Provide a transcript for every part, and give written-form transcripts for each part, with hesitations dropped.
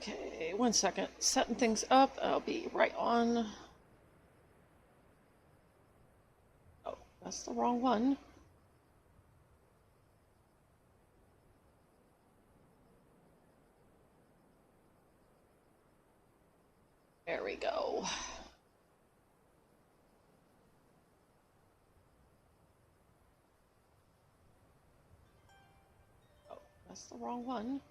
Okay, 1 second. Setting things up. I'll be right on. Oh, that's the wrong one. There we go. Oh, that's the wrong one.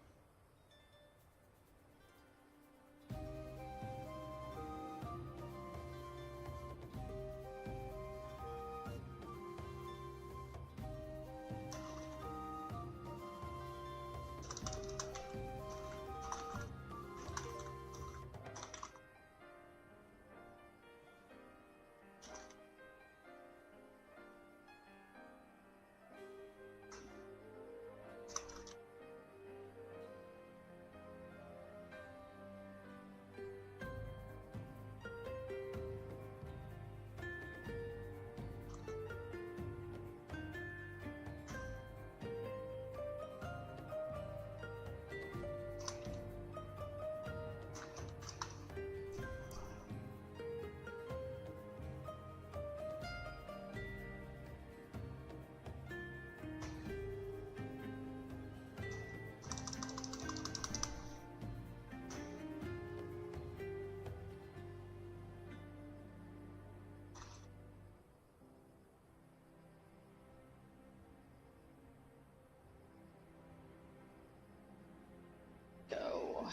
Go.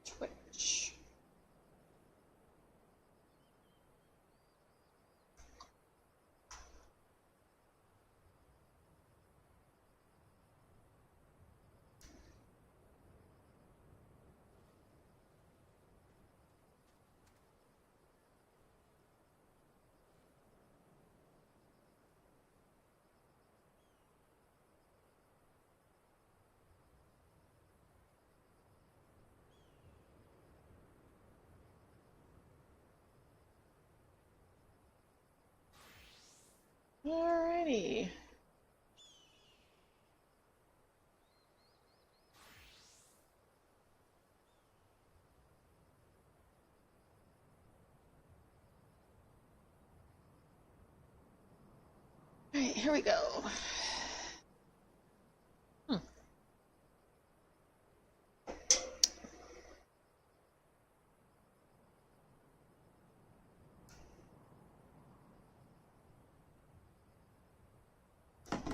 Twitch. Alrighty. Alright, here we go.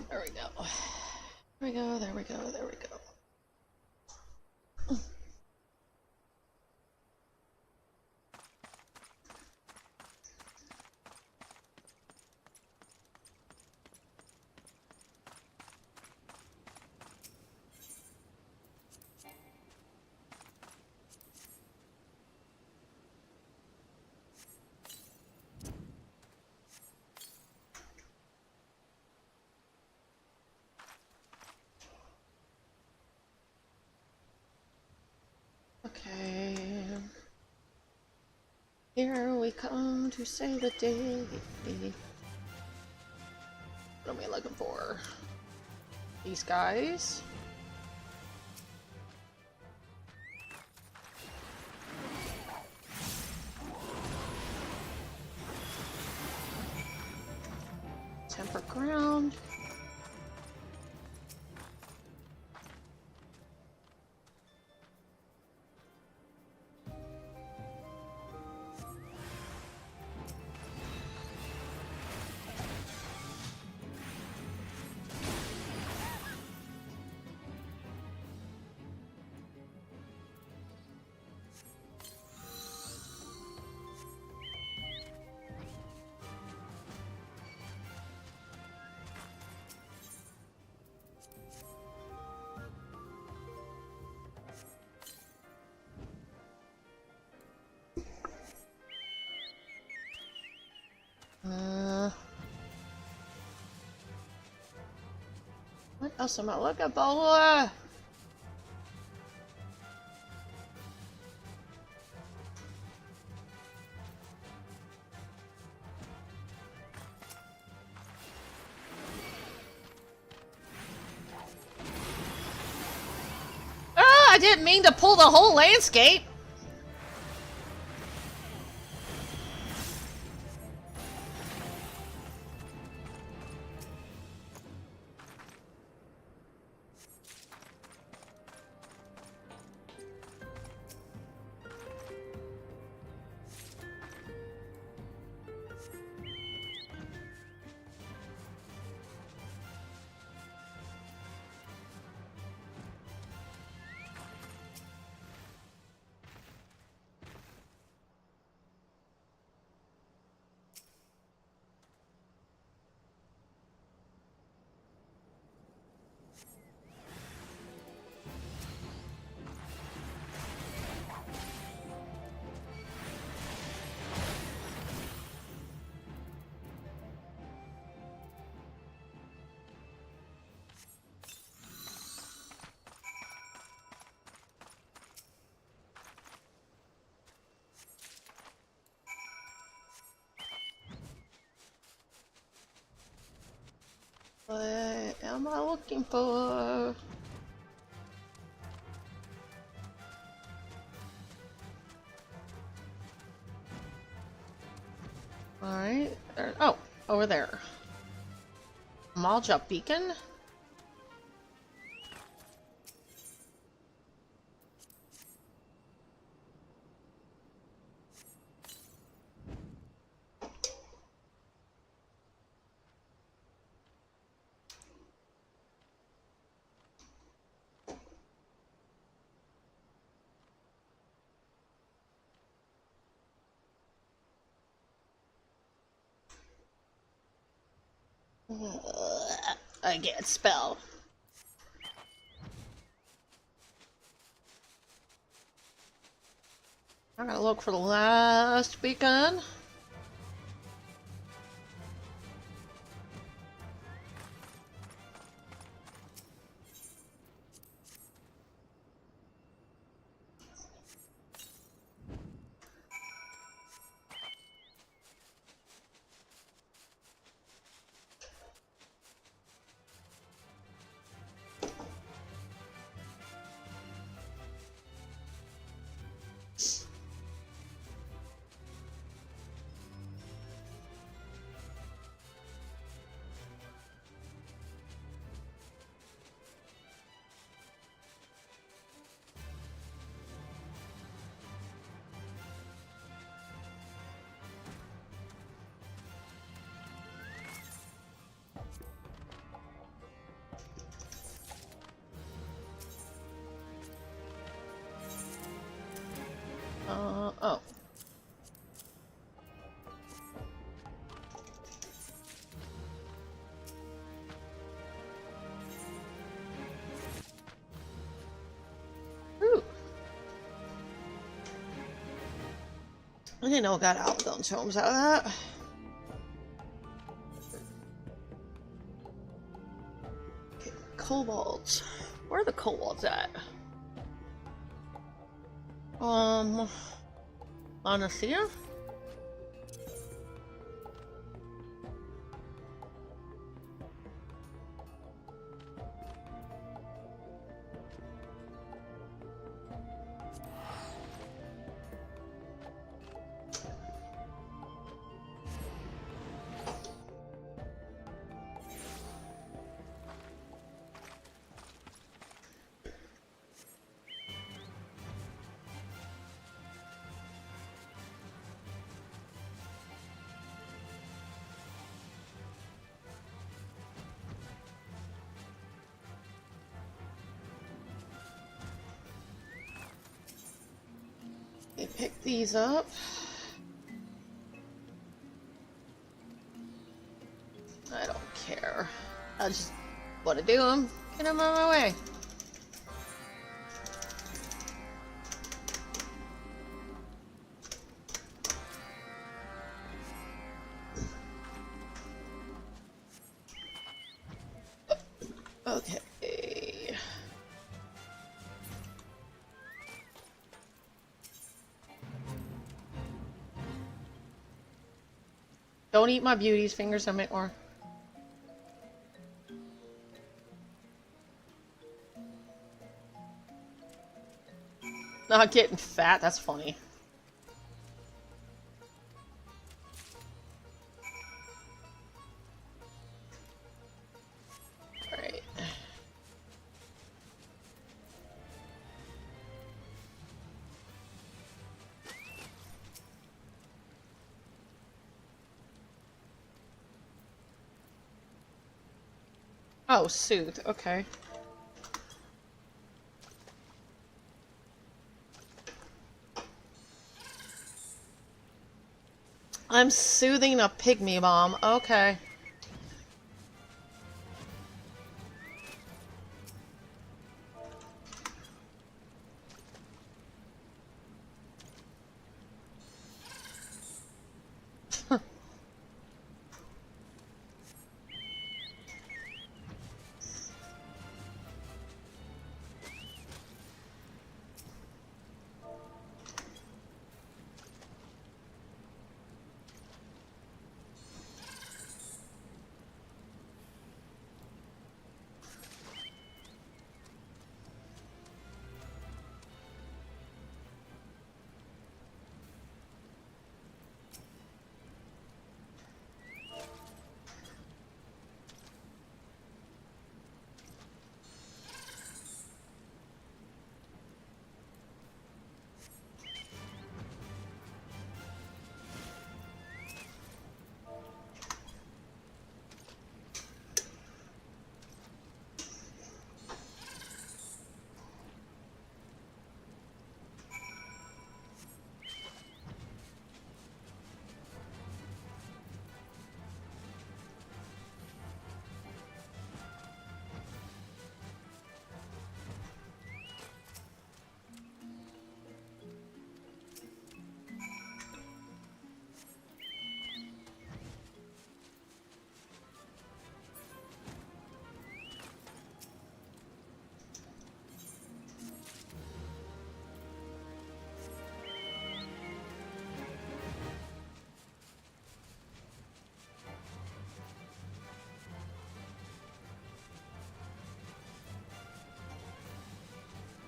There we go. There we go, there we go, there we go. Okay. Here we come to save the day. What am I looking for? These guys? Temper ground. What else am I looking for? Ah! I didn't mean to pull the whole landscape. What am I looking for? Alright. Oh, over there. Malja Beacon? I can't spell. I'm gonna look for the last beacon. Oh. Ooh. I didn't know I got outguns homes out of that. Okay, kobolds. Where are the kobolds at? Anathea? Okay, pick these up. I don't care. I just want to do them. Get them on my way. Okay. Don't eat my beauties, fingers on it, or... Not getting fat, that's funny. Alright. Oh, soothe, okay. I'm soothing a pygmy bomb, okay.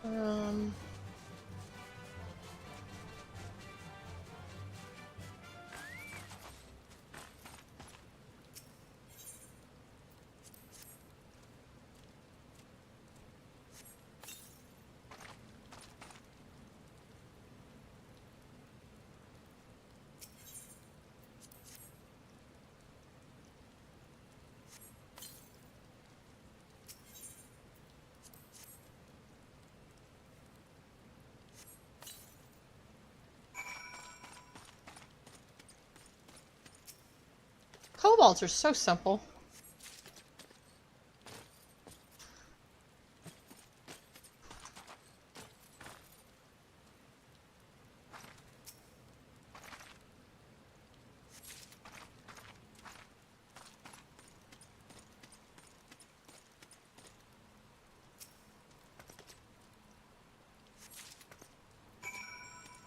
Um... Kobolds are so simple.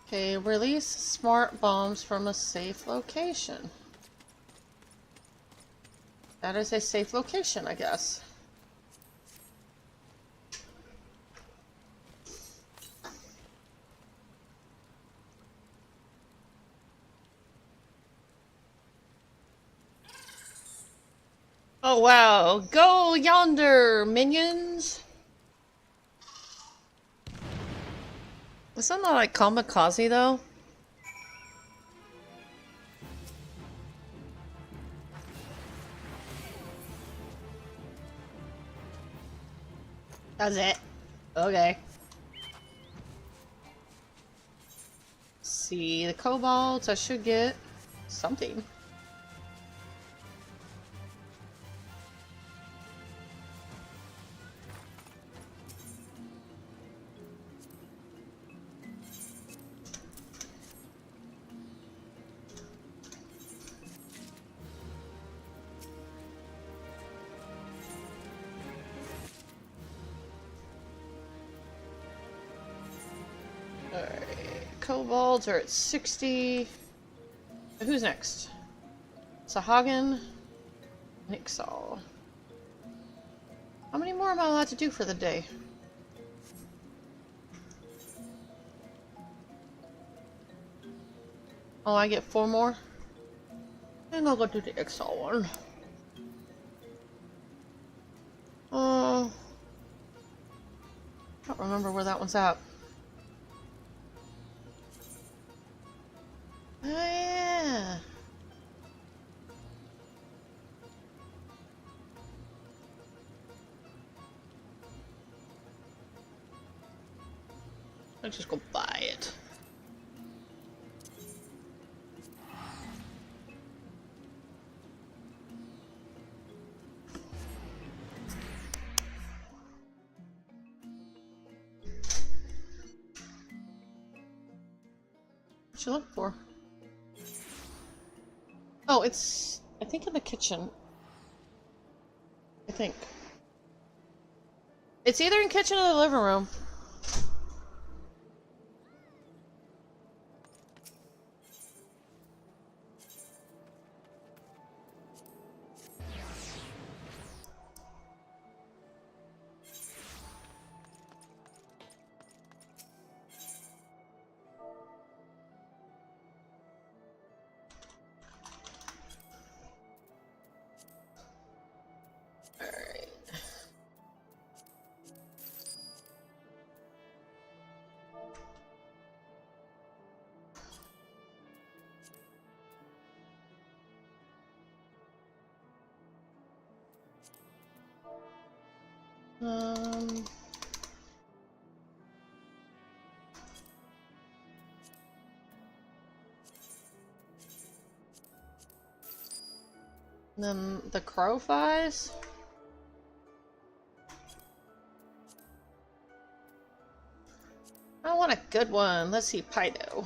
Okay, release smart bombs from a safe location. That is a safe location, I guess. Oh wow, go yonder, minions! Isn't that like kamikaze though? That's it. Okay. See the kobolds, I should get something. Alright, kobolds are at 60. Who's next? Sahagin, Nixal. How many more am I allowed to do for the day? Oh, I get 4 more? And I'll go do the XL one. Oh, I don't remember where that one's at. Oh, yeah. I'll just go buy it. What you looking for? Oh, it's, I think, in the kitchen. I think. It's either in kitchen or the living room. Um... Then the crow flies. I want a good one. Let's see, Pido.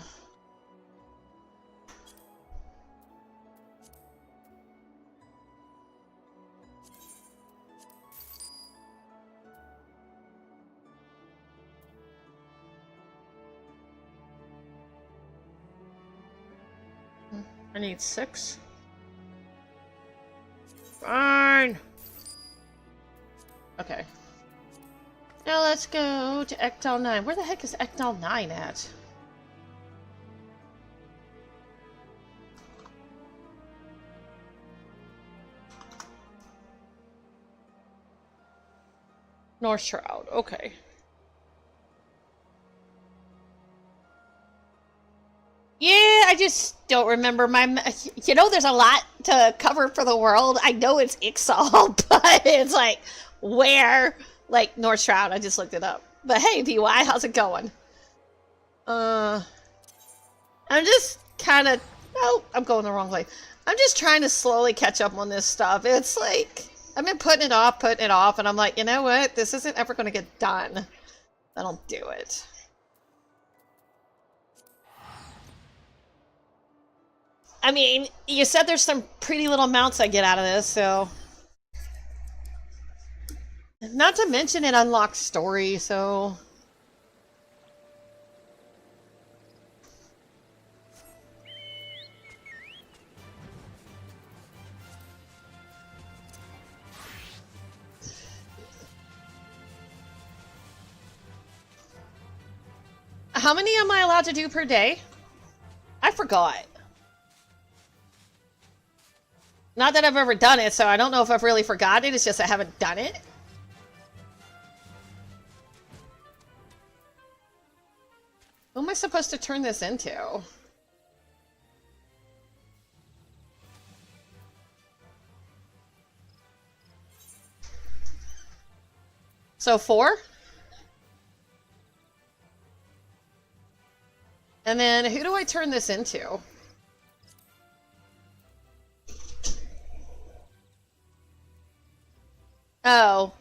I need 6. Fine. Okay. Now let's go to Ectal 9. Where the heck is Ectal 9 at? North Shroud. Okay. Yeah, I just don't remember my... You know, there's a lot to cover for the world. I know it's Ixal, but it's like, where? Like, North Shroud. I just looked it up. But hey, DY, how's it going? I'm just kind of... Oh, I'm going the wrong way. I'm just trying to slowly catch up on this stuff. It's like... I've been putting it off, and I'm like, you know what? This isn't ever going to get done. I don't do it. I mean, you said there's some pretty little mounts I get out of this, so... Not to mention it unlocks story, so... How many am I allowed to do per day? I forgot. Not that I've ever done it, so I don't know if I've really forgotten it. It's just I haven't done it. Who am I supposed to turn this into? So 4? And then who do I turn this into? Oh.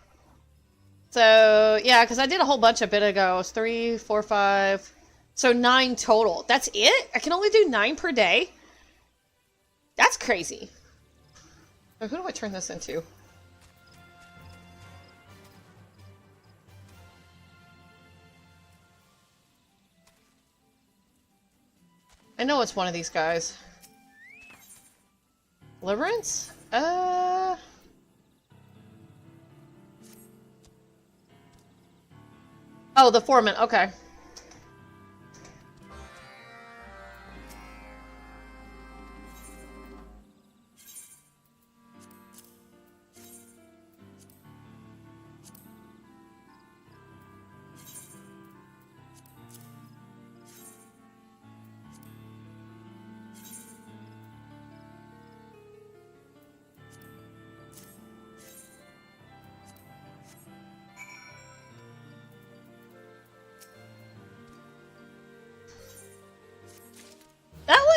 So, yeah, because I did a whole bunch a bit ago. It's 3, 4, 5. So 9 total. That's it? I can only do 9 per day? That's crazy. So who do I turn this into? I know it's one of these guys. Deliverance? Oh, the foreman. Okay.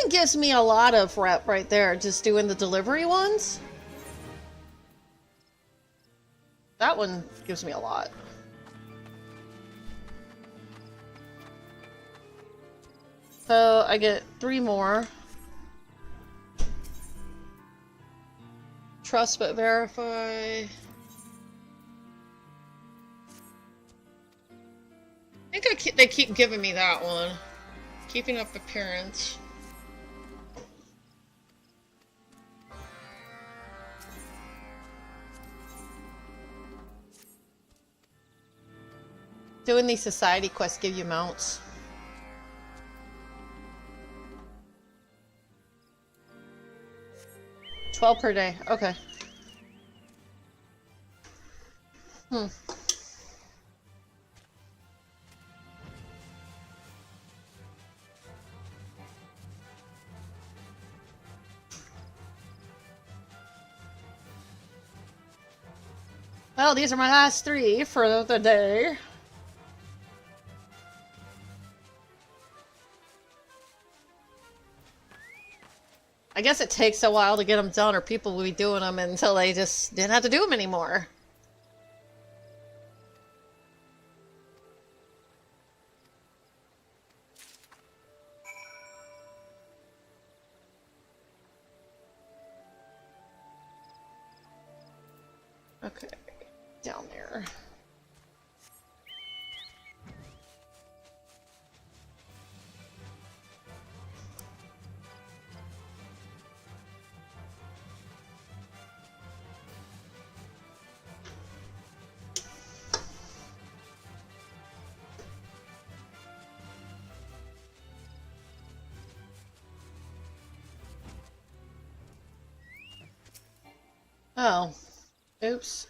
one gives me a lot of rep right there, just doing the delivery ones. That one gives me a lot. So I get 3 more. Trust but verify. I think they keep giving me that one. Keeping up appearance. Doing these society quests give you mounts. $12 per day. Okay. Well, these are my last 3 for the day. I guess it takes a while to get them done, or people will be doing them until they just didn't have to do them anymore. Okay, down there. Oh. Oops.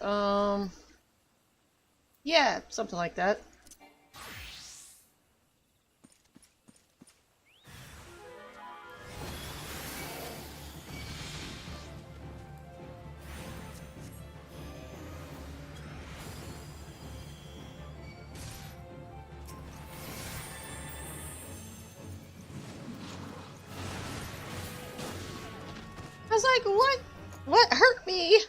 Yeah, something like that. I was like, what? What hurt me?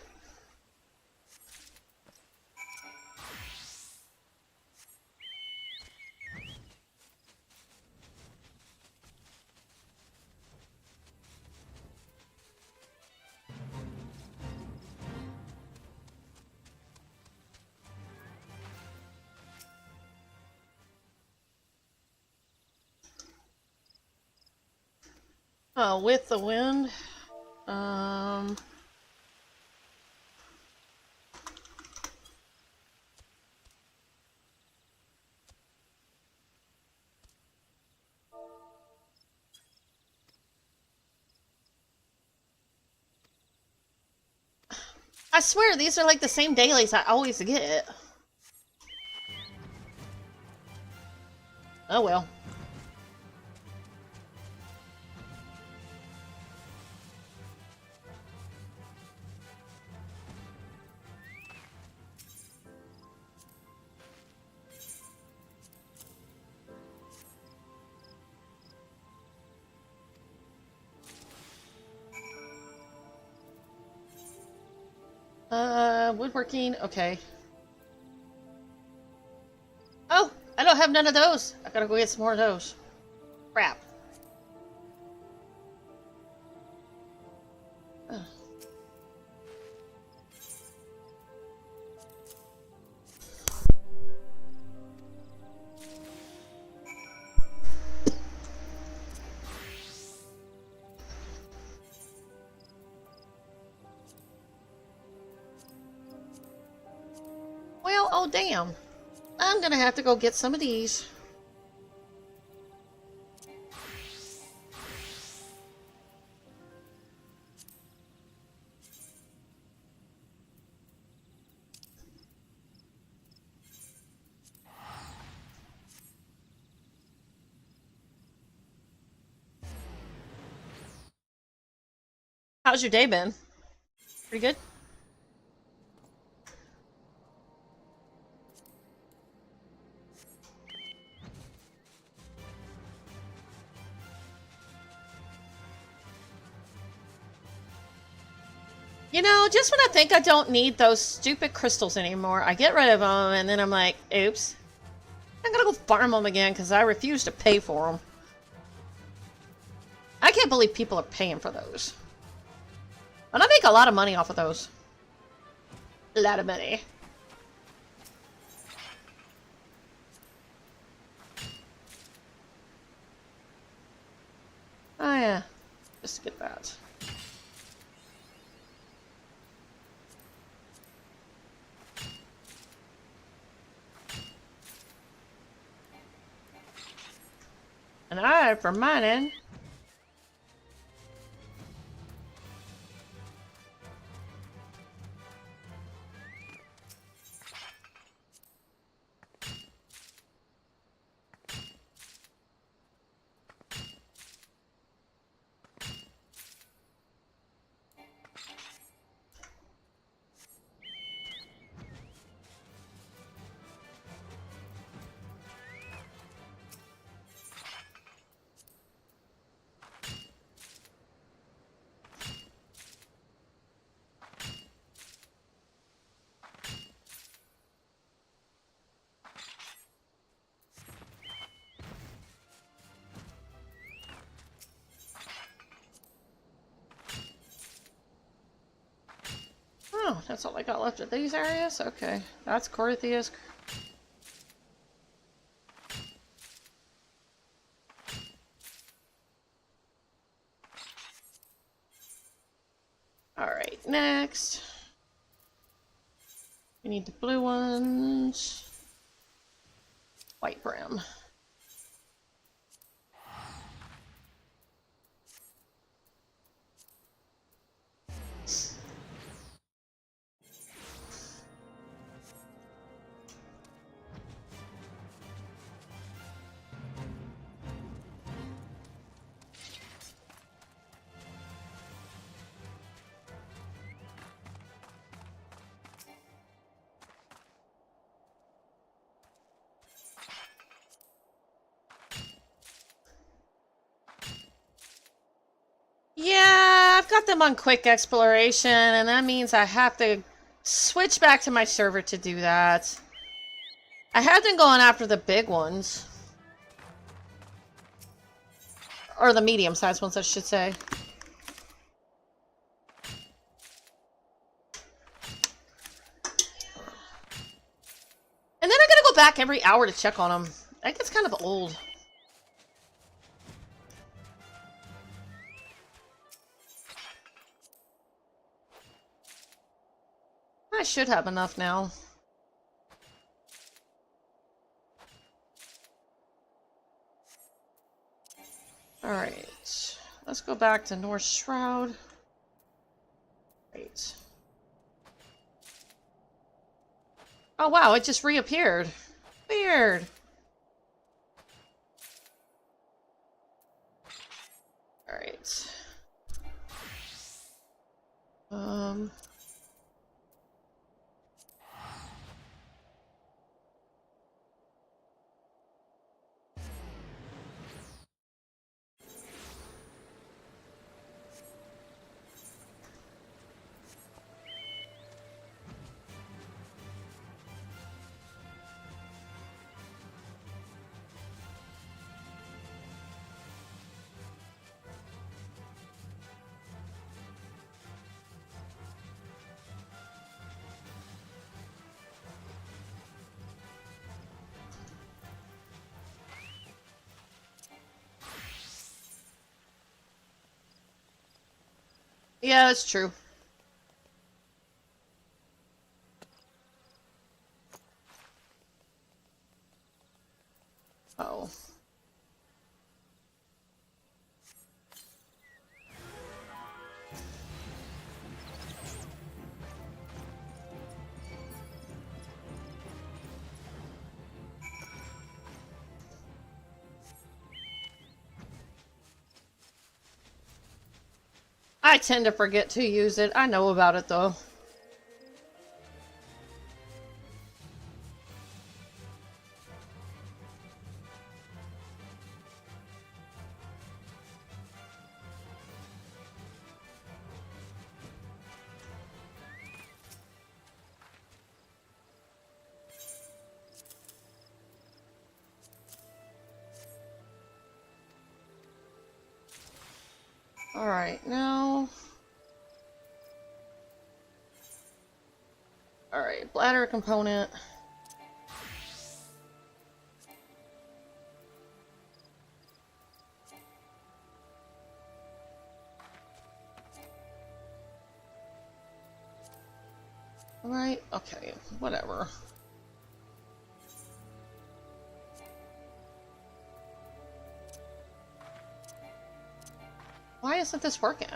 Oh, with the wind. I swear these are like the same dailies I always get. Oh well. Woodworking, okay. Oh, I don't have none of those. I gotta go get some more of those. Crap. Ugh. Well, oh damn. I'm gonna have to go get some of these. How's your day been? Pretty good? You know, just when I think I don't need those stupid crystals anymore, I get rid of them, and then I'm like, oops. I'm gonna go farm them again because I refuse to pay for them. I can't believe people are paying for those. And I make a lot of money off of those. A lot of money. Oh yeah, just get that. An eye for mining. Oh, that's all I got left of these areas? Okay. That's Coritheus. Alright, next. We need the blue ones. White brim. Yeah, I've got them on quick exploration, and that means I have to switch back to my server to do that. I have been going after the big ones. Or the medium-sized ones, I should say. And then I gotta go back every hour to check on them. That gets kind of old. I should have enough now. Alright. Let's go back to North Shroud. Great. Oh wow, it just reappeared. Weird. Alright. Yeah, that's true. Oh. I tend to forget to use it. I know about it though. Alright, now... Alright, bladder component. Right, okay, whatever. Why isn't this working?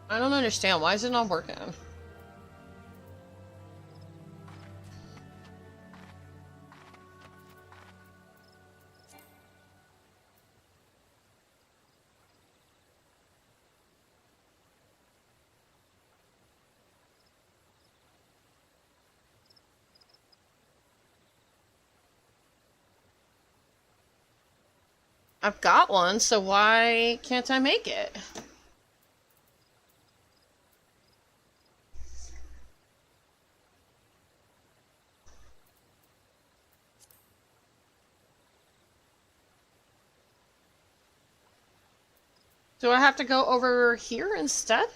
I don't understand. Why is it not working? I've got one, so why can't I make it? Do I have to go over here instead?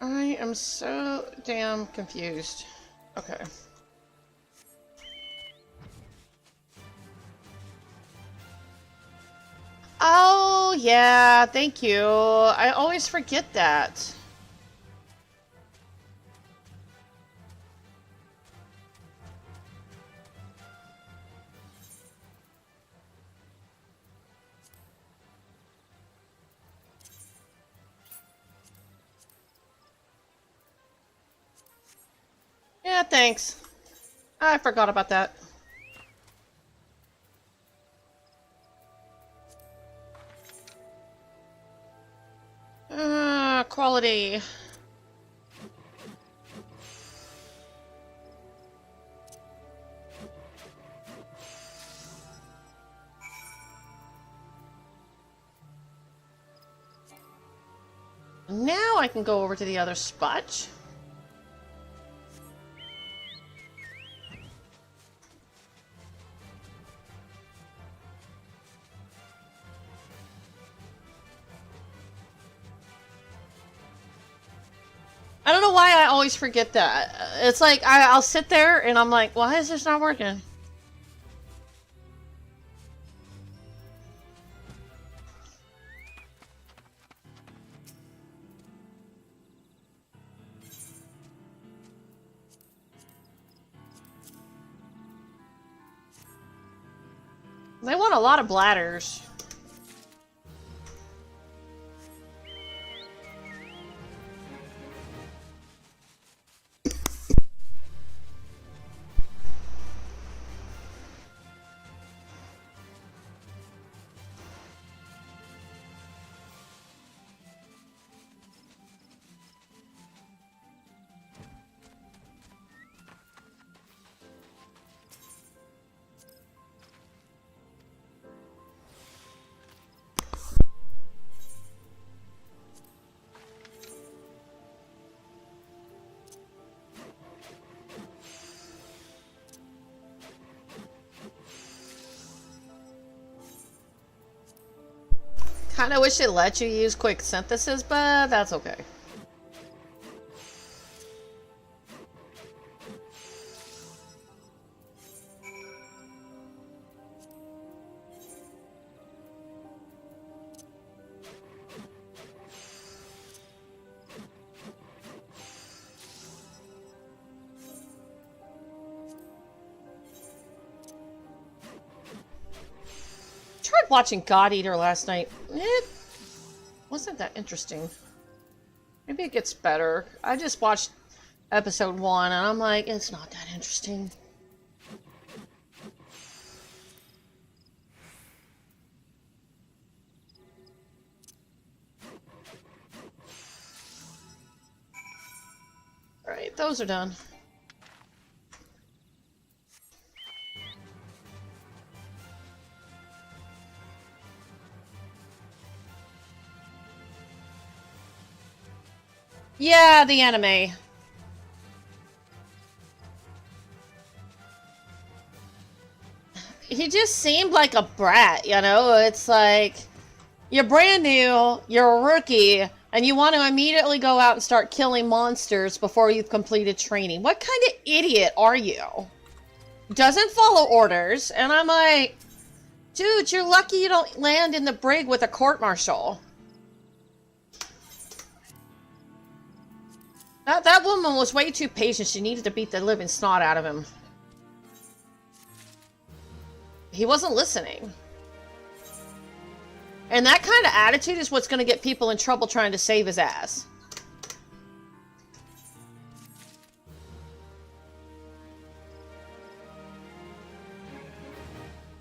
I am so damn confused. Okay. Oh, yeah, thank you. I always forget that. Yeah, thanks. I forgot about that. Quality. Now I can go over to the other spot. I don't know why I always forget that. It's like, I'll sit there and I'm like, why is this not working? They want a lot of bladders. Kinda wish it let you use quick synthesis, but that's okay. Tried watching God Eater last night. It wasn't that interesting. Maybe it gets better. I just watched episode 1 and I'm like, it's not that interesting. those are done. Yeah, the anime. He just seemed like a brat, you know? It's like, you're brand new, you're a rookie, and you want to immediately go out and start killing monsters before you've completed training. What kind of idiot are you? Doesn't follow orders, and I'm like, dude, you're lucky you don't land in the brig with a court-martial. That woman was way too patient. She needed to beat the living snot out of him. He wasn't listening. And that kind of attitude is what's going to get people in trouble trying to save his ass.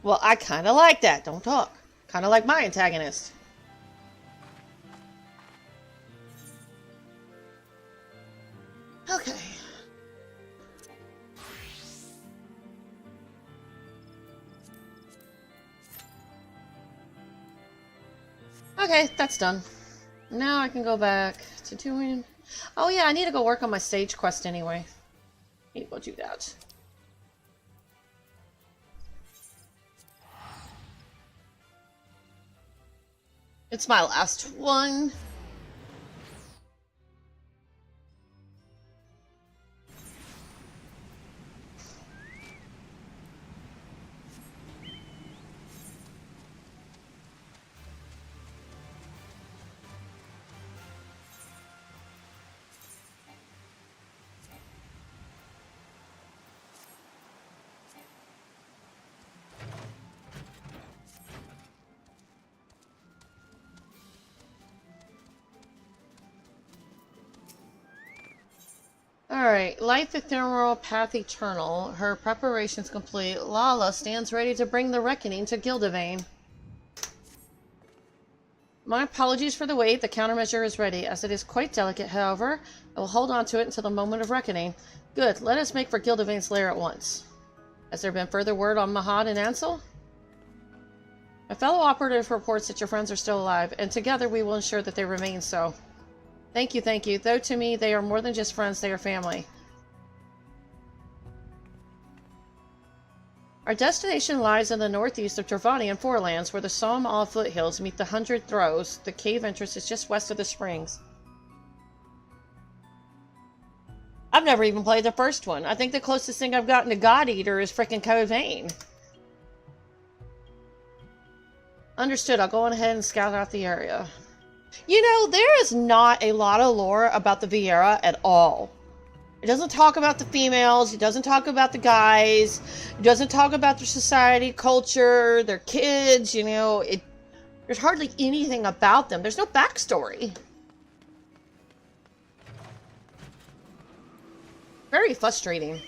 Well, I kind of like that. Don't talk. Kind of like my antagonist. Okay. Okay, that's done. Now I can go back to doing... Oh yeah, I need to go work on my stage quest anyway. Need to go do that. It's my last one. Alright, life ephemeral, path eternal. Her preparations complete. Lala stands ready to bring the reckoning to Gildavane. My apologies for the wait. The countermeasure is ready. As it is quite delicate, however, I will hold on to it until the moment of reckoning. Good. Let us make for Gildavane's lair at once. Has there been further word on Mahad and Ansel? A fellow operative reports that your friends are still alive, and together we will ensure that they remain so. Thank you, thank you. Though to me, they are more than just friends, they are family. Our destination lies in the northeast of Dravanian Forelands, where the Somme foothills meet the 100 Throws. The cave entrance is just west of the springs. I've never even played the first one. I think the closest thing I've gotten to God Eater is frickin' Code Vein. Understood. I'll go on ahead and scout out the area. You know, there is not a lot of lore about the Viera at all. It doesn't talk about the females. It doesn't talk about the guys. It doesn't talk about their society, culture, their kids, you know. There's hardly anything about them. There's no backstory. Very frustrating.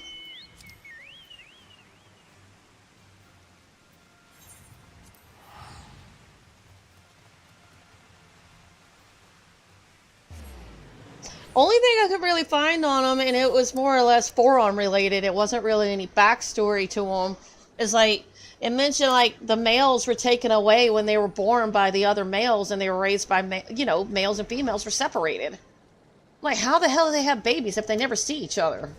Only thing I could really find on them, and it was more or less forearm related, it wasn't really any backstory to them, is like, it mentioned like the males were taken away when they were born by the other males, and they were raised by, you know, males and females were separated. Like, how the hell do they have babies if they never see each other?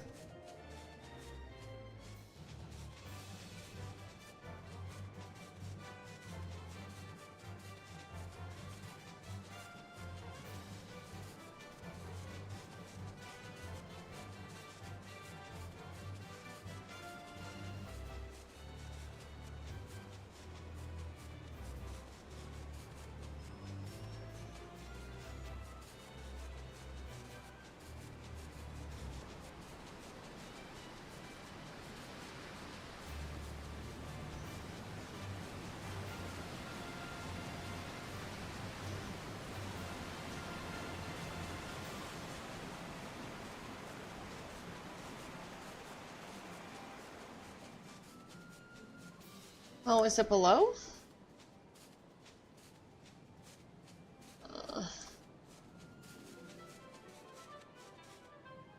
Oh, is it below?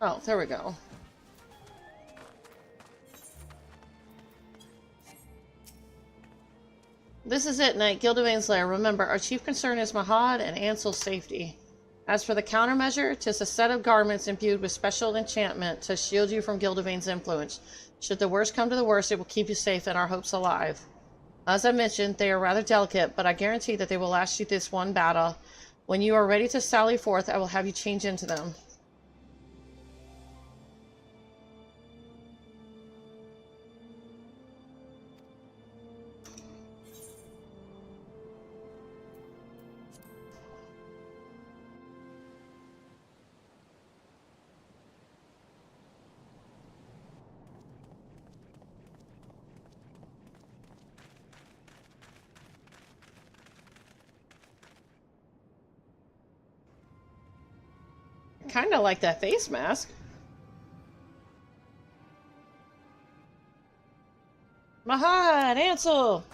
Oh, there we go. This is it, Knight. Gildevain's lair. Remember, our chief concern is Mahad and Ansel's safety. As for the countermeasure, 'tis a set of garments imbued with special enchantment to shield you from Gildevain's influence. Should the worst come to the worst, it will keep you safe and our hopes alive. As I mentioned, they are rather delicate, but I guarantee that they will last you this one battle. When you are ready to sally forth, I will have you change into them. Kind of like that face mask. Mahad, Ansel!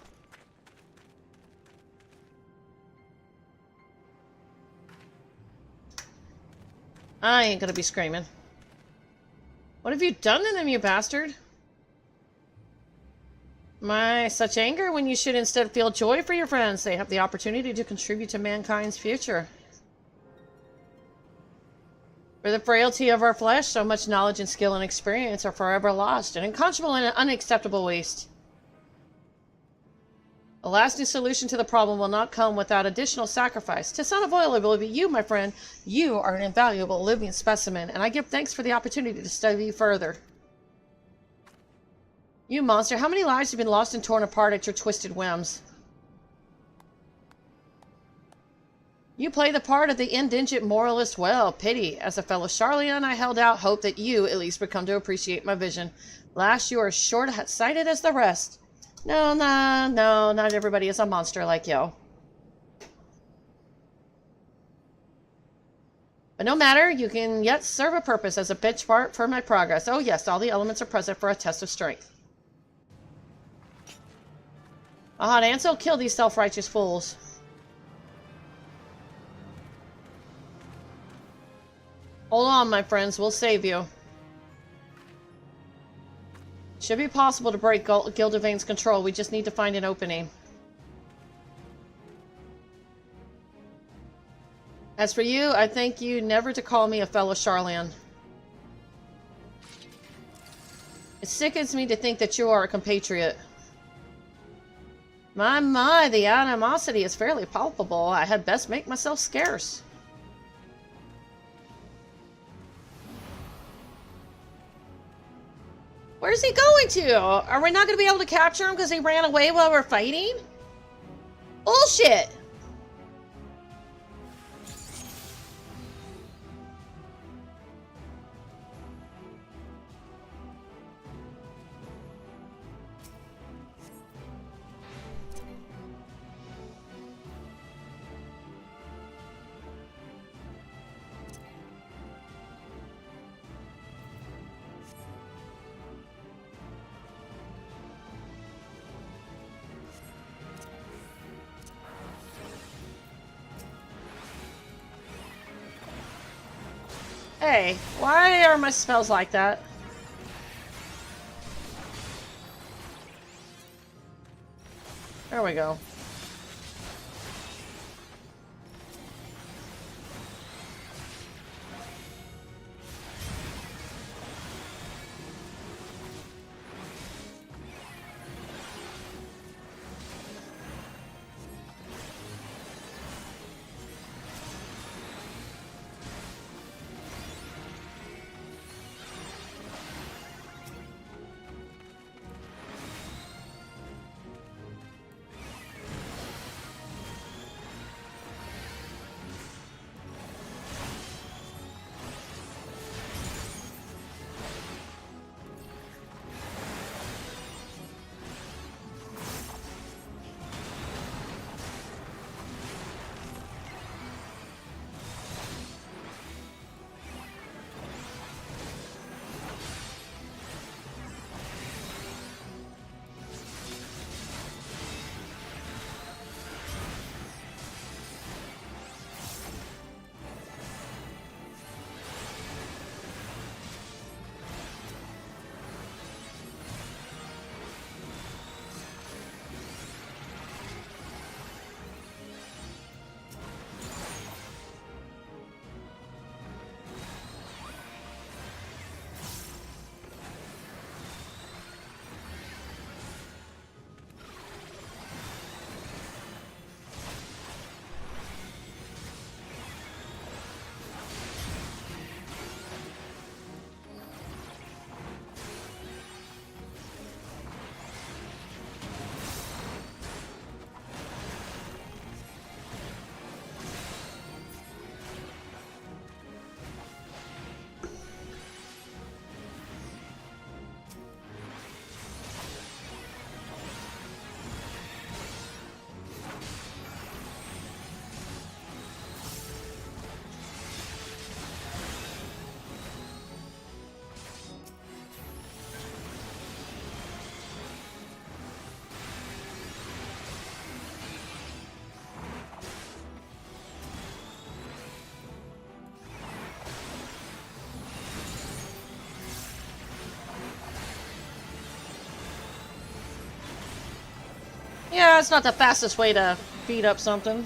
I ain't gonna be screaming. What have you done to them, you bastard? My, such anger when you should instead feel joy for your friends. They have the opportunity to contribute to mankind's future. For the frailty of our flesh, so much knowledge and skill and experience are forever lost, an unconscionable and unacceptable waste. A lasting solution to the problem will not come without additional sacrifice. 'Tis unavoidable, but you, my friend, you are an invaluable living specimen, and I give thanks for the opportunity to study you further. You monster, how many lives have been lost and torn apart at your twisted whims? You play the part of the indigent moralist well. Pity. As a fellow Charlian, I held out hope that you, at least, would come to appreciate my vision. Alas, you are as short-sighted as the rest. No, not everybody is a monster like you. But no matter, you can yet serve a purpose as a benchmark for my progress. Oh yes, all the elements are present for a test of strength. Mahad, Ansel, kill these self-righteous fools. Hold on, my friends. We'll save you. Should be possible to break Gildevain's control. We just need to find an opening. As for you, I thank you never to call me a fellow Charlian. It sickens me to think that you are a compatriot. My, the animosity is fairly palpable. I had best make myself scarce. Where's he going to? Are we not going to be able to capture him because he ran away while we're fighting? Bullshit! Hey, why are my spells like that? There we go. Yeah, it's not the fastest way to beat up something.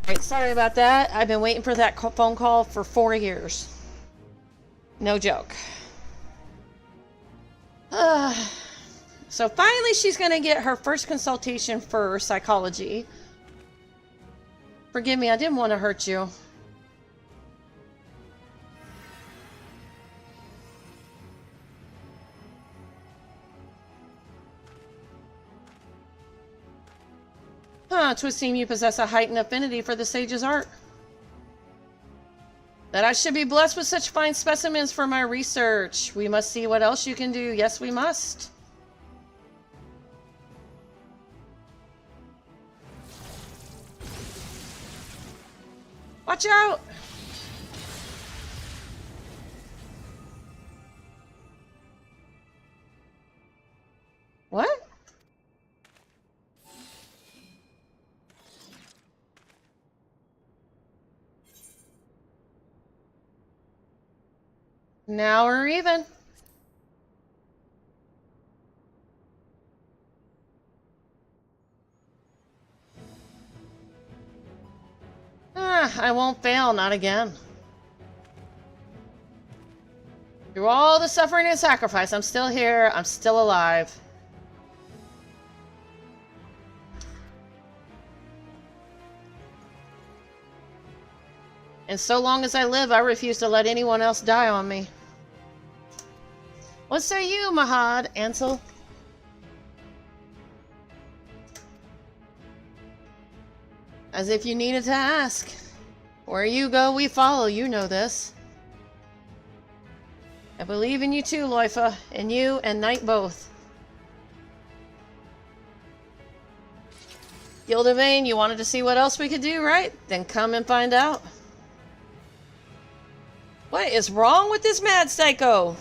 Alright, sorry about that. I've been waiting for that phone call for 4 years. No joke. So finally she's going to get her first consultation for psychology. Forgive me, I didn't want to hurt you. Huh, 'twould seem you possess a heightened affinity for the sage's art. That I should be blessed with such fine specimens for my research. We must see what else you can do. Yes, we must. Watch out! What? Now we're even. I won't fail, not again. Through all the suffering and sacrifice, I'm still here, I'm still alive. And so long as I live, I refuse to let anyone else die on me. What say you, Mahad, Ansel? As if you needed to ask. Where you go, we follow. You know this. I believe in you too, Loifa. In you and Knight both. Gildevane, you wanted to see what else we could do, right? Then come and find out. What is wrong with this mad psycho?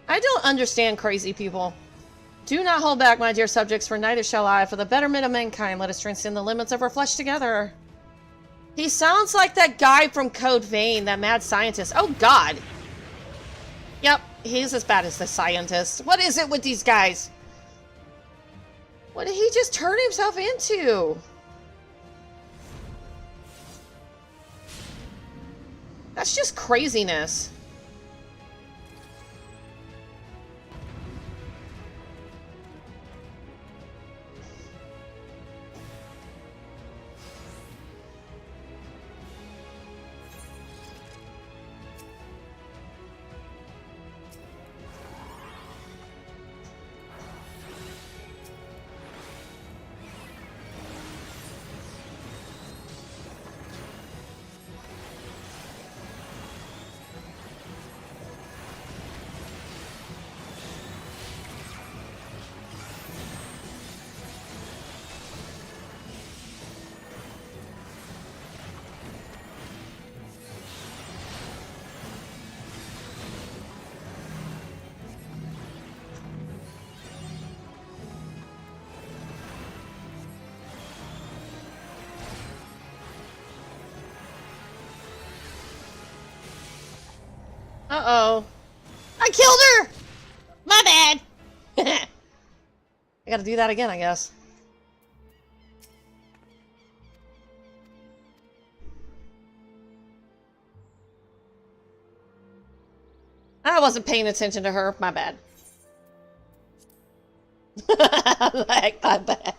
I don't understand crazy people. Do not hold back, my dear subjects, for neither shall I. For the betterment of mankind, let us transcend the limits of our flesh together. He sounds like that guy from Code Vein, that mad scientist. Oh, God. Yep, he's as bad as the scientist. What is it with these guys? What did he just turn himself into? That's just craziness. Uh-oh. I killed her! My bad! I gotta do that again, I guess. I wasn't paying attention to her. My bad. Like, my bad.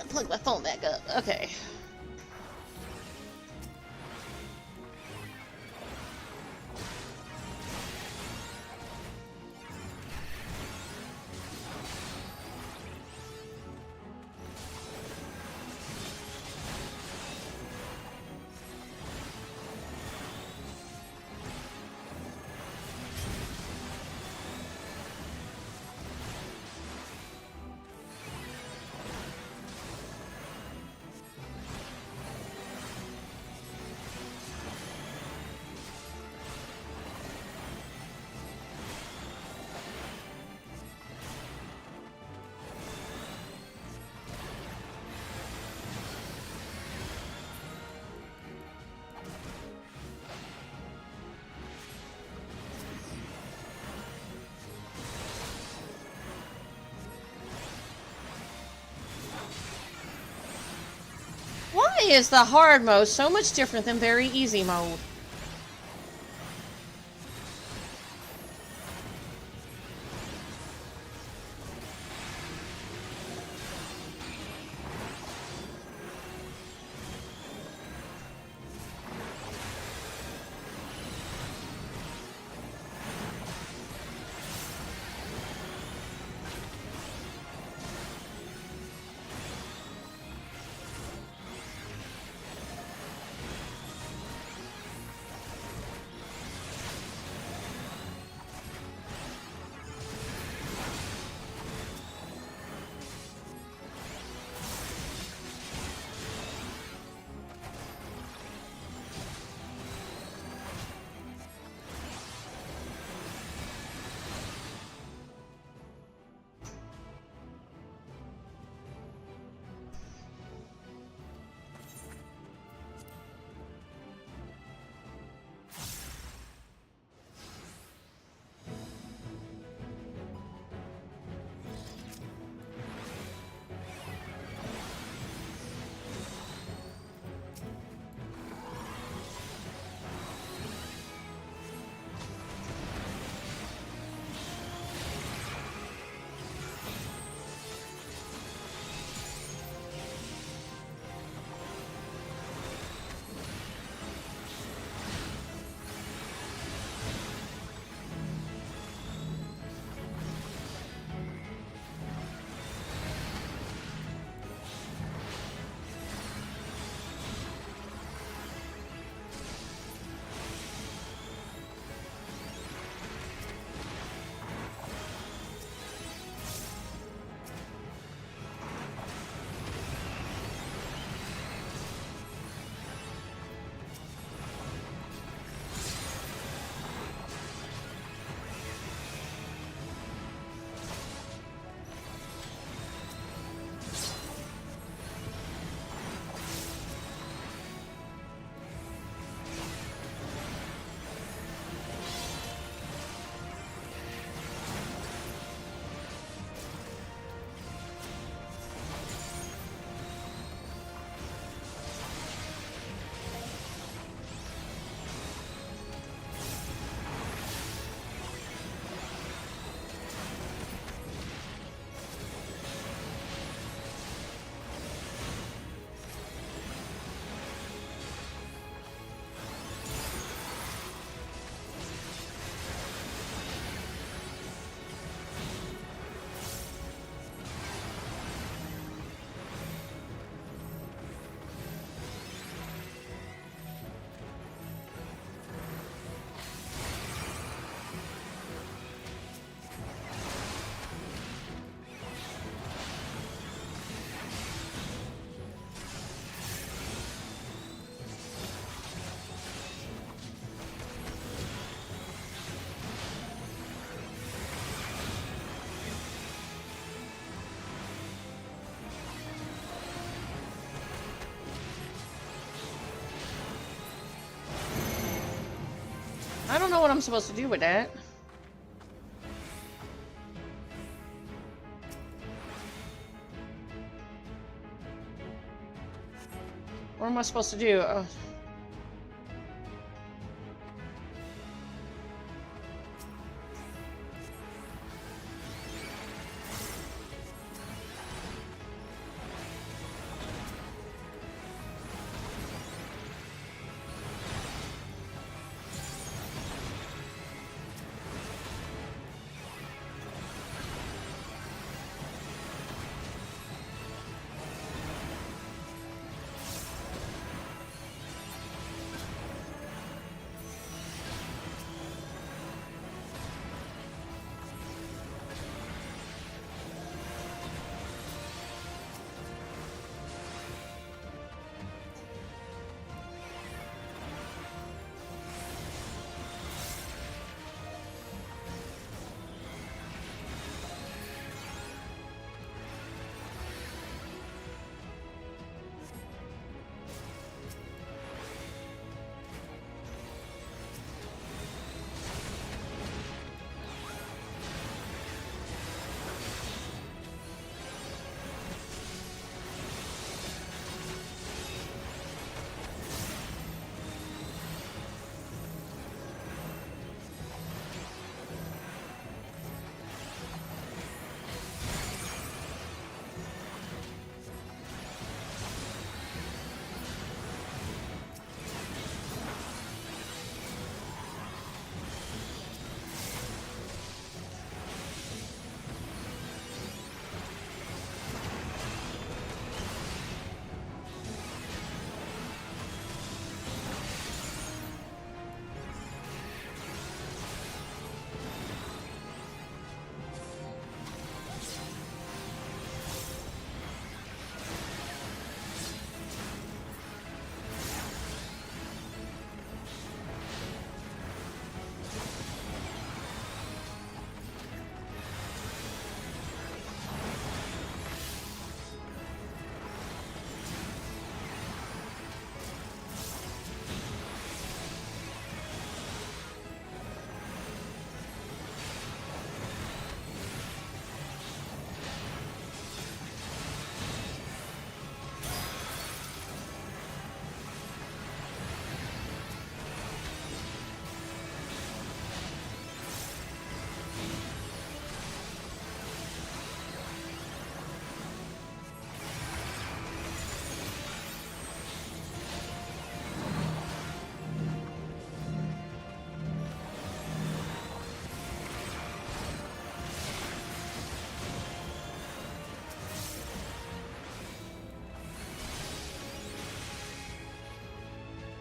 Plug my phone back up. Okay. is the hard mode so much different than very easy mode? I don't know what I'm supposed to do with that. What am I supposed to do?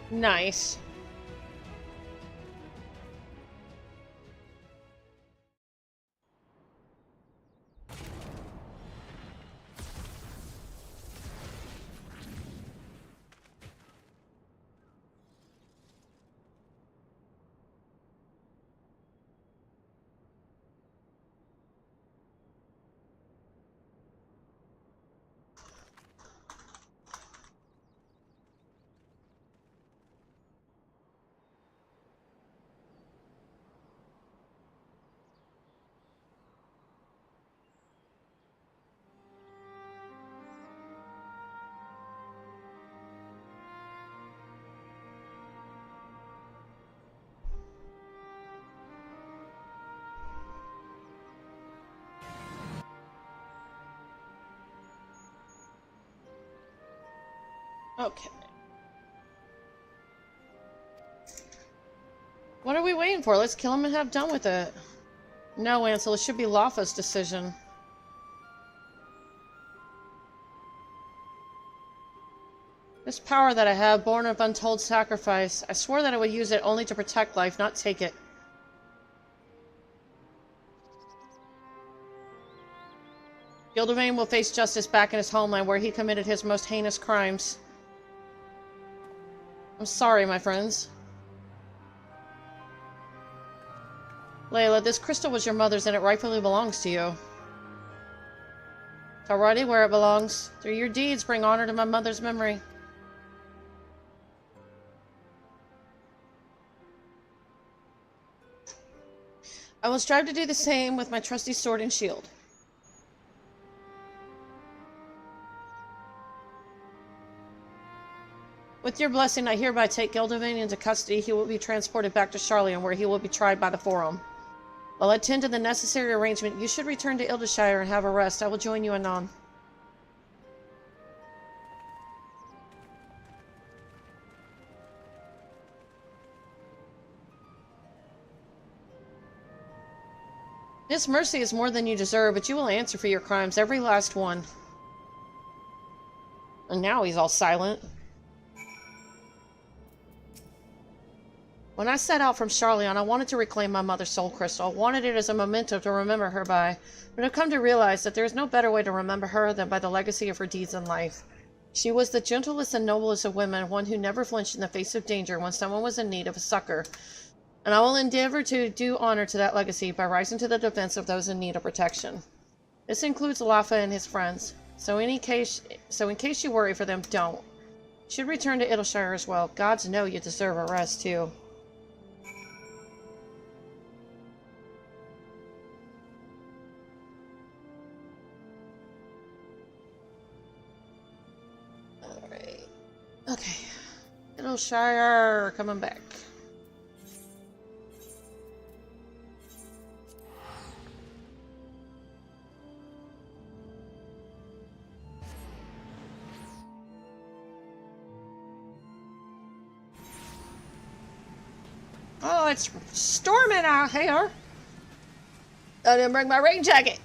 Nice. Okay. What are we waiting for? Let's kill him and have done with it. No, Ansel, it should be Lafa's decision. This power that I have, born of untold sacrifice, I swore that I would use it only to protect life, not take it. Gildevain will face justice back in his homeland where he committed his most heinous crimes. I'm sorry, my friends. Layla, this crystal was your mother's and it rightfully belongs to you. It's already where it belongs. Through your deeds, bring honor to my mother's memory. I will strive to do the same with my trusty sword and shield. With your blessing, I hereby take Gildevain into custody. He will be transported back to Charlian, where he will be tried by the Forum. While I tend to the necessary arrangement, you should return to Eorzea and have a rest. I will join you anon. This mercy is more than you deserve, but you will answer for your crimes, every last one. And now he's all silent. When I set out from Charlian, I wanted to reclaim my mother's soul crystal. Wanted it as a memento to remember her by. But I've come to realize that there is no better way to remember her than by the legacy of her deeds in life. She was the gentlest and noblest of women, one who never flinched in the face of danger when someone was in need of a succor. And I will endeavor to do honor to that legacy by rising to the defense of those in need of protection. This includes Lafa and his friends. So in case you worry for them, don't. You should return to Eorzea as well. Gods know you deserve a rest too. Okay. Eorzea, coming back. Oh, it's storming out here. I didn't bring my rain jacket.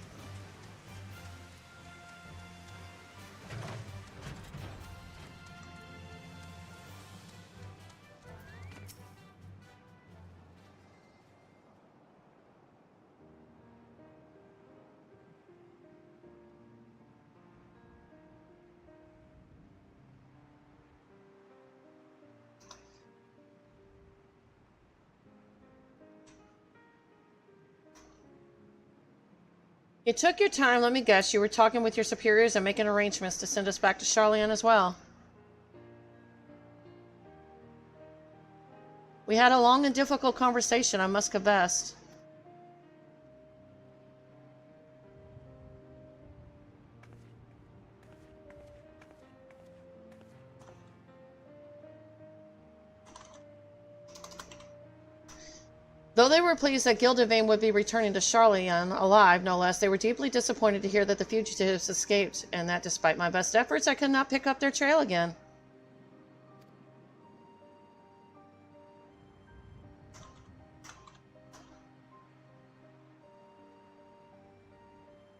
You took your time, let me guess. You were talking with your superiors and making arrangements to send us back to Charlian as well. We had a long and difficult conversation, I must confess. Though they were pleased that Gildevain would be returning to Charlian, alive no less, they were deeply disappointed to hear that the fugitives escaped, and that despite my best efforts, I could not pick up their trail again.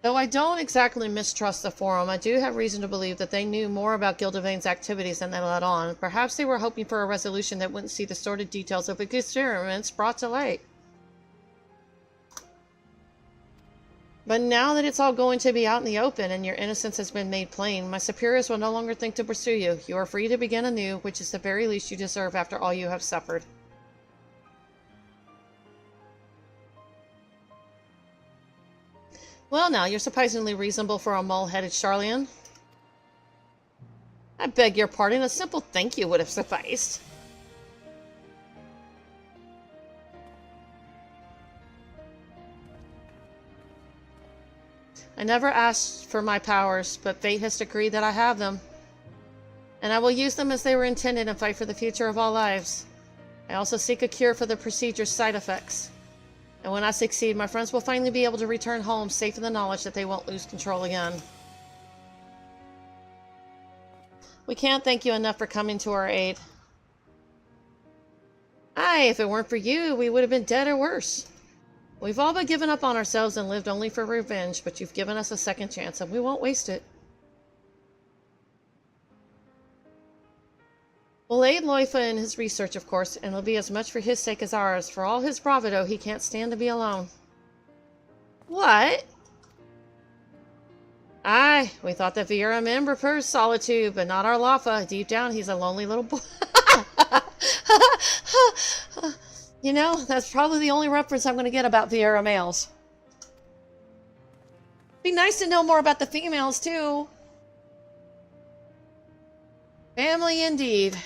Though I don't exactly mistrust the Forum, I do have reason to believe that they knew more about Gildavane's activities than they let on. Perhaps they were hoping for a resolution that wouldn't see the sordid details of experiments brought to light. But now that it's all going to be out in the open and your innocence has been made plain, my superiors will no longer think to pursue you. You are free to begin anew, which is the very least you deserve after all you have suffered. Well now, you're surprisingly reasonable for a mole-headed Charlian. I beg your pardon, a simple thank you would have sufficed. I never asked for my powers, but fate has decreed that I have them. And I will use them as they were intended and fight for the future of all lives. I also seek a cure for the procedure's side effects. And when I succeed, my friends will finally be able to return home safe in the knowledge that they won't lose control again. We can't thank you enough for coming to our aid. Aye, if it weren't for you, we would have been dead or worse. We've all but given up on ourselves and lived only for revenge, but you've given us a second chance, and we won't waste it. We'll aid Loifa in his research, of course, and it'll be as much for his sake as ours. For all his bravado, he can't stand to be alone. What? Aye, we thought that Vieira men prefers solitude, but not our Lafa. Deep down, he's a lonely little boy. You know, that's probably the only reference I'm going to get about Vieira males. Be nice to know more about the females, too. Family, indeed.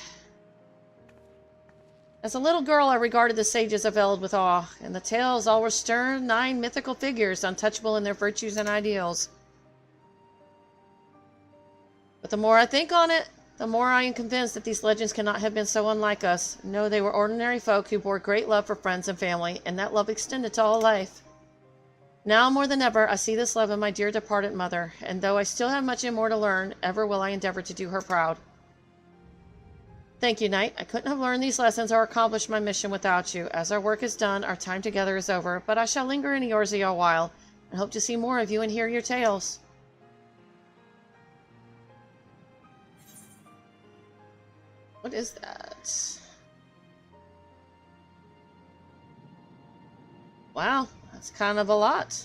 As a little girl, I regarded the sages of Eld with awe, and the tales all were stern, nine mythical figures, untouchable in their virtues and ideals. But the more I think on it, the more I am convinced that these legends cannot have been so unlike us. No, they were ordinary folk who bore great love for friends and family, and that love extended to all life. Now, more than ever, I see this love in my dear departed mother, and though I still have much more to learn, ever will I endeavor to do her proud. Thank you, Knight. I couldn't have learned these lessons or accomplished my mission without you. As our work is done, our time together is over, but I shall linger in Eorzea a while, and hope to see more of you and hear your tales. What is that? Wow, that's kind of a lot.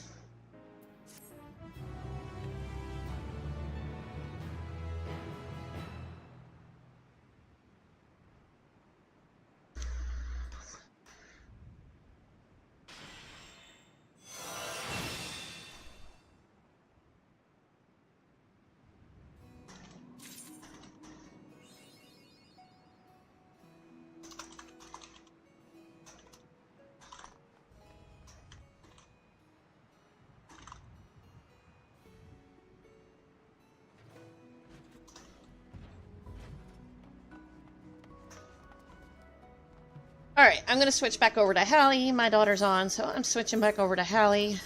Alright, I'm going to switch back over to Hallie. My daughter's on, so I'm switching back over to Hallie.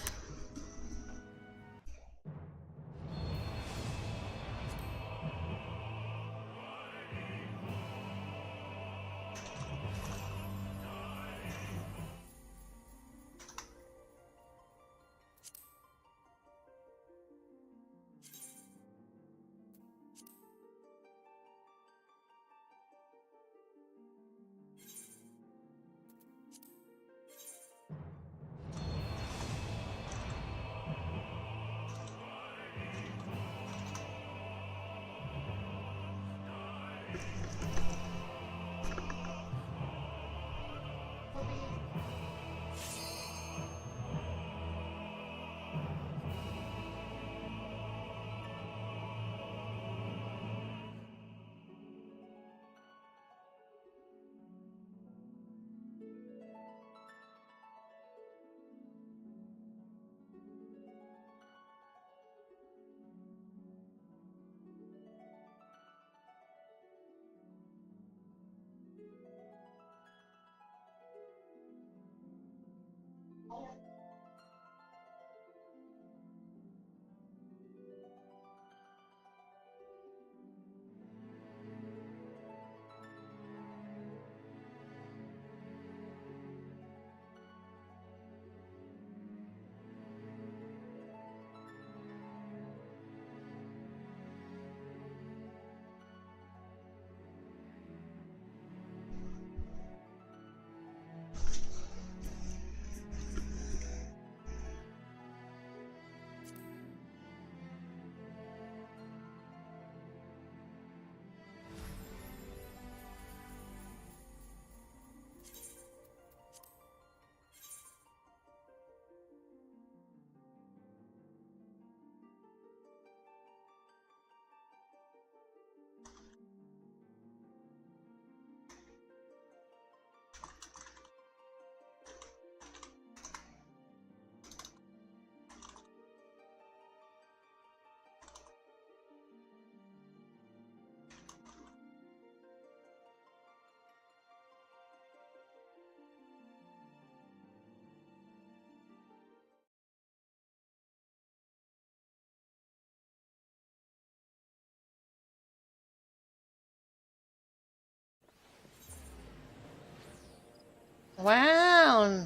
Wow.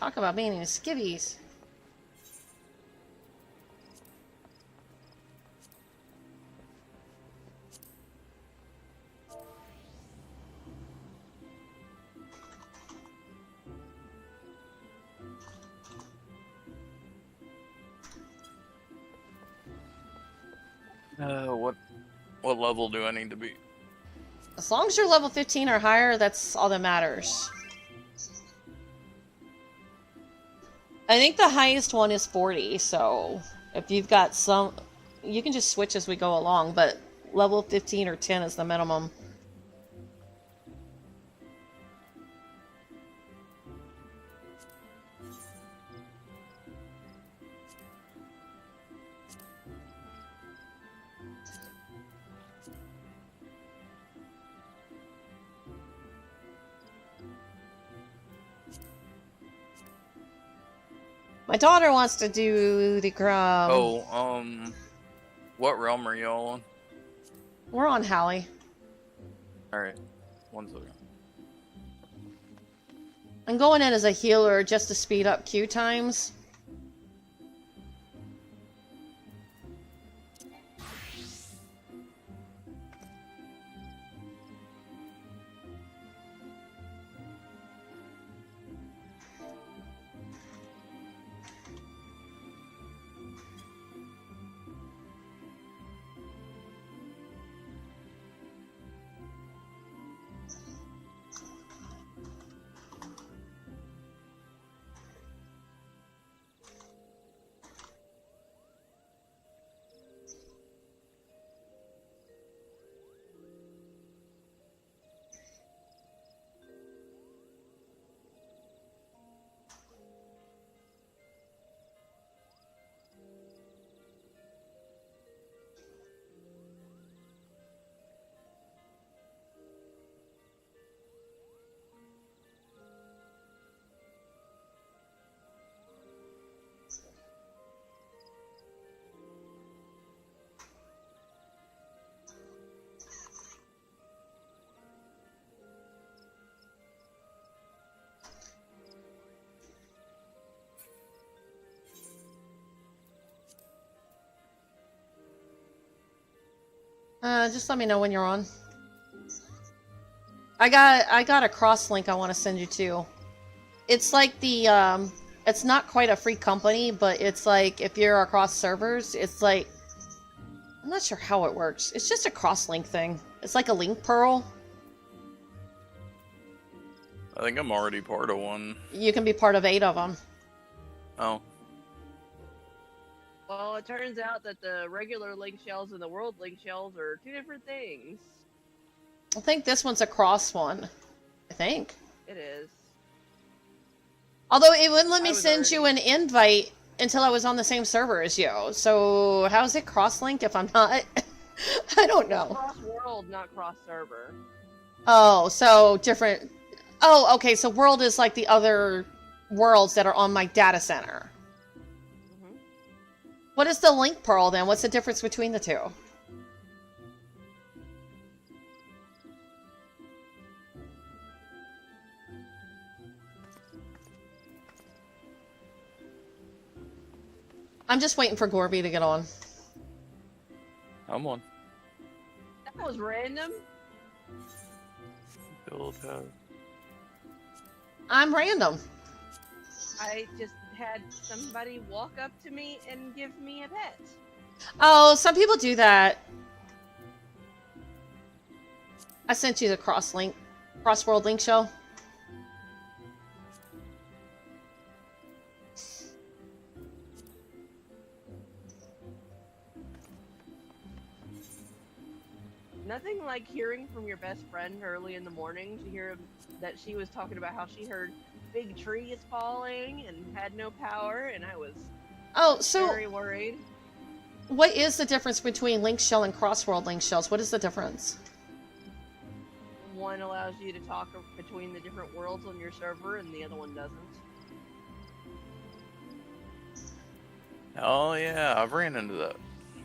Talk about being in skivvies. What level do I need to be? As long as you're level 15 or higher, that's all that matters. I think the highest one is 40, so if you've got some, you can just switch as we go along, but level 15 or 10 is the minimum. My daughter wants to do the what realm are y'all on? We're on Hallie. Alright, 1 second. I'm going in as a healer just to speed up queue times. Just let me know when you're on. I got a cross link I want to send you to. It's like the it's not quite a free company, but it's like if you're across servers, it's like I'm not sure how it works. It's just a cross link thing. It's like a link pearl. I think I'm already part of one. You can be part of 8 of them. Oh. Well, it turns out that the regular link shells and the world link shells are 2 different things. I think this one's a cross one. I think. It is. Although it wouldn't let me send you an invite until I was on the same server as you. So how's it cross-link if I'm not? I don't know. Cross world, not cross server. Oh, so different. Oh, okay. So world is like the other worlds that are on my data center. Mm-hmm. What is the link pearl then? What's the difference between the two? I'm just waiting for Gorby to get on. I'm on. That was random. Build house. I'm random. I just had somebody walk up to me and give me a pet. Oh, some people do that. I sent you the cross-world link show. Nothing like hearing from your best friend early in the morning to hear that she was talking about how she heard big tree is falling and had no power, and I was very worried. What is the difference between link shell and cross-world link shells? What is the difference? One allows you to talk between the different worlds on your server, and the other one doesn't. Oh yeah, I've ran into that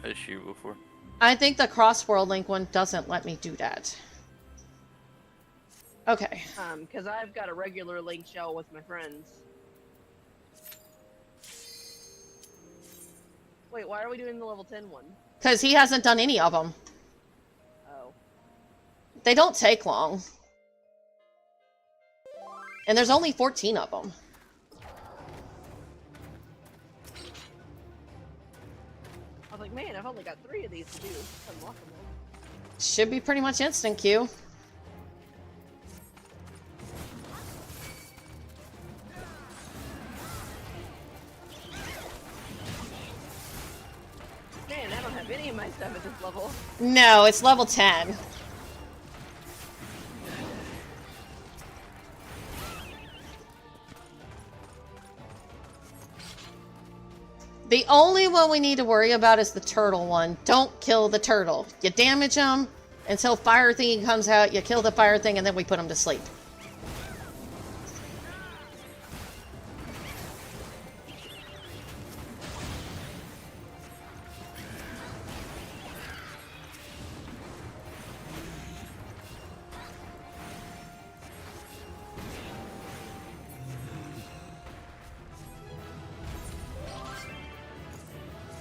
issue before. I think the cross-world link one doesn't let me do that. Okay. Because I've got a regular link shell with my friends. Wait, why are we doing the level 10 one? Because he hasn't done any of them. Oh. They don't take long. And there's only 14 of them. I was like, man, I've only got 3 of these to do. Unlock them all. Should be pretty much instant queue. Man, I don't have any of my stuff at this level. No, it's level 10. The only one we need to worry about is the turtle one. Don't kill the turtle. You damage them until fire thingy comes out, you kill the fire thing, and then we put them to sleep.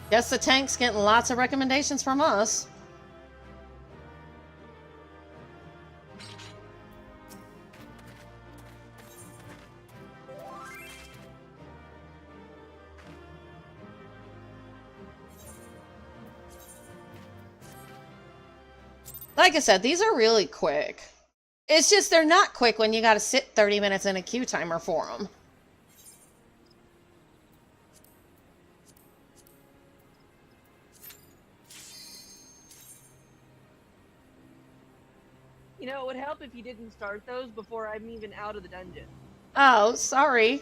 Guess the tank's getting lots of recommendations from us. Like I said, these are really quick. It's just they're not quick when you gotta sit 30 minutes in a queue timer for them. You know, it would help if you didn't start those before I'm even out of the dungeon. Oh, sorry.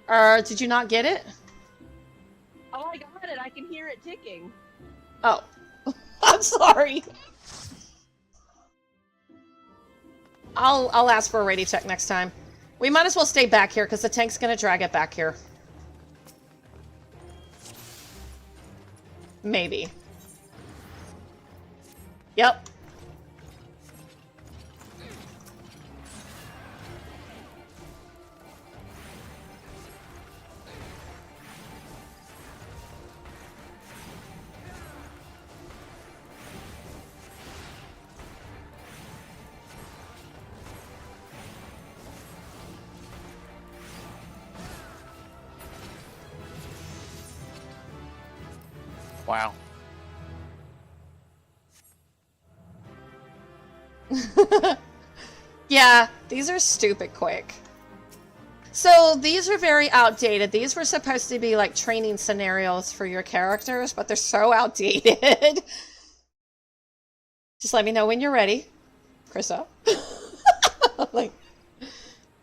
Did you not get it? Oh, I got it. I can hear it ticking. Oh. I'm sorry. I'll ask for a ready check next time. We might as well stay back here because the tank's gonna drag it back here. Maybe. Yep. Wow. Yeah, these are stupid quick. So these are very outdated. These were supposed to be like training scenarios for your characters, but they're so outdated. Just let me know when you're ready, Krista. Like,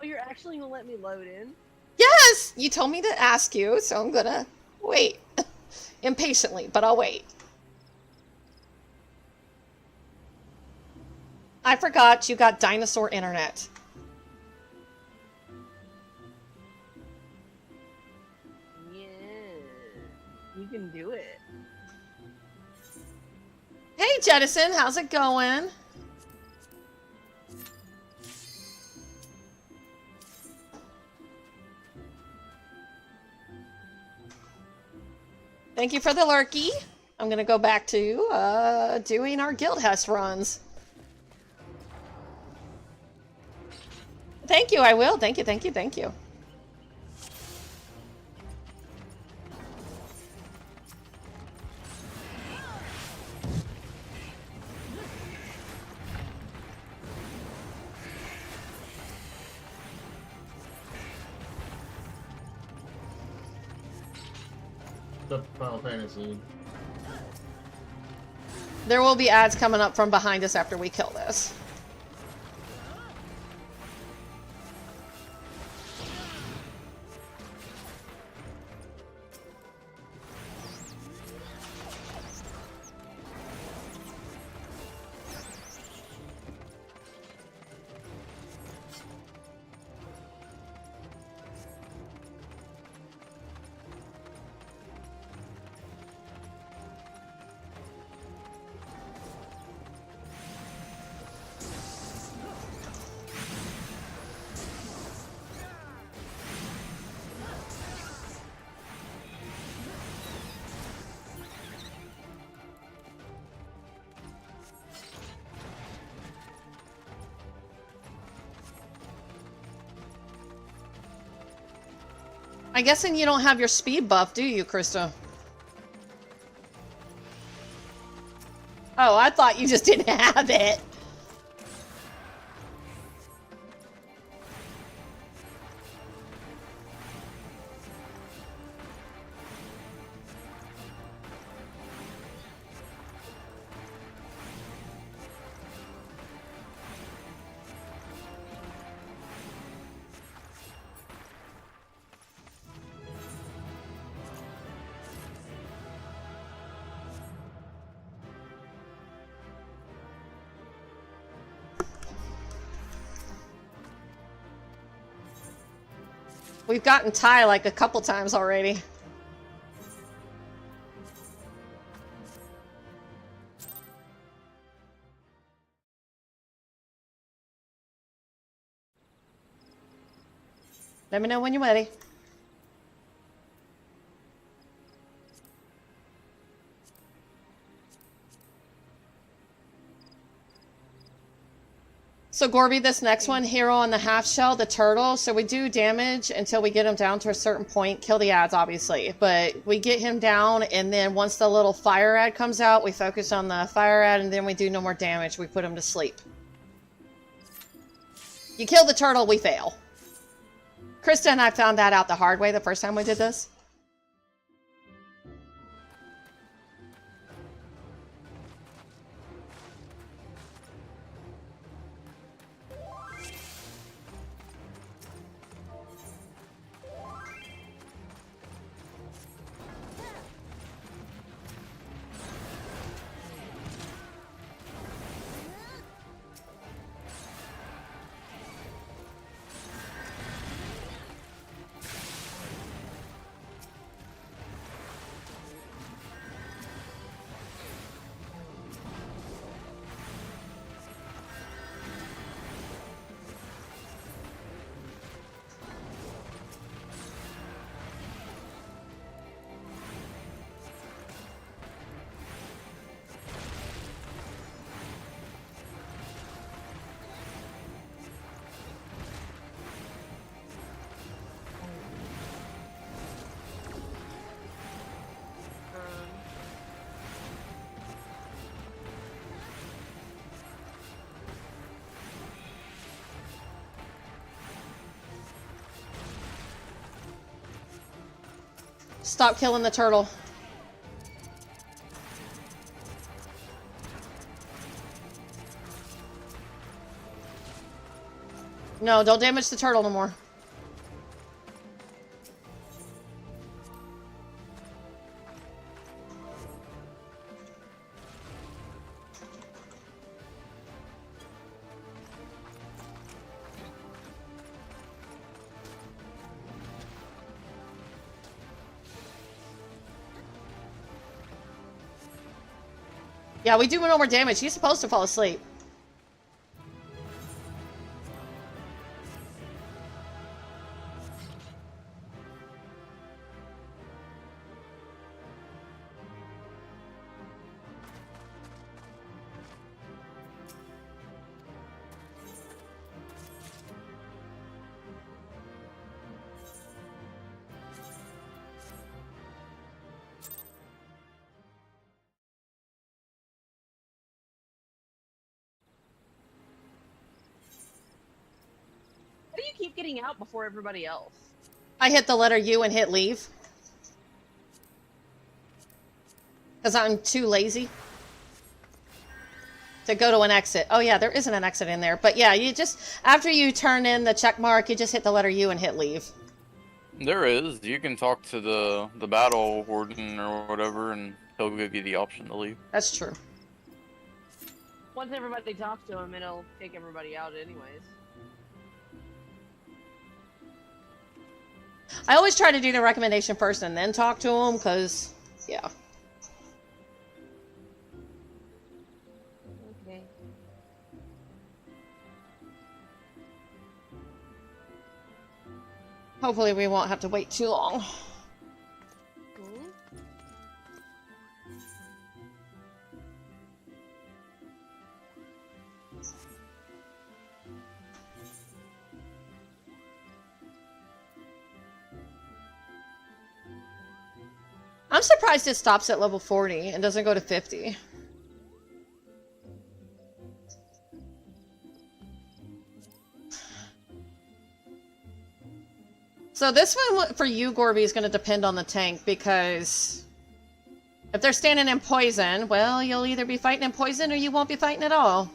Oh, you're actually gonna let me load in? yes, you told me to ask you, so I'm gonna wait impatiently, but I'll wait. I forgot you got dinosaur internet. Yeah, you can do it. Hey, Jettison, how's it going? Thank you for the lurky. I'm gonna go back to doing our guild house runs. Thank you, I will. Thank you, thank you, thank you. The Final Fantasy. There will be ads coming up from behind us after we kill this. I'm guessing you don't have your speed buff, do you, Krista? Oh, I thought you just didn't have it. We've gotten Ty like a couple times already. Let me know when you're ready. So Gorby, this next one, hero on the half shell, the turtle. So we do damage until we get him down to a certain point. Kill the ads, obviously. But we get him down, and then once the little fire ad comes out, we focus on the fire ad, and then we do no more damage. We put him to sleep. You kill the turtle, we fail. Krista and I found that out the hard way the first time we did this. Stop killing the turtle. No, don't damage the turtle no more. Yeah, we do no more damage. He's supposed to fall asleep. How do you keep getting out before everybody else? I hit the letter U and hit leave. Because I'm too lazy to go to an exit. Oh yeah, there isn't an exit in there. But yeah, you just, after you turn in the check mark, you just hit the letter U and hit leave. There is. You can talk to the battle warden or whatever, and he'll give you the option to leave. That's true. Once everybody talks to him, it'll take everybody out anyways. I always try to do the recommendation first and then talk to him, because, yeah. Okay. Hopefully we won't have to wait too long. I'm surprised it stops at level 40 and doesn't go to 50. So this one for you, Gorby, is going to depend on the tank, because if they're standing in poison, well, you'll either be fighting in poison or you won't be fighting at all.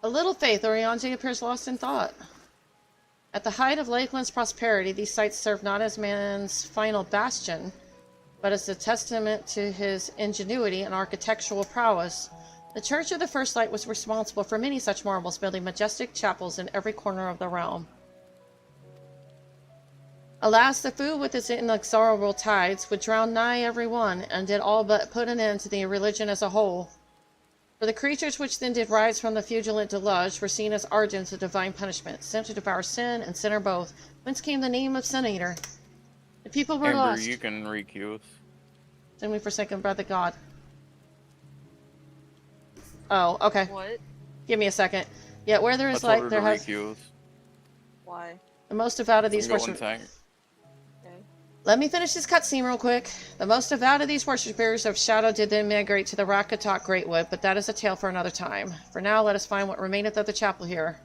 A little faith, or Eorzea appears lost in thought. At the height of Lakeland's prosperity, these sites serve not as man's final bastion, but as a testament to his ingenuity and architectural prowess. The Church of the First Light was responsible for many such marvels, building majestic chapels in every corner of the realm. Alas, the food with its inexorable tides would drown nigh every one, and did all but put an end to the religion as a whole. For the creatures which then did rise from the fulgent deluge were seen as agents of divine punishment, sent to devour sin and sinner both, whence came the name of Sin Eater. The people were Amber, lost. you can re-queue us. Send me forsaken by the god. Oh, okay. What? Give me a second. Yeah, where there I is told her light, there to has re-queue us. Why? the most devout of these I'm going worshippers. tank. Okay. Let me finish this cutscene real quick. The most devout of these worshippers of Shadow did then migrate to the Rakatok Greatwood, but that is a tale for another time. For now, let us find what remaineth of the chapel here.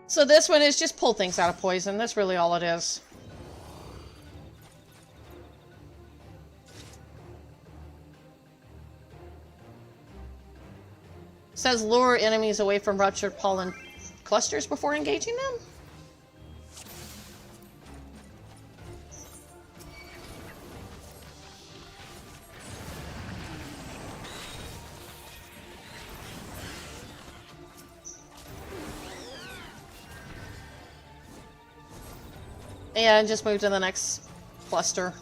So this one is just pull things out of poison. That's really all it is. It says lure enemies away from ruptured pollen clusters before engaging them? And just move to the next cluster.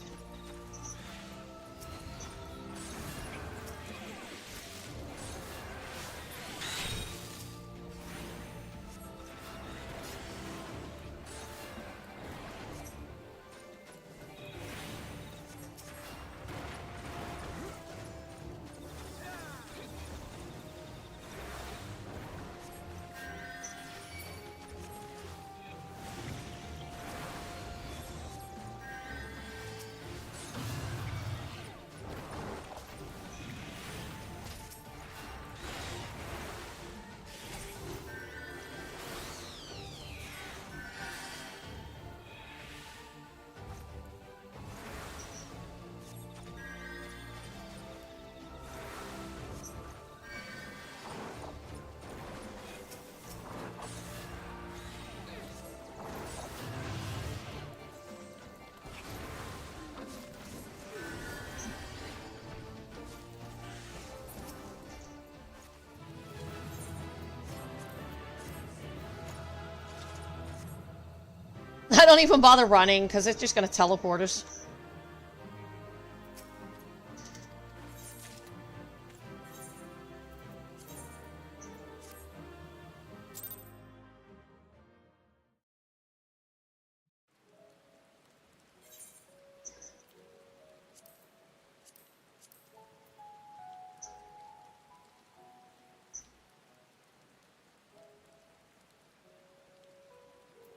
I don't even bother running because it's just going to teleport us.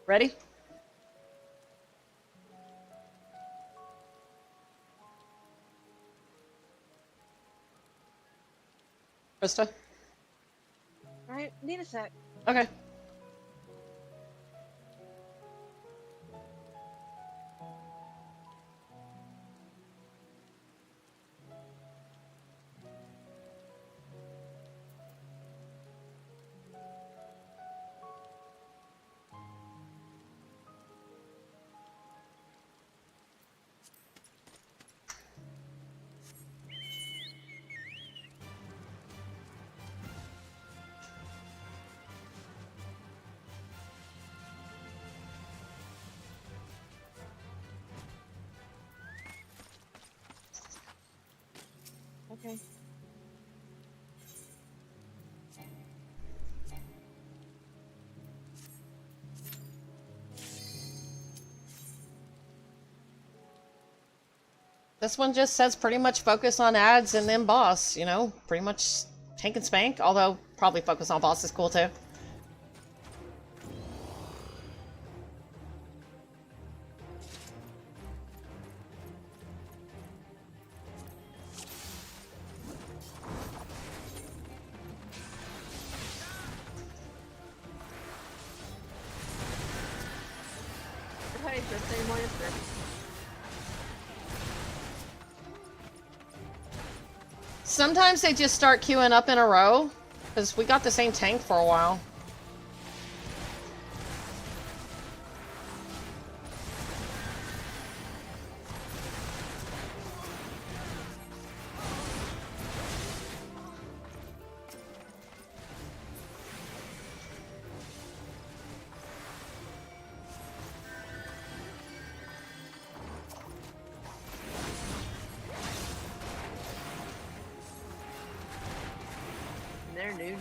Ready? Krista? I need a sec. Okay. Okay. This one just says pretty much focus on ads and then boss, you know, pretty much tank and spank, although probably focus on boss is cool too. Okay, so same way as this. Sometimes they just start queuing up in a row, because we got the same tank for a while. They're new.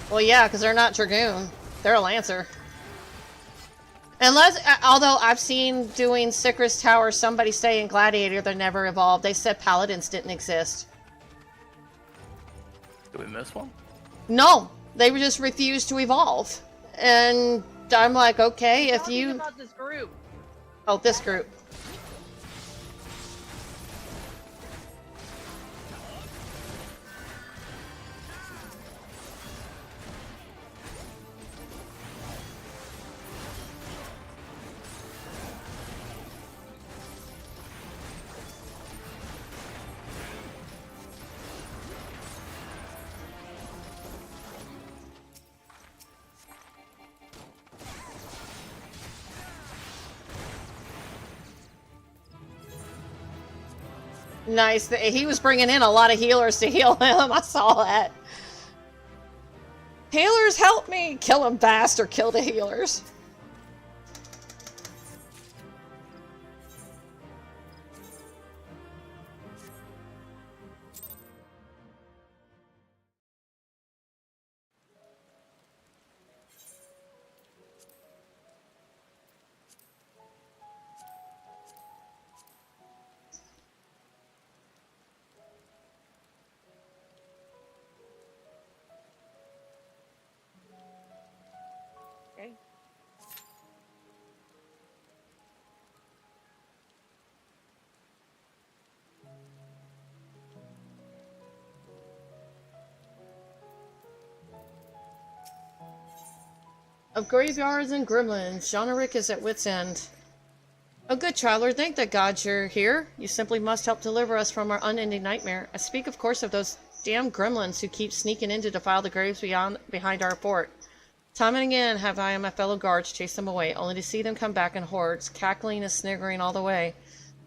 Well, yeah, because they're not Dragoon. They're a Lancer. Unless, although I've seen doing Sickris Tower, somebody say in Gladiator they never evolved. They said Paladins didn't exist. Did we miss one? No, they just refused to evolve. And I'm like, okay, if Talking you... about this group. Oh, this group. Nice. He was bringing in a lot of healers to heal him. I saw that. Healers, help me! Kill him fast or kill the healers. Okay. Of graveyards and gremlins, Jean-Eric is at wit's end. Oh good traveler, thank the gods you're here. You simply must help deliver us from our unending nightmare. I speak of course of those damn gremlins who keep sneaking in to defile the graves behind our fort. Time and again have I and my fellow guards chased them away, only to see them come back in hordes, cackling and sniggering all the way.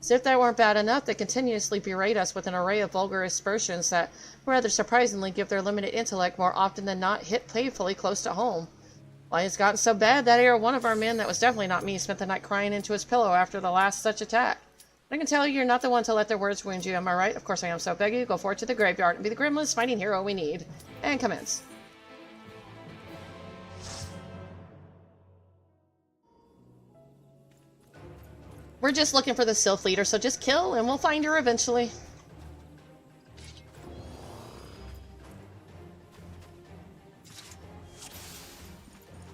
As if that weren't bad enough, they continuously berate us with an array of vulgar aspersions that, rather surprisingly, give their limited intellect more often than not hit painfully close to home. Why, it's gotten so bad that here one of our men, that was definitely not me, spent the night crying into his pillow after the last such attack. I can tell you're not the one to let their words wound you, am I right? Of course I am, so beg you, go forward to the graveyard and be the gremlin's fighting hero we need. And commence. We're just looking for the Sylph leader, so just kill and we'll find her eventually.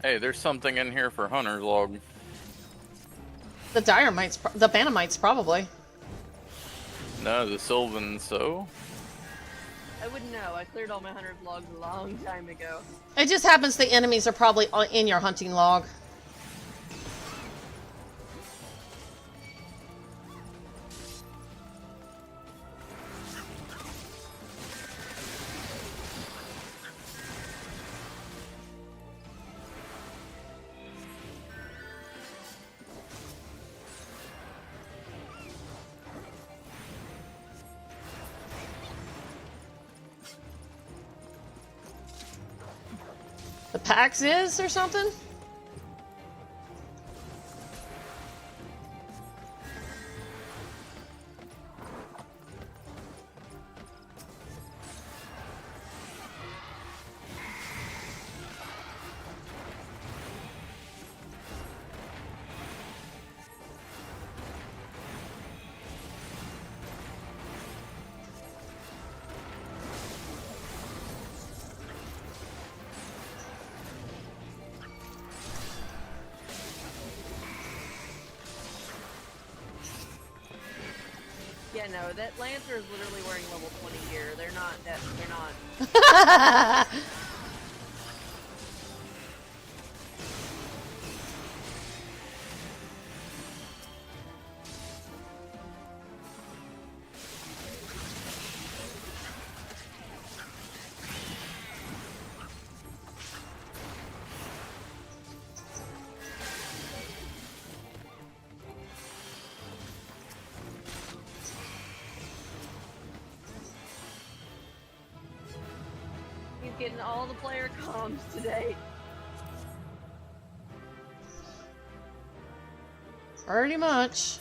Hey, there's something in here for Hunter's log. The Dynamites, the Banamites, probably. No, the Sylvan, so? I wouldn't know. I cleared all my hunter's logs a long time ago. It just happens the enemies are probably in your hunting log. The PAX is or something? Yeah, no, that Lancer is literally wearing level 20 gear. They're not that. They're not. He's getting all the player comms today. Pretty much.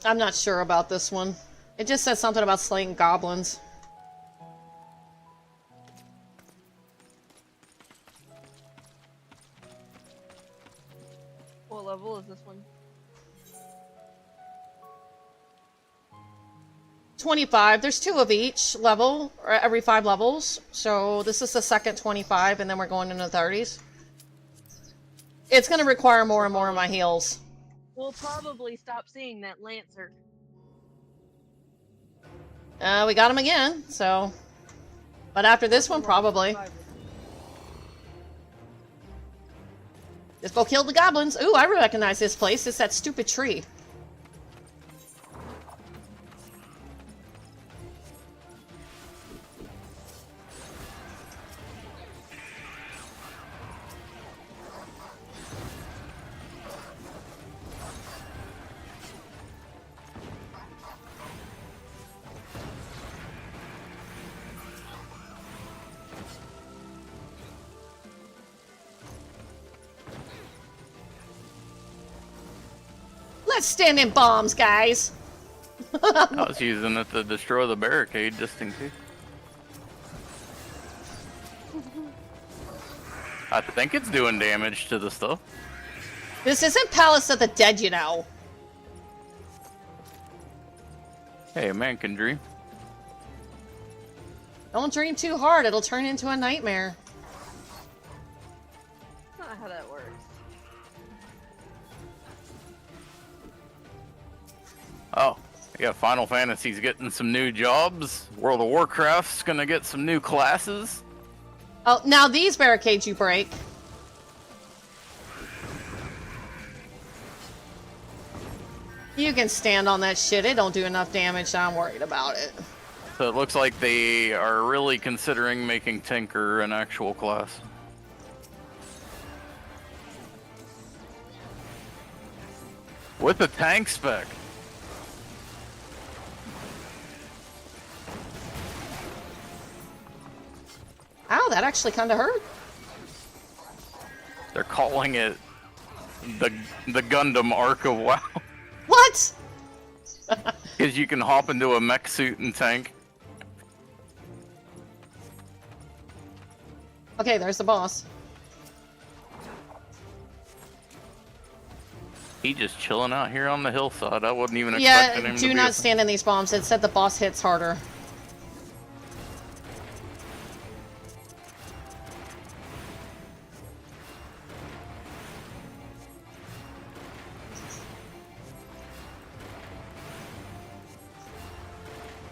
I'm not sure about this one. It just says something about slaying goblins. What level is this one? 25. There's 2 of each level, or every 5 levels. So this is the second 25, and then we're going into the 30s. It's going to require more and more of my heals. We'll probably stop seeing that Lancer. We got him again, so... But after this one, probably. Let's go kill the goblins. Ooh, I recognize this place. It's that stupid tree. Let's stand in bombs, guys. I was using it to destroy the barricade just in case. I think it's doing damage to the stuff. This isn't Palace of the Dead, you know. Hey, a man can dream. Don't dream too hard. It'll turn into a nightmare. That's not how that works. Oh, yeah, Final Fantasy's getting some new jobs. World of Warcraft's gonna get some new classes. Oh, now these barricades you break. You can stand on that shit. It don't do enough damage. I'm worried about it. So it looks like they are really considering making Tinker an actual class. With a tank spec. Ow, that actually kind of hurt. They're calling it the Gundam Arc of WoW. What? Because you can hop into a mech suit and tank. Okay, there's the boss. He just chilling out here on the hillside. I wasn't even expecting him to be. Do not stand in these bombs. It said the boss hits harder.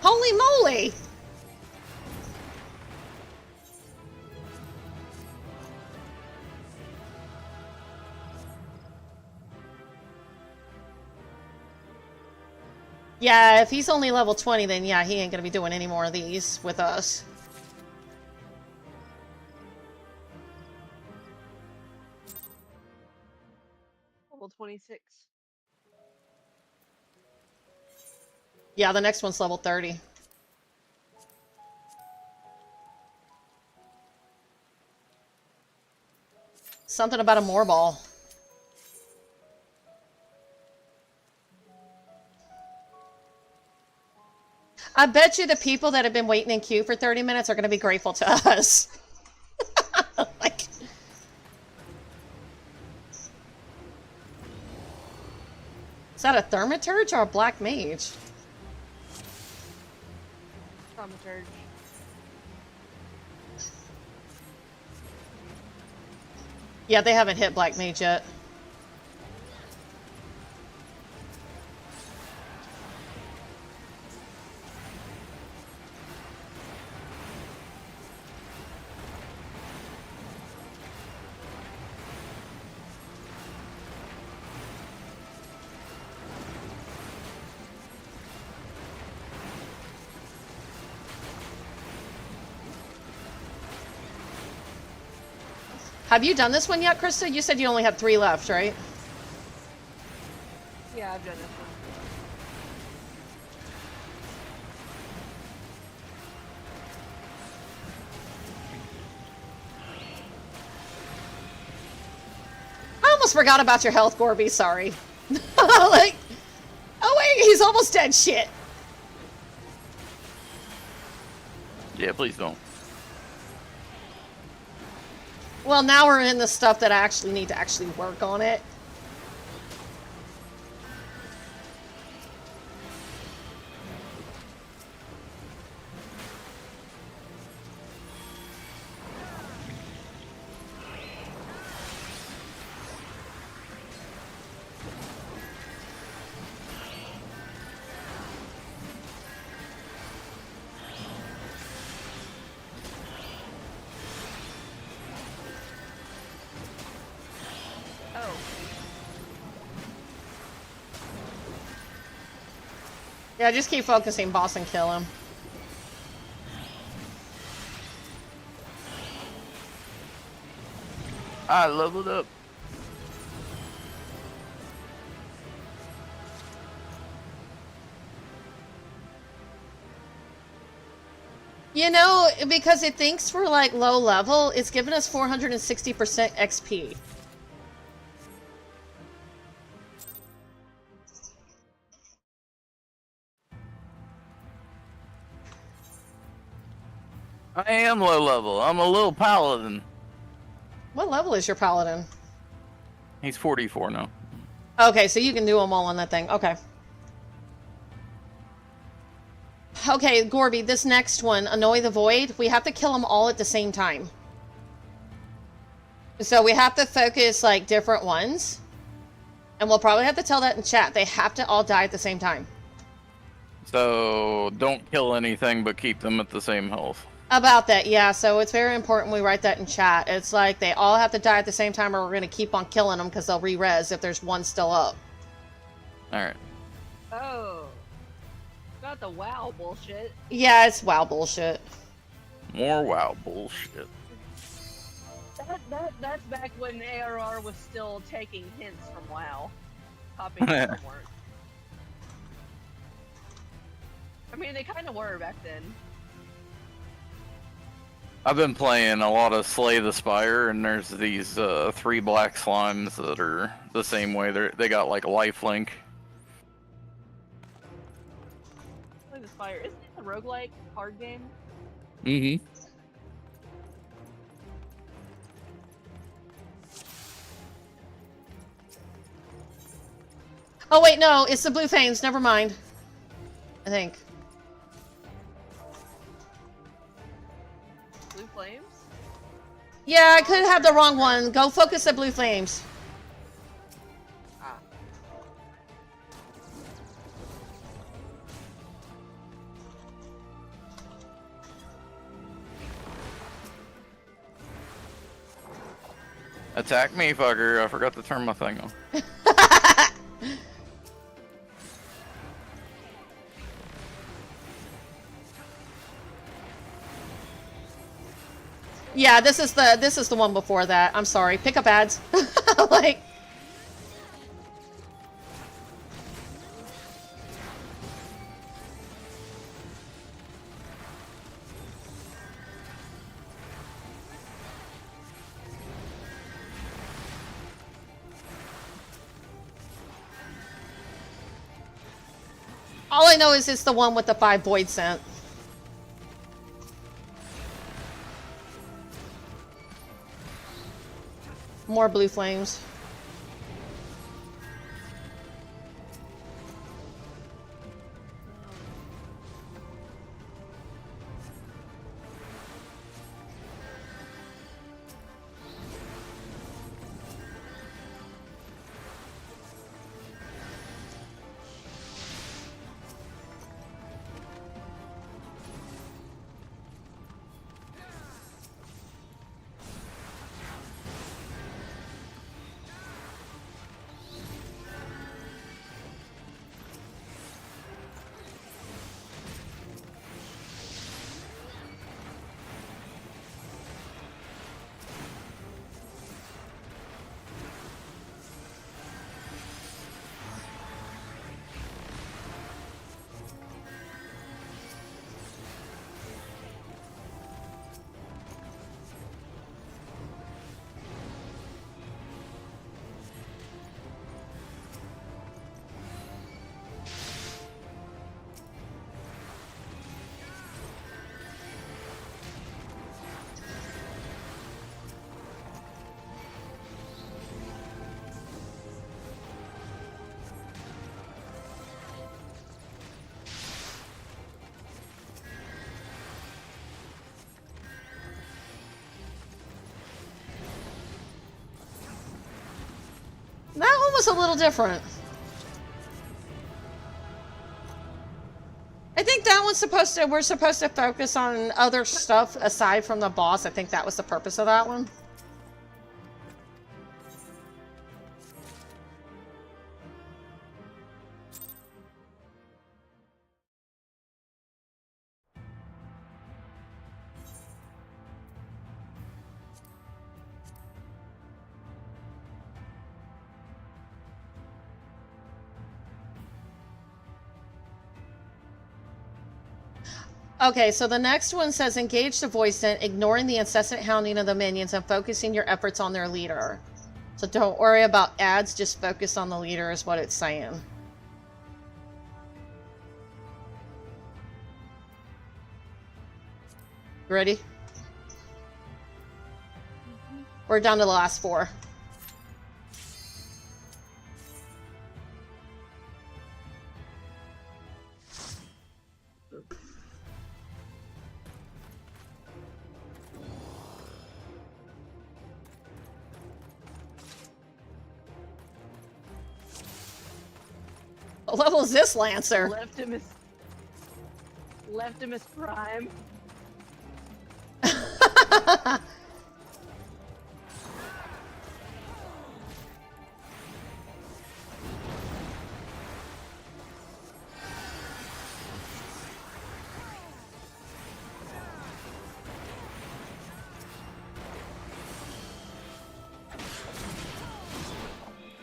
Holy moly! Yeah, if he's only level 20, then yeah, he ain't gonna be doing any more of these with us. Level 26. Yeah, the next one's level 30. Something about a moorball. I bet you the people that have been waiting in queue for 30 minutes are going to be grateful to us. Like... Is that a Thaumaturge or a Black Mage? Thaumaturge. Yeah, they haven't hit Black Mage yet. Have you done this one yet, Krista? You said you only had 3 left, right? Yeah, I've done this one. I almost forgot about your health, Gorby. Sorry. Like, oh wait, he's almost dead. Shit. Yeah, please don't. Well, now we're in the stuff that I actually need to actually work on it. Yeah, just keep focusing, boss, and kill him. I leveled up. You know, because it thinks we're like low level, it's giving us 460% XP. I am low level. I'm a little paladin. What level is your paladin? He's 44 now. Okay, so you can do them all on that thing. Okay. Okay, Gorby, this next one, Annoy the Void, we have to kill them all at the same time. So we have to focus, like, different ones. And we'll probably have to tell that in chat. They have to all die at the same time. So don't kill anything but keep them at the same health. About that, yeah. So it's very important we write that in chat. It's like they all have to die at the same time or we're going to keep on killing them because they'll re-res if there's one still up. Alright. Oh. Not the WoW bullshit. Yeah, it's WoW bullshit. More WoW bullshit. That's back when ARR was still taking hints from WoW. Copying it from work. I mean, they kind of were back then. I've been playing a lot of Slay the Spire, and there's these 3 black slimes that are the same way. They got like a lifelink. Slay the Spire. Isn't it a roguelike card game? Mm-hmm. Oh wait, no, it's the blue fangs. Never mind. I think. Blue Flames? Yeah, I could have the wrong one. Go focus at blue flames. Ah. Attack me, fucker. I forgot to turn my thing on. Yeah, this is the one before that. I'm sorry. Pick up ads. Like. All I know is it's the one with the 5 void scent. More blue flames. That one was a little different. I think that one's we're supposed to focus on other stuff aside from the boss. I think that was the purpose of that one. Okay, so the next one says engage the voice scent, ignoring the incessant hounding of the minions and focusing your efforts on their leader. So don't worry about ads, just focus on the leader is what it's saying. Ready? We're down to the last 4. What level is this Lancer? Leftimus Prime.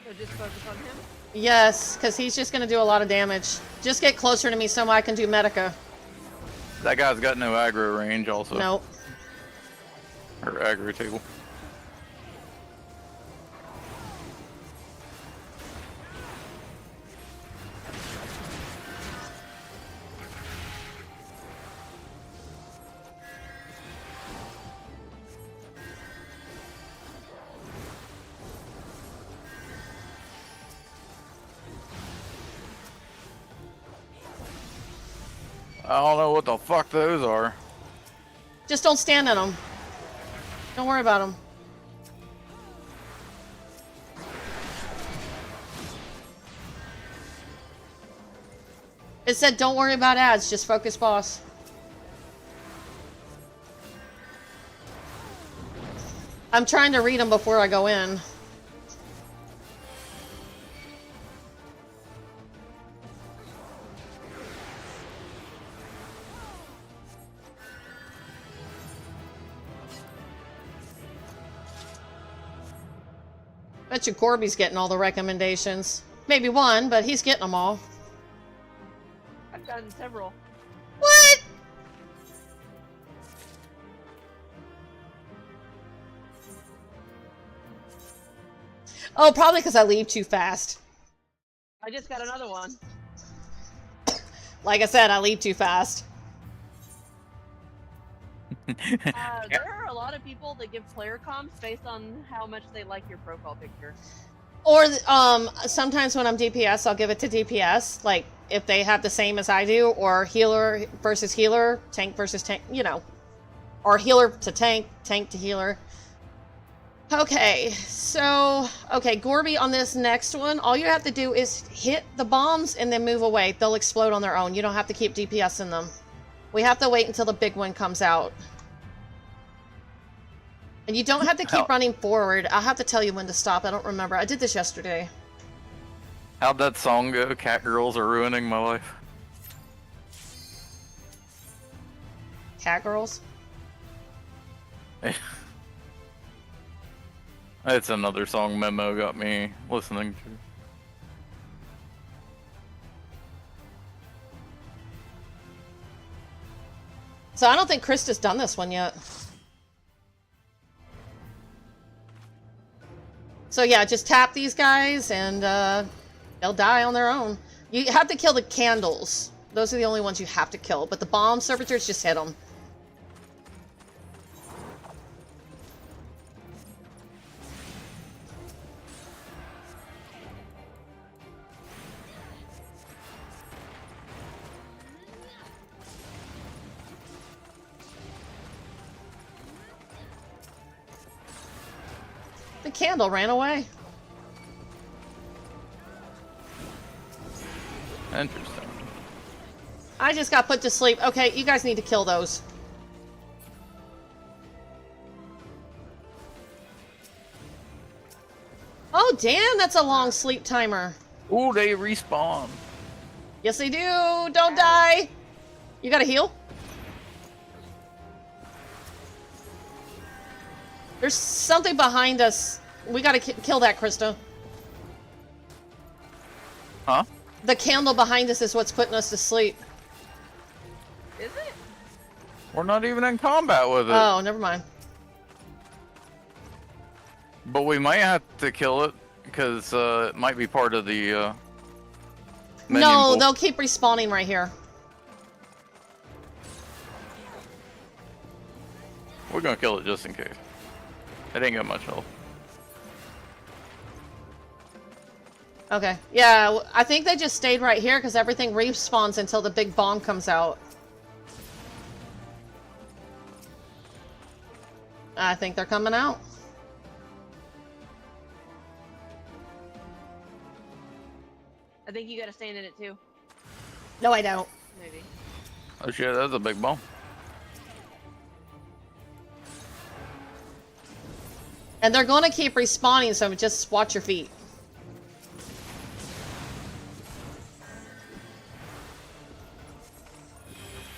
So just focus on him? Yes, because he's just going to do a lot of damage. Just get closer to me so I can do Medica. That guy's got no aggro range also. Nope. Or aggro table. I don't know what the fuck those are. Just don't stand in them. Don't worry about them. It said don't worry about ads, just focus boss. I'm trying to read them before I go in. Bet you Corby's getting all the recommendations. Maybe one, but he's getting them all. I've gotten several. What? Oh, probably because I leave too fast. I just got another one. Like I said, I leave too fast. There are a lot of people that give player comps based on how much they like your profile picture. Or sometimes when I'm DPS, I'll give it to DPS, like if they have the same as I do, or healer versus healer, tank versus tank, you know, or healer to tank, tank to healer. Okay, so, okay, Gorby, on this next one, all you have to do is hit the bombs and then move away. They'll explode on their own. You don't have to keep DPS in them. We have to wait until the big one comes out. And you don't have to keep running forward. I'll have to tell you when to stop. I don't remember. I did this yesterday. How'd that song go? Cat girls are ruining my life. Cat girls? It's another song Memo got me listening to. So I don't think Krista's done this one yet. So yeah, just tap these guys and they'll die on their own. You have to kill the candles. Those are the only ones you have to kill. But the bomb servitors, just hit them. The candle ran away. Interesting. I just got put to sleep. Okay, you guys need to kill those. Oh, damn, that's a long sleep timer. Ooh, they respawn. Yes, they do. Don't die. You gotta heal? There's something behind us. We gotta kill that, Krista. Huh? The candle behind us is what's putting us to sleep. Is it? We're not even in combat with it. Oh, never mind. But we might have to kill it, because it might be part of the minion No, pool. they'll keep respawning right here. We're gonna kill it just in case. It ain't got much health. Okay. Yeah, I think they just stayed right here because everything respawns until the big bomb comes out. I think they're coming out. I think you gotta stand in it too. No, I don't. Maybe. Oh shit, that's a big bomb. And they're going to keep respawning, so just watch your feet.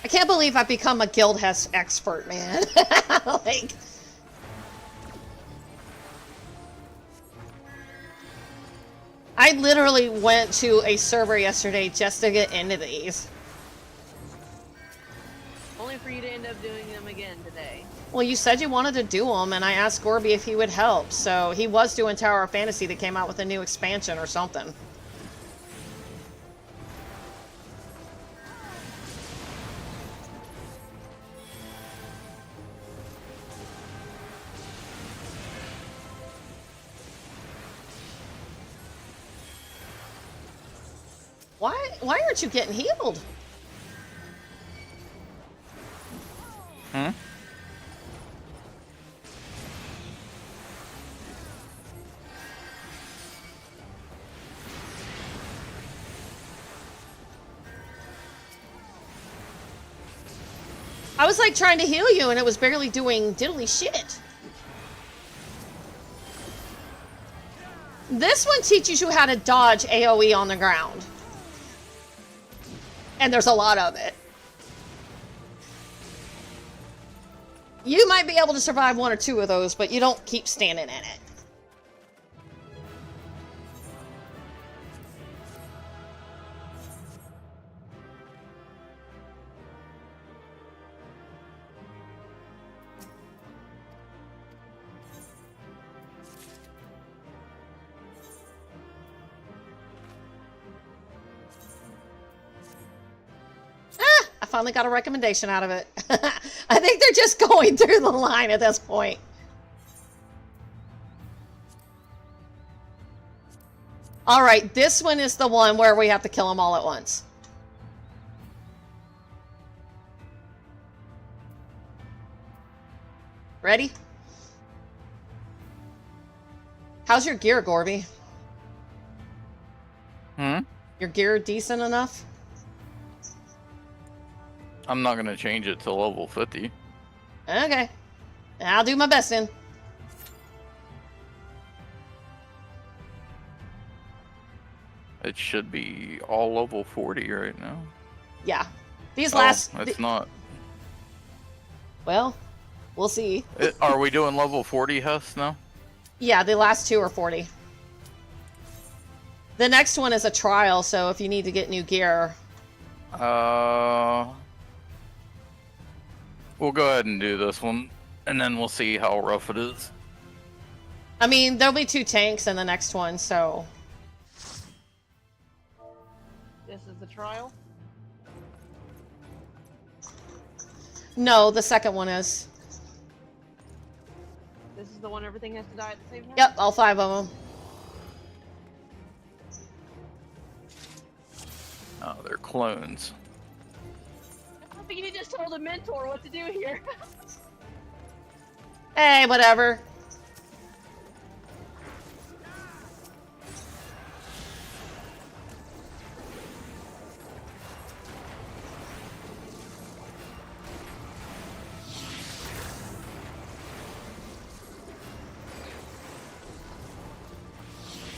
I can't believe I've become a guild Hess expert, man. Like, I literally went to a server yesterday just to get into these. Only for you to end up doing them again today. Well, you said you wanted to do them, and I asked Gorby if he would help. So he was doing Tower of Fantasy that came out with a new expansion or something. Why aren't you getting healed? Hmm? I was like trying to heal you and it was barely doing diddly shit. This one teaches you how to dodge AoE on the ground. And there's a lot of it. You might be able to survive one or two of those, but you don't keep standing in it. I finally got a recommendation out of it. I think they're just going through the line at this point. All right, this one is the one where we have to kill them all at once. Ready? How's your gear, Gorby? Hmm? Your gear decent enough? I'm not gonna change it to level 50. Okay. I'll do my best then. It should be all level 40 right now. Yeah. These Oh, last... it's not. Well, we'll see. Are we doing level 40 Hess now? Yeah, the last two are 40. The next one is a trial, so if you need to get new gear... We'll go ahead and do this one, and then we'll see how rough it is. I mean, there'll be 2 tanks in the next one, so... This is the trial? No, the second one is. This is the one everything has to die at the same time? Yep, all 5 of them. Oh, they're clones. But you just told a mentor what to do here. Hey, whatever.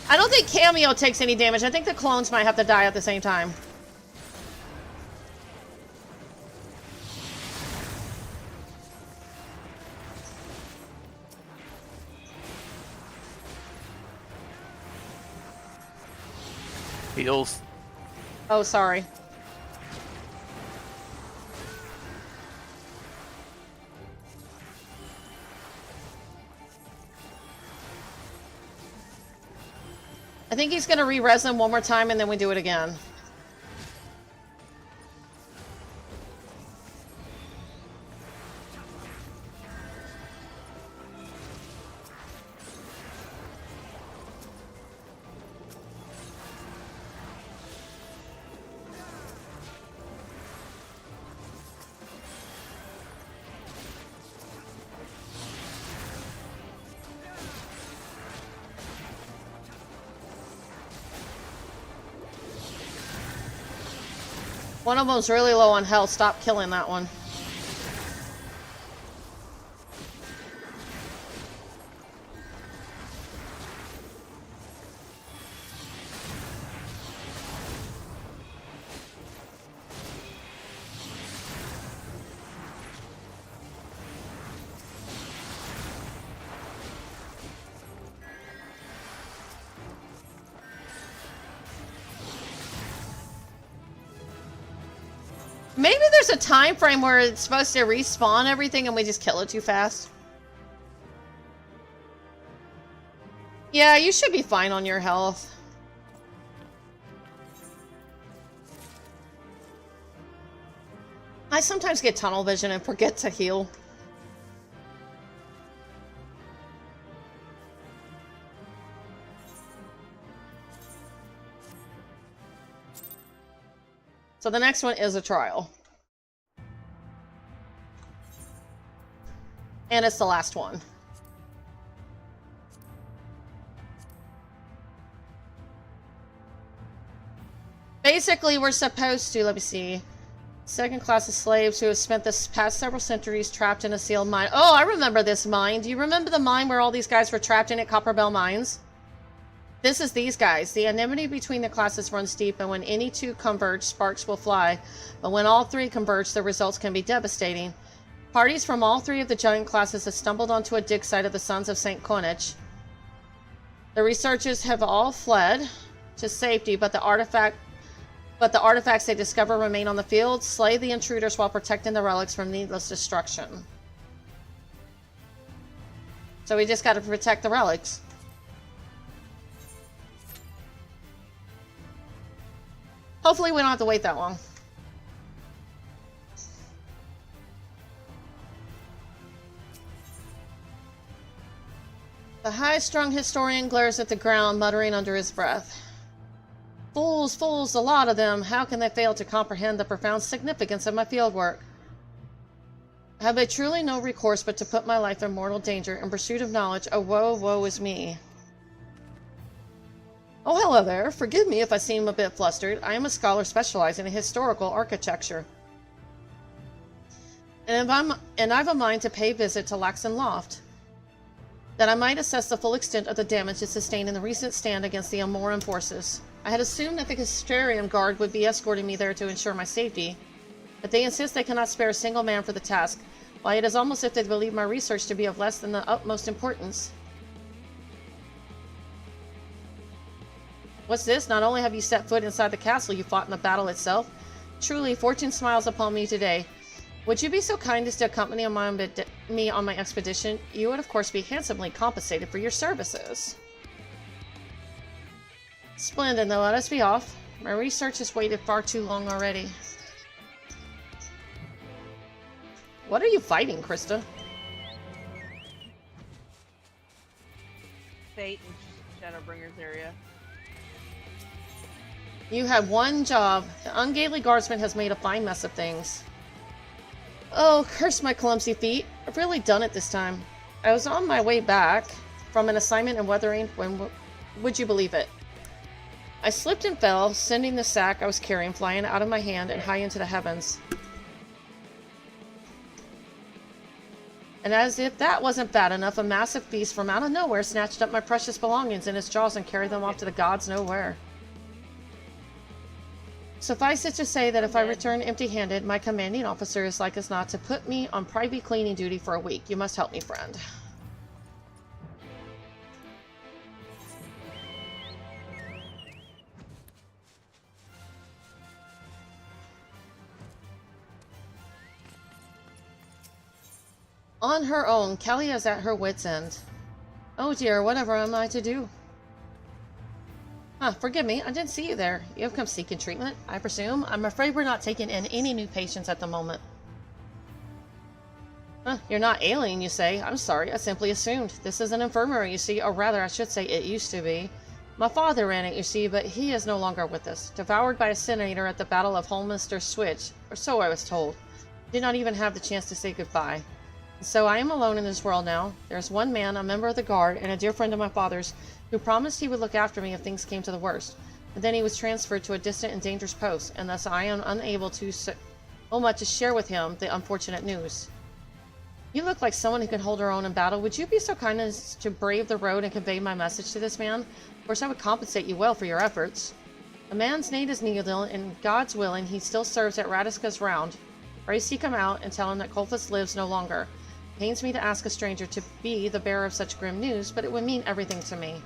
I don't think Cameo takes any damage. I think the clones might have to die at the same time. Heals. Oh, sorry. I think he's going to re-res them one more time and then we do it again. One of them's really low on health. Stop killing that one. Maybe there's a time frame where it's supposed to respawn everything and we just kill it too fast. Yeah, you should be fine on your health. I sometimes get tunnel vision and forget to heal. So the next one is a trial. And it's the last one. Basically, we're supposed to, let me see. Second class of slaves who have spent the past several centuries trapped in a sealed mine. Oh, I remember this mine. Do you remember the mine where all these guys were trapped in at Copperbell Mines? This is these guys. The enmity between the classes runs deep, and when any two converge, sparks will fly. But when all three converge, the results can be devastating. Parties from all three of the giant classes have stumbled onto a dig site of the Sons of St. Cornich. The researchers have all fled to safety, but the artifacts they discover remain on the field. Slay the intruders while protecting the relics from needless destruction. So we just got to protect the relics. Hopefully we don't have to wait that long. The high-strung historian glares at the ground, muttering under his breath. Fools, fools, a lot of them. How can they fail to comprehend the profound significance of my fieldwork? Have I truly no recourse but to put my life in mortal danger in pursuit of knowledge? Oh, woe, woe is me. Oh, hello there. Forgive me if I seem a bit flustered. I am a scholar specializing in historical architecture. And I've a mind to pay visit to Laxon Loft, that I might assess the full extent of the damage it sustained in the recent stand against the Amoran forces. I had assumed that the Castellarium Guard would be escorting me there to ensure my safety, but they insist they cannot spare a single man for the task. Why, it is almost as if they believe my research to be of less than the utmost importance. What's this? Not only have you set foot inside the castle, you fought in the battle itself. Truly, fortune smiles upon me today. Would you be so kind as to accompany me on my expedition? You would, of course, be handsomely compensated for your services. Splendid, though. Let us be off. My research has waited far too long already. What are you fighting, Krista? Fate and Shadowbringers area. You have one job. The ungainly guardsman has made a fine mess of things. Oh, curse my clumsy feet. I've really done it this time. I was on my way back from an assignment in Weathering when, would you believe it? I slipped and fell, sending the sack I was carrying flying out of my hand and high into the heavens. And as if that wasn't bad enough, a massive beast from out of nowhere snatched up my precious belongings in its jaws and carried them off to the gods nowhere. Suffice it to say that if I return empty-handed, my commanding officer is like as not to put me on private cleaning duty for a week. You must help me, friend. On her own, Kelly is at her wit's end. Oh dear, whatever am I to do? Huh, forgive me, I didn't see you there. You have come seeking treatment, I presume? I'm afraid we're not taking in any new patients at the moment. Huh, you're not alien, you say? I'm sorry, I simply assumed. This is an infirmary, you see, or rather, I should say it used to be. My father ran it, you see, but he is no longer with us. Devoured by a senator at the Battle of Holminster Switch, or so I was told. Did not even have the chance to say goodbye. So I am alone in this world now. There's one man, a member of the guard, and a dear friend of my father's, who promised he would look after me if things came to the worst. But then he was transferred to a distant and dangerous post, and thus I am unable to much to share with him the unfortunate news. You look like someone who can hold her own in battle. Would you be so kind as to brave the road and convey my message to this man? Of course, I would compensate you well for your efforts. The man's name is Neil, and God's willing, he still serves at Radiska's Round. Pray seek him out and tell him that Colfus lives no longer. It pains me to ask a stranger to be the bearer of such grim news, but it would mean everything to me.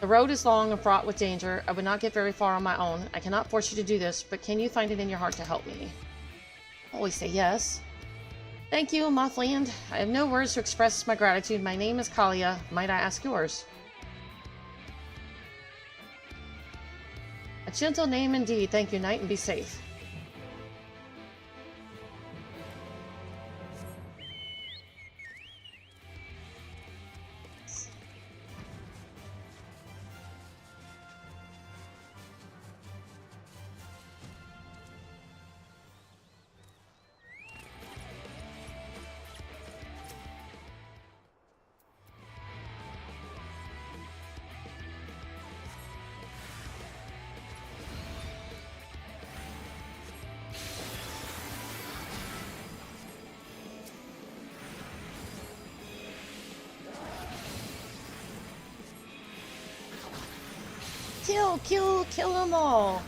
The road is long and fraught with danger. I would not get very far on my own. I cannot force you to do this, but can you find it in your heart to help me? Always say yes. Thank you, Mothland. I have no words to express my gratitude. My name is Kalia. Might I ask yours? A gentle name indeed. Thank you, knight, and be safe. Kill them all.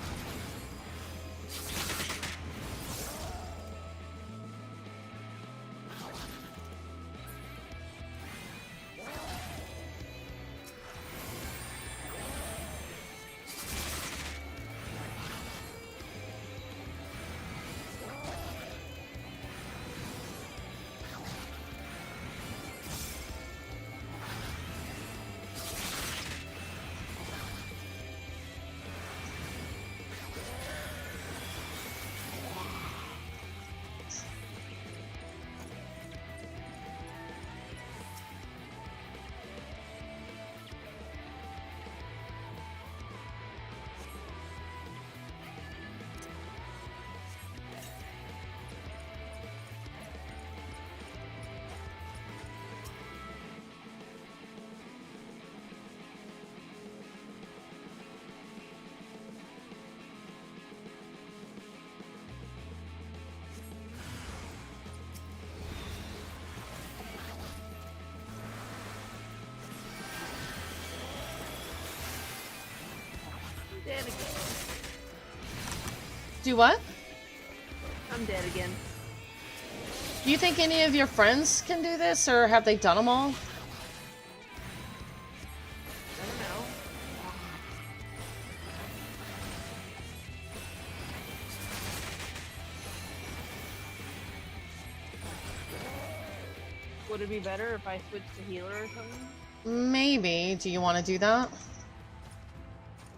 Dead again. Do what? I'm dead again. Do you think any of your friends can do this, or have they done them all? I don't know. Would it be better if I switched to healer or something? Maybe. Do you want to do that?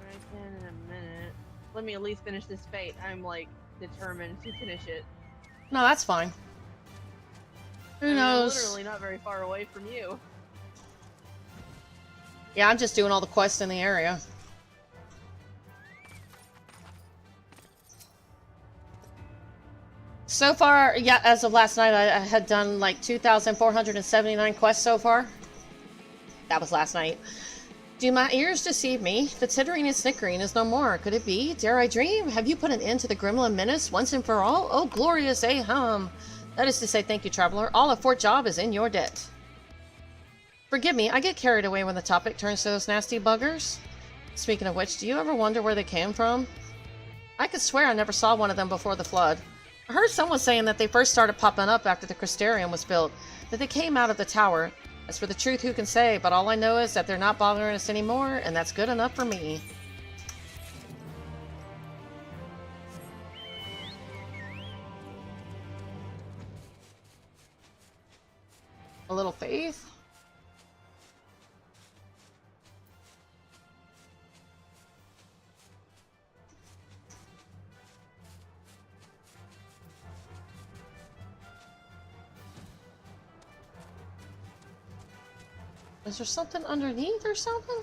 I can in a minute. Let me at least finish this fate. I'm like determined to finish it. No, that's fine. Who I mean, knows? I'm literally not very far away from you. Yeah, I'm just doing all the quests in the area. So far, yeah, as of last night, I had done like 2,479 quests so far. That was last night. Do my ears deceive me? The tittering and snickering is no more. Could it be? Dare I dream? Have you put an end to the gremlin menace once and for all? Oh, glorious hum. That is to say, thank you, traveler. All of Fort Job is in your debt. Forgive me, I get carried away when the topic turns to those nasty buggers. Speaking of which, do you ever wonder where they came from? I could swear I never saw one of them before the flood. I heard someone saying that they first started popping up after the Crystarium was built, that they came out of the tower. As for the truth, who can say, but all I know is that they're not bothering us anymore, and that's good enough for me. A little faith? Is there something underneath or something?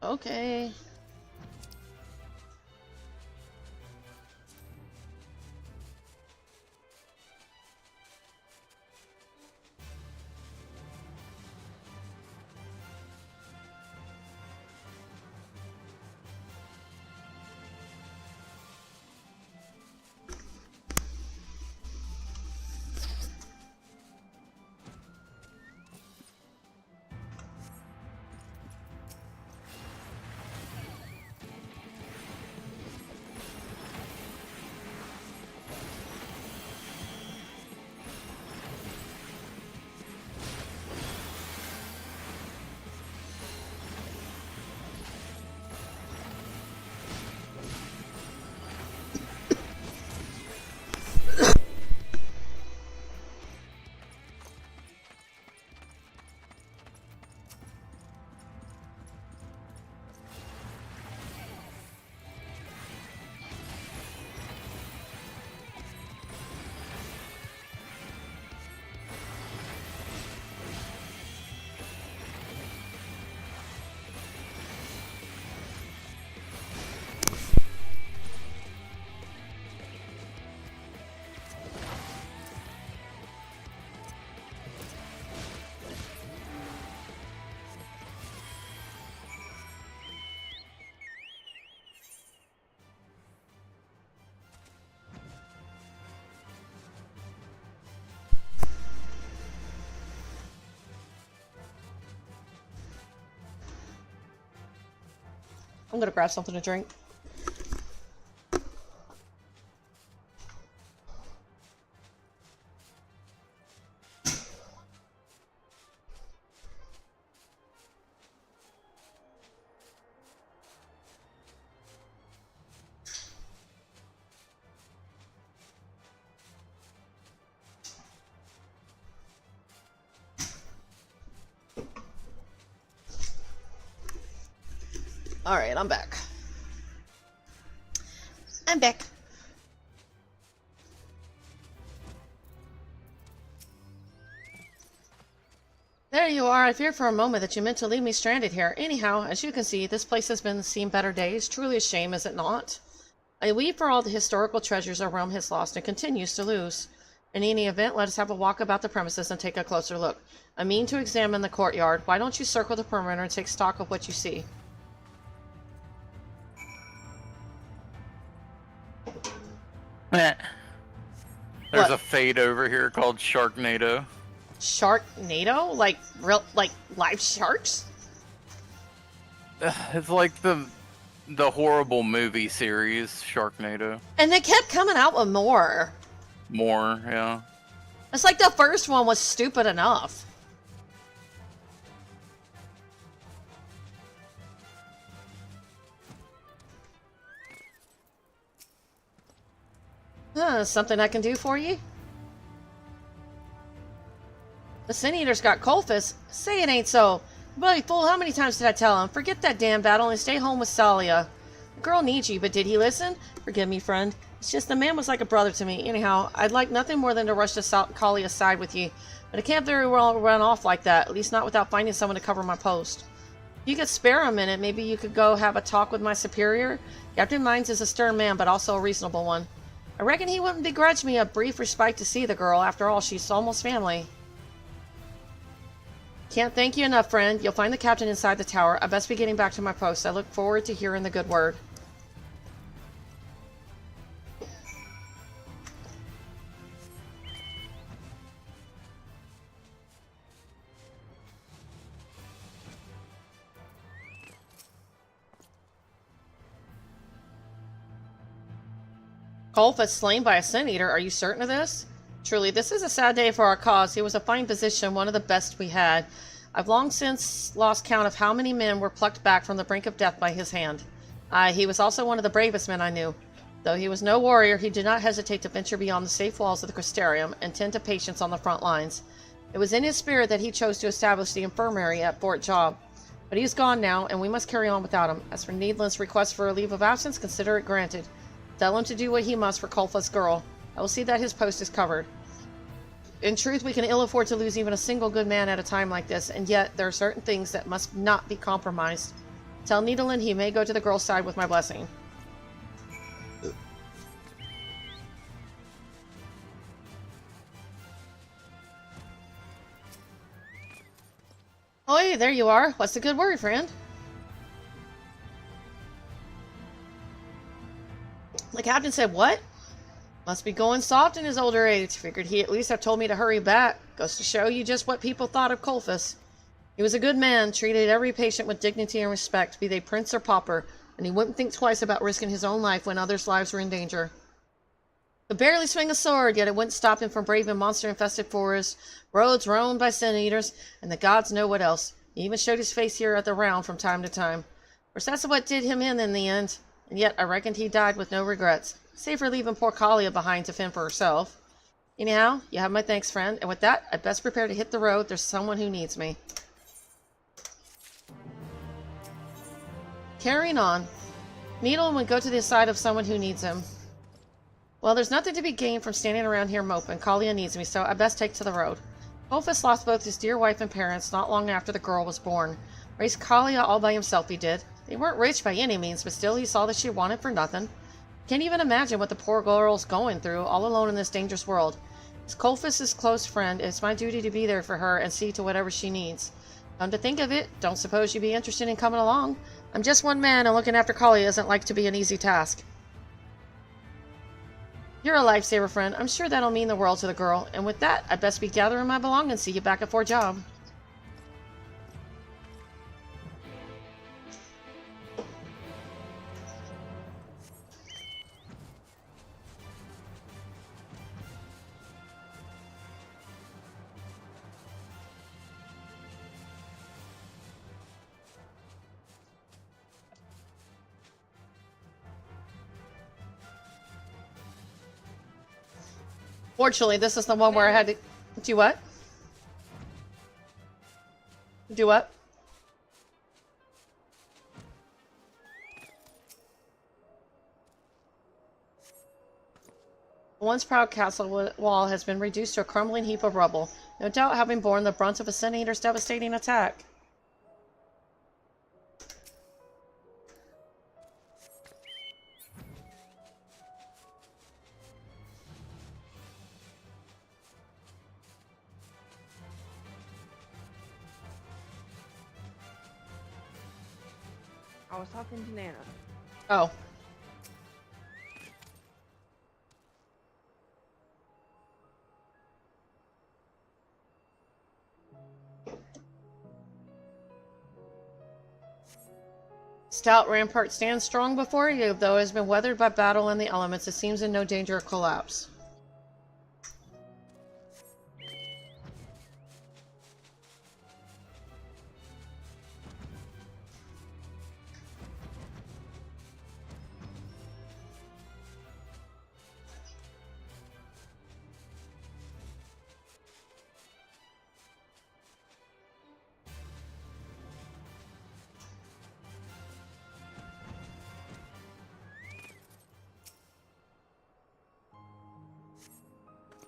Okay. I'm gonna grab something to drink. Alright, I'm back. I'm back. There you are. I feared for a moment that you meant to leave me stranded here. Anyhow, as you can see, this place has seen better days. Truly a shame, is it not? I weep for all the historical treasures our realm has lost and continues to lose. In any event, let us have a walk about the premises and take a closer look. I mean to examine the courtyard. Why don't you circle the perimeter and take stock of what you see? There's a fade over here called Sharknado. Sharknado? Like real, like live sharks? It's like the horrible movie series Sharknado. And they kept coming out with more. More, yeah. It's like the first one was stupid enough. Something I can do for you? The Sin Eater's got Colphus. Say it ain't so. Bloody fool, how many times did I tell him? Forget that damn battle and stay home with Salia. The girl needs you, but did he listen? Forgive me, friend. It's just the man was like a brother to me. Anyhow, I'd like nothing more than to rush to Kalia's side with you. But I can't very well run off like that, at least not without finding someone to cover my post. If you could spare a minute, maybe you could go have a talk with my superior. Captain Mines is a stern man, but also a reasonable one. I reckon he wouldn't begrudge me a brief respite to see the girl. After all, she's almost family. Can't thank you enough, friend. You'll find the captain inside the tower. I best be getting back to my post. I look forward to hearing the good word. Colphus slain by a Sin Eater. Are you certain of this? Truly, this is a sad day for our cause. He was a fine physician, one of the best we had. I've long since lost count of how many men were plucked back from the brink of death by his hand. He was also one of the bravest men I knew. Though he was no warrior, he did not hesitate to venture beyond the safe walls of the Crystarium and tend to patients on the front lines. It was in his spirit that he chose to establish the infirmary at Fort Job. But he's gone now, and we must carry on without him. As for Needland's request for a leave of absence, consider it granted. Tell him to do what he must for Colphus' girl. I will see that his post is covered. In truth, we can ill afford to lose even a single good man at a time like this, and yet there are certain things that must not be compromised. Tell Needland he may go to the girl's side with my blessing. Oh, hey, there you are. What's the good word, friend? The captain said, what? Must be going soft in his older age. Figured he at least have told me to hurry back. Goes to show you just what people thought of Colphus. He was a good man, treated every patient with dignity and respect, be they prince or pauper, and he wouldn't think twice about risking his own life when others' lives were in danger. Could barely swing a sword, yet it wouldn't stop him from braving monster-infested forests, roads roamed by sin-eaters, and the gods know what else. He even showed his face here at the round from time to time. Of course, that's what did him in the end. And yet I reckoned he died with no regrets, save for leaving poor Kalia behind to fend for herself. Anyhow, you have my thanks, friend, and with that, I'd best prepare to hit the road. There's someone who needs me. Carrying on. Needle would go to the side of someone who needs him. Well, there's nothing to be gained from standing around here moping. Kalia needs me, so I best take to the road. Colphus lost both his dear wife and parents not long after the girl was born. Raised Kalia all by himself, he did. They weren't rich by any means, but still he saw that she wanted for nothing. Can't even imagine what the poor girl's going through, all alone in this dangerous world. As Colphus' close friend, it's my duty to be there for her and see to whatever she needs. Come to think of it, don't suppose you'd be interested in coming along? I'm just one man, and looking after Kalia isn't like to be an easy task. You're a lifesaver, friend. I'm sure that'll mean the world to the girl. And with that, I'd best be gathering my belongings and see you back at Fort Job. Fortunately, this is the one where I had to do what? Do what? The once proud castle wall has been reduced to a crumbling heap of rubble, no doubt having borne the brunt of a Sin Eater's devastating attack. I was talking to Nana. Oh. Stout rampart stands strong before you, though it has been weathered by battle and the elements. It seems in no danger of collapse.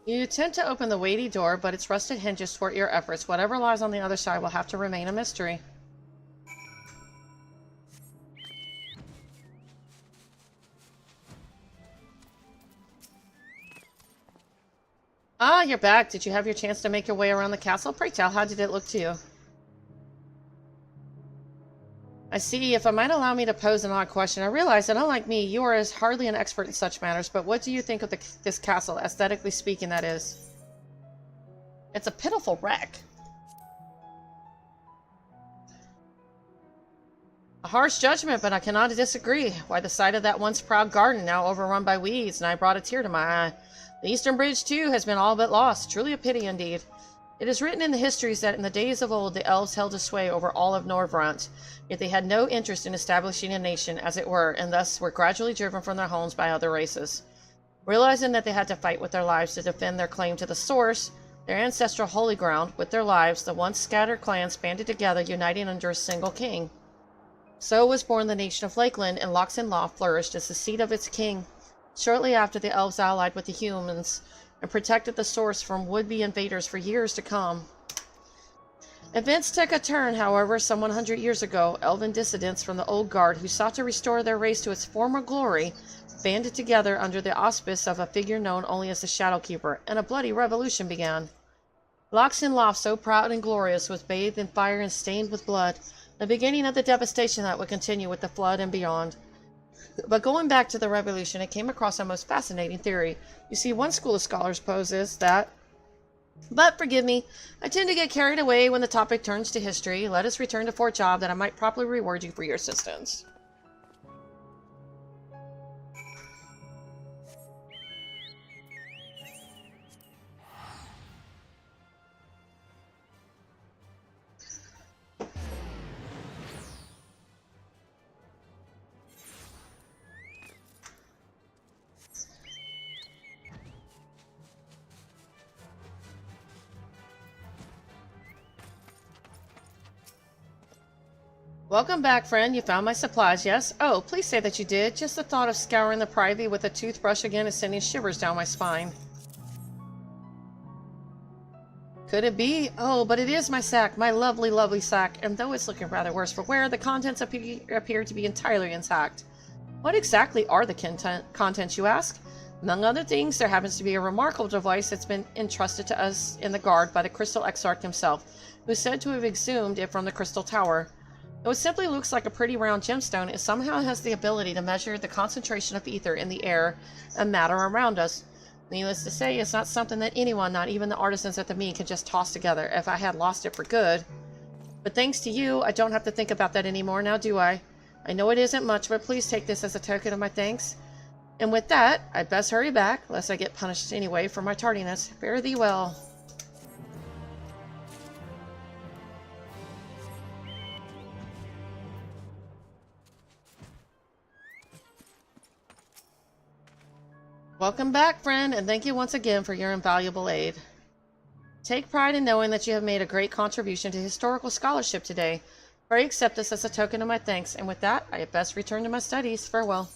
You attempt to open the weighty door, but its rusted hinges thwart your efforts. Whatever lies on the other side will have to remain a mystery. Ah, you're back. Did you have your chance to make your way around the castle? Pray tell, how did it look to you? I see. If it might allow me to pose an odd question, I realize that unlike me, you are hardly an expert in such matters, but what do you think of this castle, aesthetically speaking, that is? It's a pitiful wreck. A harsh judgment, but I cannot disagree. Why, the sight of that once proud garden now overrun by weeds, and I brought a tear to my eye. The Eastern Bridge, too, has been all but lost. Truly a pity indeed. It is written in the histories that in the days of old the elves held a sway over all of Norvrant, yet they had no interest in establishing a nation, as it were, and thus were gradually driven from their homes by other races. Realizing that they had to fight with their lives to defend their claim to the source, their ancestral holy ground, with their lives, the once scattered clans banded together, uniting under a single king. So was born the nation of Lakeland, and Loxenlaw flourished as the seat of its king. Shortly after, the elves allied with the humans and protected the source from would-be invaders for years to come. Events took a turn, however, some 100 years ago. Elven dissidents from the Old Guard, who sought to restore their race to its former glory, banded together under the auspice of a figure known only as the Shadowkeeper, and a bloody revolution began. Loxenlaw, so proud and glorious, was bathed in fire and stained with blood, the beginning of the devastation that would continue with the flood and beyond. But going back to the revolution, it came across a most fascinating theory. You see, one school of scholars poses that... But forgive me, I tend to get carried away when the topic turns to history. Let us return to Fort Job, that I might properly reward you for your assistance. Welcome back, friend. You found my supplies, yes? Oh, please say that you did. Just the thought of scouring the privy with a toothbrush again is sending shivers down my spine. Could it be? Oh, but it is my sack, my lovely, lovely sack, and though it's looking rather worse for wear, the contents appear to be entirely intact. What exactly are the contents, you ask? Among other things, there happens to be a remarkable device that's been entrusted to us in the guard by the Crystal Exarch himself, who is said to have exhumed it from the Crystal Tower. Though it simply looks like a pretty round gemstone, it somehow has the ability to measure the concentration of ether in the air and matter around us. Needless to say, it's not something that anyone, not even the artisans at the Mee, can just toss together if I had lost it for good. But thanks to you, I don't have to think about that anymore now, do I? I know it isn't much, but please take this as a token of my thanks. And with that, I'd best hurry back, lest I get punished anyway for my tardiness. Fare thee well. Welcome back, friend, and thank you once again for your invaluable aid. Take pride in knowing that you have made a great contribution to historical scholarship today. Pray accept this as a token of my thanks, and with that, I had best return to my studies. Farewell.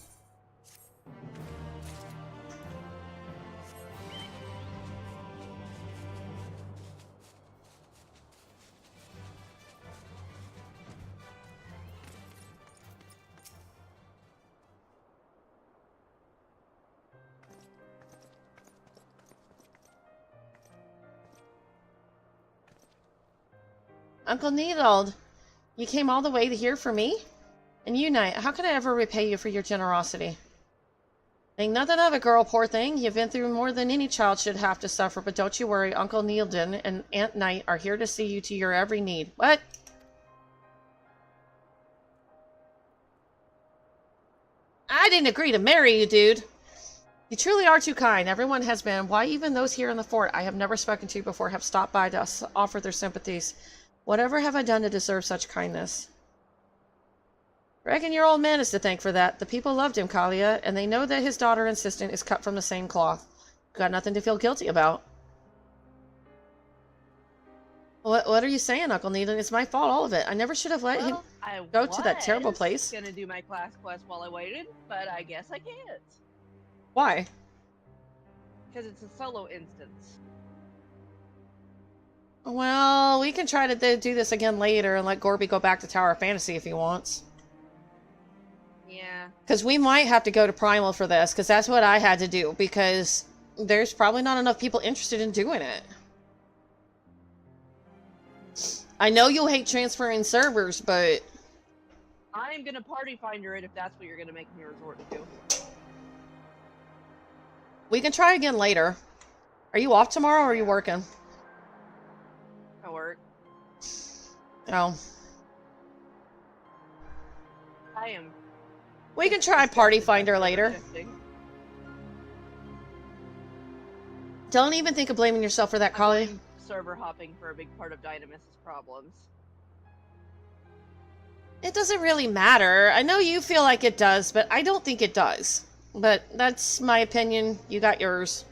Uncle Needled, you came all the way to here for me? And you, Knight, how can I ever repay you for your generosity? Think nothing of it, girl, poor thing. You've been through more than any child should have to suffer, but don't you worry, Uncle Needled and Aunt Knight are here to see you to your every need. What? I didn't agree to marry you, dude. You truly are too kind. Everyone has been. Why, even those here in the fort I have never spoken to before have stopped by to offer their sympathies. Whatever have I done to deserve such kindness? Reckon your old man is to thank for that. The people loved him, Kalia, and they know that his daughter and assistant is cut from the same cloth. Got nothing to feel guilty about. What are you saying, Uncle Needham? It's my fault, all of it. I never should have let him go to that terrible place. I was gonna do my class quest while I waited, but I guess I can't. Why? Because it's a solo instance. Well, we can try to do this again later and let Gorby go back to Tower of Fantasy if he wants. Yeah. Because we might have to go to Primal for this, because that's what I had to do, because there's probably not enough people interested in doing it. I know you'll hate transferring servers, but... I'm gonna party finder it if that's what you're gonna make me resort to. We can try again later. Are you off tomorrow, or are you working? I work. Oh. I am. We can try Party Finder later. Don't even think of blaming yourself for that, Collie. Server hopping for a big part of Dynamis' problems. It doesn't really matter. I know you feel like it does, but I don't think it does. But that's my opinion. You got yours.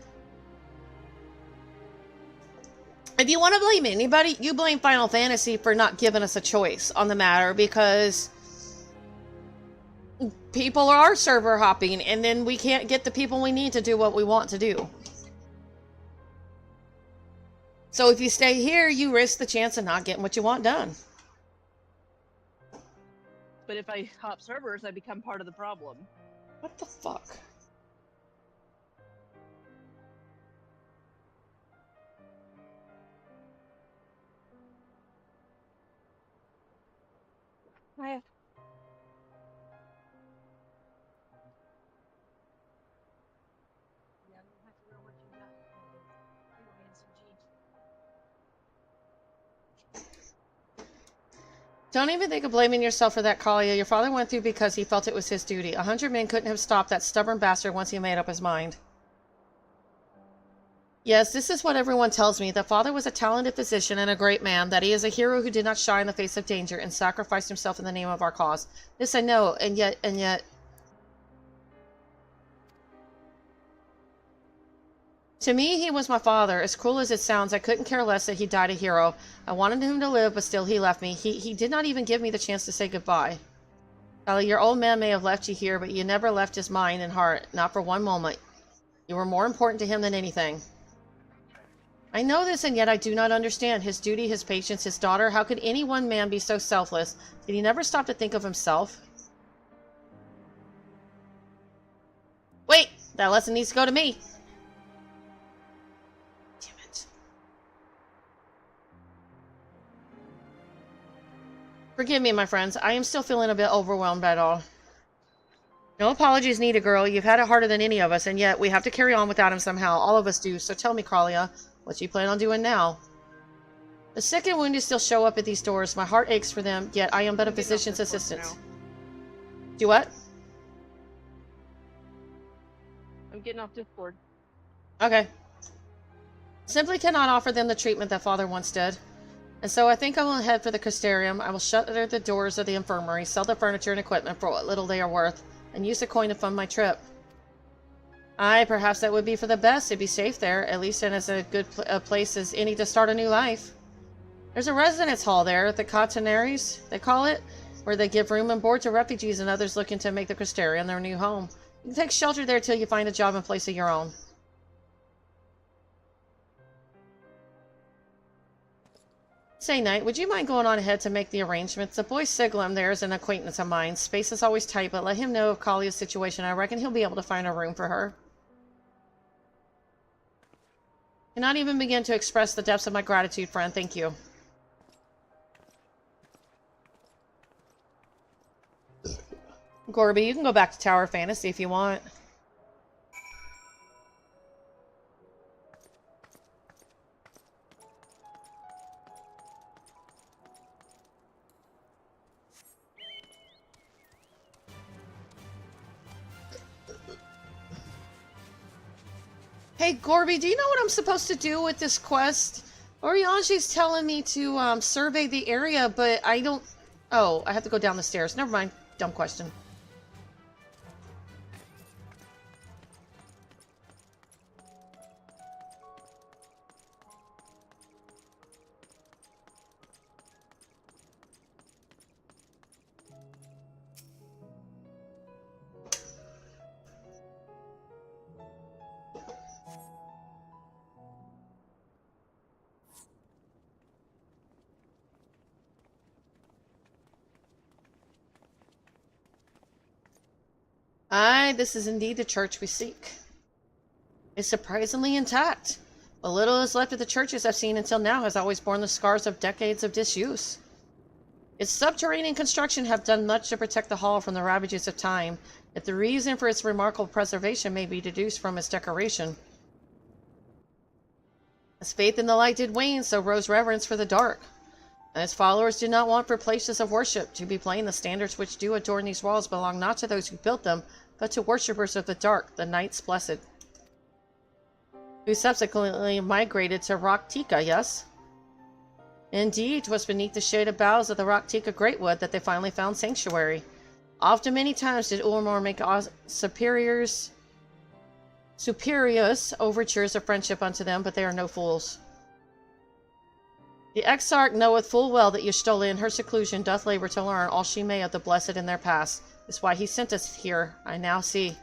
If you want to blame anybody, you blame Final Fantasy for not giving us a choice on the matter, because people are server hopping, and then we can't get the people we need to do what we want to do. So if you stay here, you risk the chance of not getting what you want done. But if I hop servers, I become part of the problem. What the fuck? I Don't even think of blaming yourself for that, Kalia. Your father went through because he felt it was his duty. 100 men couldn't have stopped that stubborn bastard once he made up his mind. Yes, this is what everyone tells me, that father was a talented physician and a great man, that he is a hero who did not shy in the face of danger and sacrificed himself in the name of our cause. This I know, and yet... To me, he was my father. As cruel as it sounds, I couldn't care less that he died a hero. I wanted him to live, but still he left me. He did not even give me the chance to say goodbye. Ellie, your old man may have left you here, but you never left his mind and heart, not for one moment. You were more important to him than anything. I know this, and yet I do not understand. His duty, his patience, his daughter. How could any one man be so selfless? Did he never stop to think of himself? Wait! That lesson needs to go to me. Damn it. Forgive me, my friends. I am still feeling a bit overwhelmed by it all. No apologies needed, girl. You've had it harder than any of us, and yet we have to carry on without him somehow. All of us do. So tell me, Kralia, what you plan on doing now? The sick and wounded still show up at these doors. My heart aches for them, yet I am but a physician's assistant. Do what? I'm getting off Discord. Okay. Simply cannot offer them the treatment that father once did. And so I think I will head for the Crystarium. I will shutter the doors of the infirmary, sell the furniture and equipment for what little they are worth, and use the coin to fund my trip. Aye, perhaps that would be for the best. It'd be safe there, at least, and as a good place as any to start a new life. There's a residence hall there, the Cotoneries, they call it, where they give room and board to refugees and others looking to make the Crystarium their new home. You can take shelter there till you find a job and place of your own. Say, Knight, would you mind going on ahead to make the arrangements? The boy Siglum there is an acquaintance of mine. Space is always tight, but let him know of Kalia's situation. I reckon he'll be able to find a room for her. Cannot even begin to express the depths of my gratitude, friend. Thank you. Gorby, you can go back to Tower Fantasy if you want. Hey, Gorby, do you know what I'm supposed to do with this quest? Orianji's telling me to survey the area, but I don't... Oh, I have to go down the stairs. Never mind. Dumb question. Aye, this is indeed the church we seek. It's surprisingly intact. What little is left of the churches I've seen until now has always borne the scars of decades of disuse. Its subterranean construction have done much to protect the hall from the ravages of time, yet the reason for its remarkable preservation may be deduced from its decoration. As faith in the light did wane, so rose reverence for the dark. And its followers do not want for places of worship. To be plain, the standards which do adorn these walls belong not to those who built them, but to worshippers of the dark, the Knights Blessed, who subsequently migrated to Rak'tika, yes? Indeed, 'twas beneath the shaded boughs of the Rak'tika Greatwood that they finally found sanctuary. Often many times did Ulmor make superiors overtures of friendship unto them, but they are no fools. The Exarch knoweth full well that Y'shtola in her seclusion doth labor to learn all she may of the blessed in their past. Is why he sent us here, I now see.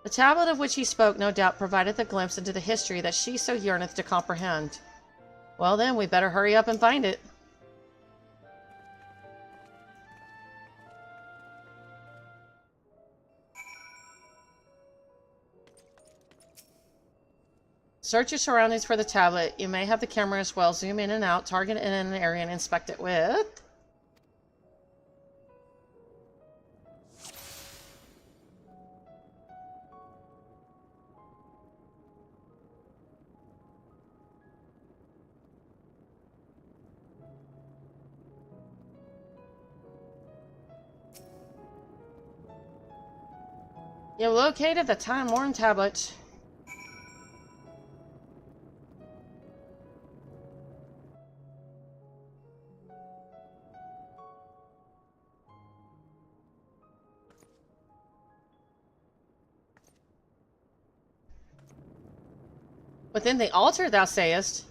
The tablet of which he spoke no doubt provideth a glimpse into the history that she so yearneth to comprehend. Well then, we better hurry up and find it. Search your surroundings for the tablet. You may have the camera as well. Zoom in and out, target it in an area, and inspect it with... You located the time-worn tablet. Within the altar, thou sayest?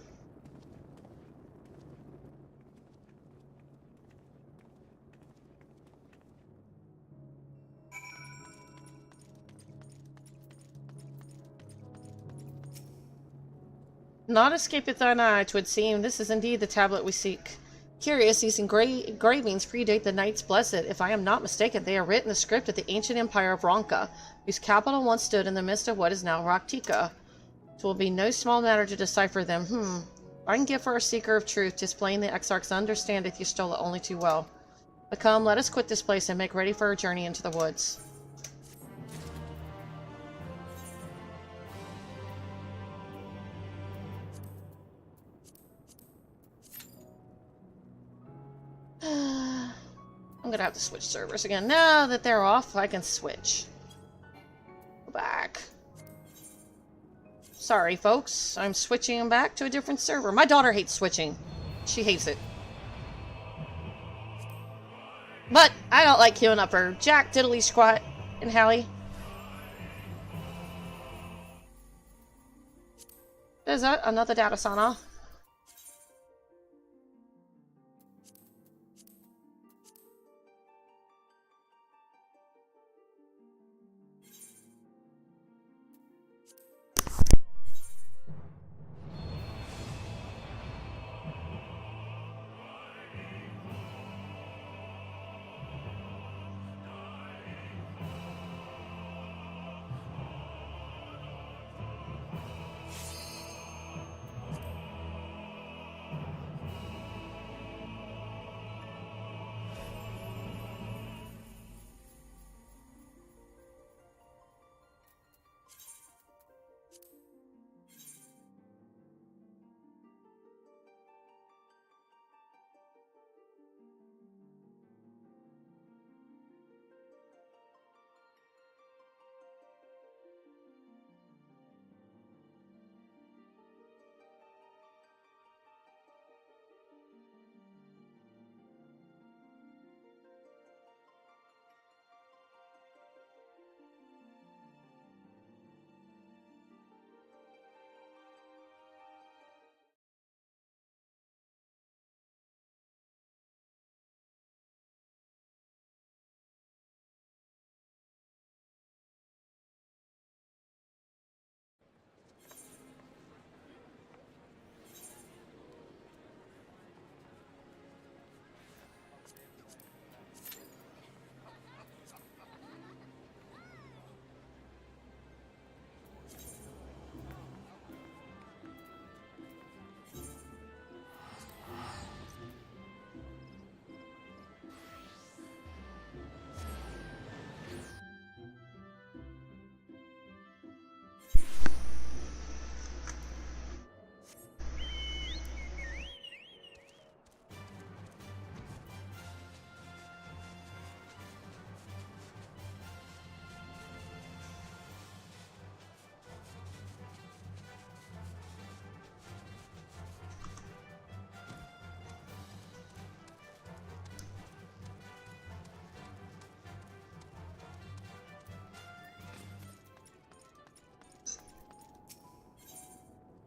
Naught escapeth thine eye, 'twould seem. This is indeed the tablet we seek. Curious, these engravings predate the Knights Blessed. If I am not mistaken, they are written in the script of the ancient empire of Ronka, whose capital once stood in the midst of what is now Rak'tika. 'Twill be no small matter to decipher them. I can give for a seeker of truth, 'tis plain the Exarchs understandeth Y'shtola only too well. But come, let us quit this place and make ready for our journey into the woods. I'm gonna have to switch servers again. Now that they're off, I can switch. Go back. Sorry, folks. I'm switching back to a different server. My daughter hates switching. She hates it. But I don't like queuing up for Jack, Diddly Squat, and Hallie. Is that another data sauna?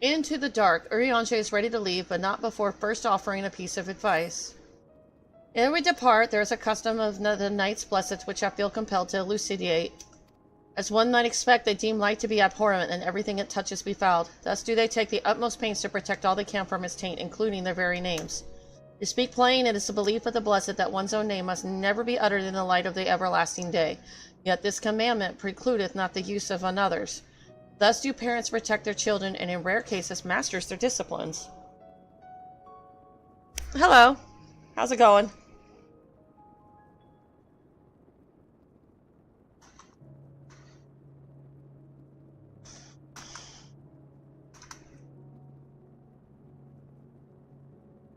Into the dark. Eorzea is ready to leave, but not before first offering a piece of advice. Ere we depart, there is a custom of the Knight's Blessed which I feel compelled to elucidate. As one might expect, they deem light to be abhorrent, and everything it touches befouled. Thus do they take the utmost pains to protect all they can from its taint, including their very names. To speak plain, it is the belief of the Blessed that one's own name must never be uttered in the light of the everlasting day. Yet this commandment precludeth not the use of another's. Thus do parents protect their children, and in rare cases masters their disciplines. Hello. How's it going?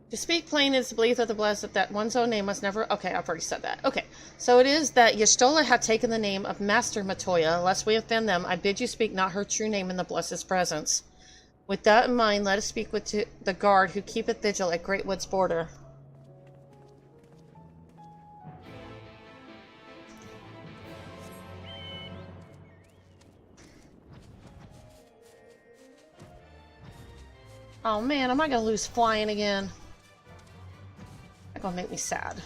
To speak plain is the belief of the Blessed that one's own name must never... Okay, I've already said that. Okay, so it is that Y'shtola had taken the name of Master Matoya. Lest we offend them, I bid you speak not her true name in the Blessed's presence. With that in mind, let us speak with the guard who keepeth vigil at Greatwood's border. Oh man, am I gonna lose flying again? That's gonna make me sad.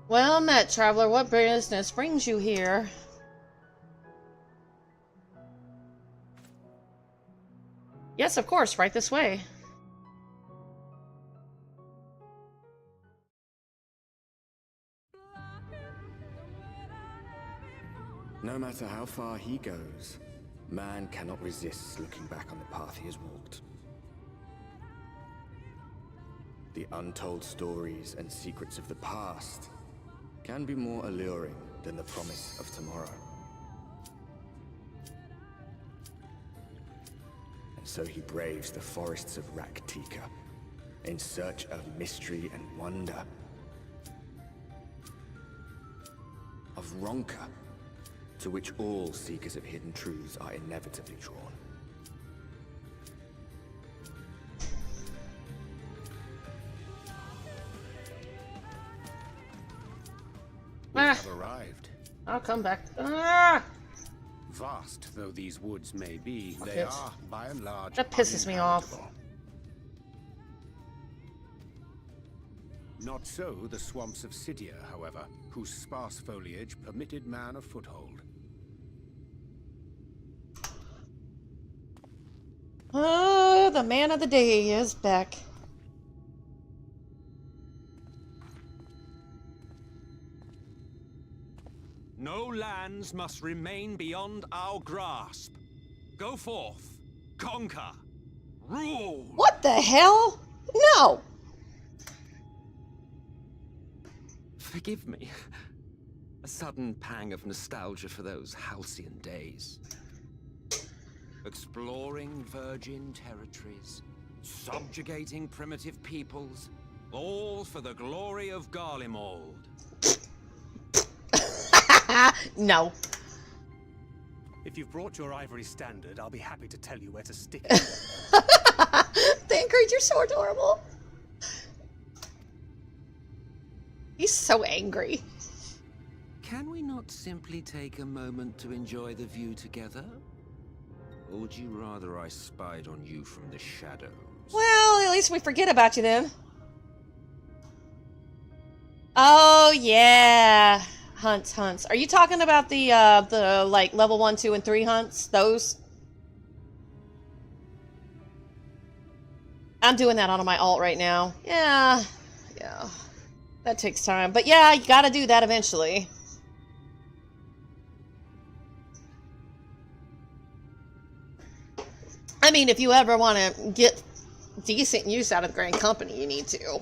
Well met, traveler. What business brings you here? Yes, of course, right this way. No matter how far he goes, man cannot resist looking back on the path he has walked. The untold stories and secrets of the past can be more alluring than the promise of tomorrow. so he braves the forests of Raktika in search of mystery and wonder. Of Ronka, to which all seekers of hidden truths are inevitably drawn. We have arrived. I'll come back. Ah! Vast though these woods may be, Okay. they are, by and large, That pisses me off. uninhabitable. Not so the swamps of Cydia, however, whose sparse foliage permitted man a foothold. Oh, the man of the day is back. No lands must remain beyond our grasp. Go forth, conquer, rule! What the hell? No! Forgive me. A sudden pang of nostalgia for those halcyon days. Exploring virgin territories, subjugating primitive peoples, all for the glory of Garlemald. No. If you've brought your ivory standard, I'll be happy to tell you where to stick it. Thancred, you're so adorable. He's so angry. Can we not simply take a moment to enjoy the view together? Or would you rather I spied on you from the shadows? Well, at least we forget about you then. Oh, yeah. Hunts. Are you talking about the like level 1, 2, and 3 hunts? Those? I'm doing that on my alt right now. Yeah. That takes time. But yeah, you gotta do that eventually. I mean, if you ever want to get decent use out of the Grand Company, you need to.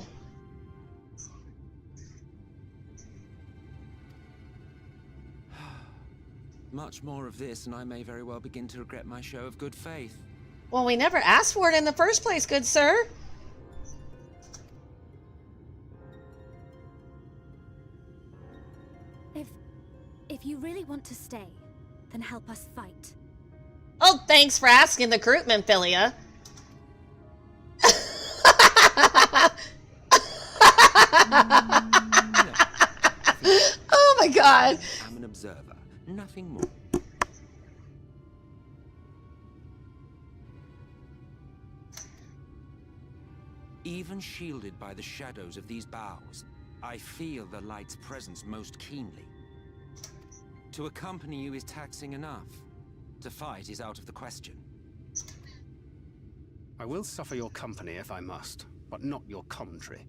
Much more of this, and I may very well begin to regret my show of good faith. Well, we never asked for it in the first place, good sir. If you really want to stay, then help us fight. Oh, thanks for asking the recruitment, Philia. Oh my god. I'm an observer, nothing more. Even shielded by the shadows of these boughs, I feel the light's presence most keenly. To accompany you is taxing enough. To fight is out of the question. I will suffer your company if I must, but not your commentary.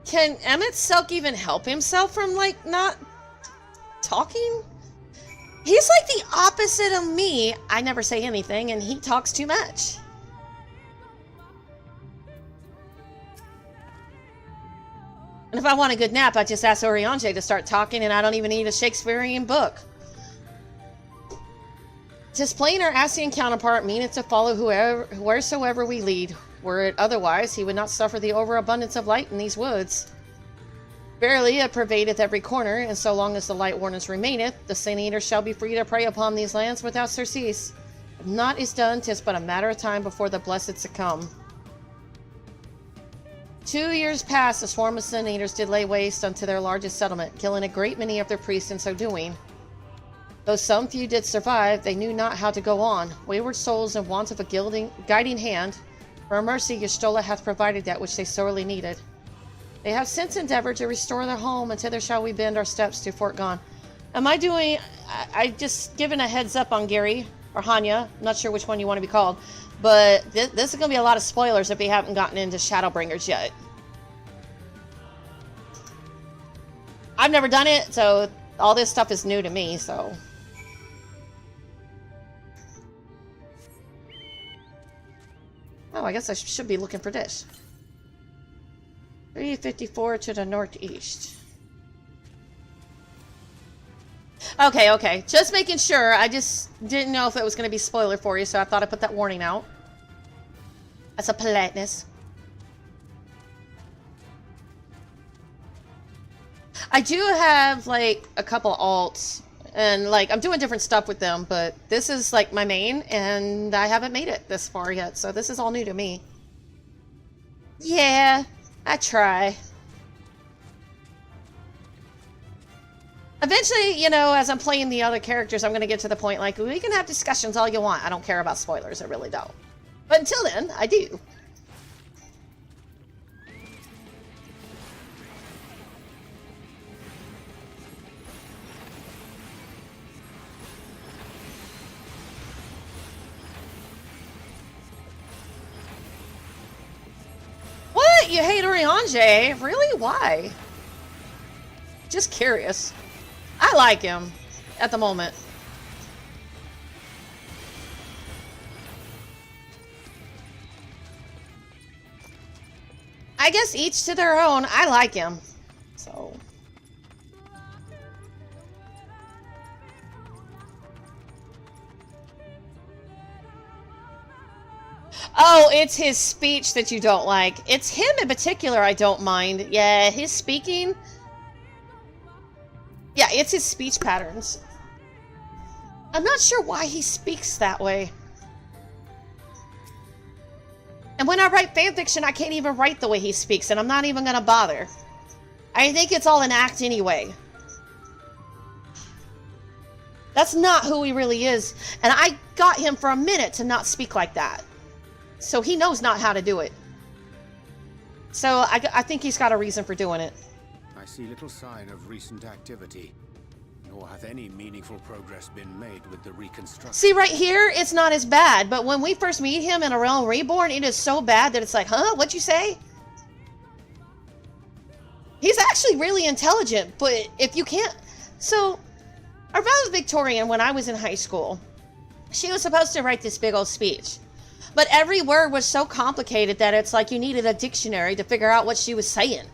Can Emmett Silk even help himself from, like, not talking? He's like the opposite of me. I never say anything, and he talks too much. And if I want a good nap, I just ask Eorzea to start talking, and I don't even need a Shakespearean book. Tis plain our Ascian counterpart meaneth to follow wheresoever we lead. Were it otherwise, he would not suffer the overabundance of light in these woods. Verily, it pervadeth every corner, and so long as the light warnings remaineth, the Sin Eaters shall be free to prey upon these lands without surcease. If naught is done, 'tis but a matter of time before the blessed succumb. 2 years past, a swarm of Sin Eaters did lay waste unto their largest settlement, killing a great many of their priests in so doing. Though some few did survive, they knew not how to go on, wayward souls in want of a guiding hand. For a mercy, Y'shtola hath provided that which they sorely needed. They have since endeavored to restore their home, and thither shall we bend our steps to Fort Gone. Am I doing... I just given a heads up on Gary, or Hanya, I'm not sure which one you want to be called, but this is going to be a lot of spoilers if we haven't gotten into Shadowbringers yet. I've never done it, so all this stuff is new to me, so... Oh, I guess I should be looking for this. 354 to the northeast. Okay, okay. Just making sure. I just didn't know if it was going to be spoiler for you, so I thought I'd put that warning out. That's a politeness. I do have, like, a couple alts, and, like, I'm doing different stuff with them, but this is, like, my main, and I haven't made it this far yet, so this is all new to me. Yeah, I try. Eventually, you know, as I'm playing the other characters, I'm going to get to the point, like, we can have discussions all you want. I don't care about spoilers, I really don't. But until then, I do. What? You hate Eorzea? Really? Why? Just curious. I like him at the moment. I guess each to their own. I like him. So. Oh, it's his speech that you don't like. It's him in particular I don't mind. Yeah, his speaking. Yeah, it's his speech patterns. I'm not sure why he speaks that way. And when I write fanfiction, I can't even write the way he speaks, and I'm not even gonna bother. I think it's all an act anyway. That's not who he really is. And I got him for a minute to not speak like that. So he knows not how to do it. So I think he's got a reason for doing it. I see little sign of recent activity, nor hath any meaningful progress been made with the reconstruction. See, right here, it's not as bad, but when we first meet him in A Realm Reborn, it is so bad that it's like, huh? What'd you say? He's actually really intelligent, but if you can't... So, our valedictorian, when I was in high school, she was supposed to write this big old speech. But every word was so complicated that it's like you needed a dictionary to figure out what she was saying.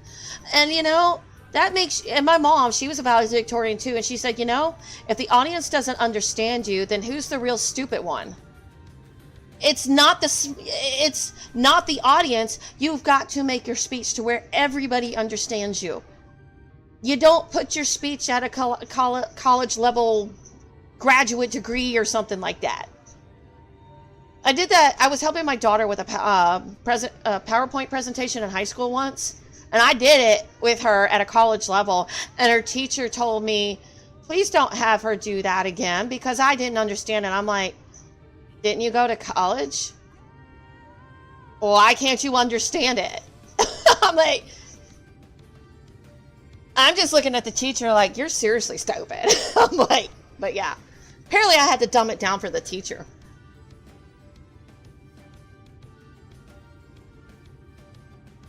And, you know... That makes, and my mom, she was a valedictorian too, and she said, you know, if the audience doesn't understand you, then who's the real stupid one? It's not the audience. You've got to make your speech to where everybody understands you. You don't put your speech at a college level graduate degree or something like that. I did that. I was helping my daughter with a PowerPoint presentation in high school once. And I did it with her at a college level, and her teacher told me, please don't have her do that again, because I didn't understand it. I'm like, didn't you go to college? Why can't you understand it? I'm like, I'm just looking at the teacher like, you're seriously stupid. I'm like, but yeah. Apparently I had to dumb it down for the teacher.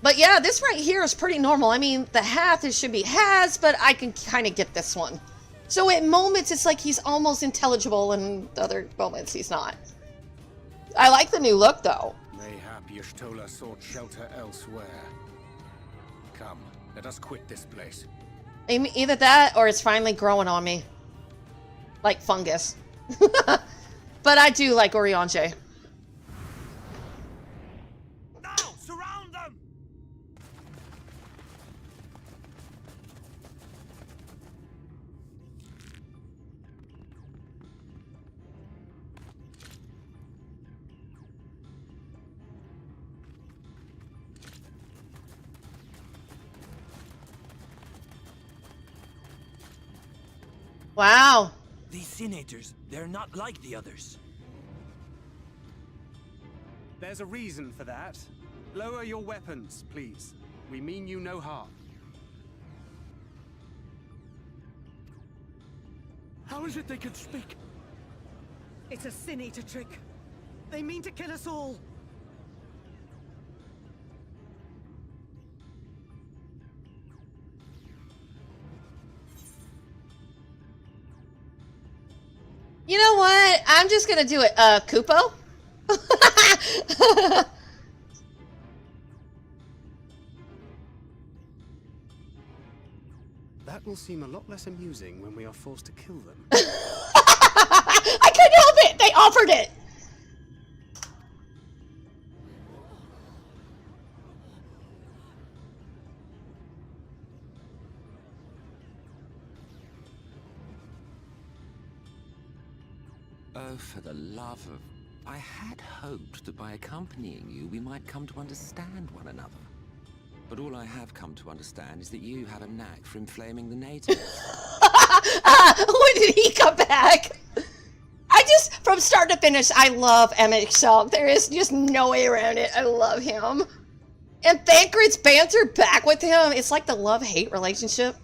But yeah, this right here is pretty normal. I mean, the hath, it should be has, but I can kind of get this one. So at moments, it's like he's almost intelligible, and other moments, he's not. I like the new look, though. Mayhap Y'shtola sought shelter elsewhere. Come, let us quit this place. Either that, or it's finally growing on me. Like fungus. But I do like Eorzea. Wow. These senators, they're not like the others. There's a reason for that. Lower your weapons, please. We mean you no harm. How is it they can speak? It's a Sin Eater trick. They mean to kill us all. You know what? I'm just gonna do it. Kupo? that will seem a lot less amusing when we are forced to kill them. I couldn't help it! They offered it! Oh, for the love of... I had hoped that by accompanying you, we might come to understand one another. But all I have come to understand is that you have a knack for inflaming the natives. When did he come back? I just, from start to finish, I love Emmett Shulk. There is just no way around it. I love him. And Thancred's banter back with him, it's like the love-hate relationship.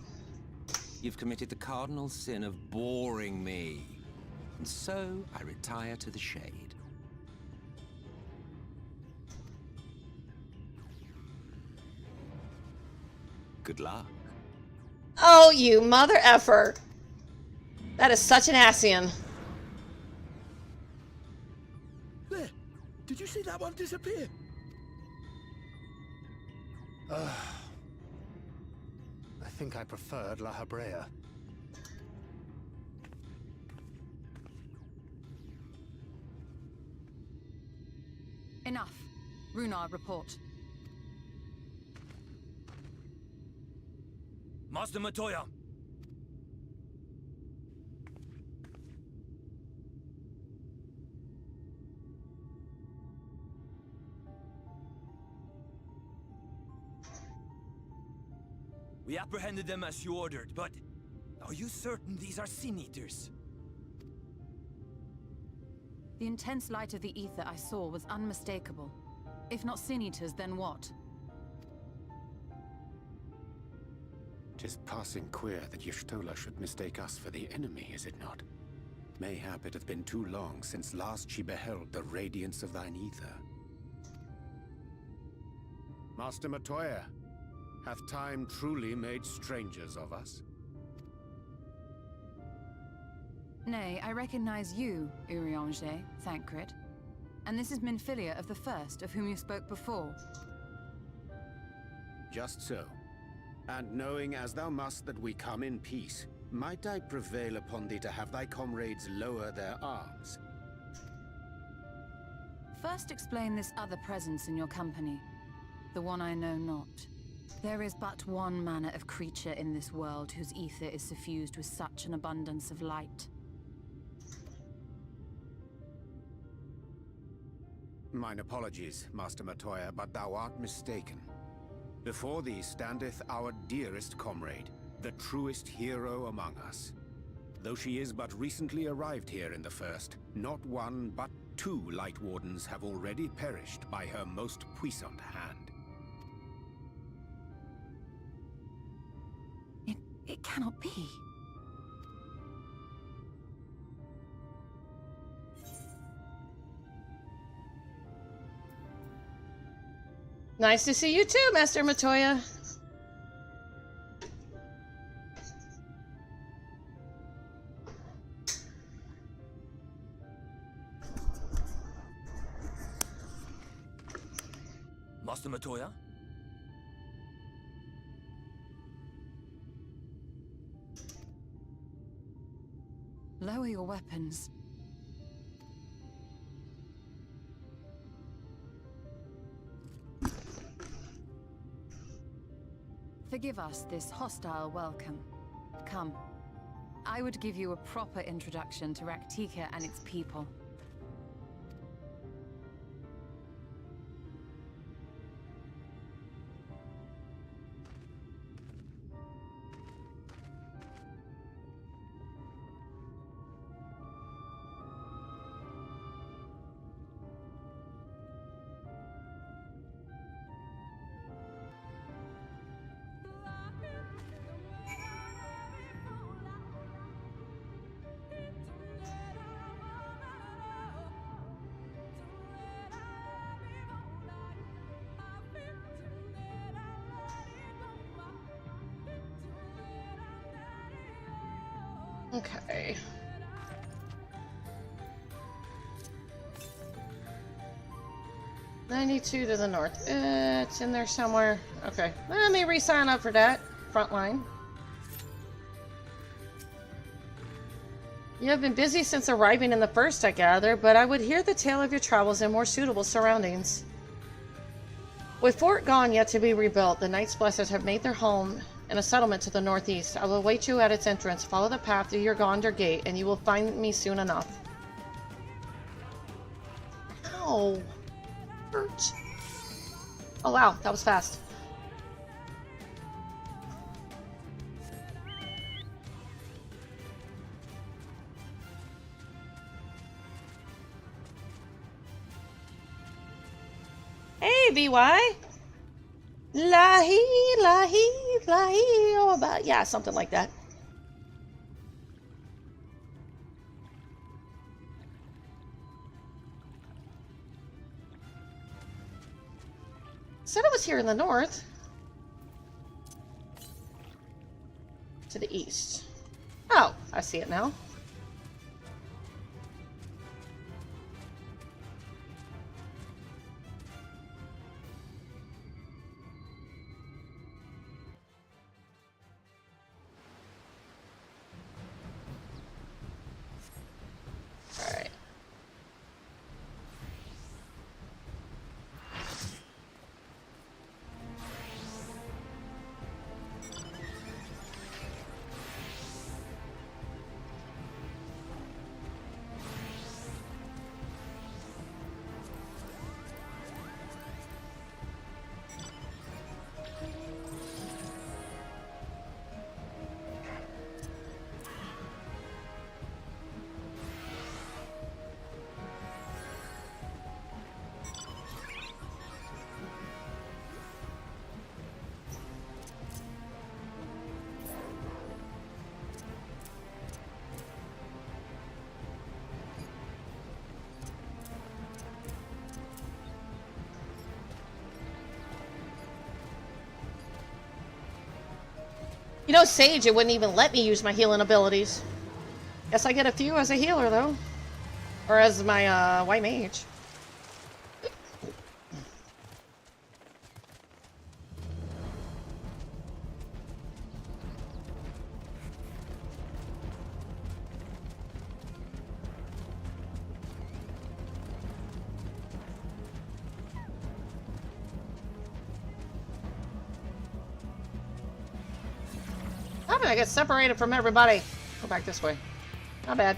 You've committed the cardinal sin of boring me. And so, I retire to the shade. Good luck. Oh, you mother effer. That is such an Asian. There! Did you see that one disappear? I think I preferred La Habrea. Enough. Runar, report. Master Matoya! We apprehended them as you ordered, but are you certain these are Sin Eaters? The intense light of the ether I saw was unmistakable. If not Sin Eaters, then what? Tis passing queer that Y'shtola should mistake us for the enemy, is it not? Mayhap it hath been too long since last she beheld the radiance of thine ether. Master Matoya, hath time truly made strangers of us? Nay, I recognize you, Eorzea, Thancred. And this is Minfilia of the First, of whom you spoke before. Just so. And knowing as thou must that we come in peace, might I prevail upon thee to have thy comrades lower their arms? First explain this other presence in your company. The one I know not. There is but one manner of creature in this world whose ether is suffused with such an abundance of light. Mine apologies, Master Matoya, but thou art mistaken. Before thee standeth our dearest comrade, the truest hero among us. Though she is but recently arrived here in the First, not one but 2 Light Wardens have already perished by her most puissant hand. It cannot be. Nice to see you too, Master Matoya. Master Matoya? Lower your weapons. Forgive us this hostile welcome. Come. I would give you a proper introduction to Raktika and its people. Okay. $92 to the north. It's in there somewhere. Okay. Let me re-sign up for that. Frontline. You have been busy since arriving in the first, I gather, but I would hear the tale of your travels in more suitable surroundings. With Fort Gone yet to be rebuilt, the Knights Blessed have made their home in a settlement to the northeast. I will await you at its entrance. Follow the path through your Gonder gate, and you will find me soon enough. Ow. Hurt. Oh wow, that was fast. Hey, BY. Lahi, lahi, lahi. Oh, about, yeah, something like that. Said it was here in the north. To the east. Oh, I see it now. You know, Sage, it wouldn't even let me use my healing abilities. Guess I get a few as a healer, though. Or as my, white mage. How did I get separated from everybody? Go back this way. Not bad.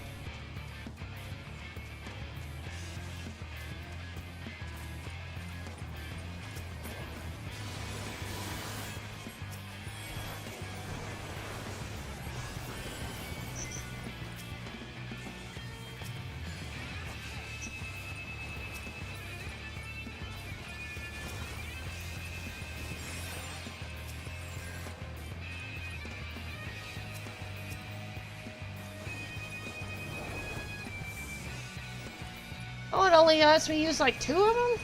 Oh, it only lets me use like 2 of them?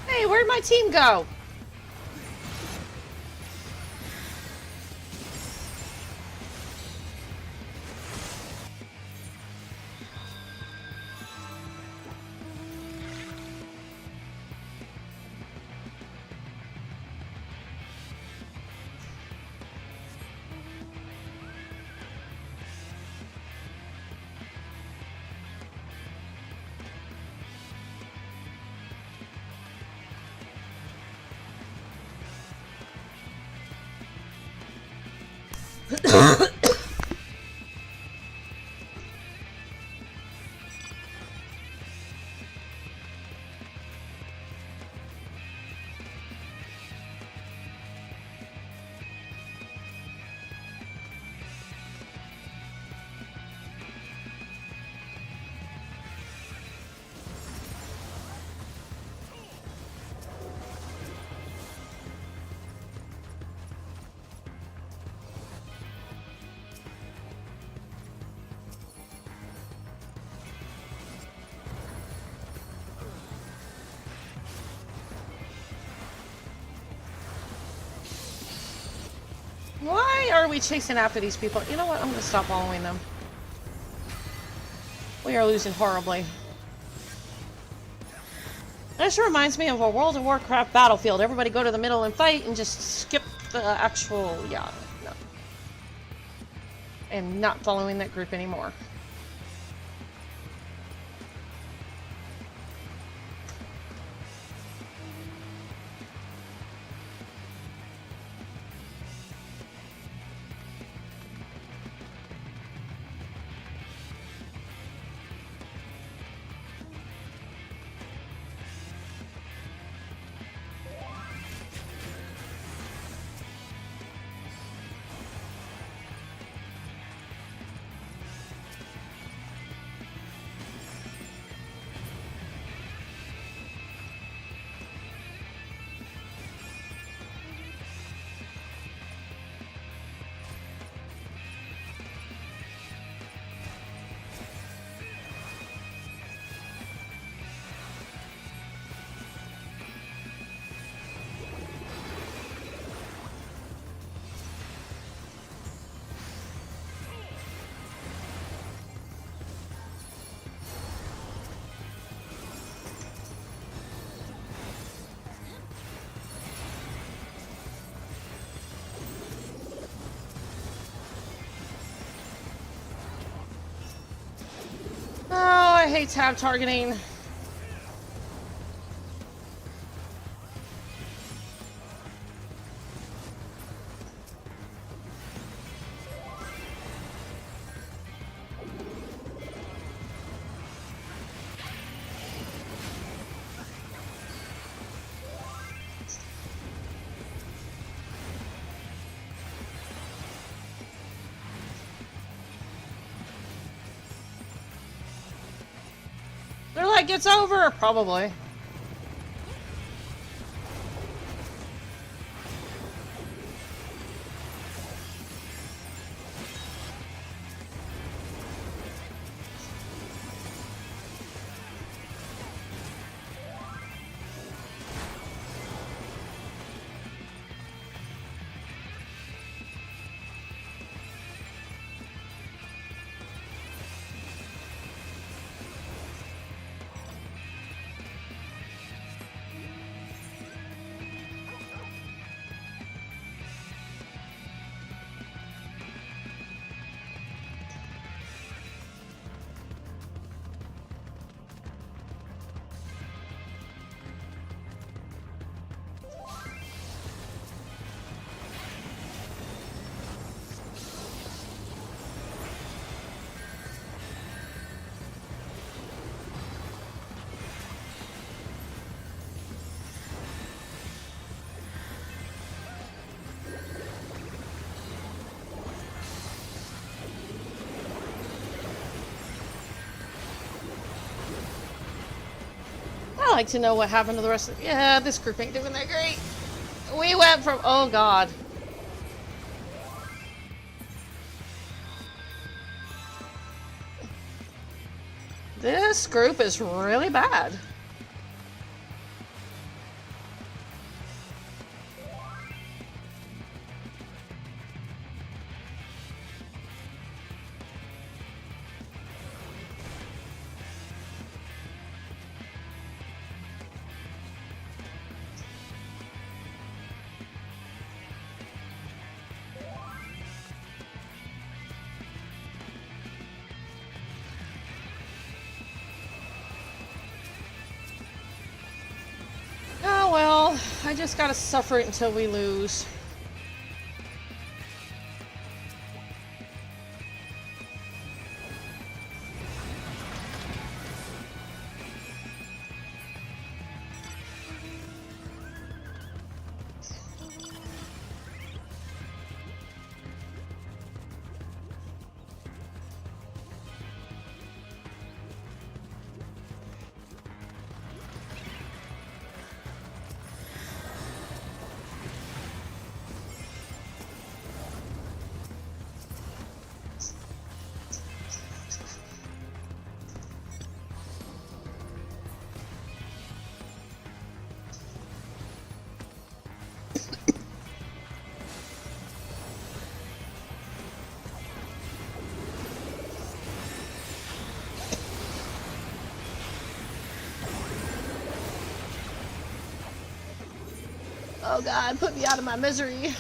Hey, where'd my team go? Why are we chasing after these people? You know what? I'm going to stop following them. We are losing horribly. This reminds me of a World of Warcraft battlefield. Everybody go to the middle and fight and just skip the actual... Yeah, no. I'm not following that group anymore. Oh, I hate tab targeting. They're like, it's over! Probably. I like to know what happened to the rest of... Yeah, this group ain't doing that great. We went from... Oh, God. This group is really bad. Well, I just gotta suffer it until we lose. Oh god, put me out of my misery.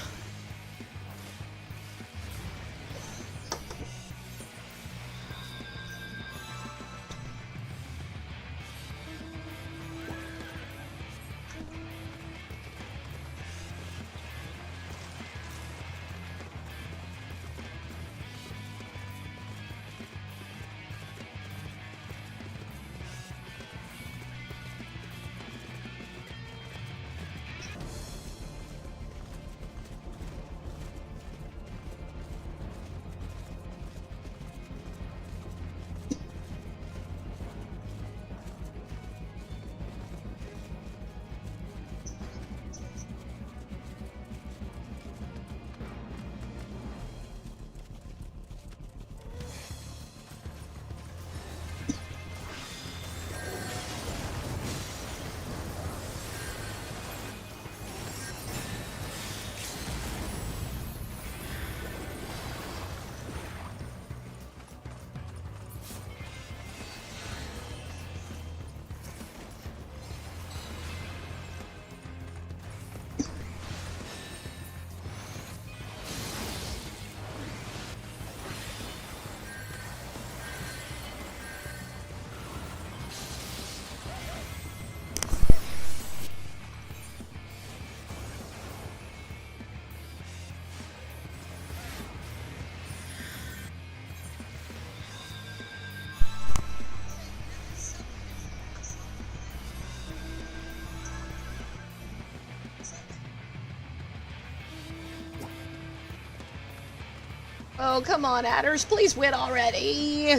Oh, come on, Adders. Please win already.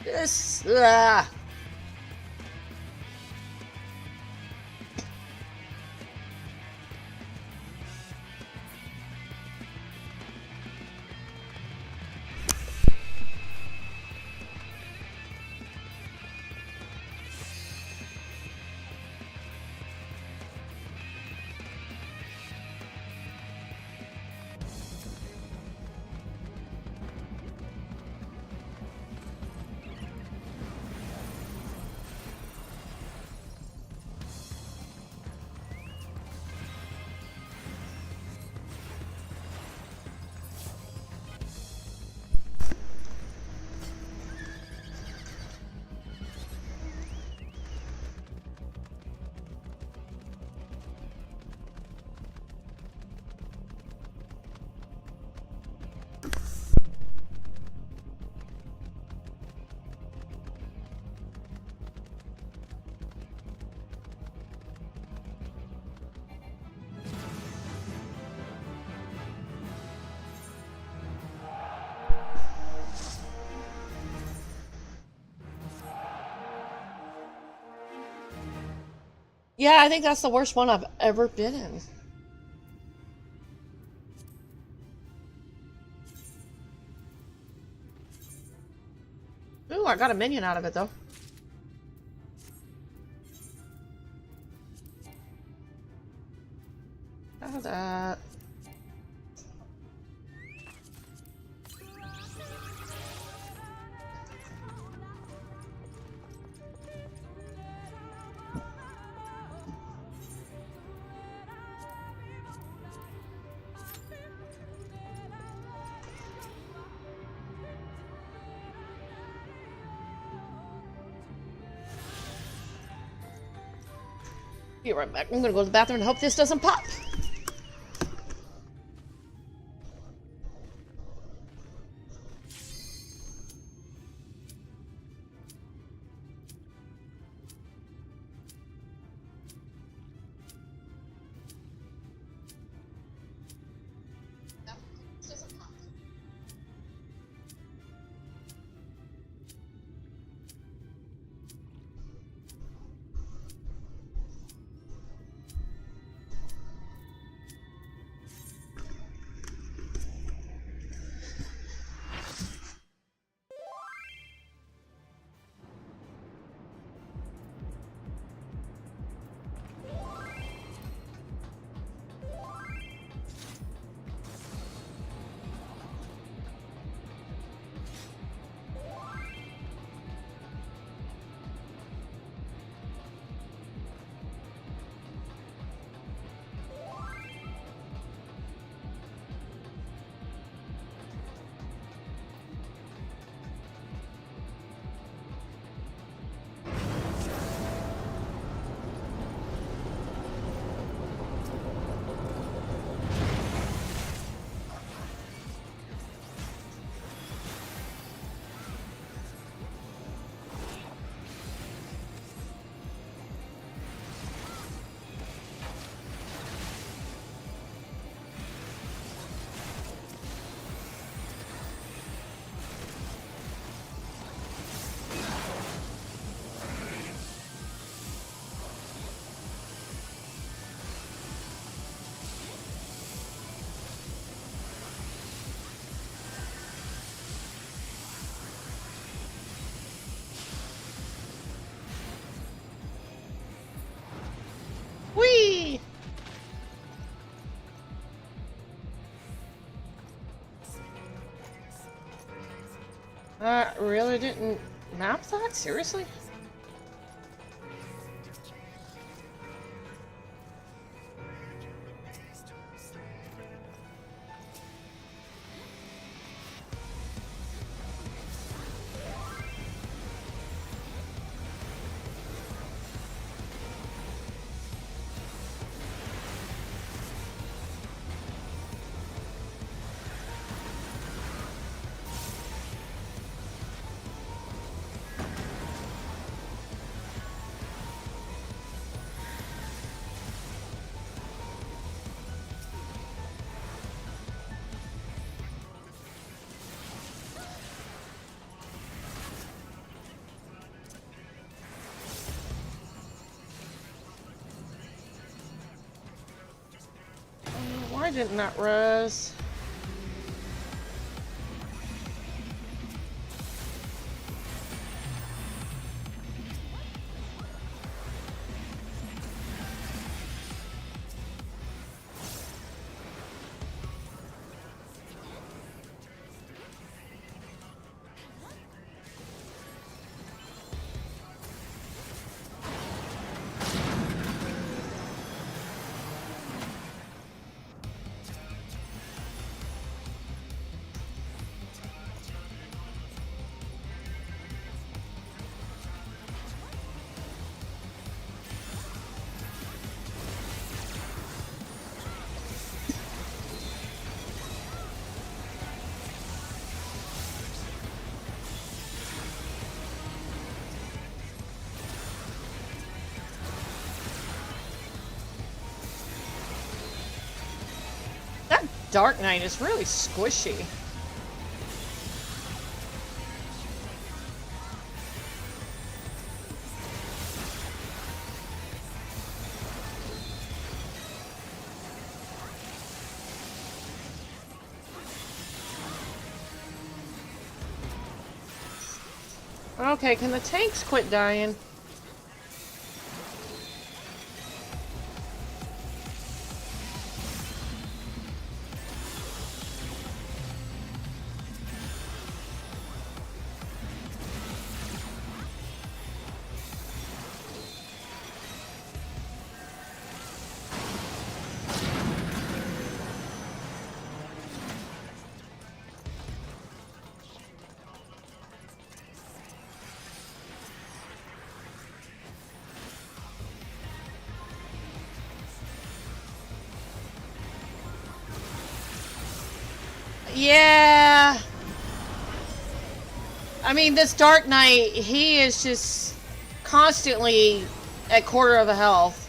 This, yeah, I think that's the worst one I've ever been in. Ooh, I got a minion out of it, though. How's that? Be right back. I'm gonna go to the bathroom and hope this doesn't pop. Really didn't map that? Seriously? Why didn't that res? That Dark Knight is really squishy. Okay, can the tanks quit dying? Yeah. I mean, this Dark Knight, he is just constantly at quarter of a health.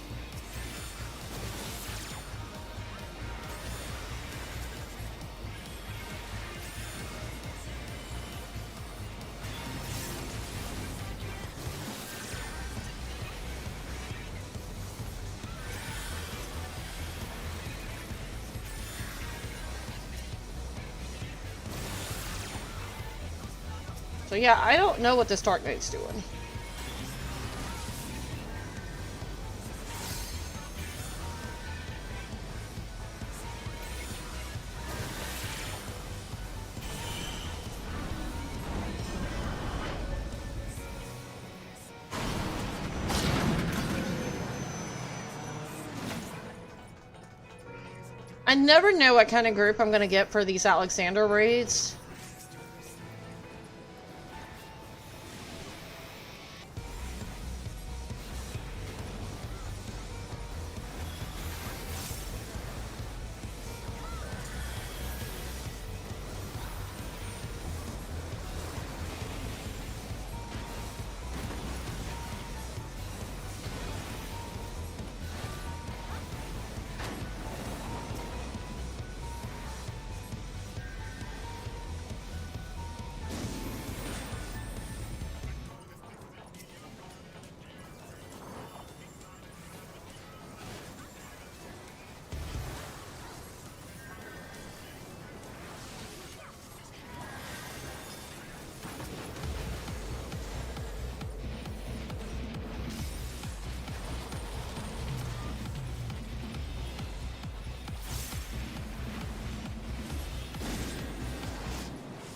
So yeah, I don't know what this Dark Knight's doing. I never know what kind of group I'm gonna get for these Alexander raids.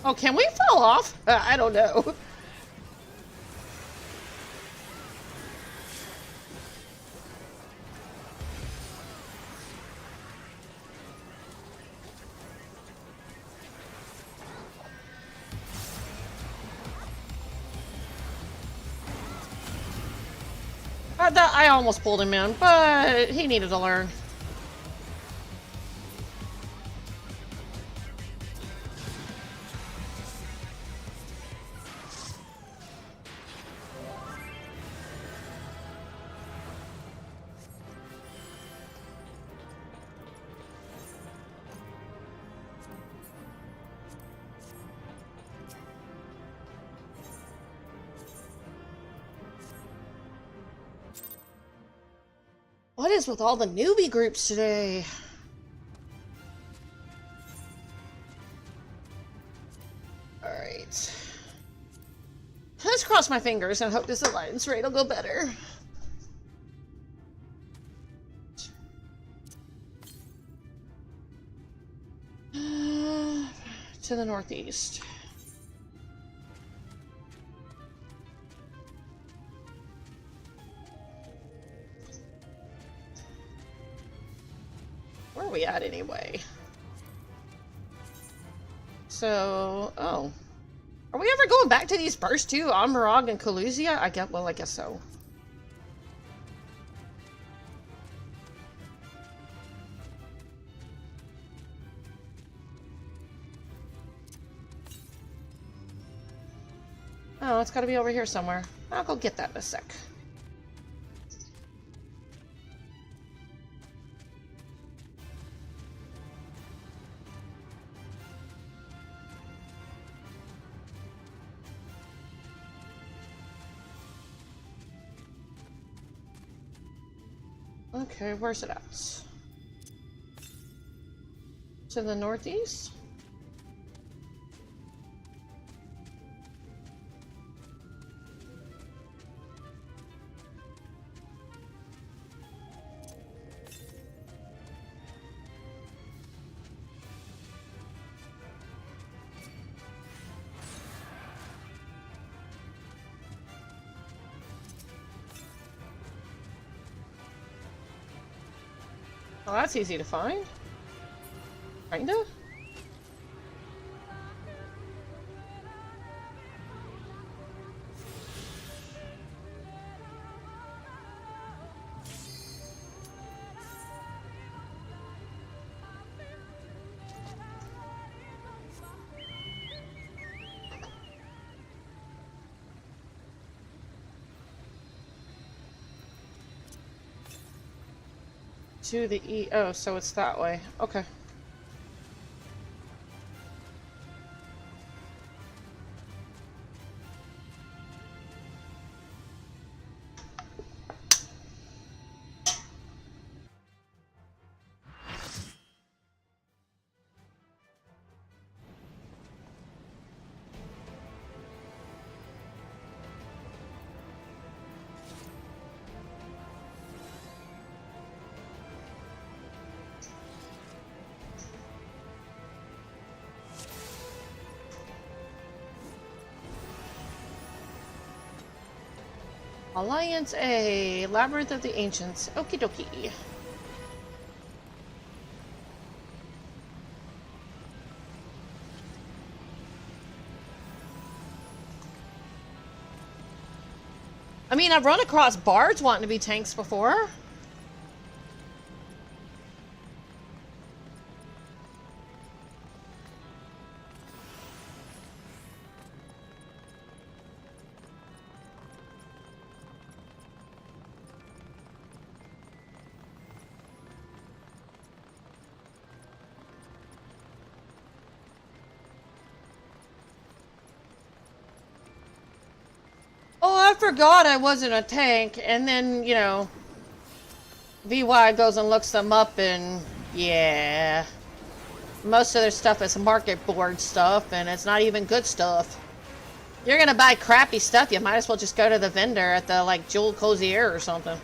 Oh, can we fall off? I don't know. I almost pulled him in, but he needed to learn. What is with all the newbie groups today? Alright. Let's cross my fingers and hope this alliance raid will go better. To the northeast. Where are we at anyway? So, oh. Are we ever going back to these first two, Amarog and Kalusia? I guess so. Oh, it's gotta be over here somewhere. I'll go get that in a sec. Okay, where's it at? To the northeast? Oh, that's easy to find. Kinda? To the E. Oh, so it's that way. Okay. Alliance A, Labyrinth of the Ancients. Okie dokie. I mean, I've run across bards wanting to be tanks before. Oh, I forgot I wasn't a tank, and then, you know, VY goes and looks them up, and yeah, most of their stuff is market board stuff, and it's not even good stuff. You're gonna buy crappy stuff, you might as well just go to the vendor at the, like, Jewel Cozier or something.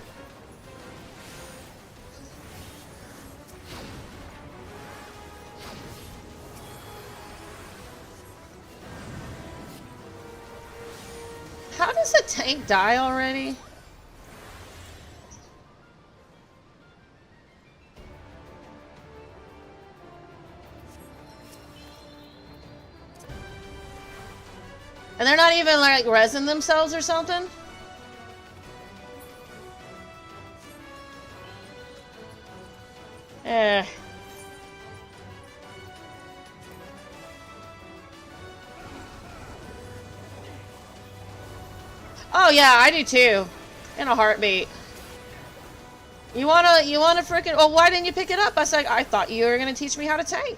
does the tank die already? And they're not even like resin themselves or something? Eh. Oh yeah, I do too. In a heartbeat. You wanna freaking, oh, why didn't you pick it up? I said, I thought you were gonna teach me how to tank.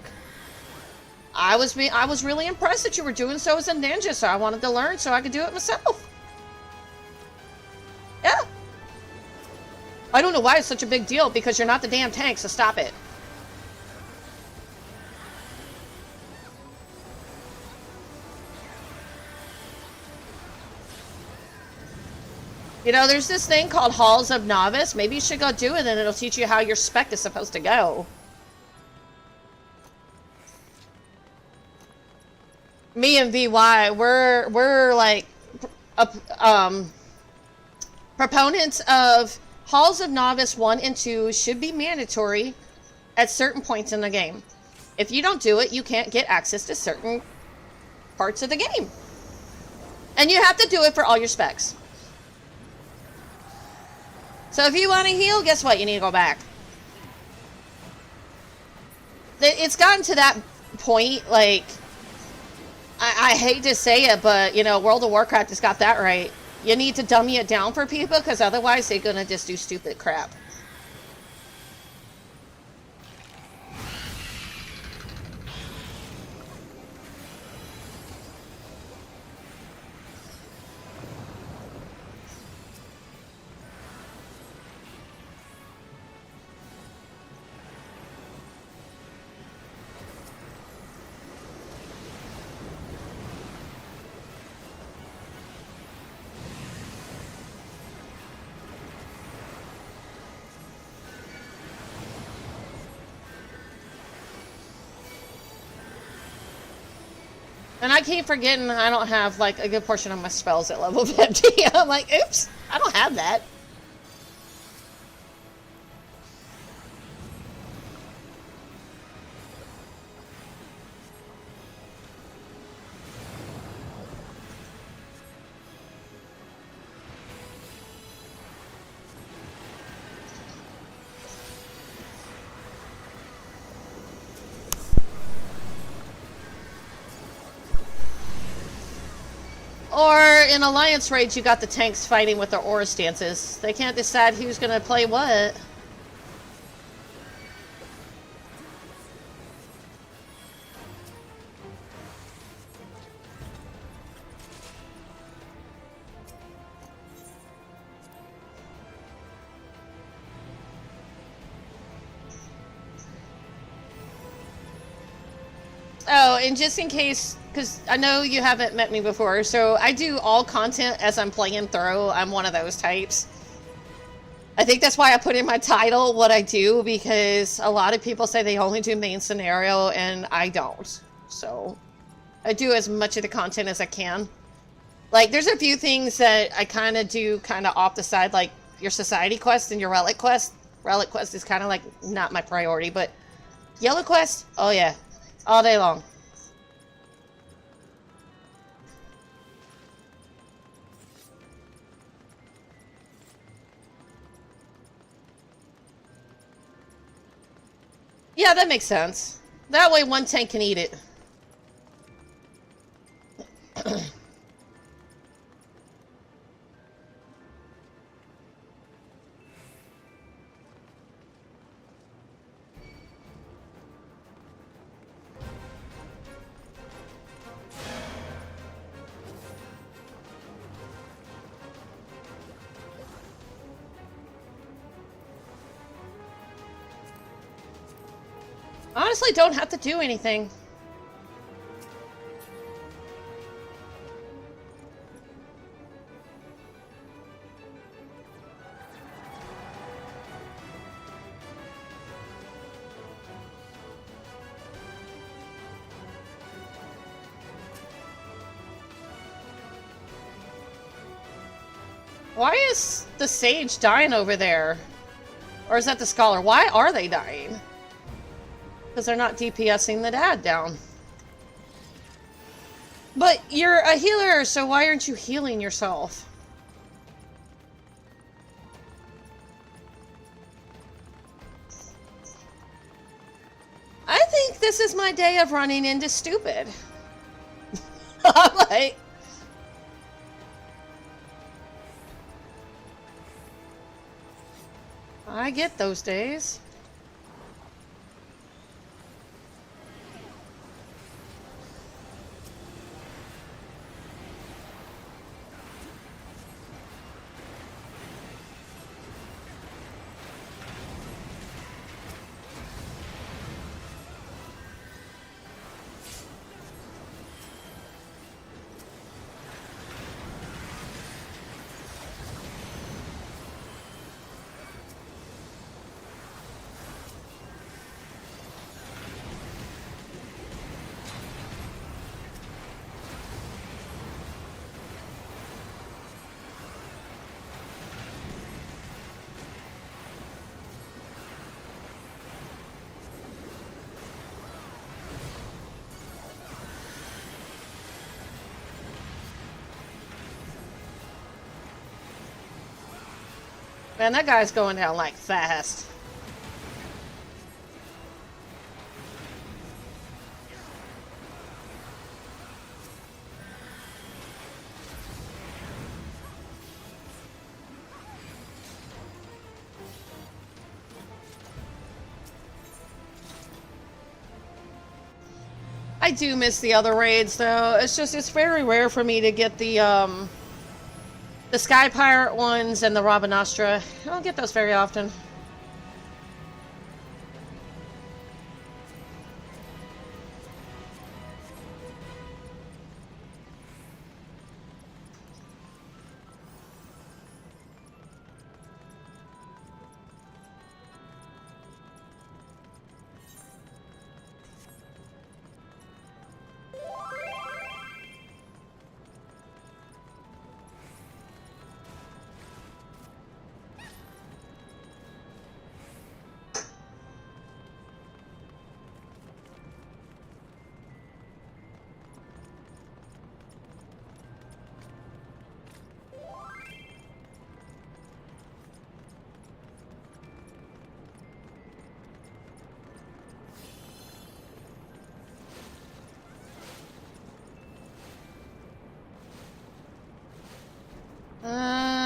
I was really impressed that you were doing so as a ninja, so I wanted to learn so I could do it myself. Yeah. I don't know why it's such a big deal, because you're not the damn tank, so stop it. You know, there's this thing called Halls of Novice. Maybe you should go do it, and it'll teach you how your spec is supposed to go. Me and VY, we're like proponents of Halls of Novice 1 and 2 should be mandatory at certain points in the game. If you don't do it, you can't get access to certain parts of the game. And you have to do it for all your specs. So if you want to heal, guess what? You need to go back. It's gotten to that point, like, I hate to say it, but, you know, World of Warcraft has got that right. You need to dummy it down for people, because otherwise they're going to just do stupid crap. And I keep forgetting I don't have, like, a good portion of my spells at level 50. I'm like, oops, I don't have that. Or in Alliance Raids, you got the tanks fighting with their aura stances. They can't decide who's going to play what. Oh, and just in case, because I know you haven't met me before, so I do all content as I'm playing through. I'm one of those types. I think that's why I put in my title what I do, because a lot of people say they only do main scenario, and I don't. So I do as much of the content as I can. Like, there's a few things that I kind of do kind of off the side, like your society quest and your relic quest. Relic quest is kind of like not my priority, but yellow quest, oh yeah. All day long. Yeah, that makes sense. That way one tank can eat it. Honestly, don't have to do anything. Why is the sage dying over there? Or is that the scholar? Why are they dying? Because they're not DPSing the dad down. But you're a healer, so why aren't you healing yourself? I think this is my day of running into stupid. I'm like... I get those days. Man, that guy's going down like fast. I do miss the other raids though. It's just, it's very rare for me to get the Sky Pirate ones and the Rabanastra. I don't get those very often.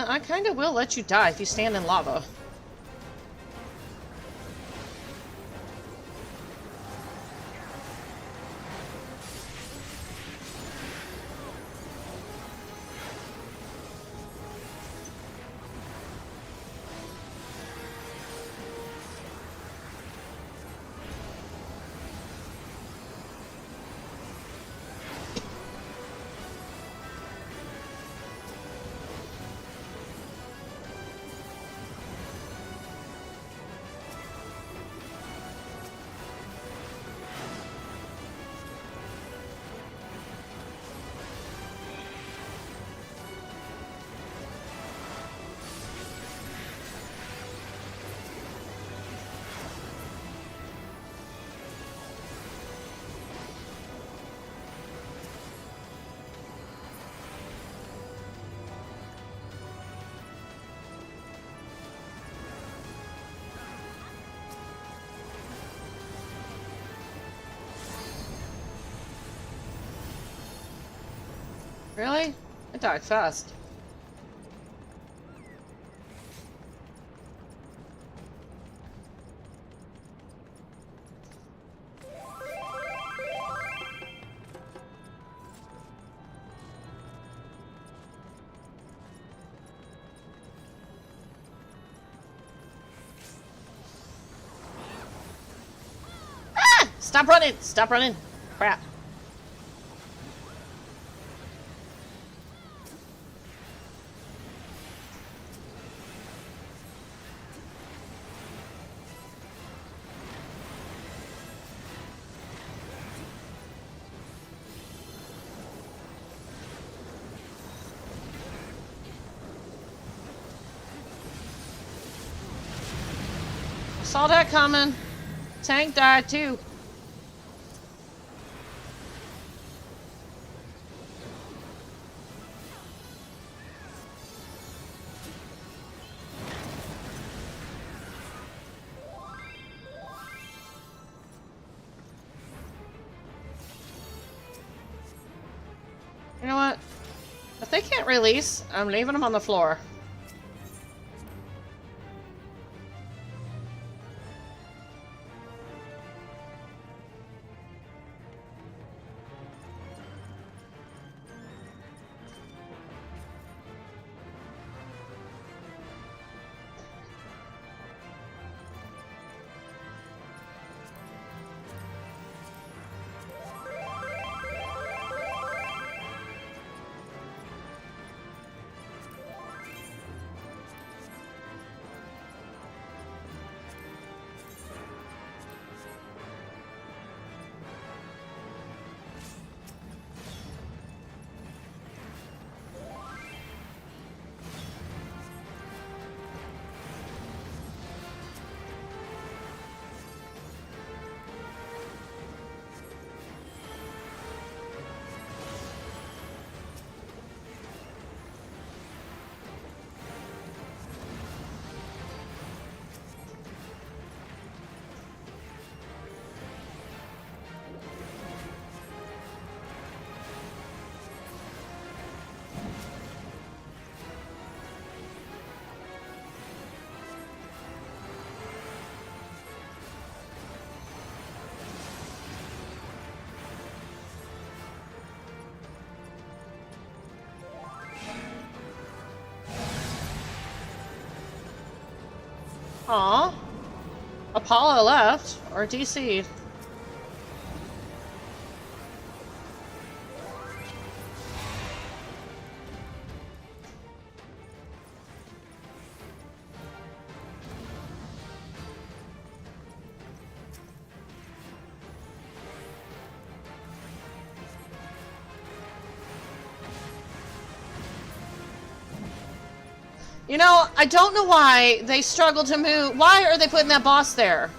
I kind of will let you die if you stand in lava. Really? I died fast. Ah! Stop running! Stop running! Crap. Saw that coming. Tank died too. You know what? If they can't release, I'm leaving them on the floor. Aw. Apollo left, or DC'd. You know, I don't know why they struggle to move. Why are they putting that boss there?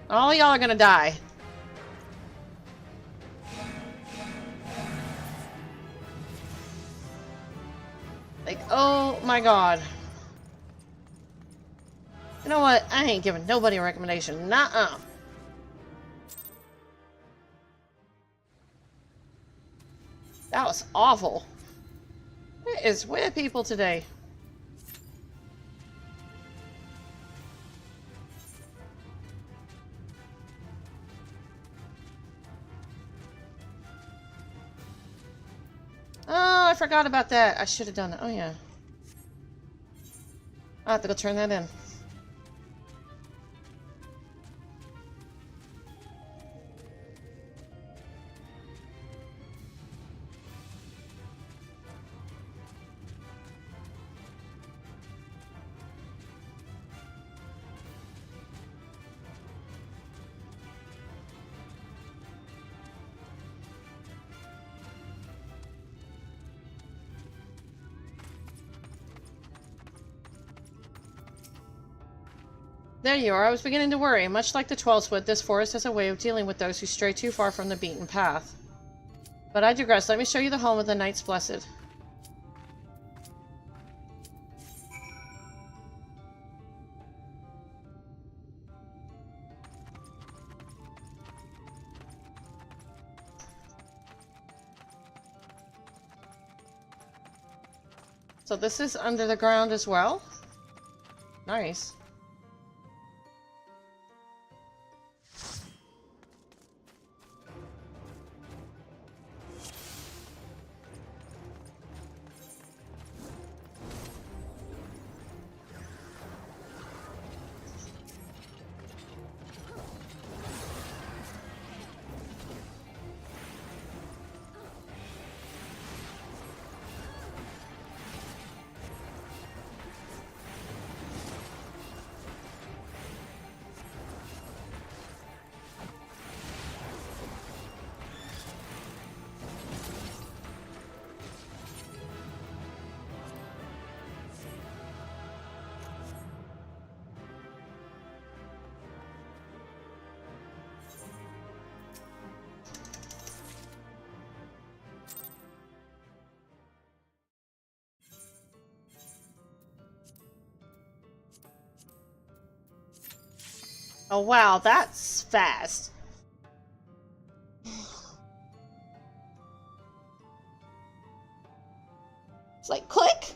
All y'all are gonna die. Like, oh my god. You know what? I ain't giving nobody a recommendation. Nuh-uh. That was awful. What is with people today? Oh, I forgot about that. I should have done that. Oh, yeah. I'll have to go turn that in. There you are. I was beginning to worry. Much like the 12-foot, this forest has a way of dealing with those who stray too far from the beaten path. But I digress. Let me show you the home of the Knights Blessed. So this is under the ground as well? Nice. Oh wow, that's fast. It's like click.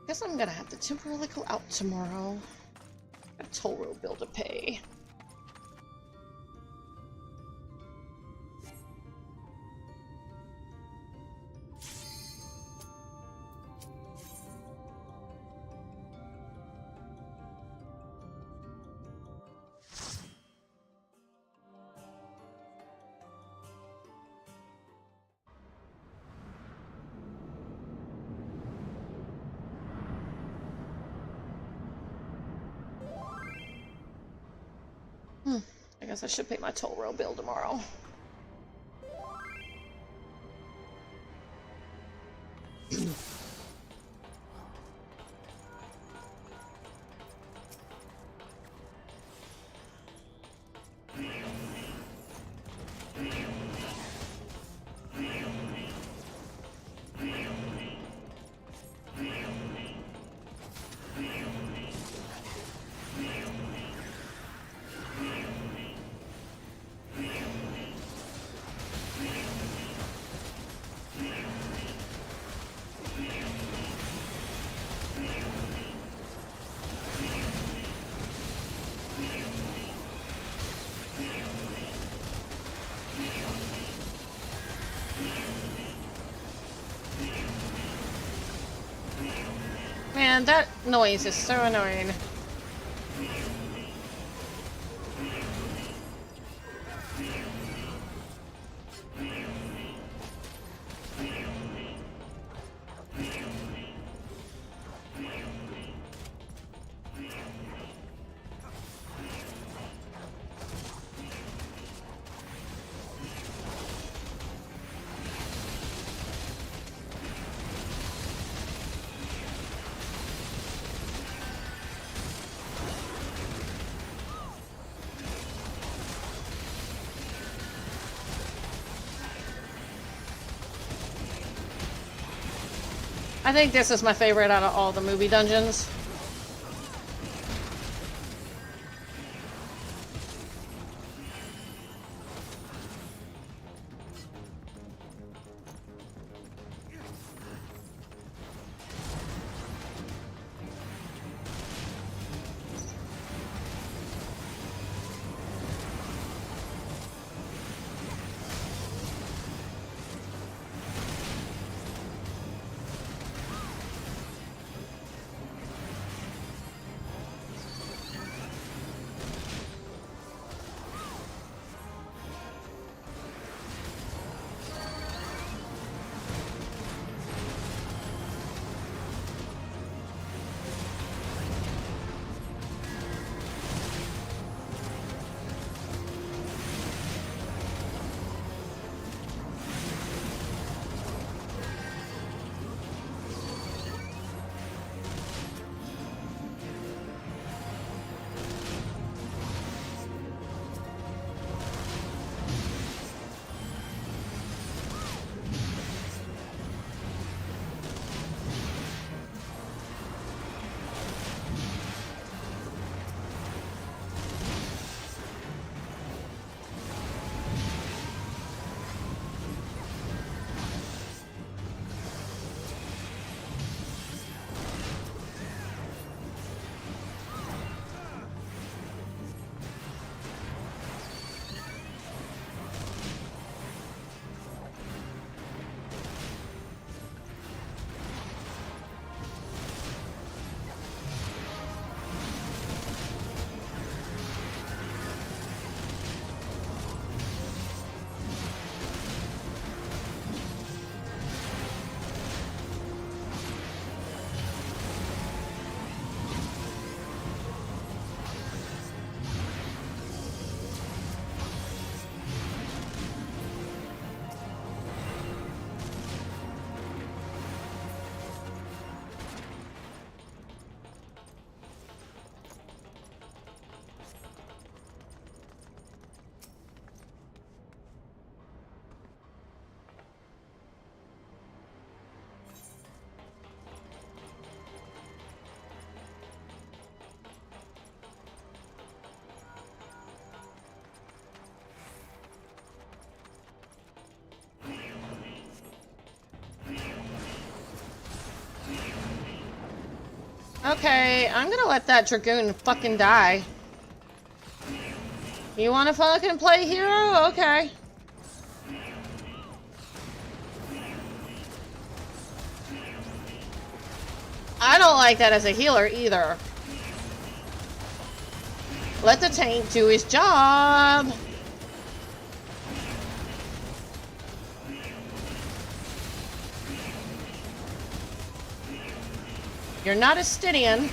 Guess I'm gonna have to temporarily go out tomorrow. A toll road bill to pay. I guess I should pay my toll road bill tomorrow. Man, that noise is so annoying. I think this is my favorite out of all the movie dungeons. Okay, I'm gonna let that Dragoon fucking die. You wanna fucking play hero? Okay. I don't like that as a healer either. Let the tank do his job. You're not a Stydian.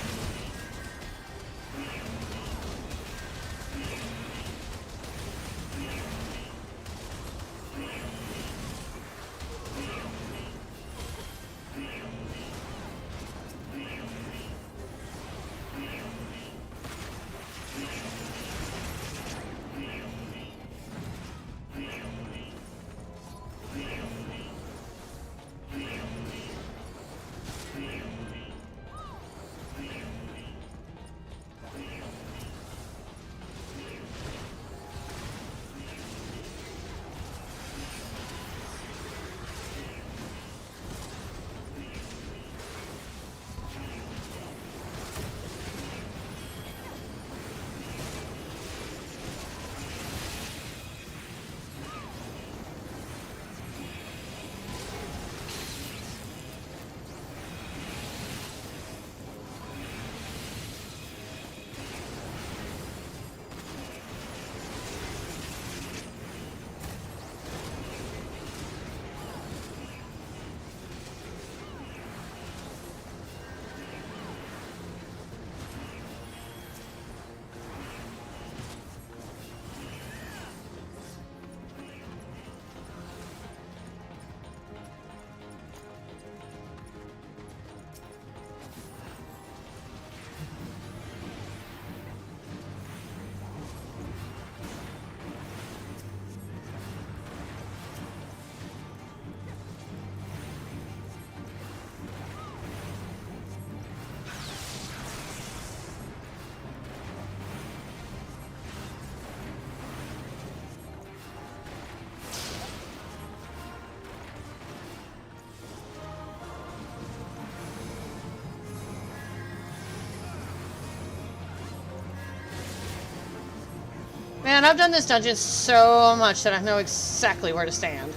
Man, I've done this dungeon so much that I know exactly where to stand.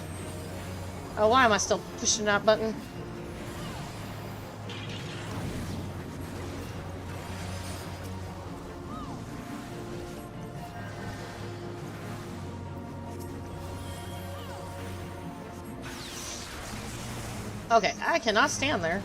Oh, why am I still pushing that button? Okay, I cannot stand there.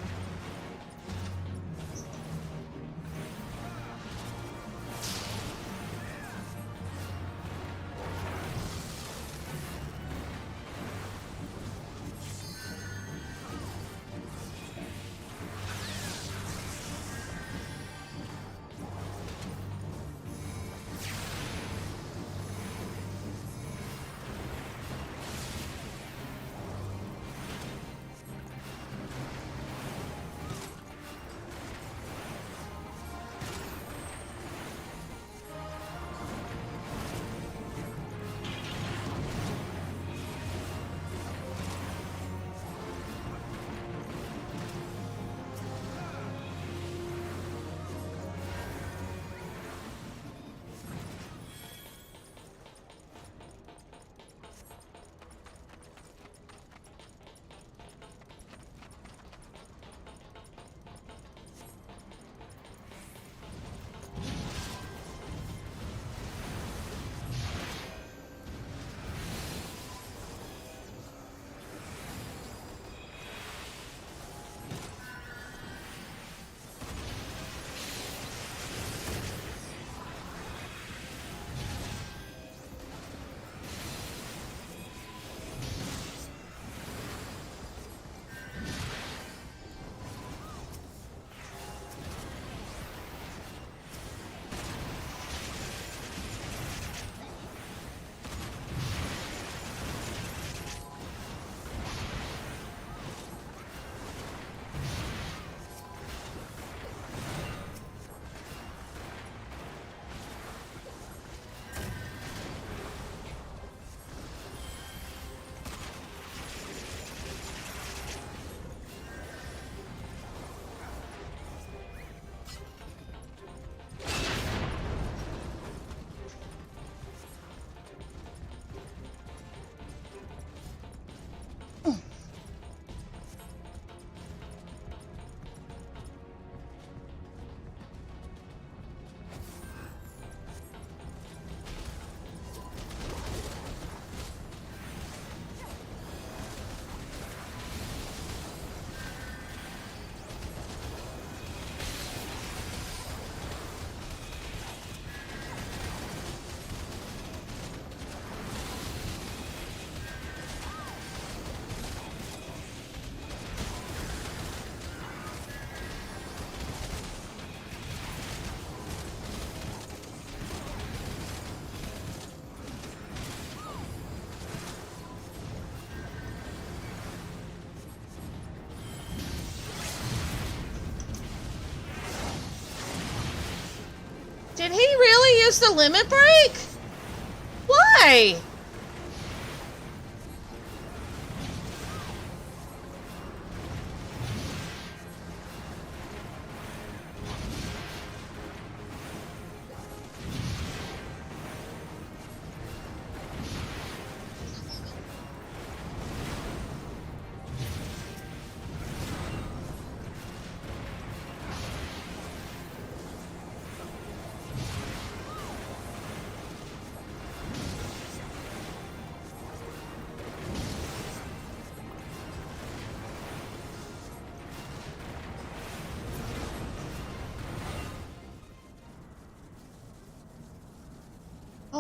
use the limit break? Why?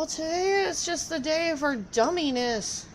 I'll tell you, it's just the day of her dumminess.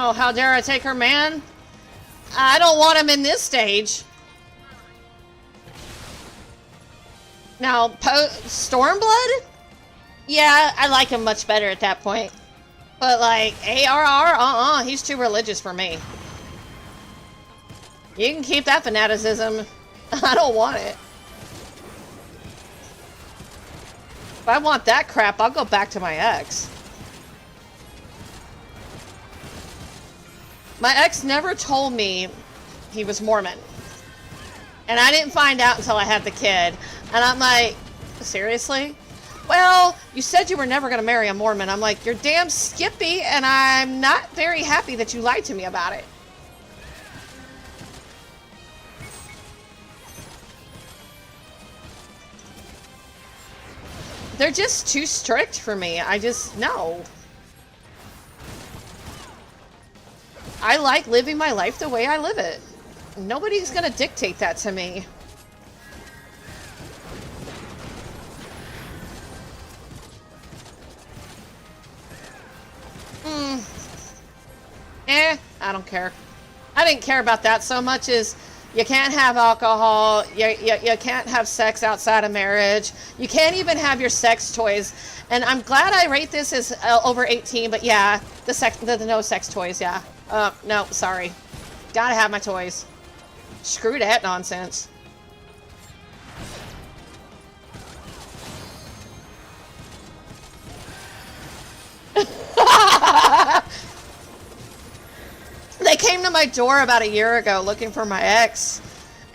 Oh, how dare I take her man? I don't want him in this stage. Now, Stormblood? Yeah, I like him much better at that point. But like, ARR, he's too religious for me. You can keep that fanaticism. I don't want it. If I want that crap, I'll go back to my ex. My ex never told me he was Mormon. And I didn't find out until I had the kid. And I'm like, seriously? Well, you said you were never going to marry a Mormon. I'm like, you're damn skippy, and I'm not very happy that you lied to me about it. They're just too strict for me. I just, no. I like living my life the way I live it. Nobody's gonna dictate that to me. I don't care. I didn't care about that so much as You can't have alcohol. You can't have sex outside of marriage. You can't even have your sex toys. And I'm glad I rate this as over 18, but yeah, the no sex toys, yeah. No, sorry. Gotta have my toys. Screw that nonsense. They came to my door about a year ago looking for my ex.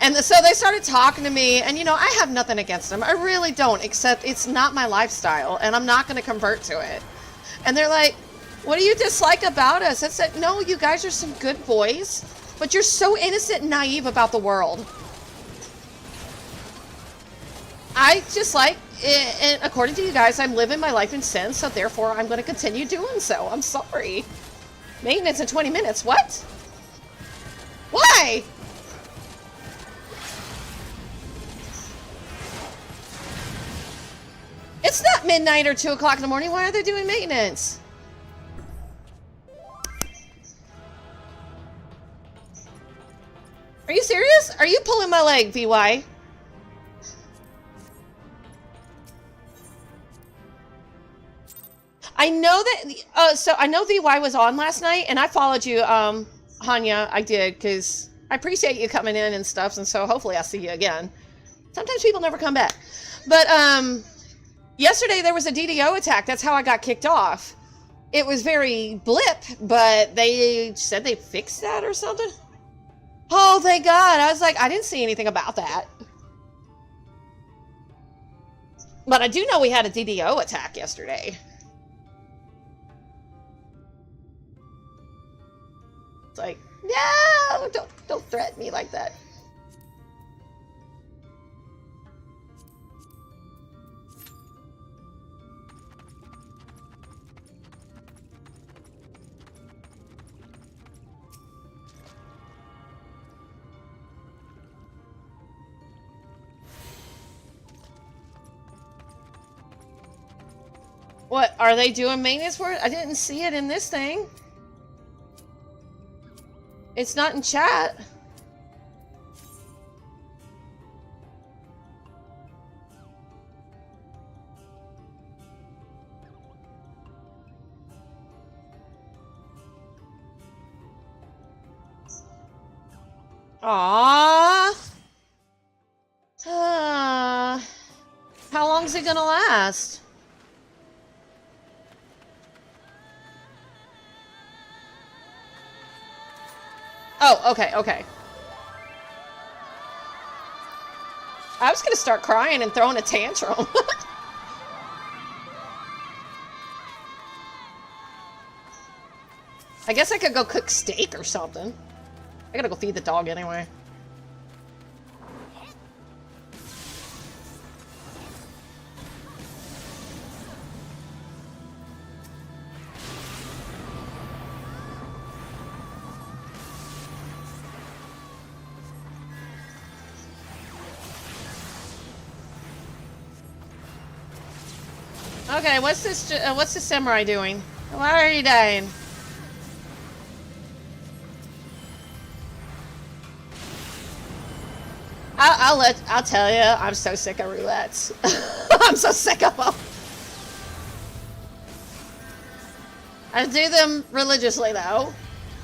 And so they started talking to me, and you know, I have nothing against them. I really don't, except it's not my lifestyle, and I'm not going to convert to it. And they're like, what do you dislike about us? I said, no, you guys are some good boys, but you're so innocent and naive about the world. I just like, and according to you guys, I'm living my life in sin, so therefore I'm going to continue doing so. I'm sorry. Maintenance in 20 minutes. What? Why? It's not midnight or 2 o'clock in the morning. Why are they doing maintenance? Are you serious? Are you pulling my leg, VY? I know that, so I know VY was on last night, and I followed you, Hanya. I did, because I appreciate you coming in and stuff, and so hopefully I'll see you again. Sometimes people never come back. But, yesterday there was a DDO attack. That's how I got kicked off. It was very blip, but they said they fixed that or something. Oh, thank God. I was like, I didn't see anything about that. But I do know we had a DDO attack yesterday. It's like, no, don't threaten me like that. What, are they doing maintenance for it? I didn't see it in this thing. It's not in chat. Aww. How long is it gonna last? Oh, okay, okay. I was gonna start crying and throwing a tantrum. I guess I could go cook steak or something. I gotta go feed the dog anyway. Okay, what's this samurai doing? Why are you dying? I'll tell you, I'm so sick of roulettes. I'm so sick of them. I do them religiously though.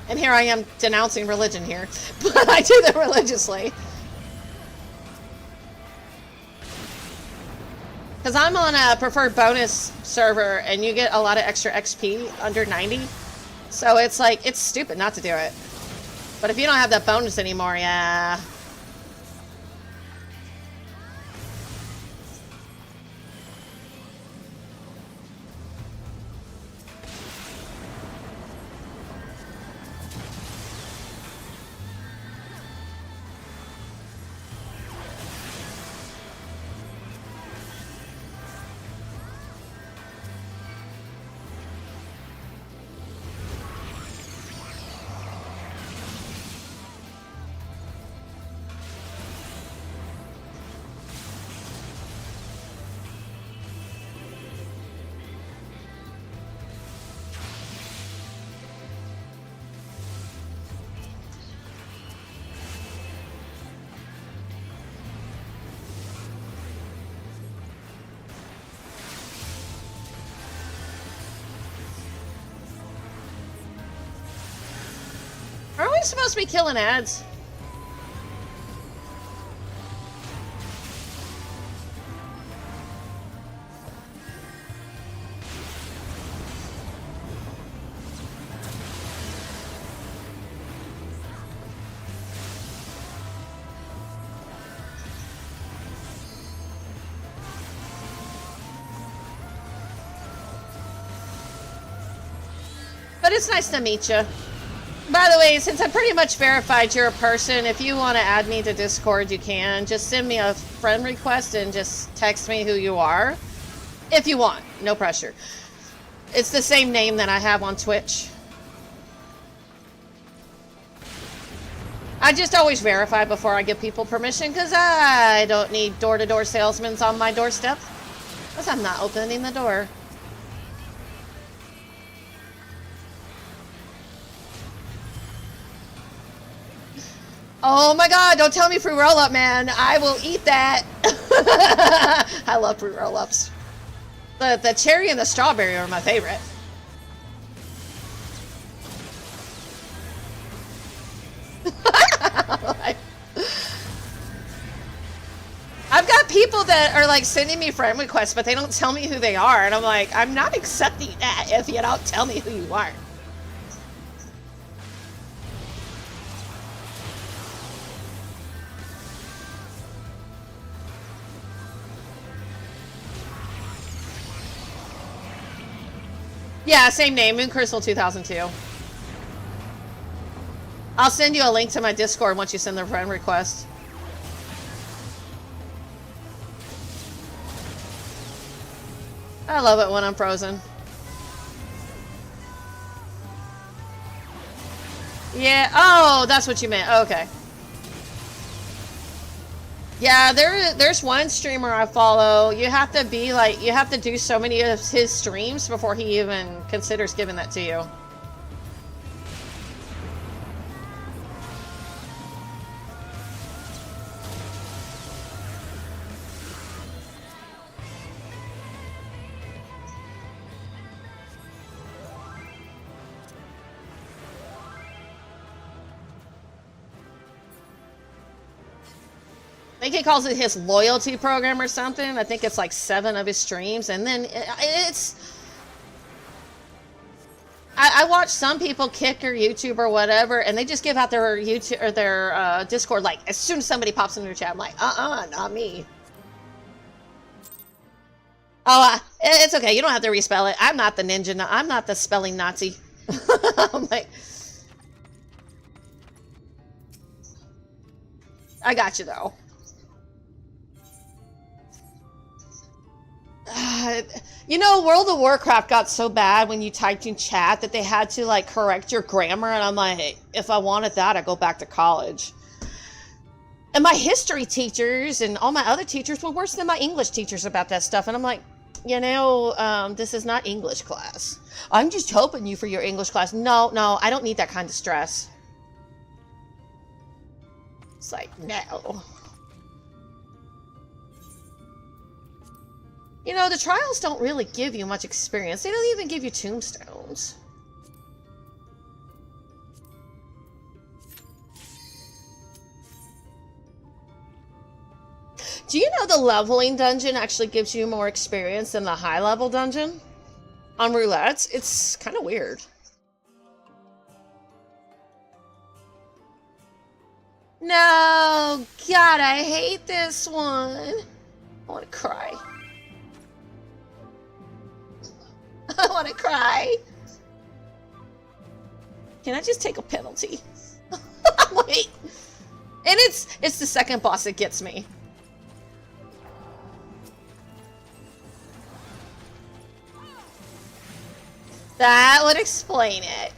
And here I am denouncing religion here. But I do them religiously. Because I'm on a preferred bonus server and you get a lot of extra XP under 90. So it's like, it's stupid not to do it. But if you don't have that bonus anymore, yeah. supposed to be killing ads? But it's nice to meet you. By the way, since I pretty much verified you're a person, if you want to add me to Discord, you can. Just send me a friend request and just text me who you are. If you want. No pressure. It's the same name that I have on Twitch. I just always verify before I give people permission, because I don't need door-to-door salesmen on my doorstep. Because I'm not opening the door. Oh my god, don't tell me fruit roll-up, man. I will eat that. I love fruit roll-ups. The cherry and the strawberry are my favorite. I've got people that are like sending me friend requests, but they don't tell me who they are. And I'm like, I'm not accepting that if you don't tell me who you are. Yeah, same name, Moon Crystal 2002. I'll send you a link to my Discord once you send the friend request. I love it when I'm frozen. Yeah, oh, that's what you meant. Okay. Yeah, there's one streamer I follow. You have to be like, you have to do so many of his streams before he even considers giving that to you. I think he calls it his loyalty program or something. I think it's like 7 of his streams, and then it's... I watch some people kick your YouTube or whatever, and they just give out their YouTube or their Discord like as soon as somebody pops into their chat. I'm like, not me. Oh, it's okay. You don't have to respell it. I'm not the ninja. I'm not the spelling Nazi. I'm like, I got you though. You know, World of Warcraft got so bad when you typed in chat that they had to like correct your grammar, and I'm like, if I wanted that, I'd go back to college. And my history teachers and all my other teachers were worse than my English teachers about that stuff, and I'm like, you know, this is not English class. I'm just helping you for your English class. No, I don't need that kind of stress. It's like, no. You know, the trials don't really give you much experience. They don't even give you tombstones. Do you know the leveling dungeon actually gives you more experience than the high level dungeon? On Roulettes? It's kind of weird. No! God, I hate this one. I want to cry. I want to cry. Can I just take a penalty? Wait. And it's the second boss that gets me. That would explain it.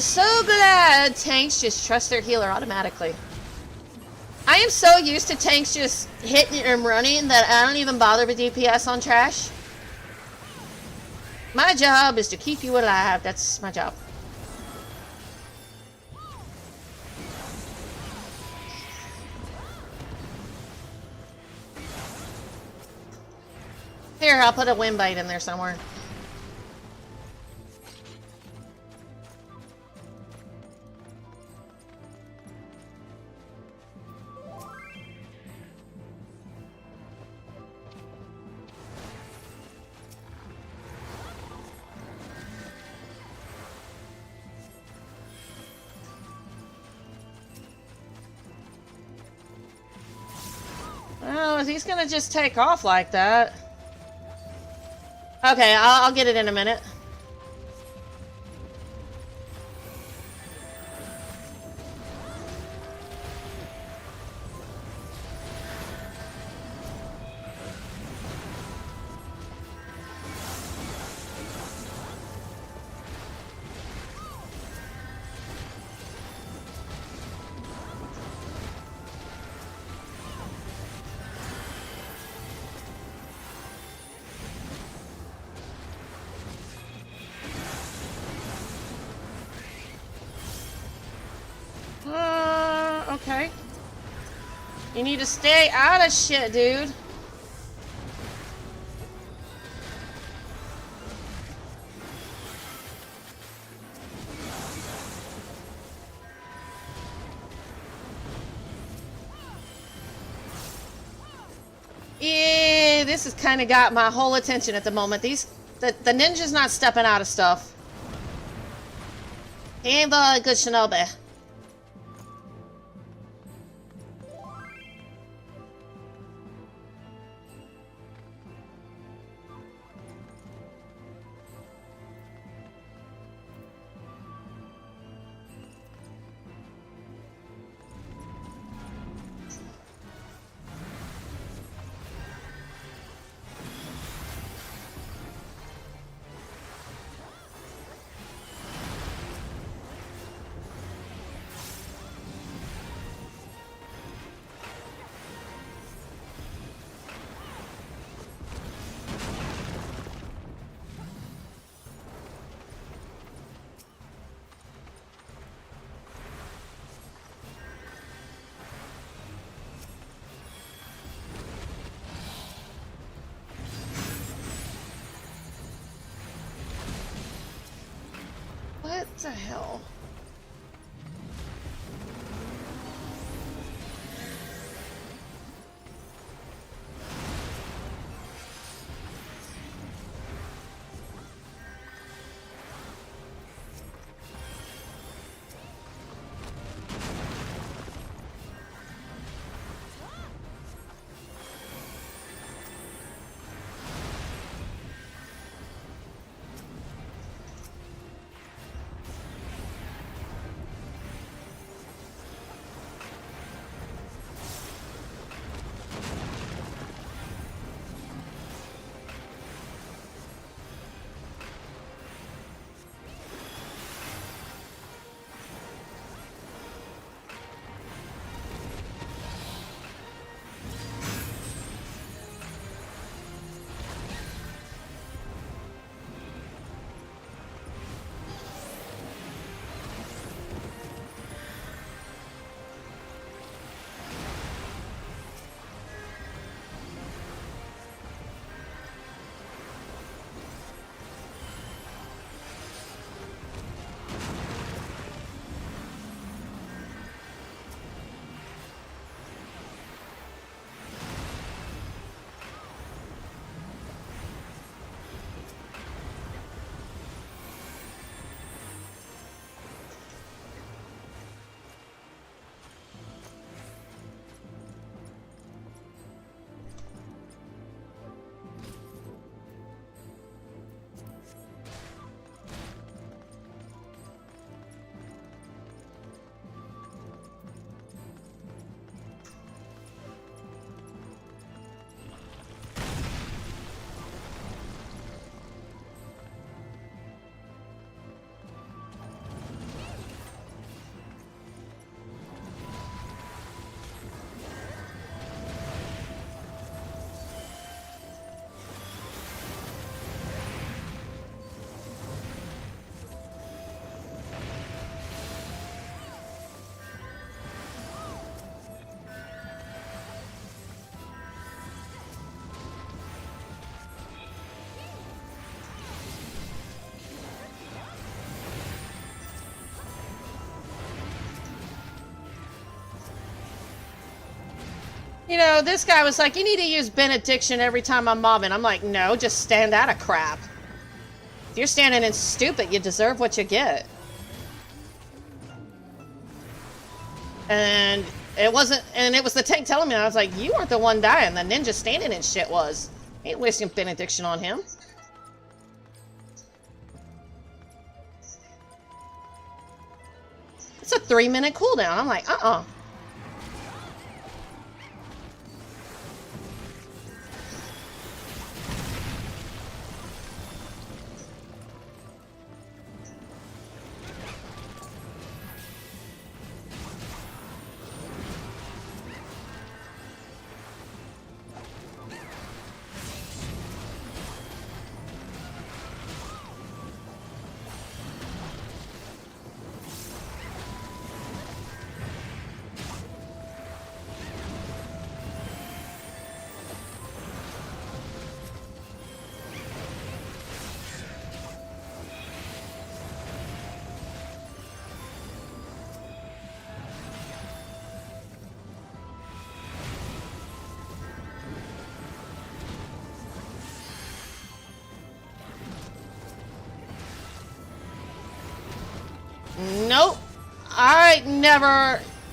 so glad tanks just trust their healer automatically. I am so used to tanks just hitting and running that I don't even bother with DPS on trash. My job is to keep you alive. That's my job. Here, I'll put a wind bite in there somewhere. Oh, if he's gonna just take off like that. Okay, I'll get it in a minute. Okay. You need to stay out of shit, dude. Yeah, this has kind of got my whole attention at the moment. The ninja's not stepping out of stuff. He ain't the good shinobi. What the hell? You know, this guy was like, you need to use benediction every time I'm mobbing. I'm like, no, just stand out of crap. If you're standing in stupid, you deserve what you get. And it was the tank telling me, I was like, you weren't the one dying, the ninja standing in shit was. Ain't wasting benediction on him. It's a 3-minute cooldown. I'm like, nope.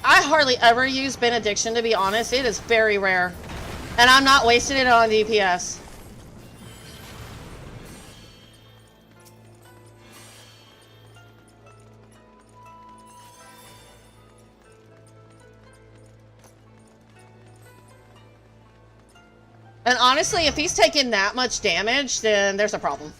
I hardly ever use benediction, to be honest. It is very rare. And I'm not wasting it on DPS. And honestly, if he's taking that much damage, then there's a problem.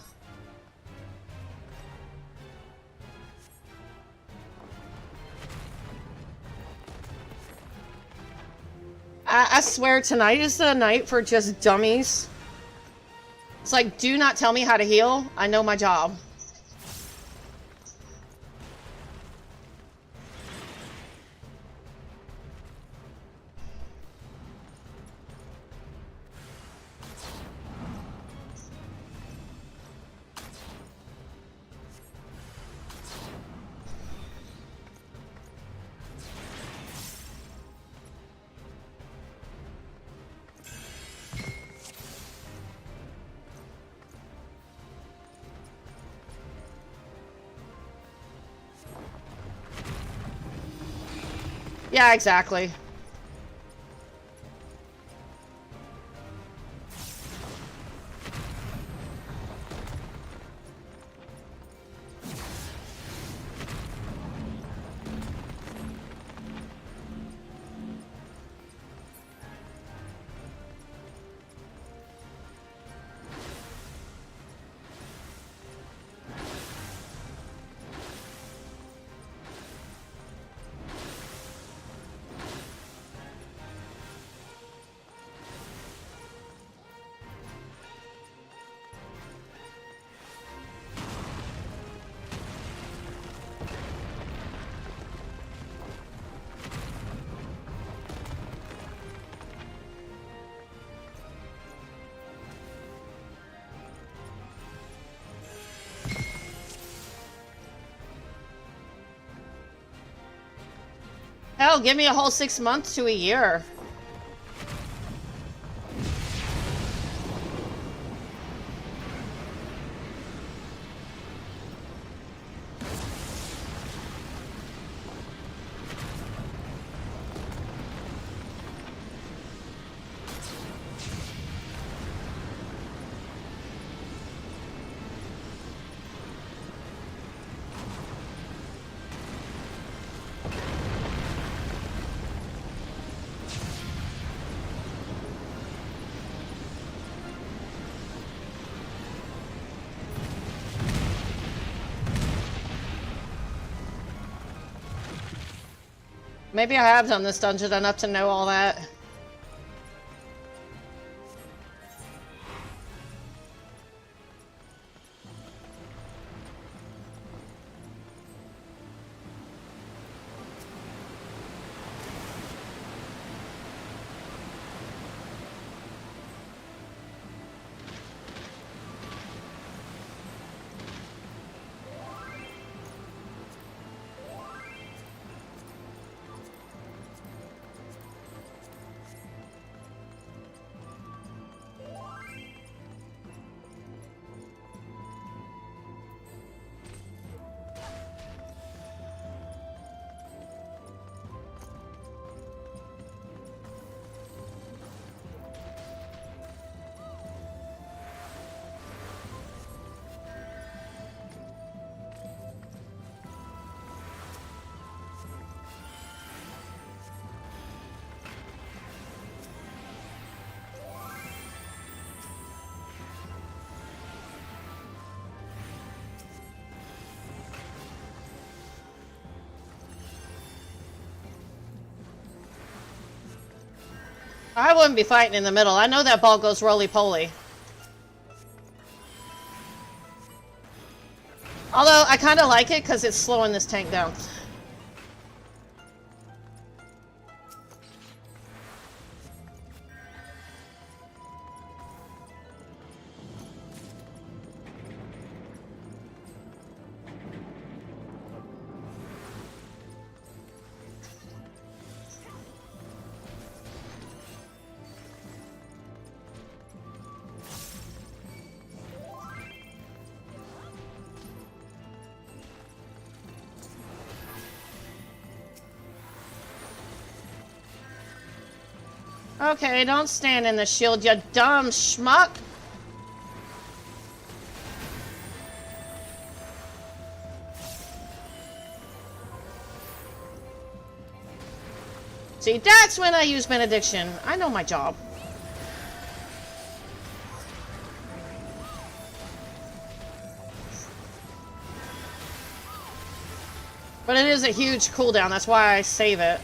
I swear tonight is the night for just dummies. It's like, do not tell me how to heal. I know my job. Yeah, exactly. Hell, give me a whole 6 months to a year. Maybe I have done this dungeon enough to know all that. I wouldn't be fighting in the middle. I know that ball goes roly-poly. Although, I kind of like it because it's slowing this tank down. Okay, don't stand in the shield, you dumb schmuck. See, that's when I use benediction. I know my job. But it is a huge cooldown, that's why I save it.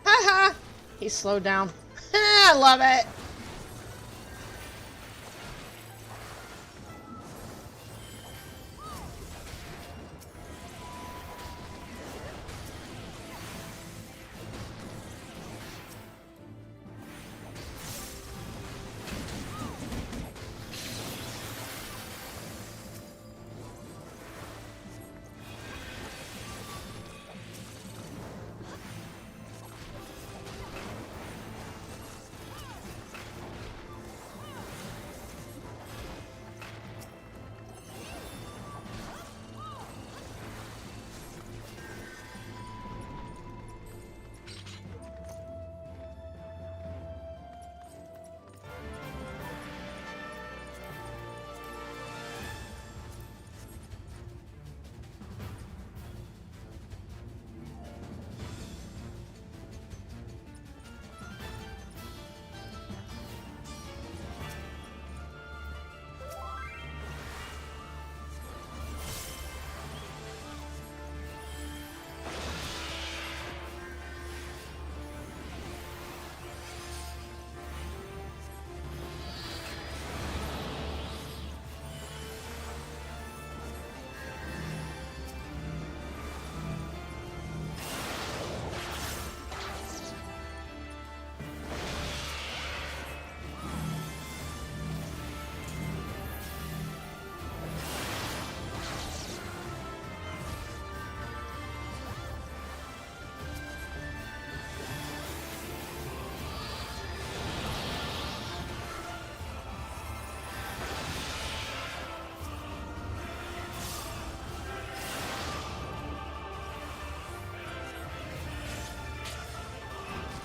Haha! He's slowed down. I love it!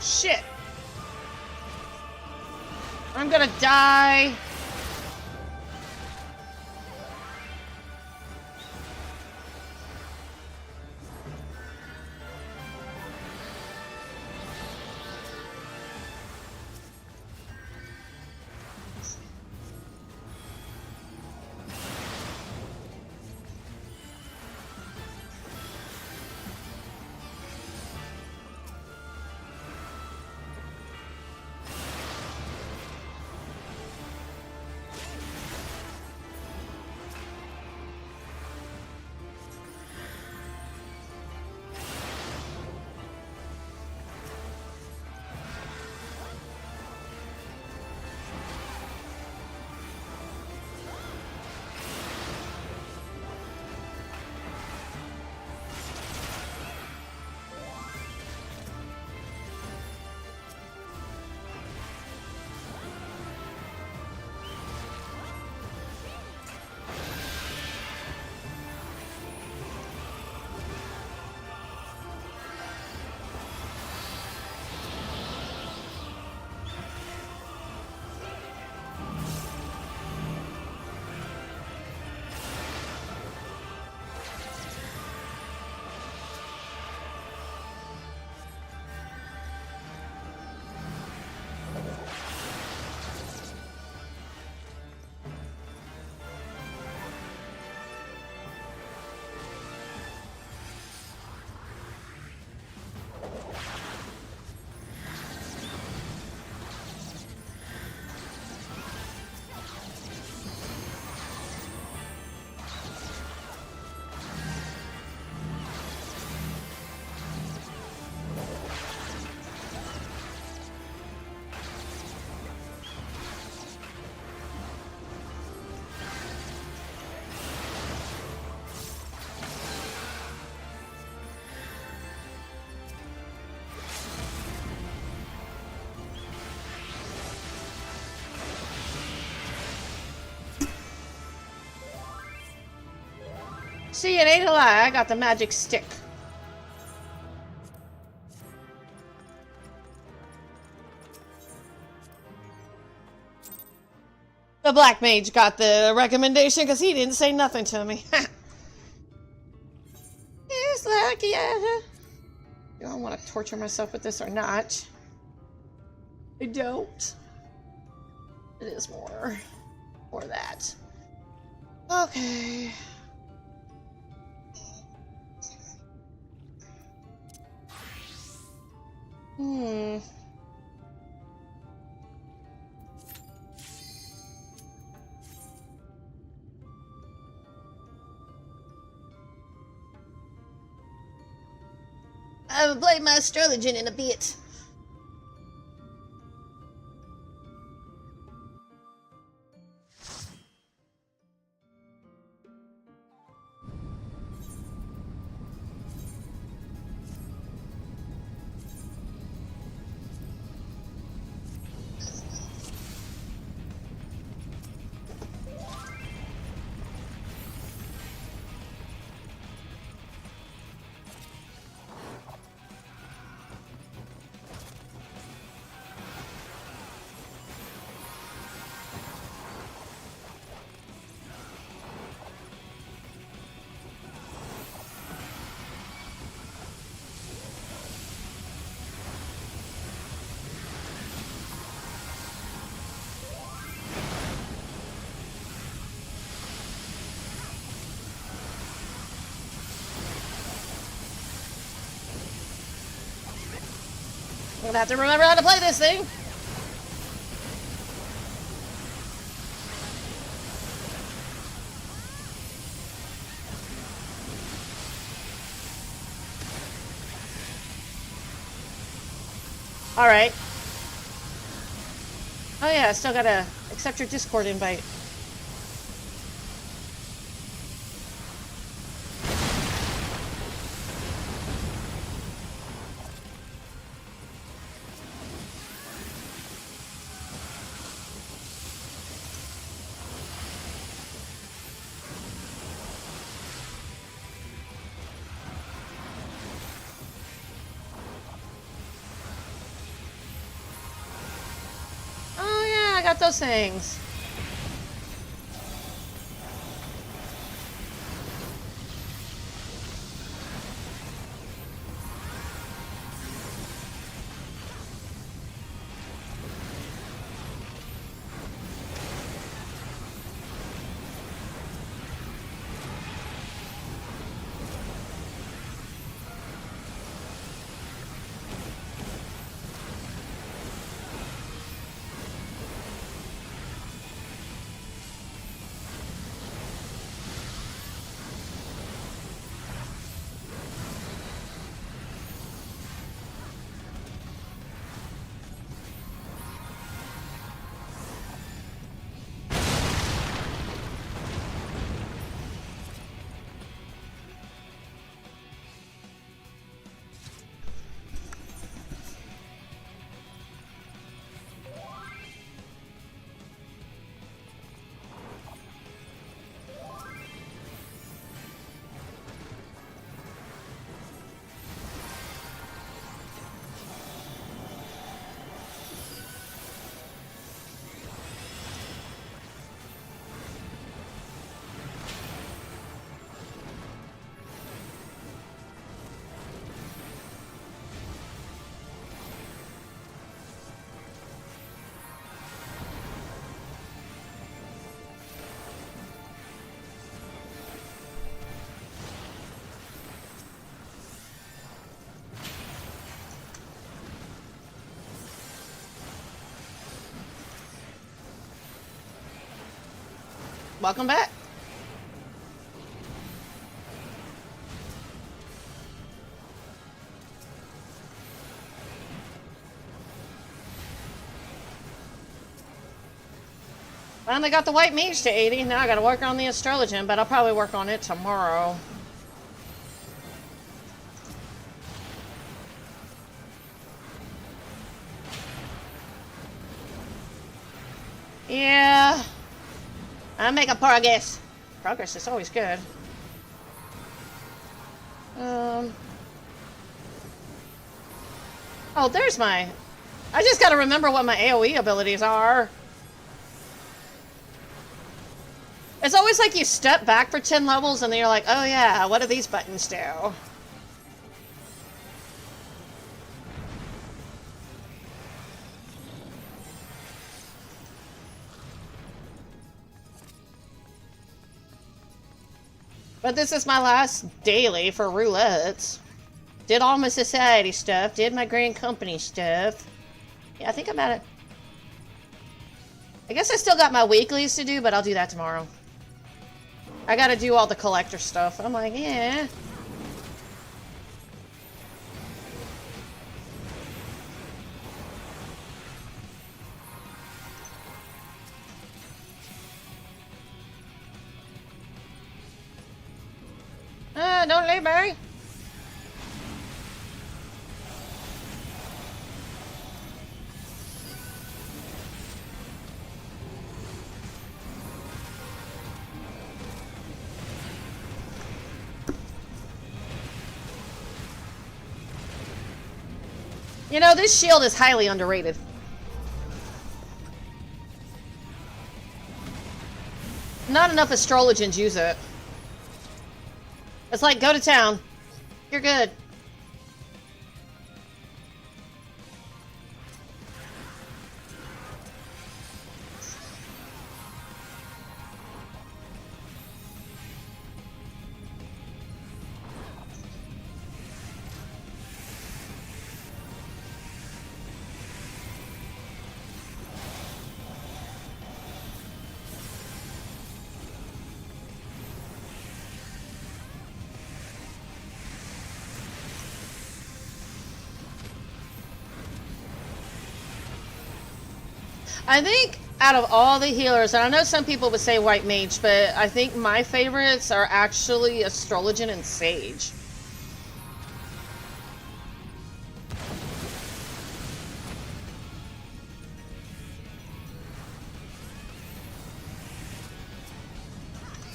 Shit. I'm gonna die. See, it ain't a lie. I got the magic stick. The black mage got the recommendation because he didn't say nothing to me. It's like, yeah. Do I want to torture myself with this or not? I don't. It is more that. Okay. I will play my astrology in a bit. I'm gonna have to remember how to play this thing. Alright. Oh yeah, I still gotta accept your Discord invite. Got those things. Welcome back. Finally got the white mage to 80. Now I gotta work on the astrologian, but I'll probably work on it tomorrow. Yeah. I'm making progress. Progress is always good. Oh, there's my... I just gotta remember what my AoE abilities are. It's always like you step back for 10 levels and then you're like, oh yeah, what do these buttons do? But this is my last daily for Roulettes. Did all my society stuff, did my grand company stuff. Yeah, I think I'm at it. I guess I still got my weeklies to do, but I'll do that tomorrow. I gotta do all the collector stuff. I'm like, yeah. Don't leave me. You know, this shield is highly underrated. Not enough astrologians use it. It's like, go to town. You're good. I think out of all the healers, and I know some people would say White Mage, but I think my favorites are actually Astrologian and Sage.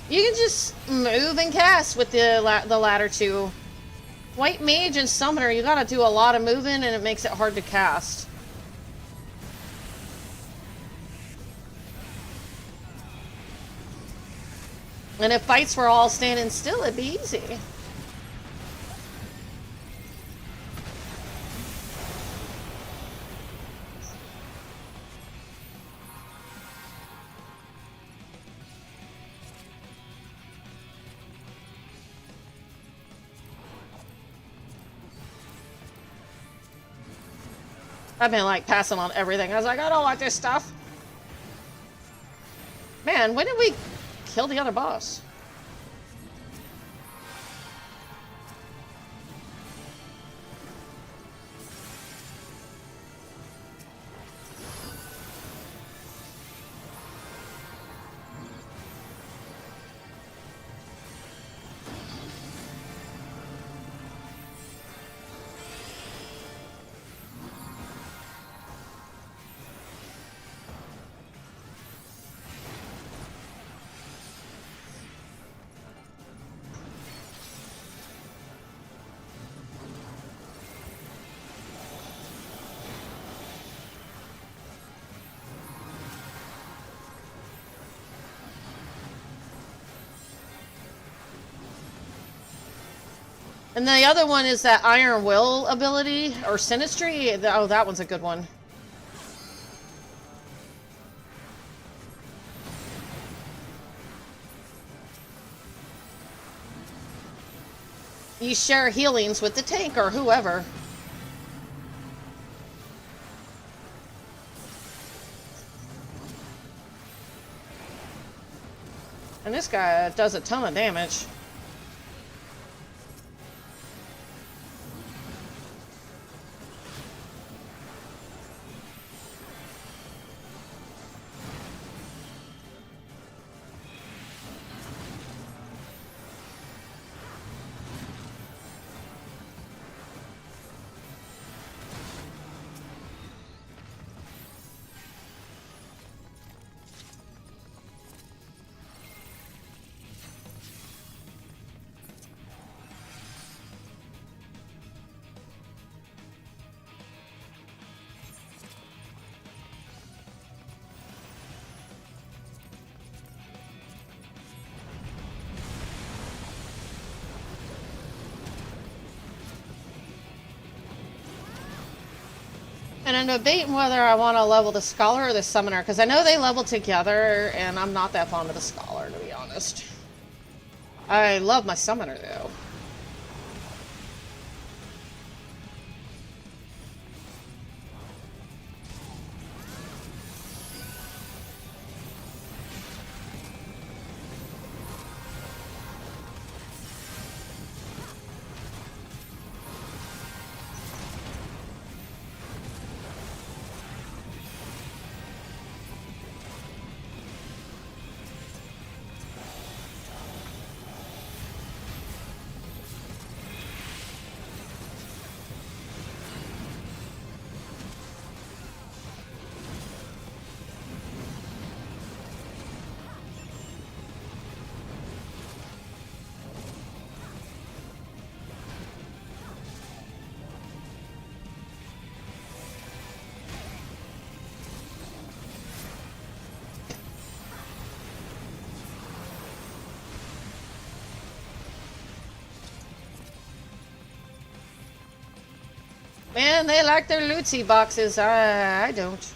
You can just move and cast with the latter two. White Mage and Summoner, you gotta do a lot of moving and it makes it hard to cast. And if fights were all standing still, it'd be easy. I've been like passing on everything. I was like, I don't want this stuff. Man, when did we kill the other boss? And the other one is that Iron Will ability, or Sinistry. Oh, that one's a good one. You share healings with the tank or whoever. And this guy does a ton of damage. And I'm debating whether I want to level the Scholar or the Summoner, because I know they level together, and I'm not that fond of the Scholar, to be honest. I love my Summoner, though. Man, they like their lootsy boxes. I don't.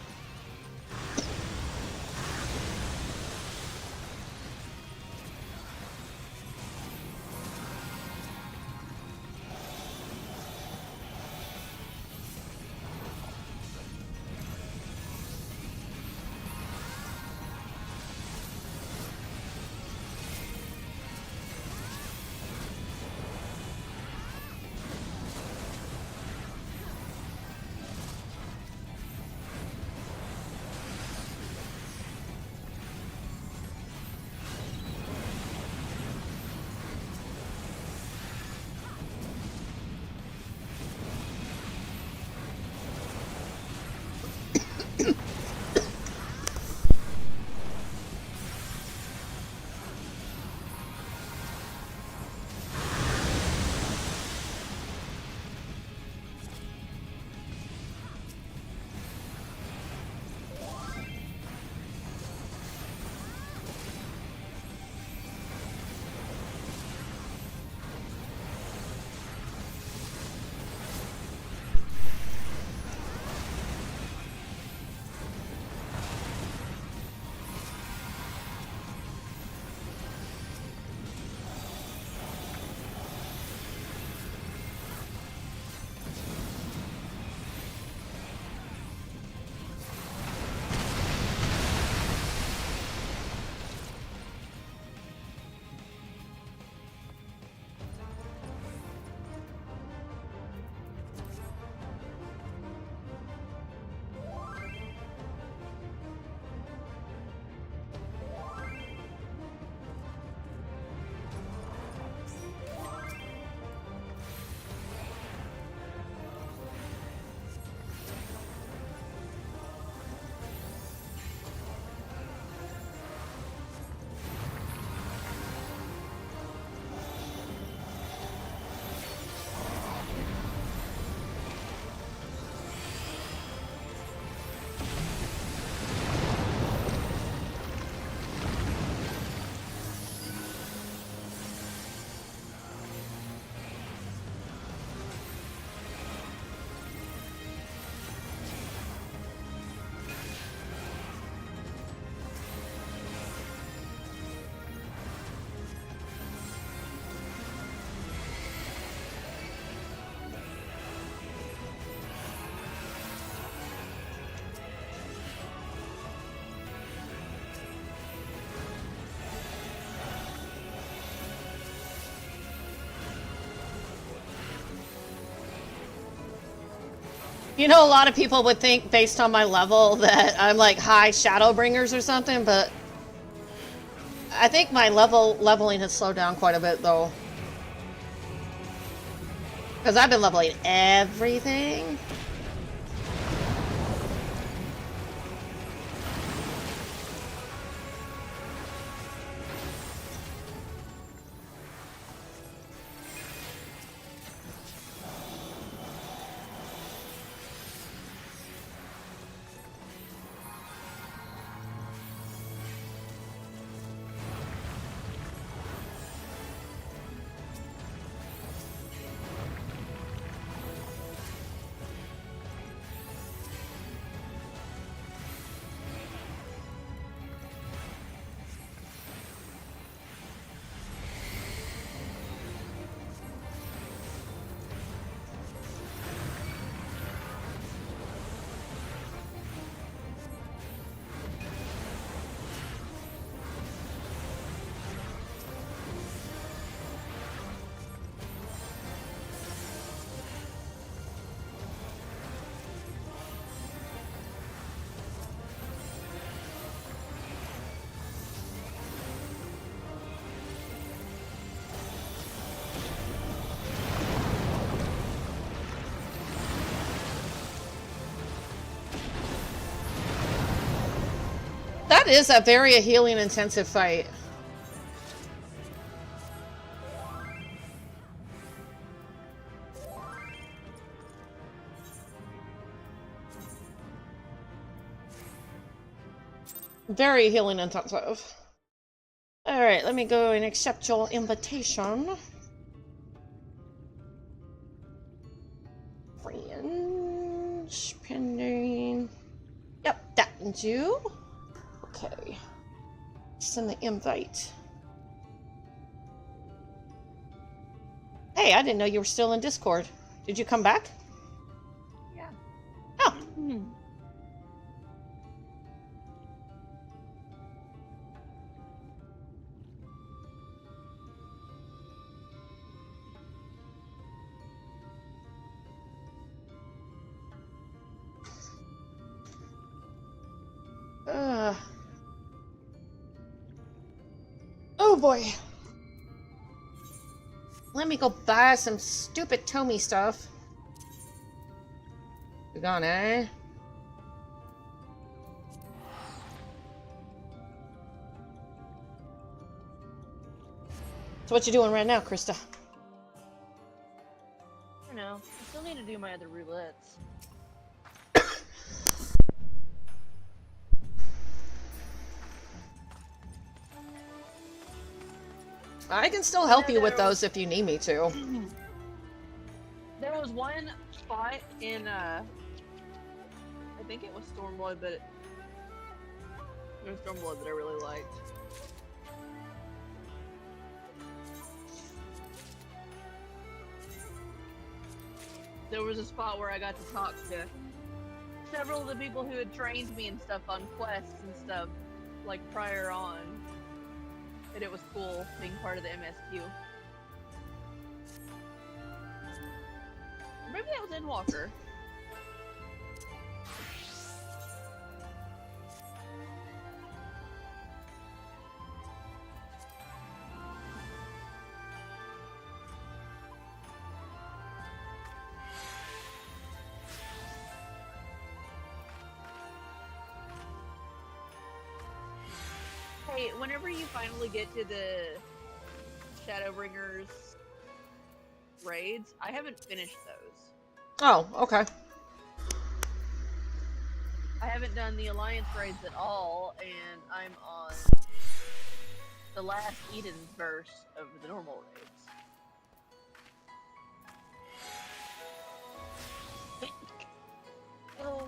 You know, a lot of people would think, based on my level, that I'm like high Shadowbringers or something, but I think my leveling has slowed down quite a bit, though. Because I've been leveling everything. That is a very healing intensive fight. Very healing intensive. Alright, let me go and accept your invitation. Friends, pending. Yep, that one's you. Okay. Send the invite. Hey, I didn't know you were still in Discord. Did you come back? Yeah. Oh. Oh boy. Let me go buy some stupid Tomy stuff. You gone, eh? So what you doing right now, Krista? I don't know. I still need to do my other roulettes. I can still help you with those if you need me to. There was one spot in, I think it was Stormblood, but it was Stormblood that I really liked. There was a spot where I got to talk to several of the people who had trained me and stuff on quests and stuff, like prior on. And it was cool being part of the MSQ. Maybe that was Endwalker. Hey, whenever you finally get to the Shadowbringers raids, I haven't finished those. Oh, okay. I haven't done the Alliance raids at all, and I'm on the last Eden's verse of the normal raids. Oh.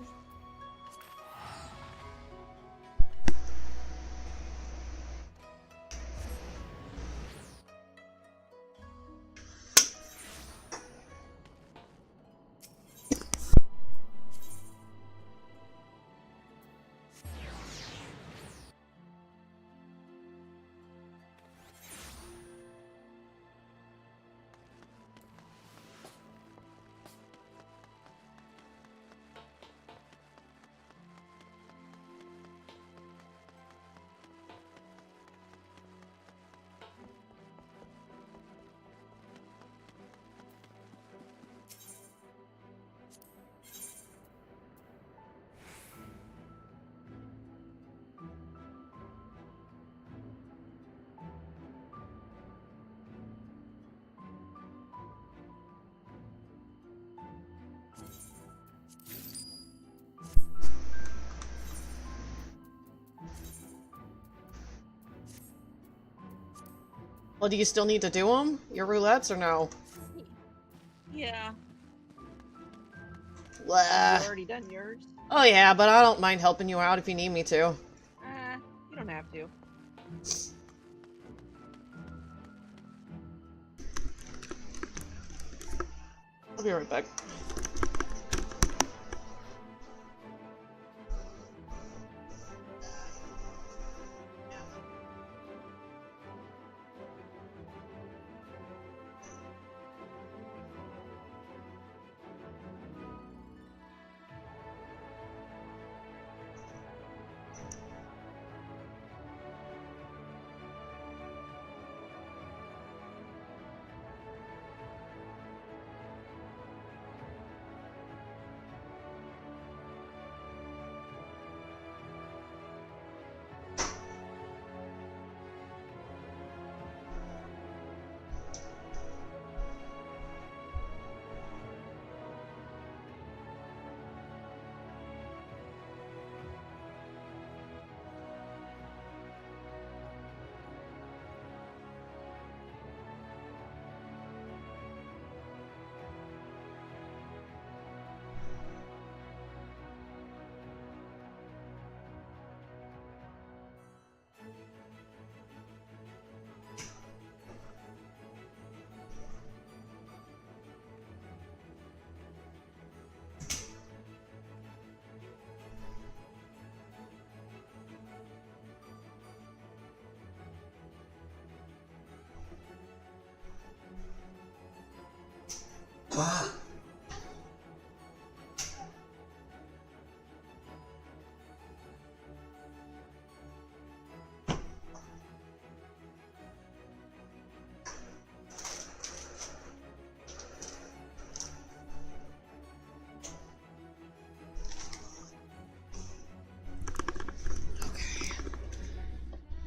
Well, do you still need to do them? Your roulettes, or no? Yeah. Blah. Have you already done yours? Oh yeah, but I don't mind helping you out if you need me to. You don't have to. I'll be right back.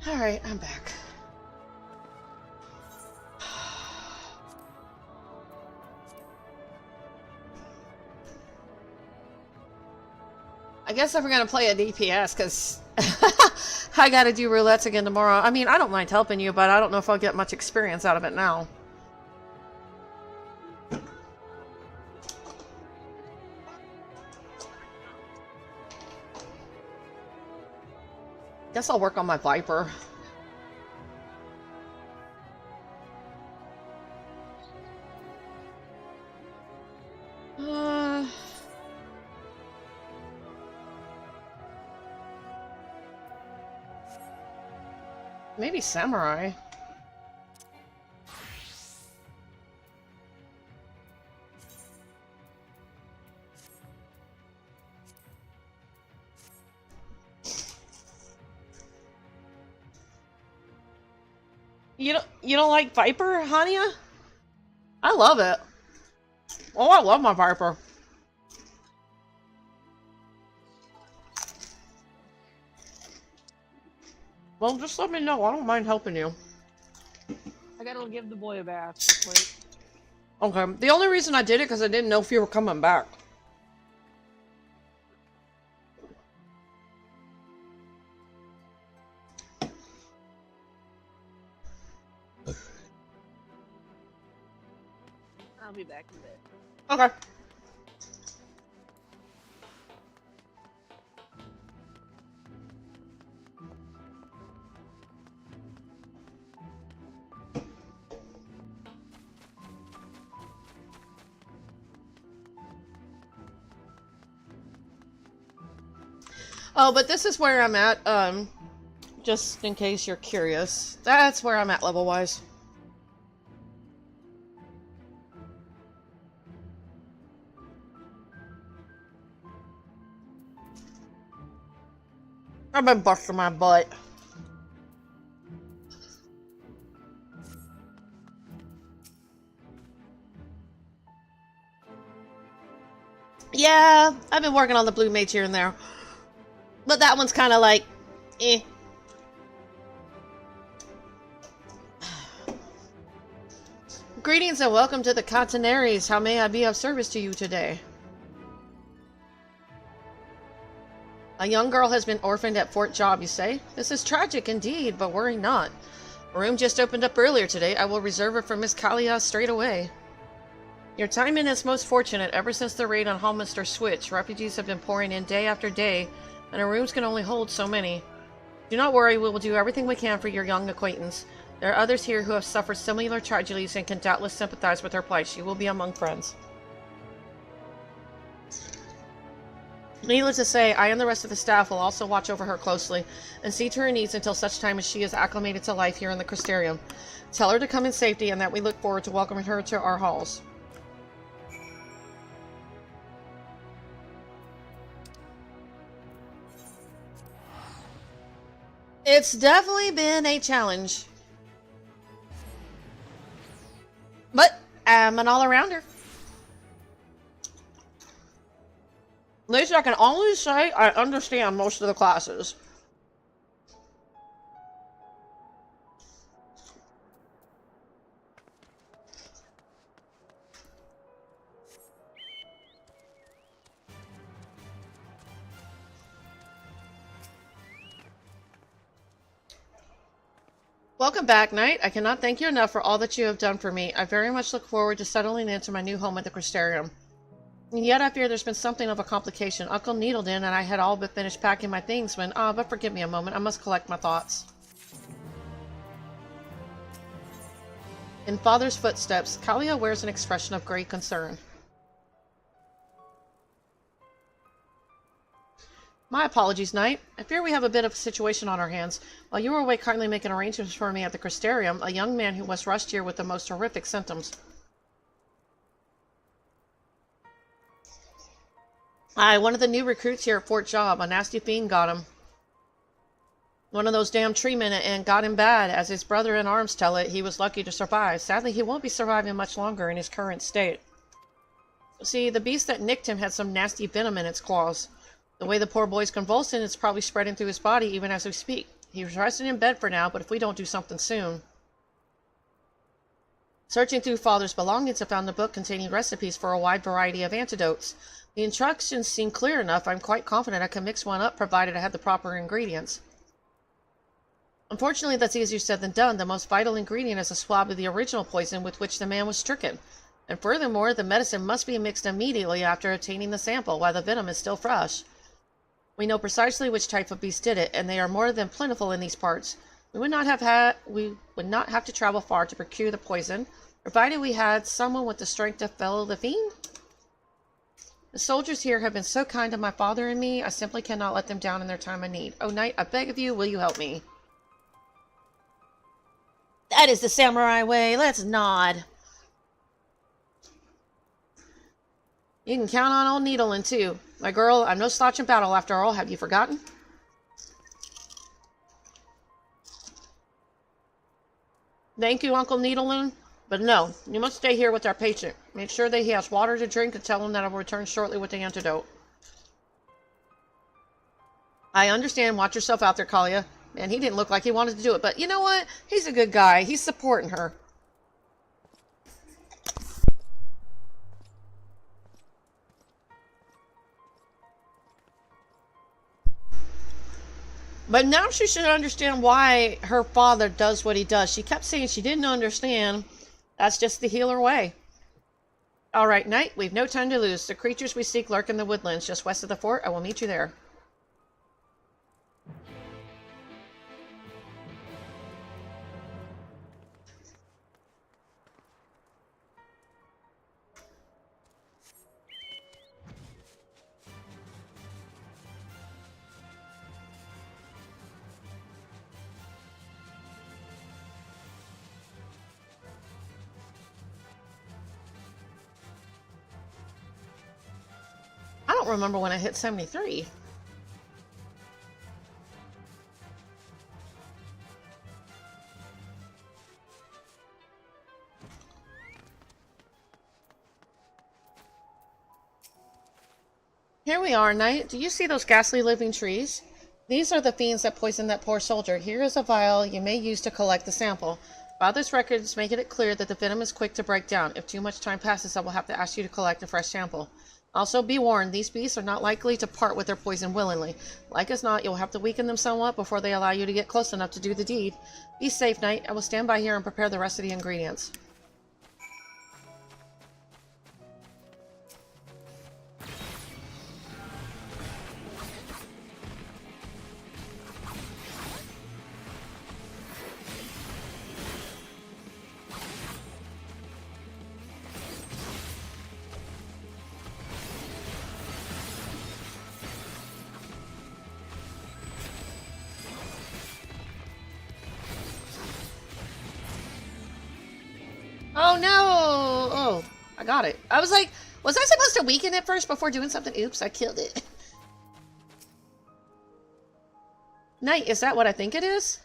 Alright, I'm back. I guess if we're gonna play a DPS, because I gotta do roulettes again tomorrow. I mean, I don't mind helping you, but I don't know if I'll get much experience out of it now. Guess I'll work on my Viper. Maybe Samurai. You don't like Viper, Hania? I love it. Oh, I love my Viper. Well, just let me know. I don't mind helping you. I gotta give the boy a bath real quick. Okay. The only reason I did it because I didn't know if you were coming back. I'll be back in a bit. Okay. Oh, but this is where I'm at, just in case you're curious. That's where I'm at level-wise. I've been busting my butt. Yeah, I've been working on the blue mage here and there. But that one's kind of like, eh. Greetings and welcome to the Continaries. How may I be of service to you today? A young girl has been orphaned at Fort Job, you say? This is tragic indeed, but worry not. A room just opened up earlier today. I will reserve it for Miss Kalia straight away. Your timing is most fortunate. Ever since the raid on Halminster Switch, refugees have been pouring in day after day, and our rooms can only hold so many. Do not worry, we will do everything we can for your young acquaintance. There are others here who have suffered similar tragedies and can doubtless sympathize with her plight. She will be among friends. Needless to say, I and the rest of the staff will also watch over her closely and see to her needs until such time as she is acclimated to life here in the Crystarium. Tell her to come in safety and that we look forward to welcoming her to our halls. It's definitely been a challenge. But I'm an all-arounder. At least I can only say I understand most of the classes. Welcome back, Knight. I cannot thank you enough for all that you have done for me. I very much look forward to settling into my new home at the Crystarium. And yet I fear there's been something of a complication. Uncle Needledin and I had all but finished packing my things when... but forgive me a moment. I must collect my thoughts. In Father's footsteps, Kalia wears an expression of great concern. My apologies, Knight. I fear we have a bit of a situation on our hands. While you were away kindly making arrangements for me at the Crystarium, a young man who was rushed here with the most horrific symptoms. One of the new recruits here at Fort Job, a nasty fiend got him. One of those damn tree men, and got him bad. As his brother in arms tell it, he was lucky to survive. Sadly, he won't be surviving much longer in his current state. See, the beast that nicked him had some nasty venom in its claws. The way the poor boy's convulsing, it's probably spreading through his body even as we speak. He's resting in bed for now, but if we don't do something soon... Searching through Father's belongings, I found a book containing recipes for a wide variety of antidotes. The instructions seem clear enough. I'm quite confident I can mix one up, provided I had the proper ingredients. Unfortunately, that's easier said than done. The most vital ingredient is a swab of the original poison with which the man was stricken. And furthermore, the medicine must be mixed immediately after obtaining the sample, while the venom is still fresh. We know precisely which type of beast did it, and they are more than plentiful in these parts. We would not have to travel far to procure the poison, provided we had someone with the strength to fell the fiend. The soldiers here have been so kind to my father and me, I simply cannot let them down in their time of need. Oh, knight, I beg of you, will you help me? That is the samurai way. Let's nod. You can count on old Needlin, too. My girl, I'm no slouch in battle after all. Have you forgotten? Thank you, Uncle Needlin. But no, you must stay here with our patient. Make sure that he has water to drink and tell him that I will return shortly with the antidote. I understand. Watch yourself out there, Kalia. Man, he didn't look like he wanted to do it, but you know what? He's a good guy. He's supporting her. But now she should understand why her father does what he does. She kept saying she didn't understand. That's just the healer way. All right, knight, we've no time to lose. The creatures we seek lurk in the woodlands just west of the fort. I will meet you there. I don't remember when I hit 73. Here we are, knight. Do you see those ghastly living trees? These are the fiends that poisoned that poor soldier. Here is a vial you may use to collect the sample. Father's records make it clear that the venom is quick to break down. If too much time passes, I will have to ask you to collect a fresh sample. Also, be warned, these beasts are not likely to part with their poison willingly. Like as not, you'll have to weaken them somewhat before they allow you to get close enough to do the deed. Be safe, knight. I will stand by here and prepare the rest of the ingredients. Oh no! Oh, I got it. I was like, was I supposed to weaken it first before doing something? Oops, I killed it. Knight, is that what I think it is?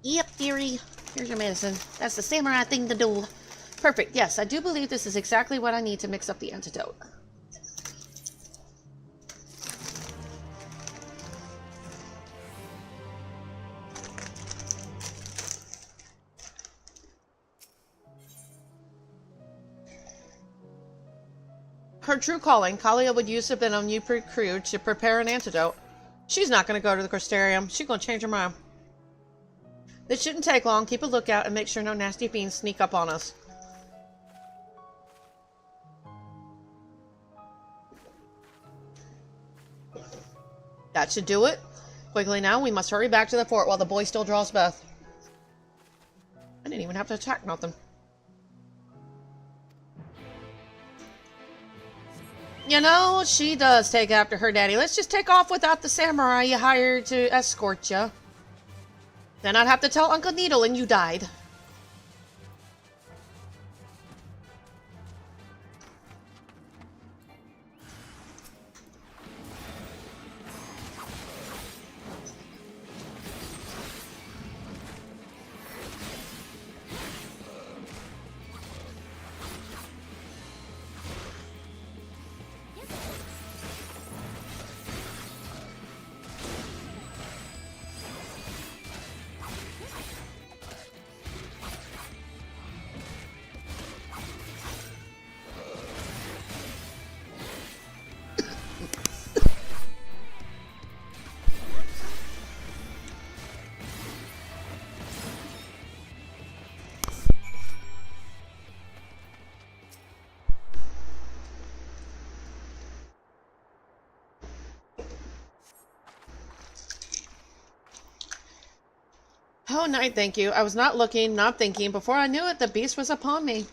Yep, theory. Here's your medicine. That's the samurai thing to do. Perfect. Yes, I do believe this is exactly what I need to mix up the antidote. Her true calling, Kalia would use the venom you procured to prepare an antidote. She's not going to go to the Crystarium. She's going to change her mind. This shouldn't take long. Keep a lookout and make sure no nasty fiends sneak up on us. That should do it. Quickly now, we must hurry back to the fort while the boy still draws breath. I didn't even have to attack nothing. You know, she does take after her daddy. Let's just take off without the samurai you hired to escort you. Then I'd have to tell Uncle Needle and you died. Oh, Knight, thank you. I was not looking, not thinking. Before I knew it, the beast was upon me.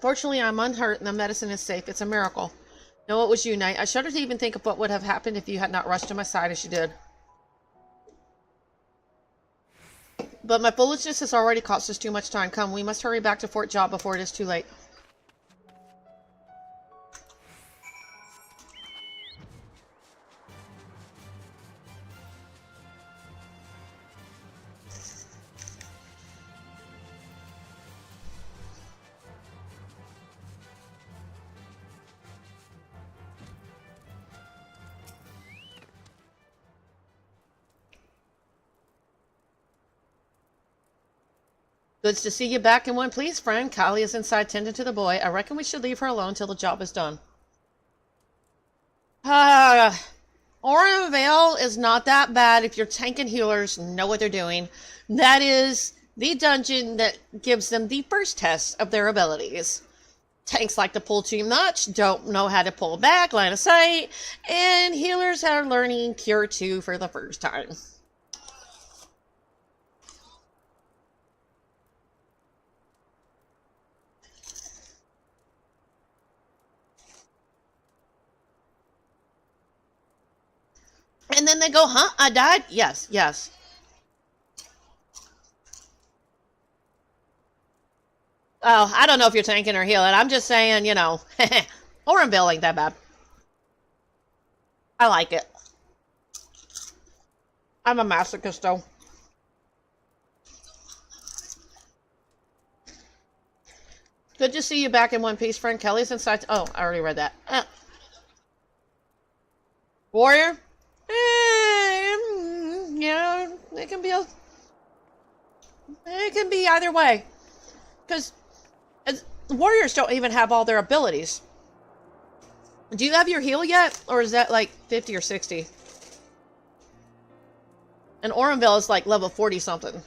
Fortunately, I'm unhurt and the medicine is safe. It's a miracle. No, it was you, Knight. I shudder to even think of what would have happened if you had not rushed to my side as you did. But my foolishness has already cost us too much time. Come, we must hurry back to Fort Job before it is too late. Good to see you back in one piece, friend. Kylie is inside tending to the boy. I reckon we should leave her alone till the job is done. Orenvale is not that bad if your tank and healers know what they're doing. That is the dungeon that gives them the first test of their abilities. Tanks like to pull too much, don't know how to pull back, line of sight, and healers are learning Cure 2 for the first time. And then they go, huh? I died? Yes, yes. Oh, I don't know if you're tanking or healing. I'm just saying, you know, Orenville ain't that bad. I like it. I'm a masochist, though. Good to see you back in one piece, friend. Kelly's inside. Oh, I already read that. Warrior? Yeah, it can be either way. Because warriors don't even have all their abilities. Do you have your heal yet? Or is that like 50 or 60? And Orenville is like level 40 something.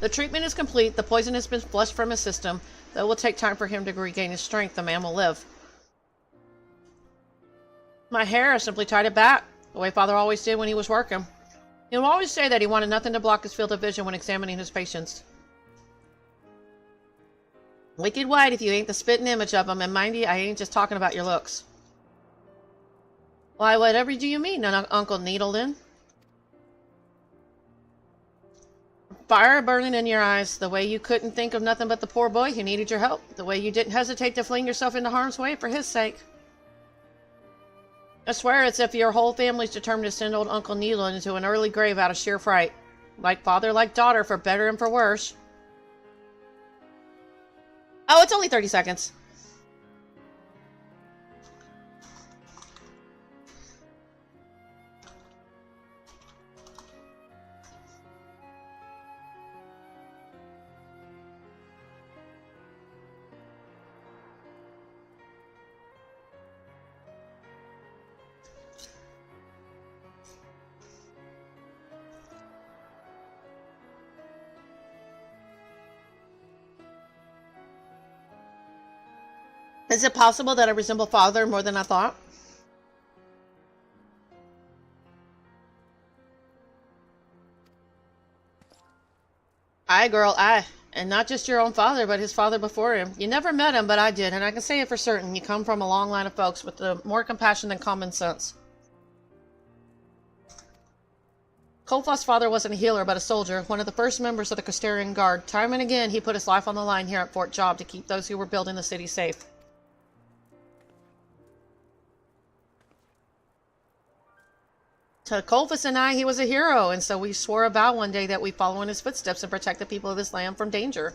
The treatment is complete. The poison has been flushed from his system. Though it will take time for him to regain his strength, the man will live. My hair, I simply tied it back, the way Father always did when he was working. He would always say that he wanted nothing to block his field of vision when examining his patients. Wicked white if you ain't the spitting image of him, and mind you, I ain't just talking about your looks. Why, whatever do you mean, Uncle Needledin? Fire burning in your eyes, the way you couldn't think of nothing but the poor boy who needed your help, the way you didn't hesitate to fling yourself into harm's way for his sake. I swear it's if your whole family's determined to send old Uncle Needle into an early grave out of sheer fright. Like father, like daughter, for better and for worse. Oh, it's only 30 seconds. Is it possible that I resemble father more than I thought? Aye, girl, aye. And not just your own father, but his father before him. You never met him, but I did, and I can say it for certain. You come from a long line of folks with more compassion than common sense. Kolfas' father wasn't a healer, but a soldier, one of the first members of the Custarian Guard. Time and again, he put his life on the line here at Fort Job to keep those who were building the city safe. To Kolfas and I, he was a hero, and so we swore a vow one day that we'd follow in his footsteps and protect the people of this land from danger.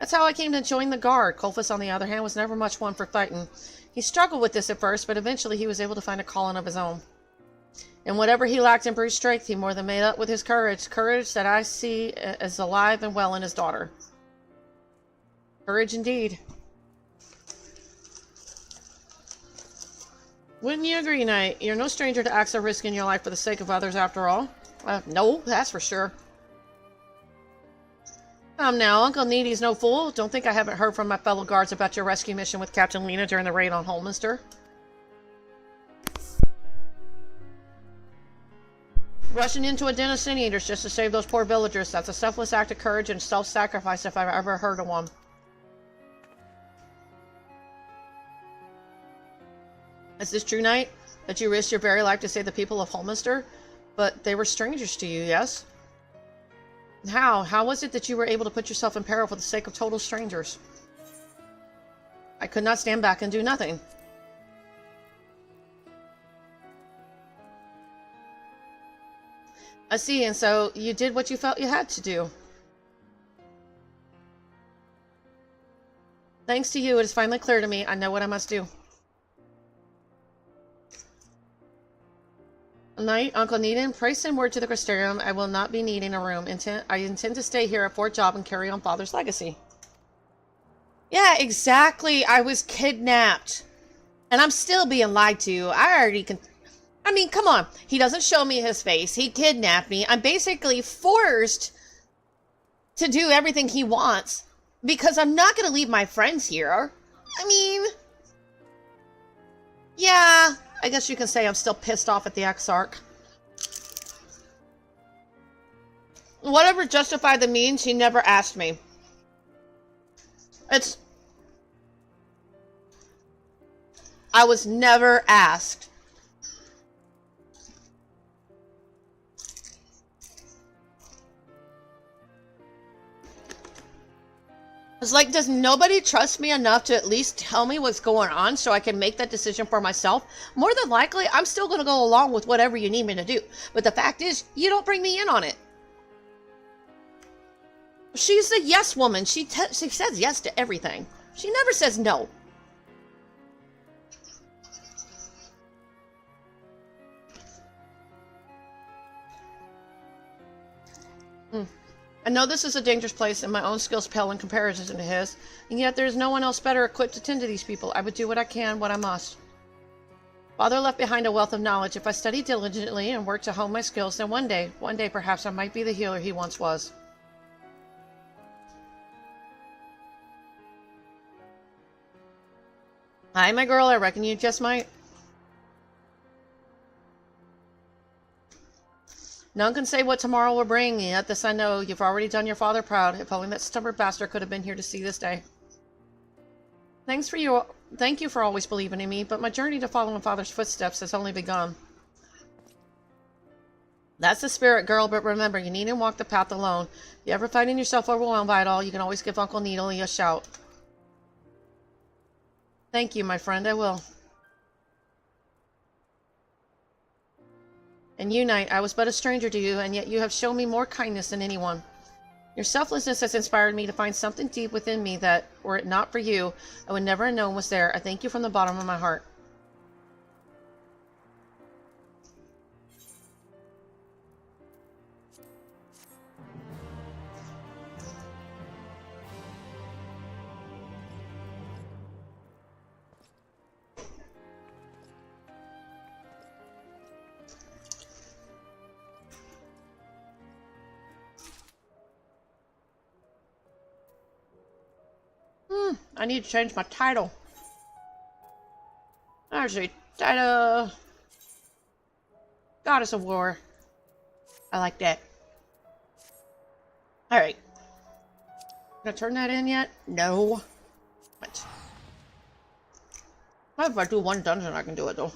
That's how I came to join the Guard. Kolfas, on the other hand, was never much one for fighting. He struggled with this at first, but eventually he was able to find a calling of his own. And whatever he lacked in brute strength, he more than made up with his courage. Courage that I see as alive and well in his daughter. Courage indeed. Wouldn't you agree, Knight? You're no stranger to acts of risking your life for the sake of others, after all. No, that's for sure. Now, Uncle Needy's no fool. Don't think I haven't heard from my fellow guards about your rescue mission with Captain Lena during the raid on Holminster. Rushing into a den of sin eaters just to save those poor villagers. That's a selfless act of courage and self-sacrifice if I've ever heard of one. Is this true, Knight? That you risked your very life to save the people of Holminster? But they were strangers to you, yes? How? How was it that you were able to put yourself in peril for the sake of total strangers? I could not stand back and do nothing. I see, and so you did what you felt you had to do. Thanks to you, it is finally clear to me. I know what I must do. Knight, Uncle Needham, pray send word to the Crystarium. I will not be needing a room. I intend to stay here at Fort Job and carry on Father's legacy. Yeah, exactly. I was kidnapped. And I'm still being lied to. I mean, come on. He doesn't show me his face. He kidnapped me. I'm basically forced to do everything he wants because I'm not going to leave my friends here. I mean, yeah, I guess you can say I'm still pissed off at the Exarch. Whatever justified the means, he never asked me. I was never asked. It's like, does nobody trust me enough to at least tell me what's going on so I can make that decision for myself? More than likely, I'm still going to go along with whatever you need me to do. But the fact is, you don't bring me in on it. She's the yes woman. She says yes to everything. She never says no. I know this is a dangerous place and my own skills pale in comparison to his, and yet there is no one else better equipped to tend to these people. I would do what I can, what I must. Father left behind a wealth of knowledge. If I study diligently and work to hone my skills, then one day perhaps I might be the healer he once was. Hi, my girl. I reckon you just might. None can say what tomorrow will bring, yet this I know, you've already done your father proud. If only that stubborn bastard could have been here to see this day. Thank you for always believing in me, but my journey to follow in Father's footsteps has only begun. That's the spirit, girl, but remember, you needn't walk the path alone. If you ever finding yourself overwhelmed by it all, you can always give Uncle Needle a shout. Thank you, my friend, I will. And you, Knight, I was but a stranger to you, and yet you have shown me more kindness than anyone. Your selflessness has inspired me to find something deep within me that, were it not for you, I would never have known was there. I thank you from the bottom of my heart. I need to change my title. Actually, title... Goddess of War. I like that. Alright. Can I turn that in yet? No. What? If I do one dungeon, I can do it though.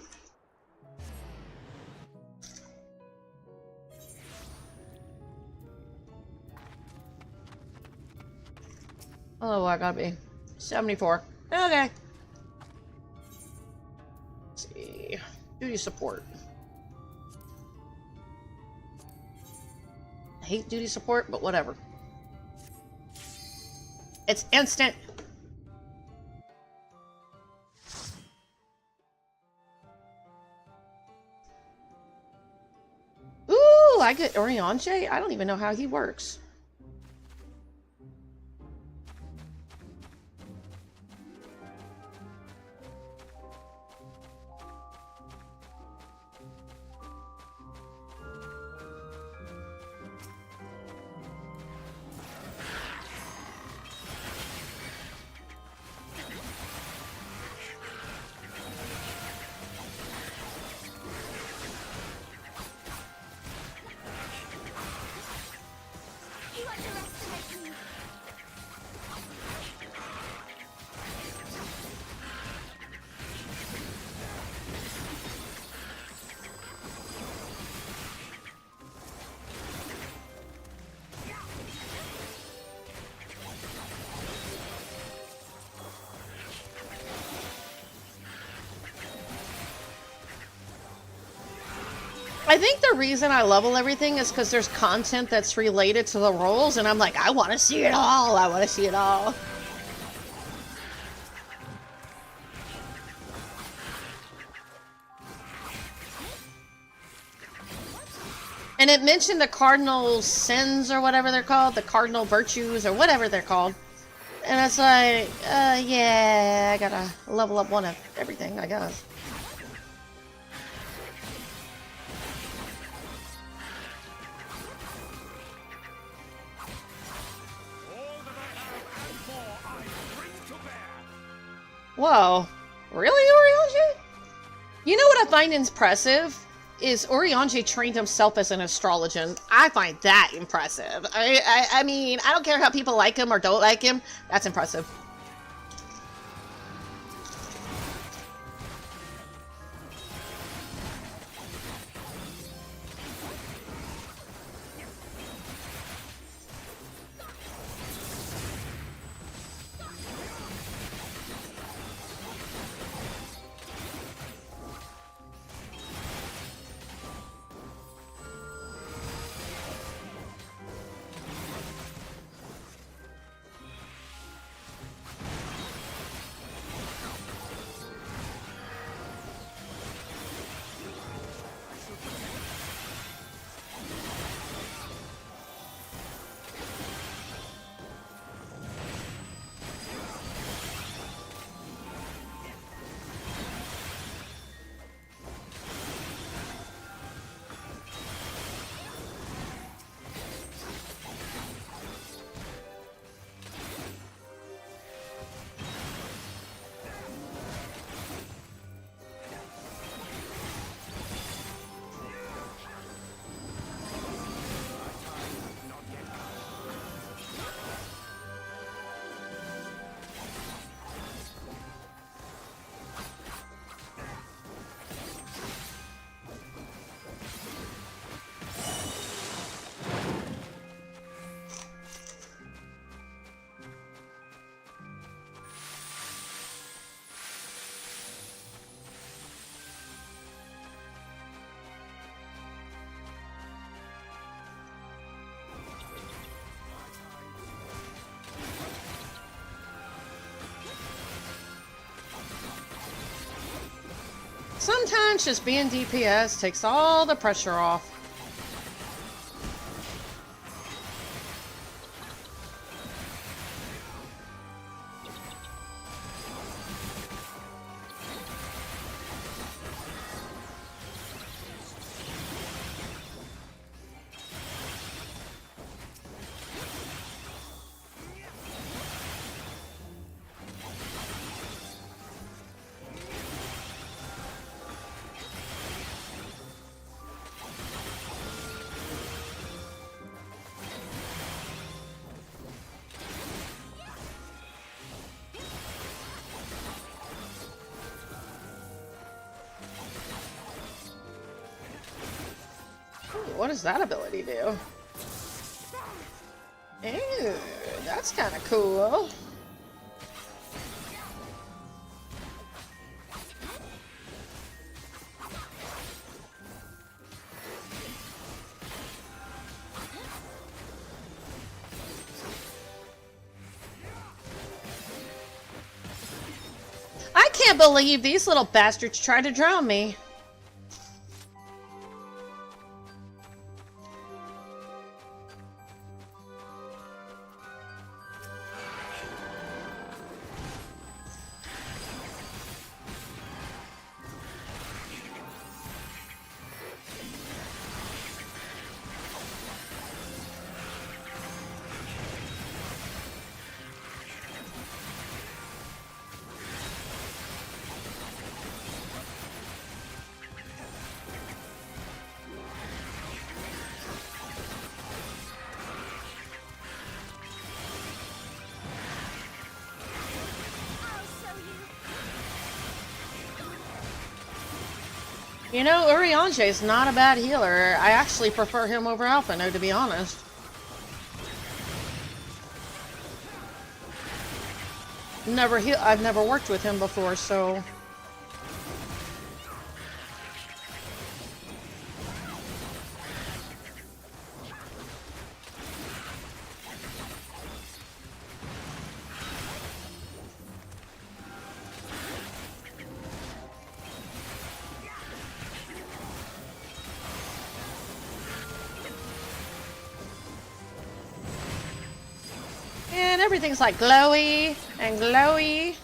Oh, I gotta be 74. Okay. Let's see. Duty support. I hate duty support, but whatever. It's instant. Ooh, I get Eorzea? I don't even know how he works. I think the reason I level everything is because there's content that's related to the roles, and I'm like, I want to see it all. I want to see it all. And it mentioned the cardinal sins or whatever they're called, the cardinal virtues or whatever they're called. And it's like, yeah, I gotta level up one of everything, I guess. Whoa. Really, Eorzea? You know what I find impressive? Is Eorzea trained himself as an astrologian. I find that impressive. I mean, I don't care how people like him or don't like him. That's impressive. Sometimes just being DPS takes all the pressure off. What does that ability do? Ew, that's kind of cool. I can't believe these little bastards tried to drown me. You know, Eorzea is not a bad healer. I actually prefer him over Alphino, to be honest. I've never worked with him before, so... Man, everything's like glowy and glowy.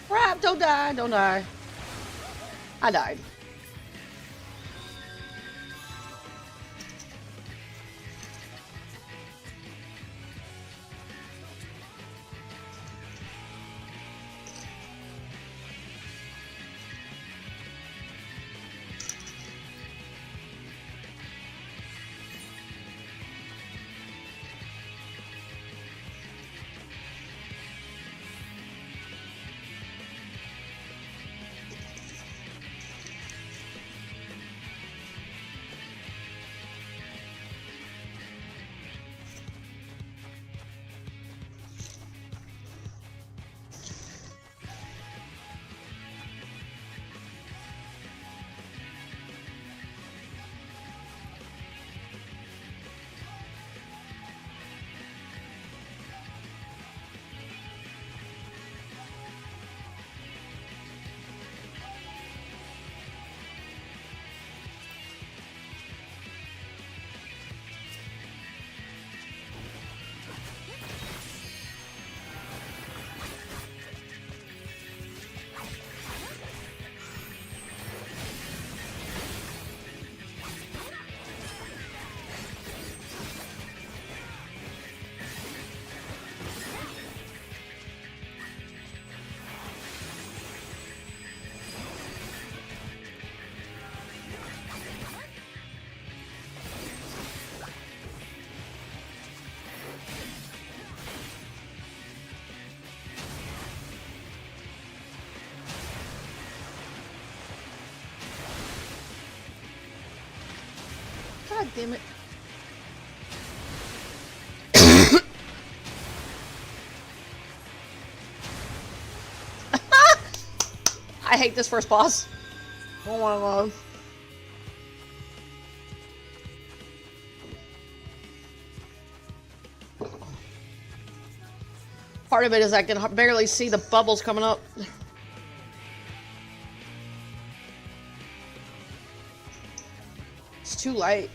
Crap, don't die, don't die. I died. God damn it. I hate this first boss. Oh my god. Part of it is I can barely see the bubbles coming up. It's too light.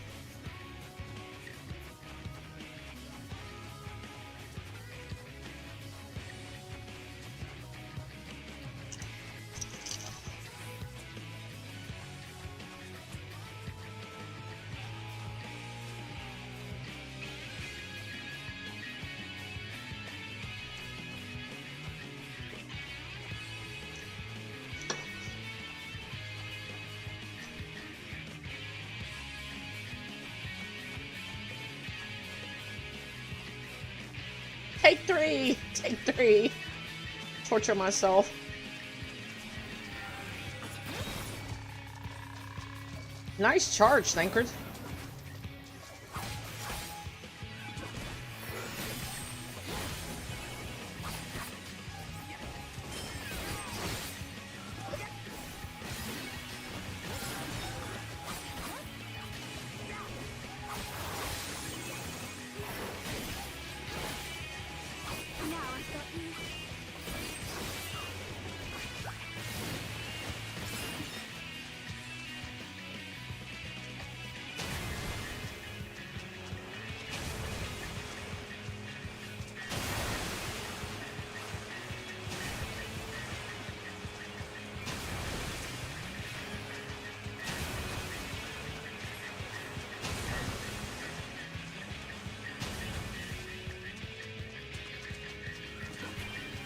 Take three! Take three! Torture myself. Nice charge, Thankard.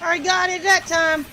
I got it that time.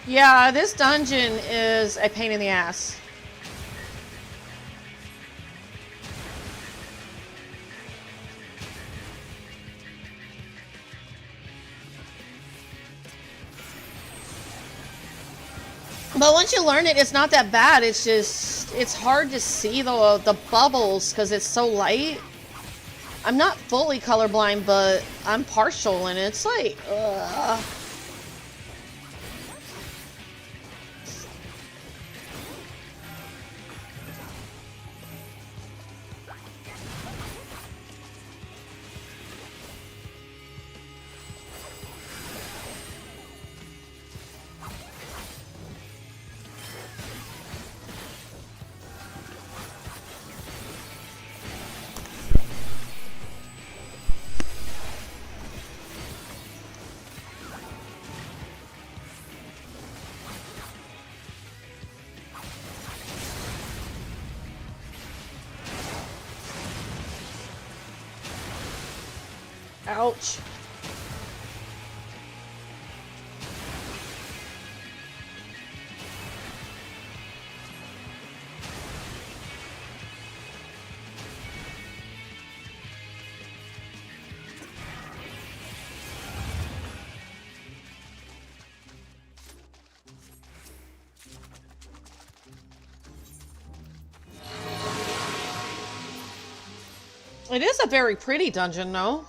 Yeah, this dungeon is a pain in the ass. But once you learn it, it's not that bad. It's just, it's hard to see the bubbles because it's so light. I'm not fully colorblind, but I'm partial, and it's like, ugh. Ouch. It is a very pretty dungeon, though.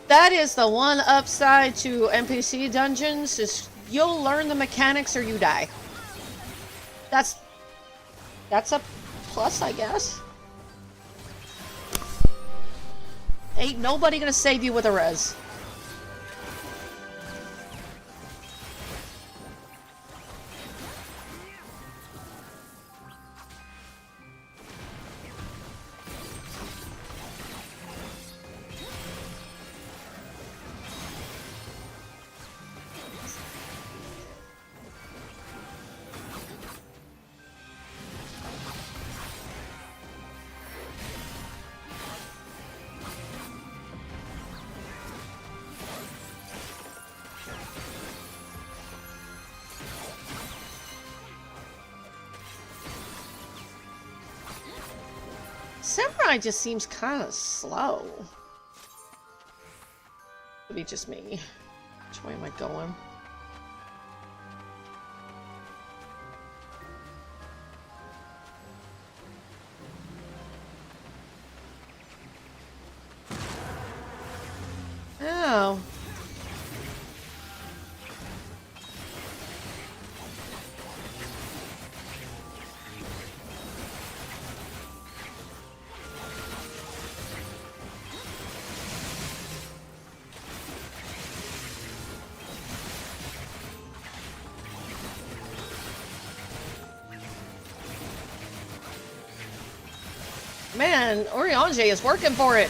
That is the one upside to NPC dungeons, is you'll learn the mechanics or you die. That's a plus, I guess. Ain't nobody gonna save you with a res. Samurai just seems kind of slow. Could be just me. Which way am I going? Oh. Man, Eorzea is working for it.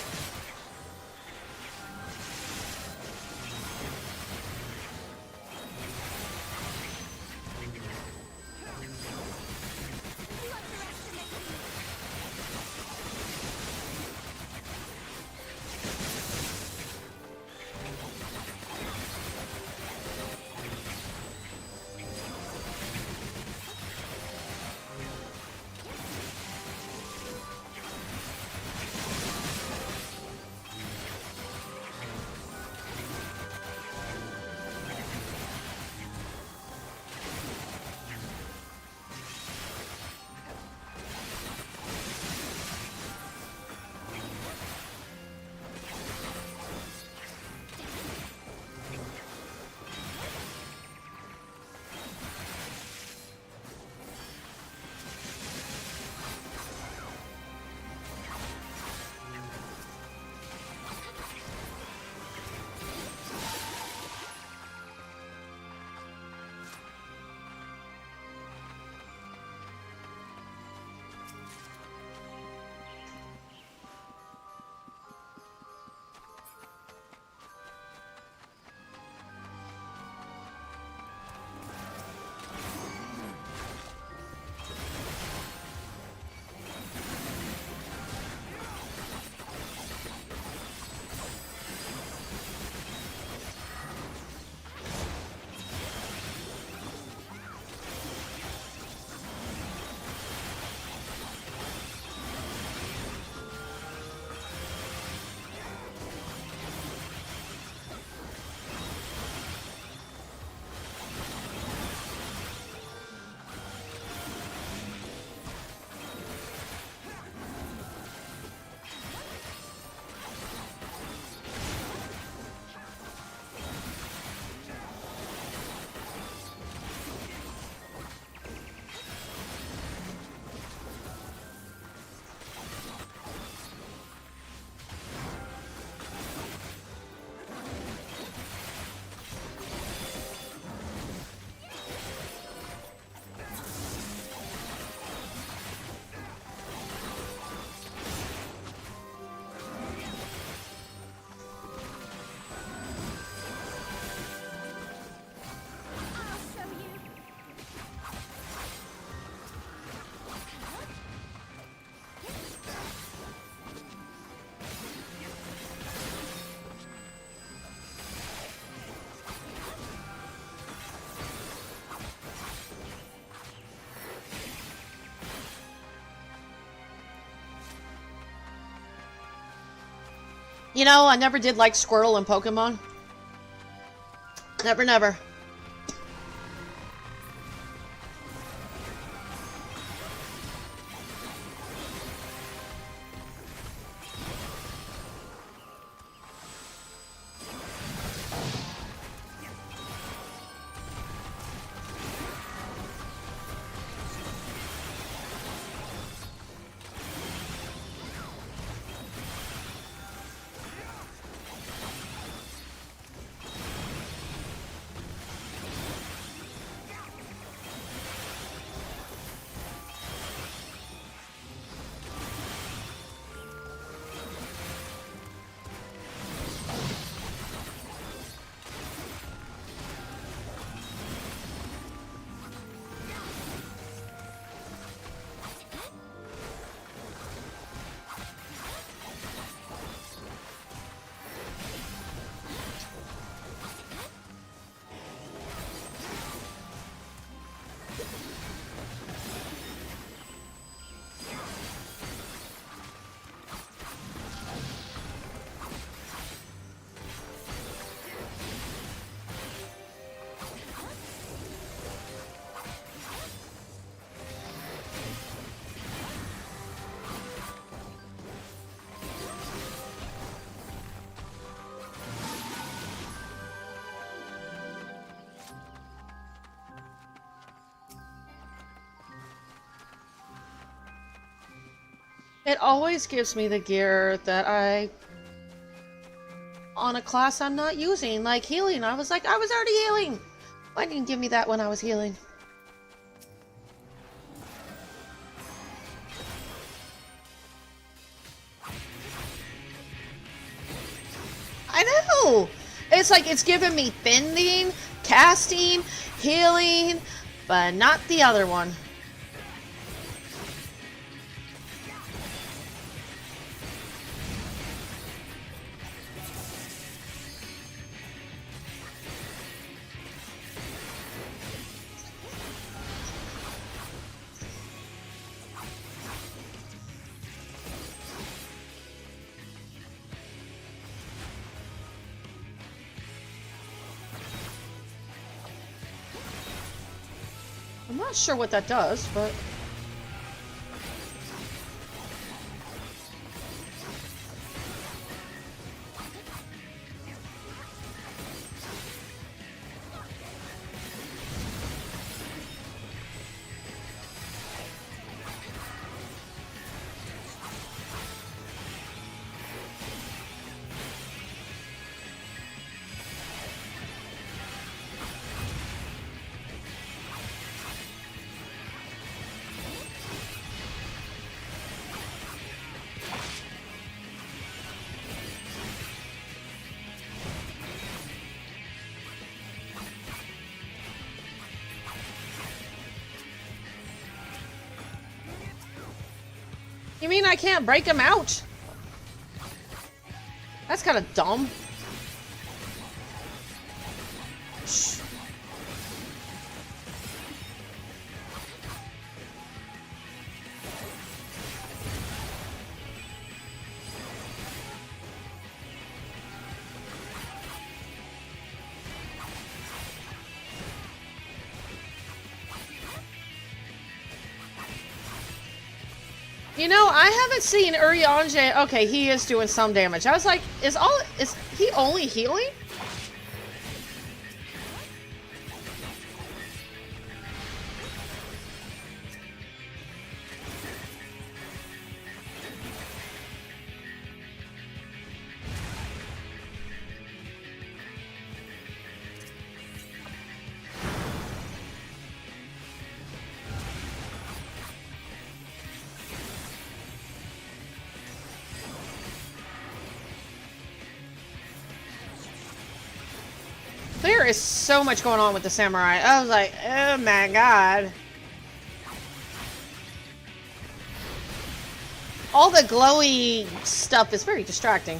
You know, I never did like Squirtle in Pokemon. Never, never. It always gives me the gear that I... on a class I'm not using, like healing. I was like, I was already healing! Why didn't you give me that when I was healing? I know! It's like it's giving me bending, casting, healing, but not the other one. I'm not sure what that does, but... You mean I can't break him out? That's kind of dumb. Shh. You know, I haven't seen Eorzea. Okay, he is doing some damage. I was like, is he only healing? There is so much going on with the samurai. I was like, oh my god. All the glowy stuff is very distracting.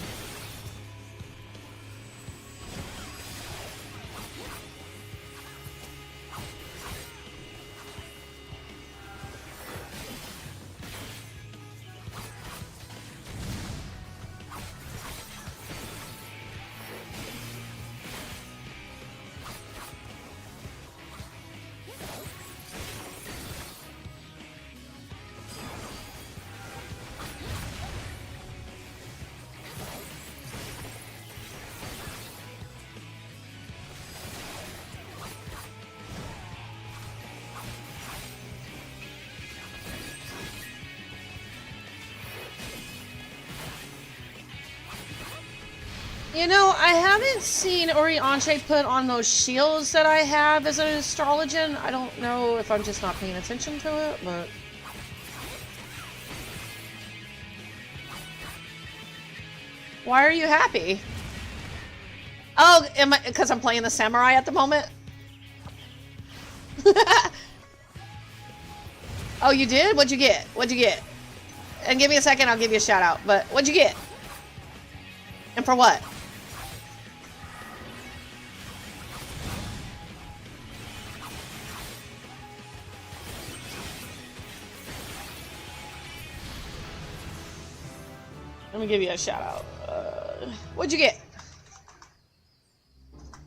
You know, I haven't seen Eorzea put on those shields that I have as an astrologian. I don't know if I'm just not paying attention to it, but... Why are you happy? Oh, because I'm playing the samurai at the moment? Oh, you did? What'd you get? What'd you get? And give me a second, I'll give you a shout out. But what'd you get? And for what? Let me give you a shout out. What'd you get?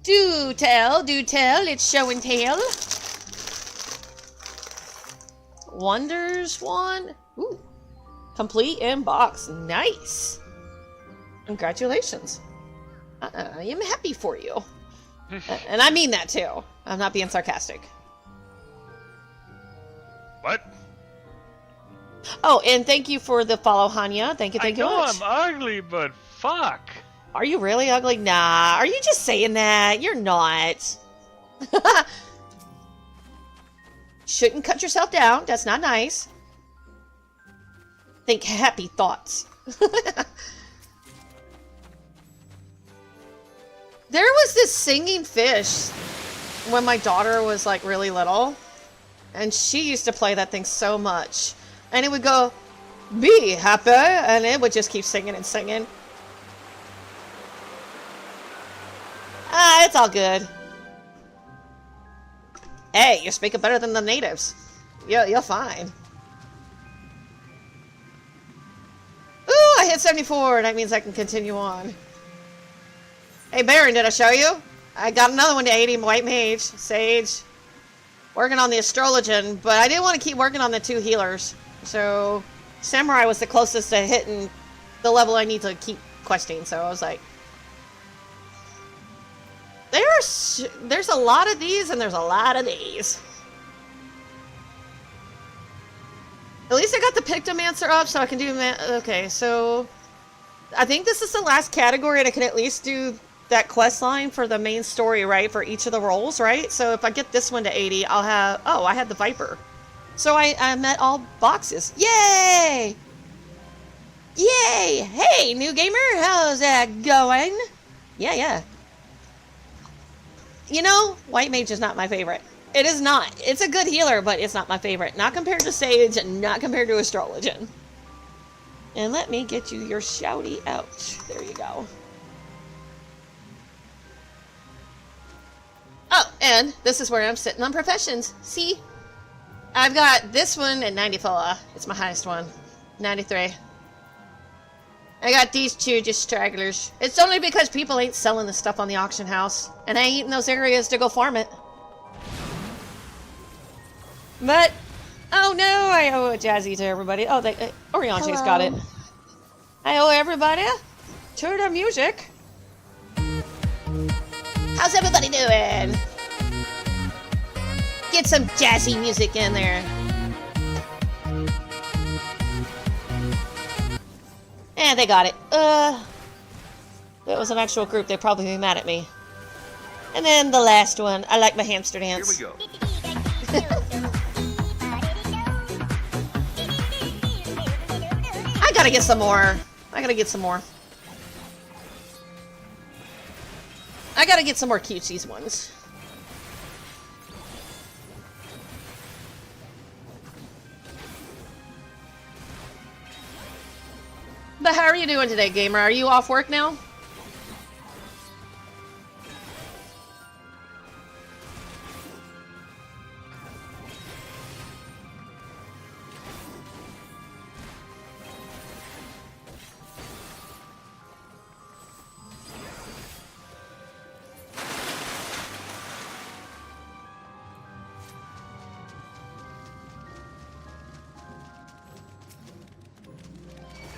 Do tell, it's show and tell. Wonders one. Ooh. Complete inbox. Nice. Congratulations. I am happy for you. And I mean that too. I'm not being sarcastic. What? Oh, and thank you for the follow, Hanya. Thank you, I thank you know much. I'm ugly, but fuck. Are you really ugly? Nah. Are you just saying that? You're not. Shouldn't cut yourself down. That's not nice. Think happy thoughts. There was this singing fish when my daughter was like really little, and she used to play that thing so much, and it would go, "Be happy," and it would just keep singing and singing. Ah, it's all good. Hey, you're speaking better than the natives. You're fine. Ooh, I hit 74. That means I can continue on. Hey, Baron, did I show you? I got another one to 80, White Mage, Sage. Working on the Astrologian, but I didn't want to keep working on the 2 healers. So, Samurai was the closest to hitting the level I need to keep questing, so I was like... There's a lot of these, and there's a lot of these. At least I got the Pictomancer up, so I can do... Okay, so... I think this is the last category, and I can at least do that quest line for the main story, right? For each of the roles, right? So if I get this one to 80, I'll have... Oh, I had the Viper. So I met all boxes. Yay! Yay! Hey, new gamer! How's that going? Yeah. You know, White Mage is not my favorite. It is not. It's a good healer, but it's not my favorite. Not compared to Sage, and not compared to Astrologian. And let me get you your shouty out. There you go. Oh, and this is where I'm sitting on professions. See? I've got this one at 94. It's my highest one. 93. I got these 2 just stragglers. It's only because people ain't selling the stuff on the auction house. And I ain't in those areas to go farm it. But, oh no, I owe a Jazzy to everybody. Oh, Orianche's got it. I owe everybody to the music. How's everybody doing? Get some jazzy music in there. And they got it. If it was an actual group, they'd probably be mad at me. And then the last one, I like my hamster dance. Here we go. I gotta get some more. I gotta get some more cutesies ones. But how are you doing today, gamer? Are you off work now?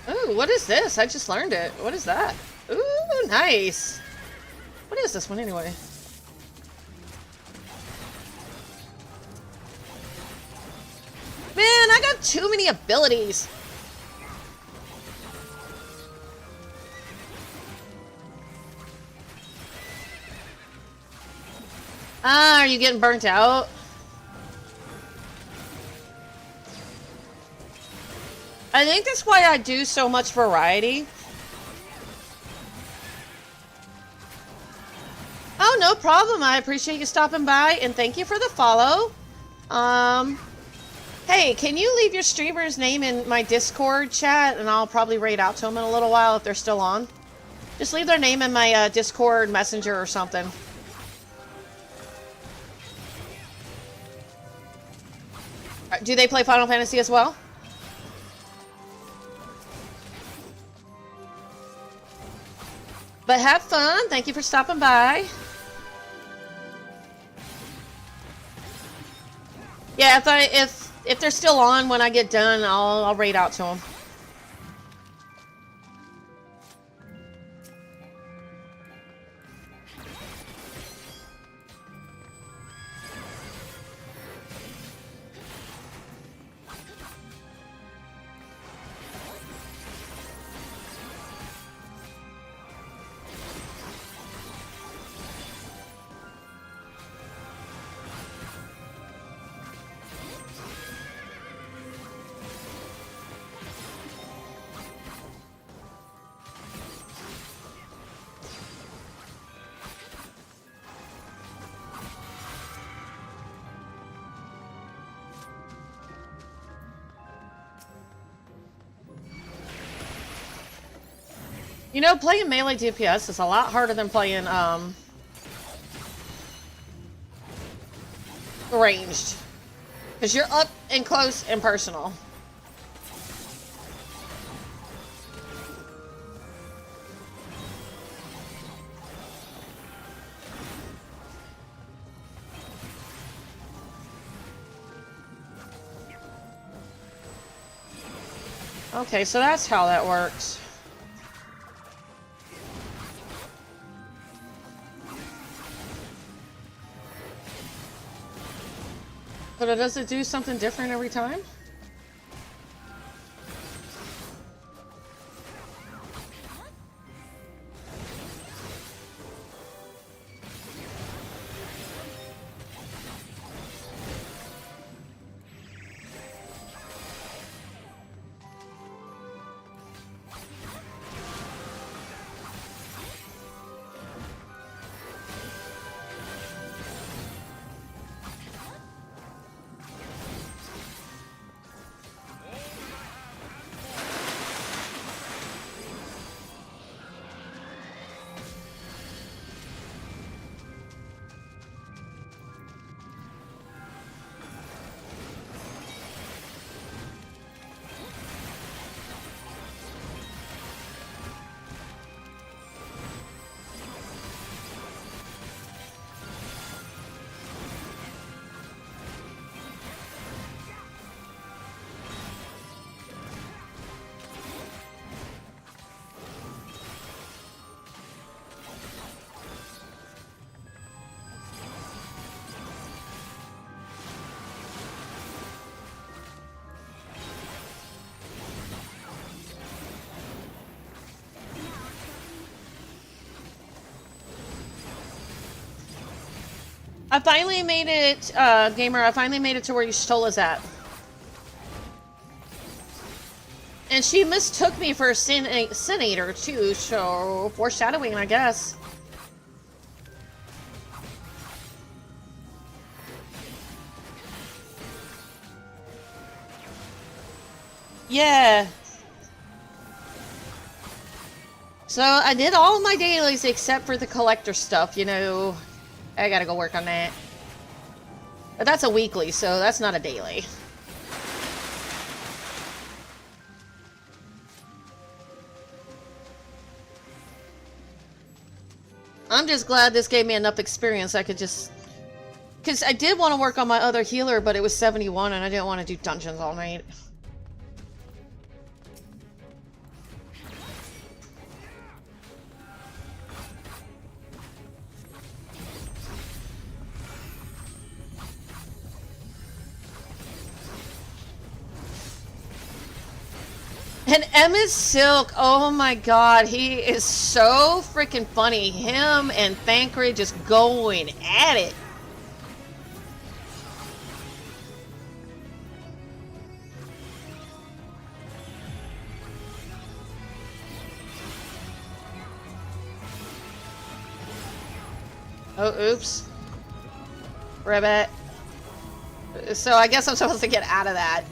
Ooh, what is this? I just learned it. What is that? Ooh, nice. What is this one anyway? Man, I got too many abilities. Ah, are you getting burnt out? I think that's why I do so much variety. Oh, no problem. I appreciate you stopping by, and thank you for the follow. Hey, can you leave your streamer's name in my Discord chat, and I'll probably raid out to them in a little while if they're still on. Just leave their name in my Discord messenger or something. Do they play Final Fantasy as well? But have fun. Thank you for stopping by. Yeah, if they're still on when I get done, I'll raid out to them. You know, playing melee DPS is a lot harder than playing, ranged. Because you're up and close and personal. Okay, so that's how that works. But does it do something different every time? I finally made it, Gamer, I finally made it to where Y'shtola's at. And she mistook me for a Sin-Eater, too, so foreshadowing, I guess. Yeah. So, I did all my dailies except for the collector stuff, you know. I gotta go work on that. But that's a weekly, so that's not a daily. I'm just glad this gave me enough experience I could just... Because I did want to work on my other healer, but it was 71 and I didn't want to do dungeons all night. And Emma's Silk, oh my god, he is so freaking funny. Him and Thancred just going at it. Oh, oops. Ribbit. So I guess I'm supposed to get out of that.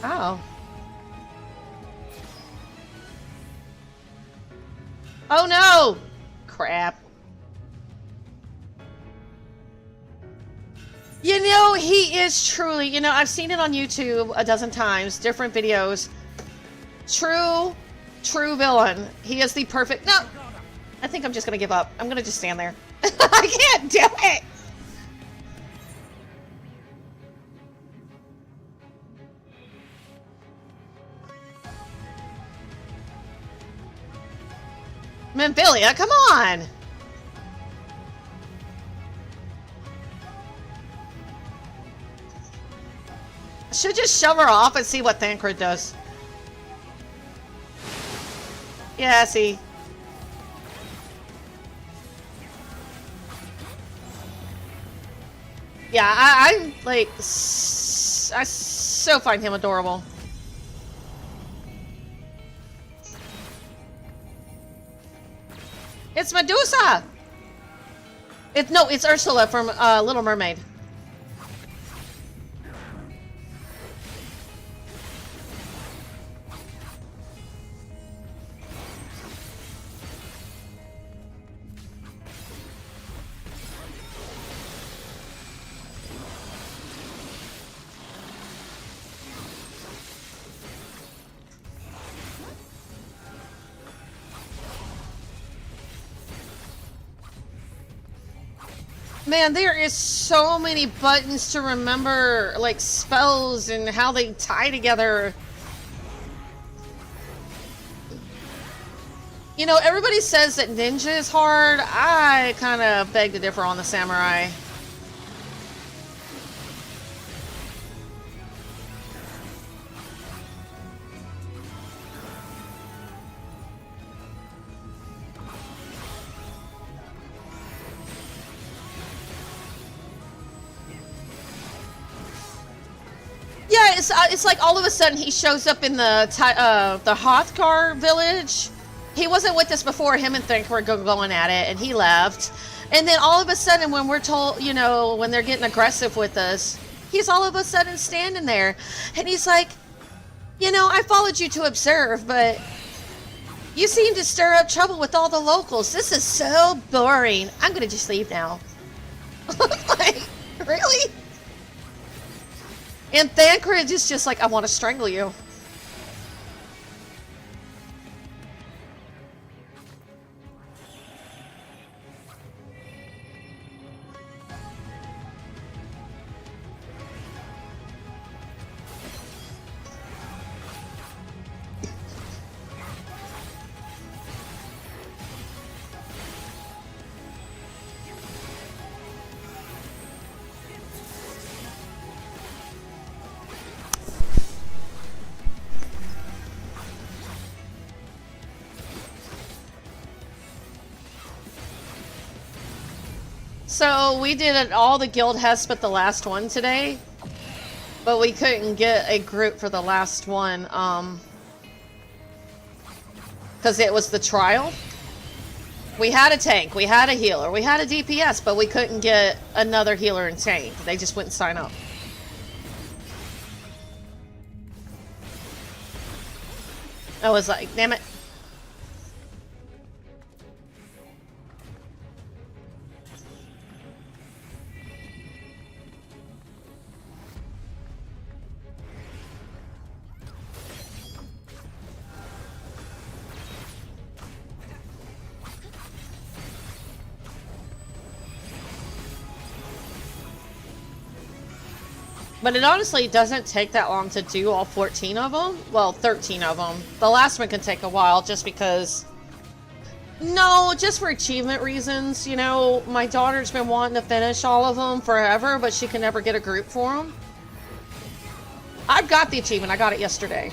Oh. Oh no! Crap. You know, he is truly, you know, I've seen it on YouTube a dozen times, different videos. True villain. He is the perfect, no! I think I'm just gonna give up. I'm gonna just stand there. I can't do it! Memphilia, come on! I should just shove her off and see what Thancred does. Yeah, see. Yeah, I like, I so find him adorable. It's Medusa! No, it's Ursula from Little Mermaid. Man, there is so many buttons to remember, like spells and how they tie together. You know, everybody says that ninja is hard. I kind of beg to differ on the samurai. Yeah, it's like all of a sudden he shows up in the Hrothgar village. He wasn't with us before. Him and Think were going at it, and he left. And then all of a sudden, when we're told, you know, when they're getting aggressive with us, he's all of a sudden standing there, and he's like, you know, I followed you to observe, but you seem to stir up trouble with all the locals. This is so boring. I'm gonna just leave now. Like, really? And Thancred is just like, I want to strangle you. So we did all the guild hests but the last one today, but we couldn't get a group for the last one because it was the trial. We had a tank, we had a healer, we had a DPS, but we couldn't get another healer and tank. They just wouldn't sign up. I was like, damn it. But it honestly doesn't take that long to do all 14 of them. Well, 13 of them. The last one can take a while just because... No, just for achievement reasons. You know, my daughter's been wanting to finish all of them forever, but she can never get a group for them. I've got the achievement. I got it yesterday.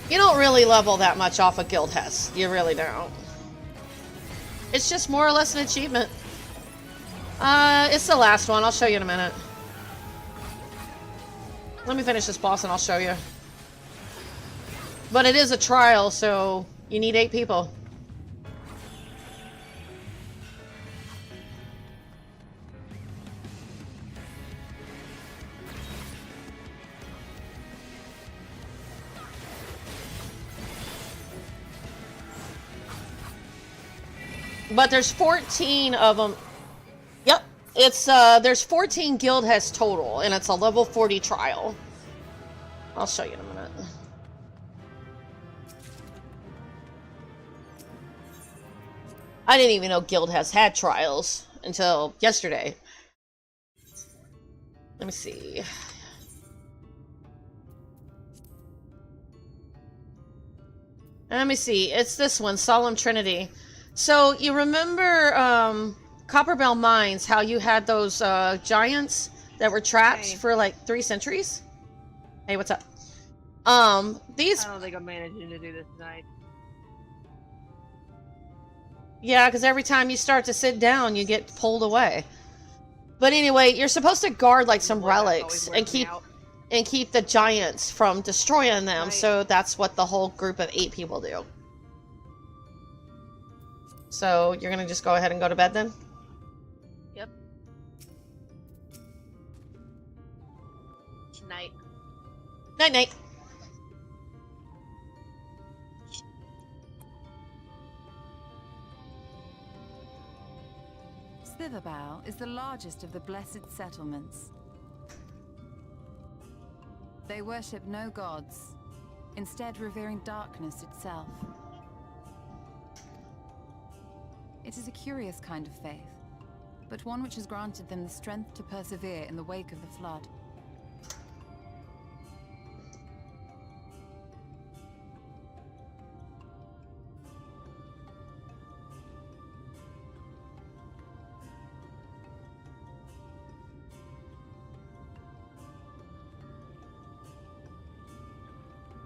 You don't really level that much off a guild hest. You really don't. It's just more or less an achievement. It's the last one. I'll show you in a minute. Let me finish this boss and I'll show you. But it is a trial, so you need 8 people. But there's 14 of them. Yep. It's, there's 14 guild hests total, and it's a level 40 trial. I'll show you in a minute. I didn't even know guild hests had trials until yesterday. Let me see. Let me see. It's this one, Solemn Trinity. So, you remember Copperbell Mines, how you had those giants that were trapped for like 3 centuries? Hey, what's up? These... I don't think I'm managing to do this tonight. Yeah, because every time you start to sit down, you get pulled away. But anyway, you're supposed to guard like some relics and keep the giants from destroying them. Right. So that's what the whole group of 8 people do. So you're gonna just go ahead and go to bed then? Yep. Night. Night night. Slitherbow is the largest of the blessed settlements. They worship no gods, instead revering darkness itself. It is a curious kind of faith, but one which has granted them the strength to persevere in the wake of the flood.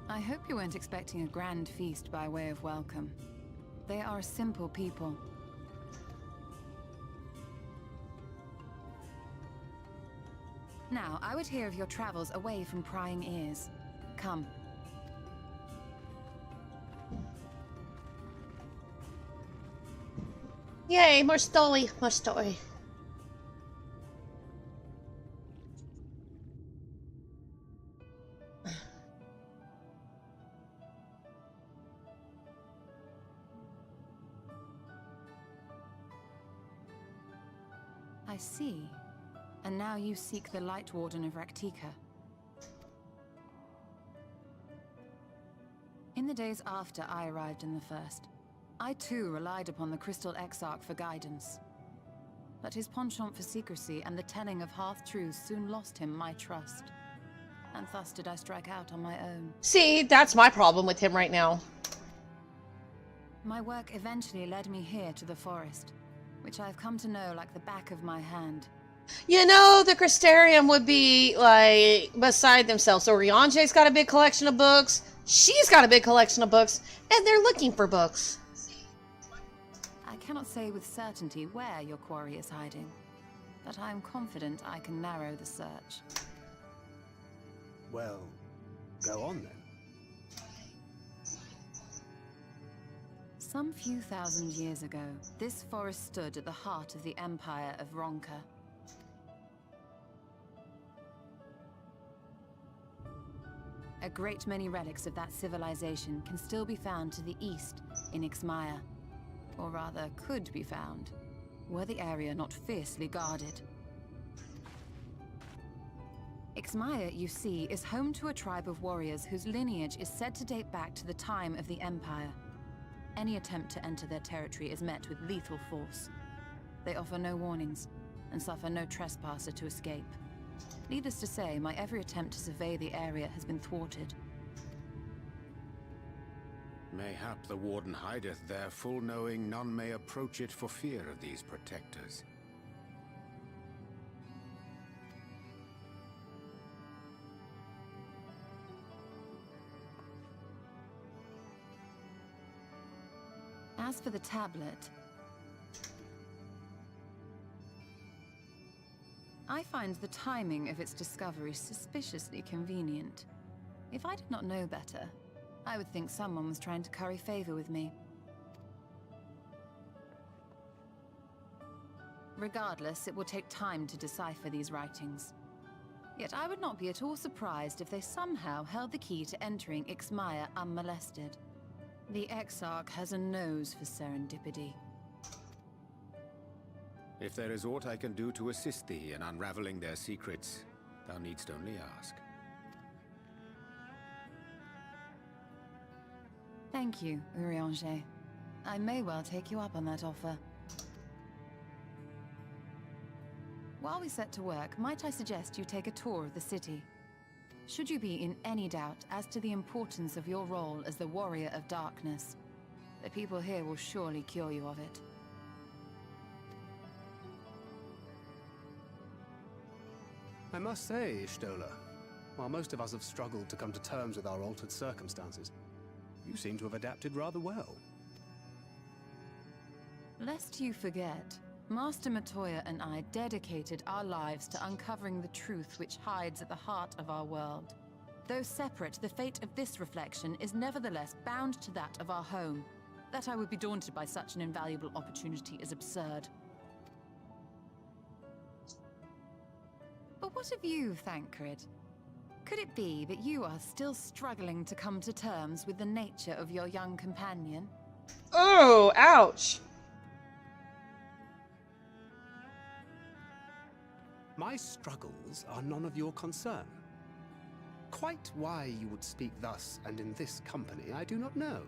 I hope you weren't expecting a grand feast by way of welcome. They are a simple people. Now, I would hear of your travels away from prying ears. Come. Yay, more story, more story. I see. And now you seek the Light Warden of Raktika. In the days after I arrived in the First, I too relied upon the Crystal Exarch for guidance. But his penchant for secrecy and the telling of half-truths soon lost him my trust. And thus did I strike out on my own. See, that's my problem with him right now. My work eventually led me here to the forest, which I've come to know like the back of my hand. You know, the Crystarium would be, like, beside themselves. So Eorzea's got a big collection of books, she's got a big collection of books, and they're looking for books. I cannot say with certainty where your quarry is hiding, but I am confident I can narrow the search. Well, go on then. Some few thousand years ago, this forest stood at the heart of the Empire of Ronka. A great many relics of that civilization can still be found to the east in Ixmaya. Or rather, could be found, were the area not fiercely guarded. Ixmaya, you see, is home to a tribe of warriors whose lineage is said to date back to the time of the Empire. Any attempt to enter their territory is met with lethal force. They offer no warnings, and suffer no trespasser to escape. Needless to say, my every attempt to survey the area has been thwarted. Mayhap the Warden hideth there, full knowing none may approach it for fear of these protectors. As for the tablet, I find the timing of its discovery suspiciously convenient. If I did not know better, I would think someone was trying to curry favor with me. Regardless, it will take time to decipher these writings. Yet I would not be at all surprised if they somehow held the key to entering Ixmaya unmolested. The Exarch has a nose for serendipity. If there is aught I can do to assist thee in unraveling their secrets, thou needst only ask. Thank you, Eorzea. I may well take you up on that offer. While we set to work, might I suggest you take a tour of the city? Should you be in any doubt as to the importance of your role as the Warrior of Darkness, the people here will surely cure you of it. I must say, Ishtola, while most of us have struggled to come to terms with our altered circumstances, you seem to have adapted rather well. Lest you forget, Master Matoya and I dedicated our lives to uncovering the truth which hides at the heart of our world. Though separate, the fate of this reflection is nevertheless bound to that of our home. That I would be daunted by such an invaluable opportunity is absurd. But what of you, Thancred? Could it be that you are still struggling to come to terms with the nature of your young companion? Oh, ouch. My struggles are none of your concern. Quite why you would speak thus and in this company, I do not know.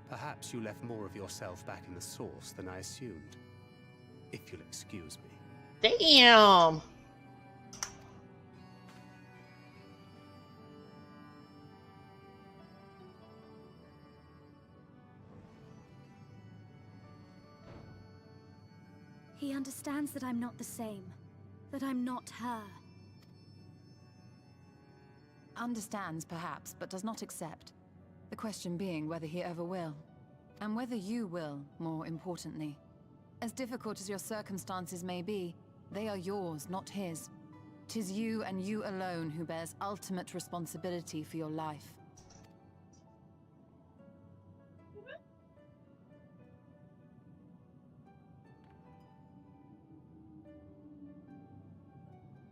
Perhaps you left more of yourself back in the source than I assumed. If you'll excuse me. Damn. He understands that I'm not the same. That I'm not her. Understands, perhaps, but does not accept. The question being whether he ever will. And whether you will, more importantly. As difficult as your circumstances may be, they are yours, not his. 'Tis you and you alone who bears ultimate responsibility for your life.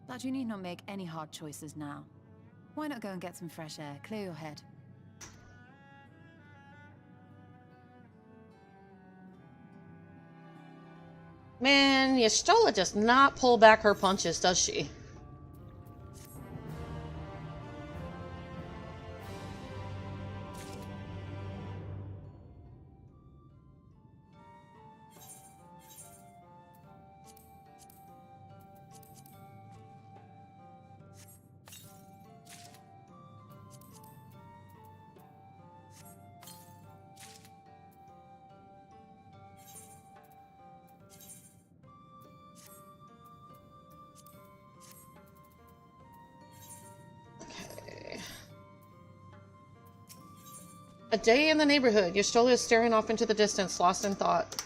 But you need not make any hard choices now. Why not go and get some fresh air, clear your head? Man, Y'shtola does not pull back her punches, does she? A day in the neighborhood. Y'shtola is staring off into the distance, lost in thought.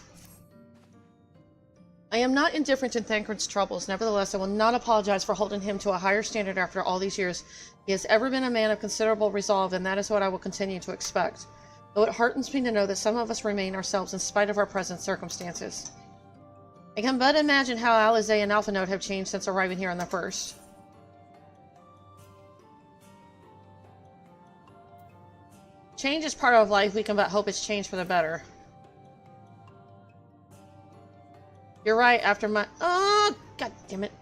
I am not indifferent in Thancred's troubles. Nevertheless, I will not apologize for holding him to a higher standard after all these years. He has ever been a man of considerable resolve, and that is what I will continue to expect. Though it heartens me to know that some of us remain ourselves in spite of our present circumstances. I can but imagine how Alizé and Alphinaud have changed since arriving here on the first. Change is part of life. We can but hope it's changed for the better. You're right, after my... Oh, god damn it.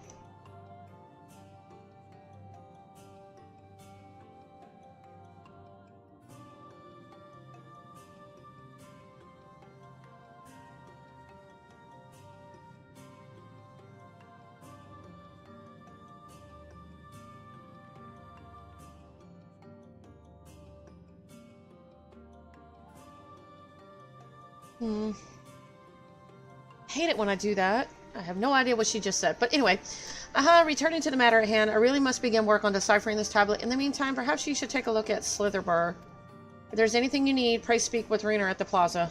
Hate it when I do that. I have no idea what she just said. But anyway, returning to the matter at hand, I really must begin work on deciphering this tablet. In the meantime, perhaps you should take a look at Slitherbur. If there's anything you need, pray speak with Rainer at the plaza.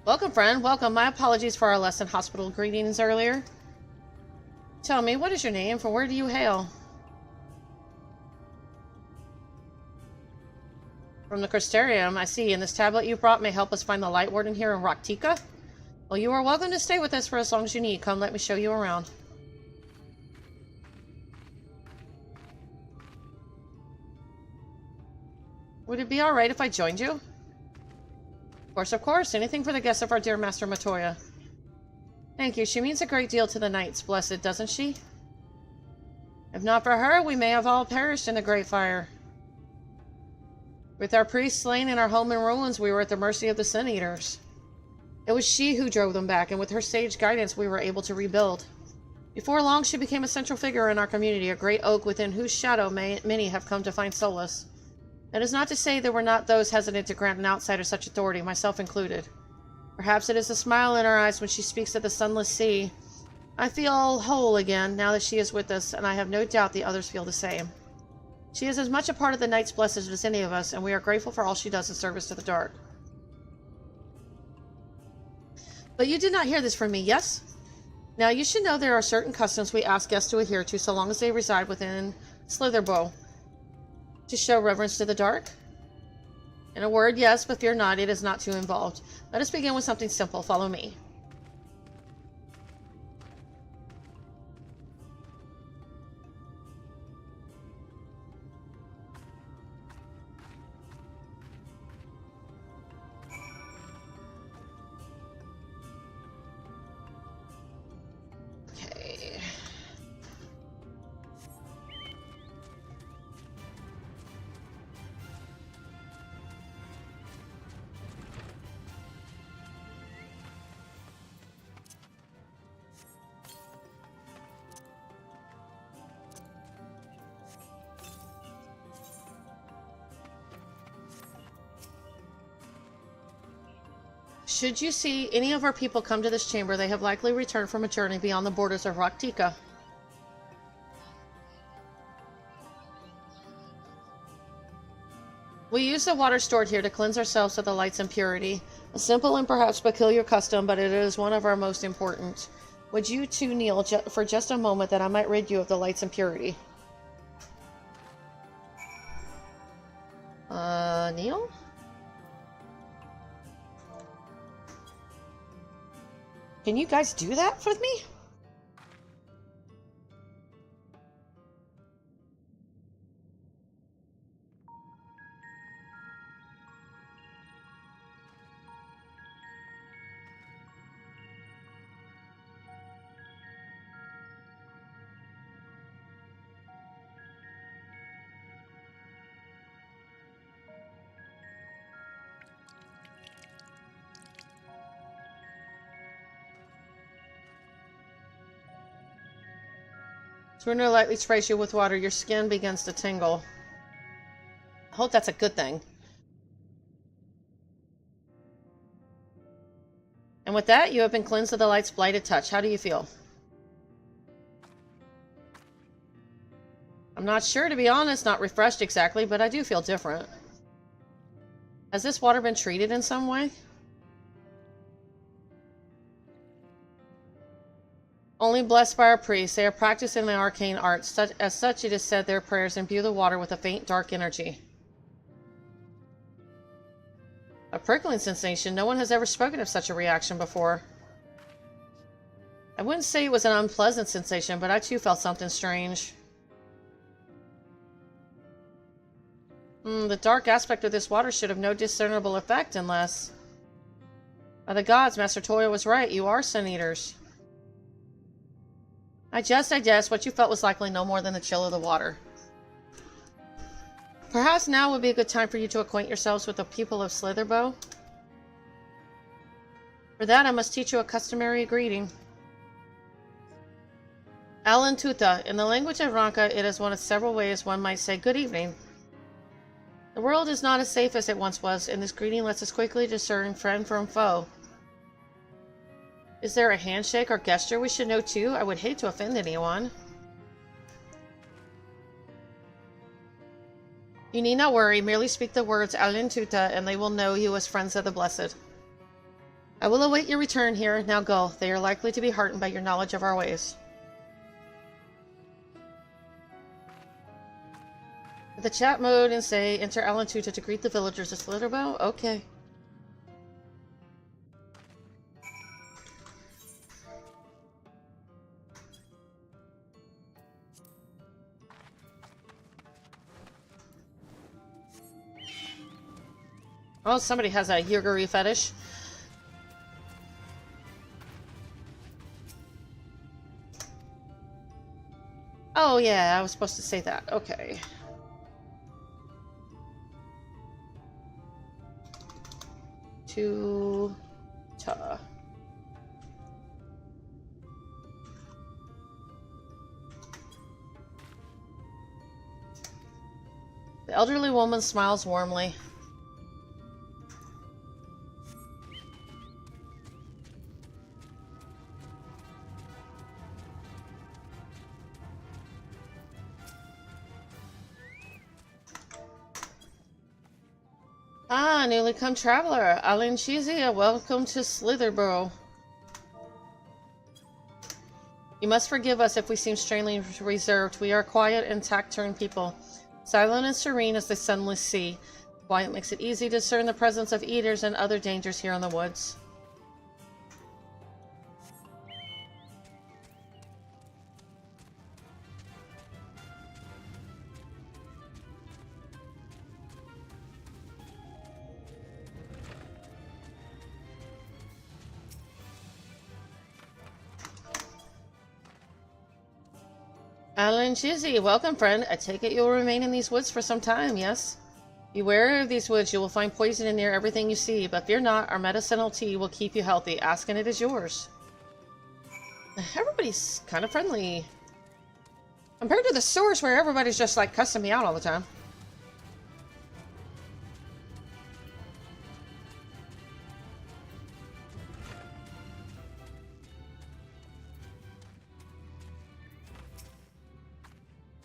Welcome, friend. Welcome. My apologies for our less than hospitable greetings earlier. Tell me, what is your name? From where do you hail? From the Crystarium, I see. And this tablet you brought may help us find the Light Warden here in Raktika? Well, you are welcome to stay with us for as long as you need. Come, let me show you around. Would it be alright if I joined you? Of course. Anything for the guests of our dear Master Matoya. Thank you. She means a great deal to the knights, blessed, doesn't she? If not for her, we may have all perished in the Great Fire. With our priests slain and our home in ruins, we were at the mercy of the Sin Eaters. It was she who drove them back, and with her sage guidance, we were able to rebuild. Before long, she became a central figure in our community, a great oak within whose shadow many have come to find solace. That is not to say there were not those hesitant to grant an outsider such authority, myself included. Perhaps it is the smile in her eyes when she speaks of the sunless sea, I feel whole again now that she is with us, and I have no doubt the others feel the same. She is as much a part of the Night's Blessed as any of us, and we are grateful for all she does in service to the dark. But you did not hear this from me, yes? Now you should know there are certain customs we ask guests to adhere to so long as they reside within Slitherbow. To show reverence to the dark? In a word, yes, but fear not, it is not too involved. Let us begin with something simple. Follow me. Okay. Should you see any of our people come to this chamber, they have likely returned from a journey beyond the borders of Raktika. We use the water stored here to cleanse ourselves of the light's impurity. A simple and perhaps peculiar custom, but it is one of our most important. Would you two kneel for just a moment that I might rid you of the light's impurity? Kneel? Can you guys do that with me? Bruno lightly sprays you with water. Your skin begins to tingle. I hope that's a good thing. And with that, you have been cleansed of the light's blighted touch. How do you feel? I'm not sure, to be honest. Not refreshed exactly, but I do feel different. Has this water been treated in some way? Only blessed by our priests. They are practiced in the arcane arts. As such, it is said their prayers imbue the water with a faint, dark energy. A prickling sensation. No one has ever spoken of such a reaction before. I wouldn't say it was an unpleasant sensation, but I too felt something strange. The dark aspect of this water should have no discernible effect unless... By the gods, Master Toya was right. You are sun-eaters. I jest. What you felt was likely no more than the chill of the water. Perhaps now would be a good time for you to acquaint yourselves with the people of Slitherbow. For that, I must teach you a customary greeting. Alan Tuta. In the language of Ranka, it is one of several ways one might say good evening. The world is not as safe as it once was, and this greeting lets us quickly discern friend from foe. Is there a handshake or gesture we should know too? I would hate to offend anyone. You need not worry. Merely speak the words Alin Tuta and they will know you as friends of the Blessed. I will await your return here. Now go. They are likely to be heartened by your knowledge of our ways. The chat mode and say enter Alin Tuta to greet the villagers of Slitherbow? Okay. Oh, somebody has a Yuguri fetish. Oh yeah, I was supposed to say that. Okay. Tuta. The elderly woman smiles warmly. Ah, newly come traveler. Eorzea, welcome to Slitherborough. You must forgive us if we seem strangely reserved. We are quiet and taciturn people, silent and serene as the sunless sea. Quiet makes it easy to discern the presence of eaters and other dangers here in the woods. Eorzea, welcome, friend. I take it you'll remain in these woods for some time, yes? Beware of these woods. You will find poison in near everything you see, but fear not, our medicinal tea will keep you healthy. Ask and it is yours. Everybody's kind of friendly. Compared to the sewers where everybody's just like cussing me out all the time.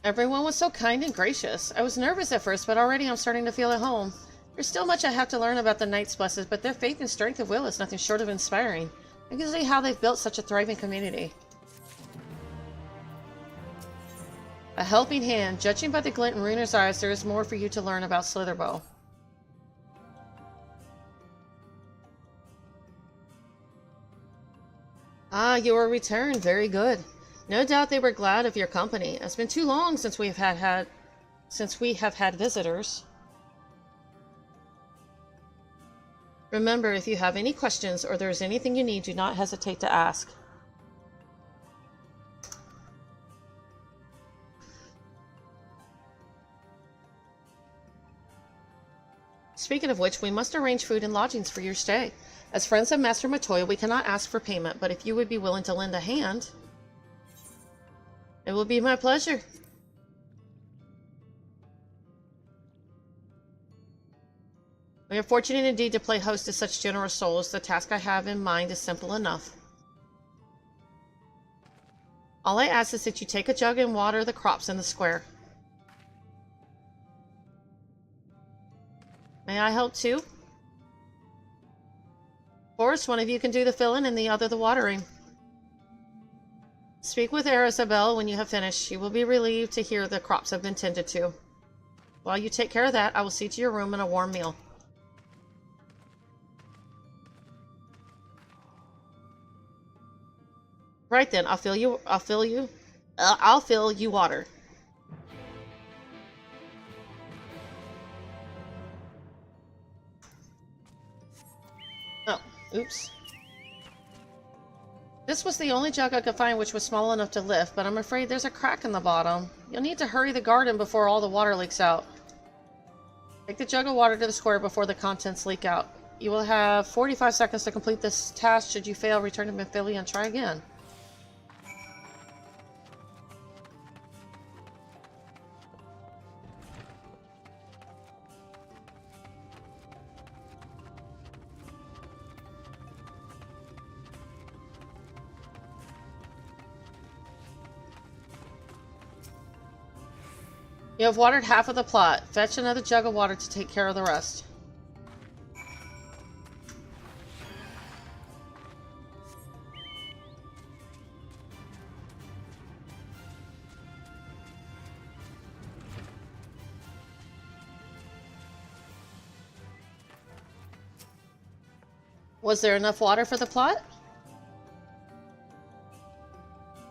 Everyone was so kind and gracious. I was nervous at first, but already I'm starting to feel at home. There's still much I have to learn about the Knight's Blesses, but their faith and strength of will is nothing short of inspiring. I can see how they've built such a thriving community. A helping hand. Judging by the glint in Runer's eyes, there is more for you to learn about Slitherborough. Ah, you are returned. Very good. No doubt they were glad of your company. It's been too long since we have had visitors. Remember, if you have any questions or there is anything you need, do not hesitate to ask. Speaking of which, we must arrange food and lodgings for your stay. As friends of Master Matoya, we cannot ask for payment, but if you would be willing to lend a hand, it will be my pleasure. We are fortunate indeed to play host to such generous souls. The task I have in mind is simple enough. All I ask is that you take a jug and water the crops in the square. May I help too? Of course, one of you can do the filling and the other the watering. Speak with Eorzea when you have finished. She will be relieved to hear the crops have been tended to. While you take care of that, I will see to your room and a warm meal. Right then, I'll fill you water. Oh, oops. This was the only jug I could find which was small enough to lift, but I'm afraid there's a crack in the bottom. You'll need to hurry the garden before all the water leaks out. Take the jug of water to the square before the contents leak out. You will have 45 seconds to complete this task. Should you fail, return to Mephilia and try again. You have watered half of the plot. Fetch another jug of water to take care of the rest. Was there enough water for the plot?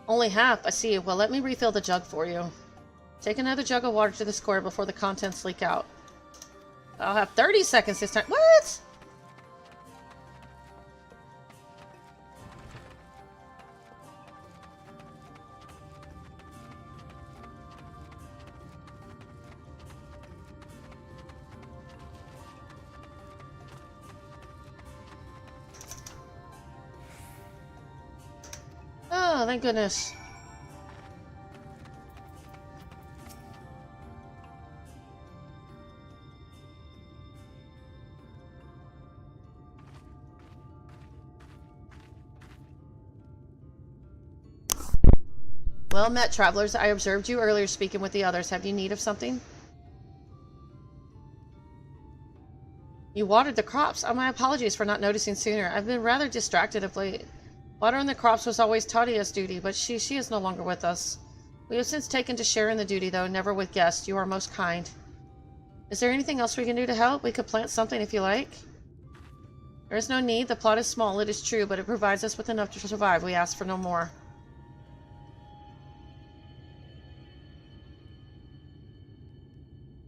Only half, I see. Well, let me refill the jug for you. Take another jug of water to the square before the contents leak out. I'll have 30 seconds this time. What? Oh, thank goodness. Well met, travelers. I observed you earlier speaking with the others. Have you need of something? You watered the crops. Oh, my apologies for not noticing sooner. I've been rather distracted of late. Watering the crops was always Tadia's duty, but she is no longer with us. We have since taken to sharing the duty, though never with guests. You are most kind. Is there anything else we can do to help? We could plant something if you like. There is no need. The plot is small, it is true, but it provides us with enough to survive. We ask for no more.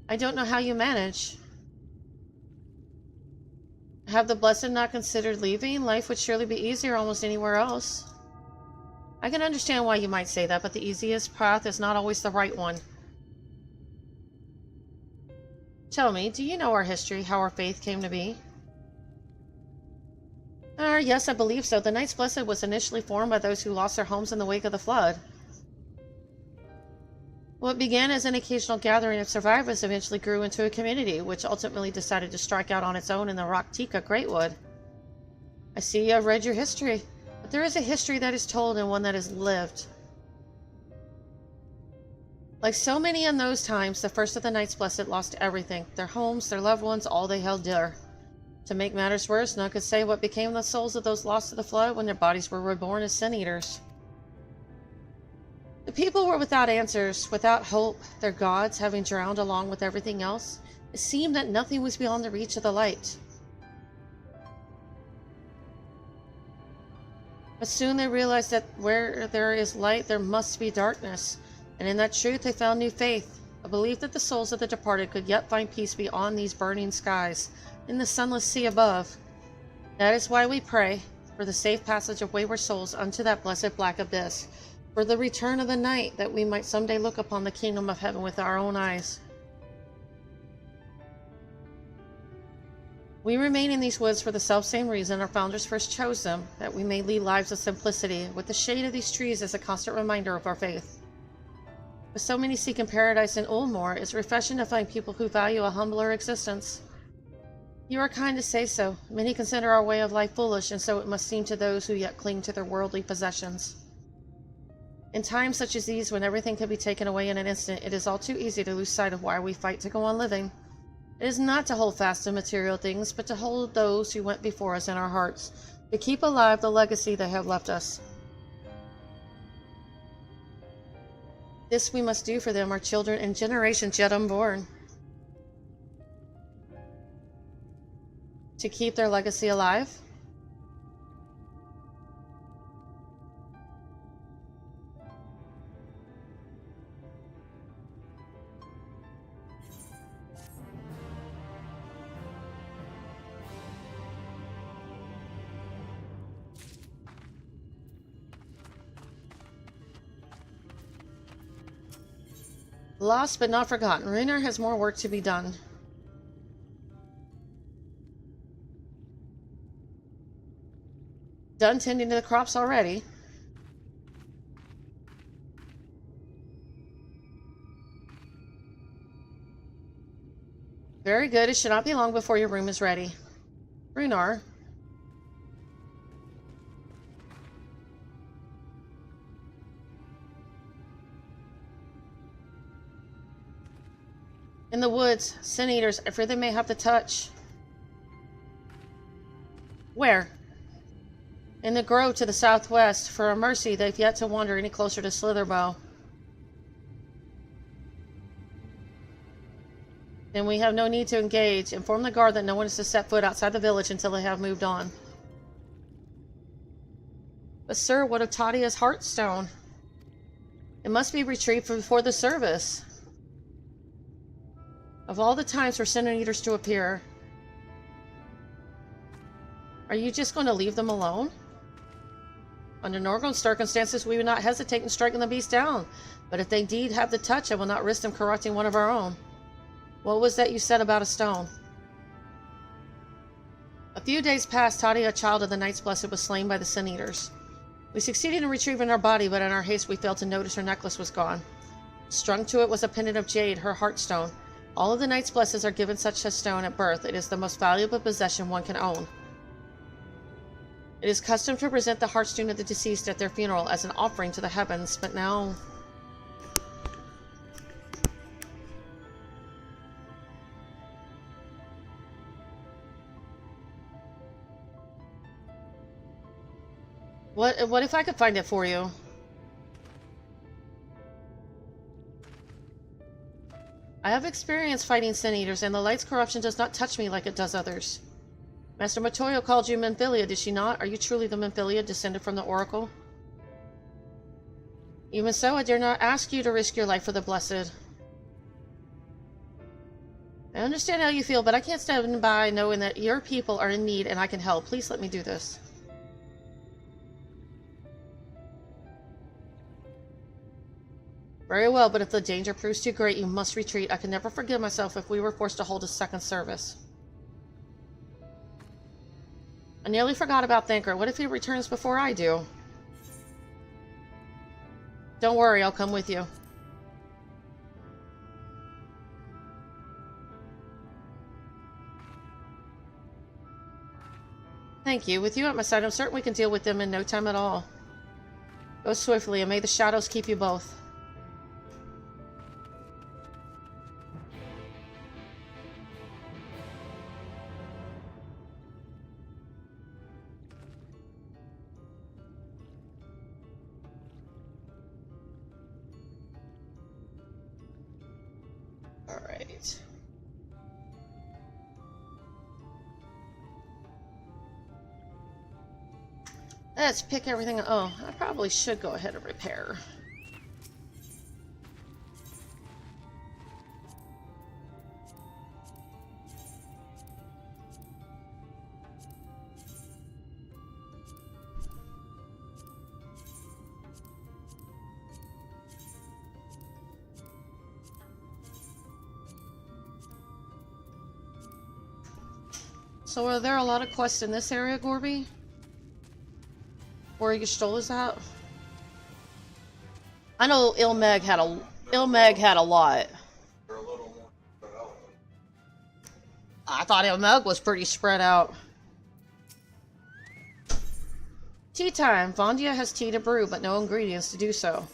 I don't know how you manage. Have the Blessed not considered leaving? Life would surely be easier almost anywhere else. I can understand why you might say that, but the easiest path is not always the right one. Tell me, do you know our history, how our faith came to be? Yes, I believe so. The Knights Blessed was initially formed by those who lost their homes in the wake of the flood. What began as an occasional gathering of survivors eventually grew into a community, which ultimately decided to strike out on its own in the Rocktika Greatwood. I see you have read your history, but there is a history that is told and one that is lived. Like so many in those times, the first of the Knights Blessed lost everything, their homes, their loved ones, all they held dear. To make matters worse, none could say what became the souls of those lost to the flood when their bodies were reborn as sin-eaters. The people were without answers, without hope, their gods having drowned along with everything else. It seemed that nothing was beyond the reach of the light. But soon they realized that where there is light, there must be darkness. And in that truth they found new faith, a belief that the souls of the departed could yet find peace beyond these burning skies, in the sunless sea above. That is why we pray, for the safe passage of wayward souls unto that blessed black abyss, for the return of the night, that we might someday look upon the kingdom of heaven with our own eyes. We remain in these woods for the selfsame reason our founders first chose them, that we may lead lives of simplicity, with the shade of these trees as a constant reminder of our faith. With so many seeking paradise in Ulmore, it's refreshing to find people who value a humbler existence. You are kind to say so. Many consider our way of life foolish, and so it must seem to those who yet cling to their worldly possessions. In times such as these, when everything can be taken away in an instant, it is all too easy to lose sight of why we fight to go on living. It is not to hold fast to material things, but to hold those who went before us in our hearts, to keep alive the legacy they have left us. This we must do for them, our children, and generations yet unborn. To keep their legacy alive? Lost but not forgotten. Runar has more work to be done. Done tending to the crops already. Very good. It should not be long before your room is ready. Runar. In the woods, sin-eaters, I fear they may have the touch. Where? In the grove to the southwest. For a mercy, they've yet to wander any closer to Slitherbow. Then we have no need to engage. Inform the guard that no one is to set foot outside the village until they have moved on. But sir, what of Tadia's heartstone? It must be retrieved before the service. Of all the times for sin-eaters to appear, are you just going to leave them alone? Under normal circumstances, we would not hesitate in striking the beast down. But if they indeed have the touch, I will not risk them corrupting one of our own. What was that you said about a stone? A few days past, Tadia, a child of the Knights Blessed, was slain by the sin-eaters. We succeeded in retrieving her body, but in our haste we failed to notice her necklace was gone. Strung to it was a pendant of jade, her heartstone. All of the Knights Blessed are given such a stone at birth. It is the most valuable possession one can own. It is custom to present the heartstone of the deceased at their funeral as an offering to the heavens, but now... What if I could find it for you? I have experience fighting Sin Eaters, and the light's corruption does not touch me like it does others. Master Matoyo called you Memphilia, did she not? Are you truly the Memphilia descended from the Oracle? Even so, I dare not ask you to risk your life for the Blessed. I understand how you feel, but I can't stand by knowing that your people are in need and I can help. Please let me do this. Very well, but if the danger proves too great, you must retreat. I could never forgive myself if we were forced to hold a second service. I nearly forgot about Thinker. What if he returns before I do? Don't worry, I'll come with you. Thank you. With you at my side, I'm certain we can deal with them in no time at all. Go swiftly, and may the shadows keep you both. Alright. Let's pick everything up. Oh, I probably should go ahead and repair. So are there a lot of quests in this area, Gorby? Where Gestol is at? I know Ilmeg had a lot. I thought Ilmeg was pretty spread out. Tea time. Vondia has tea to brew, but no ingredients to do so.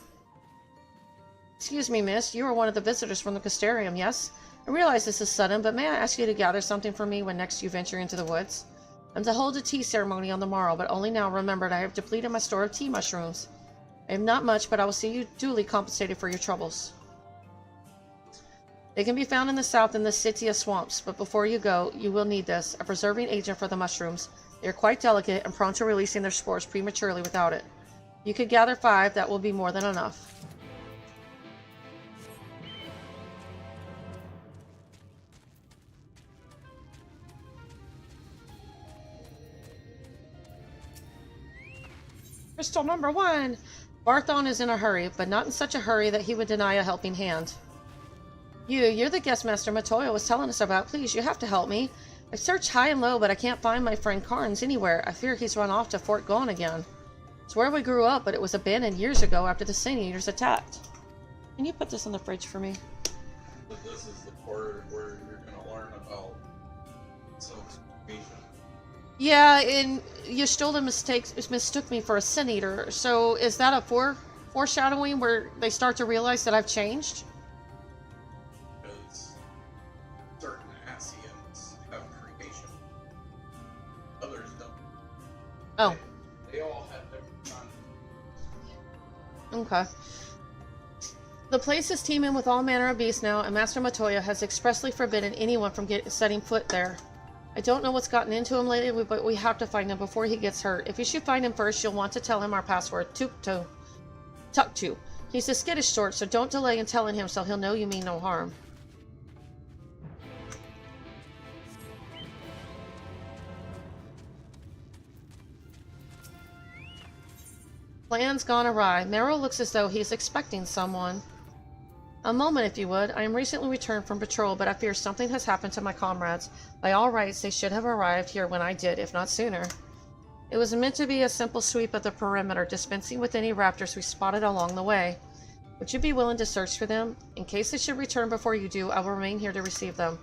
Excuse me, miss. You are one of the visitors from the Castarium, yes? I realize this is sudden, but may I ask you to gather something for me when next you venture into the woods? I'm to hold a tea ceremony on the morrow, but only now remembered I have depleted my store of tea mushrooms. I have not much, but I will see you duly compensated for your troubles. They can be found in the south in the Sitia swamps, but before you go, you will need this, a preserving agent for the mushrooms. They are quite delicate and prone to releasing their spores prematurely without it. You could gather 5, that will be more than enough. Crystal number 1! Barthon is in a hurry, but not in such a hurry that he would deny a helping hand. You're the guest Master Matoyo was telling us about. Please, you have to help me. I've searched high and low, but I can't find my friend Carnes anywhere. I fear he's run off to Fort Gone again. It's where we grew up, but it was abandoned years ago after the Sin Eaters attacked. Can you put this in the fridge for me? But this is the part where you're going to learn about some information. Yeah, and Yashtolda mistook me for a Sin Eater. So is that a foreshadowing where they start to realize that I've changed? Because certain Asians have creation. Others don't. Oh. They all have different kinds. Okay. The place is teeming with all manner of beasts now, and Master Matoyo has expressly forbidden anyone from setting foot there. I don't know what's gotten into him lately, but we have to find him before he gets hurt. If you should find him first, you'll want to tell him our password, Tuktu. He's a skittish sort, so don't delay in telling him so he'll know you mean no harm. Plan's gone awry. Merrill looks as though he's expecting someone. A moment, if you would. I am recently returned from patrol, but I fear something has happened to my comrades. By all rights, they should have arrived here when I did, if not sooner. It was meant to be a simple sweep of the perimeter, dispensing with any raptors we spotted along the way. Would you be willing to search for them? In case they should return before you do, I will remain here to receive them.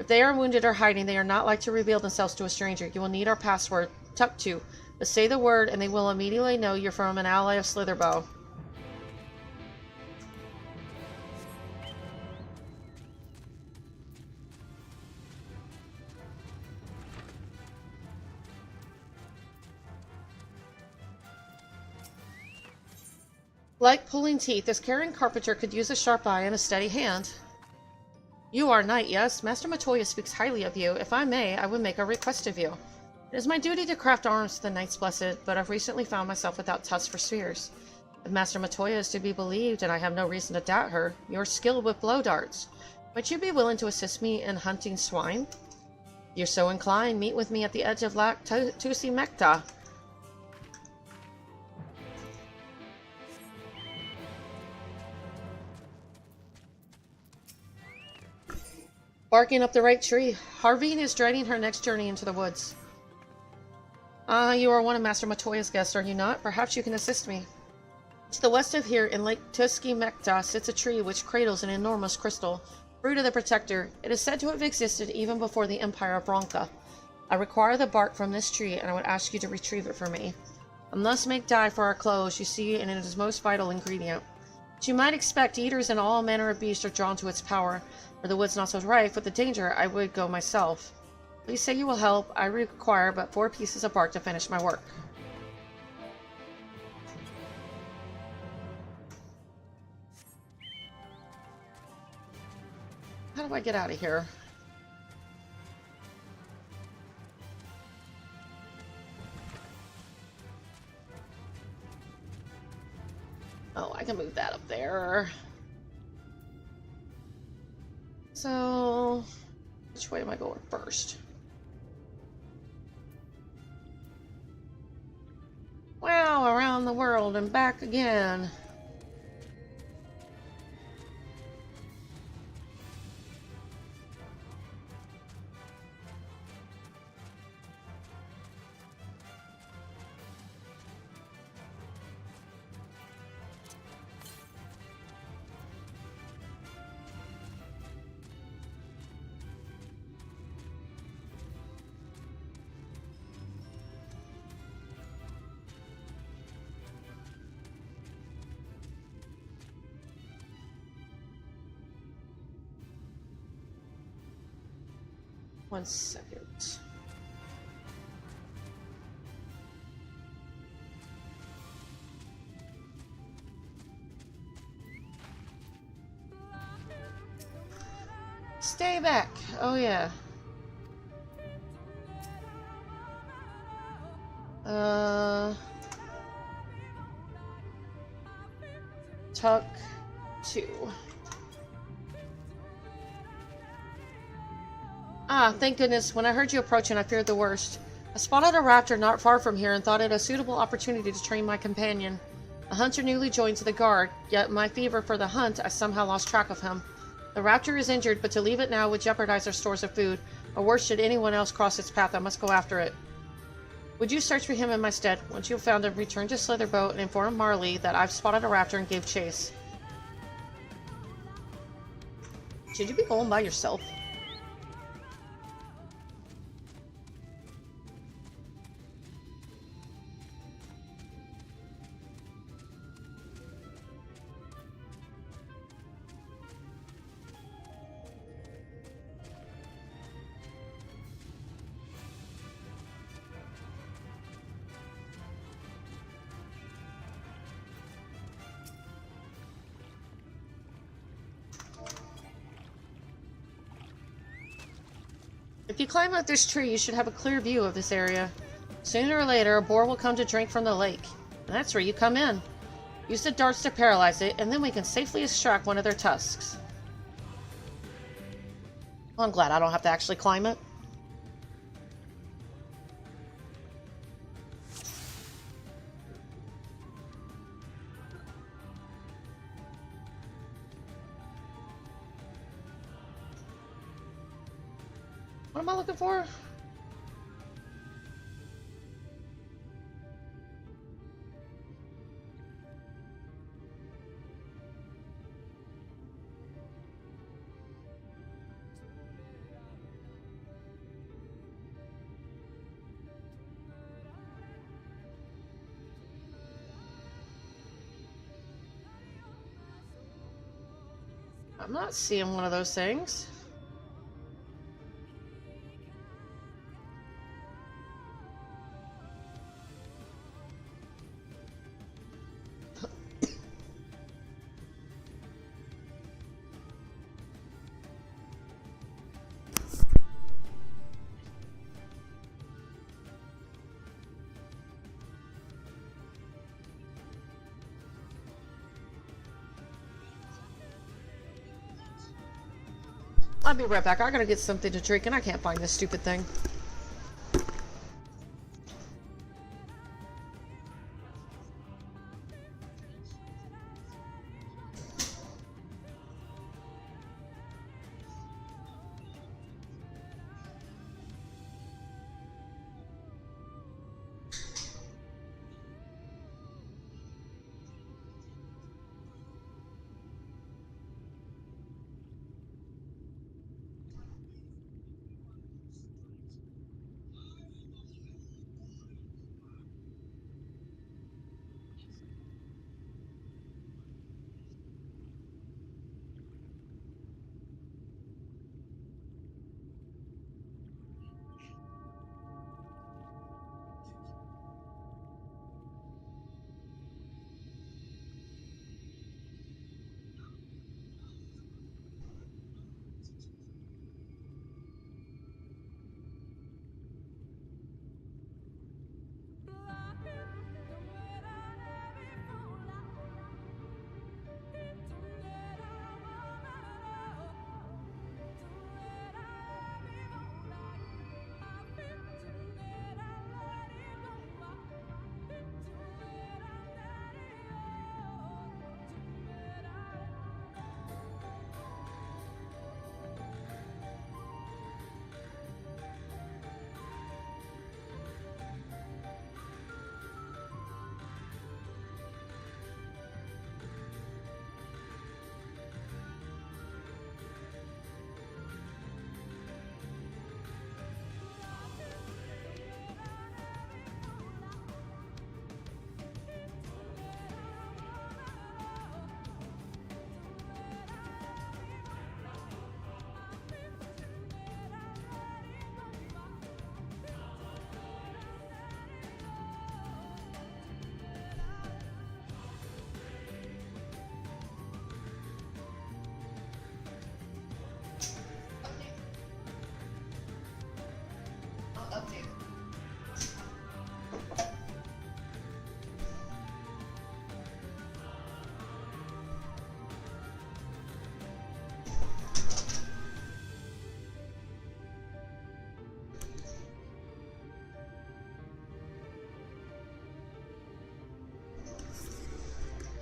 If they are wounded or hiding, they are not like to reveal themselves to a stranger. You will need our password, Tuktu. But say the word, and they will immediately know you're from an ally of Slitherbow. Like pulling teeth, this caring carpenter could use a sharp eye and a steady hand. You are a knight, yes? Master Matoya speaks highly of you. If I may, I would make a request of you. It is my duty to craft arms for the Knights Blessed, but I've recently found myself without tusks for spears. If Master Matoya is to be believed, and I have no reason to doubt her, you are skilled with blow darts. Might you be willing to assist me in hunting swine? If you're so inclined, meet with me at the edge of Lac Tusi Mekta. Barking up the right tree. Harveen is dreading her next journey into the woods. You are one of Master Matoya's guests, are you not? Perhaps you can assist me. To the west of here, in Lake Tuski Mekta, sits a tree which cradles an enormous crystal, fruit of the Protector. It is said to have existed even before the Empire of Bronca. I require the bark from this tree, and I would ask you to retrieve it for me. I must make dye for our clothes, you see, and it is most vital ingredient. As you might expect, eaters and all manner of beasts are drawn to its power. Were the woods not so rife with the danger, I would go myself. Please say you will help. I require but 4 pieces of bark to finish my work. How do I get out of here? Oh, I can move that up there. So, which way am I going first? Wow, around the world and back again. One second. Stay back. Oh yeah. Tuck 2. Ah, thank goodness. When I heard you approaching, I feared the worst. I spotted a raptor not far from here and thought it a suitable opportunity to train my companion. A hunter newly joined to the guard, yet my fever for the hunt, I somehow lost track of him. The raptor is injured, but to leave it now would jeopardize our stores of food, or worse, should anyone else cross its path, I must go after it. Would you search for him in my stead? Once you have found him, return to Slitherboat and inform Marley that I've spotted a raptor and gave chase. Should you be going by yourself? If you climb up this tree, you should have a clear view of this area. Sooner or later, a boar will come to drink from the lake. And that's where you come in. Use the darts to paralyze it, and then we can safely extract one of their tusks. Well, I'm glad I don't have to actually climb it. What am I looking for? I'm not seeing one of those things. I'll be right back. I gotta get something to drink and I can't find this stupid thing.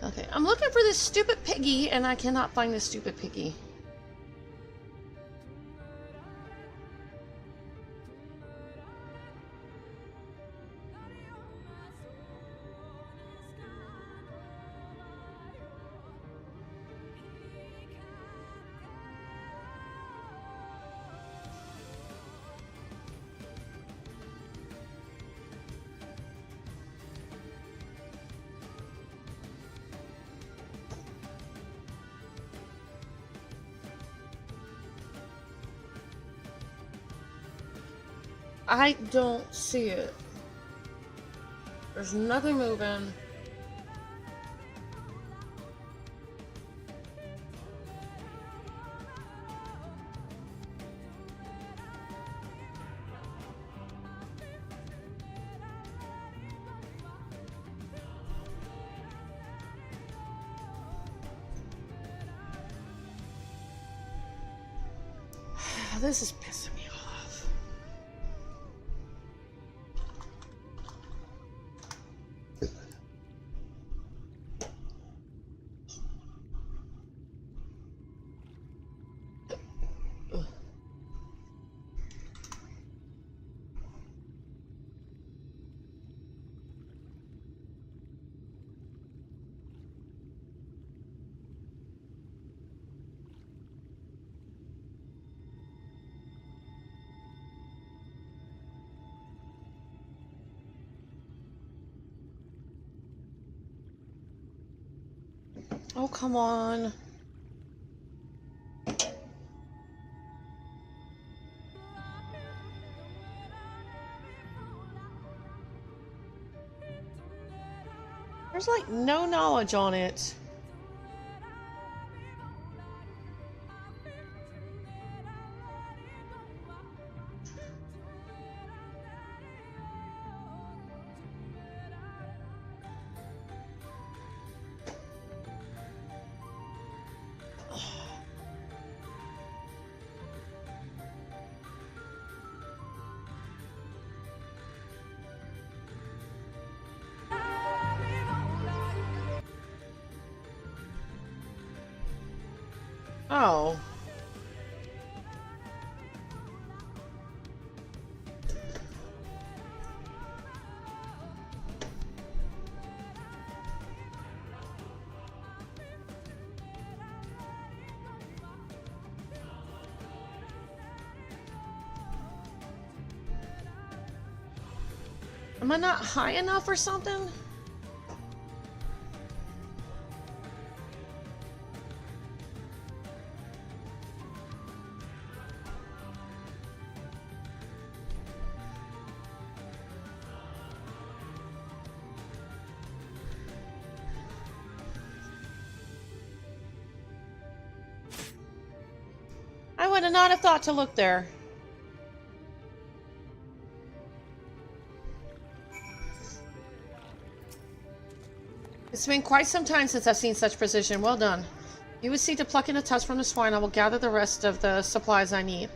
Okay, I'm looking for this stupid piggy, and I cannot find this stupid piggy. I don't see it. There's nothing moving. This is pissing me off. Oh, come on. There's like no knowledge on it. Oh. Am I not high enough or something? I would not have thought to look there. It's been quite some time since I've seen such precision. Well done. You would see to pluck in a tusk from the swine. I will gather the rest of the supplies I need.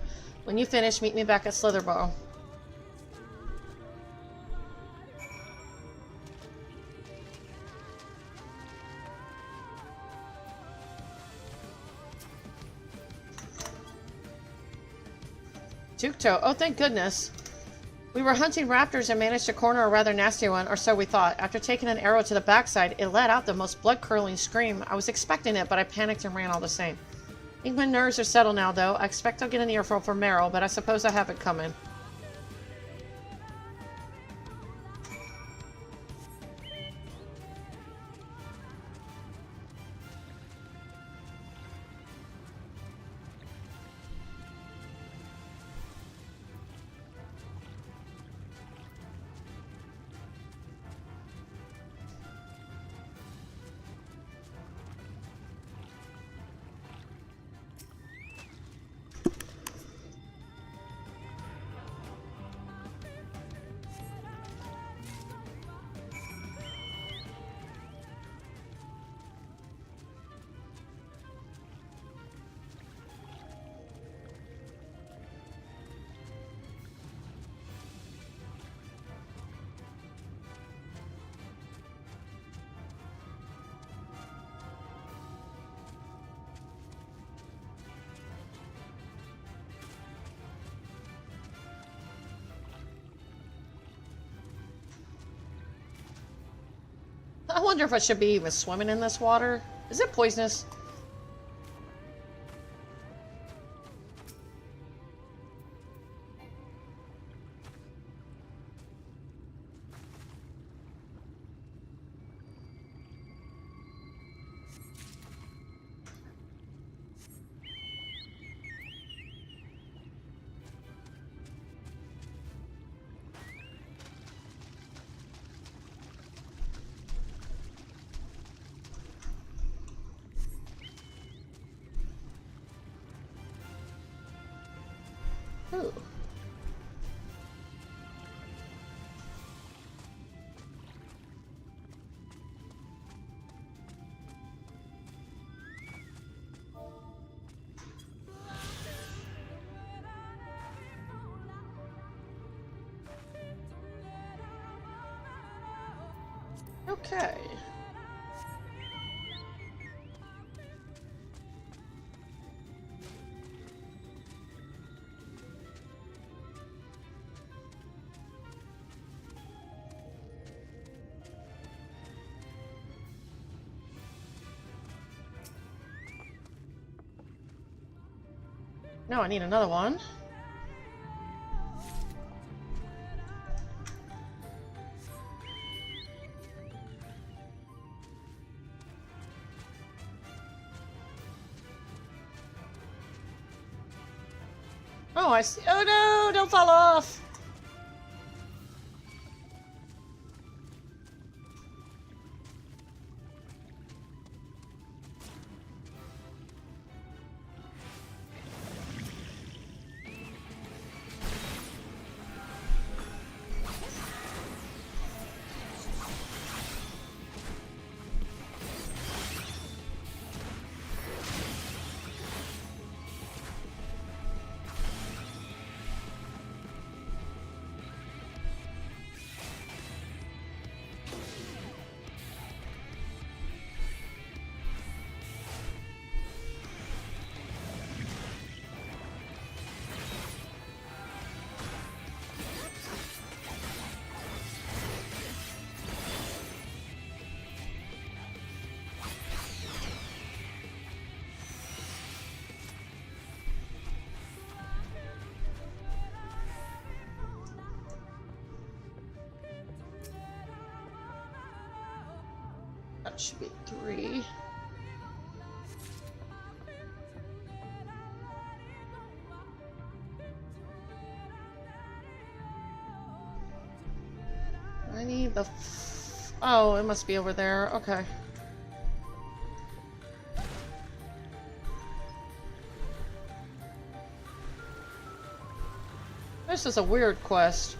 When you finish, meet me back at Slitherbow. Jukto. Oh, thank goodness. We were hunting raptors and managed to corner a rather nasty one, or so we thought. After taking an arrow to the backside, it let out the most blood-curdling scream. I was expecting it, but I panicked and ran all the same. I think my nerves are settled now, though. I expect I'll get an earful from Meryl, but I suppose I have it coming. I wonder if I should be even swimming in this water. Is it poisonous? Ooh. Okay. No, I need another one. Oh, I see. Oh no, don't fall off. That should be 3. I need the... Oh, it must be over there. Okay. This is a weird quest.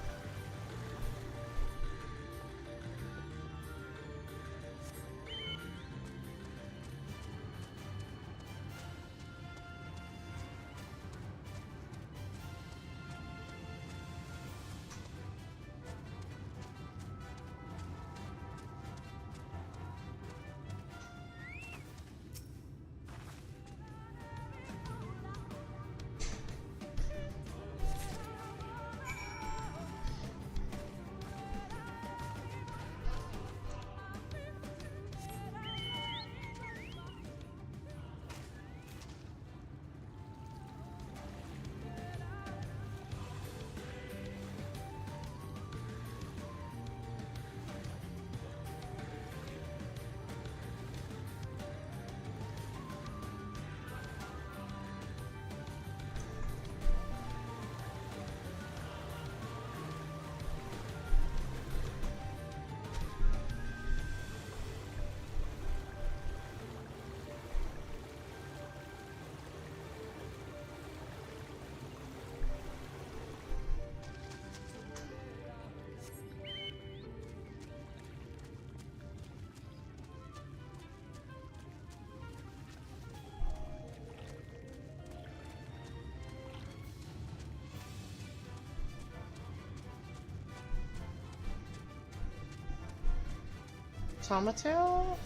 Tomato?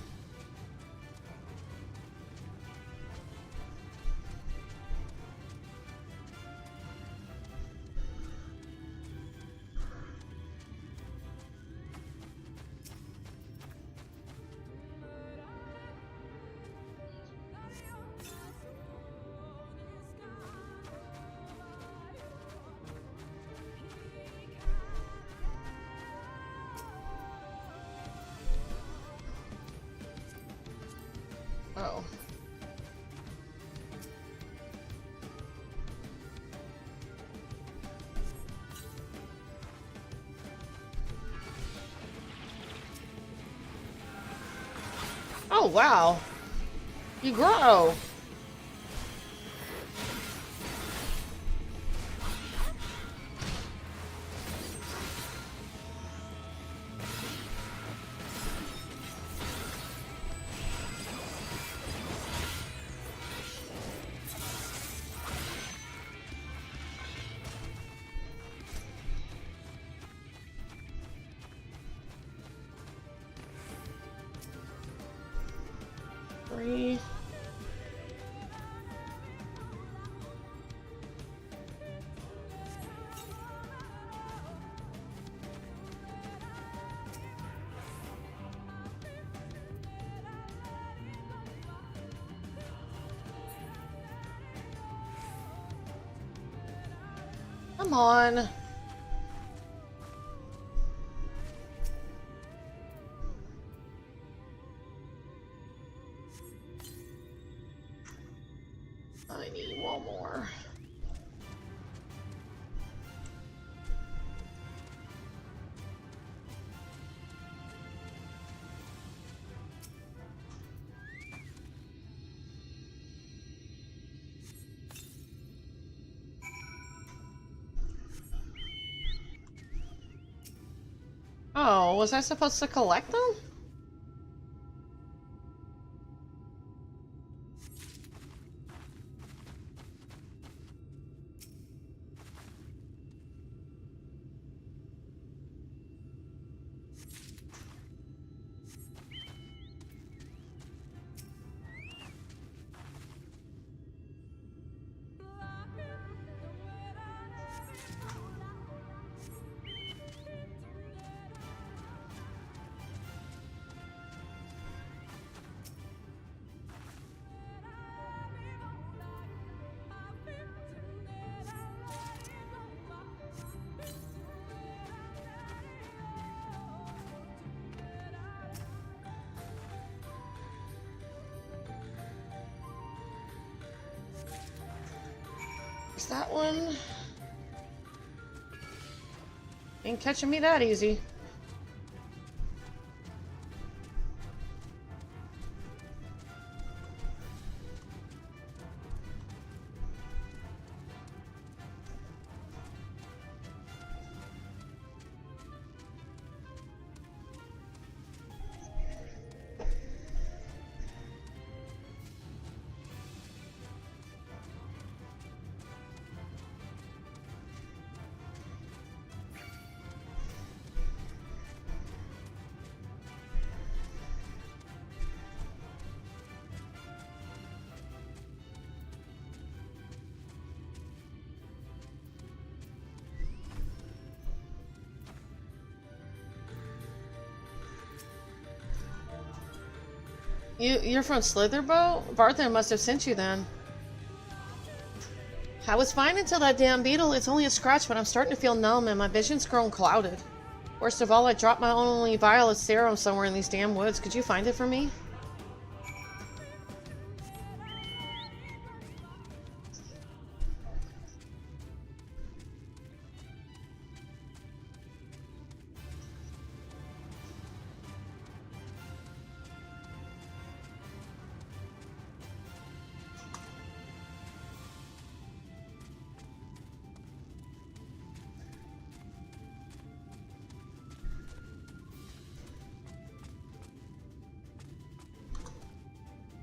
Oh. Oh, wow. You grow. Three. Come on. I need one more. Oh, was I supposed to collect them? Is that one? Ain't catching me that easy. You're from Slitherbow? Varthan must have sent you then. I was fine until that damn beetle. It's only a scratch, but I'm starting to feel numb and my vision's grown clouded. Worst of all, I dropped my only vial of serum somewhere in these damn woods. Could you find it for me?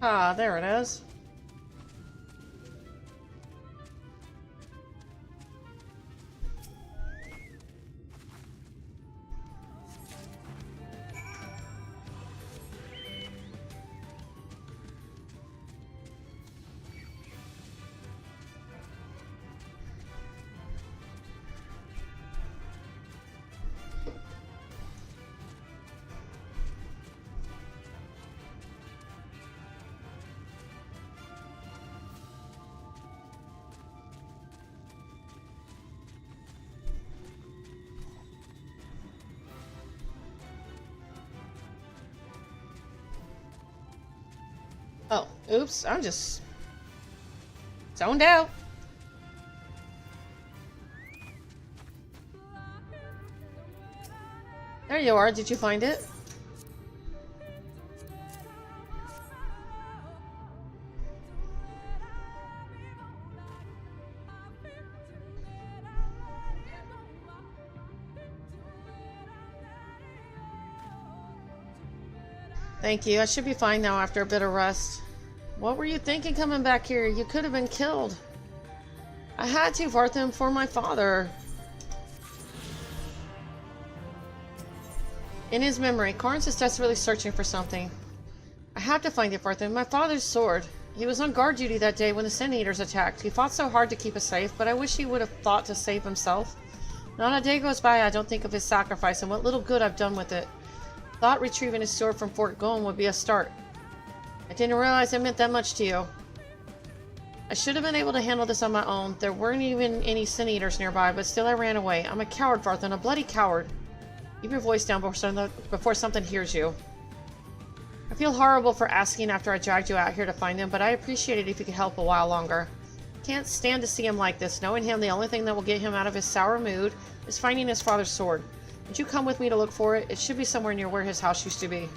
Ah, there it is. Oh, oops, I'm just zoned out. There you are, did you find it? Thank you. I should be fine now after a bit of rest. What were you thinking coming back here? You could have been killed. I had to, Varthan, for my father. In his memory, Correns is desperately searching for something. I have to find it, Varthan. My father's sword. He was on guard duty that day when the Sin Eaters attacked. He fought so hard to keep us safe, but I wish he would have thought to save himself. Not a day goes by I don't think of his sacrifice and what little good I've done with it. Thought retrieving his sword from Fort Golem would be a start. I didn't realize it meant that much to you. I should have been able to handle this on my own. There weren't even any Sin Eaters nearby, but still I ran away. I'm a coward, Varthan, a bloody coward. Keep your voice down before something hears you. I feel horrible for asking after I dragged you out here to find him, but I appreciate it if you could help a while longer. Can't stand to see him like this, knowing him the only thing that will get him out of his sour mood is finding his father's sword. Would you come with me to look for it? It should be somewhere near where his house used to be.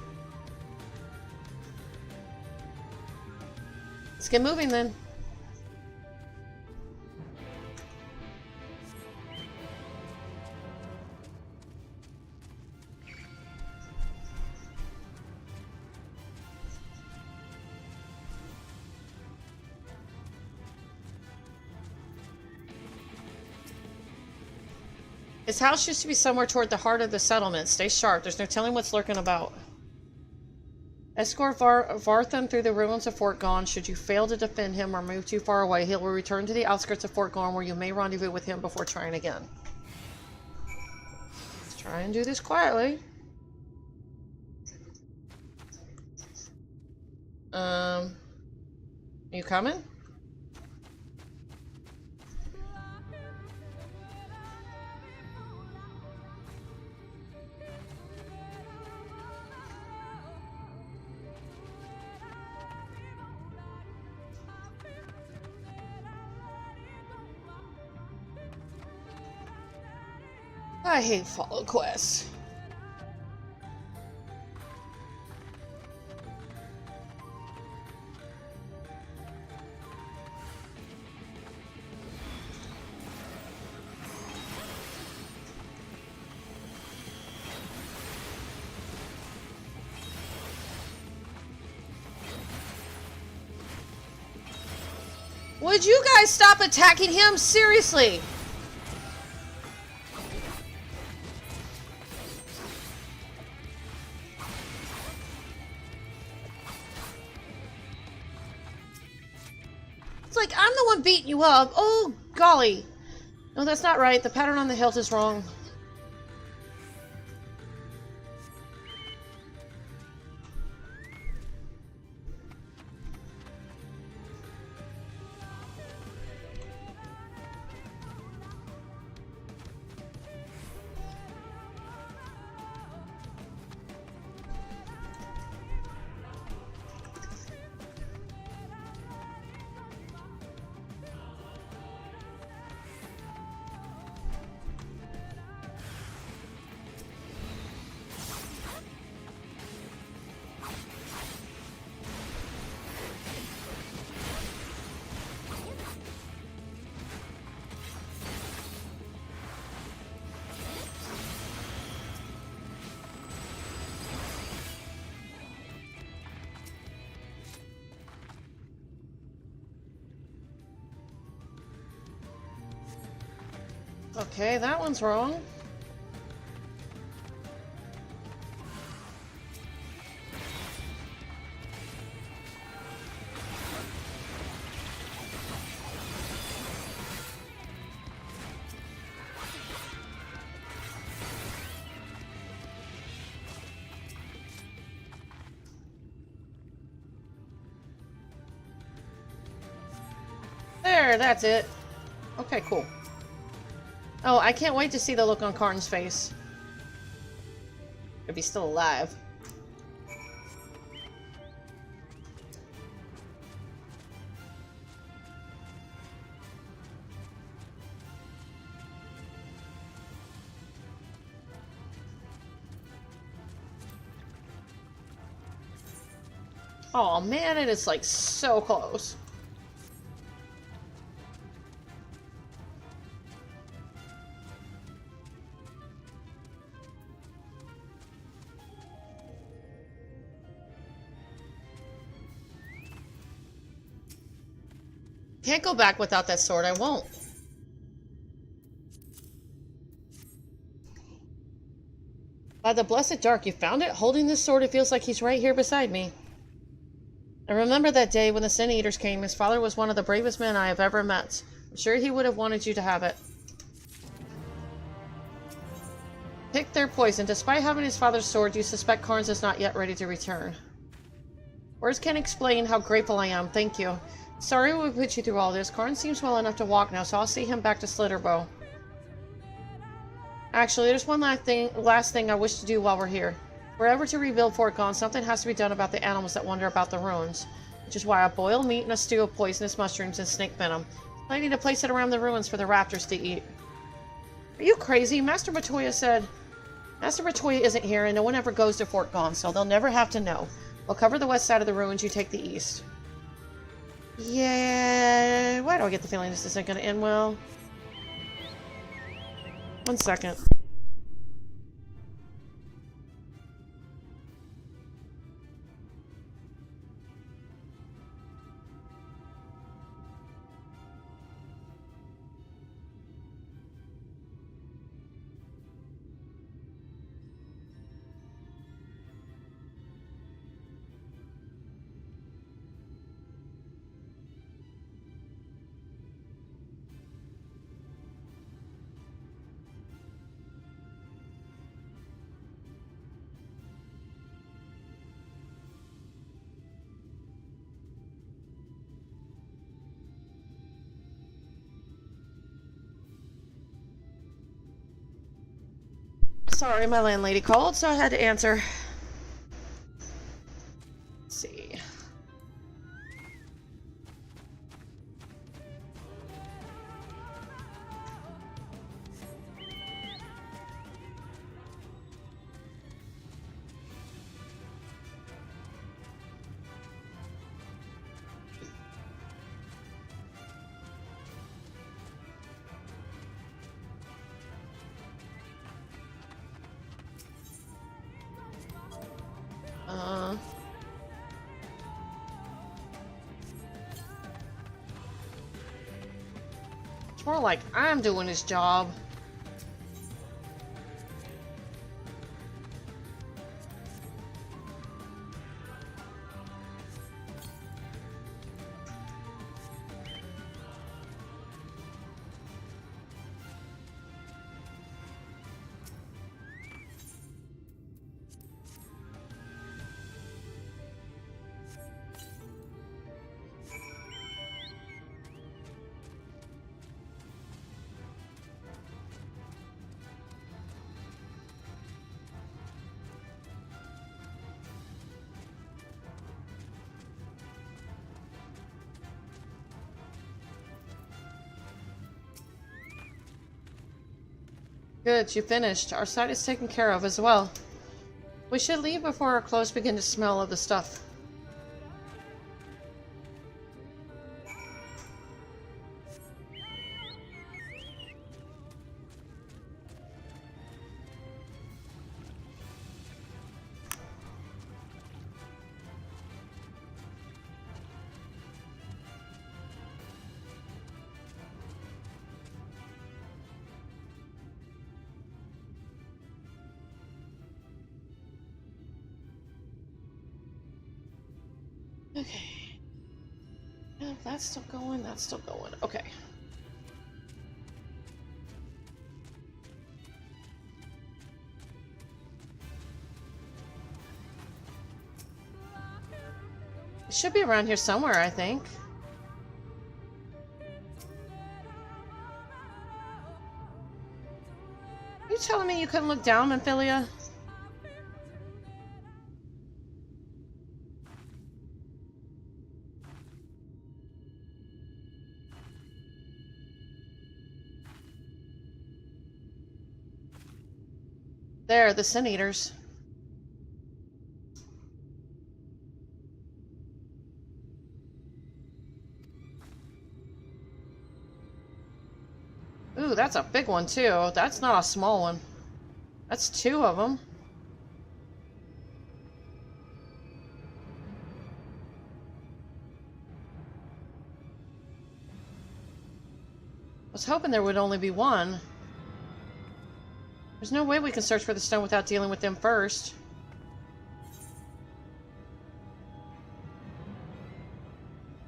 Let's get moving then. His house used to be somewhere toward the heart of the settlement. Stay sharp. There's no telling what's lurking about. Escort Varthan through the ruins of Fort Gone. Should you fail to defend him or move too far away, he will return to the outskirts of Fort Gone where you may rendezvous with him before trying again. Let's try and do this quietly. You coming? I hate follow quests. Would you guys stop attacking him? Seriously. It's like I'm the one beating you up. Oh, golly. No, that's not right. The pattern on the hilt is wrong. Okay, that one's wrong. There, that's it. Okay, cool. Oh, I can't wait to see the look on Karn's face. If he's still alive. Oh man, it is like so close. Can't go back without that sword, I won't. By the blessed dark, you found it? Holding this sword, it feels like he's right here beside me. I remember that day when the Sin Eaters came. His father was one of the bravest men I have ever met. I'm sure he would have wanted you to have it. Pick their poison. Despite having his father's sword, you suspect Karn's is not yet ready to return. Words can't explain how grateful I am. Thank you. Sorry we put you through all this. Karn seems well enough to walk now, so I'll see him back to Slitterbow. Actually, there's one last thing I wish to do while we're here. If we're ever to rebuild Fort Gone, something has to be done about the animals that wander about the ruins. Which is why I boil meat in a stew of poisonous mushrooms and snake venom, planning to place it around the ruins for the raptors to eat. Are you crazy? Master Matoya said... Master Matoya isn't here, and no one ever goes to Fort Gone, so they'll never have to know. We'll cover the west side of the ruins, you take the east. Yeah... Why do I get the feeling this isn't going to end well? 1 second. Sorry, my landlady called, so I had to answer. Let's see. It's more like I'm doing his job. Good, you finished. Our site is taken care of as well. We should leave before our clothes begin to smell of the stuff. Okay. Yeah, that's still going, that's still going. Okay. It should be around here somewhere, I think. Are you telling me you couldn't look down, Amphilia? There, the Sin Eaters. Ooh, that's a big one too. That's not a small one. That's 2 of them. I was hoping there would only be one. There's no way we can search for the stone without dealing with them first.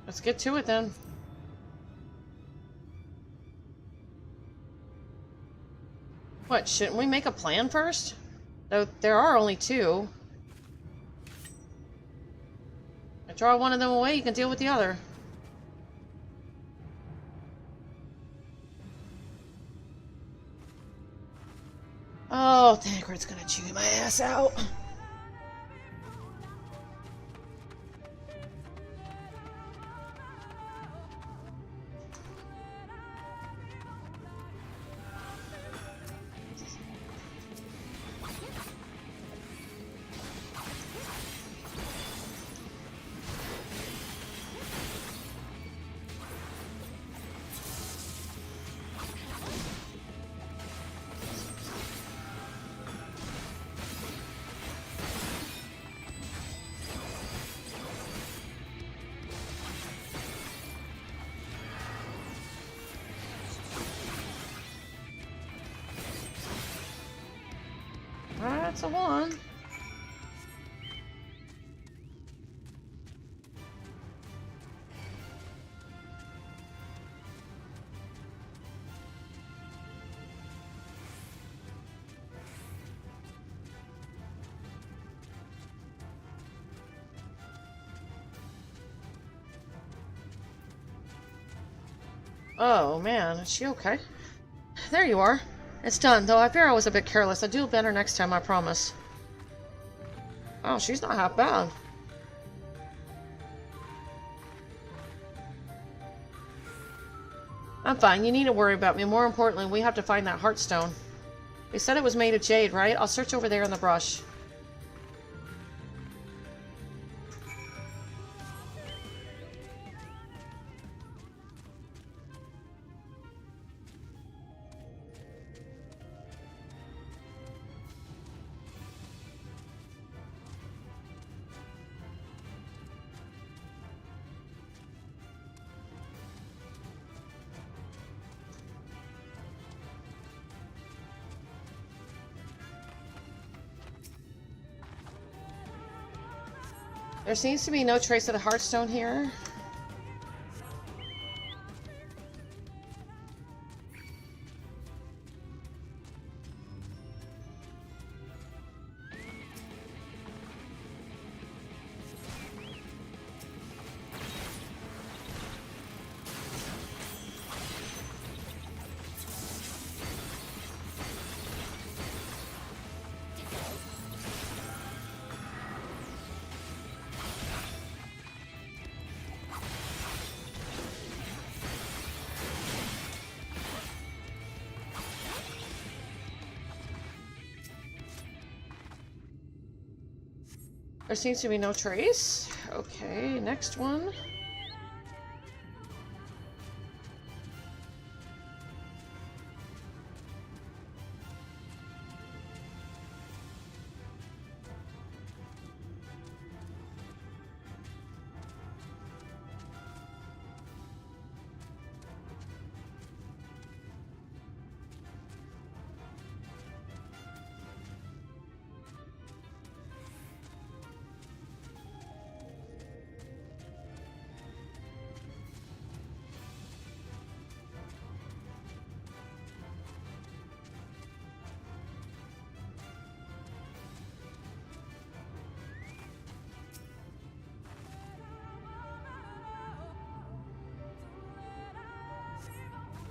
Let's get to it then. What, shouldn't we make a plan first? Though there are only 2. I draw one of them away, you can deal with the other. Oh, Thancred's gonna chew my ass out. That's a 1. Oh man, is she okay? There you are. It's done, though I fear I was a bit careless. I'll do better next time, I promise. Oh, she's not half bad. I'm fine, you needn't worry about me. More importantly, we have to find that Heartstone. They said it was made of jade, right? I'll search over there in the brush. There seems to be no trace of the Heartstone here. There seems to be no trace. Okay, next one.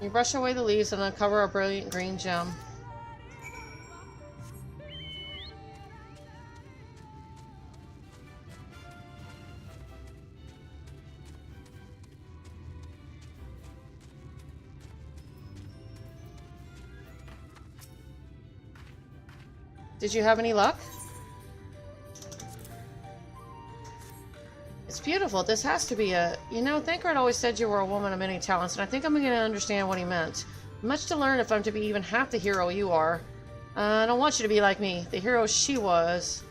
You brush away the leaves and uncover a brilliant green gem. Did you have any luck? It's beautiful. This has to be a... You know, Thancred always said you were a woman of many talents, and I think I'm going to understand what he meant. Much to learn if I'm to be even half the hero you are. I don't want you to be like me, the hero she was.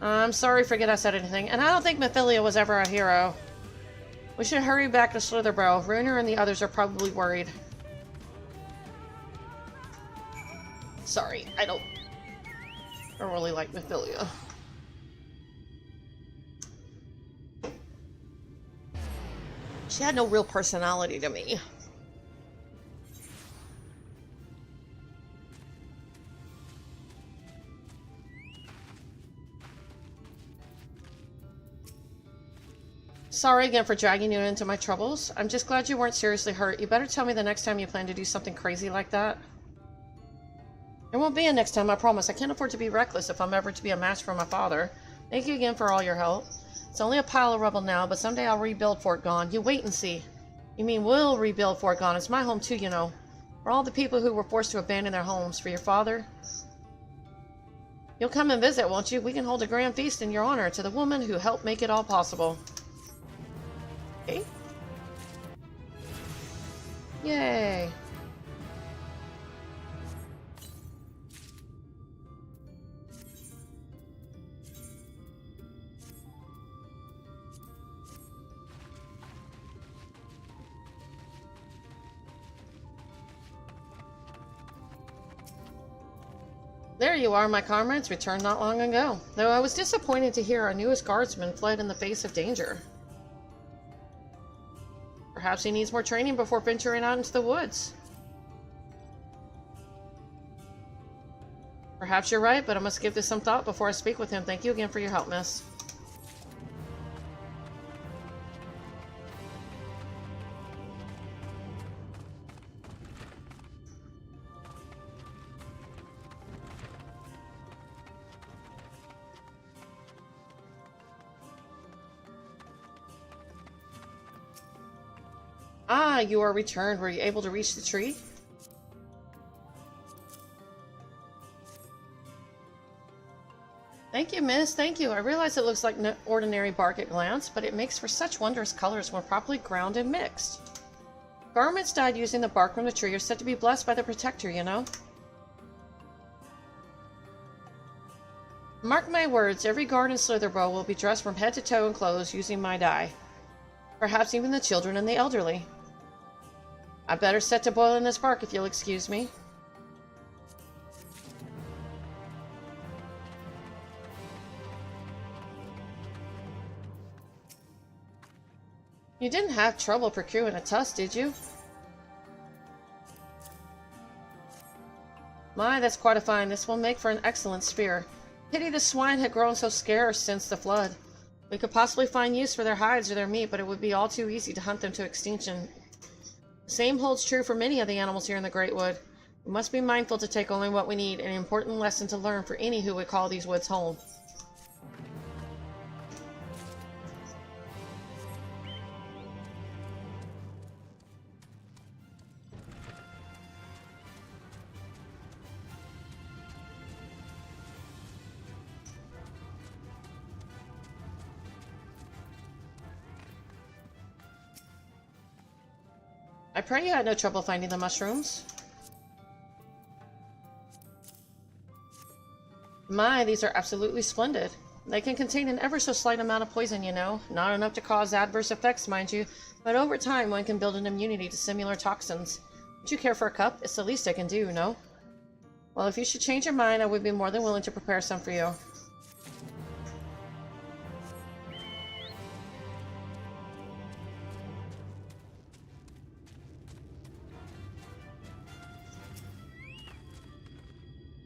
I'm sorry, forget I said anything, and I don't think Mathilia was ever a hero. We should hurry back to Slitherborough. Runer and the others are probably worried. Sorry, I don't really like Mathilia. She had no real personality to me. Sorry again for dragging you into my troubles. I'm just glad you weren't seriously hurt. You better tell me the next time you plan to do something crazy like that. There won't be a next time, I promise. I can't afford to be reckless if I'm ever to be a match for my father. Thank you again for all your help. It's only a pile of rubble now, but someday I'll rebuild Fort Gone. You wait and see. You mean we'll rebuild Fort Gone? It's my home too, you know. For all the people who were forced to abandon their homes. For your father. You'll come and visit, won't you? We can hold a grand feast in your honor to the woman who helped make it all possible. Okay. Yay. There you are, my comrades, returned not long ago. Though I was disappointed to hear our newest guardsman fled in the face of danger. Perhaps he needs more training before venturing out into the woods. Perhaps you're right, but I must give this some thought before I speak with him. Thank you again for your help, miss. Ah, you are returned. Were you able to reach the tree? Thank you, miss. Thank you. I realize it looks like no ordinary bark at glance, but it makes for such wondrous colors when properly ground and mixed. Garments dyed using the bark from the tree are said to be blessed by the protector, you know? Mark my words, every guard in Slitherborough will be dressed from head to toe in clothes using my dye. Perhaps even the children and the elderly. I'd better set to boiling this bark if you'll excuse me. You didn't have trouble procuring a tusk, did you? My, that's quite a find. This will make for an excellent spear. Pity the swine had grown so scarce since the flood. We could possibly find use for their hides or their meat, but it would be all too easy to hunt them to extinction. The same holds true for many of the animals here in the Great Wood. We must be mindful to take only what we need, an important lesson to learn for any who would call these woods home. I pray you had no trouble finding the mushrooms. My, these are absolutely splendid. They can contain an ever so slight amount of poison, you know. Not enough to cause adverse effects, mind you, but over time one can build an immunity to similar toxins. Would you care for a cup? It's the least I can do, no? Well, if you should change your mind, I would be more than willing to prepare some for you.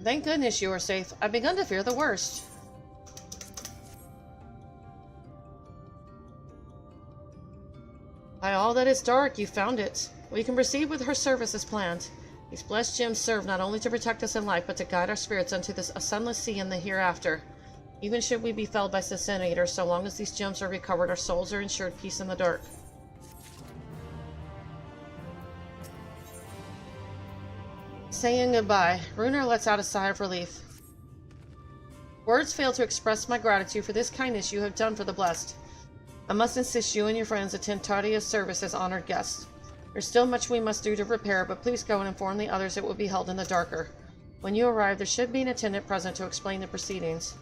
Thank goodness you are safe. I've begun to fear the worst. By all that is dark, you found it. We can proceed with her service as planned. These blessed gems serve not only to protect us in life, but to guide our spirits unto this sunless sea in the hereafter. Even should we be felled by sin eaters, so long as these gems are recovered, our souls are ensured peace in the dark. Saying goodbye, Runer lets out a sigh of relief. Words fail to express my gratitude for this kindness you have done for the blessed. I must insist you and your friends attend Tadia's service as honored guests. There's still much we must do to prepare, but please go and inform the others it will be held in the darker. When you arrive, there should be an attendant present to explain the proceedings.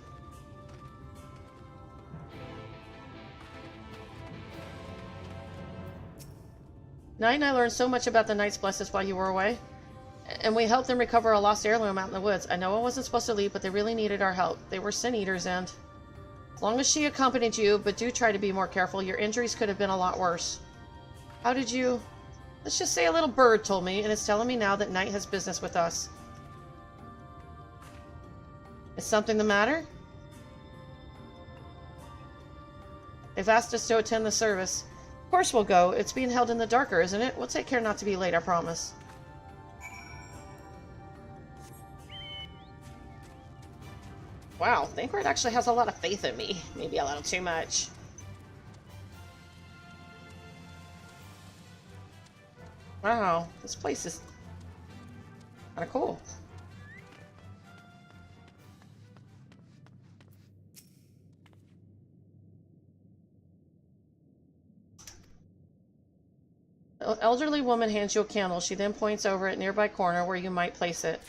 Knight and I learned so much about the Knight's Blessed while you were away. And we helped them recover a lost heirloom out in the woods. I know I wasn't supposed to leave, but they really needed our help. They were sin eaters, and as long as she accompanied you, but do try to be more careful. Your injuries could have been a lot worse. How did you... Let's just say a little bird told me, and it's telling me now that Knight has business with us. Is something the matter? They've asked us to attend the service. Of course we'll go. It's being held in the darker, isn't it? We'll take care not to be late, I promise. Wow, Thancred actually has a lot of faith in me. Maybe a little too much. Wow, this place is kind of cool. The elderly woman hands you a candle. She then points over at a nearby corner where you might place it.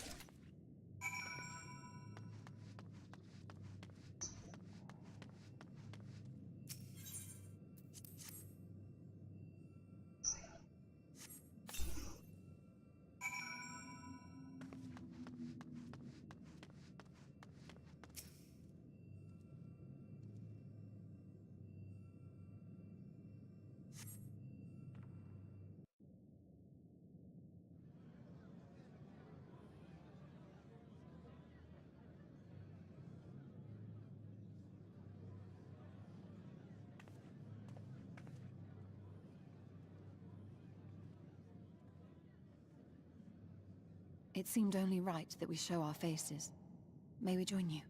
It seemed only right that we show our faces. May we join you?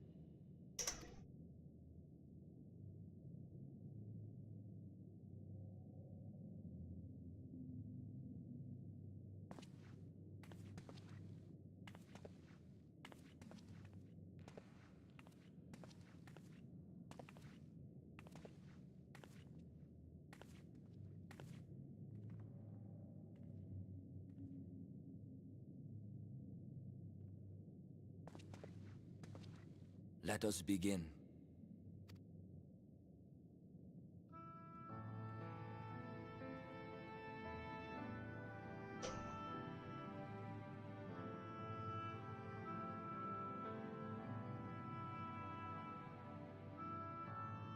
Let us begin.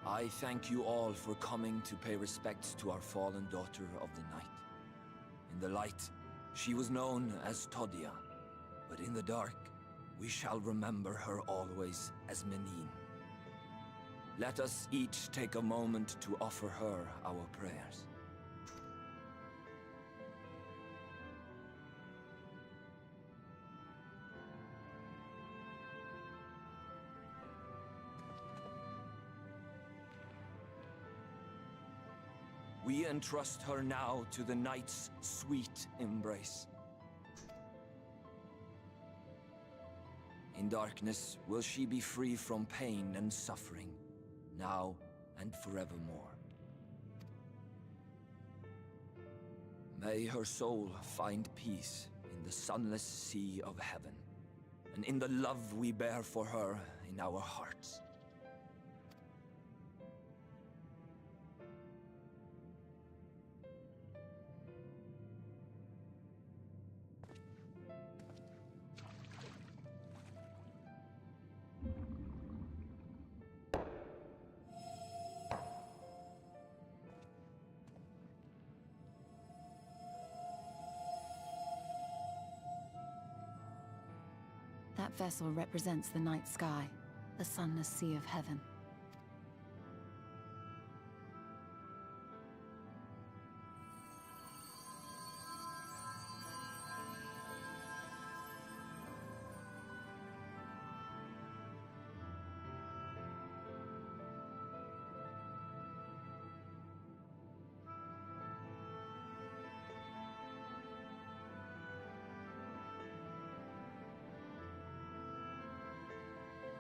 I I thank you all for coming to pay respects to our fallen daughter of the night. In the light, she was known as Todia, but in the dark, we shall remember her always as Menine. Let us each take a moment to offer her our prayers. We entrust her now to the night's sweet embrace. In darkness will she be free from pain and suffering, now and forevermore. May her soul find peace in the sunless sea of heaven, and in the love we bear for her in our hearts. That vessel represents the night sky, the sunless sea of heaven.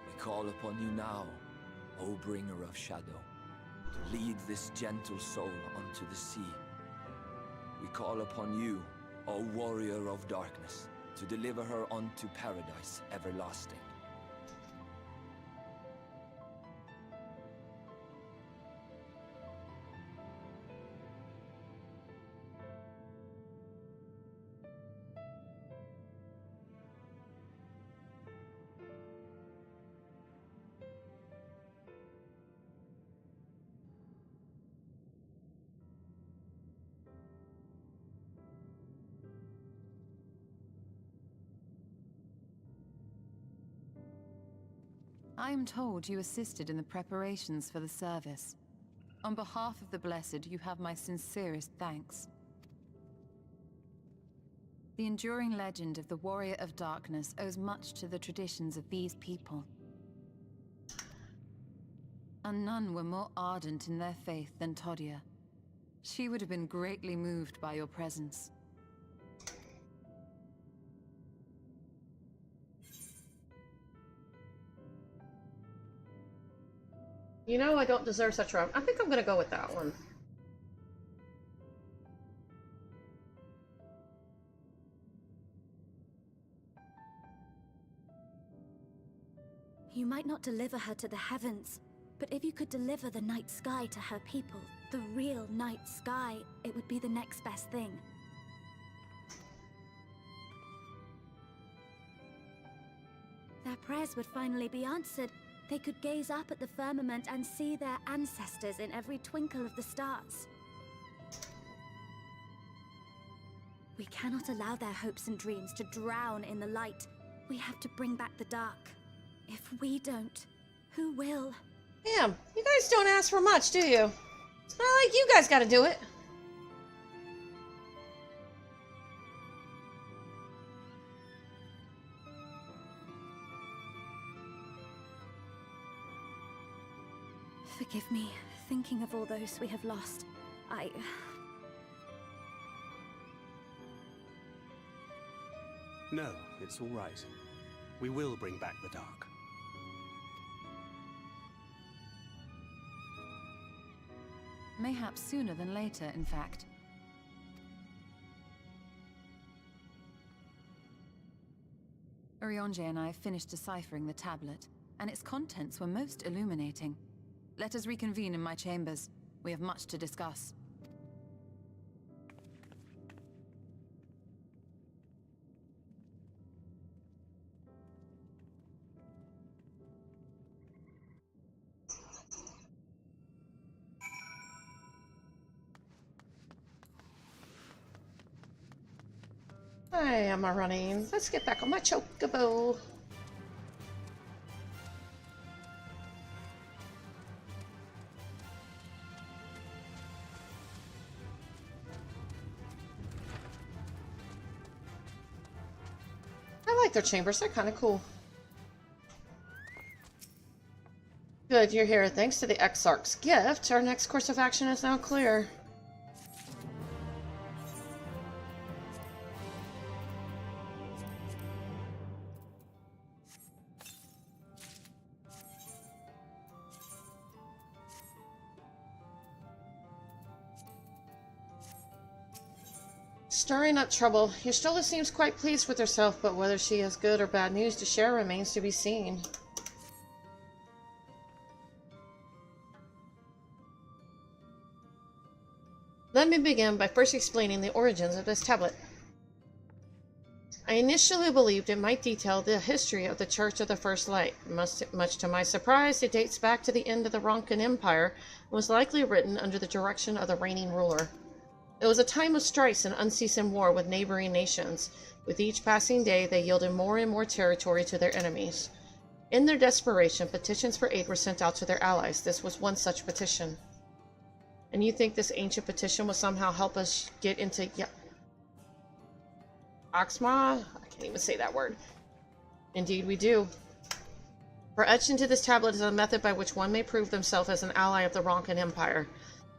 We call upon you now, O bringer of shadow, to lead this gentle soul unto the sea. We call upon you, O warrior of darkness, to deliver her unto paradise everlasting. I am told you assisted in the preparations for the service. On behalf of the Blessed, you have my sincerest thanks. The enduring legend of the Warrior of Darkness owes much to the traditions of these people. And none were more ardent in their faith than Todia. She would have been greatly moved by your presence. You know, I don't deserve such a... I think I'm gonna go with that one. You might not deliver her to the heavens, but if you could deliver the night sky to her people, the real night sky, it would be the next best thing. Their prayers would finally be answered. They could gaze up at the firmament and see their ancestors in every twinkle of the stars. We cannot allow their hopes and dreams to drown in the light. We have to bring back the dark. If we don't, who will? Damn, you guys don't ask for much, do you? It's not like you guys gotta do it. Forgive me, thinking of all those we have lost. No, it's all right. We will bring back the dark. Mayhaps sooner than later, in fact. Eorzea and I have finished deciphering the tablet, and its contents were most illuminating. Let us reconvene in my chambers. We have much to discuss. Why am I running? Let's get back on my chocobo. I like their chambers, they're kind of cool. Good, you're here. Thanks to the Exarch's gift, our next course of action is now clear. Stirring up trouble. Y'shtola seems quite pleased with herself, but whether she has good or bad news to share remains to be seen. Let me begin by first explaining the origins of this tablet. I initially believed it might detail the history of the Church of the First Light. Much to my surprise, it dates back to the end of the Ronkan Empire and was likely written under the direction of the reigning ruler. It was a time of strife and unceasing war with neighboring nations. With each passing day, they yielded more and more territory to their enemies. In their desperation, petitions for aid were sent out to their allies. This was one such petition. And you think this ancient petition will somehow help us get into Oxma? I can't even say that word. Indeed we do. For etched into this tablet is a method by which one may prove themselves as an ally of the Ronkan Empire.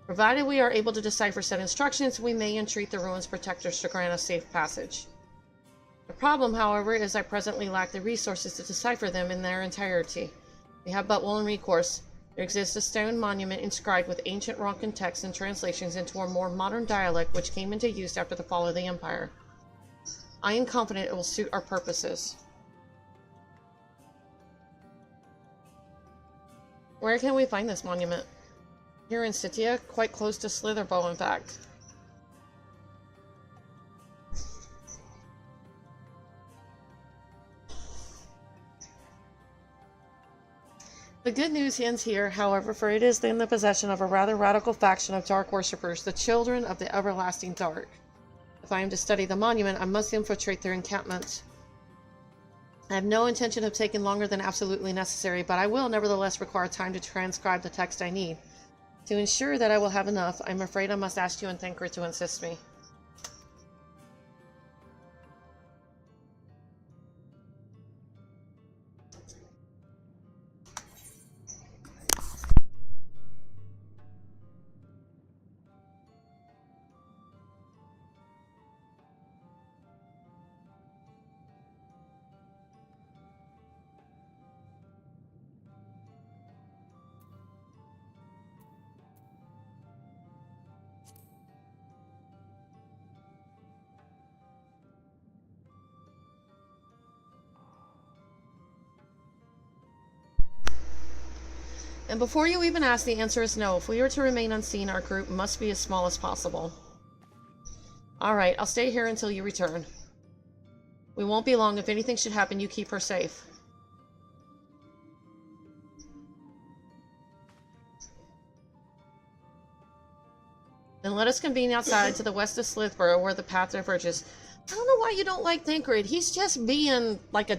Provided we are able to decipher said instructions, we may entreat the ruins protectors to grant us safe passage. The problem, however, is I presently lack the resources to decipher them in their entirety. We have but one recourse. There exists a stone monument inscribed with ancient Ronkan texts and translations into a more modern dialect which came into use after the fall of the Empire. I am confident it will suit our purposes. Where can we find this monument? Here in Stygia, quite close to Slitherbow, in fact. The good news ends here, however, for it is in the possession of a rather radical faction of dark worshippers, the Children of the Everlasting Dark. If I am to study the monument, I must infiltrate their encampment. I have no intention of taking longer than absolutely necessary, but I will nevertheless require time to transcribe the text I need. To ensure that I will have enough, I'm afraid I must ask you and Thancred to assist me. And before you even ask, the answer is no. If we are to remain unseen, our group must be as small as possible. Alright, I'll stay here until you return. We won't be long. If anything should happen, you keep her safe. Then let us convene outside to the west of Slithborough, where the path diverges. I don't know why you don't like Thancred. He's just being like a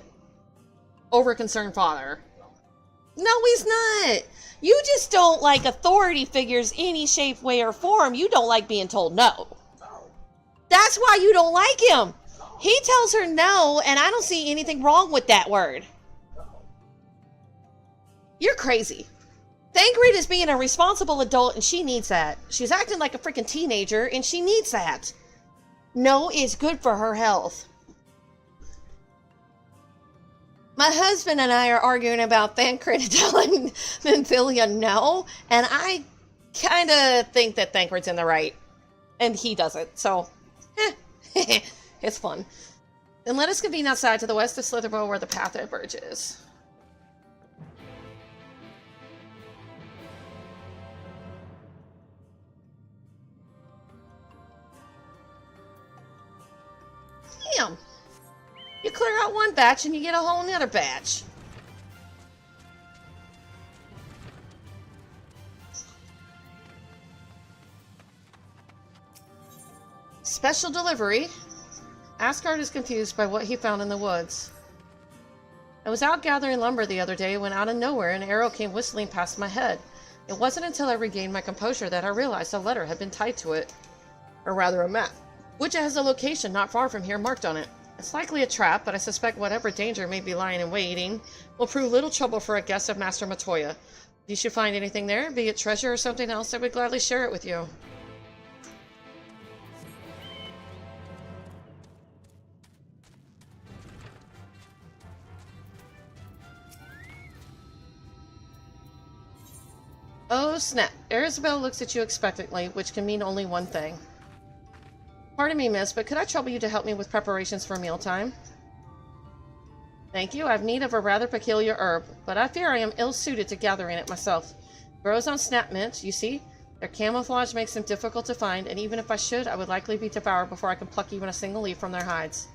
over-concerned father. No, he's not. You just don't like authority figures any shape, way, or form. You don't like being told no. That's why you don't like him. He tells her no, and I don't see anything wrong with that word. You're crazy. Thancred is being a responsible adult, and she needs that. She's acting like a freaking teenager, and she needs that. No is good for her health. My husband and I are arguing about Thancred telling Nymphilia no, and I kind of think that Thancred's in the right, and he doesn't, so, it's fun. Then let us convene outside to the west of Slitherbow, where the path diverges. Damn! You clear out one batch and you get a whole nother batch. Special delivery. Asgard is confused by what he found in the woods. I was out gathering lumber the other day when out of nowhere an arrow came whistling past my head. It wasn't until I regained my composure that I realized a letter had been tied to it. Or rather a map, which has a location not far from here marked on it. It's likely a trap, but I suspect whatever danger may be lying in waiting will prove little trouble for a guest of Master Matoya. If you should find anything there, be it treasure or something else, I would gladly share it with you. Oh snap. Eorzea looks at you expectantly, which can mean only one thing. Pardon me, miss, but could I trouble you to help me with preparations for mealtime? Thank you. I have need of a rather peculiar herb, but I fear I am ill-suited to gathering it myself. It grows on snap mint, you see? Their camouflage makes them difficult to find, and even if I should, I would likely be devoured before I can pluck even a single leaf from their hides.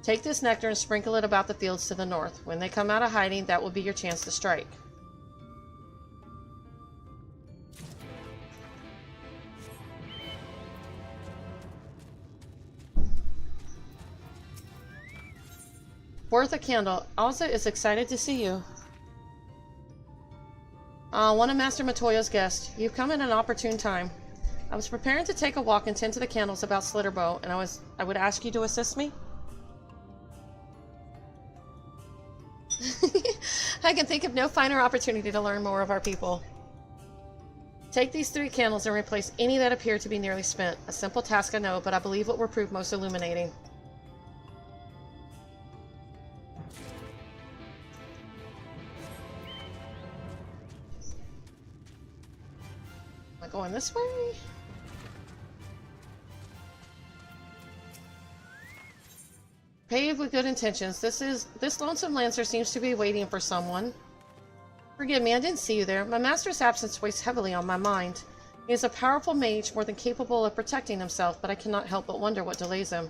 Take this nectar and sprinkle it about the fields to the north. When they come out of hiding, that will be your chance to strike. Worth a candle. Eorzea is excited to see you. One of Master Matoya's guests. You've come at an opportune time. I was preparing to take a walk and tend to the candles about Slitterbow, and I would ask you to assist me? I can think of no finer opportunity to learn more of our people. Take these 3 candles and replace any that appear to be nearly spent. A simple task, I know, but I believe it will prove most illuminating. Am I going this way? Paved with good intentions. This lonesome lancer seems to be waiting for someone. Forgive me, I didn't see you there. My master's absence weighs heavily on my mind. He is a powerful mage, more than capable of protecting himself, but I cannot help but wonder what delays him.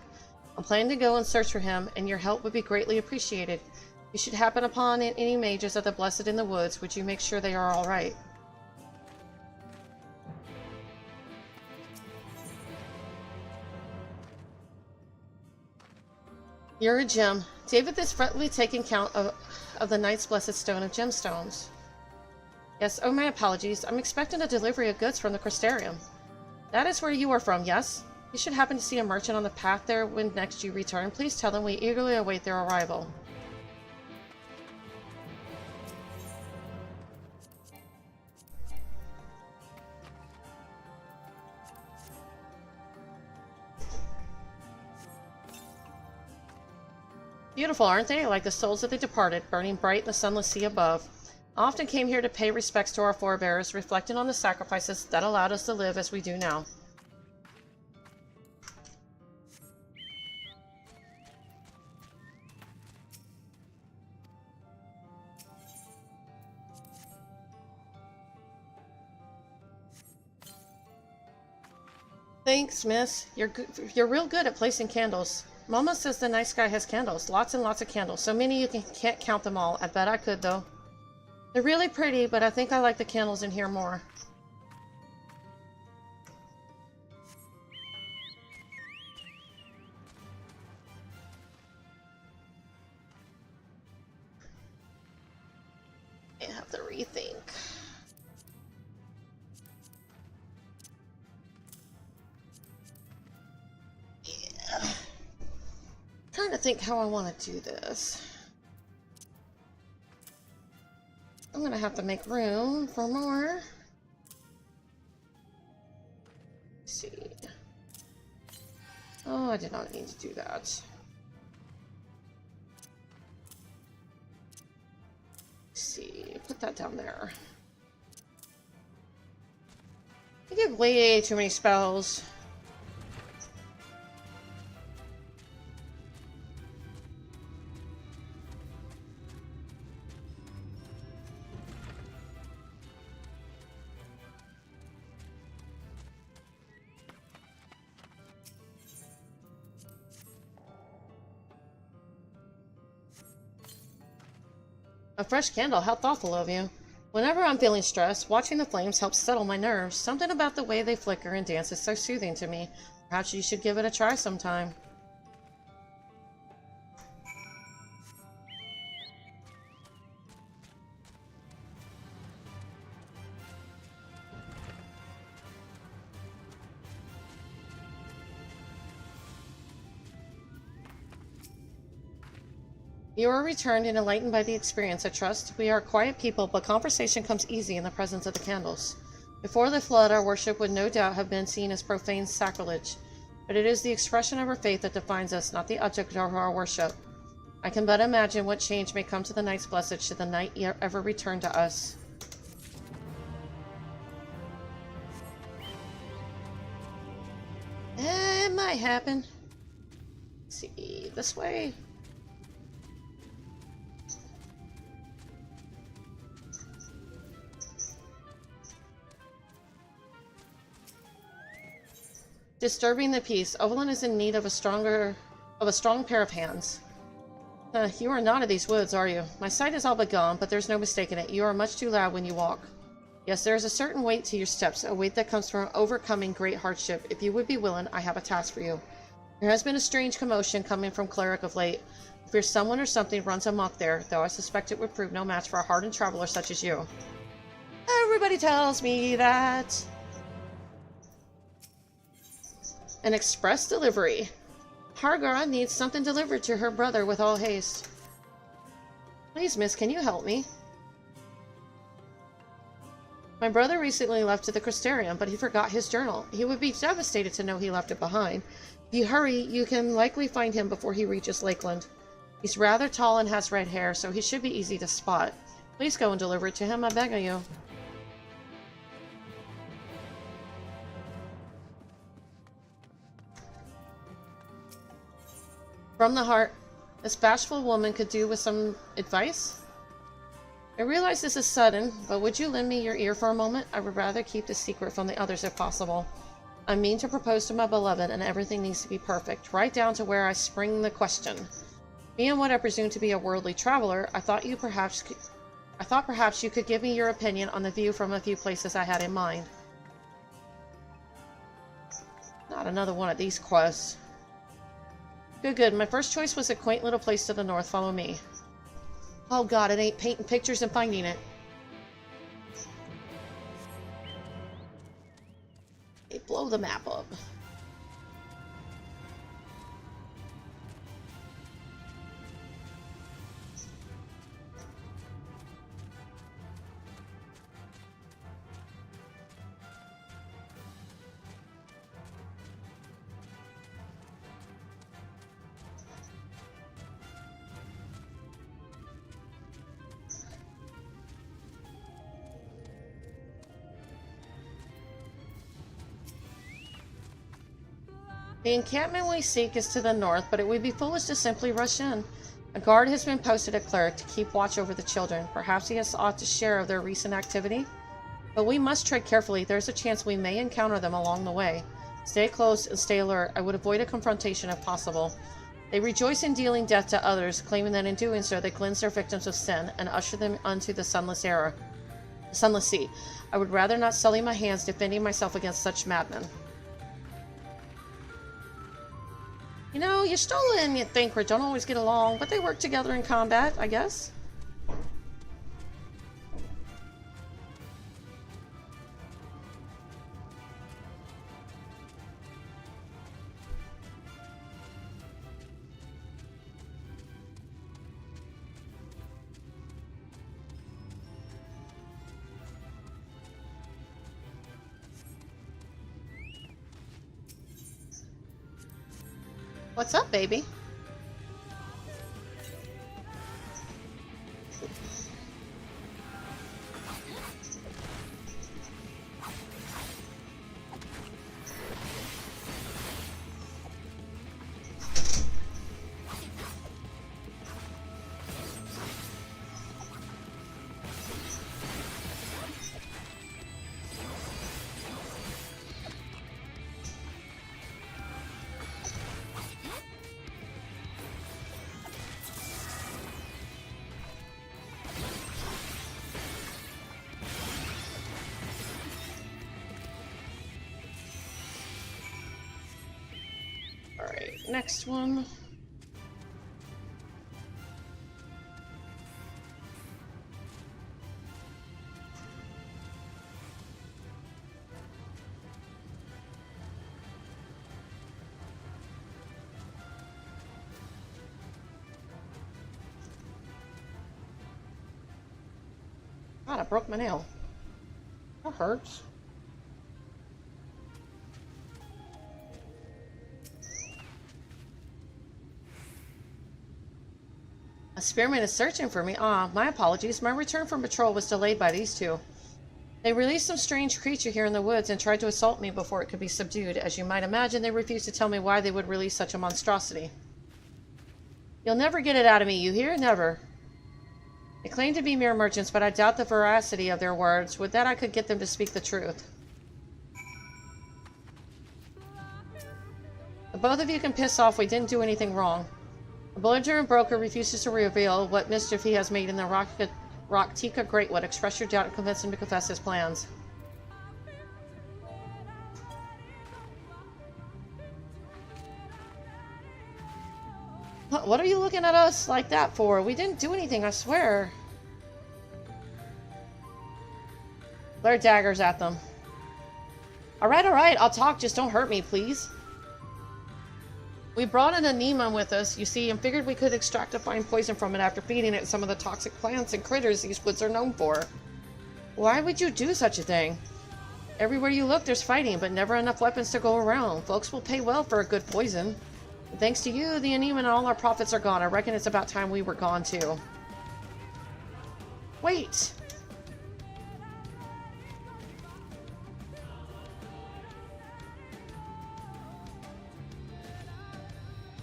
I'm planning to go and search for him, and your help would be greatly appreciated. If you should happen upon any mages of the Blessed in the woods, would you make sure they are all right? You're a gem. David is fretfully taking count of the Knight's Blessed Stone of Gemstones. Yes, oh my apologies. I'm expecting a delivery of goods from the Crystarium. That is where you are from, yes? You should happen to see a merchant on the path there when next you return. Please tell them we eagerly await their arrival. Beautiful, aren't they? Like the souls of the departed, burning bright in the sunless sea above. I often came here to pay respects to our forebears, reflecting on the sacrifices that allowed us to live as we do now. Thanks, miss. You're real good at placing candles. Mama says the nice guy has candles. Lots and lots of candles. So many you can't count them all. I bet I could, though. They're really pretty, but I think I like the candles in here more. I have to rethink. Yeah. Trying to think how I want to do this. I'm gonna have to make room for more. Let's see. Oh, I did not need to do that. Let's see. Put that down there. I give way too many spells. A fresh candle, how thoughtful of you. Whenever I'm feeling stressed, watching the flames helps settle my nerves. Something about the way they flicker and dance is so soothing to me. Perhaps you should give it a try sometime. You are returned and enlightened by the experience, I trust. We are quiet people, but conversation comes easy in the presence of the candles. Before the flood, our worship would no doubt have been seen as profane sacrilege, but it is the expression of our faith that defines us, not the object of our worship. I can but imagine what change may come to the Knight's Blessed should the Knight ever return to us. It might happen. Let's see, this way. Disturbing the peace. Evelyn is in need of a strong pair of hands. You are not of these woods, are you? My sight is all but gone, but there's no mistaking it. You are much too loud when you walk. Yes, there is a certain weight to your steps, a weight that comes from overcoming great hardship. If you would be willing, I have a task for you. There has been a strange commotion coming from Cleric of late. I fear someone or something runs amok there, though I suspect it would prove no match for a hardened traveler such as you. Everybody tells me that. An express delivery. Hargara needs something delivered to her brother with all haste. Please, miss, can you help me? My brother recently left to the Crystarium, but he forgot his journal. He would be devastated to know he left it behind. If you hurry, you can likely find him before he reaches Lakeland. He's rather tall and has red hair, so he should be easy to spot. Please go and deliver it to him, I beg of you. From the heart, this bashful woman could do with some advice? I realize this is sudden, but would you lend me your ear for a moment? I would rather keep this secret from the others if possible. I mean to propose to my beloved, and everything needs to be perfect, right down to where I spring the question. Being what I presume to be a worldly traveler, I thought perhaps you could give me your opinion on the view from a few places I had in mind. Not another one of these quests. Good. My first choice was a quaint little place to the north. Follow me. Oh god, it ain't painting pictures and finding it. Hey, blow the map up. The encampment we seek is to the north, but it would be foolish to simply rush in. A guard has been posted at Cleric to keep watch over the children. Perhaps he has sought to share of their recent activity? But we must tread carefully. There's a chance we may encounter them along the way. Stay close and stay alert. I would avoid a confrontation if possible. They rejoice in dealing death to others, claiming that in doing so they cleanse their victims of sin and usher them unto the sunless sea. I would rather not sully my hands defending myself against such madmen. You know, Y'shtola and Thancred don't always get along, but they work together in combat, I guess. What's up, baby? Alright, next one. God, I broke my nail. That hurts. A spearman is searching for me. My apologies. My return from patrol was delayed by these two. They released some strange creature here in the woods and tried to assault me before it could be subdued. As you might imagine, they refused to tell me why they would release such a monstrosity. You'll never get it out of me, you hear? Never. They claim to be mere merchants, but I doubt the veracity of their words. With that, I could get them to speak the truth. The both of you can piss off. We didn't do anything wrong. The belligerent broker refuses to reveal what mischief he has made in the Raktika Greatwood. Express your doubt and convince him to confess his plans. What are you looking at us like that for? We didn't do anything, I swear. Flare daggers at them. Alright, I'll talk. Just don't hurt me, please. We brought an anemone with us, you see, and figured we could extract a fine poison from it after feeding it some of the toxic plants and critters these woods are known for. Why would you do such a thing? Everywhere you look, there's fighting, but never enough weapons to go around. Folks will pay well for a good poison. And thanks to you, the anemone and all our profits are gone. I reckon it's about time we were gone, too. Wait!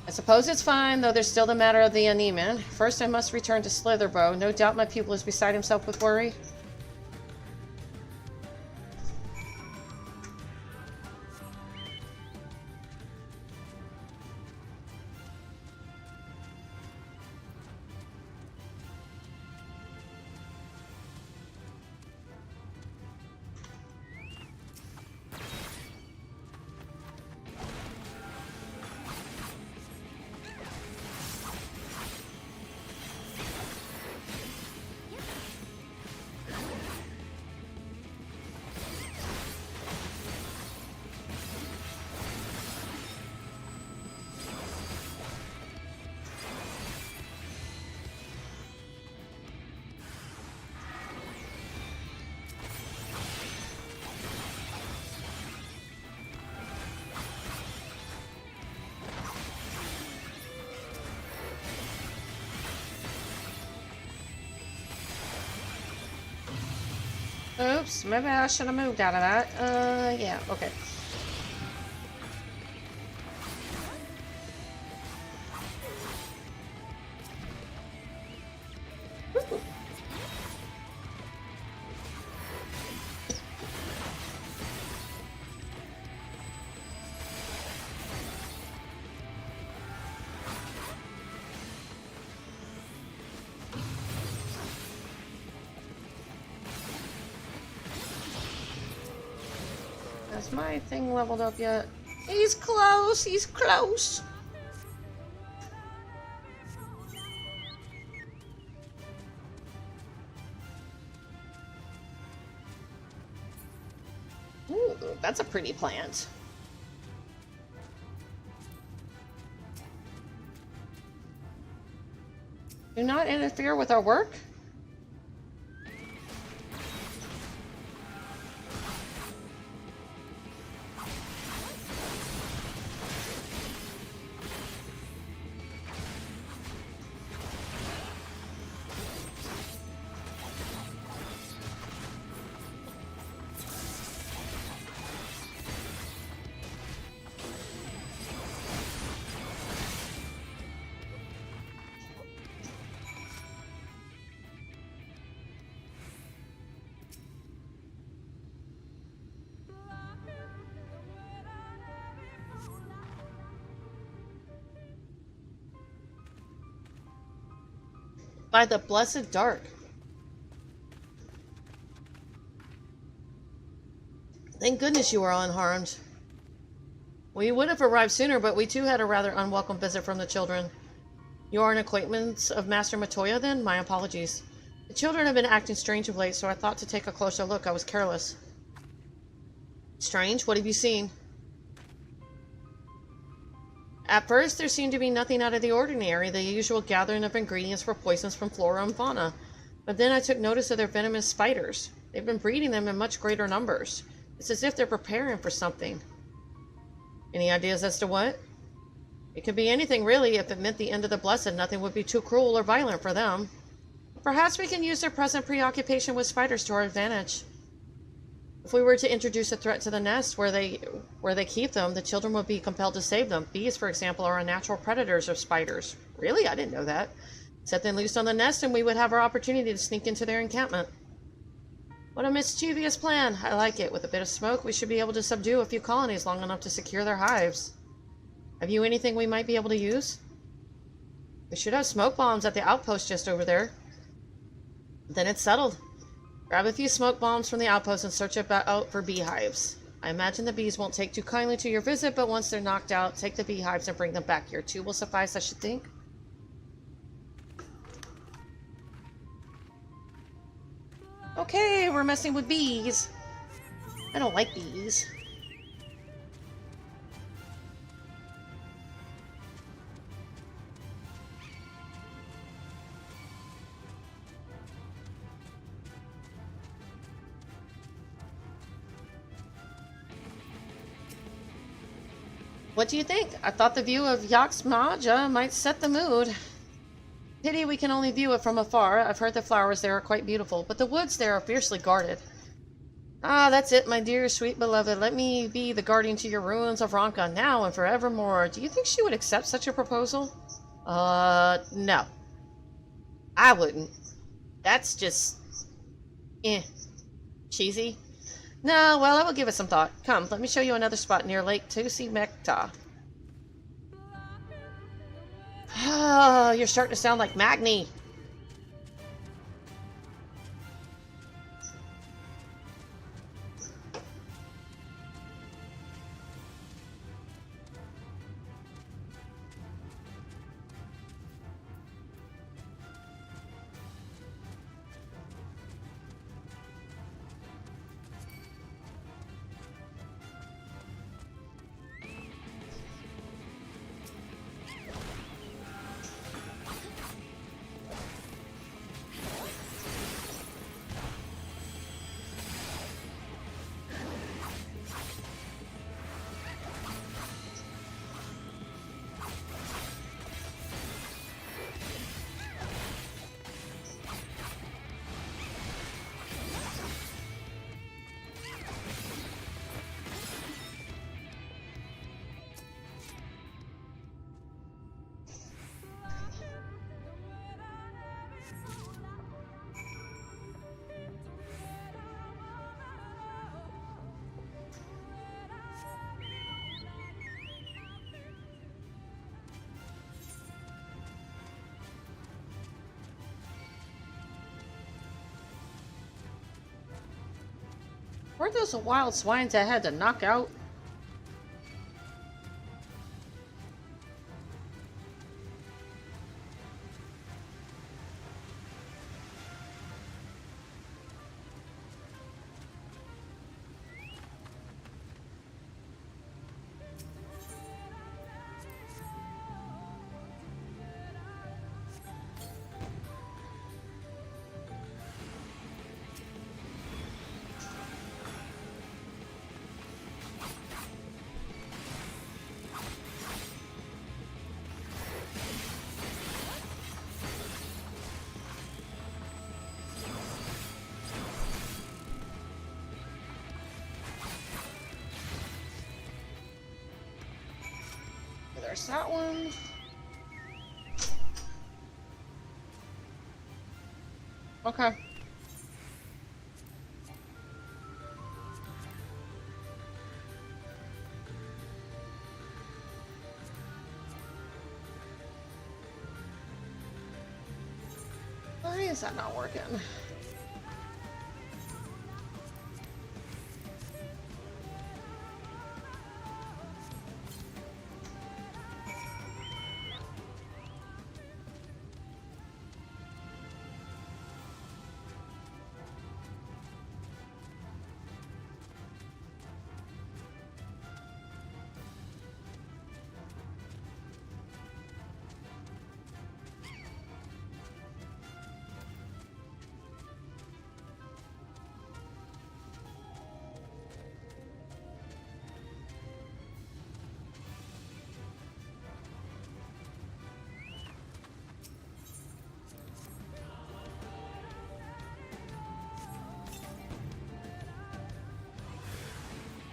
I suppose it's fine, though there's still the matter of the anemone. First, I must return to Slitherbow. No doubt my pupil is beside himself with worry. Oops, maybe I should have moved out of that. Yeah, okay. Has my thing leveled up yet? He's close! He's close! Ooh, that's a pretty plant. Do not interfere with our work. By the blessed dark. Thank goodness you are unharmed. We would have arrived sooner, but we too had a rather unwelcome visit from the children. You are an acquaintance of Master Matoya, then? My apologies. The children have been acting strange of late, so I thought to take a closer look. I was careless. Strange? What have you seen? At first, there seemed to be nothing out of the ordinary, the usual gathering of ingredients for poisons from flora and fauna. But then I took notice of their venomous spiders. They've been breeding them in much greater numbers. It's as if they're preparing for something. Any ideas as to what? It could be anything, really. If it meant the end of the Blessed, nothing would be too cruel or violent for them. Perhaps we can use their present preoccupation with spiders to our advantage. If we were to introduce a threat to the nest where they keep them, the children would be compelled to save them. Bees, for example, are unnatural predators of spiders. Really? I didn't know that. Set them loose on the nest and we would have our opportunity to sneak into their encampment. What a mischievous plan. I like it. With a bit of smoke, we should be able to subdue a few colonies long enough to secure their hives. Have you anything we might be able to use? We should have smoke bombs at the outpost just over there. Then it's settled. Grab a few smoke bombs from the outpost and search out for beehives. I imagine the bees won't take too kindly to your visit, but once they're knocked out, take the beehives and bring them back here. 2 will suffice, I should think. Okay, we're messing with bees. I don't like bees. What do you think? I thought the view of Yaxmaja might set the mood. Pity we can only view it from afar. I've heard the flowers there are quite beautiful, but the woods there are fiercely guarded. Ah, that's it, my dear, sweet beloved. Let me be the guardian to your ruins of Ronka now and forevermore. Do you think she would accept such a proposal? No. I wouldn't. That's just... cheesy. No, well, I will give it some thought. Come, let me show you another spot near Lake Tusi Mekta. Oh, you're starting to sound like Magni. Weren't those the wild swines I had to knock out? There's that one. Okay. Why is that not working?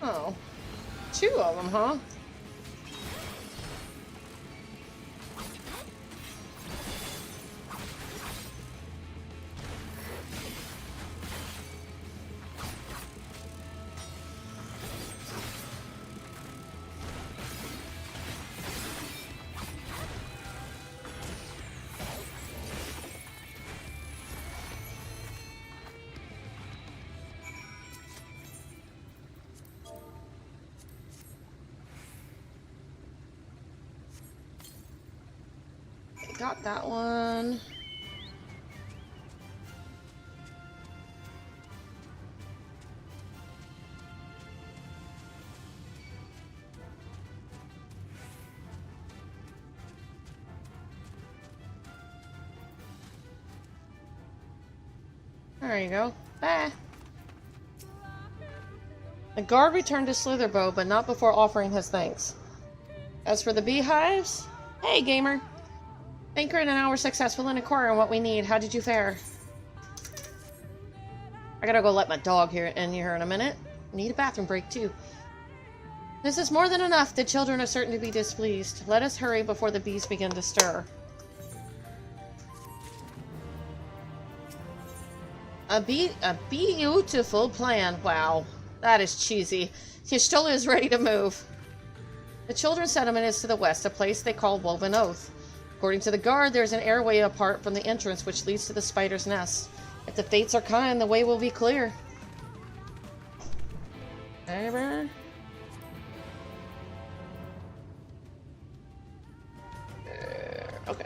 Oh. 2 of them, huh? Got that one. There you go. Ah. The guard returned to Slitherbow, but not before offering his thanks. As for the beehives, hey gamer. Banker and I were successful in acquiring what we need. How did you fare? I gotta go let my dog in here in a minute. Need a bathroom break too. This is more than enough. The children are certain to be displeased. Let us hurry before the bees begin to stir. A beautiful plan. Wow, that is cheesy. Y'shtola is ready to move. The children's settlement is to the west, a place they call Woven Oath. According to the guard, there's an airway apart from the entrance which leads to the spider's nest. If the fates are kind, the way will be clear. Okay.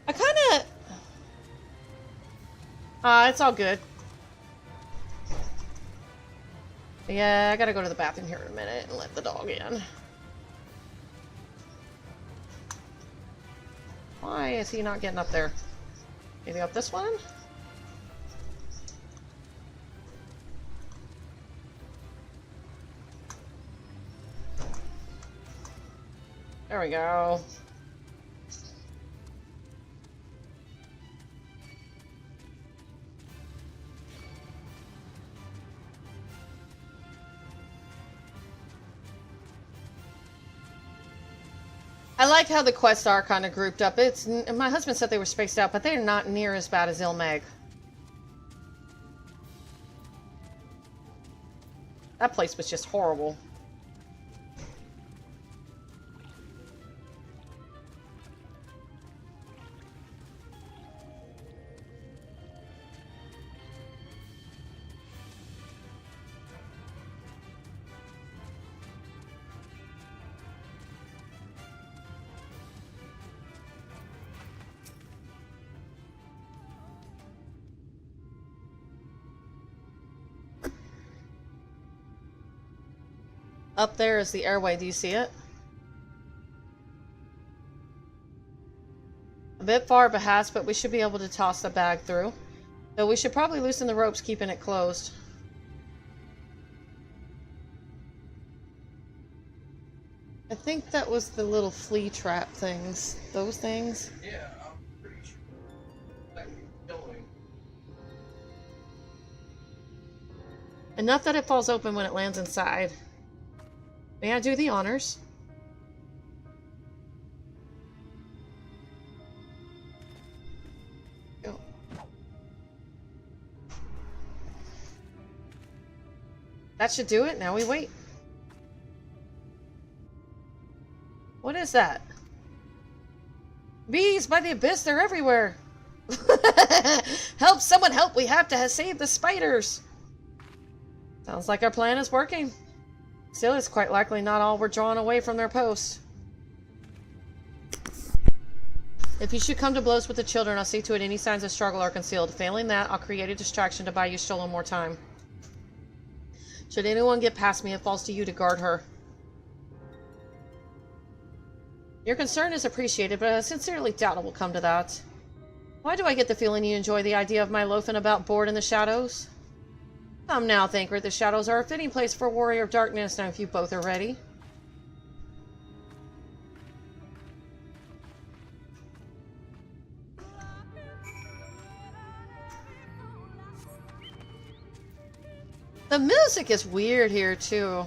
I kinda... it's all good. Yeah, I gotta go to the bathroom here in a minute and let the dog in. Why is he not getting up there? Maybe up this one? There we go. I like how the quests are kind of grouped up. My husband said they were spaced out, but they're not near as bad as Ilmag. That place was just horrible. Up there is the airway. Do you see it? A bit far perhaps, but we should be able to toss the bag through. Though we should probably loosen the ropes, keeping it closed. I think that was the little flea trap things. Those things? Yeah, I'm pretty sure. That could kill him. Enough that it falls open when it lands inside. May I do the honors? Go. That should do it. Now we wait. What is that? Bees by the abyss, they're everywhere. Help, someone help. We have to save the spiders. Sounds like our plan is working. Still, it's quite likely not all were drawn away from their posts. If you should come to blows with the children, I'll see to it any signs of struggle are concealed. Failing that, I'll create a distraction to buy you stolen more time. Should anyone get past me, it falls to you to guard her. Your concern is appreciated, but I sincerely doubt it will come to that. Why do I get the feeling you enjoy the idea of my loafing about bored in the shadows? Come now, Thanker, the shadows are a fitting place for a warrior of darkness, now if you both are ready. The music is weird here too.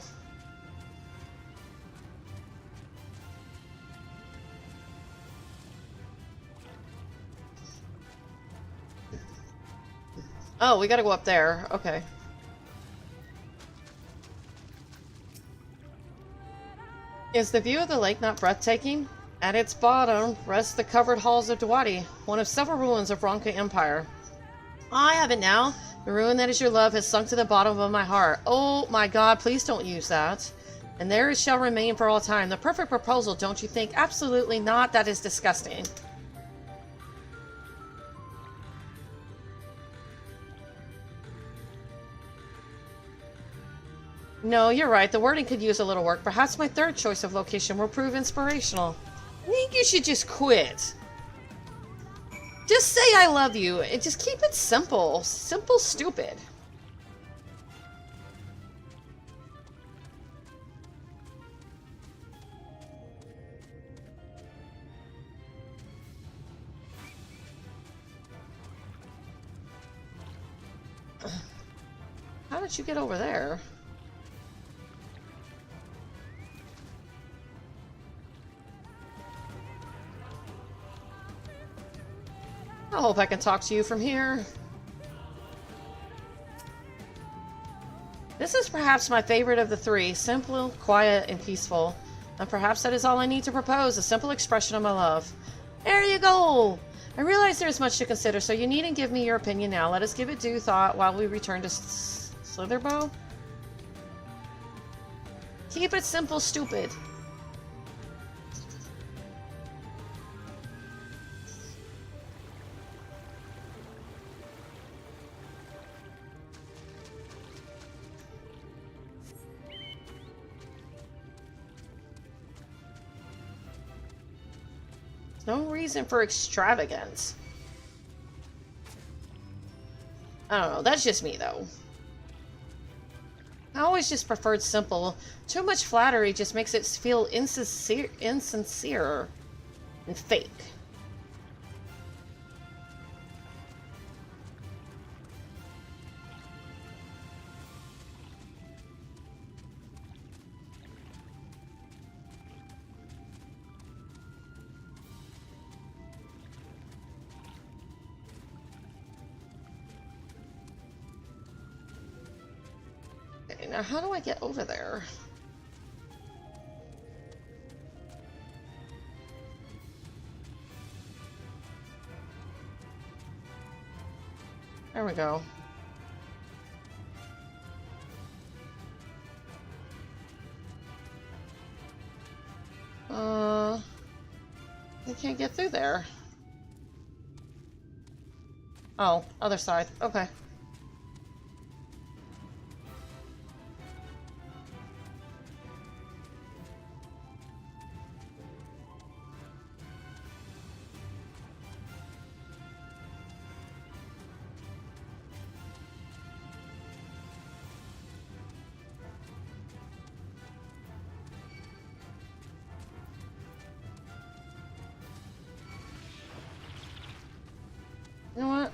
Oh, we gotta go up there. Okay. Is the view of the lake not breathtaking? At its bottom rest the covered halls of Dwadi, one of several ruins of Ronka Empire. I have it now. The ruin that is your love has sunk to the bottom of my heart. Oh my god, please don't use that. And there it shall remain for all time. The perfect proposal, don't you think? Absolutely not. That is disgusting. No, you're right. The wording could use a little work. Perhaps my third choice of location will prove inspirational. I think you should just quit. Just say I love you and just keep it simple. Simple, stupid. How did you get over there? I hope I can talk to you from here. This is perhaps my favorite of the three. Simple, quiet, and peaceful. And perhaps that is all I need to propose, a simple expression of my love. There you go! I realize there is much to consider, so you needn't give me your opinion now. Let us give it due thought while we return to Slitherbow. Keep it simple, stupid. No reason for extravagance. I don't know, that's just me though. I always just preferred simple. Too much flattery just makes it feel insincere and fake. Now, how do I get over there? There we go. I can't get through there. Oh, other side. Okay. You know what?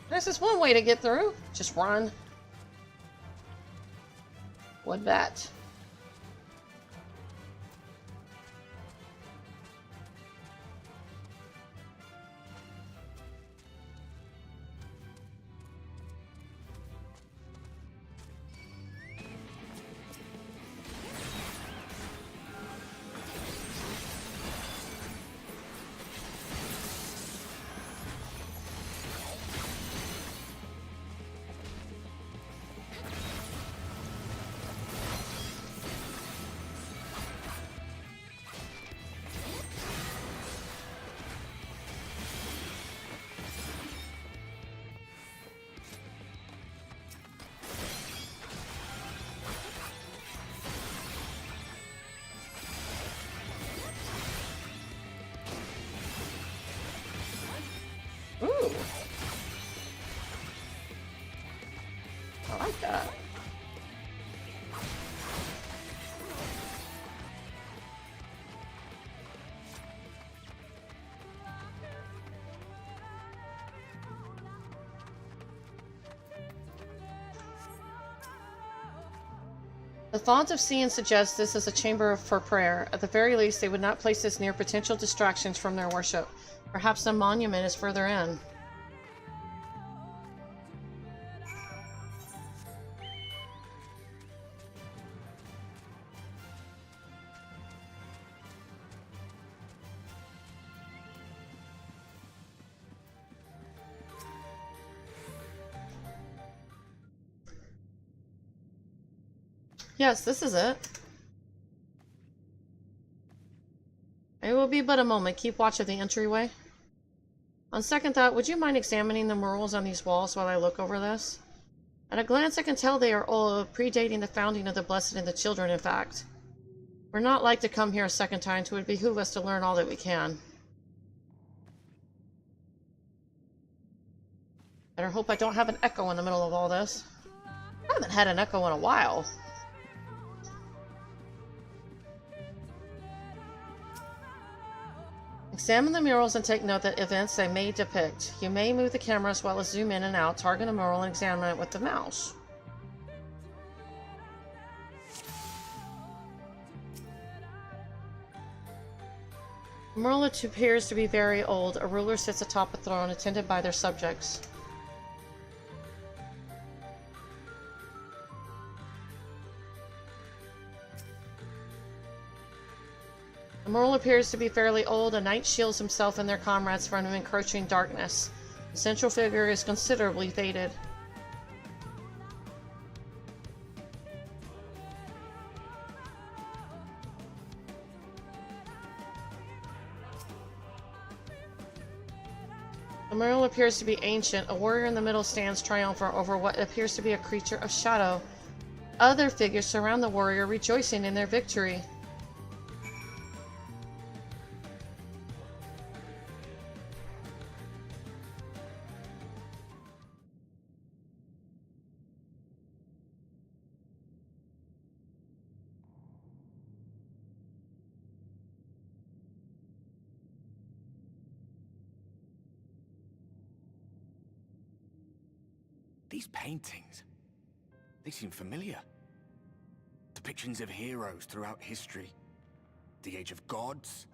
There's just one way to get through. Just run. Would bet. Ooh. I like that. The font of seeing suggests this is a chamber for prayer. At the very least, they would not place this near potential distractions from their worship. Perhaps the monument is further in. Yes, this is it. It will be but a moment. Keep watch of the entryway. On second thought, would you mind examining the murals on these walls while I look over this? At a glance, I can tell they are old, predating the founding of the Blessed and the Children, in fact. We're not like to come here a second time, so it would behoove us to learn all that we can. Better hope I don't have an echo in the middle of all this. I haven't had an echo in a while. Examine the murals and take note that events they may depict. You may move the camera as well as zoom in and out, target a mural, and examine it with the mouse. The mural appears to be very old. A ruler sits atop a throne, attended by their subjects. The mural appears to be fairly old. A knight shields himself and their comrades from encroaching darkness. The central figure is considerably faded. The mural appears to be ancient. A warrior in the middle stands triumphant over what appears to be a creature of shadow. Other figures surround the warrior, rejoicing in their victory. These paintings, they seem familiar. Depictions of heroes throughout history. The Age of Gods,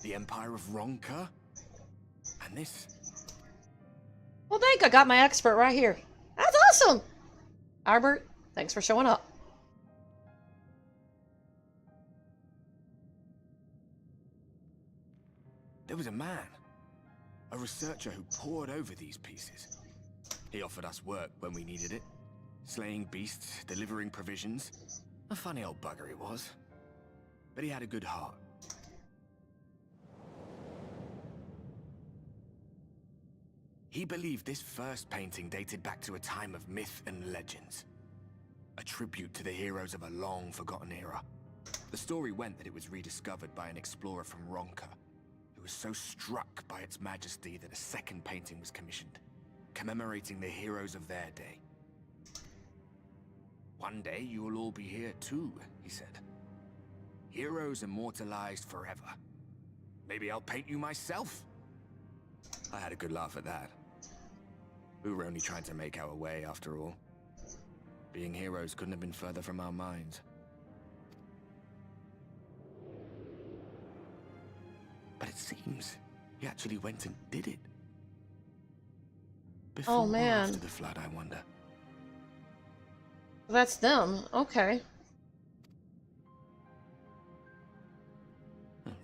the Empire of Ronka, and this. Well, thank I got my expert right here. That's awesome! Albert, thanks for showing up. There was a man, a researcher who pored over these pieces. He offered us work when we needed it. Slaying beasts, delivering provisions. A funny old bugger he was. But he had a good heart. He believed this first painting dated back to a time of myth and legends. A tribute to the heroes of a long-forgotten era. The story went that it was rediscovered by an explorer from Ronka, who was so struck by its majesty that a second painting was commissioned, commemorating the heroes of their day. One day you will all be here too, he said. Heroes immortalized forever. Maybe I'll paint you myself. I had a good laugh at that. We were only trying to make our way after all. Being heroes couldn't have been further from our minds. But it seems he actually went and did it. Before Oh man. Or after the flood, I wonder. That's them. Okay.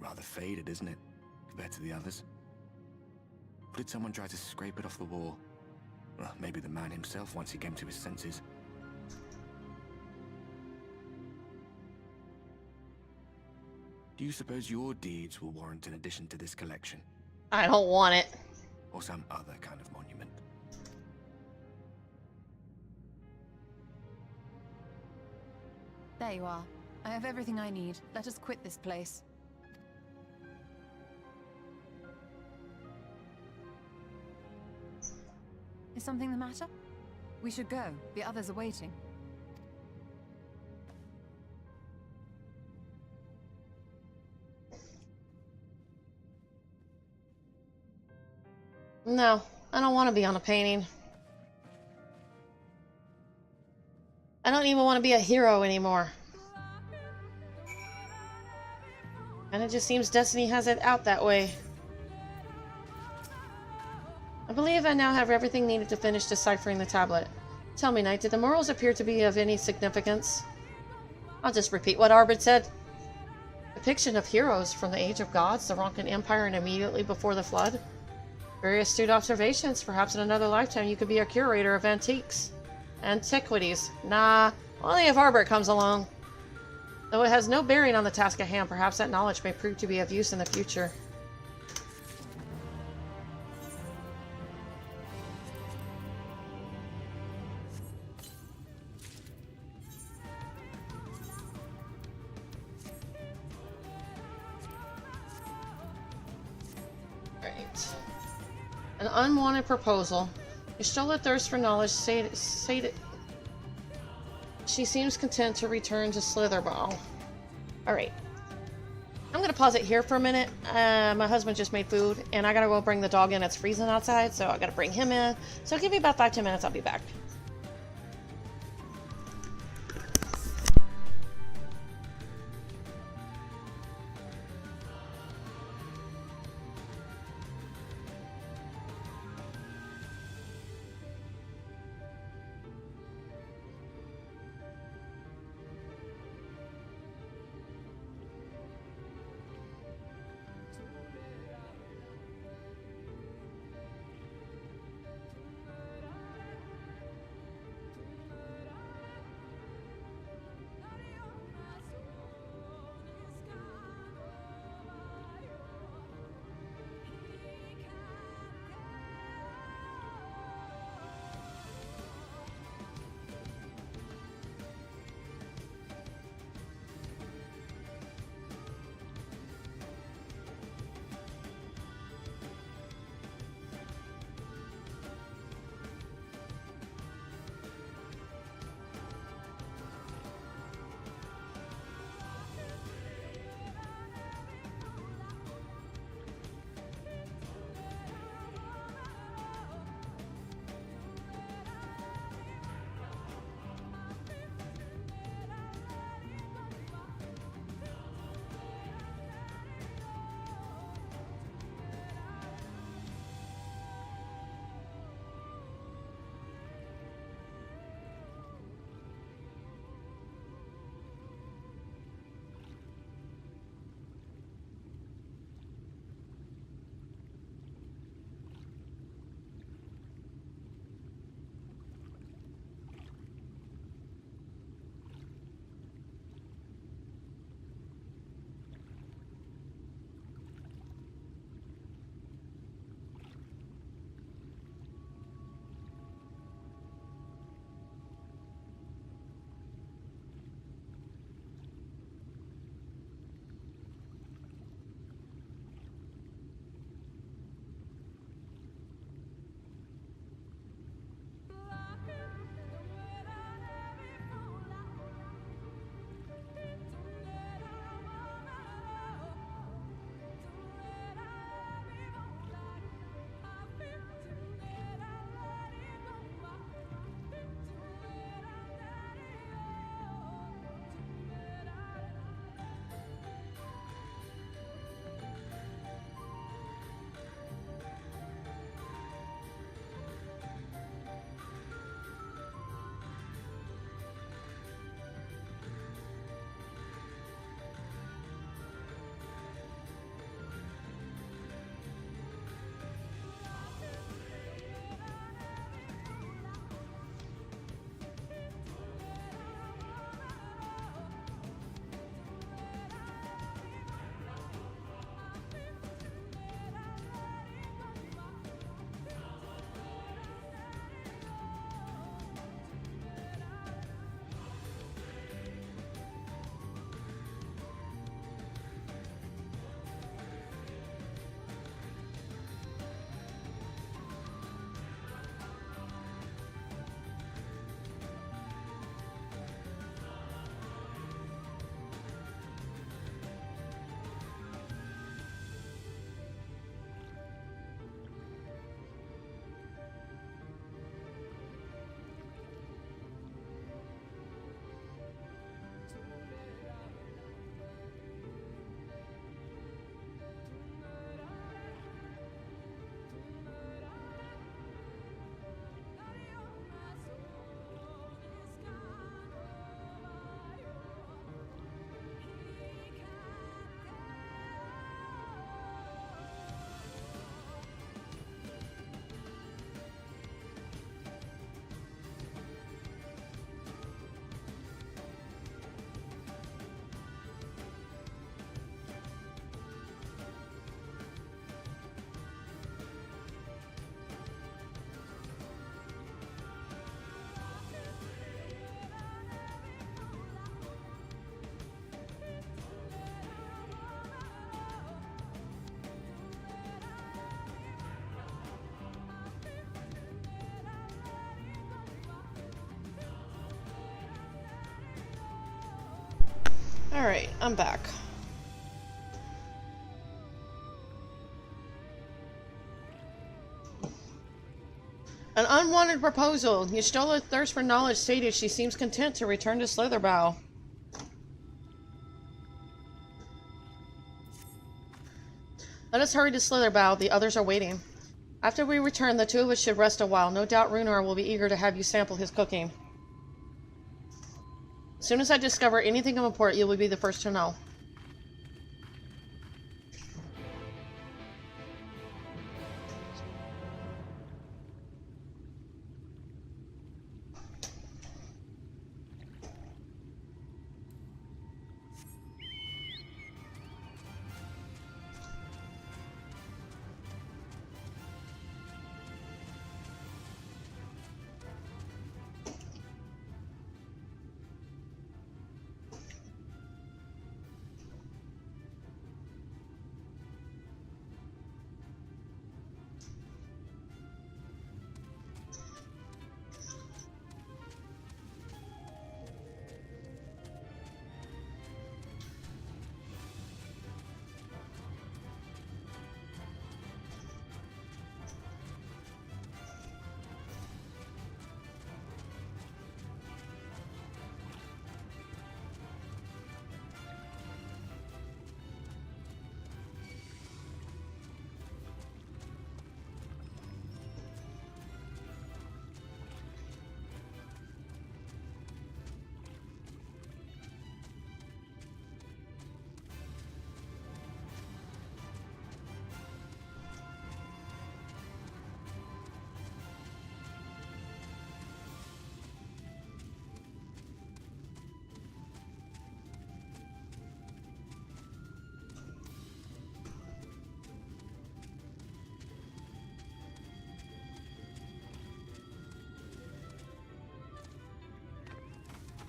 Rather faded, isn't it? Compared to the others. Or did someone try to scrape it off the wall? Well, maybe the man himself once he came to his senses. Do you suppose your deeds will warrant an addition to this collection? I don't want it. Or some other kind of monument? There you are. I have everything I need. Let us quit this place. Is something the matter? We should go. The others are waiting. No, I don't want to be on a painting. I don't even want to be a hero anymore. And it just seems destiny has it out that way. I believe I now have everything needed to finish deciphering the tablet. Tell me, Knight, did the morals appear to be of any significance? I'll just repeat what Arbid said. Depiction of heroes from the Age of Gods, the Ronkan Empire, and immediately before the Flood. Very astute observations. Perhaps in another lifetime you could be a curator of antiques. Antiquities. Nah, only if Arbit comes along. Though it has no bearing on the task at hand, perhaps that knowledge may prove to be of use in the future. Right. An unwanted proposal. Y'shtola thirsts for knowledge. She seems content to return to Slitherball. Alright. I'm gonna pause it here for a minute. My husband just made food, and I gotta go bring the dog in. It's freezing outside, so I gotta bring him in. So give me about 5-10 minutes, I'll be back. Alright, I'm back. An unwanted proposal. Ystola's thirst for knowledge stated she seems content to return to Slitherbow. Let us hurry to Slitherbow. The others are waiting. After we return, the two of us should rest a while. No doubt Runar will be eager to have you sample his cooking. As soon as I discover anything of import, you will be the first to know.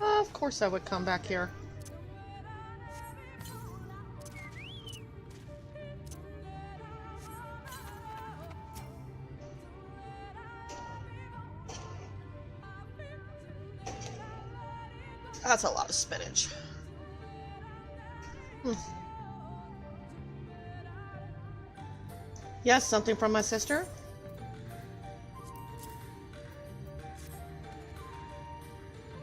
Of course I would come back here. That's a lot of spinach. Yes, something from my sister?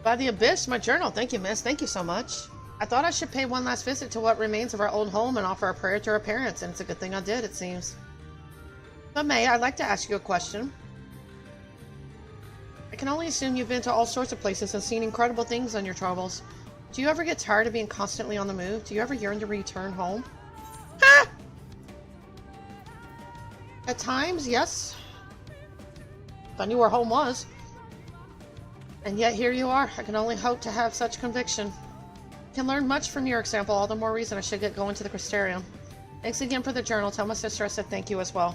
By the Abyss, my journal. Thank you, miss. Thank you so much. I thought I should pay one last visit to what remains of our old home and offer a prayer to our parents, and it's a good thing I did, it seems. But May, I'd like to ask you a question. I can only assume you've been to all sorts of places and seen incredible things on your travels. Do you ever get tired of being constantly on the move? Do you ever yearn to return home? Ah! At times, yes. If I knew where home was. And yet here you are. I can only hope to have such conviction. I can learn much from your example, all the more reason I should get going to the Crystarium. Thanks again for the journal. Tell my sister I said thank you as well.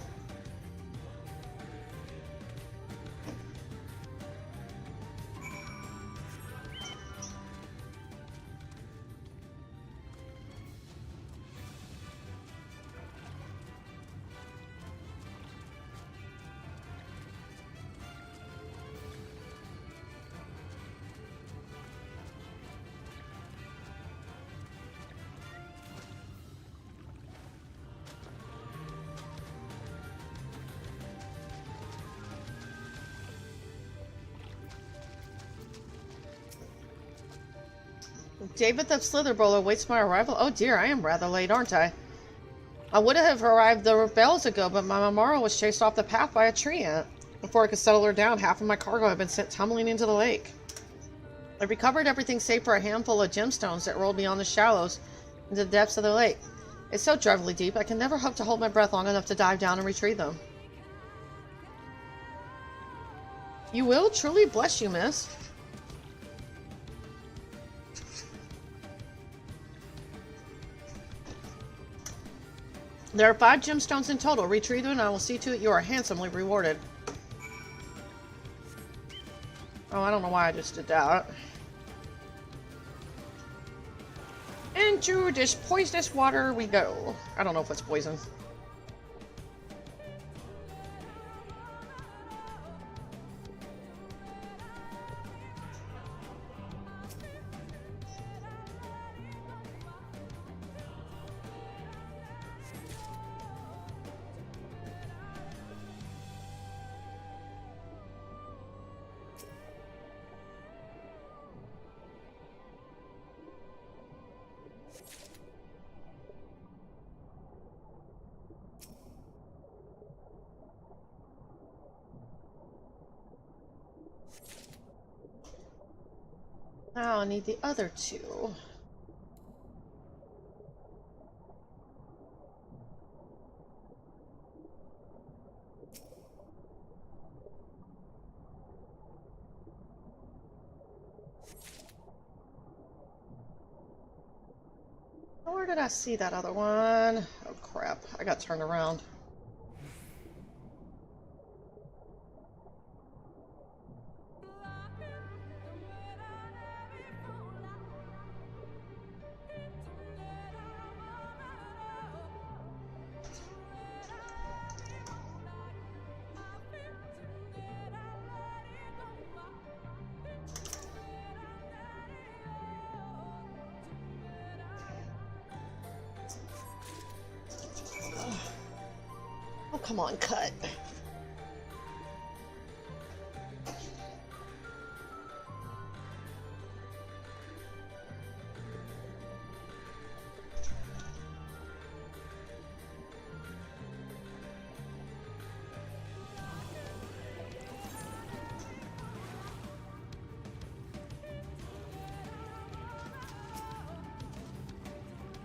David the Slitherbowl awaits my arrival. Oh dear, I am rather late, aren't I? I would have arrived the bells ago, but my Mamara was chased off the path by a tree ant. Before I could settle her down, half of my cargo had been sent tumbling into the lake. I recovered everything save for a handful of gemstones that rolled beyond the shallows into the depths of the lake. It's so dreadfully deep, I can never hope to hold my breath long enough to dive down and retrieve them. You will? Truly bless you, miss. There are 5 gemstones in total. Retrieve them and I will see to it you are handsomely rewarded. Oh, I don't know why I just did that. Into this poisonous water we go. I don't know if it's poison. Now I need the other two. Where did I see that other one? Oh crap, I got turned around. Oh, come on, cut.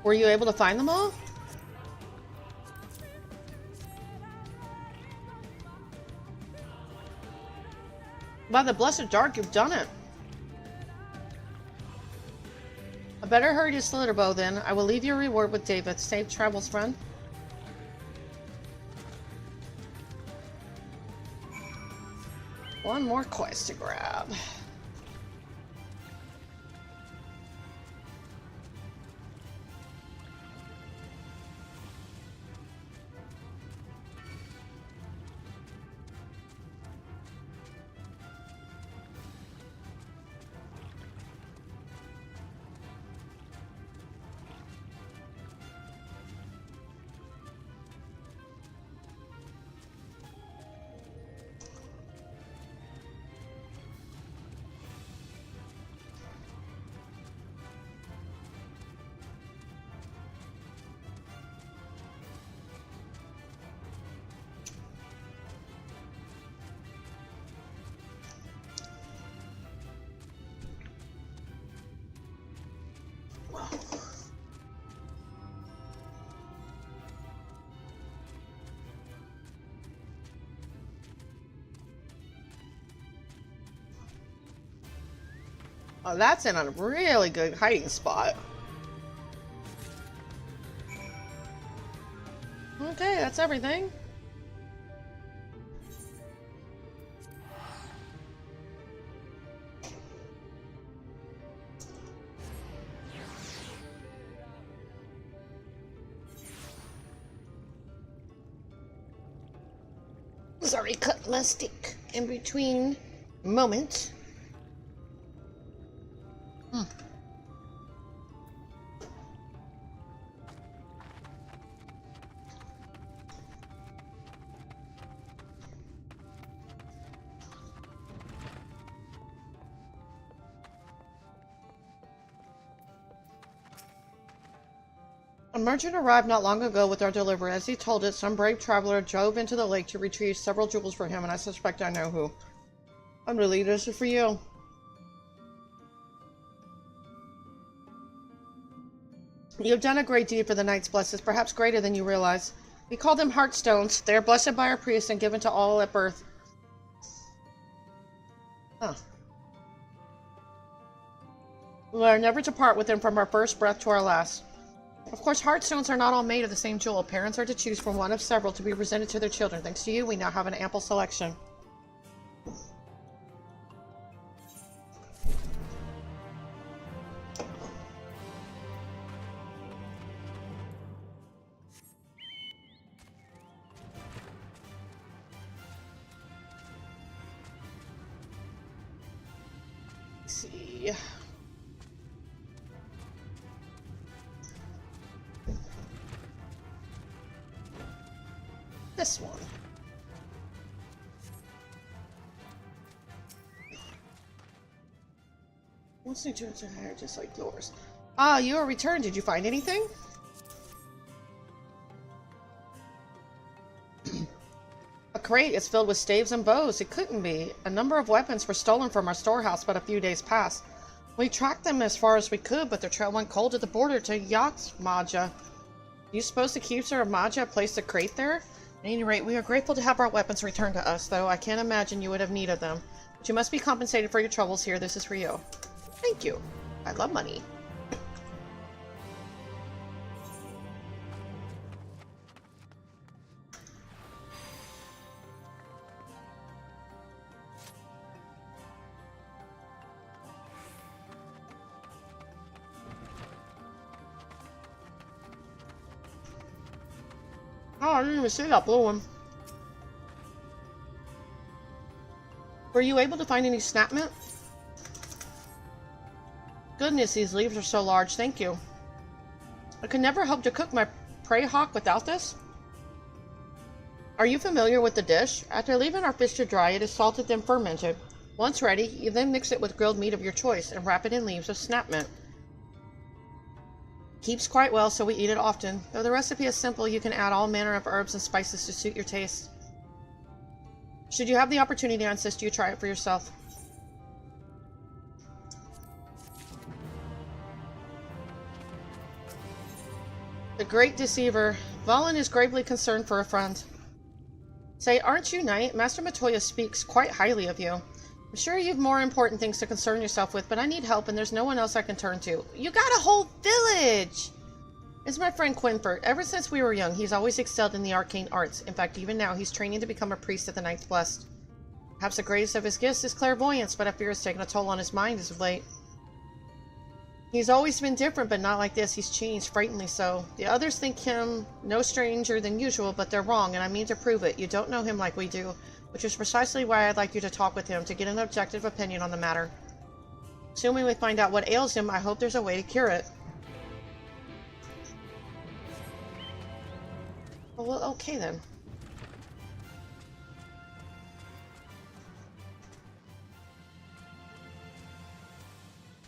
Were you able to find them all? By the blessed dark, you've done it. I better hurry to Slitterbow then. I will leave your reward with David. Safe travels, friend. One more quest to grab. Oh, that's in a really good hiding spot. Okay, that's everything. Sorry, cut my stick in between moments. A merchant arrived not long ago with our delivery. As he told it, some brave traveler drove into the lake to retrieve several jewels for him, and I suspect I know who. I'm really this is for you. You have done a great deed for the Knight's Blessed, perhaps greater than you realize. We call them Heartstones. They are blessed by our priest and given to all at birth. Huh. We are never to part with them from our first breath to our last. Of course, Heartstones are not all made of the same jewel. Parents are to choose from one of several to be presented to their children. Thanks to you, we now have an ample selection. Let's see. This one. What's new to its hair just like yours? Ah, you are returned. Did you find anything? A crate is filled with staves and bows. It couldn't be. A number of weapons were stolen from our storehouse but a few days past. We tracked them as far as we could, but their trail went cold at the border to Eorzea. Do you suppose the keeper of Maja placed a crate there? At any rate, we are grateful to have our weapons returned to us, though I can't imagine you would have needed them. But you must be compensated for your troubles here. This is for you. Thank you. I love money. Oh, I didn't even see that blue one. Were you able to find any snapmint? Goodness, these leaves are so large. Thank you. I could never hope to cook my prey hawk without this. Are you familiar with the dish? After leaving our fish to dry, it is salted then fermented. Once ready, you then mix it with grilled meat of your choice and wrap it in leaves of snapmint. Keeps quite well, so we eat it often. Though the recipe is simple, you can add all manner of herbs and spices to suit your taste. Should you have the opportunity, I insist you try it for yourself. The Great Deceiver. Valen is gravely concerned for a friend. Say, aren't you knight? Master Matoya speaks quite highly of you. I'm sure you've more important things to concern yourself with, but I need help and there's no one else I can turn to. You got a whole village! It's my friend Quinford. Ever since we were young, he's always excelled in the arcane arts. In fact, even now, he's training to become a priest of the Knights Blessed. Perhaps the greatest of his gifts is clairvoyance, but I fear it's taken a toll on his mind as of late. He's always been different, but not like this. He's changed, frighteningly so. The others think him no stranger than usual, but they're wrong, and I mean to prove it. You don't know him like we do, which is precisely why I'd like you to talk with him, to get an objective opinion on the matter. Assuming we find out what ails him, I hope there's a way to cure it. Well, okay then.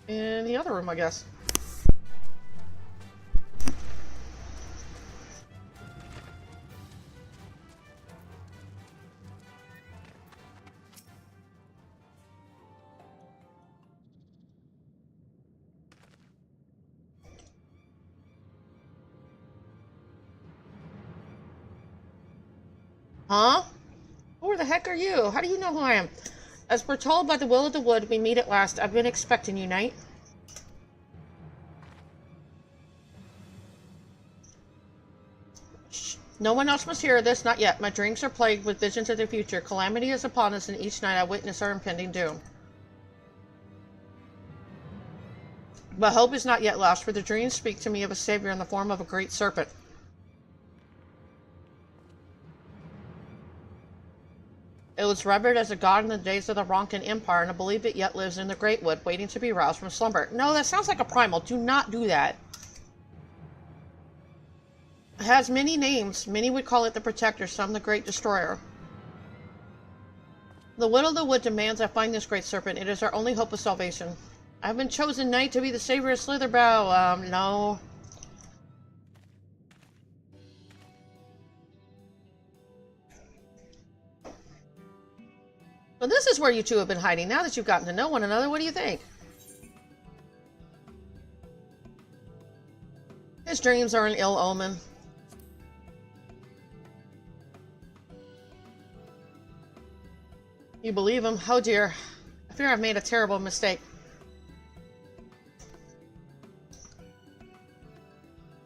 In the other room, I guess. Huh? Who the heck are you? How do you know who I am? As foretold by the will of the wood, we meet at last. I've been expecting you, knight. Shh. No one else must hear this, not yet. My dreams are plagued with visions of the future. Calamity is upon us, and each night I witness our impending doom. But hope is not yet lost, for the dreams speak to me of a savior in the form of a great serpent. It was revered as a god in the days of the Ronkan Empire, and I believe it yet lives in the Great Wood, waiting to be roused from slumber. No, that sounds like a primal. Do not do that. It has many names. Many would call it the Protector, some the Great Destroyer. The will of the wood demands I find this great serpent. It is our only hope of salvation. I have been chosen knight to be the savior of Slitherbrow. No. Well, this is where you two have been hiding. Now that you've gotten to know one another, what do you think? His dreams are an ill omen. You believe him? Oh dear. I fear I've made a terrible mistake.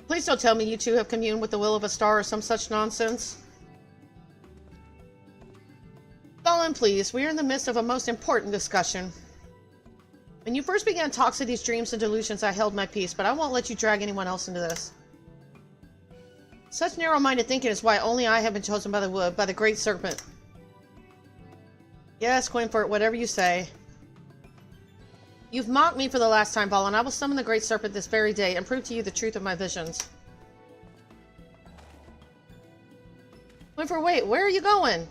Please don't tell me you two have communed with the will of a star or some such nonsense. Valen, please. We are in the midst of a most important discussion. When you first began talks of these dreams and delusions, I held my peace, but I won't let you drag anyone else into this. Such narrow-minded thinking is why only I have been chosen by the wood, by the great serpent. Yes, Quinfort, whatever you say. You've mocked me for the last time, Valen. I will summon the great serpent this very day and prove to you the truth of my visions. Quinfort, wait, where are you going?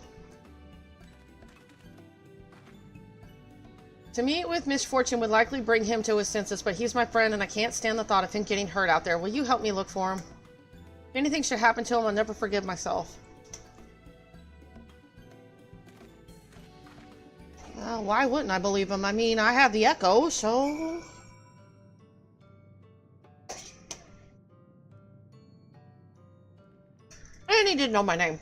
To meet with misfortune would likely bring him to his senses, but he's my friend and I can't stand the thought of him getting hurt out there. Will you help me look for him? If anything should happen to him, I'll never forgive myself. Well, why wouldn't I believe him? I mean, I have the echo, so... And he didn't know my name.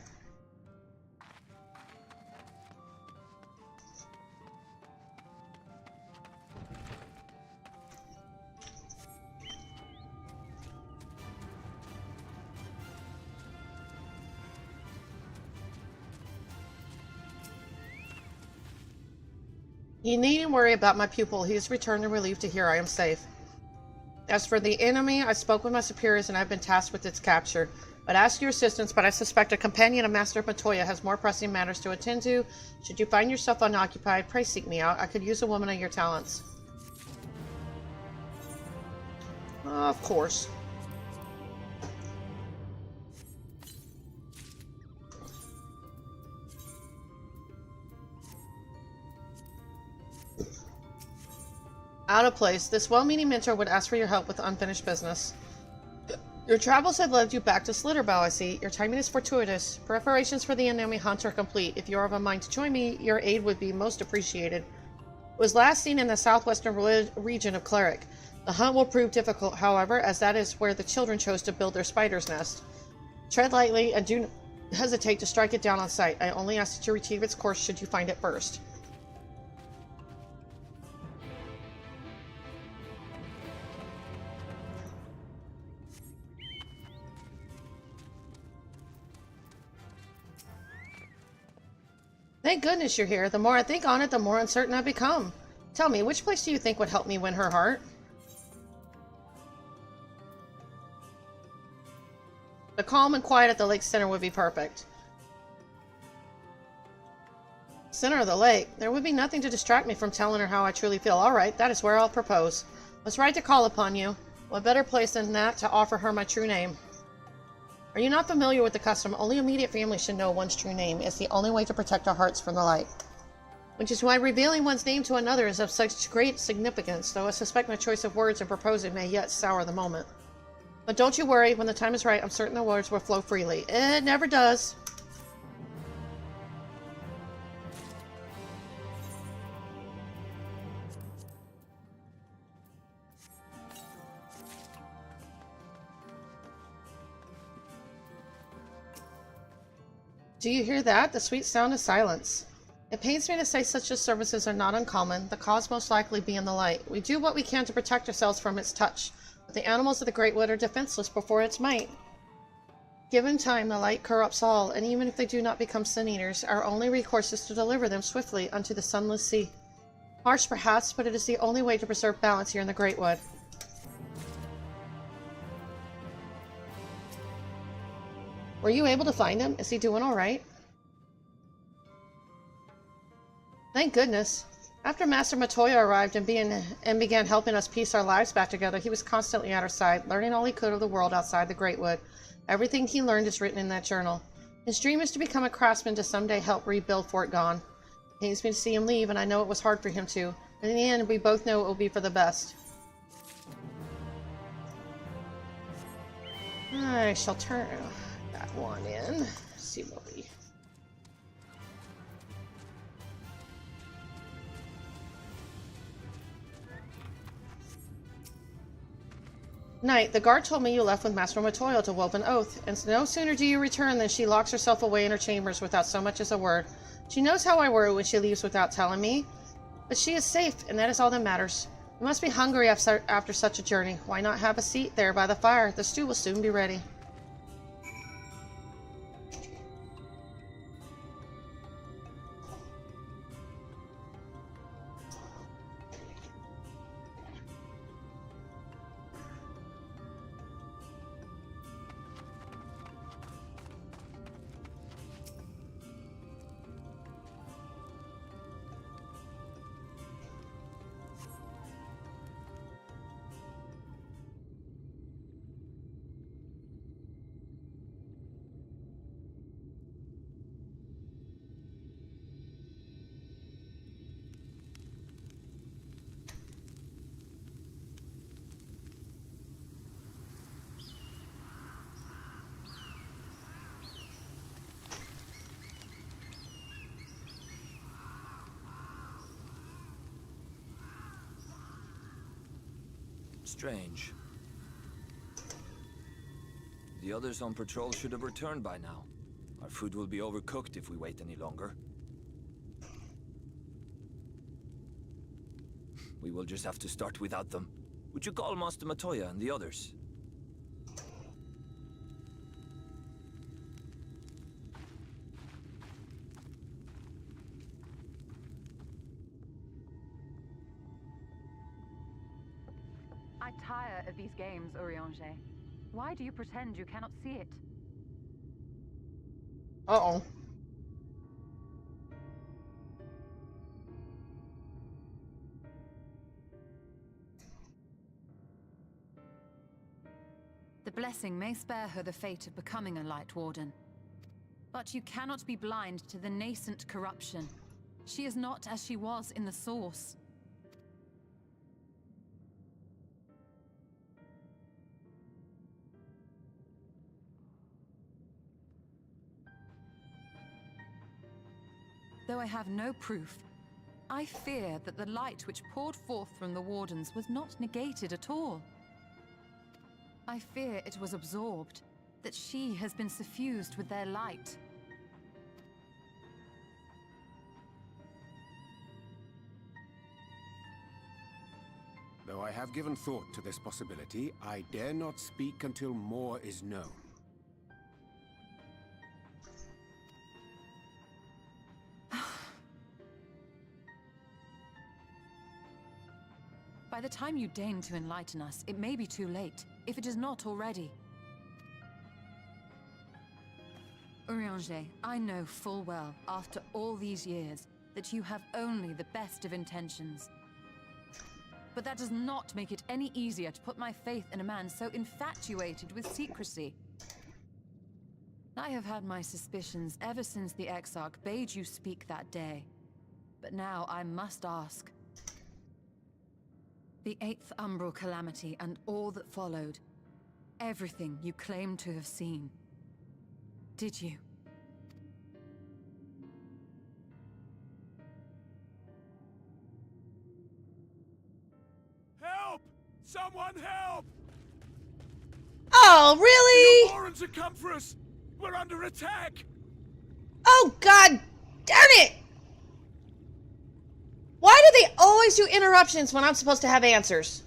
You needn't worry about my pupil. He has returned and relieved to hear I am safe. As for the enemy, I spoke with my superiors and I have been tasked with its capture. I'd ask your assistance, but I suspect a companion of Master Matoya has more pressing matters to attend to. Should you find yourself unoccupied, pray seek me out. I could use a woman of your talents. Of course. Out of place. This well-meaning mentor would ask for your help with unfinished business. Your travels have led you back to Slitterbow, I see. Your timing is fortuitous. Preparations for the enemy hunt are complete. If you are of a mind to join me, your aid would be most appreciated. It was last seen in the southwestern region of Cleric. The hunt will prove difficult, however, as that is where the children chose to build their spider's nest. Tread lightly and do not hesitate to strike it down on sight. I only ask that you retrieve its course should you find it first. Thank goodness you're here. The more I think on it, the more uncertain I become. Tell me, which place do you think would help me win her heart? The calm and quiet at the lake center would be perfect. Center of the lake? There would be nothing to distract me from telling her how I truly feel. All right, that is where I'll propose. Let's write to call upon you. What better place than that to offer her my true name? Are you not familiar with the custom? Only immediate family should know one's true name. It's the only way to protect our hearts from the light. Which is why revealing one's name to another is of such great significance, though I suspect my choice of words in proposing may yet sour the moment. But don't you worry, when the time is right, I'm certain the words will flow freely. It never does. Do you hear that? The sweet sound of silence. It pains me to say such disturbances are not uncommon. The cause most likely be in the light. We do what we can to protect ourselves from its touch, but the animals of the Great Wood are defenseless before its might. Given time, the light corrupts all, and even if they do not become sin-eaters, our only recourse is to deliver them swiftly unto the sunless sea. Harsh perhaps, but it is the only way to preserve balance here in the Great Wood. Were you able to find him? Is he doing all right? Thank goodness. After Master Matoya arrived and began helping us piece our lives back together, he was constantly at our side, learning all he could of the world outside the Great Wood. Everything he learned is written in that journal. His dream is to become a craftsman to someday help rebuild Fort Gone. It pains me to see him leave, and I know it was hard for him too. In the end, we both know it will be for the best. I shall turn that one in. See what we... Knight, the guard told me you left with Master Matoya to Woven Oath, and no sooner do you return than she locks herself away in her chambers without so much as a word. She knows how I worry when she leaves without telling me, but she is safe, and that is all that matters. You must be hungry after such a journey. Why not have a seat there by the fire? The stew will soon be ready. Strange. The others on patrol should have returned by now. Our food will be overcooked if we wait any longer. We will just have to start without them. Would you call Master Matoya and the others? I tire of these games, Eorzea. Why do you pretend you cannot see it? Uh-oh. The blessing may spare her the fate of becoming a Light Warden. But you cannot be blind to the nascent corruption. She is not as she was in the Source. Though I have no proof, I fear that the light which poured forth from the Wardens was not negated at all. I fear it was absorbed, that she has been suffused with their light. Though I have given thought to this possibility, I dare not speak until more is known. By the time you deign to enlighten us, it may be too late, if it is not already. Eorzea, I know full well, after all these years, that you have only the best of intentions. But that does not make it any easier to put my faith in a man so infatuated with secrecy. I have had my suspicions ever since the Exarch bade you speak that day. But now I must ask. The 8th Umbral Calamity and all that followed. Everything you claim to have seen. Did you? Help! Someone help! Oh, really? The Warrens have come for us! We're under attack! Oh, god darn it! Why do they always do interruptions when I'm supposed to have answers?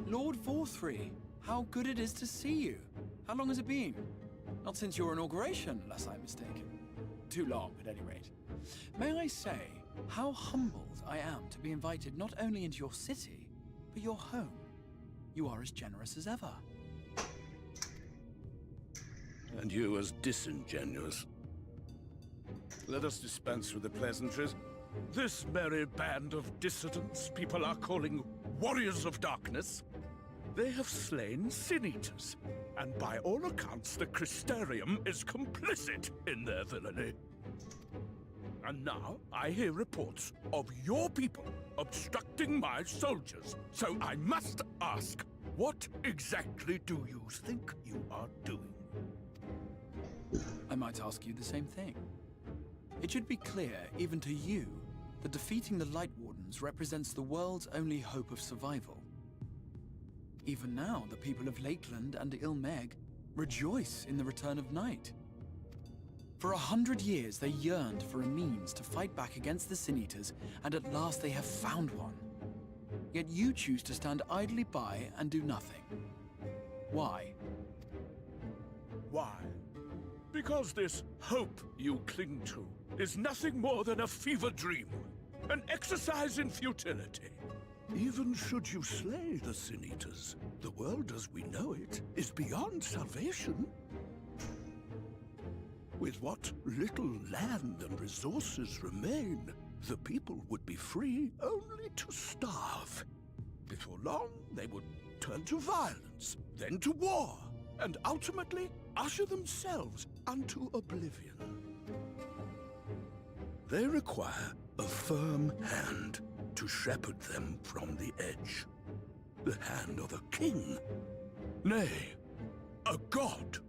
Lord Vorthry, how good it is to see you. How long has it been? Not since your inauguration, unless I'm mistaken. Too long, at any rate. May I say, how humbled I am to be invited not only into your city, but your home. You are as generous as ever. And you as disingenuous. Let us dispense with the pleasantries. This merry band of dissidents people are calling Warriors of Darkness. They have slain Sin-Eaters, and by all accounts the Crystarium is complicit in their villainy. And now I hear reports of your people obstructing my soldiers. So I must ask, what exactly do you think you are doing? I might ask you the same thing. It should be clear, even to you, that defeating the Light Wardens represents the world's only hope of survival. Even now, the people of Lakeland and Ilmeg rejoice in the return of night. For 100 years, they yearned for a means to fight back against the Sin Eaters, and at last they have found one. Yet you choose to stand idly by and do nothing. Why? Why? Because this hope you cling to is nothing more than a fever dream, an exercise in futility. Even should you slay the Sin Eaters, the world as we know it is beyond salvation. With what little land and resources remain, the people would be free only to starve. Before long, they would turn to violence, then to war, and ultimately usher themselves unto oblivion. They require a firm hand to shepherd them from the edge. The hand of a king, nay, a god.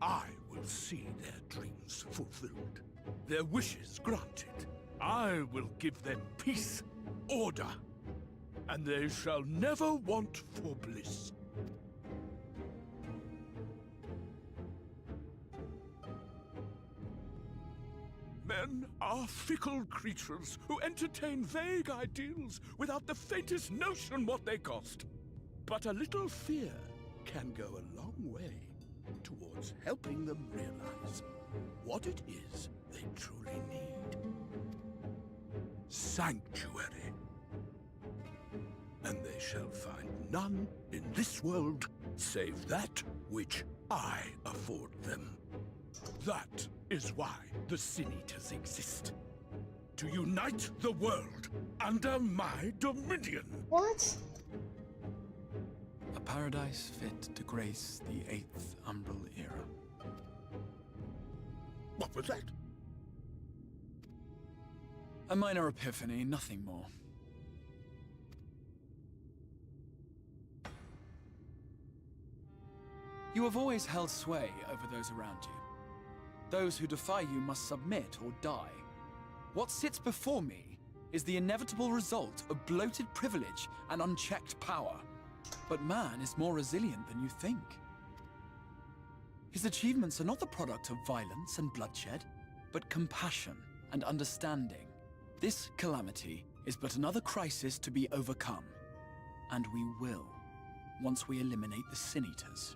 I will see their dreams fulfilled, their wishes granted. I will give them peace, order, and they shall never want for bliss. Men are fickle creatures who entertain vague ideals without the faintest notion what they cost. But a little fear can go a long way towards helping them realize what it is they truly need. Sanctuary. And they shall find none in this world save that which I afford them. That is why the Sin Eaters exist. To unite the world under my dominion. What? A paradise fit to grace the 8th Umbral era. What was that? A minor epiphany, nothing more. You have always held sway over those around you. Those who defy you must submit or die. What sits before me is the inevitable result of bloated privilege and unchecked power. But man is more resilient than you think. His achievements are not the product of violence and bloodshed, but compassion and understanding. This calamity is but another crisis to be overcome. And we will, once we eliminate the Sin Eaters.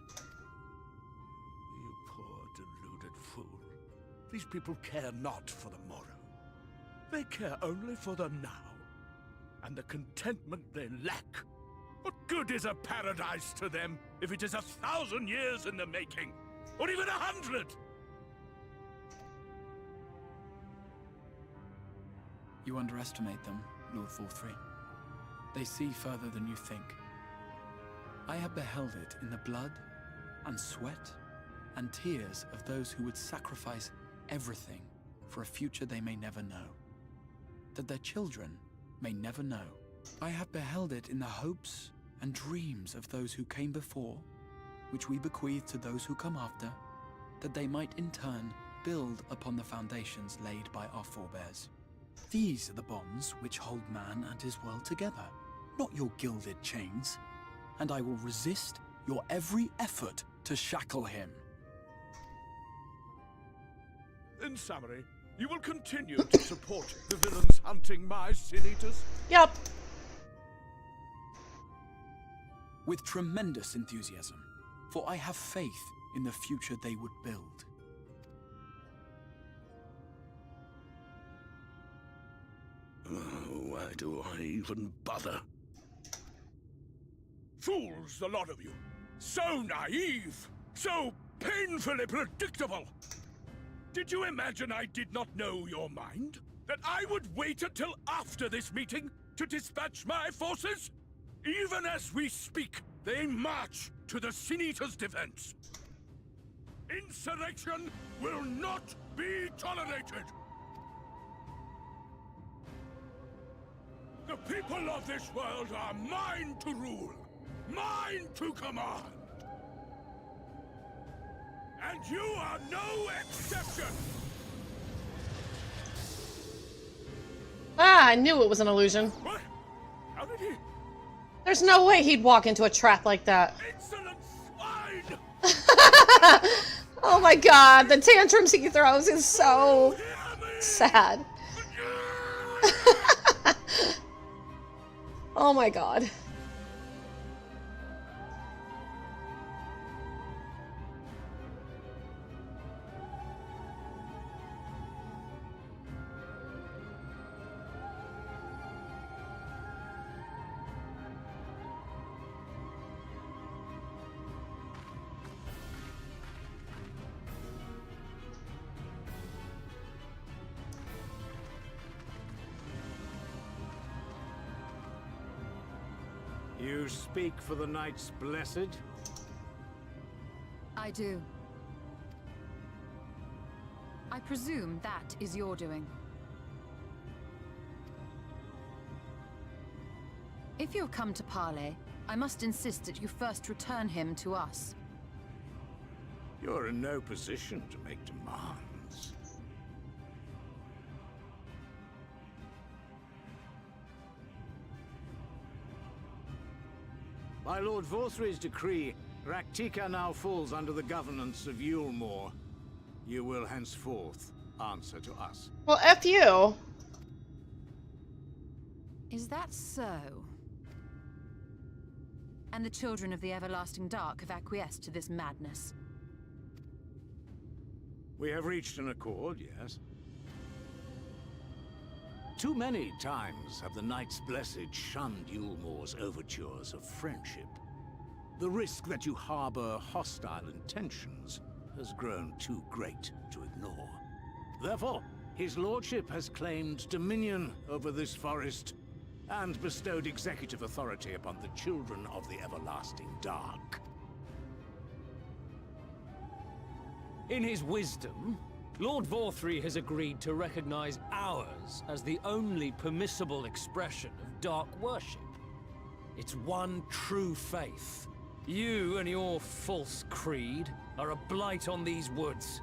You poor deluded fool. These people care not for the morrow. They care only for the now, and the contentment they lack. What good is a paradise to them if it is 1,000 years in the making, or even 100? You underestimate them, Lord FFXIV. They see further than you think. I have beheld it in the blood and sweat and tears of those who would sacrifice everything for a future they may never know, that their children may never know. I have beheld it in the hopes and dreams of those who came before, which we bequeath to those who come after, that they might in turn build upon the foundations laid by our forebears. These are the bonds which hold man and his world together, not your gilded chains, and I will resist your every effort to shackle him. In summary, you will continue to support the villains hunting my Sin Eaters? Yep. With tremendous enthusiasm, for I have faith in the future they would build. Why do I even bother? Fools, the lot of you! So naive! So painfully predictable! Did you imagine I did not know your mind? That I would wait until after this meeting to dispatch my forces? Even as we speak, they march to the Sin Eaters' defense. Insurrection will not be tolerated! The people of this world are mine to rule, mine to command. And you are no exception! Ah, I knew it was an illusion. What? How did he? There's no way he'd walk into a trap like that. Insolent swine! Oh my my god, the tantrums he throws is so sad. Oh my god. You speak for the Knights Blessed? I do. I presume that is your doing. If you have come to parley, I must insist that you first return him to us. You're in no position to make demands. By Lord Vorthry's decree, Raktika now falls under the governance of Yulmore. You will henceforth answer to us. Well, F you. Is that so? And the children of the Everlasting Dark have acquiesced to this madness? We have reached an accord, yes. Too many times have the Knights Blessed shunned Yulmore's overtures of friendship. The risk that you harbor hostile intentions has grown too great to ignore. Therefore, his lordship has claimed dominion over this forest and bestowed executive authority upon the children of the Everlasting Dark. In his wisdom, Lord Vorthry has agreed to recognize ours as the only permissible expression of dark worship. It's one true faith. You and your false creed are a blight on these woods.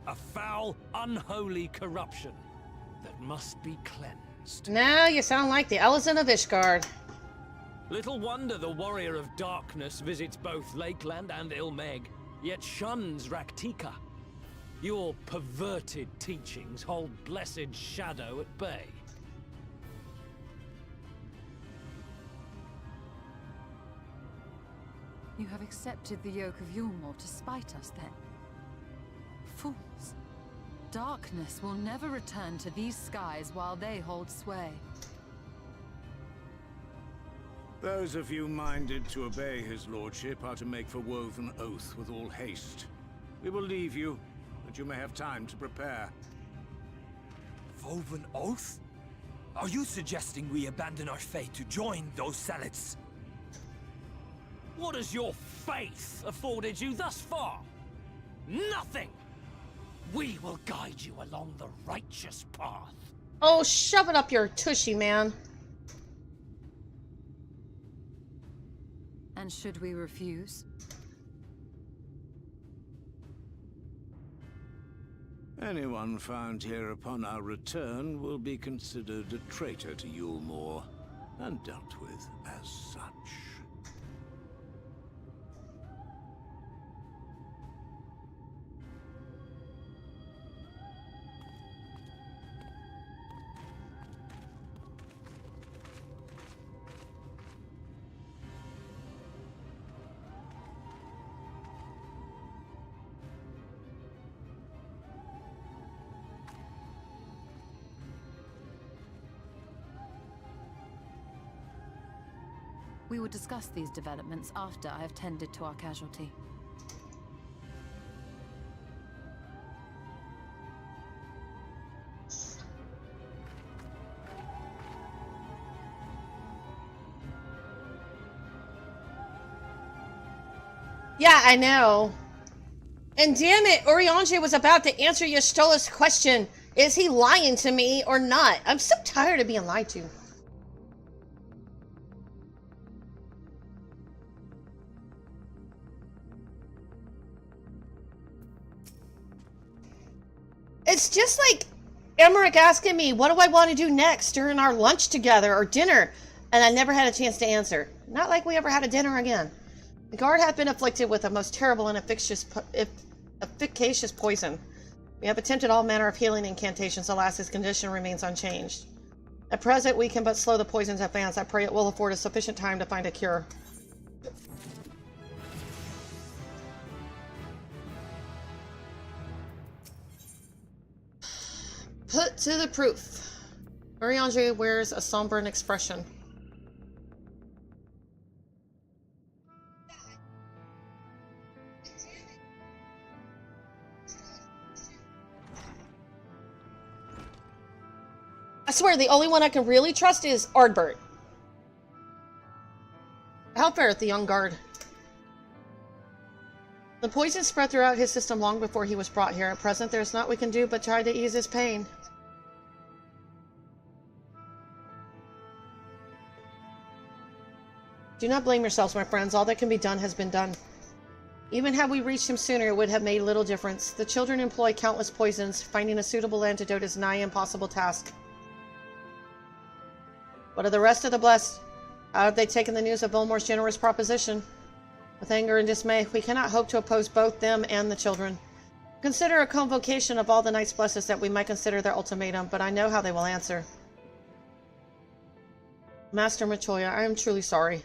A foul, unholy corruption that must be cleansed. Now you sound like the Elezen of Ishgard. Little wonder the Warrior of Darkness visits both Lakeland and Ilmeg, yet shuns Raktika. Your perverted teachings hold blessed Shadow at bay. You have accepted the yoke of Yulmore to spite us, then? Fools. Darkness will never return to these skies while they hold sway. Those of you minded to obey his lordship are to make for Woven Oath with all haste. We will leave you, that you may have time to prepare. Woven Oath? Are you suggesting we abandon our fate to join those zealots? What has your faith afforded you thus far? Nothing! We will guide you along the righteous path. Oh, shove it up your tushy, man. And should we refuse? Anyone found here upon our return will be considered a traitor to Yulmore, and dealt with as such. We will discuss these developments after I have tended to our casualty. Yeah, I know. And damn it, Eorzea was about to answer Y'shtola's question. Is he lying to me or not? I'm so tired of being lied to. It's just like Emmerich asking me, what do I want to do next during our lunch together or dinner? And I never had a chance to answer. Not like we ever had a dinner again. The guard hath been afflicted with a most terrible and efficacious poison. We have attempted all manner of healing incantations. Alas, his condition remains unchanged. At present, we can but slow the poison's advance. I pray it will afford us sufficient time to find a cure. Put to the proof. Eorzea wears a somber expression. I swear, the only one I can really trust is Ardbert. How fareth the young guard? The poison spread throughout his system long before he was brought here. At present, there is naught we can do but try to ease his pain. Do not blame yourselves, my friends. All that can be done has been done. Even had we reached him sooner, it would have made little difference. The children employ countless poisons. Finding a suitable antidote is a nigh impossible task. What of the rest of the blessed? How have they taken the news of Vilmore's generous proposition? With anger and dismay, we cannot hope to oppose both them and the children. Consider a convocation of all the Knights Blessed that we might consider their ultimatum, but I know how they will answer. Master Matoya, I am truly sorry.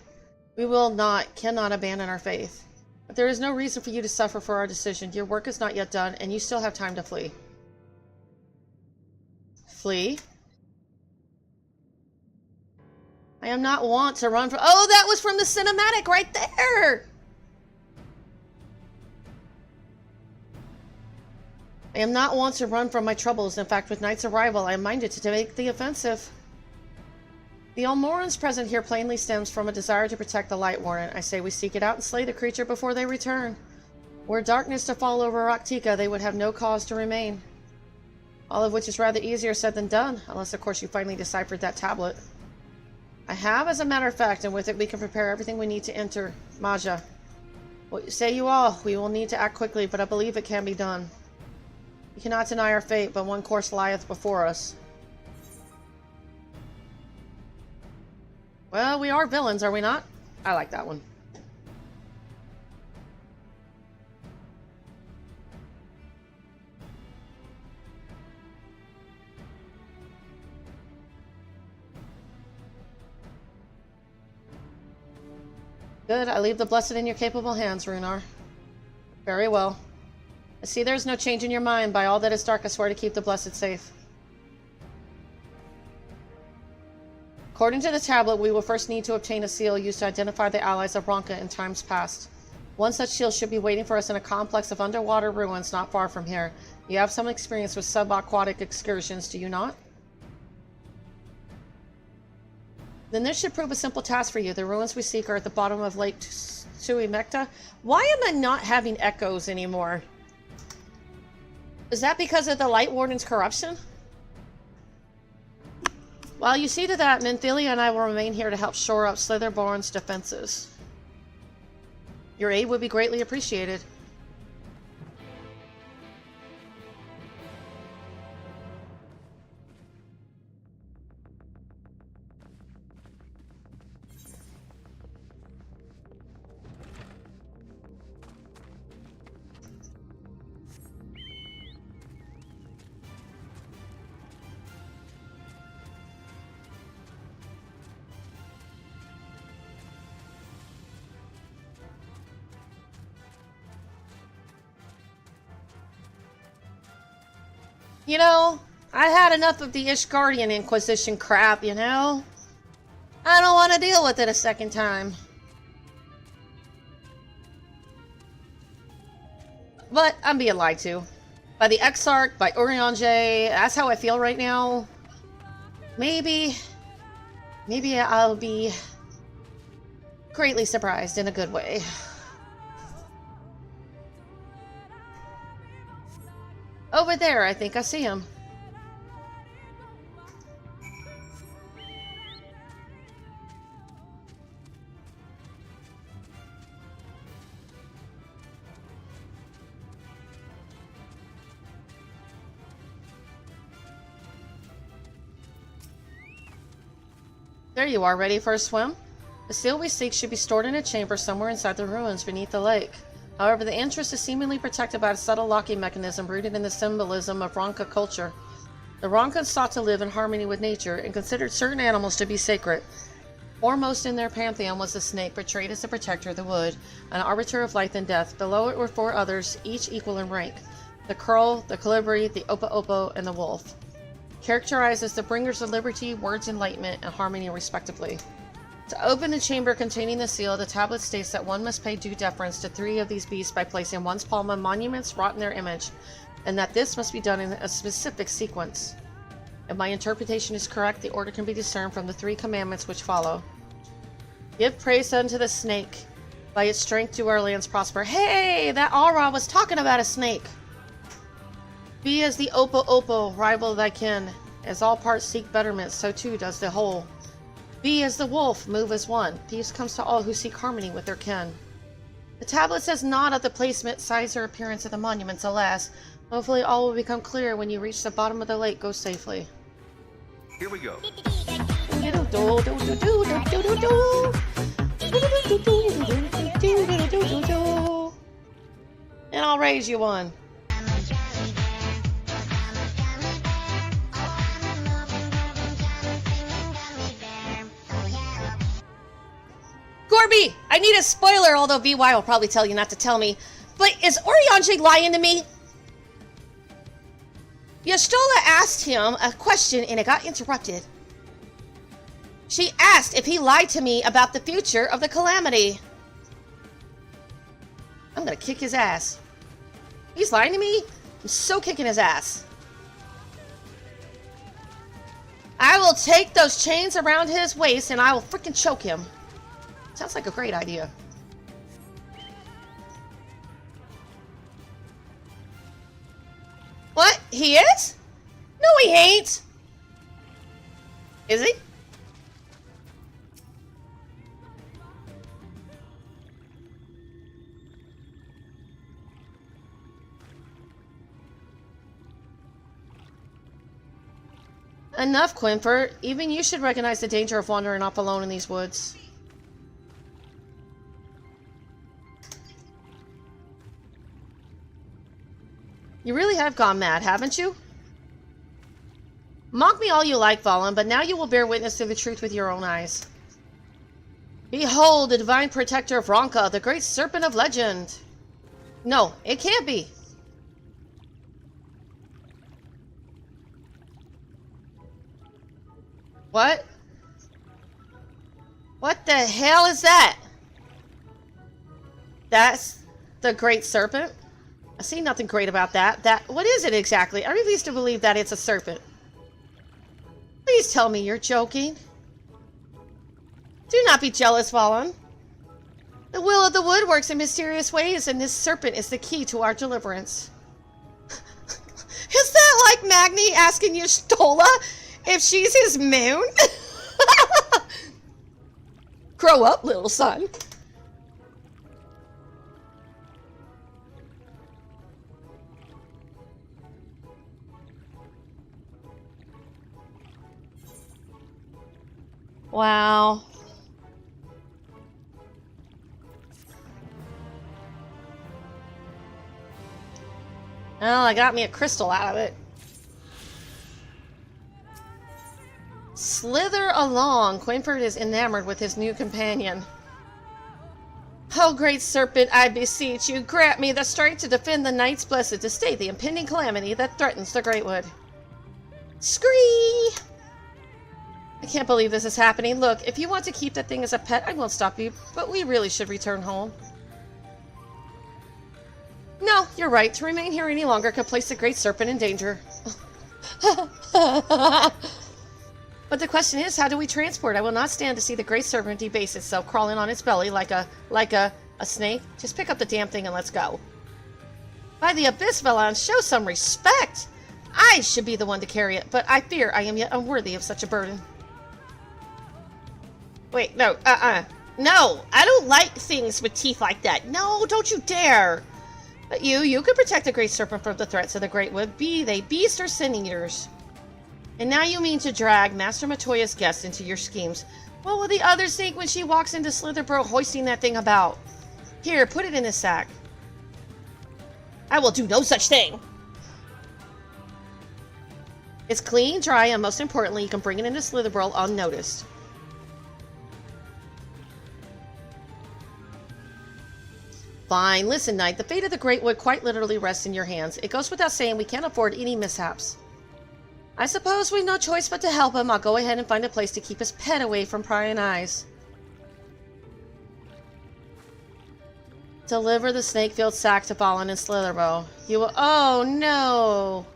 We cannot abandon our faith. But there is no reason for you to suffer for our decision. Your work is not yet done, and you still have time to flee. Flee? I am not wont to run from— oh, that was from the cinematic right there! I am not wont to run from my troubles. In fact, with night's arrival, I am minded to take the offensive. The Almorans present here plainly stems from a desire to protect the Light Warden. I say we seek it out and slay the creature before they return. Were darkness to fall over Raktika, they would have no cause to remain. All of which is rather easier said than done, unless of course you finally deciphered that tablet. I have, as a matter of fact, and with it we can prepare everything we need to enter Maja. What say you all? We will need to act quickly, but I believe it can be done. We cannot deny our fate, but one course lieth before us. Well, we are villains, are we not? I like that one. Good, I leave the blessed in your capable hands, Runar. Very well. I see there's no change in your mind. By all that is dark, I swear to keep the blessed safe. According to the tablet, we will first need to obtain a seal used to identify the allies of Ronka in times past. One such seal should be waiting for us in a complex of underwater ruins not far from here. You have some experience with subaquatic excursions, do you not? Then this should prove a simple task for you. The ruins we seek are at the bottom of Lake Tuimekta. Why am I not having echoes anymore? Is that because of the Light Warden's corruption? While you see to that, Menthilia and I will remain here to help shore up Slitherborn's defenses. Your aid would be greatly appreciated. You know, I had enough of the Ishgardian Inquisition crap, you know? I don't want to deal with it a second time. But I'm being lied to. By the Exarch, by Eorzea, that's how I feel right now. Maybe I'll be greatly surprised in a good way. Over there, I think I see him. There you are, ready for a swim? The seal we seek should be stored in a chamber somewhere inside the ruins beneath the lake. However, the entrance is seemingly protected by a subtle locking mechanism rooted in the symbolism of Ronka culture. The Ronkans sought to live in harmony with nature and considered certain animals to be sacred. Foremost in their pantheon was the snake, portrayed as the protector of the wood, an arbiter of life and death. Below it were 4 others, each equal in rank: the curl, the colibri, the opo-opo, and the wolf, characterized as the bringers of liberty, words, enlightenment, and harmony respectively. To open the chamber containing the seal, the tablet states that one must pay due deference to 3 of these beasts by placing one's palm on monuments wrought in their image, and that this must be done in a specific sequence. If my interpretation is correct, the order can be discerned from the 3 commandments which follow. Give praise unto the snake. By its strength do our lands prosper. Hey, that Aura was talking about a snake. Be as the opo-opo, rival thy kin. As all parts seek betterment, so too does the whole. Be as the wolf, move as one. Peace comes to all who seek harmony with their kin. The tablet says naught of the placement, size, or appearance of the monuments, alas. Hopefully all will become clear when you reach the bottom of the lake. Go safely. Here we go. And I'll raise you one. Gorby, I need a spoiler, although VY will probably tell you not to tell me. But is Orianji lying to me? Y'shtola asked him a question and it got interrupted. She asked if he lied to me about the future of the Calamity. I'm gonna kick his ass. He's lying to me? I'm so kicking his ass. I will take those chains around his waist and I will freaking choke him. Sounds like a great idea. What? He is? No, he ain't. Is he? Enough, Quinford. Even you should recognize the danger of wandering off alone in these woods. You really have gone mad, haven't you? Mock me all you like, Valen, but now you will bear witness to the truth with your own eyes. Behold, the divine protector of Ronka, the great serpent of legend. No, it can't be. What? What the hell is that? That's the great serpent? I see nothing great about that. What is it exactly? I refuse to believe that it's a serpent. Please tell me you're joking. Do not be jealous, Valen. The will of the wood works in mysterious ways, and this serpent is the key to our deliverance. Is that like Magni asking Y'shtola if she's his moon? Grow up, little son. Wow. Well, I got me a crystal out of it. Slither along. Quinford is enamored with his new companion. Oh, great serpent, I beseech you, grant me the strength to defend the Knights Blessed, to stay the impending calamity that threatens the Great Wood. Scree! I can't believe this is happening. Look, if you want to keep that thing as a pet, I won't stop you, but we really should return home. No, you're right. To remain here any longer could place the great serpent in danger. But the question is, how do we transport? I will not stand to see the great serpent debase itself, crawling on its belly like a snake. Just pick up the damn thing and let's go. By the abyss, Velan, show some respect. I should be the one to carry it, but I fear I am yet unworthy of such a burden. Wait, no, no, I don't like things with teeth like that. No, don't you dare. But you could protect the great serpent from the threats of the Great Wood, be they beast or sin eaters. And now you mean to drag Master Matoya's guests into your schemes. What will the others think when she walks into Slitherborough hoisting that thing about? Here, put it in this sack. I will do no such thing. It's clean, dry, and most importantly, you can bring it into Slitherborough unnoticed. Fine. Listen, Knight. The fate of the Great Wood quite literally rests in your hands. It goes without saying we can't afford any mishaps. I suppose we've no choice but to help him. I'll go ahead and find a place to keep his pet away from prying eyes. Deliver the Snakefield sack to Fallen in Slitherborough. You will... Oh, no!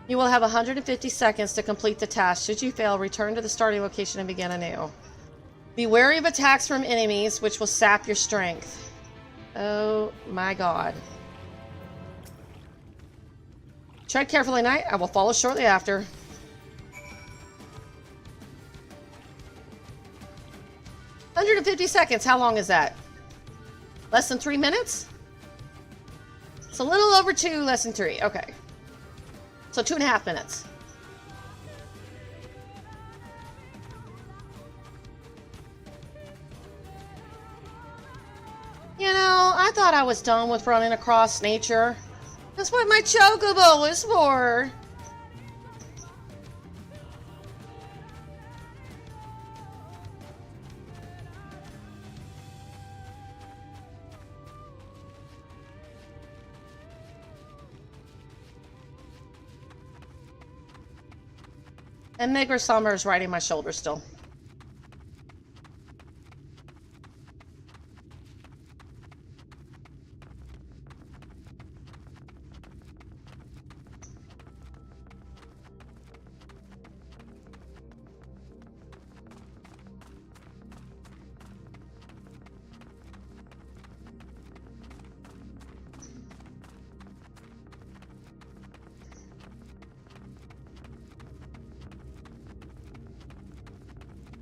You will have 150 seconds to complete the task. Should you fail, return to the starting location and begin anew. Be wary of attacks from enemies, which will sap your strength. Oh my god. Tread carefully, Knight. I will follow shortly after. $150 seconds. How long is that? Less than 3 minutes? It's a little over 2, less than 3. Okay. So 2.5 minutes. You know, I thought I was done with running across nature. That's what my chocobo is for. And Migra Summer is riding my shoulder still.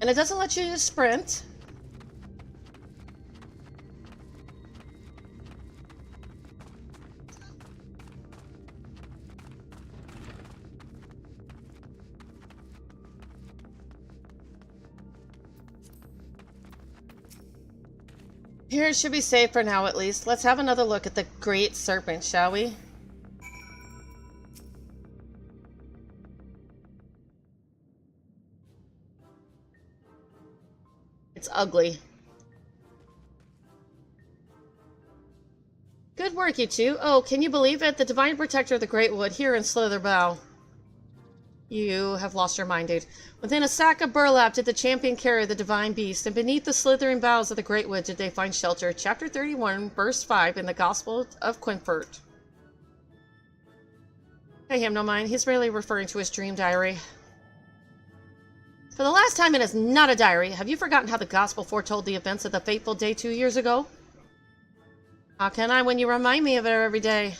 And it doesn't let you use sprint. Here it should be safe for now at least. Let's have another look at the Great Serpent, shall we? It's ugly. Good work, you two. Oh, can you believe it? The Divine Protector of the Great Wood here in Slitherbough. You have lost your mind, dude. Within a sack of burlap did the champion carry the divine beast, and beneath the slithering boughs of the Great Wood did they find shelter. Chapter 31, verse 5 in the Gospel of Quinfert. Pay him no mind. He's merely referring to his dream diary. For the last time, it is not a diary. Have you forgotten how the Gospel foretold the events of the fateful day 2 years ago? How can I when you remind me of it every day?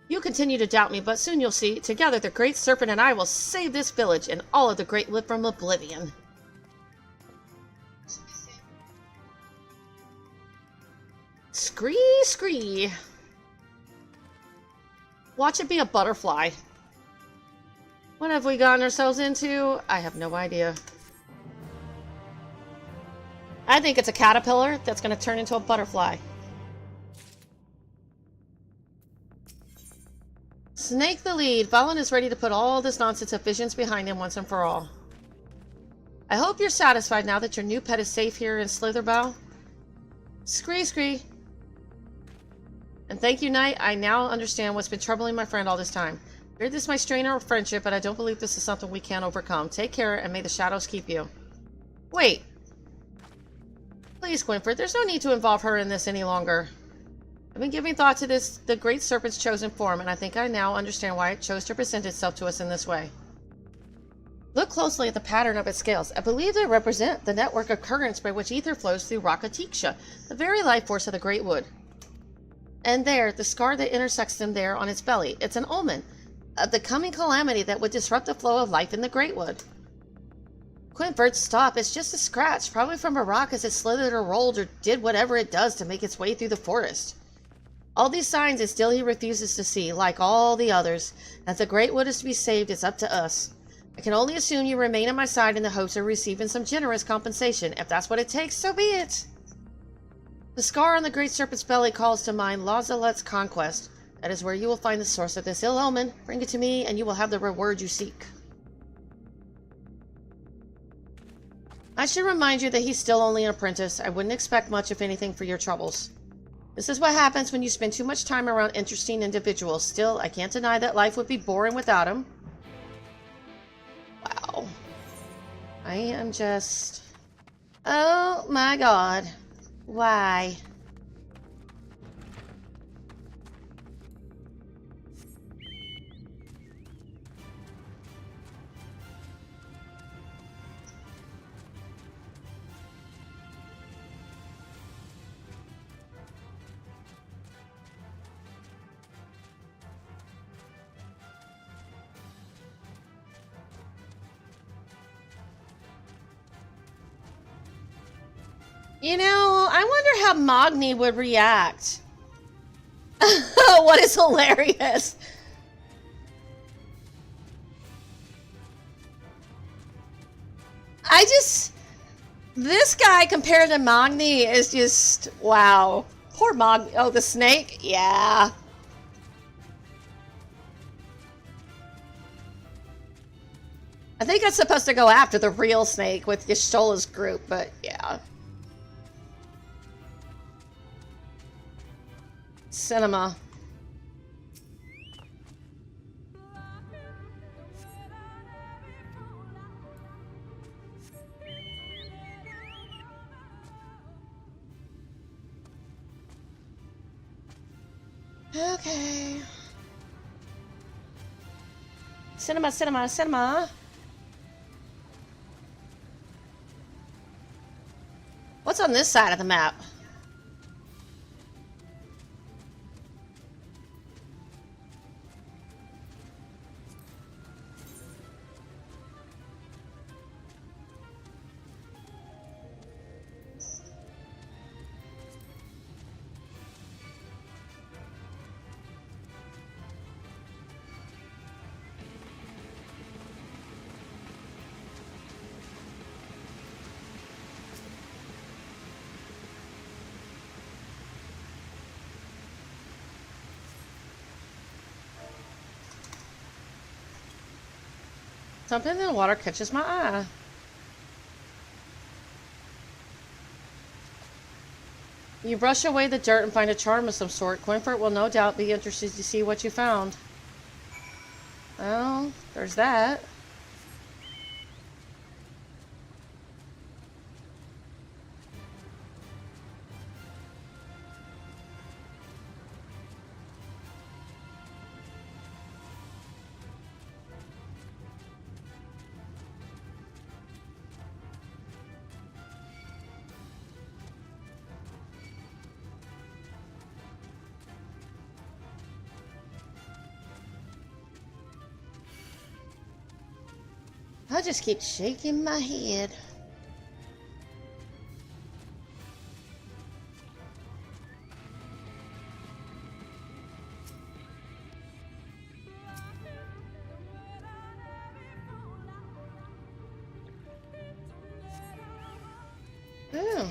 You continue to doubt me, but soon you'll see. Together, the Great Serpent and I will save this village and all of the Great Wood from oblivion. Scree, scree. Watch it be a butterfly. What have we gotten ourselves into? I have no idea. I think it's a caterpillar that's going to turn into a butterfly. Snake the lead. Valen is ready to put all this nonsense of visions behind him once and for all. I hope you're satisfied now that your new pet is safe here in Slitherbough. Scree, scree. And thank you, Knight. I now understand what's been troubling my friend all this time. Feared this might strain our friendship, but I don't believe this is something we can't overcome. Take care, and may the shadows keep you. Wait. Please, Quinford, there's no need to involve her in this any longer. I've been giving thought to this, the Great Serpent's chosen form, and I think I now understand why it chose to present itself to us in this way. Look closely at the pattern of its scales. I believe they represent the network of currents by which ether flows through Rakatiksha, the very life force of the Great Wood. And there, the scar that intersects them there on its belly, it's an omen of the coming calamity that would disrupt the flow of life in the Great Wood. Quinford, stop. It's just a scratch, probably from a rock as it slithered or rolled or did whatever it does to make its way through the forest. All these signs and still he refuses to see, like all the others. If the Great Wood is to be saved, it's up to us. I can only assume you remain at my side in the hopes of receiving some generous compensation. If that's what it takes, so be it. The scar on the great serpent's belly calls to mind Roulette's conquest. That is where you will find the source of this ill omen. Bring it to me, and you will have the reward you seek. I should remind you that he's still only an apprentice. I wouldn't expect much, if anything, for your troubles. This is what happens when you spend too much time around interesting individuals. Still, I can't deny that life would be boring without him. Wow. I am just... Oh my god. Why? You know, I wonder how Magni would react. What is hilarious? This guy compared to Magni is just, wow. Poor Magni. Oh, the snake? Yeah. I think it's supposed to go after the real snake with Y'shtola's group, but yeah. Cinema. Okay. Cinema, cinema, cinema. What's on this side of the map? Something in the water catches my eye. You brush away the dirt and find a charm of some sort. Quinford will no doubt be interested to see what you found. Well, there's that. I just keep shaking my head. Oh.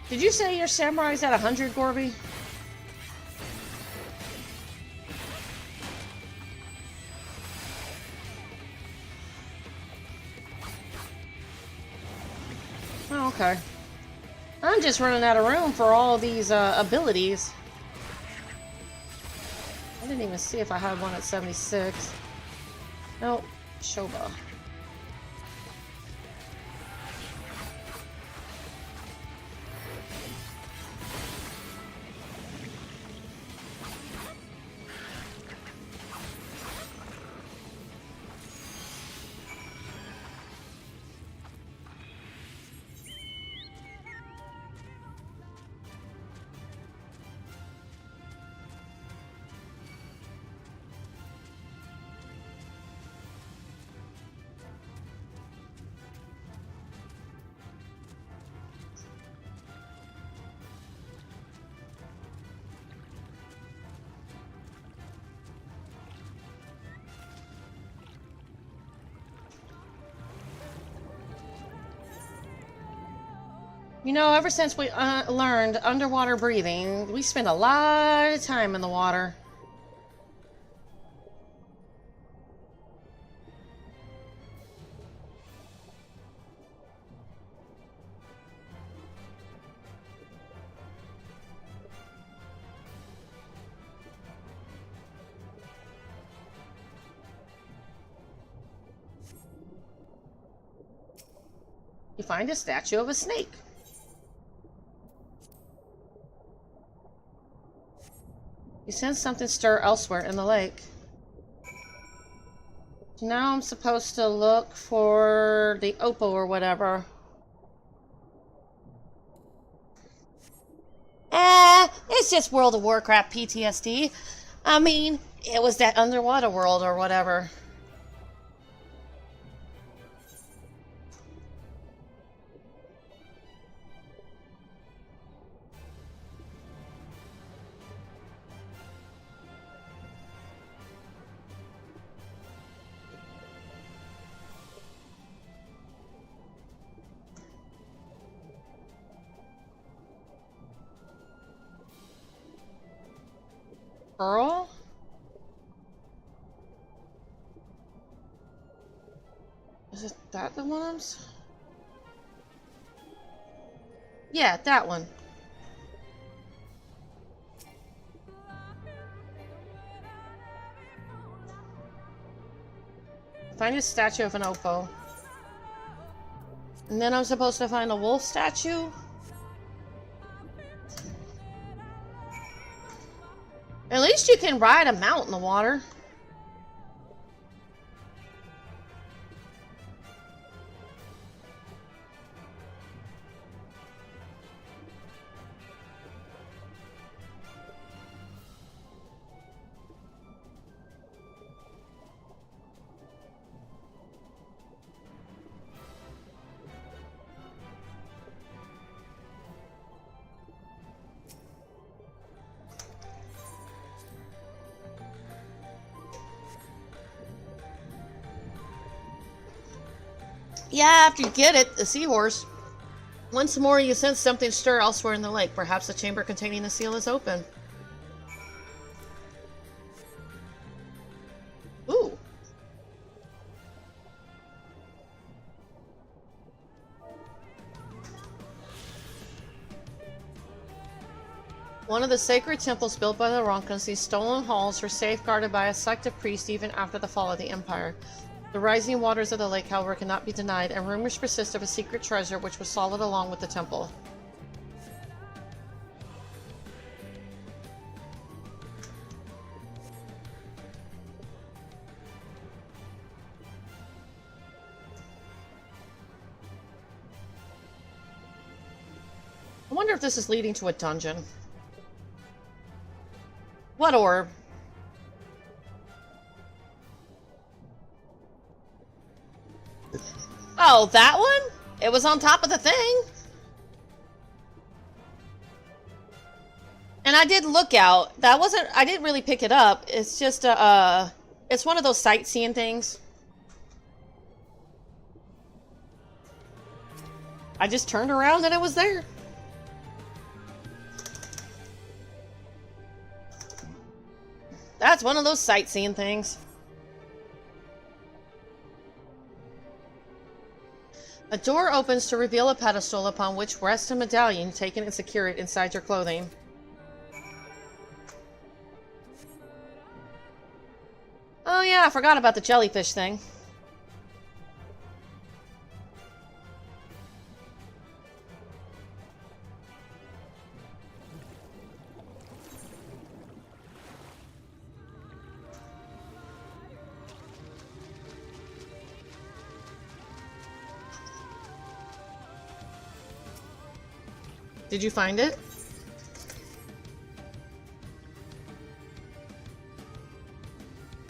Did you say your samurai's at 100, Gorby? Oh, okay. I'm just running out of room for all of these abilities. I didn't even see if I had one at 76. Nope. Shoba. You know, ever since we learned underwater breathing, we spend a lot of time in the water. You find a statue of a snake. You sense something stir elsewhere in the lake. So now I'm supposed to look for the opal or whatever. It's just World of Warcraft PTSD. I mean, it was that underwater world or whatever. Pearl? Is it that the ones? Yeah, that one. Find a statue of an opal. And then I'm supposed to find a wolf statue? At least you can ride a mount in the water. Yeah, after you get it, the seahorse. Once more, you sense something stir elsewhere in the lake. Perhaps the chamber containing the seal is open. Ooh. One of the sacred temples built by the Ronkans, these stolen halls were safeguarded by a sect of priests even after the fall of the Empire. The rising waters of the lake, however, cannot be denied, and rumors persist of a secret treasure which was solid along with the temple. I wonder if this is leading to a dungeon. What orb? Oh, that one? It was on top of the thing. And I did look out. That wasn't, I didn't really pick it up. It's just it's one of those sightseeing things. I just turned around and it was there. That's one of those sightseeing things. A door opens to reveal a pedestal upon which rests a medallion taken and secured inside your clothing. Oh yeah, I forgot about the jellyfish thing. Did you find it?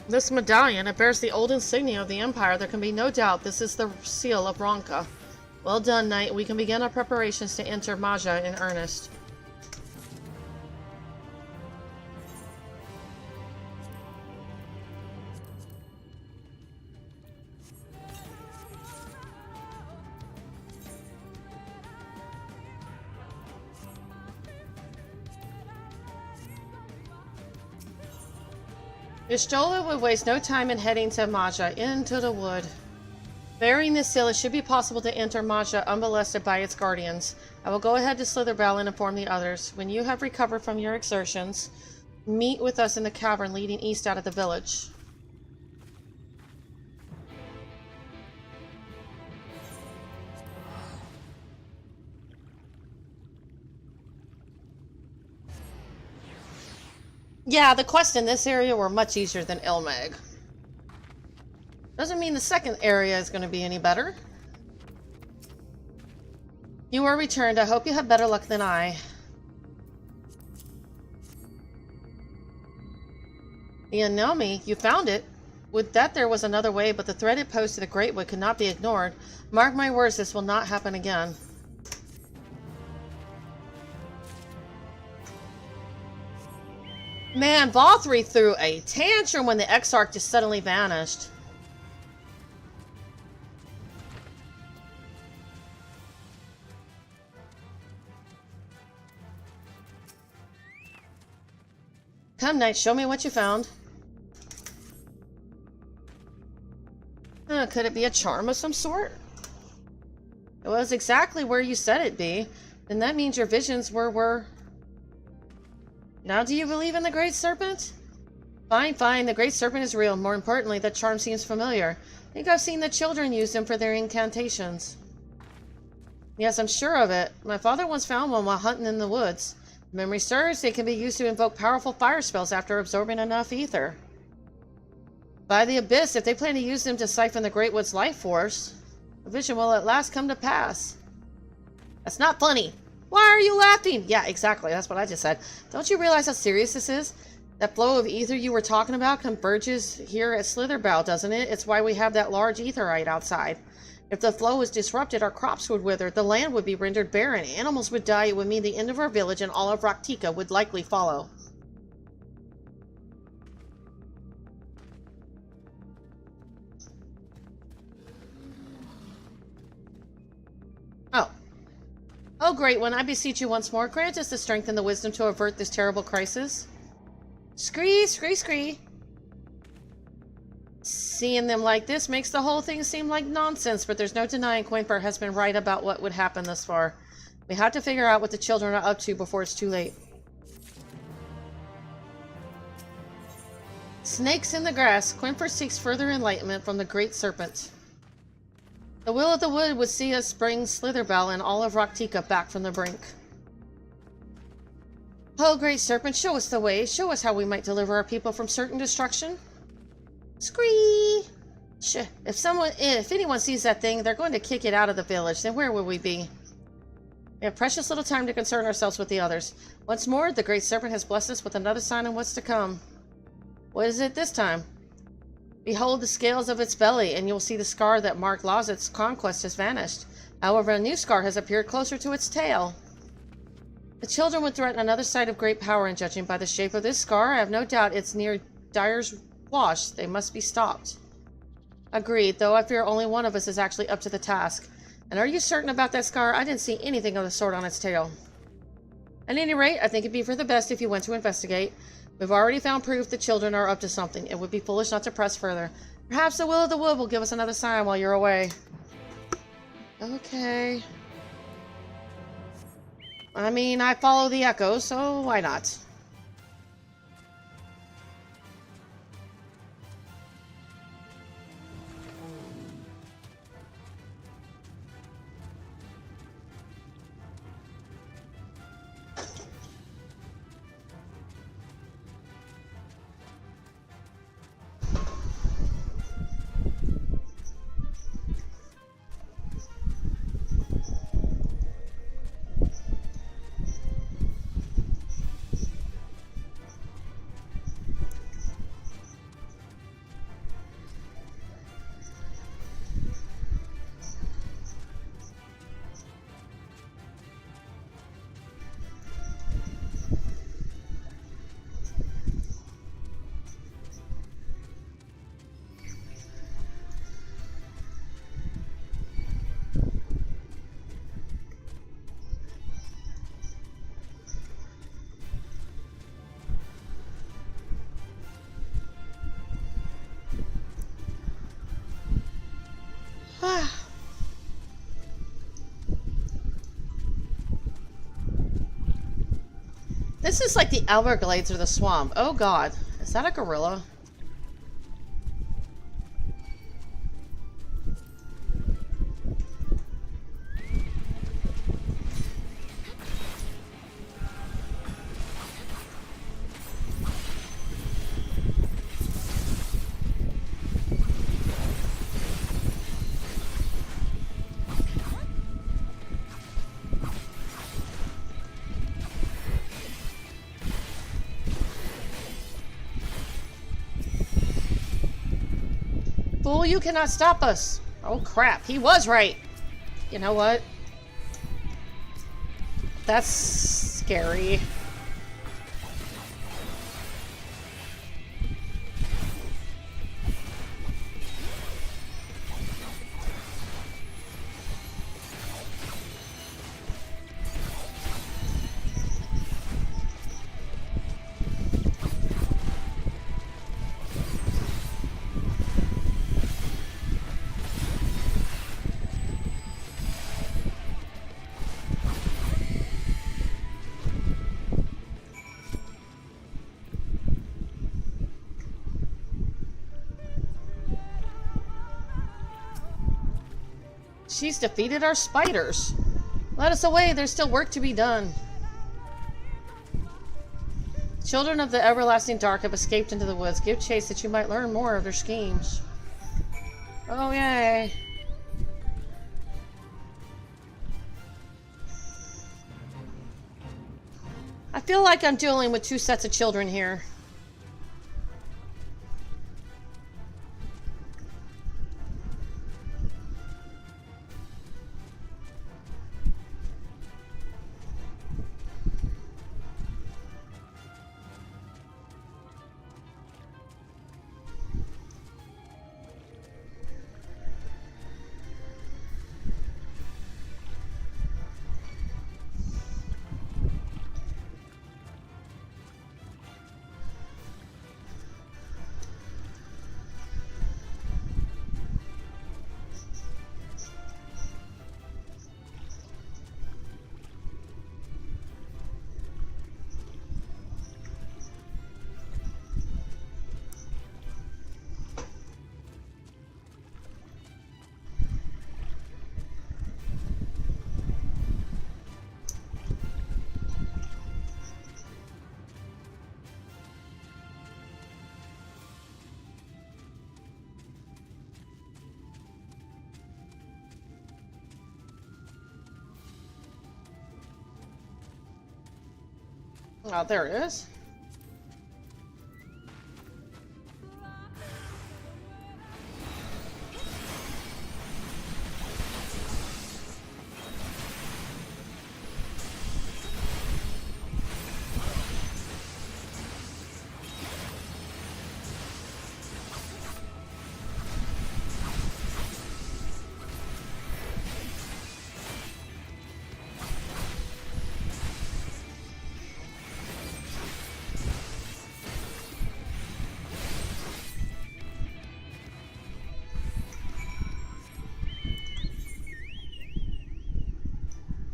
This medallion, it bears the old insignia of the Empire. There can be no doubt this is the seal of Ronka. Well done, Knight. We can begin our preparations to enter Maja in earnest. Y'shtola would waste no time in heading to Maja, into the wood. Bearing this seal, it should be possible to enter Maja unmolested by its guardians. I will go ahead to Slitherbell and inform the others. When you have recovered from your exertions, meet with us in the cavern leading east out of the village. Yeah, the quests in this area were much easier than Ilmeg. Doesn't mean the second area is going to be any better. You are returned. I hope you have better luck than I. The Anomie, you found it. Would that there was another way, but the threat it posed to the Greatwood could not be ignored. Mark my words, this will not happen again. Man, Valthree threw a tantrum when the Exarch just suddenly vanished. Come, Knight, show me what you found. Could it be a charm of some sort? It was exactly where you said it'd be. Then that means your visions were... Now do you believe in the Great Serpent? Fine, fine. The Great Serpent is real. More importantly, that charm seems familiar. I think I've seen the children use them for their incantations. Yes, I'm sure of it. My father once found one while hunting in the woods. If memory serves, they can be used to invoke powerful fire spells after absorbing enough ether. By the Abyss, if they plan to use them to siphon the Greatwood's life force, the vision will at last come to pass. That's not funny. Why are you laughing? Yeah, exactly. That's what I just said. Don't you realize how serious this is? That flow of ether you were talking about converges here at Slitherbow, doesn't it? It's why we have that large etherite outside. If the flow was disrupted, our crops would wither, the land would be rendered barren, animals would die, it would mean the end of our village, and all of Raktika would likely follow. Oh, great one, I beseech you once more, grant us the strength and the wisdom to avert this terrible crisis. Scree, scree, scree. Seeing them like this makes the whole thing seem like nonsense, but there's no denying Quimper has been right about what would happen thus far. We have to figure out what the children are up to before it's too late. Snakes in the grass. Quimper seeks further enlightenment from the Great Serpent. The will of the wood would see us bring Slitherbell and all of Raktika back from the brink. Oh, Great Serpent, show us the way. Show us how we might deliver our people from certain destruction. Scree! If anyone sees that thing, they're going to kick it out of the village. Then where will we be? We have precious little time to concern ourselves with the others. Once more, the Great Serpent has blessed us with another sign of what's to come. What is it this time? Behold the scales of its belly, and you'll see the scar that marked Lazet's conquest has vanished. However, a new scar has appeared closer to its tail. The children would threaten another sight of great power, and judging by the shape of this scar, I have no doubt it's near Dyer's Wash. They must be stopped. Agreed, though I fear only one of us is actually up to the task. And are you certain about that scar? I didn't see anything of the sort on its tail. At any rate, I think it'd be for the best if you went to investigate. We've already found proof the children are up to something. It would be foolish not to press further. Perhaps the will of the wood will give us another sign while you're away. Okay. I mean, I follow the echoes, so why not? This is like the Everglades or the swamp. Oh god. Is that a gorilla? Fool, you cannot stop us. Oh crap, he was right. You know what? That's scary. She's defeated our spiders. Let us away, there's still work to be done. Children of the everlasting dark have escaped into the woods. Give chase that you might learn more of their schemes. Oh, yay. I feel like I'm dealing with two sets of children here. Oh, there it is.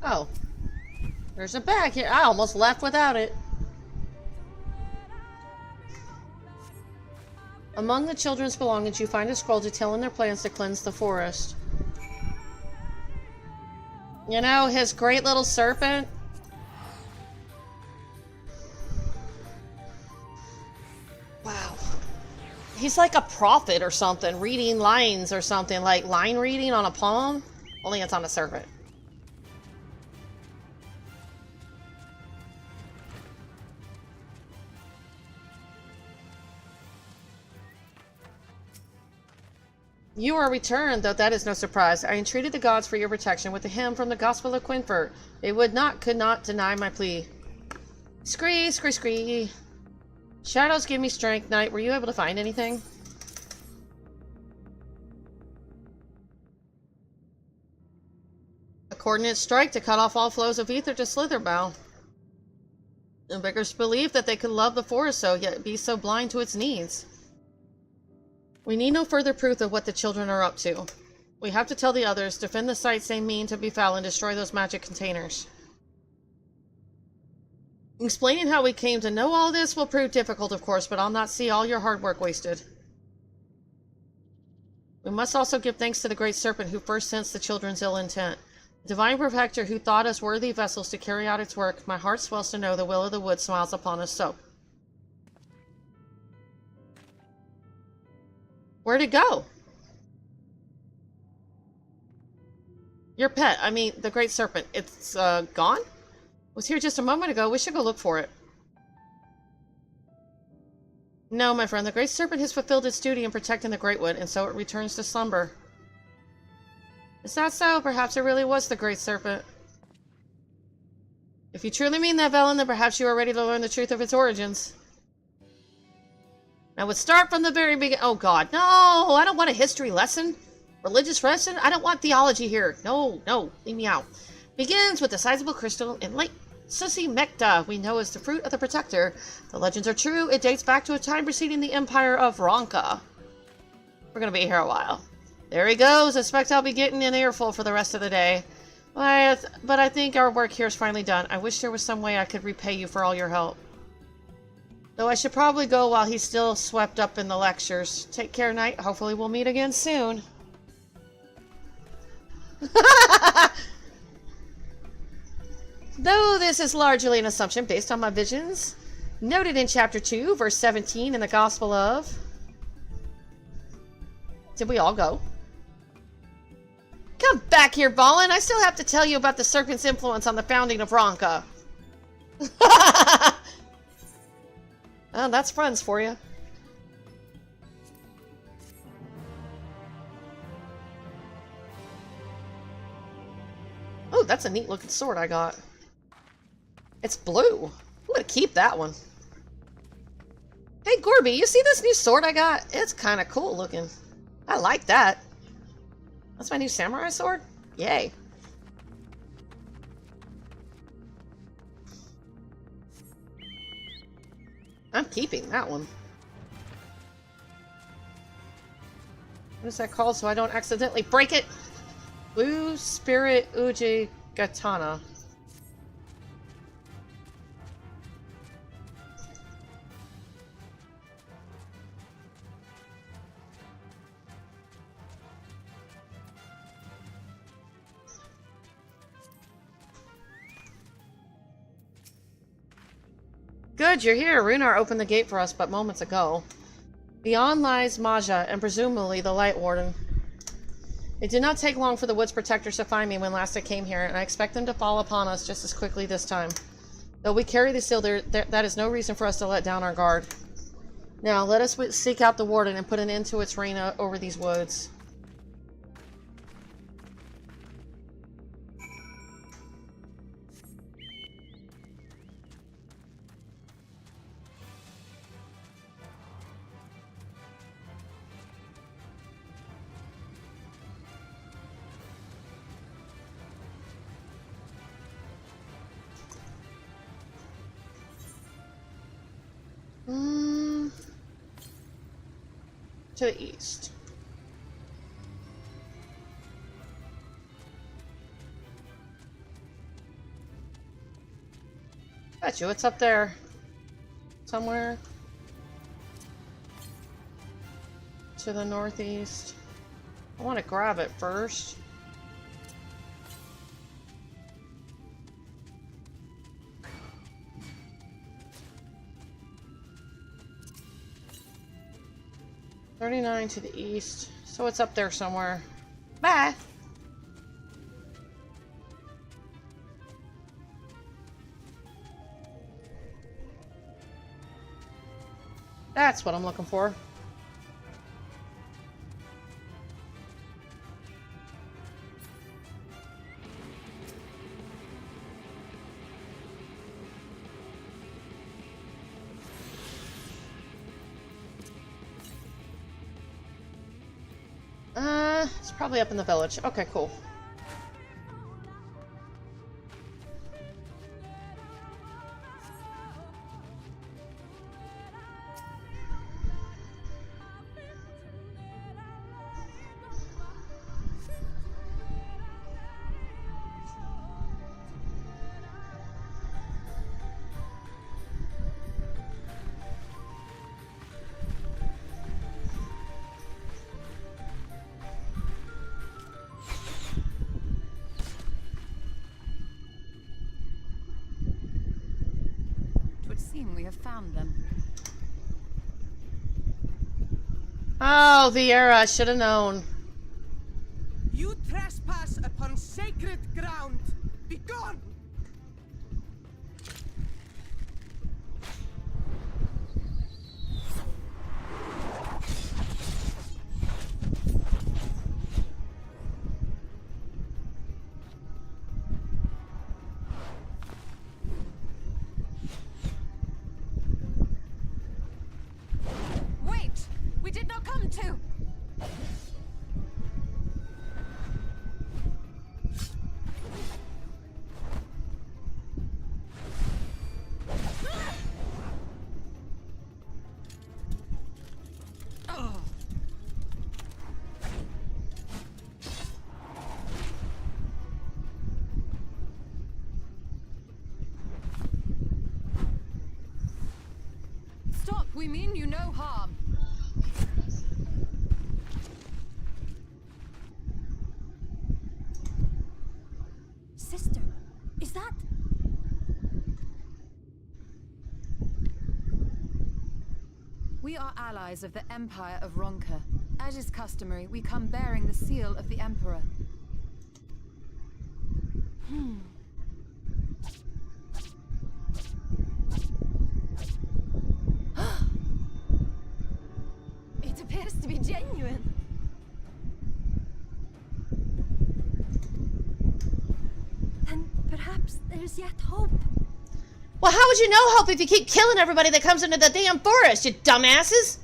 Oh. There's a bag here. I almost left without it. Among the children's belongings, you find a scroll detailing their plans to cleanse the forest. You know, his great little serpent. Wow. He's like a prophet or something, reading lines or something, like line reading on a palm, only it's on a serpent. You are returned, though that is no surprise. I entreated the gods for your protection with a hymn from the Gospel of Quinfert. They could not deny my plea. Scree, scree, scree. Shadows give me strength. Knight, were you able to find anything? A coordinate strike to cut off all flows of ether to Slitherbow. The beggars believed that they could love the forest so, yet be so blind to its needs. We need no further proof of what the children are up to. We have to tell the others. Defend the sites they mean to befell and destroy those magic containers. Explaining how we came to know all this will prove difficult, of course, but I'll not see all your hard work wasted. We must also give thanks to the Great Serpent who first sensed the children's ill intent. The Divine Protector who thought us worthy vessels to carry out its work. My heart swells to know the will of the wood smiles upon us so. Where'd it go? Your pet, I mean, the Great Serpent. It's, gone? Was here just a moment ago. We should go look for it. No, my friend, the Great Serpent has fulfilled its duty in protecting the Great Wood, and so it returns to slumber. Is that so? Perhaps it really was the Great Serpent. If you truly mean that, Velen, then perhaps you are ready to learn the truth of its origins. I would start from the very beginning. Oh god, no! I don't want a history lesson. Religious lesson? I don't want theology here. No, no, leave me out. Begins with a sizable crystal in Lake Susi Mekta, we know as the fruit of the Protector. The legends are true. It dates back to a time preceding the Empire of Ronka. We're gonna be here a while. There he goes. I expect I'll be getting an earful for the rest of the day. But I think our work here is finally done. I wish there was some way I could repay you for all your help. Though I should probably go while he's still swept up in the lectures. Take care, Knight. Hopefully we'll meet again soon. Though this is largely an assumption based on my visions, noted in chapter 2, verse 17 in the Gospel of... Did we all go? Come back here, Ballin. I still have to tell you about the serpent's influence on the founding of Ronka. Oh, that's friends for you. Oh, that's a neat looking sword I got. It's blue. I'm gonna keep that one. Hey, Gorby, you see this new sword I got? It's kind of cool looking. I like that. That's my new samurai sword? Yay. I'm keeping that one. What is that called so I don't accidentally break it? Blue Spirit Uji Gatana. Good, you're here. Runar opened the gate for us but moments ago. Beyond lies Maja, and presumably the Light Warden. It did not take long for the Woods Protectors to find me when last I came here, and I expect them to fall upon us just as quickly this time. Though we carry the seal, that is no reason for us to let down our guard. Now, let us seek out the Warden and put an end to its reign over these woods. To the east. Bet you it's up there somewhere to the northeast. I want to grab it first. $39 to the east, so it's up there somewhere. Bye! That's what I'm looking for. It's probably up in the village. Okay, cool. seem we have found them. Oh, Vieira, I should have known. You trespass upon sacred ground. Be gone! Wait! We did not come to! Stop! We mean you no harm. Sister, is that... We are allies of the Empire of Ronka. As is customary, we come bearing the seal of the Emperor. It appears to be genuine. Then perhaps there's yet hope. Well, how would you know hope if you keep killing everybody that comes into the damn forest, you dumbasses?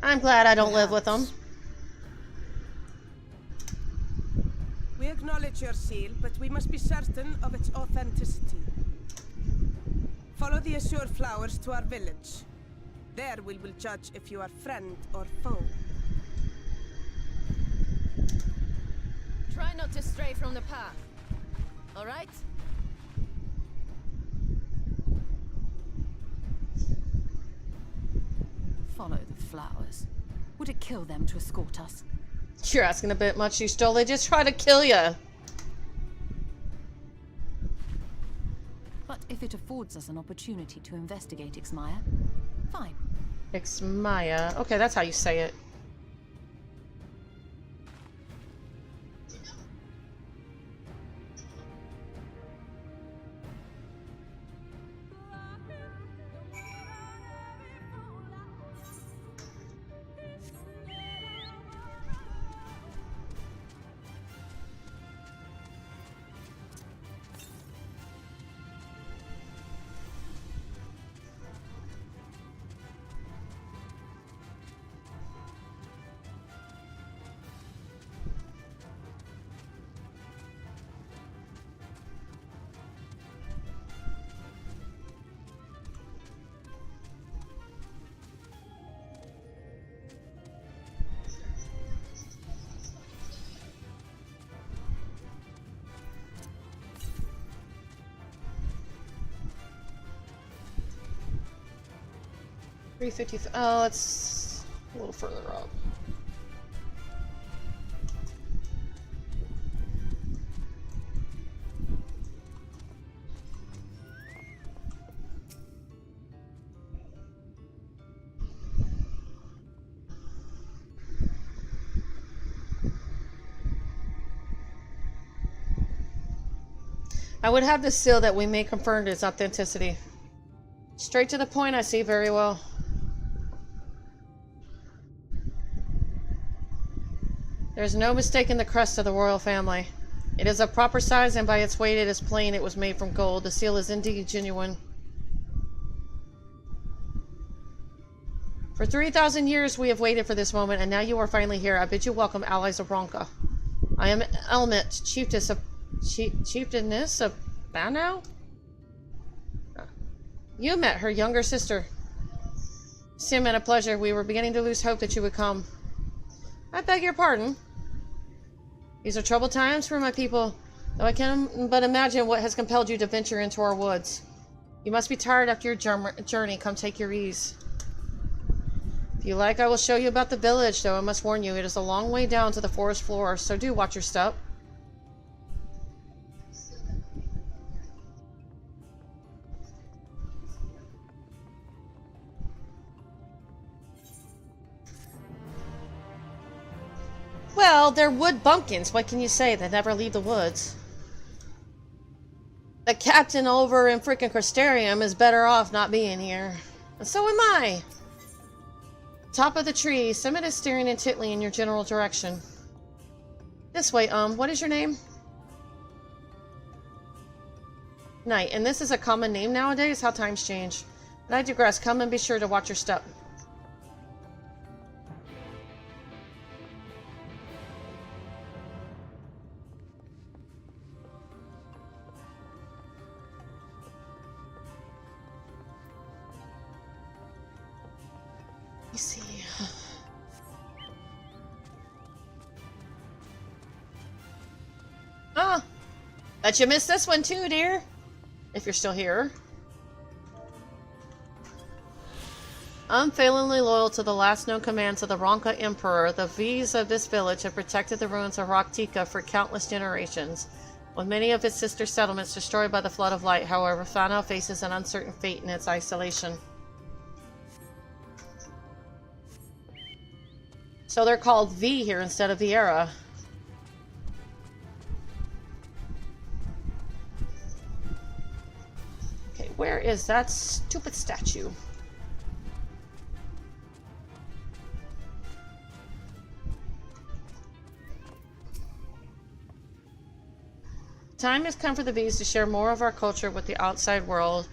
I'm glad I don't live with them. We acknowledge your seal, but we must be certain of its authenticity. Follow the azure flowers to our village. There we will judge if you are friend or foe. Try not to stray from the path. All right? Follow the flowers. Would it kill them to escort us? You're asking a bit much, you stole. They just try to kill you. But if it affords us an opportunity to investigate Ixmaya, fine. Ixmaya. Okay, that's how you say it. Oh, it's a little further up. I would have the seal that we may confirm its authenticity. Straight to the point, I see very well. There's no mistaking the crest of the royal family. It is of proper size, and by its weight it is plain it was made from gold. The seal is indeed genuine. For 3,000 years we have waited for this moment, and now you are finally here. I bid you welcome, allies of Ronka. I am Elmet, chieftainess of Banau? You met her younger sister. Sim, a pleasure. We were beginning to lose hope that you would come. I beg your pardon. These are troubled times for my people, though I can but imagine what has compelled you to venture into our woods. You must be tired after your journey. Come take your ease. If you like, I will show you about the village, though I must warn you, it is a long way down to the forest floor, so do watch your step. Well, they're wood bumpkins. What can you say? They never leave the woods. The captain over in frickin' Crystarium is better off not being here. And so am I. Top of the tree. Summit is staring intently in your general direction. This way, what is your name? Knight. And this is a common name nowadays? How times change. But I digress. Come and be sure to watch your step. Let me see. Ah, bet you missed this one too, dear. If you're still here. Unfailingly loyal to the last known commands of the Ronka Emperor, the V's of this village have protected the ruins of Raktika for countless generations. With many of its sister settlements destroyed by the Flood of Light, however, Fano faces an uncertain fate in its isolation. So they're called V here instead of Viera. Okay, where is that stupid statue? Time has come for the V's to share more of our culture with the outside world.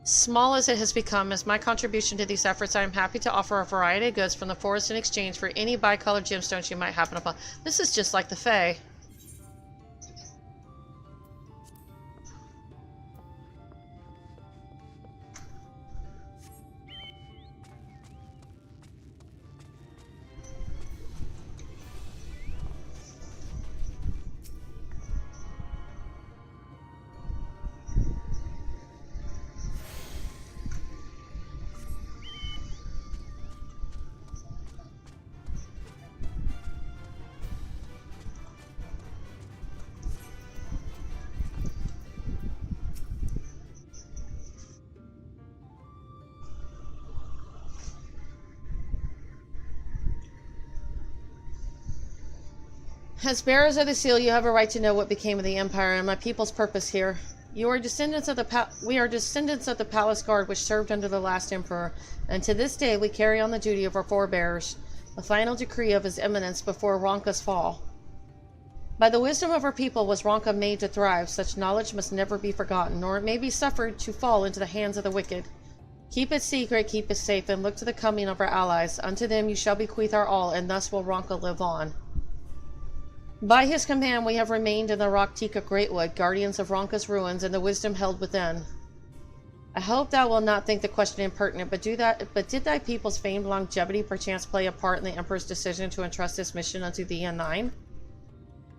Small as it has become, as my contribution to these efforts, I am happy to offer a variety of goods from the forest in exchange for any bicolored gemstones you might happen upon. This is just like the Fae. As bearers of the seal, you have a right to know what became of the Empire and my people's purpose here. You are descendants of we are descendants of the palace guard which served under the last emperor, and to this day we carry on the duty of our forebears, the final decree of his eminence before Ronka's fall. By the wisdom of our people was Ronka made to thrive. Such knowledge must never be forgotten, nor it may be suffered to fall into the hands of the wicked. Keep it secret, keep it safe, and look to the coming of our allies. Unto them you shall bequeath our all, and thus will Ronka live on. By his command we have remained in the Raktika Greatwood, guardians of Ronka's ruins and the wisdom held within. I hope thou wilt not think the question impertinent, but did thy people's famed longevity perchance play a part in the Emperor's decision to entrust this mission unto thee and thine?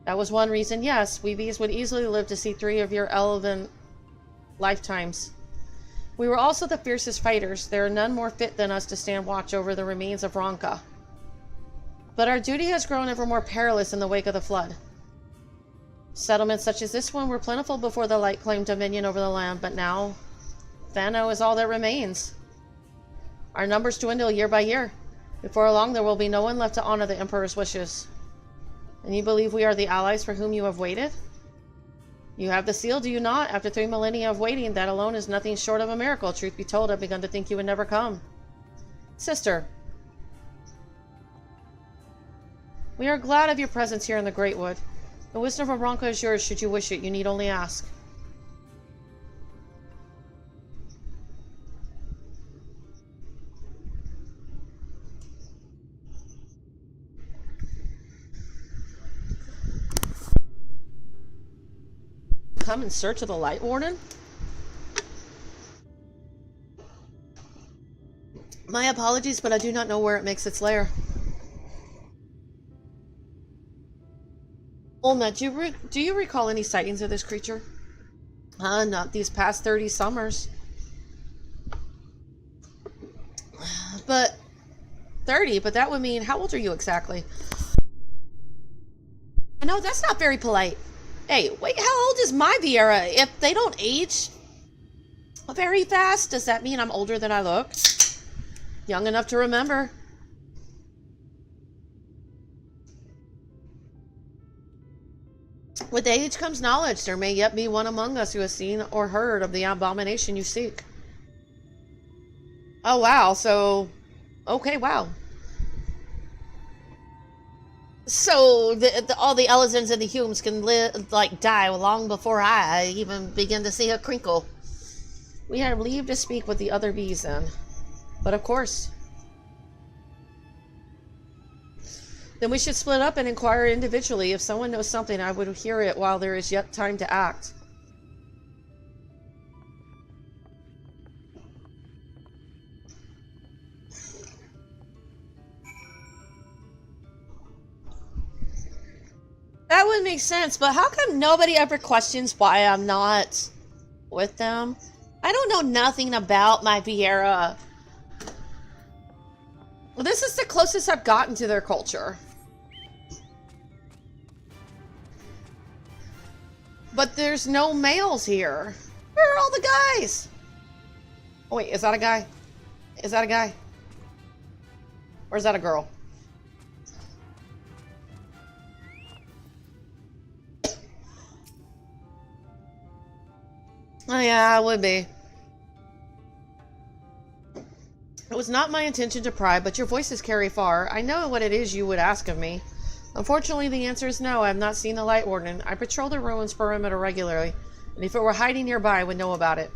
That was one reason, yes. We bees would easily live to see 3 of your elven lifetimes. We were also the fiercest fighters. There are none more fit than us to stand watch over the remains of Ronka. But our duty has grown ever more perilous in the wake of the flood. Settlements such as this one were plentiful before the light claimed dominion over the land, but now Fano is all that remains. Our numbers dwindle year by year. Before long there will be no one left to honor the Emperor's wishes. And you believe we are the allies for whom you have waited? You have the seal, do you not? After 3 millennia of waiting, that alone is nothing short of a miracle. Truth be told, I've begun to think you would never come. Sister, we are glad of your presence here in the Greatwood. The wisdom of Ronka is yours should you wish it. You need only ask. Come in search of the Light Warden? My apologies, but I do not know where it makes its lair. Olna, do you recall any sightings of this creature? Not these past 30 summers. But 30, but that would mean, how old are you exactly? No, that's not very polite. Hey, wait, how old is my Viera? If they don't age very fast, does that mean I'm older than I look? Young enough to remember. With age comes knowledge. There may yet be one among us who has seen or heard of the abomination you seek. Oh, wow. So, okay, wow. So, all the Elizans and the Humes can die long before I even begin to see a crinkle. We have leave to speak with the other bees then. But of course. Then we should split up and inquire individually. If someone knows something, I would hear it while there is yet time to act. That would make sense, but how come nobody ever questions why I'm not with them? I don't know nothing about my Vieira. Well, this is the closest I've gotten to their culture. But there's no males here. Where are all the guys? Oh, wait, is that a guy? Is that a guy? Or is that a girl? Oh, yeah, it would be. It was not my intention to pry, but your voices carry far. I know what it is you would ask of me. Unfortunately, the answer is no. I have not seen the Light Warden. I patrol the ruins perimeter regularly, and if it were hiding nearby, I would know about it.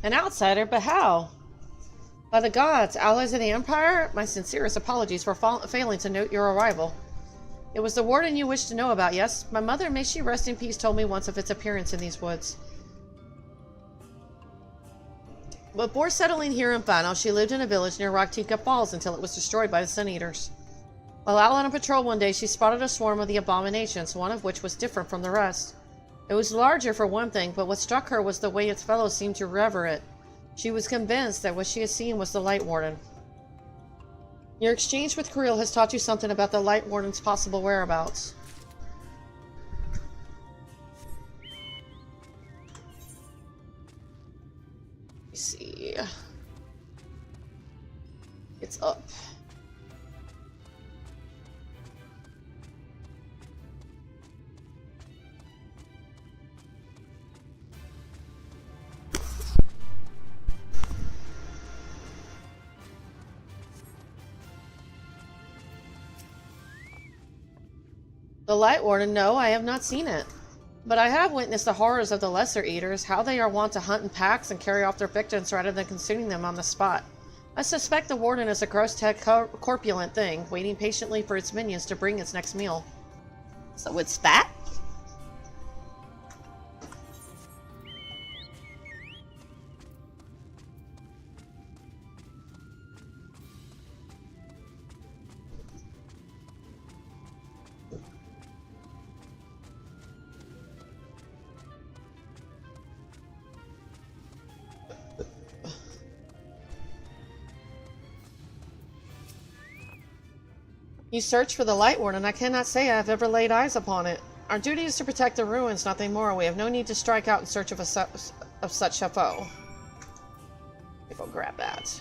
An outsider, but how? By the gods, allies of the Empire, my sincerest apologies for failing to note your arrival. It was the warden you wished to know about, yes? My mother, may she rest in peace, told me once of its appearance in these woods. Before settling here in Fano, she lived in a village near Rocktika Falls until it was destroyed by the Sun Eaters. While out on a patrol one day, she spotted a swarm of the abominations, one of which was different from the rest. It was larger for one thing, but what struck her was the way its fellows seemed to revere it. She was convinced that what she had seen was the Light Warden. Your exchange with Creel has taught you something about the Light Warden's possible whereabouts. Let me see. It's up. The Light Warden, no, I have not seen it. But I have witnessed the horrors of the Lesser Eaters, how they are wont to hunt in packs and carry off their victims rather than consuming them on the spot. I suspect the Warden is a gross-tech corpulent thing, waiting patiently for its minions to bring its next meal. So it's fat? You search for the Light Warden, and I cannot say I have ever laid eyes upon it. Our duty is to protect the ruins, nothing more. We have no need to strike out in search of such a foe. I'll grab that.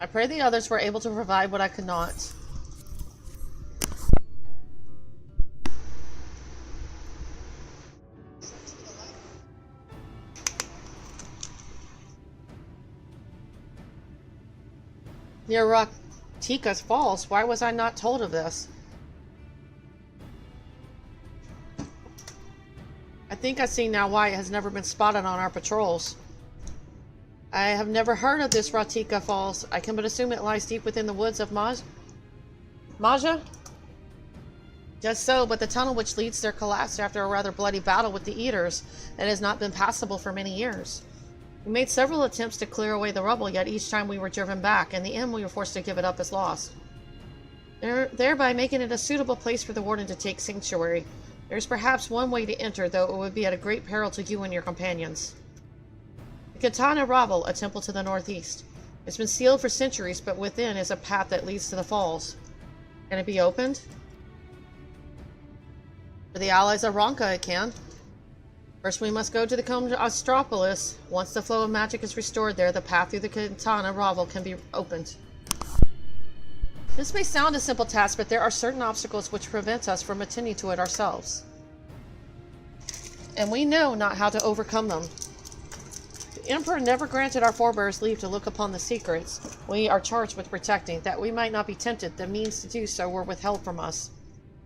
I pray the others were able to provide what I could not. Near Rak'tika's Falls. Why was I not told of this? I think I see now why it has never been spotted on our patrols. I have never heard of this Rak'tika Falls. I can but assume it lies deep within the woods of Maja? Just so, but the tunnel which leads there collapsed after a rather bloody battle with the Eaters and has not been passable for many years. We made several attempts to clear away the rubble, yet each time we were driven back. In the end, we were forced to give it up as lost, thereby making it a suitable place for the Warden to take sanctuary. There is perhaps one way to enter, though it would be at a great peril to you and your companions. The Katana Ravel, a temple to the northeast. It's been sealed for centuries, but within is a path that leads to the falls. Can it be opened? For the allies of Ronka, it can. First, we must go to the Combe Astropolis. Once the flow of magic is restored there, the path through the Katana Ravel can be opened. This may sound a simple task, but there are certain obstacles which prevent us from attending to it ourselves. And we know not how to overcome them. The Emperor never granted our forebears leave to look upon the secrets we are charged with protecting. That we might not be tempted, the means to do so were withheld from us.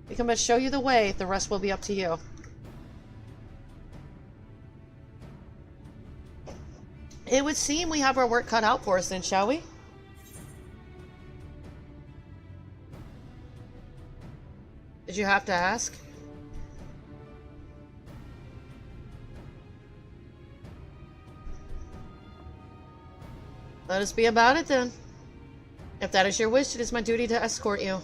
We can but show you the way, the rest will be up to you. It would seem we have our work cut out for us then, shall we? Did you have to ask? Let us be about it then. If that is your wish, it is my duty to escort you.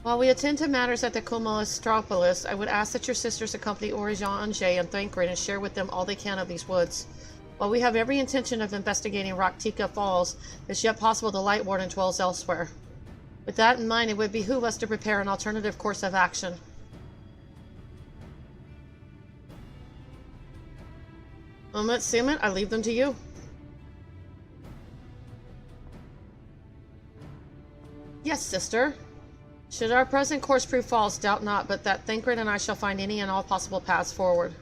While we attend to matters at the Combe Astropolis, I would ask that your sisters accompany Eorzea and Thancred and share with them all they can of these woods. While we have every intention of investigating Rak'tika Falls, it's yet possible the Light Warden dwells elsewhere. With that in mind, it would behoove us to prepare an alternative course of action. Summit, I leave them to you. Yes, sister. Should our present course prove false, doubt not, but that Thancred and I shall find any and all possible paths forward.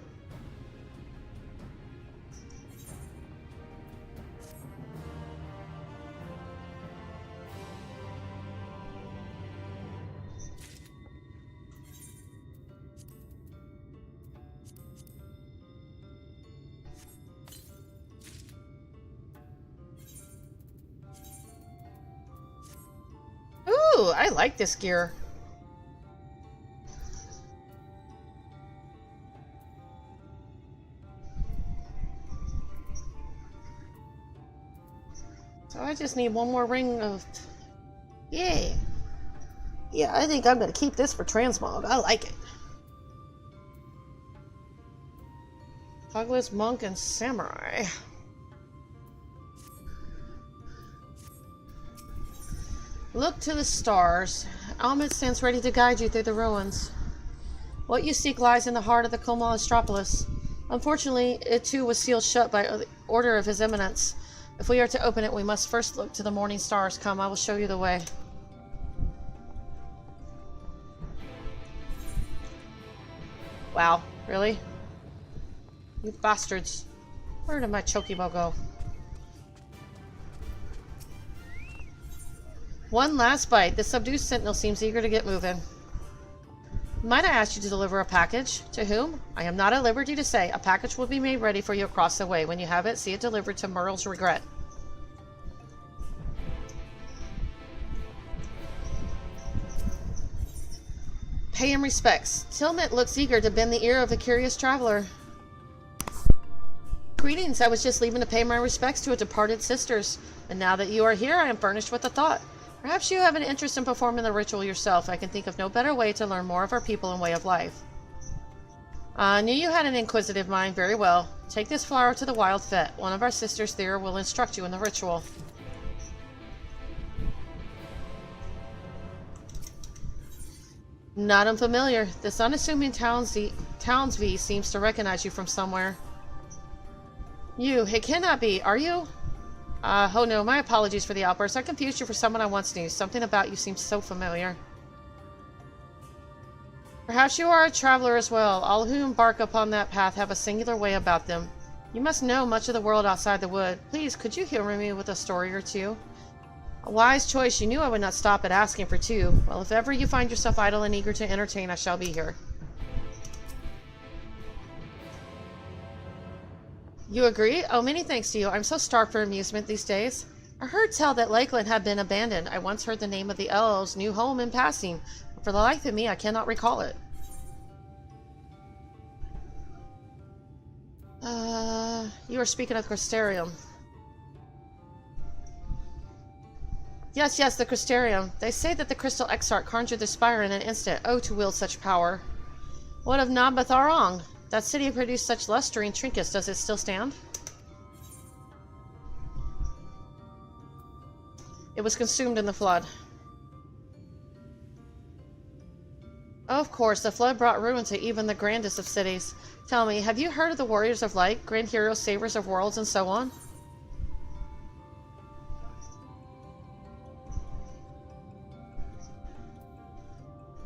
Ooh, I like this gear. So I just need one more ring of... Yay! Yeah, I think I'm gonna keep this for transmog. I like it. Puggless, Monk, and Samurai. Look to the stars. Almid stands ready to guide you through the ruins. What you seek lies in the heart of the Combe Astropolis. Unfortunately, it too was sealed shut by order of His Eminence. If we are to open it, we must first look to the morning stars. Come, I will show you the way. Wow, really? You bastards. Where did my Chocobo go? One last bite. The subdued sentinel seems eager to get moving. Might I ask you to deliver a package? To whom? I am not at liberty to say. A package will be made ready for you across the way. When you have it, see it delivered to Merle's Regret. Pay him respects. Tilmit looks eager to bend the ear of a curious traveler. Greetings. I was just leaving to pay my respects to a departed sisters. And now that you are here, I am furnished with a thought. Perhaps you have an interest in performing the ritual yourself. I can think of no better way to learn more of our people and way of life. I knew you had an inquisitive mind. Very well. Take this flower to the Wild Fete. One of our sisters there will instruct you in the ritual. Not unfamiliar. This unassuming Townsvie seems to recognize you from somewhere. You, it cannot be. Are you? Oh no, my apologies for the outburst. I confused you for someone I once knew. Something about you seems so familiar. Perhaps you are a traveler as well. All who embark upon that path have a singular way about them. You must know much of the world outside the wood. Please, could you humor me with a story or two? A wise choice. You knew I would not stop at asking for two. Well, if ever you find yourself idle and eager to entertain, I shall be here. You agree? Oh, many thanks to you. I'm so starved for amusement these days. I heard tell that Lakeland had been abandoned. I once heard the name of the elves' new home in passing, but for the life of me, I cannot recall it. You are speaking of Crystarium. Yes, the Crystarium. They say that the Crystal Exarch conjured the spire in an instant. Oh, to wield such power. What of Nabatharong? That city produced such lustrine trinkets. Does it still stand? It was consumed in the flood. Of course, the flood brought ruin to even the grandest of cities. Tell me, have you heard of the Warriors of Light, grand heroes, savers of worlds, and so on?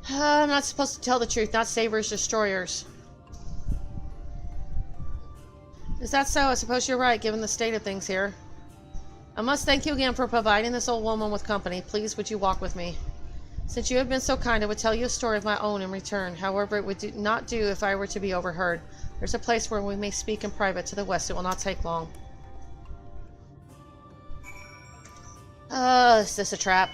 I'm not supposed to tell the truth, not savers, destroyers. Is that so? I suppose you're right, given the state of things here. I must thank you again for providing this old woman with company. Please, would you walk with me? Since you have been so kind, I would tell you a story of my own in return. However, it would not do if I were to be overheard. There's a place where we may speak in private to the west. It will not take long. Is this a trap?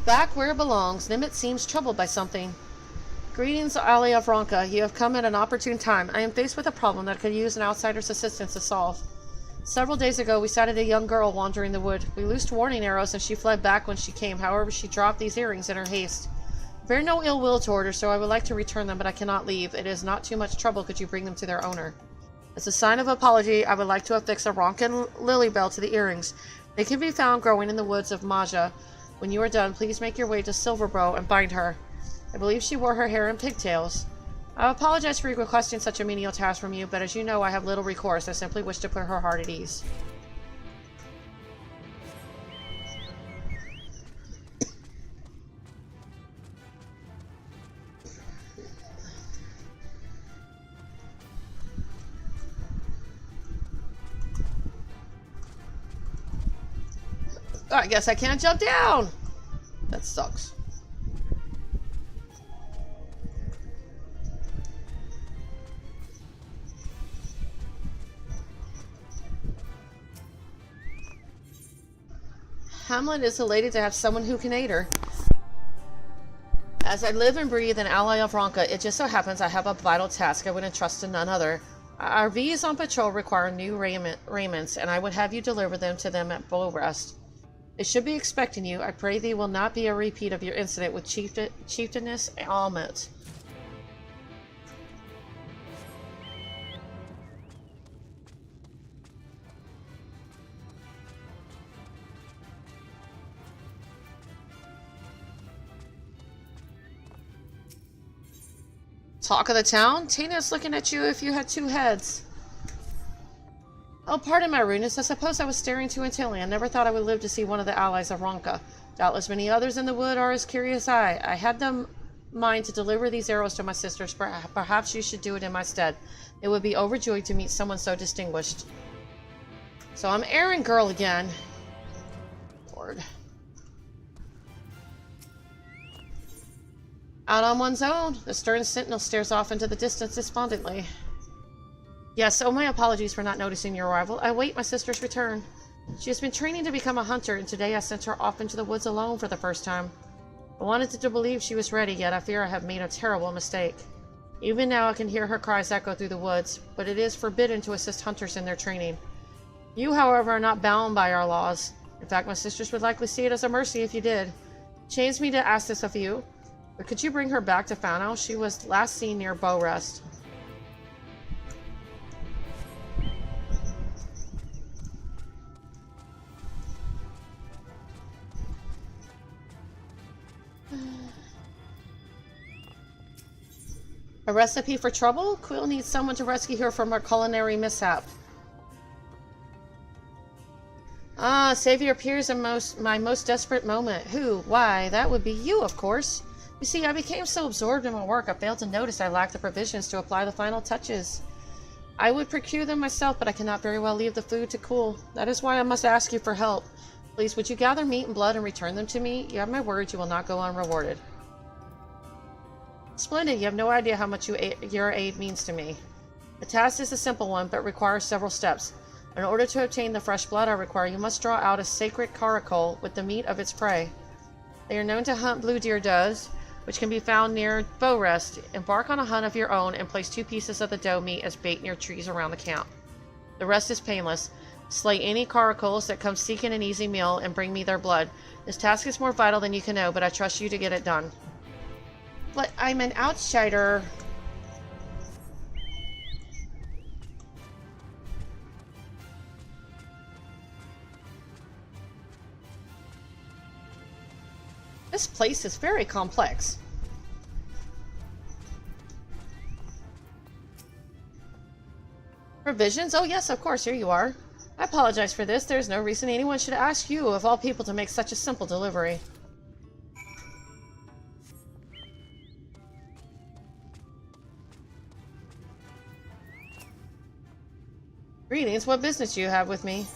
Back where it belongs, Nimit seems troubled by something. Greetings, Ali of Ronka. You have come at an opportune time. I am faced with a problem that could use an outsider's assistance to solve. Several days ago, we sighted a young girl wandering the wood. We loosed warning arrows and she fled back when she came. However, she dropped these earrings in her haste. I bear no ill will toward her, so I would like to return them, but I cannot leave. It is not too much trouble could you bring them to their owner. As a sign of apology, I would like to affix a Ronkan lily bell to the earrings. They can be found growing in the woods of Maja. When you are done, please make your way to Silverbrow and bind her. I believe she wore her hair in pigtails. I apologize for requesting such a menial task from you, but as you know, I have little recourse. I simply wish to put her heart at ease. I guess I can't jump down! That sucks. Hamlet is elated to have someone who can aid her. As I live and breathe an ally of Ronka, it just so happens I have a vital task I would entrust to none other. Our V's on patrol require new raiments, and I would have you deliver them to them at Bowrest. They should be expecting you. I pray thee will not be a repeat of your incident with Chieftainess Almet. Talk of the town? Tina's looking at you if you had two heads. Oh, pardon my rudeness. I suppose I was staring too intently. I never thought I would live to see one of the allies of Ronka. Doubtless many others in the wood are as curious as I had them mind to deliver these arrows to my sisters. Perhaps you should do it in my stead. They would be overjoyed to meet someone so distinguished. So I'm errand girl again. Lord. Out on one's own, the stern sentinel stares off into the distance despondently. Yes, oh, my apologies for not noticing your arrival. I await my sister's return. She has been training to become a hunter, and today I sent her off into the woods alone for the first time. I wanted to believe she was ready, yet I fear I have made a terrible mistake. Even now I can hear her cries echo through the woods, but it is forbidden to assist hunters in their training. You, however, are not bound by our laws. In fact, my sisters would likely see it as a mercy if you did. It shames me to ask this of you, but could you bring her back to Fano? She was last seen near Bowrest. A recipe for trouble? Quill needs someone to rescue her from her culinary mishap. Ah, savior appears in my most desperate moment. Who? Why, that would be you, of course. You see, I became so absorbed in my work, I failed to notice I lacked the provisions to apply the final touches. I would procure them myself, but I cannot very well leave the food to cool. That is why I must ask you for help. Please, would you gather meat and blood and return them to me? You have my word, you will not go unrewarded. Splendid, you have no idea how much your aid means to me. The task is a simple one, but requires several steps. In order to obtain the fresh blood I require, you must draw out a sacred caracal with the meat of its prey. They are known to hunt blue deer does, which can be found near bow rest. Embark on a hunt of your own and place 2 pieces of the doe meat as bait near trees around the camp. The rest is painless. Slay any caracals that come seeking an easy meal and bring me their blood. This task is more vital than you can know, but I trust you to get it done. But I'm an outsider. This place is very complex. Provisions? Oh yes, of course, here you are. I apologize for this. There's no reason anyone should ask you, of all people, to make such a simple delivery. Greetings, what business do you have with me?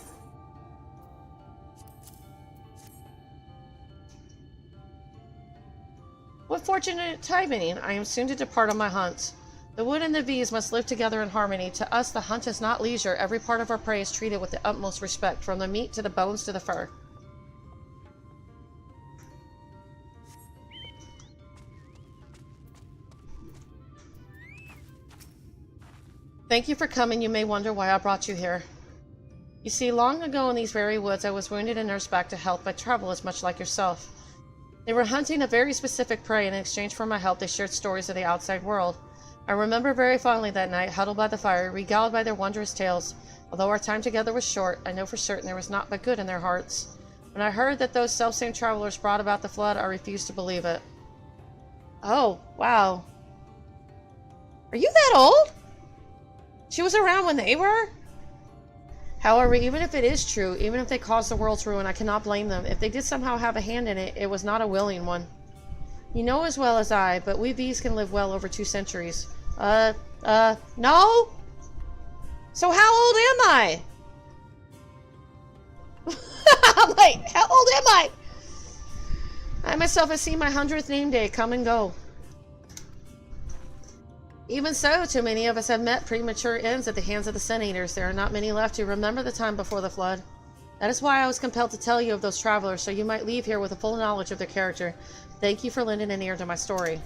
What fortunate timing! I am soon to depart on my hunt. The wood and the bees must live together in harmony. To us, the hunt is not leisure. Every part of our prey is treated with the utmost respect, from the meat to the bones to the fur. Thank you for coming. You may wonder why I brought you here. You see, long ago in these very woods, I was wounded and nursed back to health by travelers much like yourself. They were hunting a very specific prey, and in exchange for my help, they shared stories of the outside world. I remember very fondly that night, huddled by the fire, regaled by their wondrous tales. Although our time together was short, I know for certain there was naught but good in their hearts. When I heard that those selfsame travelers brought about the flood, I refused to believe it. Oh, wow. Are you that old? She was around when they were? However, even if it is true, even if they caused the world's ruin, I cannot blame them. If they did somehow have a hand in it, it was not a willing one. You know as well as I, but we bees can live well over 2 centuries. No? So how old am I? I'm like, how old am I? I myself have seen my 100th name day come and go. Even so, too many of us have met premature ends at the hands of the Sun Eaters. There are not many left who remember the time before the flood. That is why I was compelled to tell you of those travelers, so you might leave here with a full knowledge of their character. Thank you for lending an ear to my story.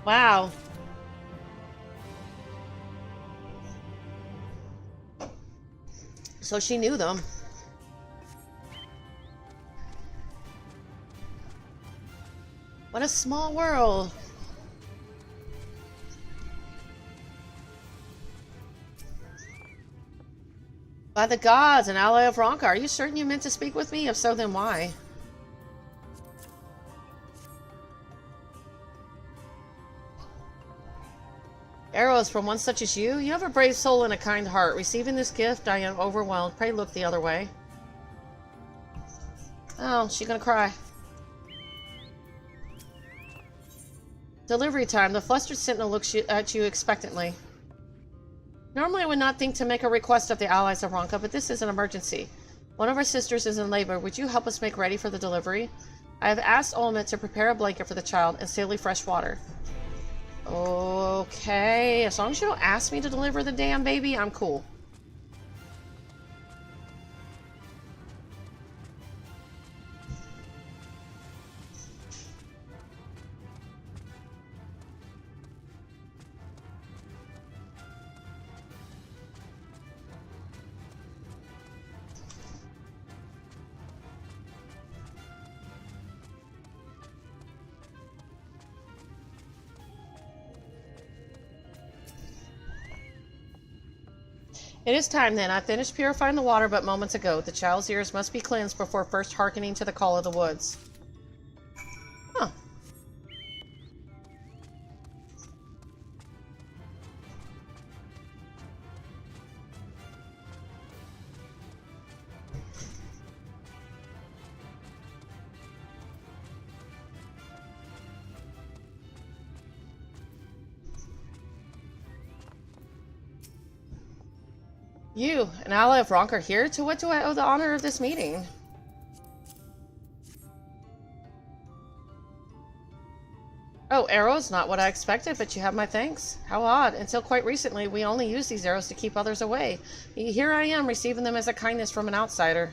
Wow. So she knew them. What a small world. By the gods, an ally of Ronka, are you certain you meant to speak with me? If so, then why? Arrows from one such as you? You have a brave soul and a kind heart. Receiving this gift, I am overwhelmed. Pray look the other way. Oh, she's gonna cry. Delivery time. The flustered sentinel looks at you expectantly. Normally I would not think to make a request of the allies of Ronka, but this is an emergency. One of our sisters is in labor. Would you help us make ready for the delivery? I have asked Olmec to prepare a blanket for the child and silly fresh water. Okay, as long as you don't ask me to deliver the damn baby, I'm cool. It is time then. I finished purifying the water but moments ago. The child's ears must be cleansed before first hearkening to the call of the woods. Huh. You, an ally of Ronk, are here? To what do I owe the honor of this meeting? Oh, arrows? Not what I expected, but you have my thanks. How odd. Until quite recently, we only used these arrows to keep others away. Here I am, receiving them as a kindness from an outsider.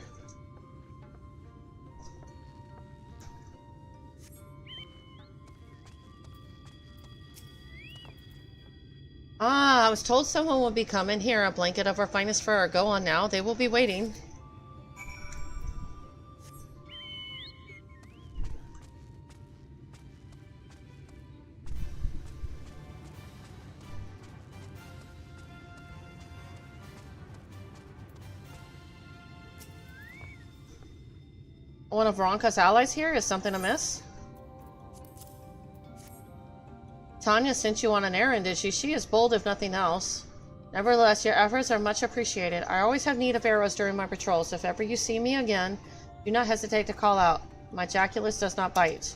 Ah, I was told someone would be coming. Here, a blanket of our finest fur. Go on now. They will be waiting. One of Ronka's allies here? Is something amiss? Tanya sent you on an errand, did she? She is bold if nothing else. Nevertheless, your efforts are much appreciated. I always have need of arrows during my patrols. If ever you see me again, do not hesitate to call out. My jaculus does not bite.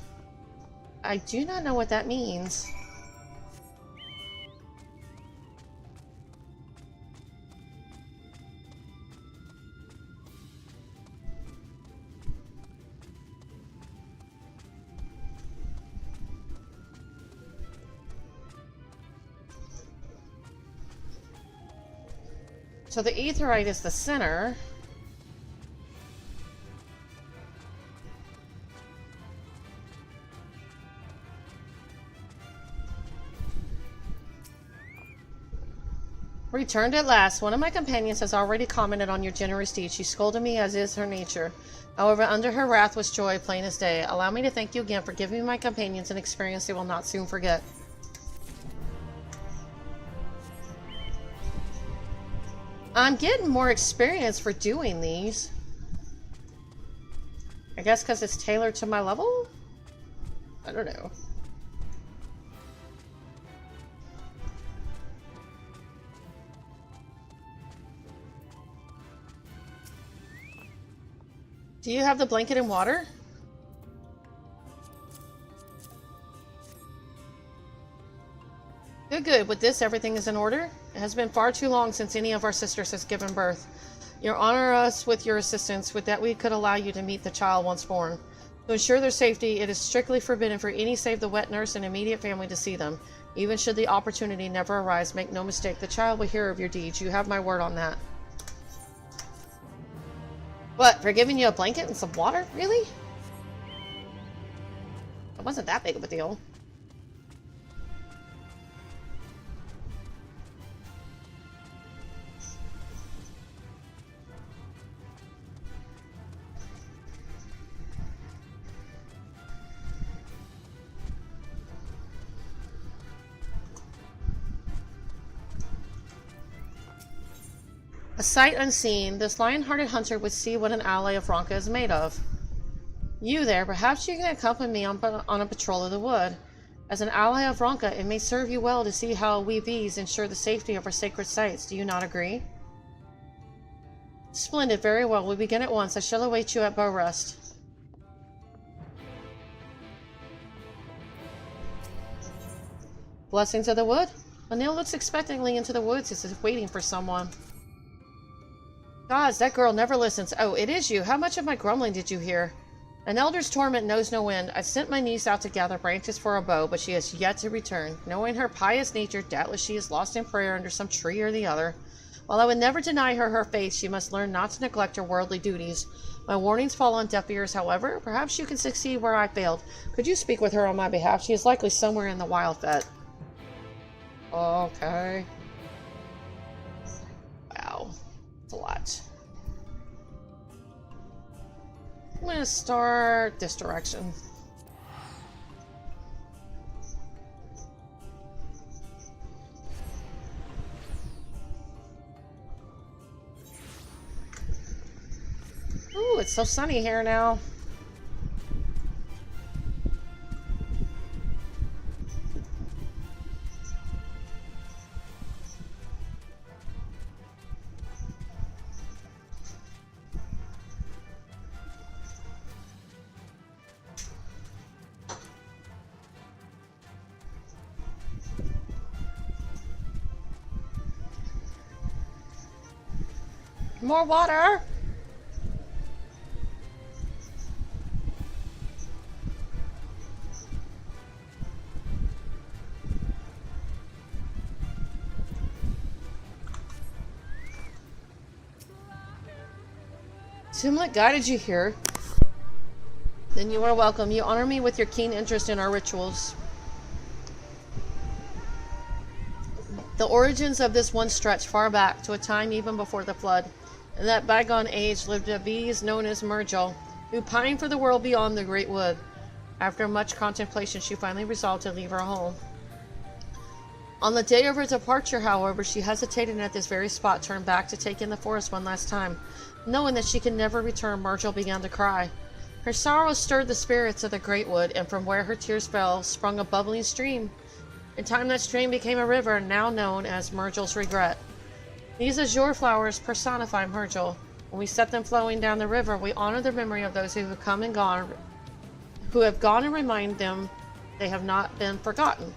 I do not know what that means. So the aetheryte is the center. Returned at last. One of my companions has already commented on your generous deed. She scolded me, as is her nature. However, under her wrath was joy, plain as day. Allow me to thank you again for giving my companions an experience they will not soon forget. I'm getting more experience for doing these. I guess because it's tailored to my level? I don't know. Do you have the blanket and water? Good, good. With this, everything is in order. It has been far too long since any of our sisters has given birth. You honor us with your assistance. With that, we could allow you to meet the child once born. To ensure their safety, it is strictly forbidden for any save the wet nurse and immediate family to see them. Even should the opportunity never arise, make no mistake, the child will hear of your deeds. You have my word on that. What, for giving you a blanket and some water? Really? It wasn't that big of a deal. A sight unseen, this lion-hearted hunter would see what an ally of Ronka is made of. You there, perhaps you can accompany me on a patrol of the wood. As an ally of Ronka, it may serve you well to see how we bees ensure the safety of our sacred sites. Do you not agree? Splendid, very well. We begin at once. I shall await you at Bow Rest. Blessings of the wood? Anil looks expectantly into the woods as if waiting for someone. Gods, that girl never listens. Oh, it is you. How much of my grumbling did you hear? An elder's torment knows no end. I sent my niece out to gather branches for a bow, but she has yet to return. Knowing her pious nature, doubtless she is lost in prayer under some tree or the other. While I would never deny her her faith, she must learn not to neglect her worldly duties. My warnings fall on deaf ears, however. Perhaps you can succeed where I failed. Could you speak with her on my behalf? She is likely somewhere in the Wildfett. Okay. Wow. It's a lot. I'm going to start this direction. Ooh, it's so sunny here now. More water. Simlet guided you here. Then you are welcome. You honor me with your keen interest in our rituals. The origins of this one stretch far back to a time even before the flood. In that bygone age lived a beast known as Myrgel, who pined for the world beyond the Great Wood. After much contemplation, she finally resolved to leave her home. On the day of her departure, however, she hesitated at this very spot, turned back to take in the forest one last time. Knowing that she could never return, Myrgel began to cry. Her sorrow stirred the spirits of the Great Wood, and from where her tears fell sprung a bubbling stream. In time that stream became a river, now known as Myrgel's Regret. These azure flowers personify Myrgel. When we set them flowing down the river, we honor the memory of those who have come and gone, and remind them they have not been forgotten.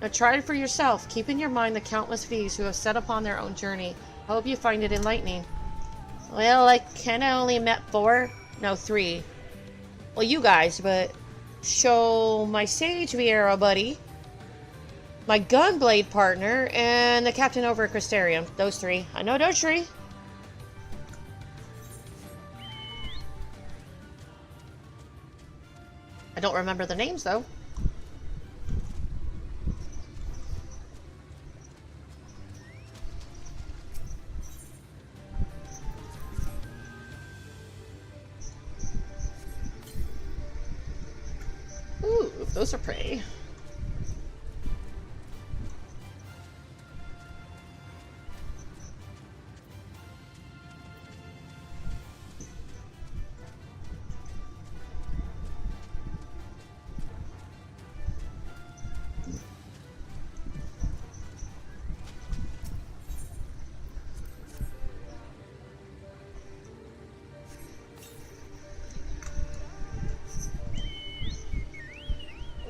Now try it for yourself. Keep in your mind the countless V's who have set upon their own journey. I hope you find it enlightening. Well, I kinda only met 3. Well, you guys, but show my Sage Vieira buddy, my Gunblade partner, and the captain over at Crystarium. Those 3. I know those 3. I don't remember the names, though. Ooh, those are pretty.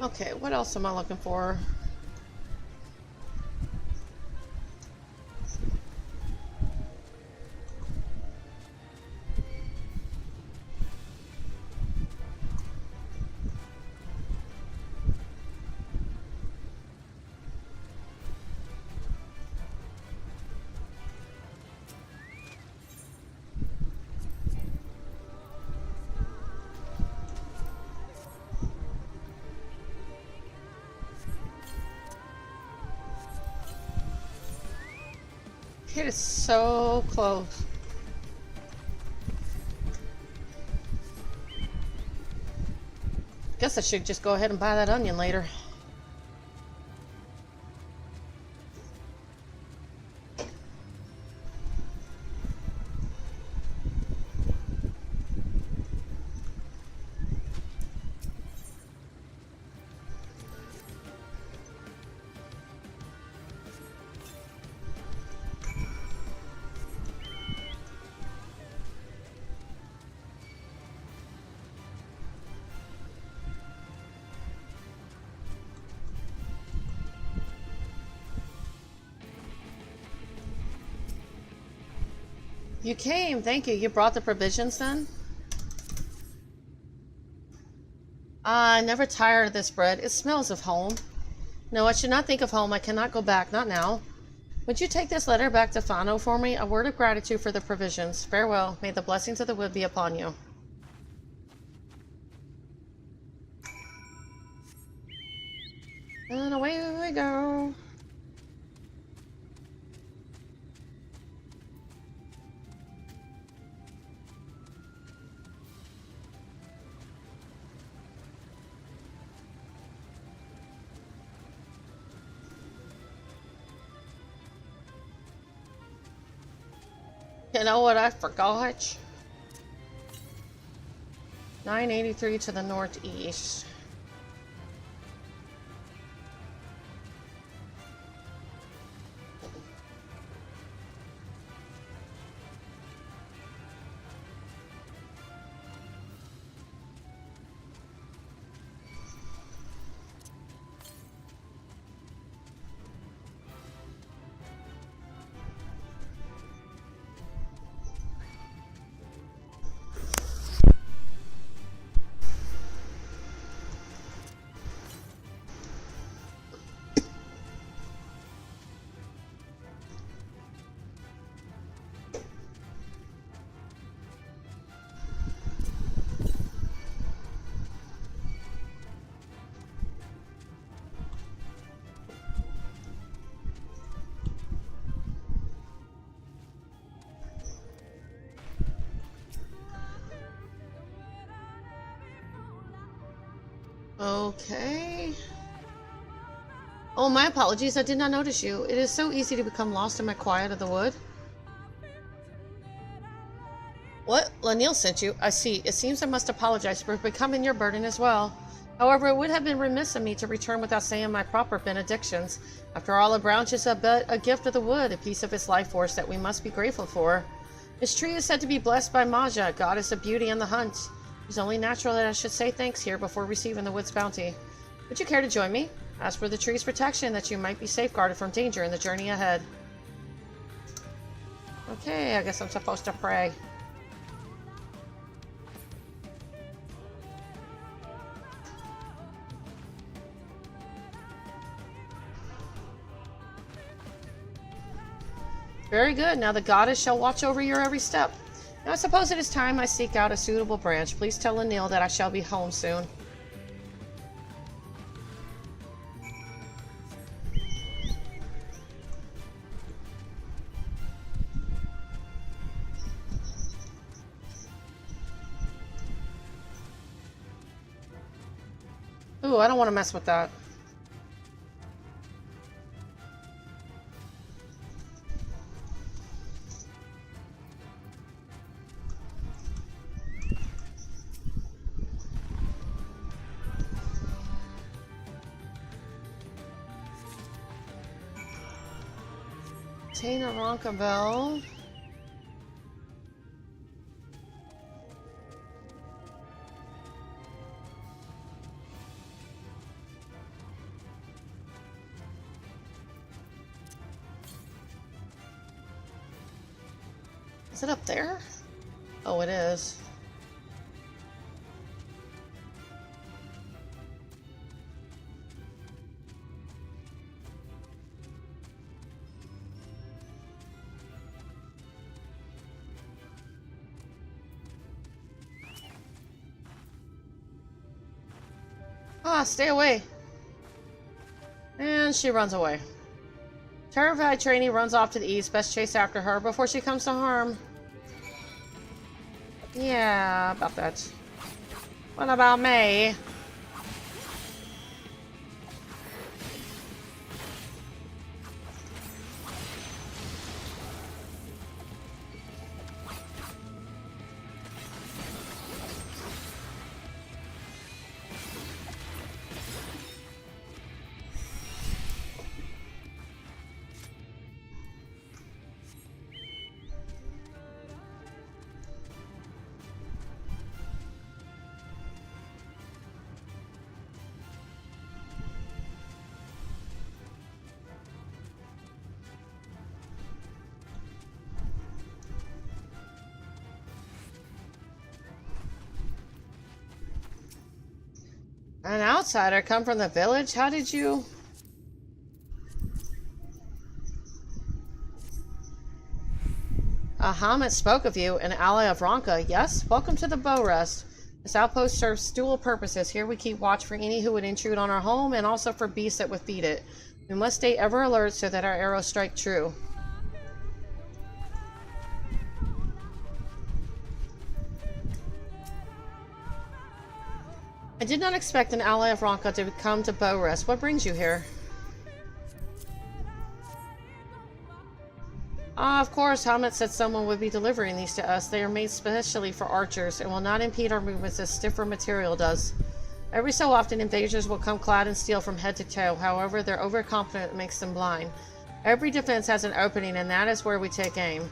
Okay, what else am I looking for? It is so close. Guess I should just go ahead and buy that onion later. You came, thank you. You brought the provisions then? I never tire of this bread. It smells of home. No, I should not think of home. I cannot go back, not now. Would you take this letter back to Fano for me? A word of gratitude for the provisions. Farewell. May the blessings of the wood be upon you. And away we go. You know what I forgot? 983 to the northeast. Okay. Oh, my apologies. I did not notice you. It is so easy to become lost in my quiet of the wood. What? Lanil sent you? I see. It seems I must apologize for becoming your burden as well. However, it would have been remiss of me to return without saying my proper benedictions. After all, a branch is but a gift of the wood, a piece of its life force that we must be grateful for. This tree is said to be blessed by Maja, goddess of beauty and the hunt. It is only natural that I should say thanks here before receiving the wood's bounty. Would you care to join me? Ask for the tree's protection that you might be safeguarded from danger in the journey ahead. Okay, I guess I'm supposed to pray. Very good. Now the goddess shall watch over your every step. Now I suppose it is time I seek out a suitable branch. Please tell Lanil that I shall be home soon. Ooh, I don't want to mess with that. Taina Ronkabell. Is it up there? Oh, it is. Ah, stay away. And she runs away. Terrified trainee runs off to the east. Best chase after her before she comes to harm. Yeah, about that. What about me? An outsider come from the village? How did you... Hamlet spoke of you, an ally of Ronka. Yes? Welcome to the Bow Rest. This outpost serves dual purposes. Here we keep watch for any who would intrude on our home, and also for beasts that would feed it. We must stay ever alert so that our arrows strike true. I did not expect an ally of Ronka to come to Bow Rest. What brings you here? Ah, of course, Hamlet said someone would be delivering these to us. They are made specially for archers and will not impede our movements as stiffer material does. Every so often, invaders will come clad in steel from head to toe. However, their overconfidence makes them blind. Every defense has an opening, and that is where we take aim.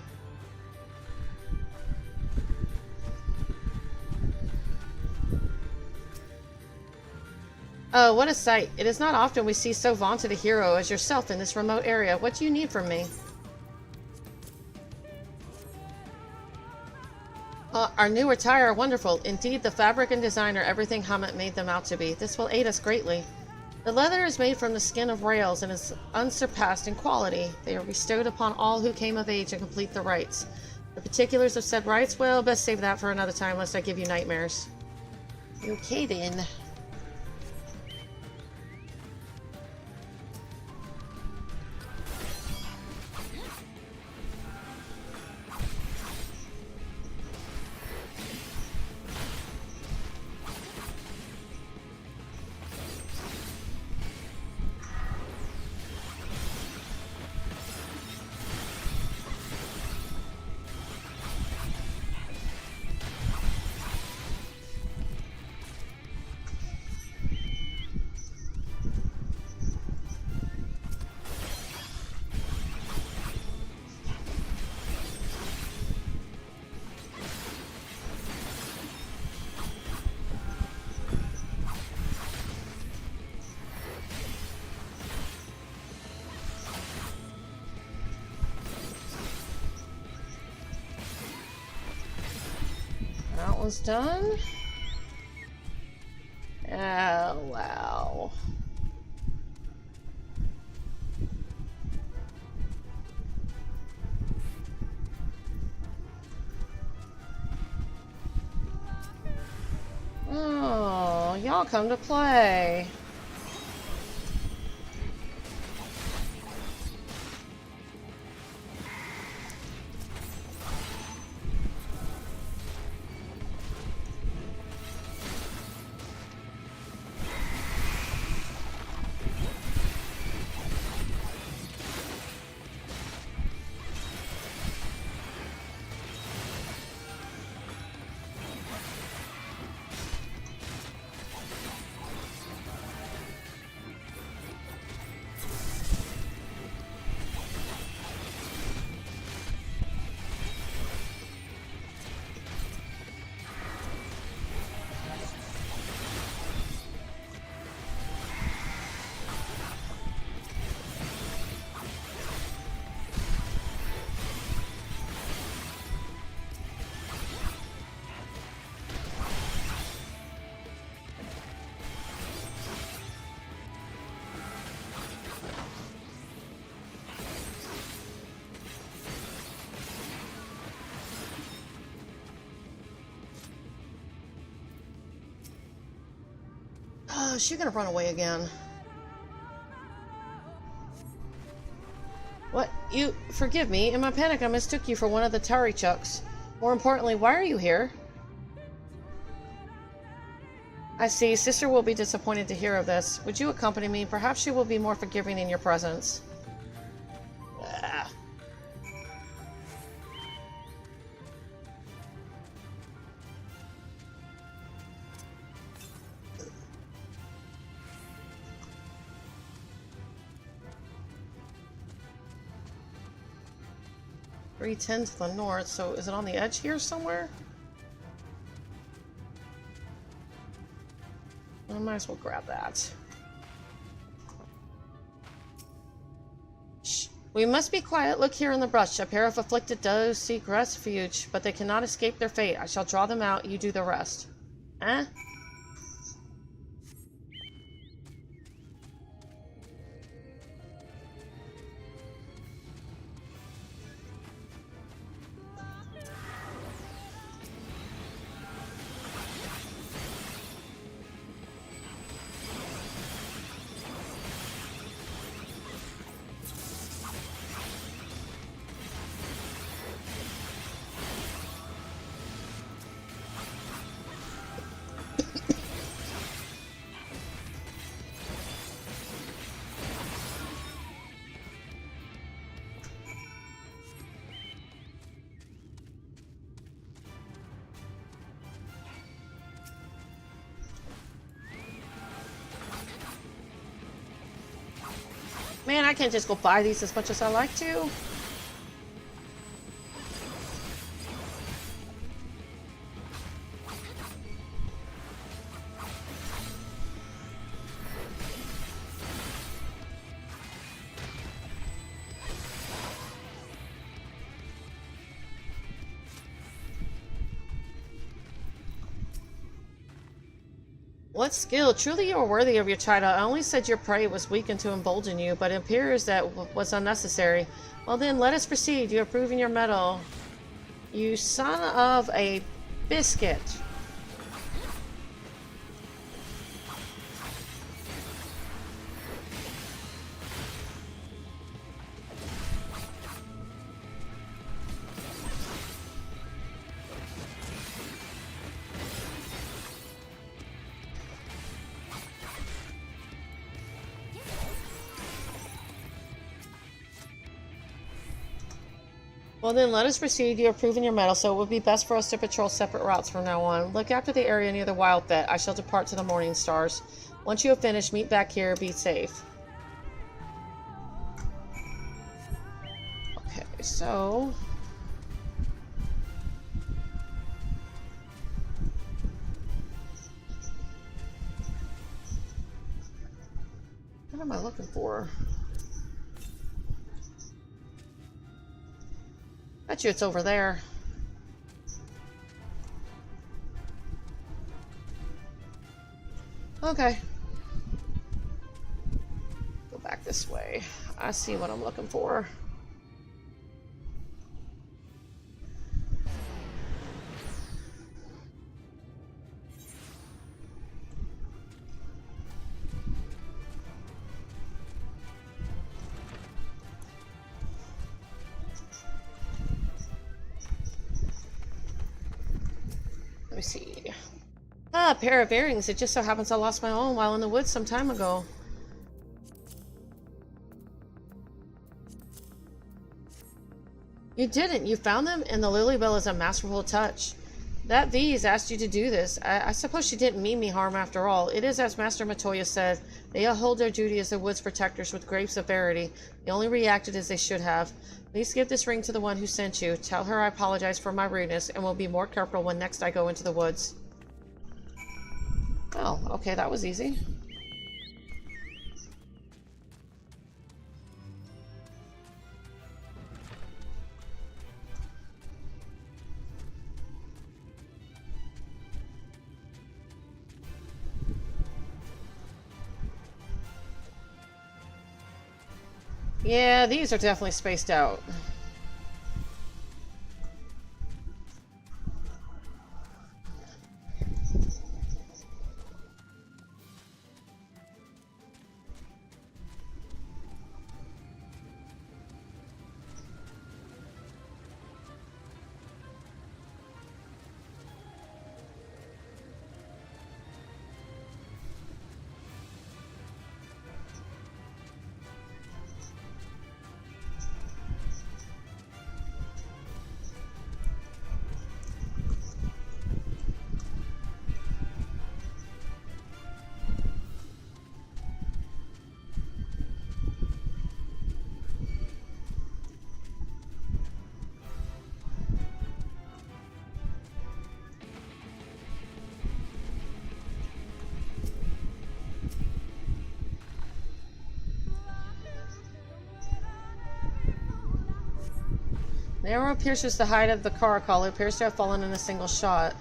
Oh, what a sight. It is not often we see so vaunted a hero as yourself in this remote area. What do you need from me? Our new attire are wonderful. Indeed, the fabric and design are everything Hamlet made them out to be. This will aid us greatly. The leather is made from the skin of rails and is unsurpassed in quality. They are bestowed upon all who came of age and complete the rites. The particulars of said rites, well, best save that for another time, lest I give you nightmares. Okay, then. That one's done. Oh, wow. Oh, y'all come to play. Oh, is she gonna run away again? What? You... Forgive me. In my panic, I mistook you for one of the Tari Chucks. More importantly, why are you here? I see. Sister will be disappointed to hear of this. Would you accompany me? Perhaps she will be more forgiving in your presence. Ah. .310 to the north, so is it on the edge here somewhere? I might as well grab that. Shh. We must be quiet. Look here in the brush. A pair of afflicted does seek refuge, but they cannot escape their fate. I shall draw them out. You do the rest. Eh? Man, I can't just go buy these as much as I like to. What skill? Truly you are worthy of your title. I only said your prey was weakened to embolden you, but it appears that was unnecessary. Well then, let us proceed. You are proving your mettle. You son of a biscuit. Well then, let us proceed. You have proven your mettle, so it would be best for us to patrol separate routes from now on. Look after the area near the Wild Bet. I shall depart to the Morning Stars. Once you have finished, meet back here. Be safe. Okay, so... what am I looking for? Bet you it's over there. Okay. Go back this way. I see what I'm looking for. Let me see. Ah, a pair of earrings. It just so happens I lost my own while in the woods some time ago. You didn't. You found them, and the lily bell is a masterful touch. That V's asked you to do this. I suppose she didn't mean me harm after all. It is as Master Matoya said. They hold their duty as the woods protectors with grave severity. They only reacted as they should have. Please give this ring to the one who sent you. Tell her I apologize for my rudeness and will be more careful when next I go into the woods. Oh, okay, that was easy. Yeah, these are definitely spaced out. The arrow pierces the hide of the caracal. It appears to have fallen in a single shot.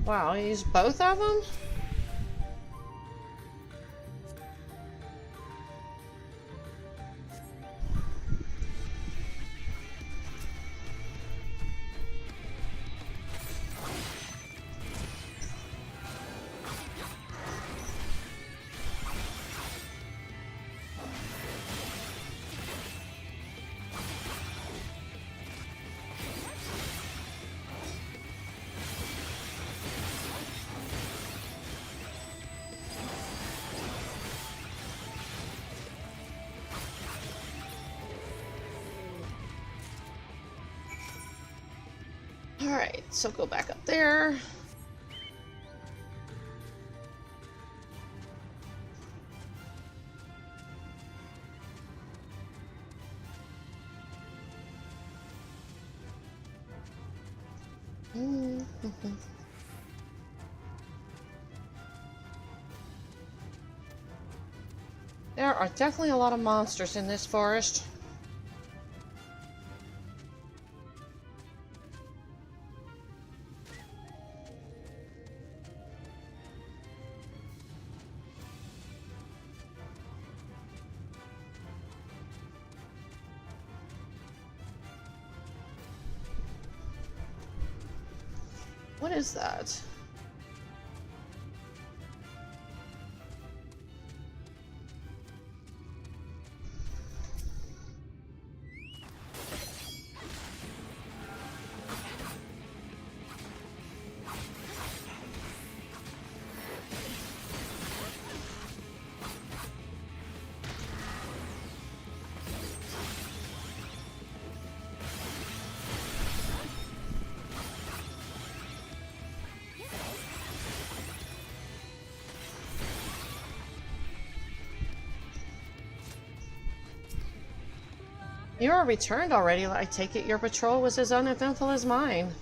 Wow, I used both of them? Alright, so go back up there. There are definitely a lot of monsters in this forest. What is that? You are returned already. I take it your patrol was as uneventful as mine.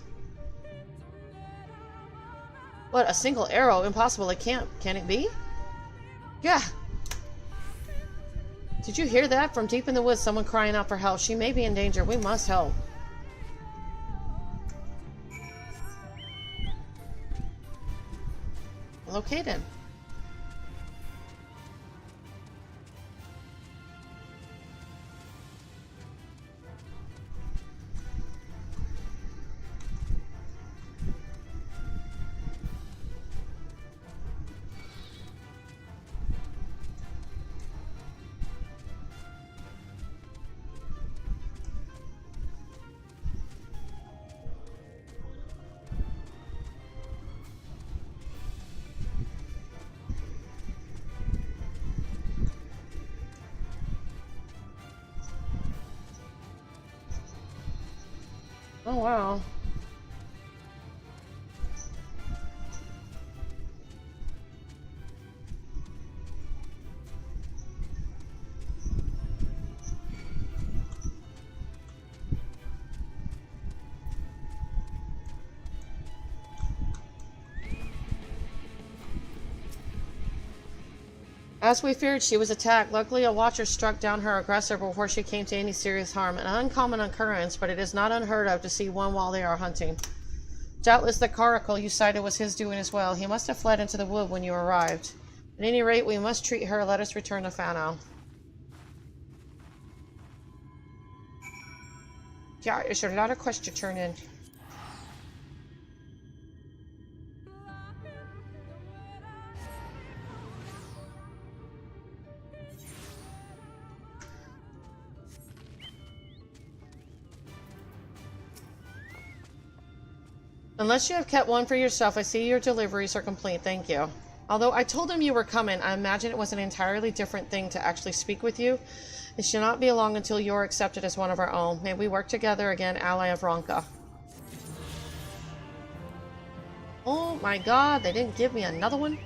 What, a single arrow? Impossible. It can't. Can it be? Yeah. Did you hear that? From deep in the woods, someone crying out for help. She may be in danger. We must help. Okay then. Oh, wow. As we feared, she was attacked. Luckily, a watcher struck down her aggressor before she came to any serious harm. An uncommon occurrence, but it is not unheard of to see one while they are hunting. Doubtless the caracal you cited was his doing as well. He must have fled into the wood when you arrived. At any rate, we must treat her. Let us return to Fano. Yeah, is there a lot of questions to turn in? Unless you have kept one for yourself, I see your deliveries are complete. Thank you. Although I told him you were coming, I imagine it was an entirely different thing to actually speak with you. It should not be long until you are accepted as one of our own. May we work together again, ally of Ronka. Oh my god, they didn't give me another one?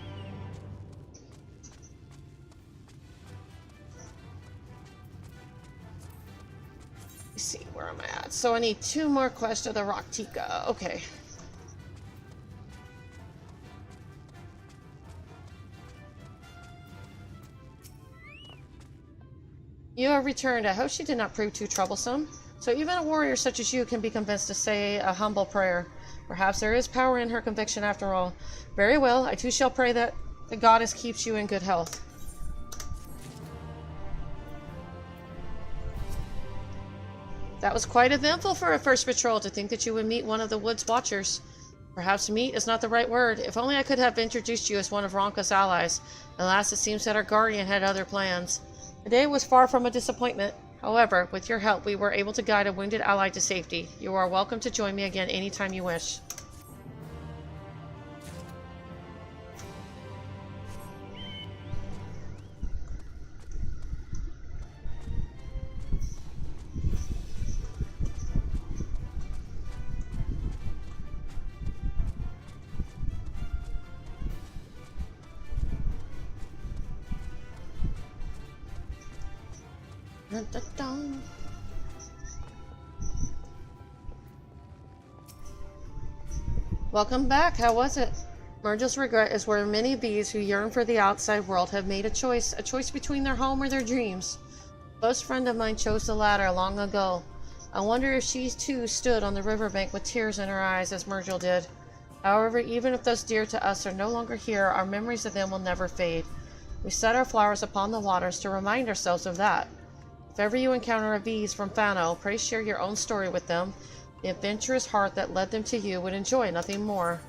Let's see, where am I at? So I need 2 more quests of the Raktika. Okay. You have returned. I hope she did not prove too troublesome. So even a warrior such as you can be convinced to say a humble prayer. Perhaps there is power in her conviction after all. Very well, I too shall pray that the goddess keeps you in good health. That was quite eventful for a first patrol, to think that you would meet one of the Woods Watchers. Perhaps meet is not the right word. If only I could have introduced you as one of Ronka's allies. Alas, it seems that our guardian had other plans. The day was far from a disappointment. However, with your help, we were able to guide a wounded ally to safety. You are welcome to join me again anytime you wish. Dun, dun, dun. Welcome back. How was it? Myrtle's regret is where many bees who yearn for the outside world have made a choice between their home or their dreams. A close friend of mine chose the latter long ago. I wonder if she too stood on the riverbank with tears in her eyes as Myrtle did. However, even if those dear to us are no longer here, our memories of them will never fade. We set our flowers upon the waters to remind ourselves of that. If ever you encounter a bees from Fano, pray share your own story with them. The adventurous heart that led them to you would enjoy nothing more.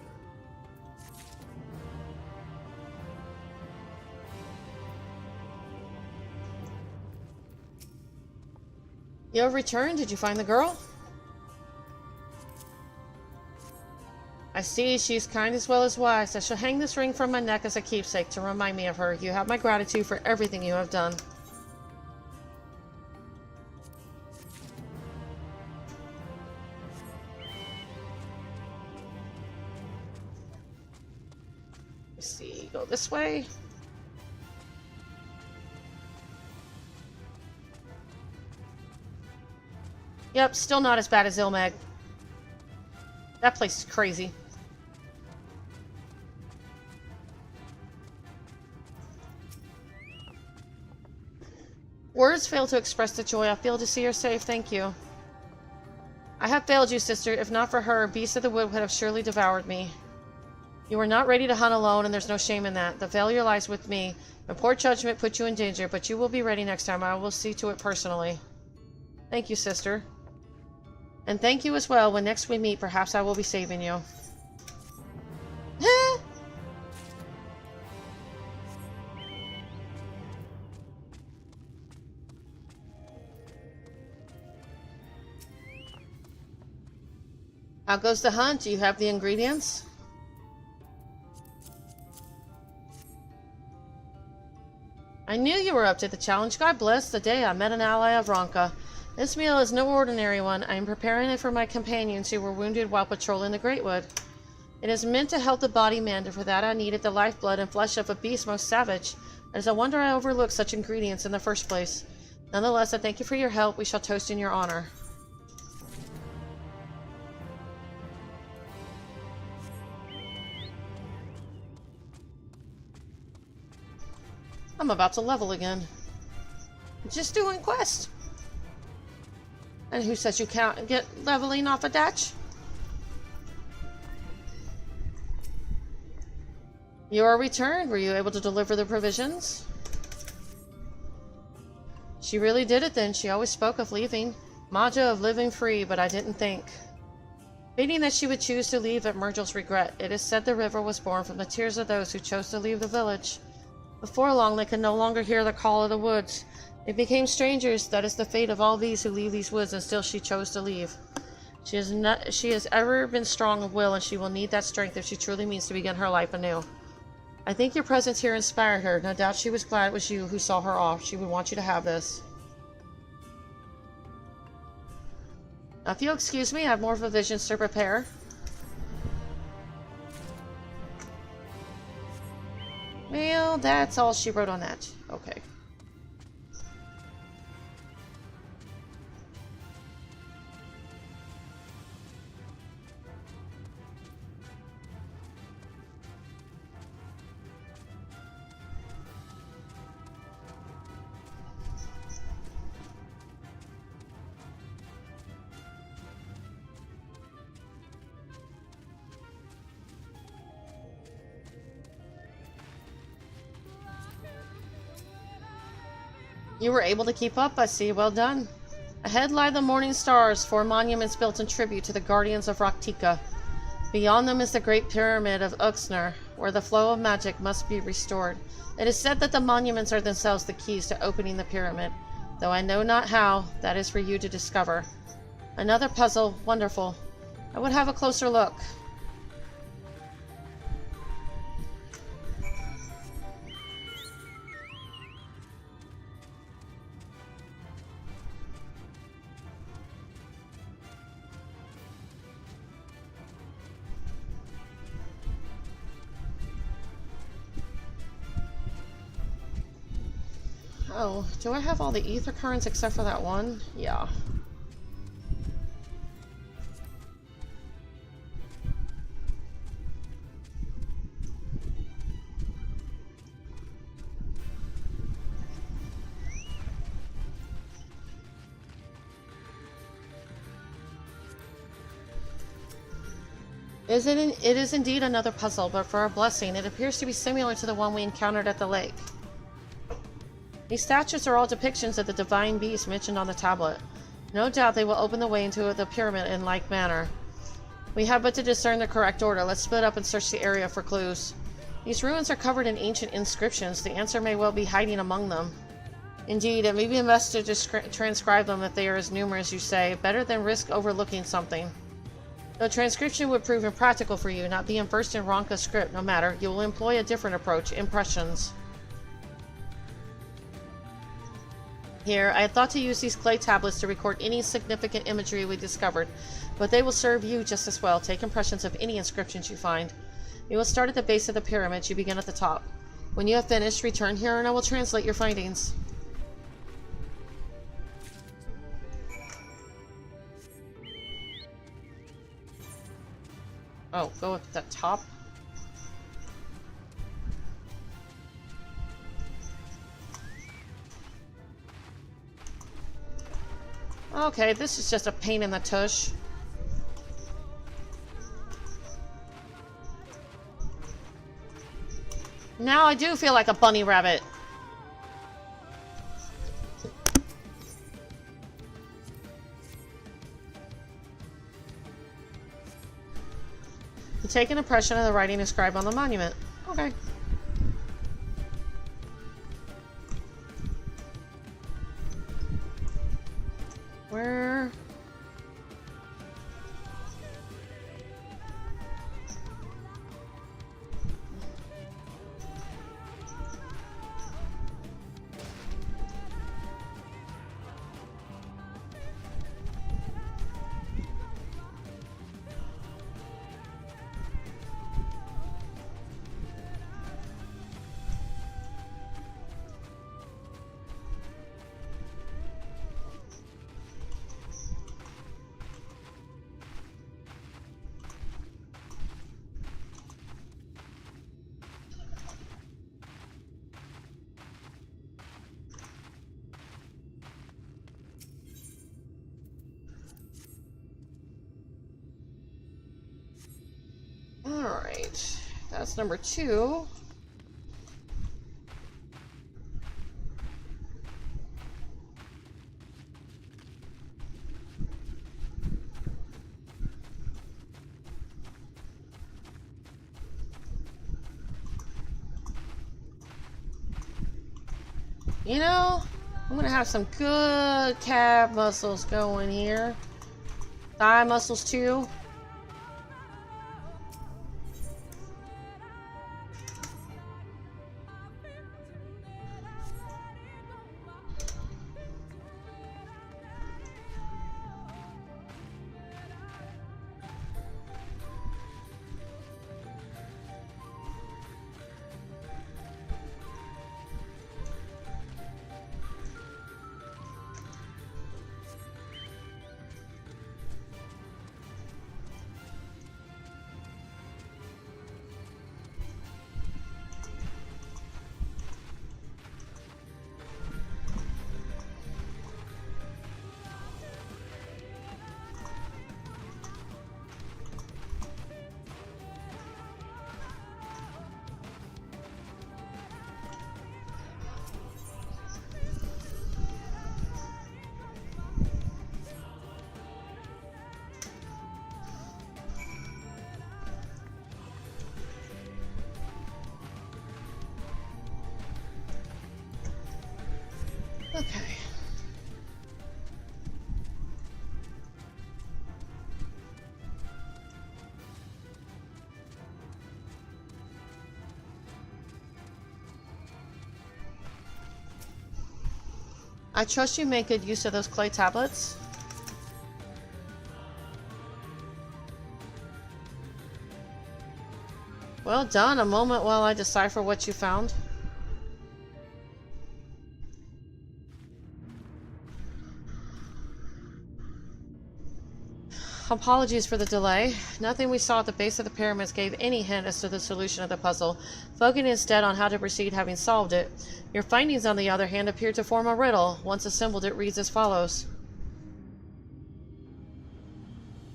You have returned? Did you find the girl? I see, she's kind as well as wise. I shall hang this ring from my neck as a keepsake to remind me of her. You have my gratitude for everything you have done. Let's see, go this way. Yep, still not as bad as Ilmag. That place is crazy. Words fail to express the joy I feel to see her safe, thank you. I have failed you, sister. If not for her, beasts of the wood would have surely devoured me. You were not ready to hunt alone, and there's no shame in that. The failure lies with me. My poor judgment put you in danger, but you will be ready next time. I will see to it personally. Thank you, sister. And thank you as well. When next we meet, perhaps I will be saving you. How goes the hunt? Do you have the ingredients? I knew you were up to the challenge. God bless the day I met an ally of Ronka. This meal is no ordinary one. I am preparing it for my companions who were wounded while patrolling the Greatwood. It is meant to help the body mend, and for that I needed the lifeblood and flesh of a beast most savage. It is a wonder I overlooked such ingredients in the first place. Nonetheless, I thank you for your help. We shall toast in your honor. I'm about to level again. Just doing quest. And who says you can't get leveling off a datch? You are returned. Were you able to deliver the provisions? She really did it then. She always spoke of leaving. Maja of living free, but I didn't think. Fitting that she would choose to leave at Myrgle's regret. It is said the river was born from the tears of those who chose to leave the village. Before long, they could no longer hear the call of the woods. They became strangers. That is the fate of all these who leave these woods, and still she chose to leave. She has ever been strong of will, and she will need that strength if she truly means to begin her life anew. I think your presence here inspired her. No doubt she was glad it was you who saw her off. She would want you to have this. Now, if you'll excuse me, I have more provisions to prepare. Well, that's all she wrote on that. Okay. You were able to keep up, I see. Well done. Ahead lie the morning stars, 4 monuments built in tribute to the guardians of Raktika. Beyond them is the great pyramid of Uxner, where the flow of magic must be restored. It is said that the monuments are themselves the keys to opening the pyramid. Though I know not how, that is for you to discover. Another puzzle. Wonderful. I would have a closer look. Oh, do I have all the ether currents except for that one? Yeah. It is indeed another puzzle, but for our blessing, it appears to be similar to the one we encountered at the lake. These statues are all depictions of the divine beast mentioned on the tablet. No doubt they will open the way into the pyramid in like manner. We have but to discern the correct order. Let's split up and search the area for clues. These ruins are covered in ancient inscriptions. The answer may well be hiding among them. Indeed, it may be best to transcribe them if they are as numerous as you say. Better than risk overlooking something. Though transcription would prove impractical for you, not being versed in Ronka's script, no matter, you will employ a different approach, impressions. Here, I had thought to use these clay tablets to record any significant imagery we discovered, but they will serve you just as well. Take impressions of any inscriptions you find. You will start at the base of the pyramid. You begin at the top. When you have finished, return here and I will translate your findings. Oh, go with the top. Okay, this is just a pain in the tush. Now I do feel like a bunny rabbit. You take an impression of the writing inscribed on the monument. Okay. Where? Alright, that's number 2. You know, I'm gonna have some good calf muscles going here. Thigh muscles too. Okay. I trust you make good use of those clay tablets. Well done. A moment while I decipher what you found. Apologies for the delay. Nothing we saw at the base of the pyramids gave any hint as to the solution of the puzzle, focusing instead on how to proceed having solved it. Your findings, on the other hand, appear to form a riddle. Once assembled, it reads as follows.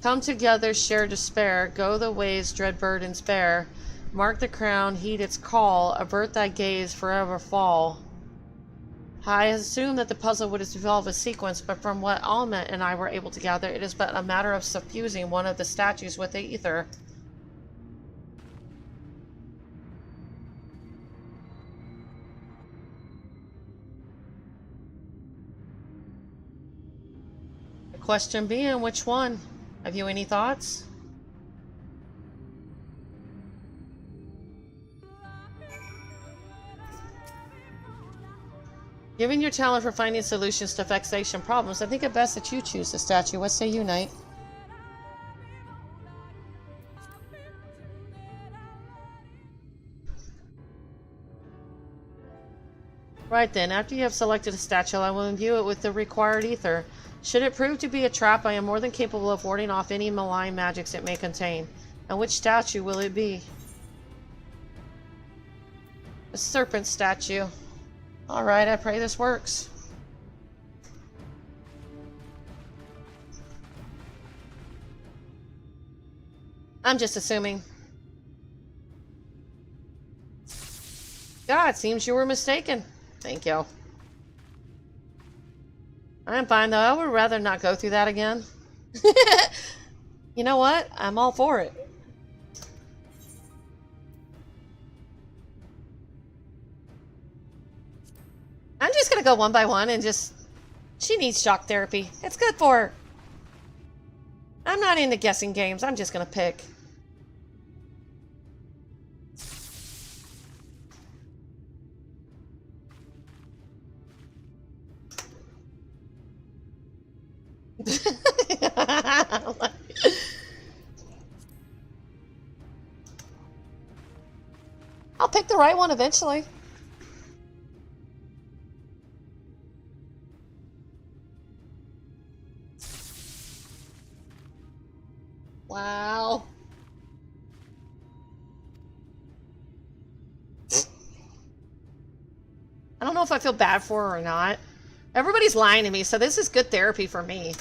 Come together, share despair, go the ways dread burdens bear. Mark the crown, heed its call, avert thy gaze, forever fall. I assumed that the puzzle would involve a sequence, but from what Almet and I were able to gather, it is but a matter of suffusing one of the statues with the ether. The question being, which one? Have you any thoughts? Given your talent for finding solutions to vexation problems, I think it best that you choose the statue. What say you, Knight? Right then, after you have selected a statue, I will imbue it with the required ether. Should it prove to be a trap, I am more than capable of warding off any malign magics it may contain. And which statue will it be? A serpent statue. Alright, I pray this works. I'm just assuming. God, seems you were mistaken. Thank you. I'm fine though. I would rather not go through that again. You know what? I'm all for it. I'm just gonna go one by one and just... She needs shock therapy. It's good for her. I'm not into guessing games. I'm just gonna pick. I'll pick the right one eventually. Wow. I don't know if I feel bad for her or not. Everybody's lying to me, so this is good therapy for me.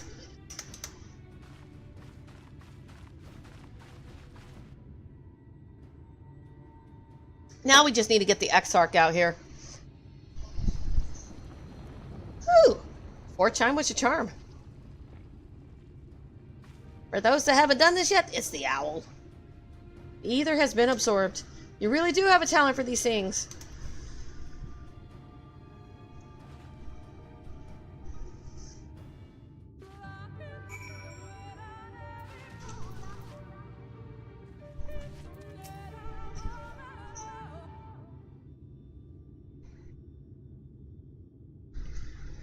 Now we just need to get the Exarch out here. Whew. 4 chime was a charm. For those that haven't done this yet, it's the owl. The ether has been absorbed. You really do have a talent for these things.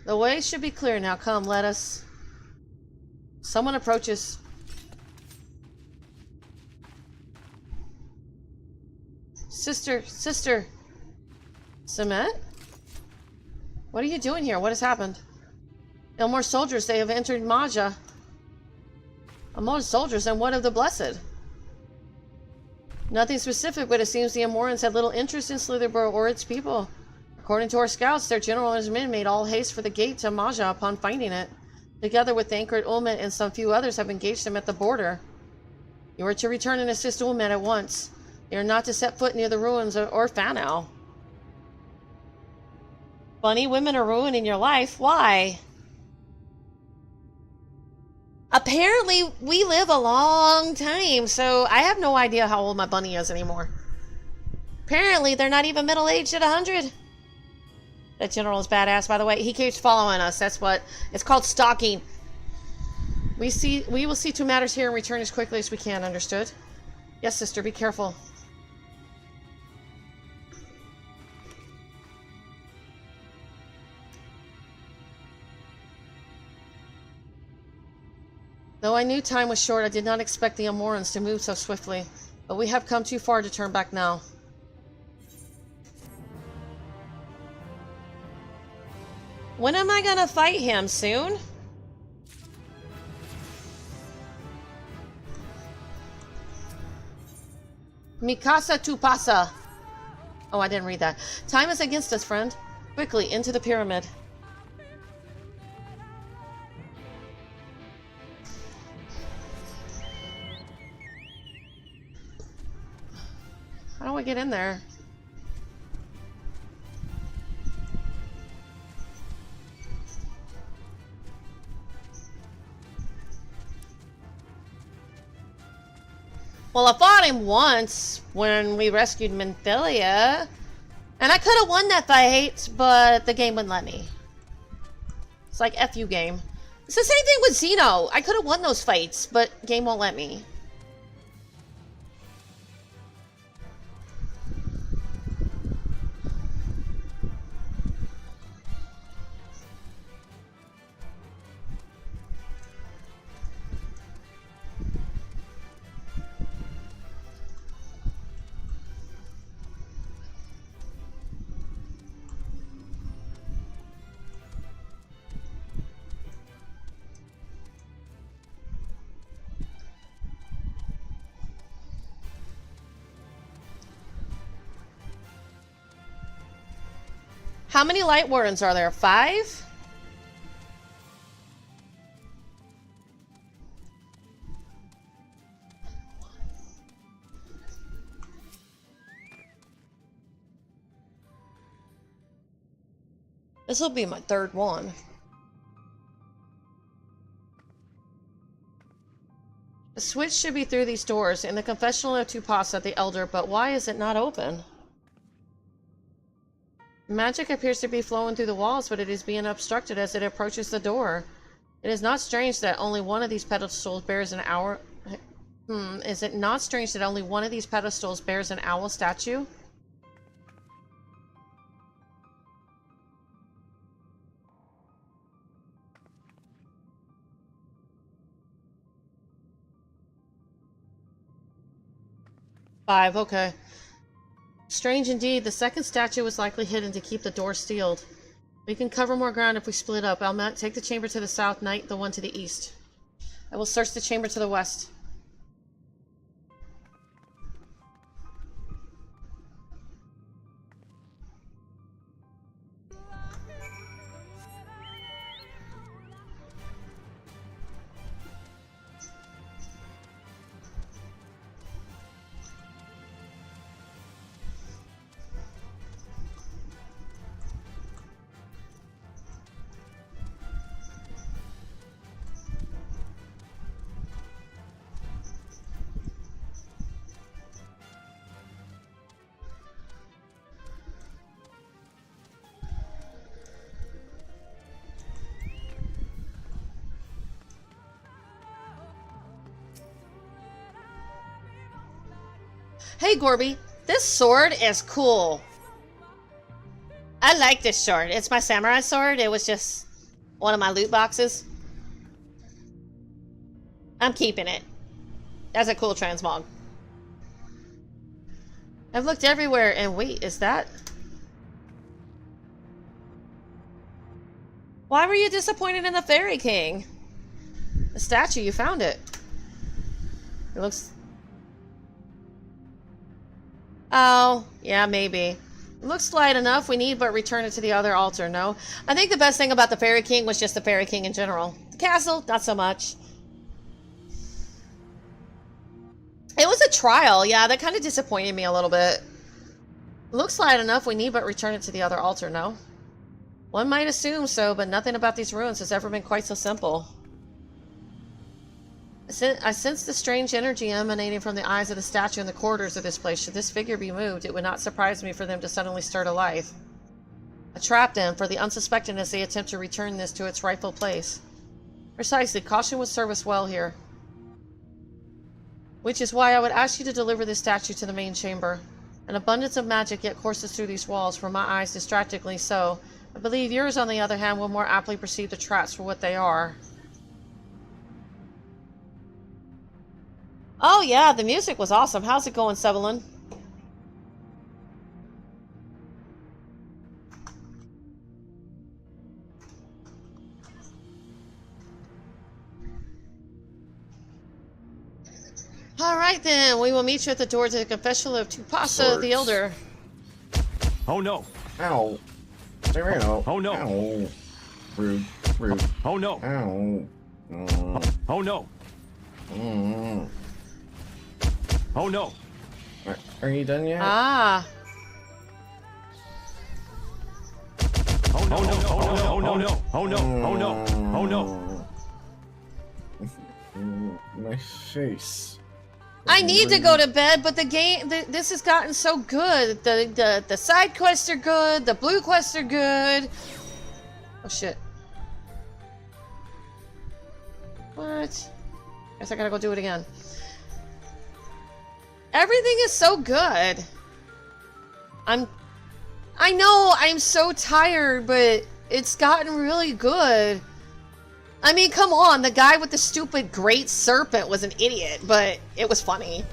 The way should be clear now. Come, let us. Someone approaches. Sister. Cement? What are you doing here? What has happened? No more soldiers. They have entered Maja. More soldiers, and what of the Blessed? Nothing specific, but it seems the Amorans had little interest in Slitherborough or its people. According to our scouts, their general and his men made all haste for the gate to Maja upon finding it. Together with Thancred, Ulmet, and some few others have engaged them at the border. You are to return and assist Ulmet at once. They are not to set foot near the ruins or Fanau. Bunny, women are ruining your life. Why? Apparently, we live a long time, so I have no idea how old my bunny is anymore. Apparently, they're not even middle-aged at 100. That general is badass, by the way. He keeps following us. That's what... It's called stalking. We will see to matters here and return as quickly as we can, understood? Yes, sister, be careful. Though I knew time was short, I did not expect the Amorans to move so swiftly. But we have come too far to turn back now. When am I gonna fight him? Soon? Mikasa tu pasa. Oh, I didn't read that. Time is against us, friend. Quickly, into the pyramid. How do I get in there? Well, I fought him once when we rescued Menthilia. And I could have won that fight, but the game wouldn't let me. It's like, F you, game. It's the same thing with Xeno. I could have won those fights, but game won't let me. How many light wardens are there? 5? This will be my 3rd one. The switch should be through these doors in the confessional of Tupasa the Elder, but why is it not open? Magic appears to be flowing through the walls, but it is being obstructed as it approaches the door. It is not strange that only one of these pedestals bears an owl. Is it not strange that only one of these pedestals bears an owl statue? Five, okay. Strange indeed. The second statue was likely hidden to keep the door sealed. We can cover more ground if we split up. I'll take the chamber to the south, Knight the one to the east. I will search the chamber to the west. Hey Gorby, this sword is cool. I like this sword. It's my samurai sword. It was just one of my loot boxes. I'm keeping it. That's a cool transmog. I've looked everywhere and wait, is that? Why were you disappointed in the Fairy King? The statue, you found it. It looks... Oh, yeah, maybe. It looks light enough. We need but return it to the other altar, no? I think the best thing about the Fairy King was just the Fairy King in general. The castle, not so much. It was a trial, yeah, that kind of disappointed me a little bit. Looks light enough. We need but return it to the other altar, no? One might assume so, but nothing about these ruins has ever been quite so simple. I sense the strange energy emanating from the eyes of the statue in the corridors of this place. Should this figure be moved, it would not surprise me for them to suddenly start a life. A trap, then, for the unsuspecting as they attempt to return this to its rightful place. Precisely. Caution would serve us well here. Which is why I would ask you to deliver this statue to the main chamber. An abundance of magic yet courses through these walls, for my eyes distractingly so. I believe yours, on the other hand, will more aptly perceive the traps for what they are. Oh yeah, the music was awesome. How's it going, Sevelin? Alright then, we will meet you at the door to the confessional of Tupasa the Elder. Oh no. Ow. Ow. Oh no. Ow. Rude. Rude. Oh no. Ow. Oh no. Oh no. Are you done yet? Ah. Oh no. Oh no. Oh no. Oh no. Oh no. Oh no. My face. I need to go to bed, but the game, this has gotten so good. The side quests are good. The blue quests are good. Oh shit. What? Guess I gotta go do it again. Everything is so good. I know I'm so tired, but it's gotten really good. I mean, come on, the guy with the stupid great serpent was an idiot, but it was funny.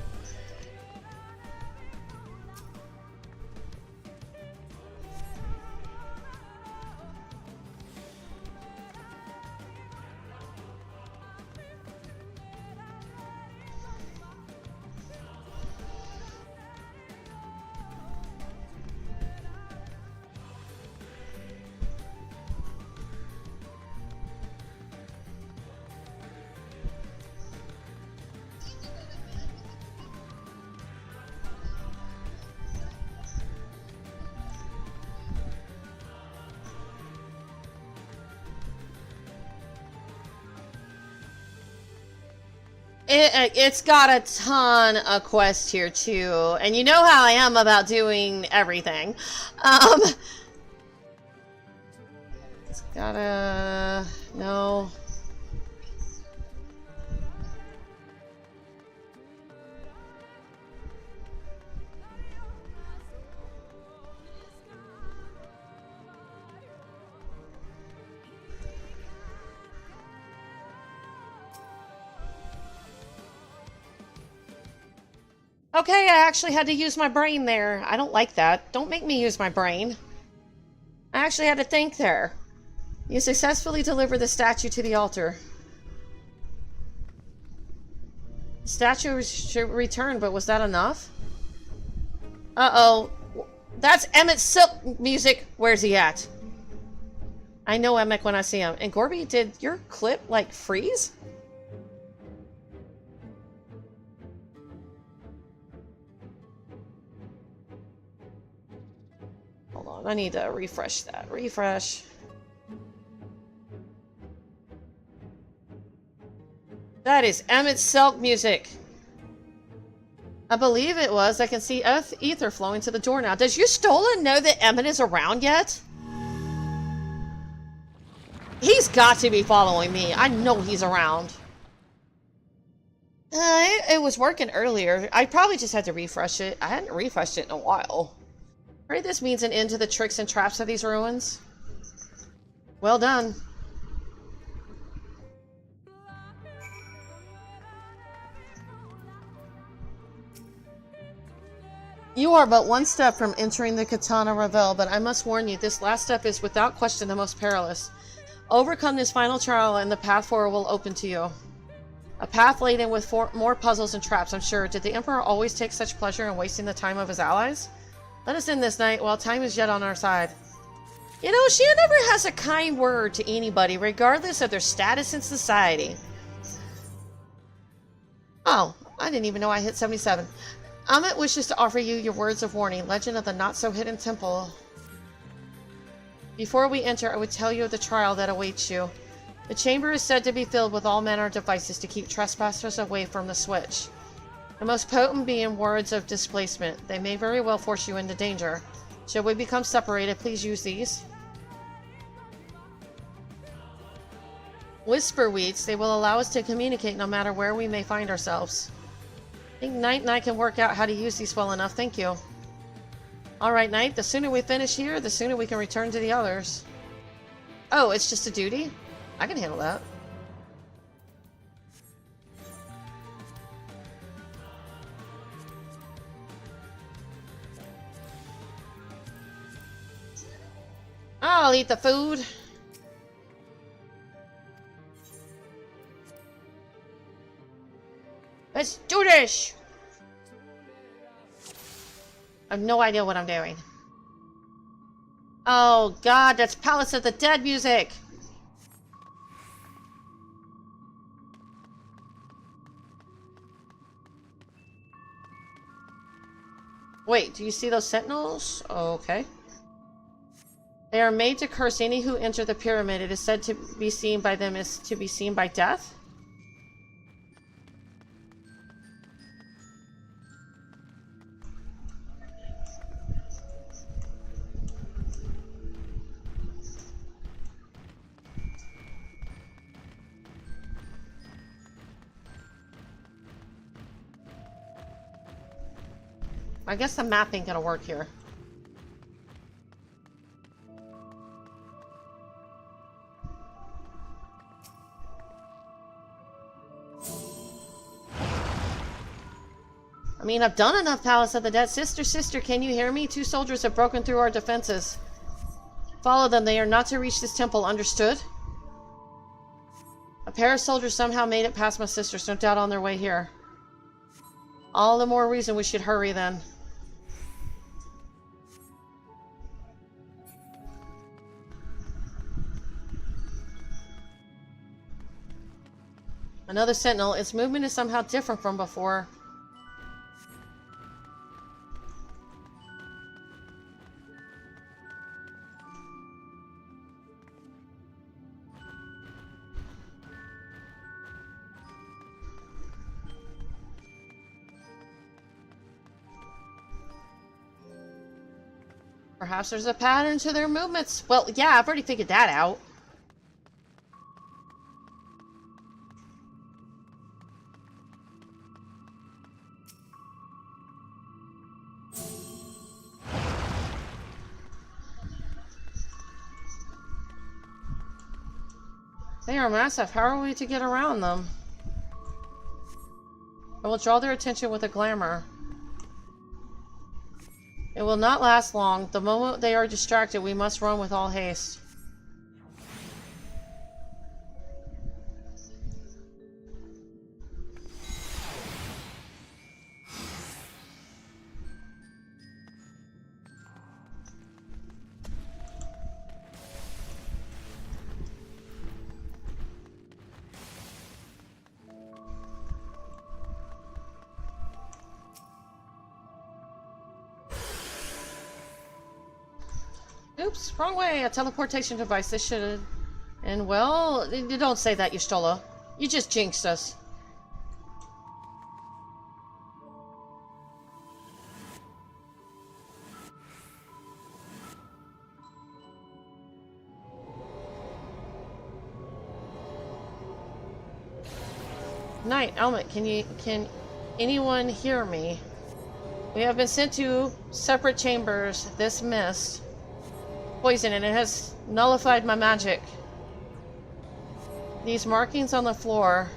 It's got a ton of quests here too, and you know how I am about doing everything. It's gotta... no. Okay, I actually had to use my brain there. I don't like that. Don't make me use my brain. I actually had to think there. You successfully delivered the statue to the altar. The statue should return, but was that enough? Uh-oh. That's Emmett's silk music. Where's he at? I know Emmett when I see him. And Gorby, did your clip, like, freeze? Hold on, I need to refresh that. Refresh. That is Emmett's silk music. I believe it was. I can see ether flowing to the door now. Does your Stolen know that Emmett is around yet? He's got to be following me. I know he's around. It was working earlier. I probably just had to refresh it. I hadn't refreshed it in a while. Pray this means an end to the tricks and traps of these ruins. Well done. You are but one step from entering the Katana Revel, but I must warn you, this last step is without question the most perilous. Overcome this final trial and the path forward will open to you. A path laden with more puzzles and traps, I'm sure. Did the Emperor always take such pleasure in wasting the time of his allies? Let us end this night while time is yet on our side. You know, she never has a kind word to anybody, regardless of their status in society. Oh, I didn't even know I hit 77. Amit wishes to offer you your words of warning. Legend of the Not-So-Hidden Temple. Before we enter, I would tell you of the trial that awaits you. The chamber is said to be filled with all manner of devices to keep trespassers away from the switch. The most potent being words of displacement. They may very well force you into danger. Should we become separated, please use these. Whisper weeds. They will allow us to communicate no matter where we may find ourselves. I think Knight and I can work out how to use these well enough, thank you. Alright, Knight, the sooner we finish here, the sooner we can return to the others. Oh, it's just a duty? I can handle that. I'll eat the food. Let's do this! I have no idea what I'm doing. Oh god, that's Palace of the Dead music! Wait, do you see those sentinels? Okay. They are made to curse any who enter the pyramid. It is said to be seen by them as to be seen by death. I guess the map ain't gonna work here. I mean, I've done enough Palace of the Dead. Sister, can you hear me? 2 soldiers have broken through our defenses. Follow them. They are not to reach this temple. Understood? A pair of soldiers somehow made it past my sisters. No doubt on their way here. All the more reason we should hurry then. Another sentinel. Its movement is somehow different from before. Perhaps there's a pattern to their movements. Well, yeah, I've already figured that out. They are massive. How are we to get around them? I will draw their attention with a glamour. It will not last long. The moment they are distracted, we must run with all haste. Oops, wrong way. A teleportation device. This should... And well, you don't say that, Y'shtola. You just jinxed us. Knight, Elmet, can anyone hear me? We have been sent to separate chambers. This mist poison, and it has nullified my magic. These markings on the floor,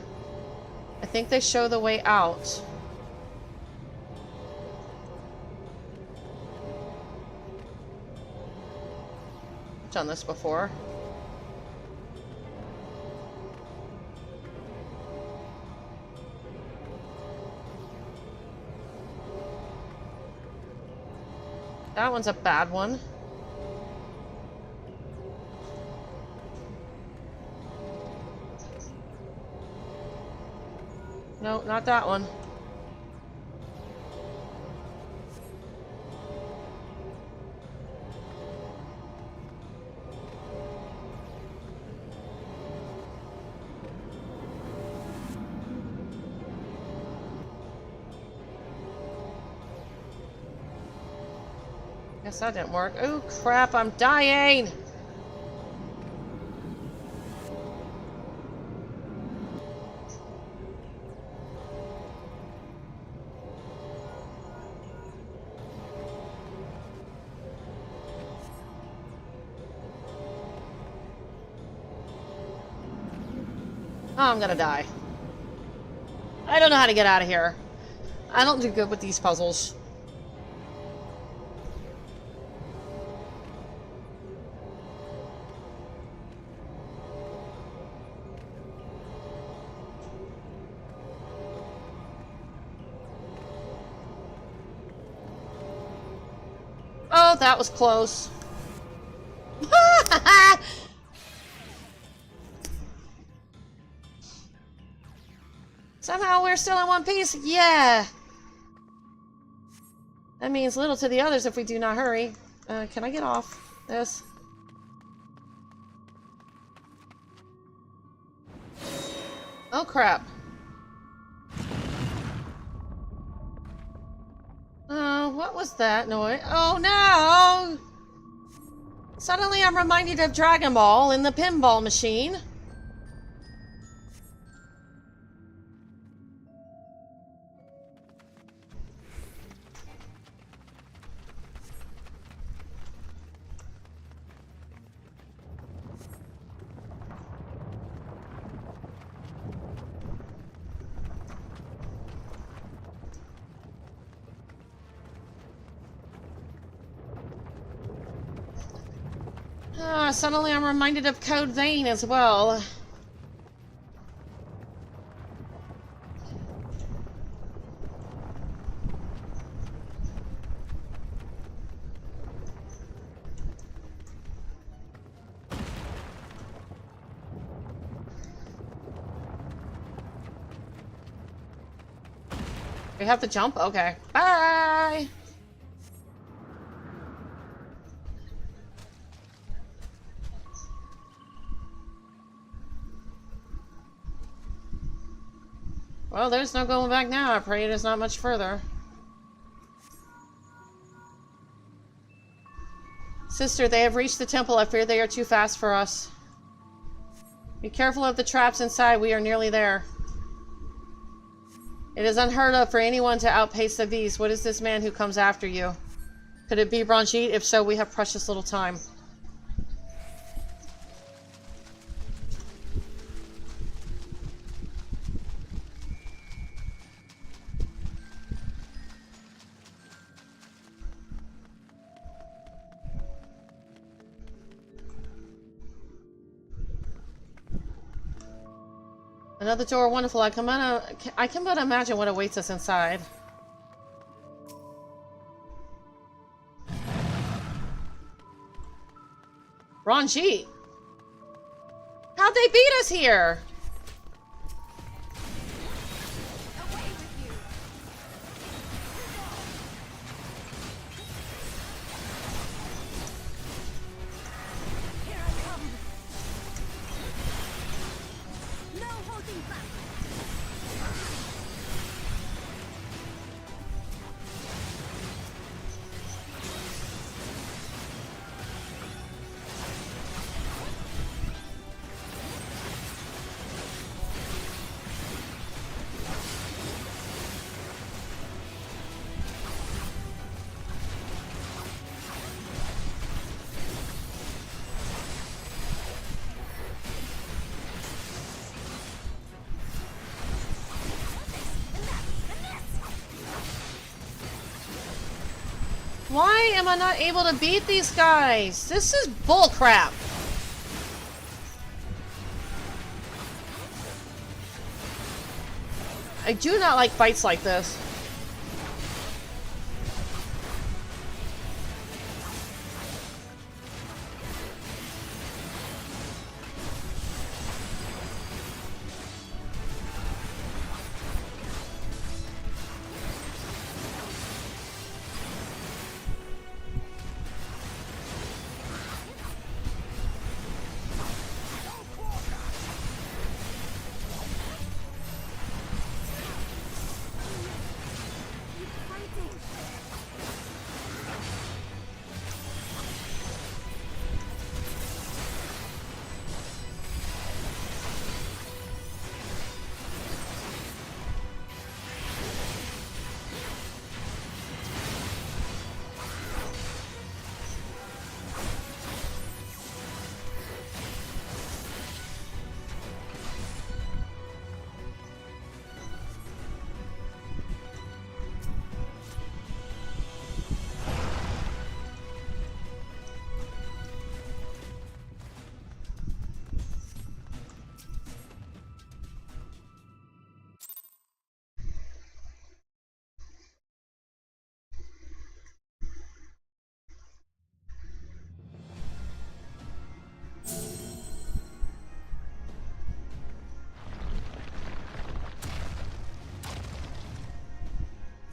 I think they show the way out. I've done this before. That one's a bad one. No, not that one. Guess that didn't work. Oh crap, I'm dying! Oh, I'm gonna die. I don't know how to get out of here. I don't do good with these puzzles. Oh, that was close. Somehow we're still in one piece. Yeah. That means little to the others if we do not hurry. Can I get off this? Oh crap. What was that noise? Oh no! Suddenly I'm reminded of Dragon Ball in the pinball machine. Suddenly I'm reminded of Code Vein as well. We have to jump? Okay. Bye! Well, there's no going back now. I pray it is not much further. Sister, they have reached the temple. I fear they are too fast for us. Be careful of the traps inside. We are nearly there. It is unheard of for anyone to outpace the beast. What is this man who comes after you? Could it be Branjit? If so, we have precious little time. Another door, wonderful. I can but imagine what awaits us inside. Ranjit! How'd they beat us here? Why am I not able to beat these guys? This is bullcrap. I do not like fights like this.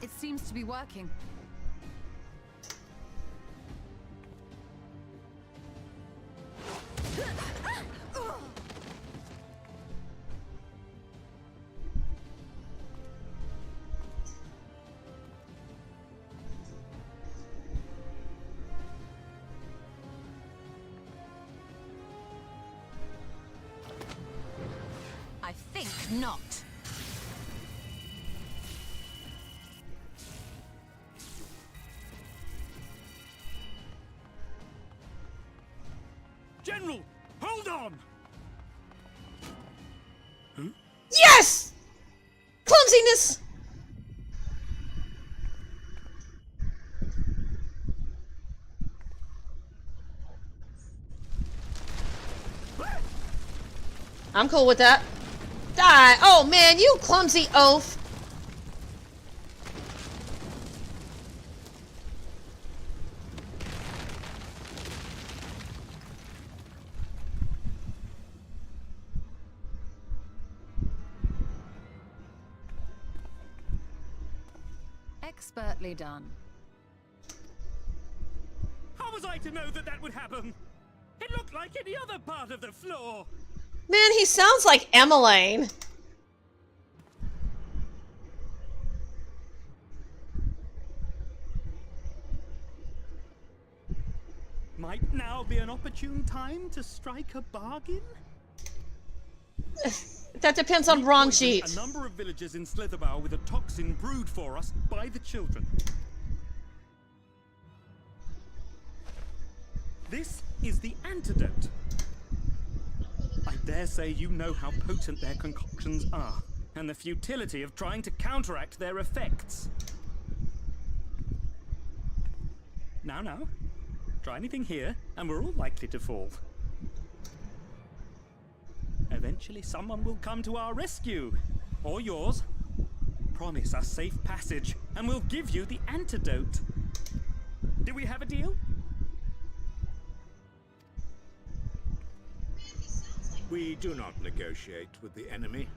It seems to be working. I think not. General, hold on! Yes! Clumsiness! I'm cool with that. Die! Oh man, you clumsy oaf! Expertly done. How was I to know that that would happen? It looked like any other part of the floor. Man, he sounds like Emmeline. My Might now be an opportune time to strike a bargain? That depends on Ranjit. A number of villagers in Slitherbough with a toxin brewed for us by the children. This is the antidote. I dare say you know how potent their concoctions are, and the futility of trying to counteract their effects. Now, try anything here, and we're all likely to fall. Eventually someone will come to our rescue, or yours. Promise us safe passage, and we'll give you the antidote. Do we have a deal? We do not negotiate with the enemy.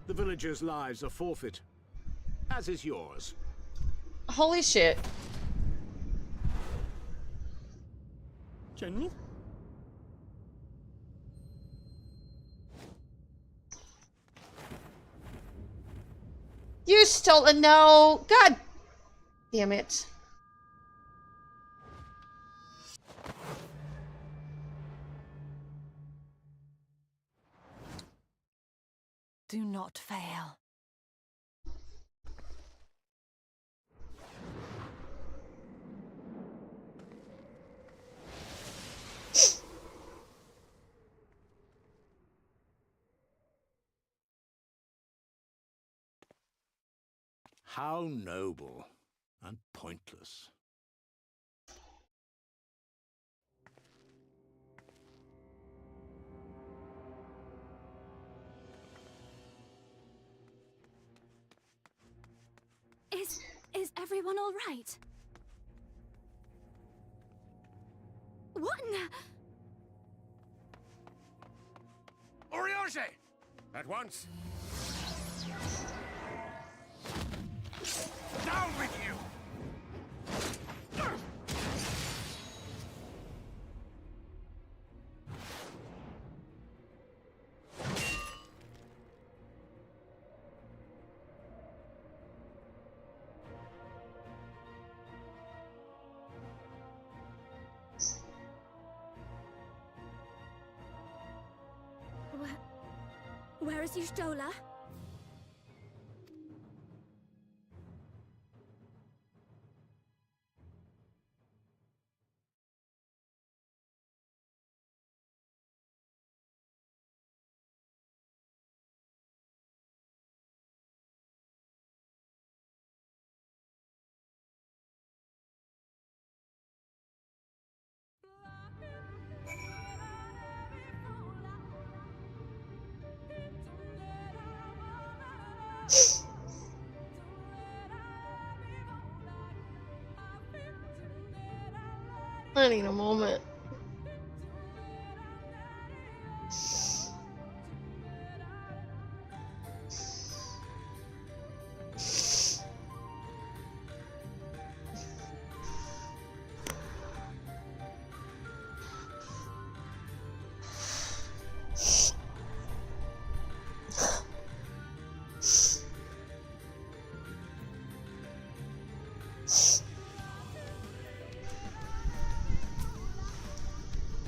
The villagers' lives are forfeit, as is yours. Holy shit. General? You stole a no. God damn it. Do not fail. How noble and pointless. Is everyone all right? What in the... Eorzea! At once! Down with you! Where is Y'shtola? I need a moment.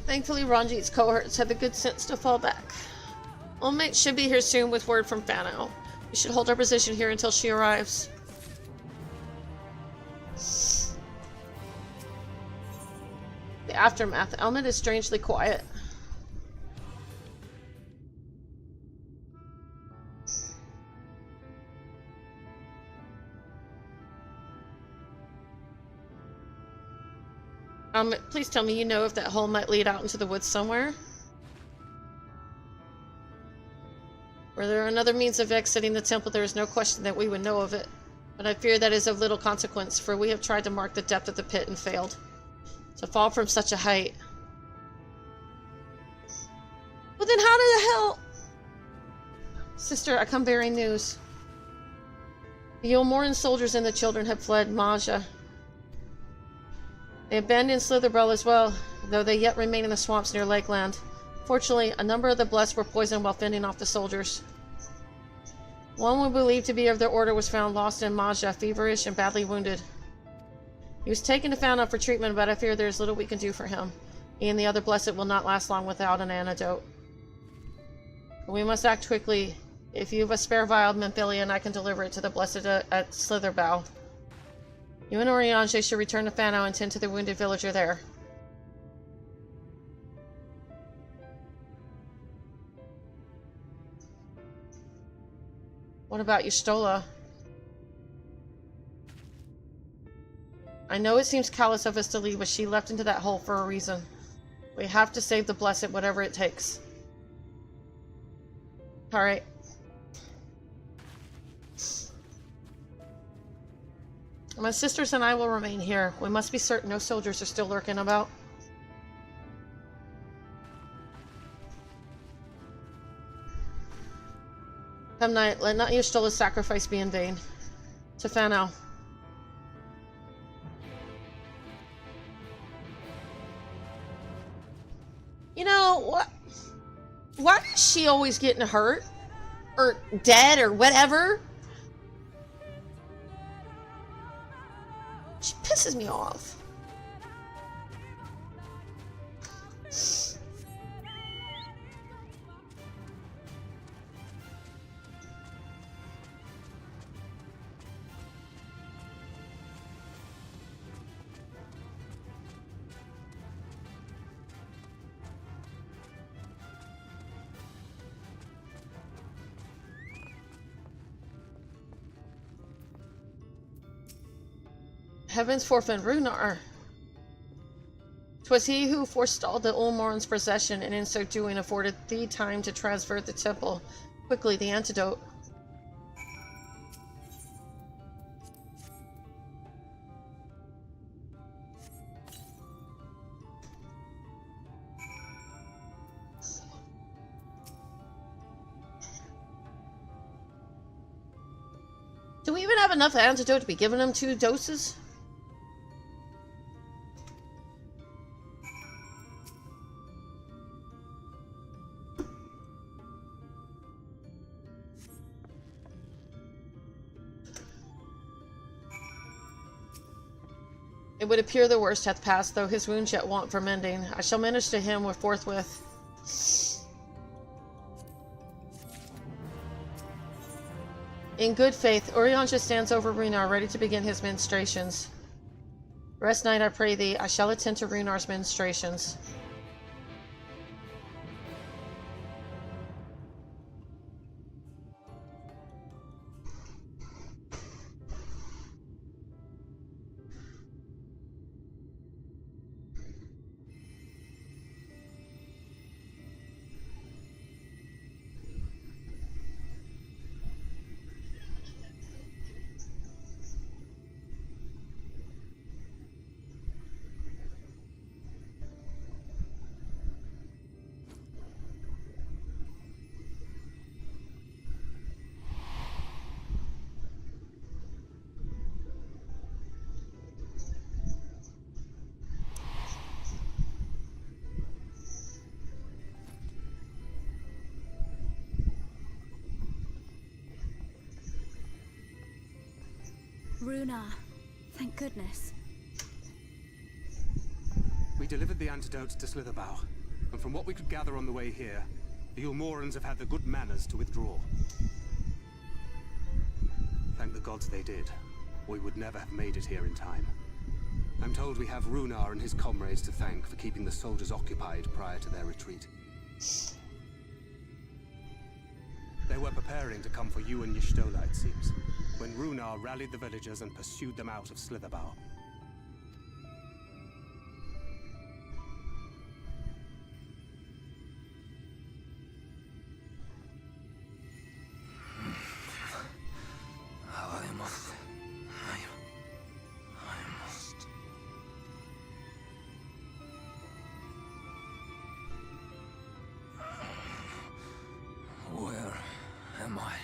Thankfully, Ranjit's cohorts had the good sense to fall back. Ulmate should be here soon with word from Fano. We should hold our position here until she arrives. The aftermath. Elmet is strangely quiet. Please tell me you know if that hole might lead out into the woods somewhere? Were there another means of exiting the temple, there is no question that we would know of it. But I fear that is of little consequence, for we have tried to mark the depth of the pit and failed. To fall from such a height. Well then how the hell... Sister, I come bearing news. The Yulmoran soldiers and the children have fled Maja. They abandoned Slitherbough as well, though they yet remain in the swamps near Lakeland. Fortunately, a number of the blessed were poisoned while fending off the soldiers. One we believed to be of their order was found lost in Maja, feverish and badly wounded. He was taken to Fano for treatment, but I fear there is little we can do for him. He and the other blessed will not last long without an antidote. We must act quickly. If you have a spare vial of Memphilian, I can deliver it to the blessed at Slitherbow. You and Eorzea should return to Fano and tend to the wounded villager there. What about Y'shtola? I know it seems callous of us to leave, but she left into that hole for a reason. We have to save the blessed, whatever it takes. Alright. My sisters and I will remain here. We must be certain no soldiers are still lurking about. Come night, let not Y'shtola's sacrifice be in vain. To Fano. You know, what? Why is she always getting hurt? Or dead, or whatever? She pisses me off. Heavens forfend Runar. 'Twas he who forestalled the Ulmoran's procession, and in so doing afforded thee time to transvert the temple. Quickly, the antidote. Do we even have enough antidote to be giving him 2 doses? It would appear the worst hath passed, though his wounds yet want for mending. I shall minister to him forthwith. In good faith, Eorzea stands over Runar, ready to begin his ministrations. Rest night, I pray thee. I shall attend to Runar's ministrations. Runar, thank goodness. We delivered the antidotes to Slitherbow, and from what we could gather on the way here, the Ulmorans have had the good manners to withdraw. Thank the gods they did, or we would never have made it here in time. I'm told we have Runar and his comrades to thank for keeping the soldiers occupied prior to their retreat. They were preparing to come for you and Y'shtola, it seems, when Runar rallied the villagers and pursued them out of Slitherbow. Where am I?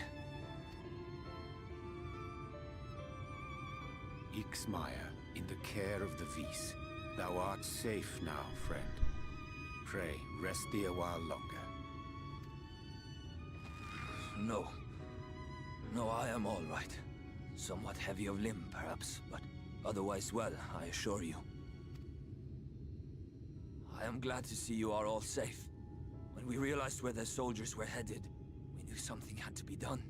Ixmaya, in the care of the Vis. Thou art safe now, friend. Pray, rest thee a while longer. No. No, I am all right. Somewhat heavy of limb, perhaps, but otherwise well, I assure you. I am glad to see you are all safe. When we realized where the soldiers were headed, we knew something had to be done.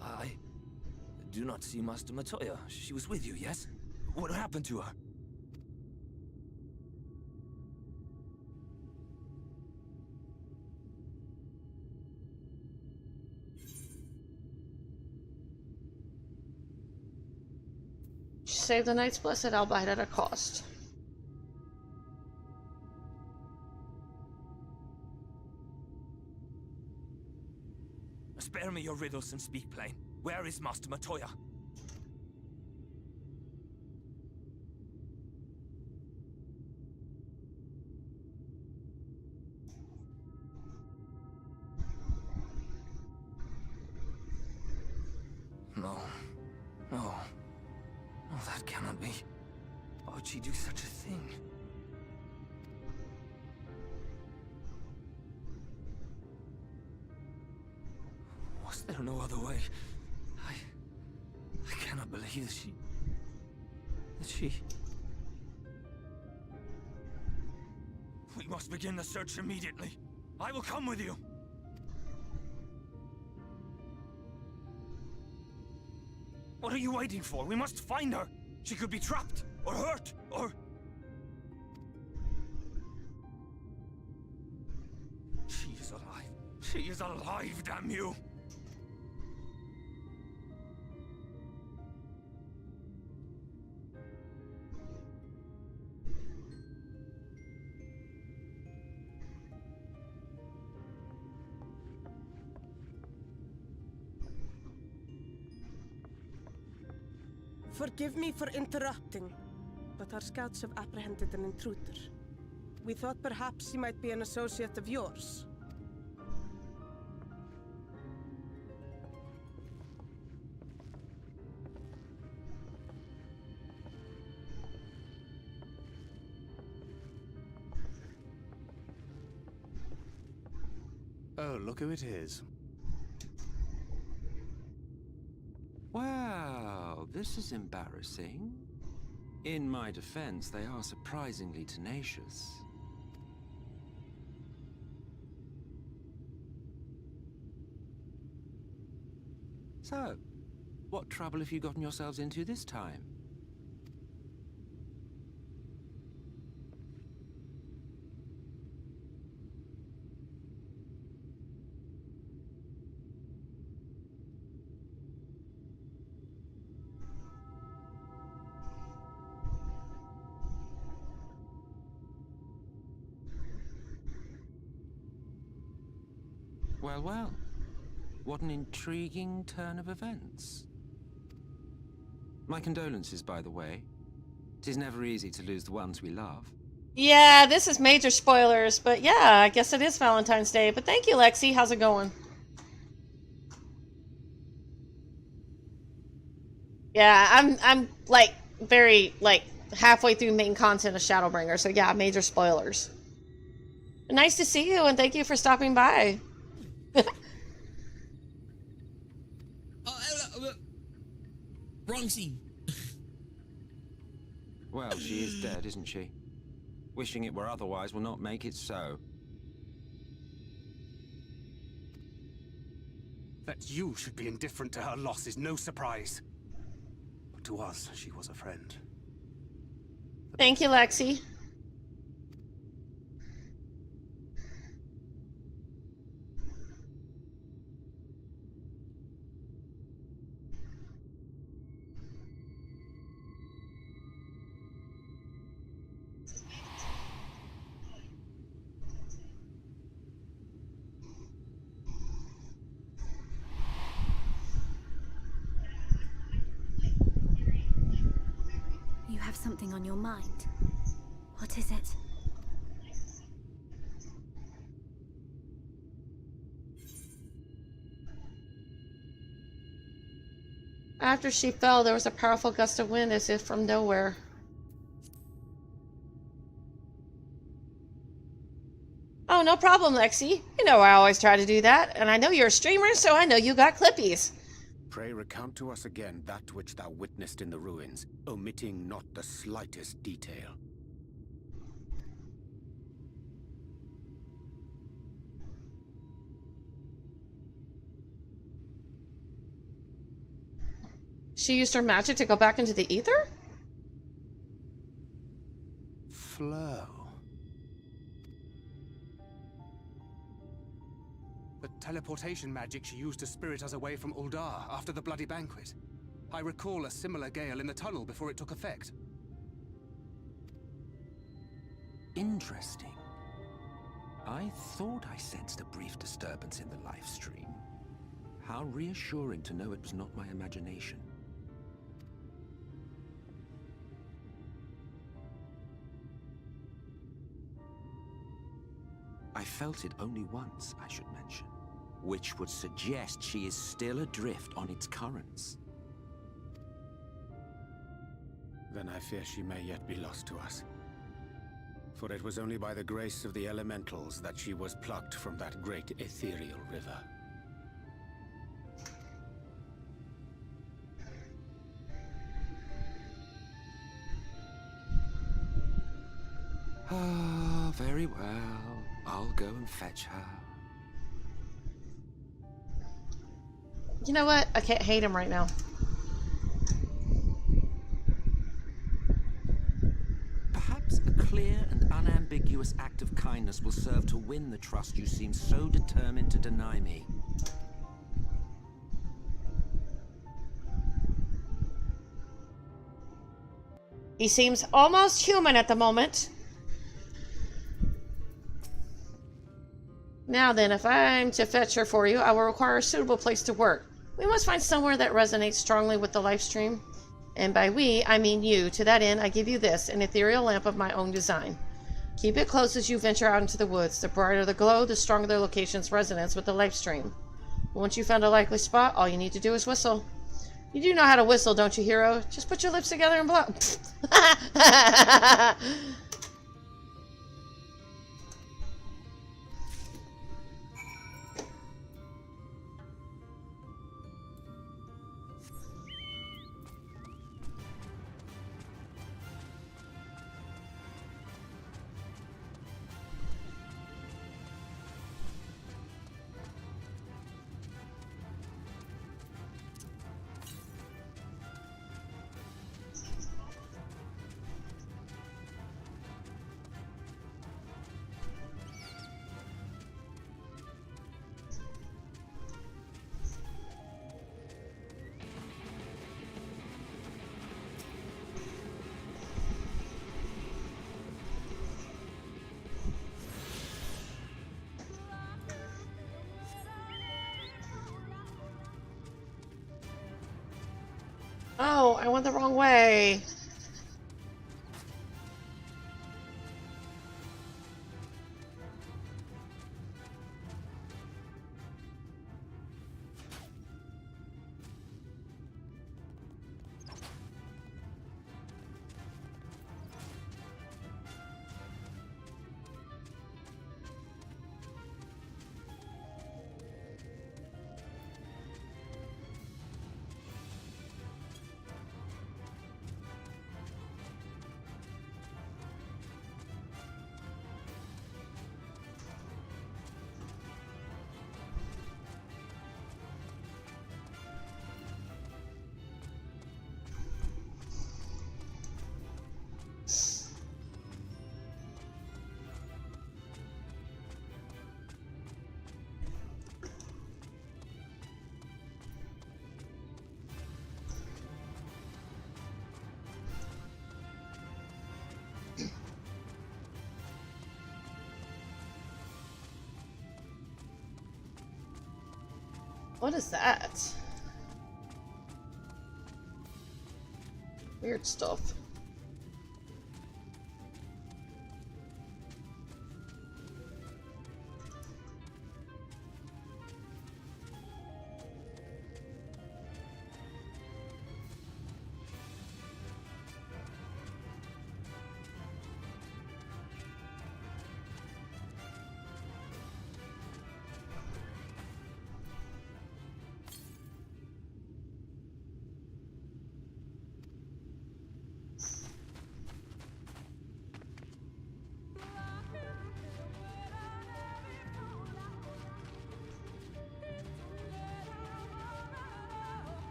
I do not see Master Matoya. She was with you, yes? What happened to her? She saved the Knight's Blessed albeit at a cost. Spare me your riddles and speak plain. Where is Master Matoya? No. No. No, that cannot be. Why would she do such a thing? Was there no other way? I cannot believe that she... We must begin the search immediately. I will come with you. What are you waiting for? We must find her. She could be trapped, or hurt, or... She is alive. She is alive, damn you! Forgive me for interrupting, but our scouts have apprehended an intruder. We thought perhaps he might be an associate of yours. Oh, look who it is. Well, this is embarrassing. In my defense, they are surprisingly tenacious. So, what trouble have you gotten yourselves into this time? Well, well. What an intriguing turn of events. My condolences, by the way. It is never easy to lose the ones we love. Yeah, this is major spoilers, but yeah, I guess it is Valentine's Day. But thank you, Lexi. How's it going? Yeah, I'm like very like halfway through main content of Shadowbringers, so yeah, major spoilers. But nice to see you, and thank you for stopping by. Wrong scene. Well, she is dead, isn't she? Wishing it were otherwise will not make it so. That you should be indifferent to her loss is no surprise. But to us, she was a friend. Thank you, Lexi. You have something on your mind. What is it? After she fell, there was a powerful gust of wind as if from nowhere. Oh, no problem, Lexi. You know I always try to do that. And I know you're a streamer, so I know you got clippies. Pray recount to us again that which thou witnessed in the ruins, omitting not the slightest detail. She used her magic to go back into the ether? Flow. The teleportation magic she used to spirit us away from Uldar after the bloody banquet. I recall a similar gale in the tunnel before it took effect. Interesting. I thought I sensed a brief disturbance in the live stream. How reassuring to know it was not my imagination. I felt it only once, I should mention, which would suggest she is still adrift on its currents. Then I fear she may yet be lost to us. For it was only by the grace of the elementals that she was plucked from that great ethereal river. Ah, very well. I'll go and fetch her. You know what? I can't hate him right now. Perhaps a clear and unambiguous act of kindness will serve to win the trust you seem so determined to deny me. He seems almost human at the moment. Now then, if I'm to fetch her for you, I will require a suitable place to work. We must find somewhere that resonates strongly with the live stream. And by we, I mean you. To that end, I give you this, an ethereal lamp of my own design. Keep it close as you venture out into the woods. The brighter the glow, the stronger the location's resonance with the live stream. Once you've found a likely spot, all you need to do is whistle. You do know how to whistle, don't you, hero? Just put your lips together and blow. Oh, I went the wrong way. What is that? Weird stuff.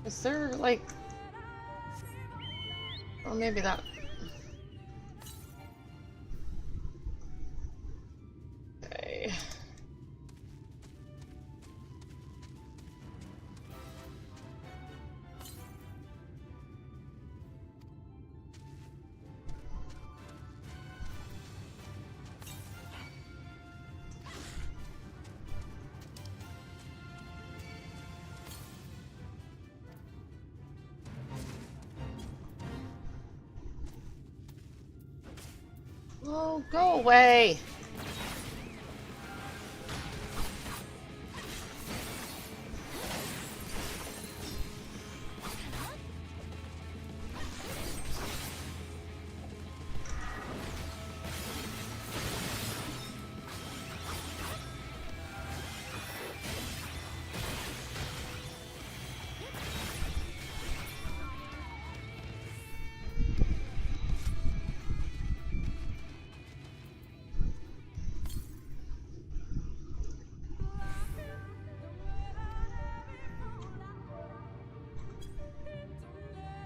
Is there like... Oh, maybe that... Okay. Oh, go away.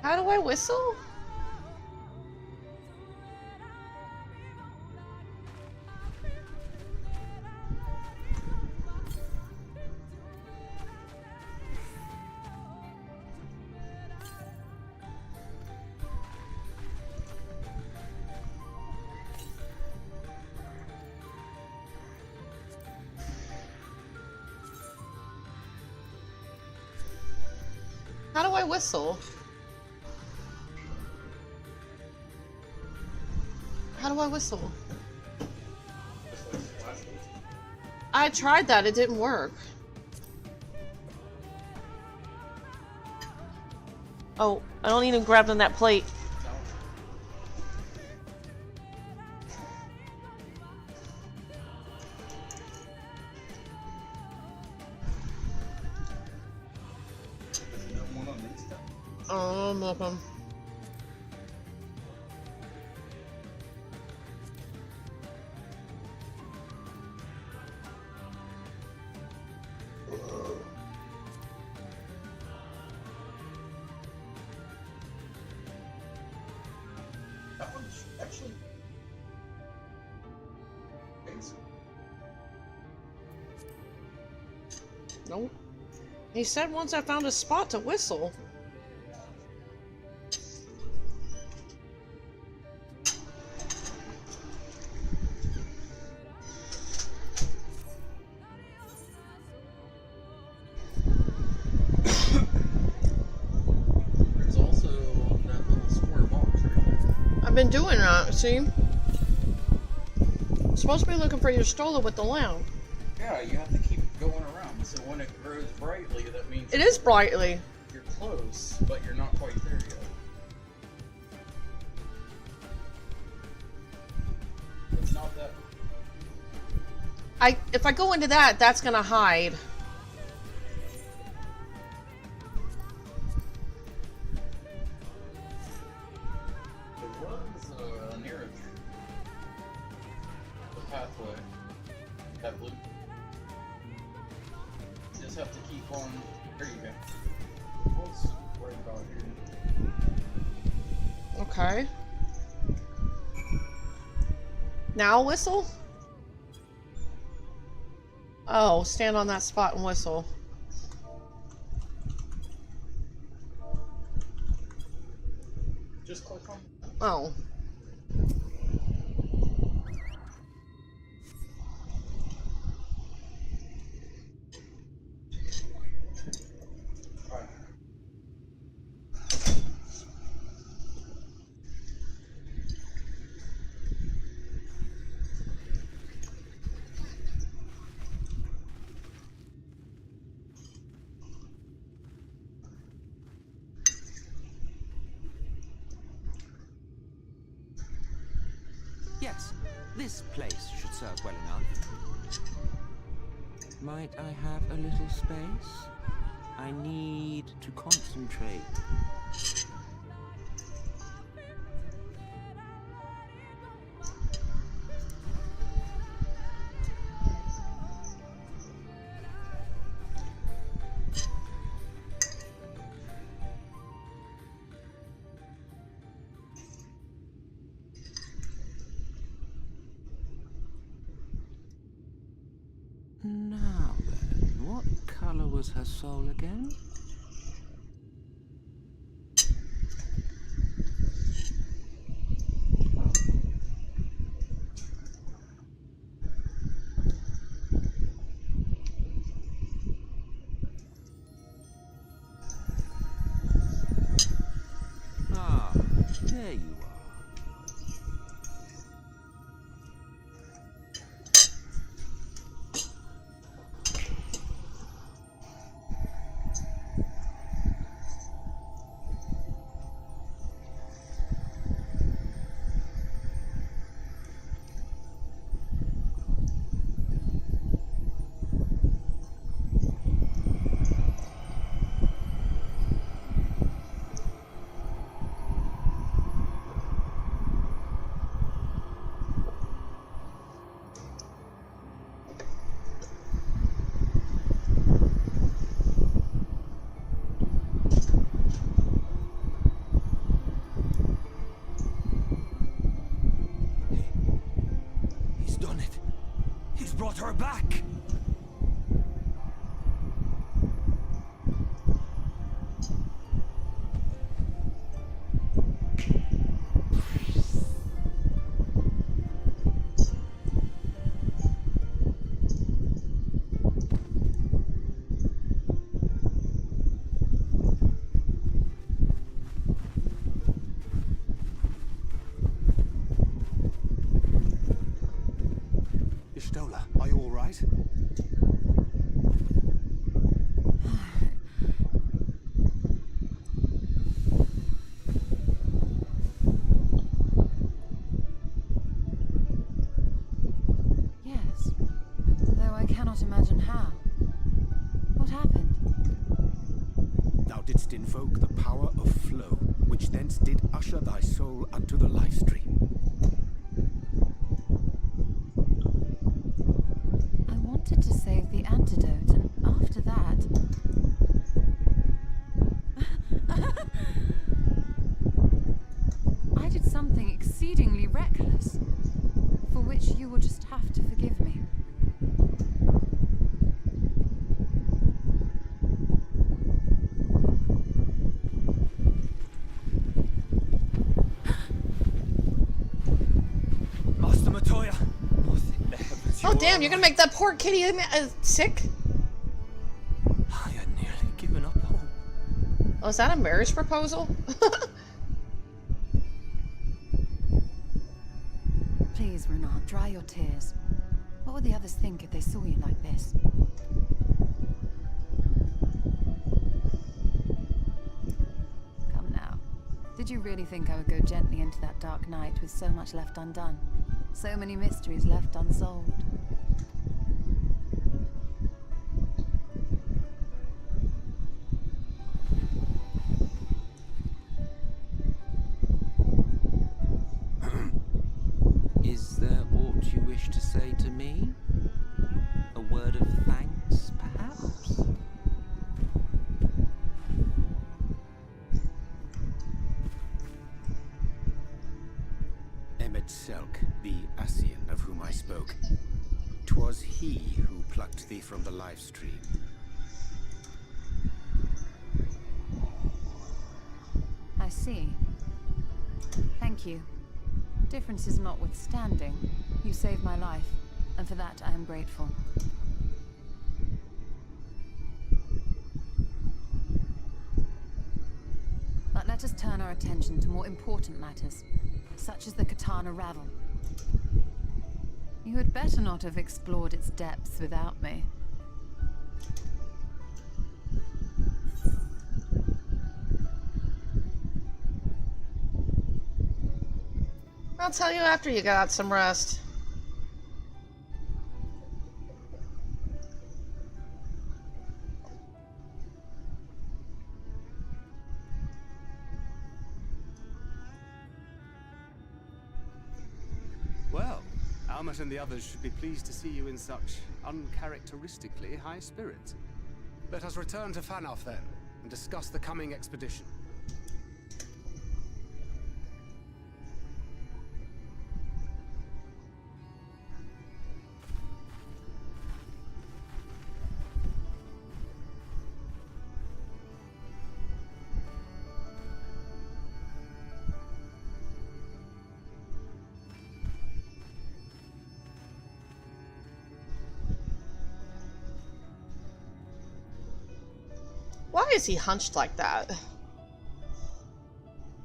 How do I whistle? How do I whistle? How do I whistle? I tried that, it didn't work. Oh, I don't even grab on that plate. Oh, I'm welcome. Nope. He said once I found a spot to whistle. There's also that little square box right there. I've been doing that, see? I'm supposed to be looking for your stola with the lamp. Yeah, you have to keep it going around, so when it grows brightly, that means... It is brightly. You're close, but you're not quite there yet. It's not that... If I go into that, that's gonna hide. There was near the pathway. That blue. You just have to keep on. There you go. What's right about here? Okay. Now whistle? Oh, stand on that spot and whistle. Just click on. Oh. Yes, this place should serve well enough. Might I have a little space? I need to concentrate. color was her soul again? Ah, there you are. He's done it. He's brought her back. Ishtola, are you all right? Yes, though I cannot imagine how. What happened? Thou didst invoke the power of flow, which thence did usher thy soul unto the life stream. I wanted to save the antidote, and after that... I did something exceedingly reckless, for which you will just have to forgive me. Master Matoya. Oh, thank the heavens Oh you're damn, you're gonna make that poor kitty sick? I had nearly given up hope. Oh, is that a marriage proposal? Please, Renard, dry your tears. What would the others think if they saw you like this? Come now. Did you really think I would go gently into that dark night with so much left undone? So many mysteries left unsolved? Is there aught you wish to say to me? A word of thanks, perhaps? Emmet Selk, the Ascian of whom I spoke. 'Twas he who plucked thee from the life stream. I see. Thank you. Differences notwithstanding, you saved my life, and for that I am grateful. But let us turn our attention to more important matters, such as the Katana Ravel. You had better not have explored its depths without me. I'll tell you after you got some rest. Well, Almet and the others should be pleased to see you in such uncharacteristically high spirits. Let us return to Fanoff then, and discuss the coming expedition. is he hunched like that?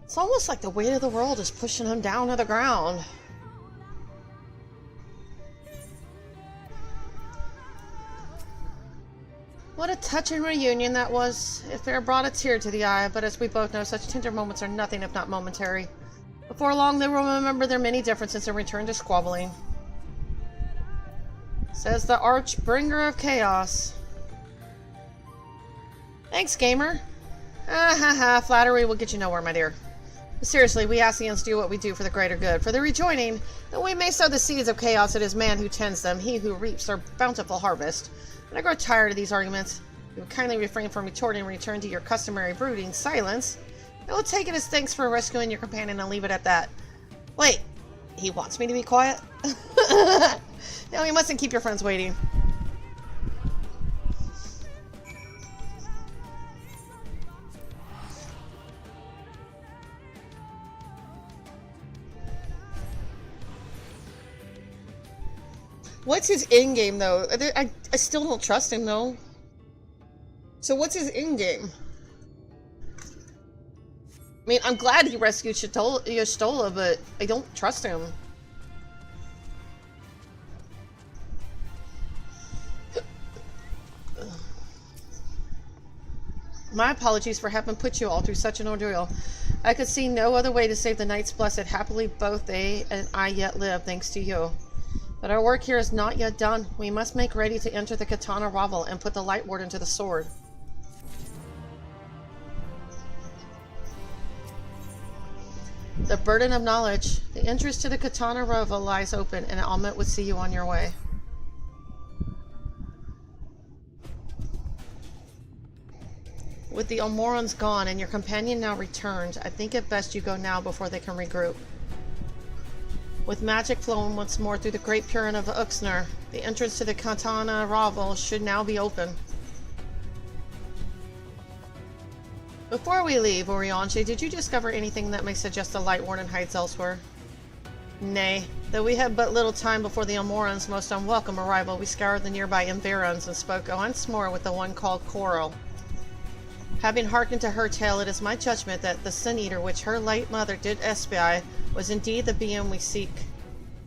It's almost like the weight of the world is pushing him down to the ground. What a touching reunion that was. It fair brought a tear to the eye, but as we both know, such tender moments are nothing if not momentary. Before long, they will remember their many differences and return to squabbling. Says the Archbringer of Chaos. Thanks, gamer. Ah ha ha, flattery will get you nowhere, my dear. But seriously, we Ascians do what we do for the greater good. For the rejoining, that we may sow the seeds of chaos, it is man who tends them, he who reaps their bountiful harvest. When I grow tired of these arguments, you would kindly refrain from retorting and return to your customary brooding silence. I will take it as thanks for rescuing your companion and leave it at that. Wait, he wants me to be quiet? No, you mustn't keep your friends waiting. What's his in-game, though? I still don't trust him, though. So what's his in-game? I mean, I'm glad he rescued Y'shtola, but I don't trust him. My apologies for having put you all through such an ordeal. I could see no other way to save the Knights Blessed. Happily, both they and I yet live, thanks to you. But our work here is not yet done. We must make ready to enter the Katana Ravel and put the Light Ward into the sword. The burden of knowledge. The entrance to the Katana Ravel lies open, and Almet would see you on your way. With the Almorans gone and your companion now returned, I think it best you go now before they can regroup. With magic flowing once more through the Great Purin of Uxner, the entrance to the Katana Ravel should now be open. Before we leave, Orianche, did you discover anything that may suggest the Light Warden hides elsewhere? Nay, though we had but little time before the Almorans' most unwelcome arrival, we scoured the nearby environs and spoke once more with the one called Coral. Having hearkened to her tale, it is my judgment that the Sun Eater which her late mother did espy was indeed the being we seek,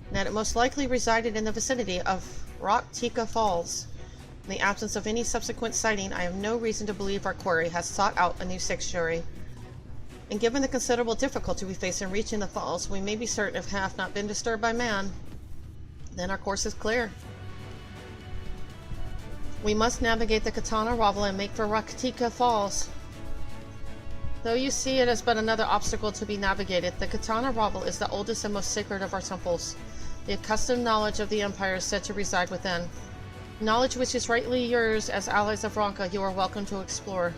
and that it most likely resided in the vicinity of Rock-Tika Falls. In the absence of any subsequent sighting, I have no reason to believe our quarry has sought out a new sanctuary. And given the considerable difficulty we face in reaching the falls, we may be certain if have not been disturbed by man, then our course is clear. We must navigate the Katana Ravel and make for Rock-Tika Falls. Though you see it as but another obstacle to be navigated, the Katana Ravel is the oldest and most sacred of our temples. The accustomed knowledge of the Empire is said to reside within. Knowledge which is rightly yours as allies of Ronka, you are welcome to explore.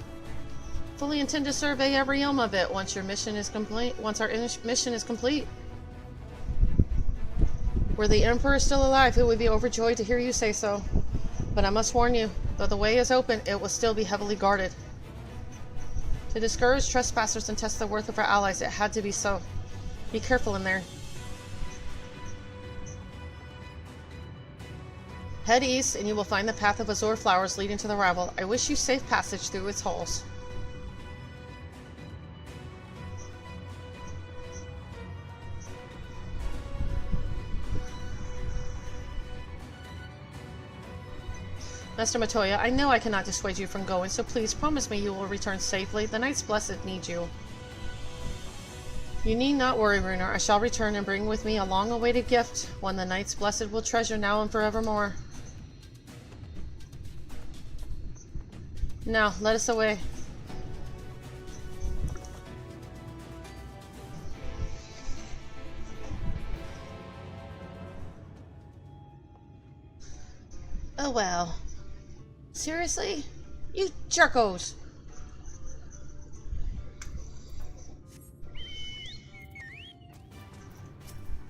Fully intend to survey every elm of it once your mission is complete. Once our mission is complete. Were the Emperor still alive, he would be overjoyed to hear you say so. But I must warn you, though the way is open, it will still be heavily guarded. To discourage trespassers and test the worth of our allies, it had to be so. Be careful in there. Head east, and you will find the path of azure flowers leading to the Ravel. I wish you safe passage through its halls. Master Matoya, I know I cannot dissuade you from going, so please promise me you will return safely. The Knights Blessed need you. You need not worry, Runer. I shall return and bring with me a long-awaited gift, one the Knights Blessed will treasure now and forevermore. Now, let us away. Oh well. Seriously? You jerkos!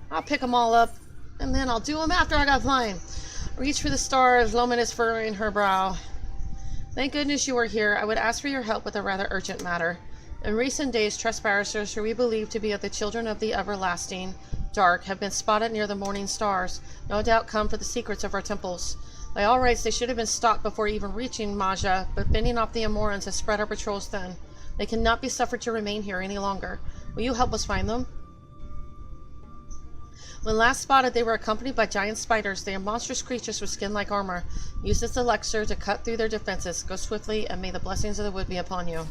I'll pick them all up, and then I'll do them after I got flying. Reach for the stars, Loman is furrowing her brow. Thank goodness you are here. I would ask for your help with a rather urgent matter. In recent days, trespassers who we believe to be of the children of the Everlasting dark have been spotted near the morning stars, no doubt come for the secrets of our temples. By all rights, they should have been stopped before even reaching Maja, but fending off the Amorans has spread our patrols thin. They cannot be suffered to remain here any longer. Will you help us find them? When last spotted, they were accompanied by giant spiders. They are monstrous creatures with skin like armor. Use this elixir to cut through their defenses. Go swiftly, and may the blessings of the wood be upon you.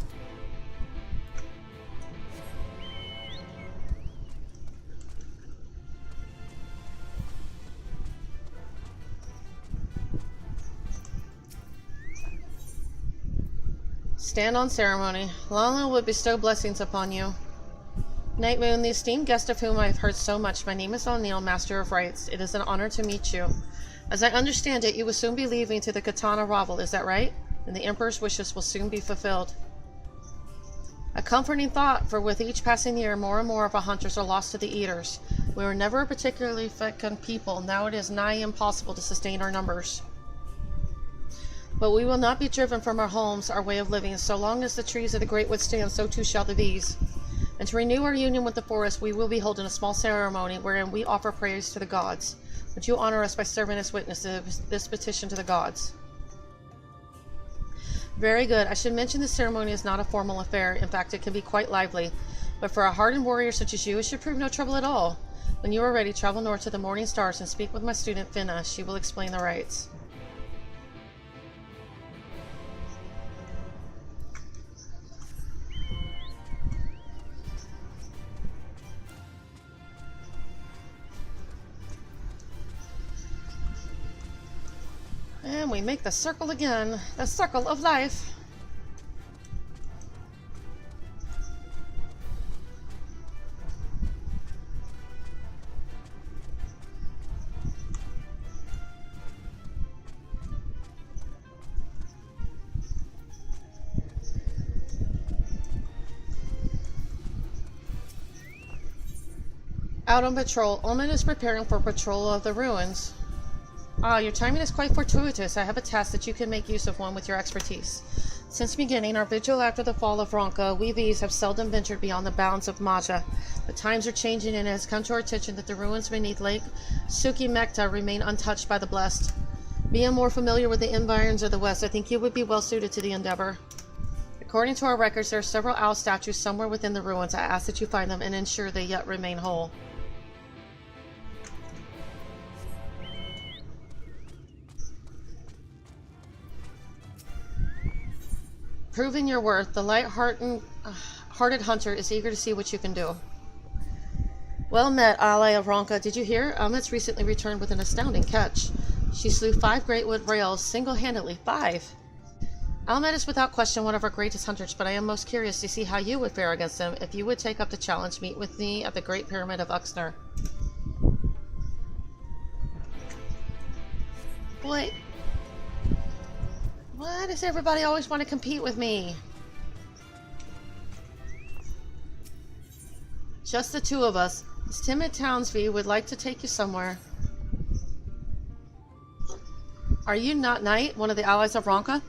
Stand on ceremony. Lala would bestow blessings upon you. Night Moon, the esteemed guest of whom I have heard so much, my name is O'Neill, Master of Rites. It is an honor to meet you. As I understand it, you will soon be leaving to the Katana Ravel, is that right? And the Emperor's wishes will soon be fulfilled. A comforting thought, for with each passing year, more and more of our hunters are lost to the Eaters. We were never a particularly fecund people, now it is nigh impossible to sustain our numbers. But we will not be driven from our homes, our way of living. So long as the trees of the Great Wood stand, so too shall the bees. And to renew our union with the forest, we will be holding a small ceremony wherein we offer praise to the gods. Would you honor us by serving as witnesses this petition to the gods? Very good. I should mention this ceremony is not a formal affair. In fact, it can be quite lively. But for a hardened warrior such as you, it should prove no trouble at all. When you are ready, travel north to the Morning Stars and speak with my student Finna. She will explain the rites. And we make the circle again. The circle of life. Out on patrol. Ulman is preparing for patrol of the ruins. Ah, your timing is quite fortuitous. I have a task that you can make use of one with your expertise. Since beginning our vigil after the fall of Ronka, we bees have seldom ventured beyond the bounds of Maja. But times are changing and it has come to our attention that the ruins beneath Lake Sukimekta remain untouched by the blessed. Being more familiar with the environs of the west, I think you would be well suited to the endeavor. According to our records, there are several owl statues somewhere within the ruins. I ask that you find them and ensure they yet remain whole. Proving your worth, the light-hearted hunter is eager to see what you can do. Well met, ally of Ronka. Did you hear? Almet's recently returned with an astounding catch. She slew 5 greatwood rails single-handedly. 5! Almet is without question one of our greatest hunters, but I am most curious to see how you would fare against him. If you would take up the challenge, meet with me at the Great Pyramid of Uxner. Boy, why does everybody always want to compete with me? Just the two of us. This timid Townsby would like to take you somewhere. Are you not Knight, one of the allies of Ronka?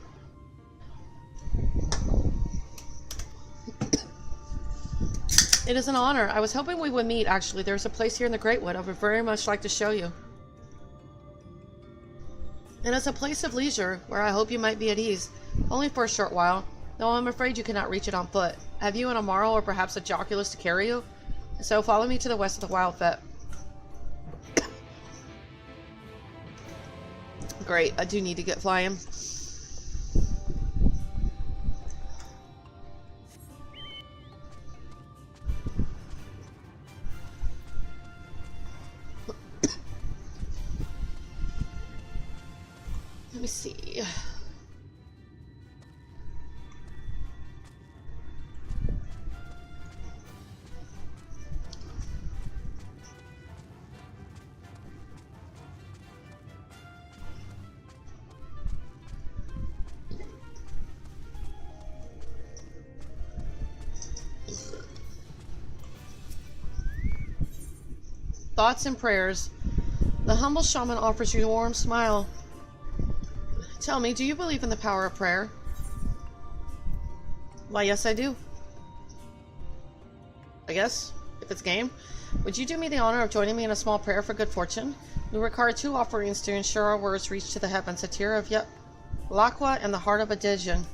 It is an honor. I was hoping we would meet, actually. There's a place here in the Great Wood I would very much like to show you. And it's a place of leisure, where I hope you might be at ease. Only for a short while, though I'm afraid you cannot reach it on foot. Have you an Amaro or perhaps a joculus to carry you? So follow me to the west of the Wildfet. Great, I do need to get flying. Let me see. Thoughts and prayers. The humble shaman offers you a warm smile. Tell me, do you believe in the power of prayer? Why, yes, I do. I guess, if it's game. Would you do me the honor of joining me in a small prayer for good fortune? We require 2 offerings to ensure our words reach to the heavens, a tear of Lakwa and the heart of Adijan.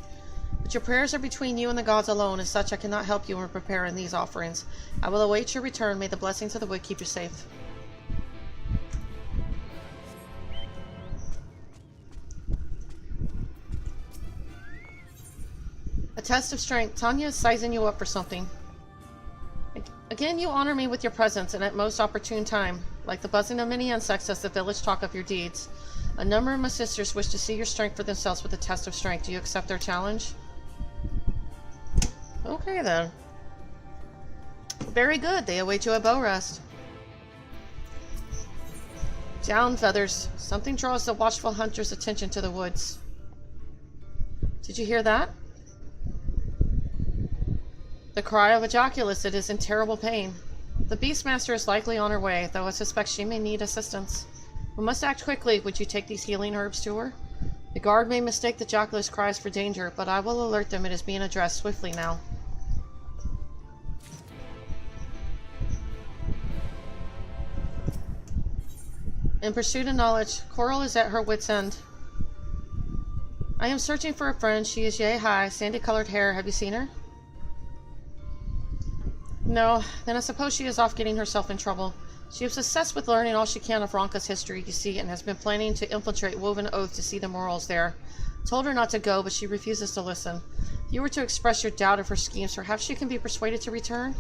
But your prayers are between you and the gods alone. As such, I cannot help you in preparing these offerings. I will await your return. May the blessings of the wood keep you safe. A test of strength. Tanya is sizing you up for something. Again, you honor me with your presence, and at most opportune time. Like the buzzing of many insects as the village talk of your deeds. A number of my sisters wish to see your strength for themselves with a test of strength. Do you accept their challenge? Okay, then. Very good. They await you at bow rest. Down feathers. Something draws the watchful hunter's attention to the woods. Did you hear that? The cry of a joculus. It is in terrible pain. The Beastmaster is likely on her way, though I suspect she may need assistance. We must act quickly. Would you take these healing herbs to her? The guard may mistake the joculus cries for danger, but I will alert them it is being addressed swiftly now. In pursuit of knowledge, Coral is at her wit's end. I am searching for a friend. She is yay high, sandy-colored hair. Have you seen her? No, then I suppose she is off getting herself in trouble. She is obsessed with learning all she can of Ronka's history, you see, and has been planning to infiltrate Woven Oath to see the morals there. Told her not to go, but she refuses to listen. If you were to express your doubt of her schemes, perhaps she can be persuaded to return?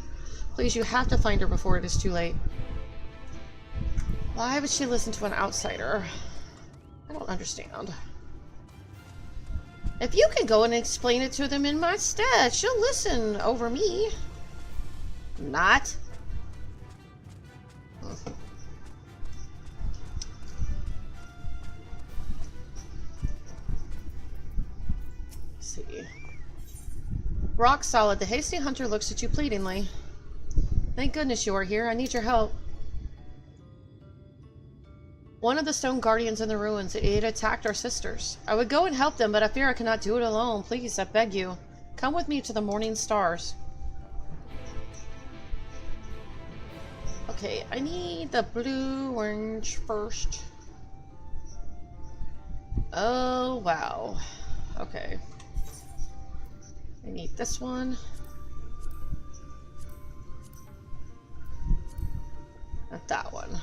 Please, you have to find her before it is too late. Why would she listen to an outsider? I don't understand. If you can go and explain it to them in my stead, she'll listen over me. Not. See. Rock solid. The hasty hunter looks at you pleadingly. Thank goodness you are here. I need your help. One of the stone guardians in the ruins. It attacked our sisters. I would go and help them, but I fear I cannot do it alone. Please, I beg you. Come with me to the morning stars. Okay, I need the blue orange first. Oh, wow. Okay. I need this one. Not that one.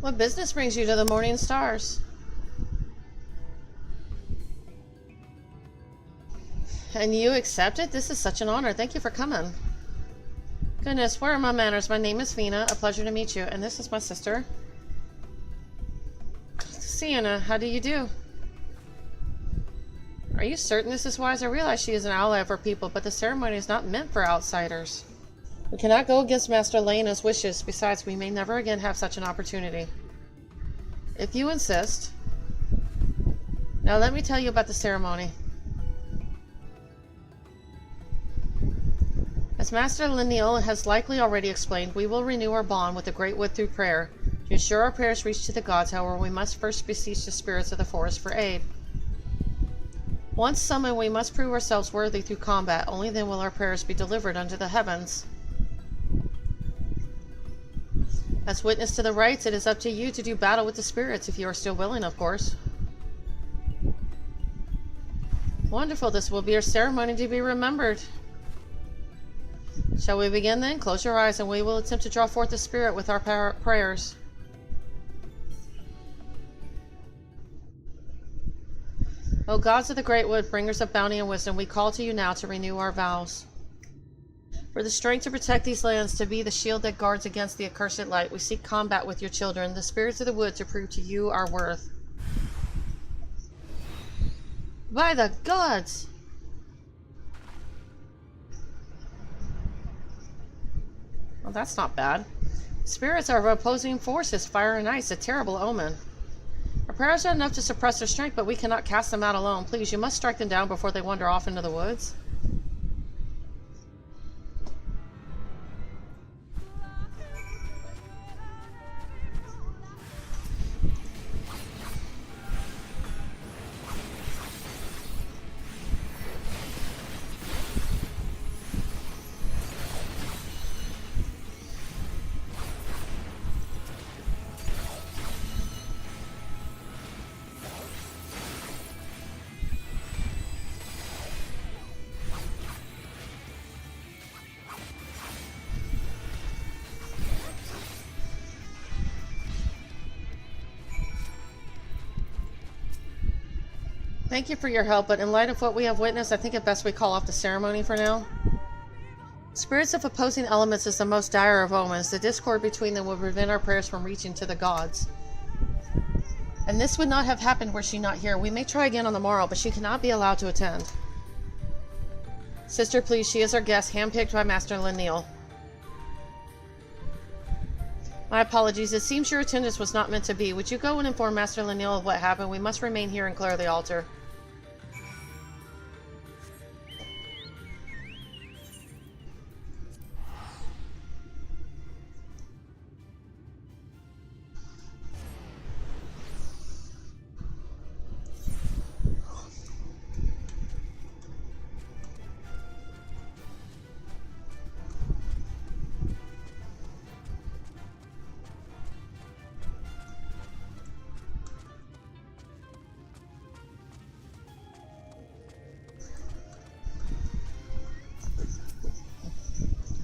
What business brings you to the morning stars? And you accept it? This is such an honor. Thank you for coming. Goodness, where are my manners? My name is Fina. A pleasure to meet you. And this is my sister. Sienna, how do you do? Are you certain this is wise? I realize she is an ally of her people, but the ceremony is not meant for outsiders. We cannot go against Master Lena's wishes. Besides, we may never again have such an opportunity. If you insist. Now let me tell you about the ceremony. As Master Lineal has likely already explained, we will renew our bond with the Great Wood through prayer. To ensure our prayers reach to the gods, however, we must first beseech the spirits of the forest for aid. Once summoned, we must prove ourselves worthy through combat. Only then will our prayers be delivered unto the heavens. As witness to the rites, it is up to you to do battle with the spirits, if you are still willing, of course. Wonderful, this will be a ceremony to be remembered. Shall we begin then? Close your eyes and we will attempt to draw forth the spirit with our prayers. O gods of the great wood, bringers of bounty and wisdom, we call to you now to renew our vows. For the strength to protect these lands, to be the shield that guards against the accursed light, we seek combat with your children, the spirits of the wood, to prove to you our worth. By the gods! Well, that's not bad. Spirits are of opposing forces, fire and ice, a terrible omen. Our prayers are enough to suppress their strength, but we cannot cast them out alone. Please, you must strike them down before they wander off into the woods. Thank you for your help, but in light of what we have witnessed, I think it best we call off the ceremony for now. Spirits of opposing elements is the most dire of omens. The discord between them will prevent our prayers from reaching to the gods. And this would not have happened were she not here. We may try again on the morrow, but she cannot be allowed to attend. Sister, please, she is our guest, handpicked by Master Lenneal. My apologies. It seems your attendance was not meant to be. Would you go and inform Master Lenneal of what happened? We must remain here and clear the altar.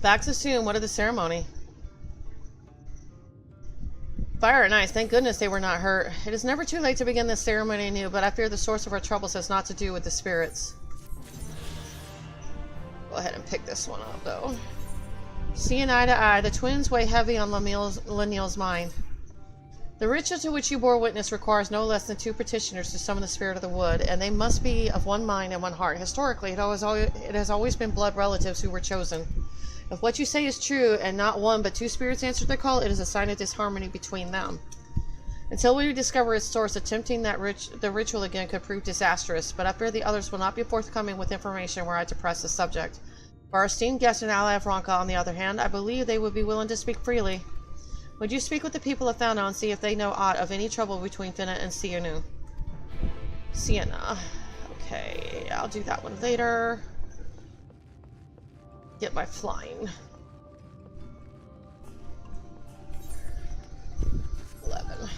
Back so soon. What of the ceremony? Fire and ice. Thank goodness they were not hurt. It is never too late to begin this ceremony anew, but I fear the source of our troubles has not to do with the spirits. Go ahead and pick this one up, though. Seeing eye to eye, the twins weigh heavy on Lenneal's mind. The ritual to which you bore witness requires no less than 2 petitioners to summon the spirit of the wood, and they must be of one mind and one heart. Historically, it has always been blood relatives who were chosen. If what you say is true, and not 1 but 2 spirits answered the call, it is a sign of disharmony between them. Until we discover its source, attempting the ritual again could prove disastrous, but I fear the others will not be forthcoming with information were I to press the subject. For our esteemed guest and ally of Ronka, on the other hand, I believe they would be willing to speak freely. Would you speak with the people of Thalno and see if they know aught of any trouble between Finna and Sienna? Sienna. Okay, I'll do that one later. Get my flying. 11.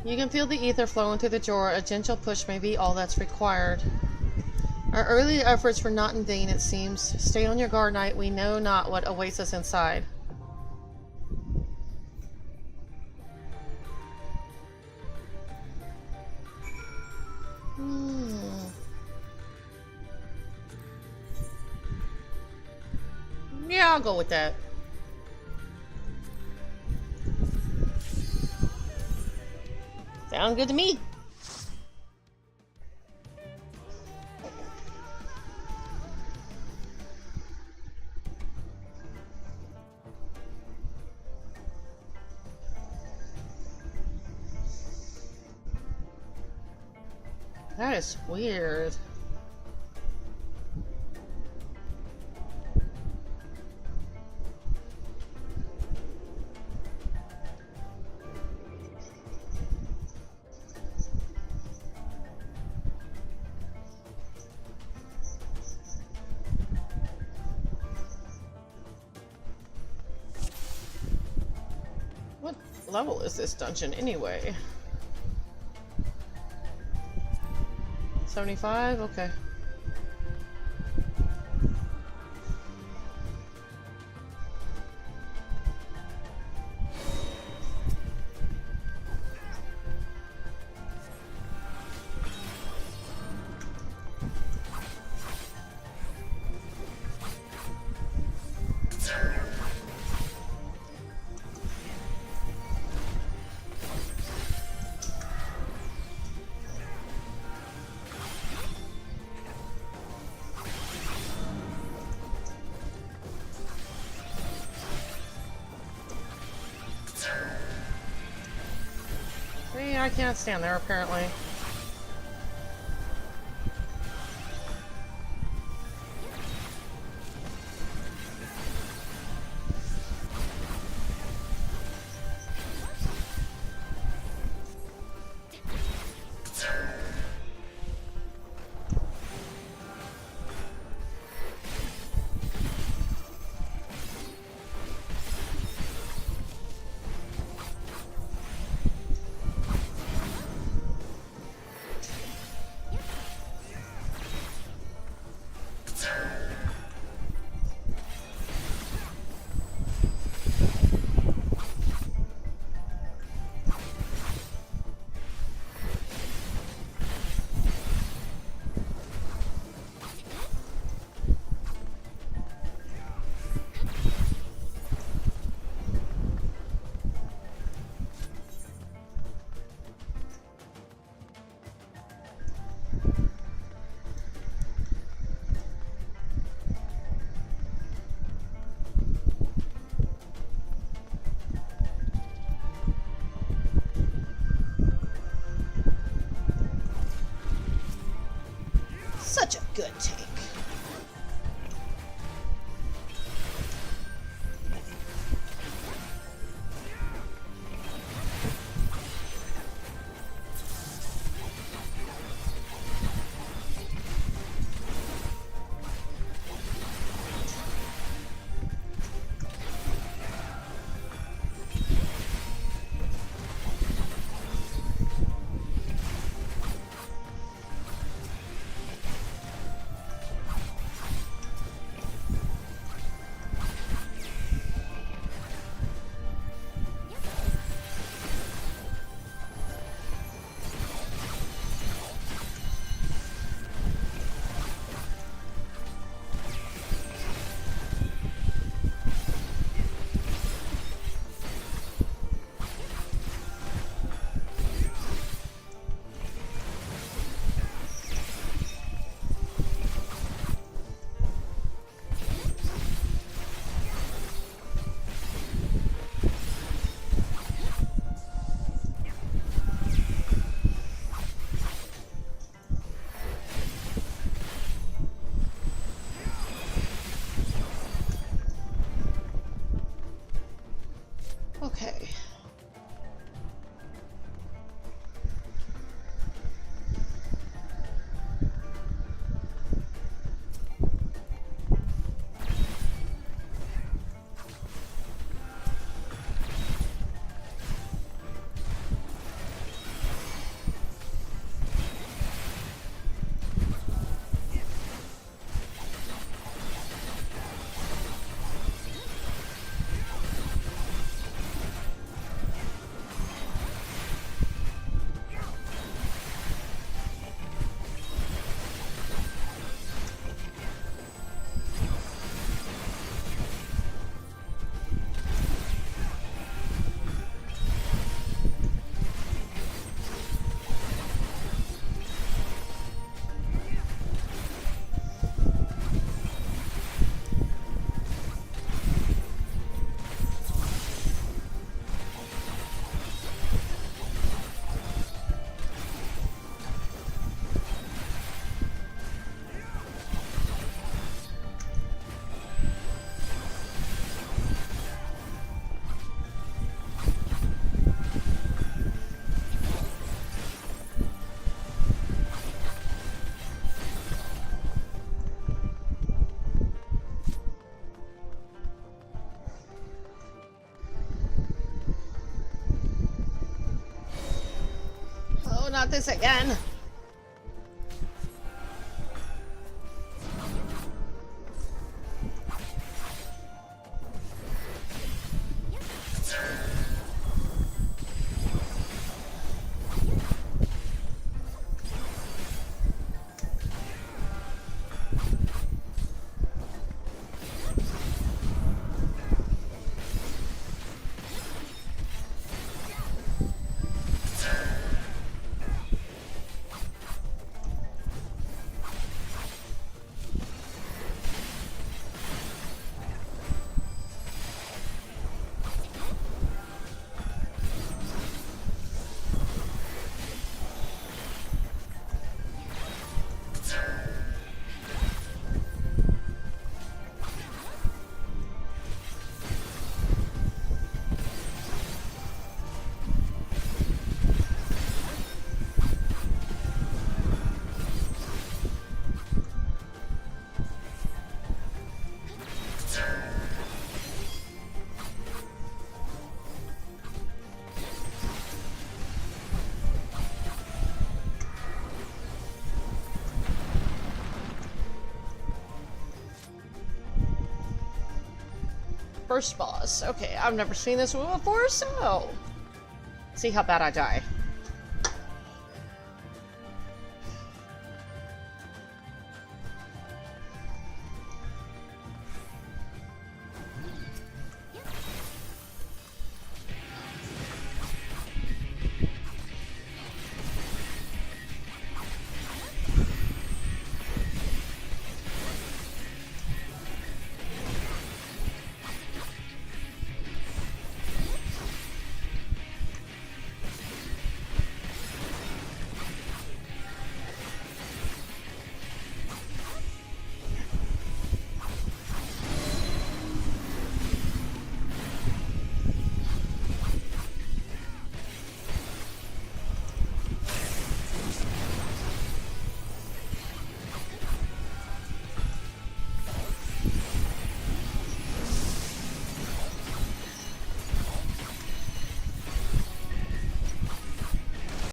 You can feel the ether flowing through the drawer. A gentle push may be all that's required. Our early efforts were not in vain, it seems. Stay on your guard, knight. We know not what awaits us inside. Yeah, I'll go with that. Sound good to me. That is weird. What level is this dungeon anyway? 75? Okay. See, I can't stand there apparently. Such a good take. not this again. First boss. Okay, I've never seen this one before, so see how bad I die.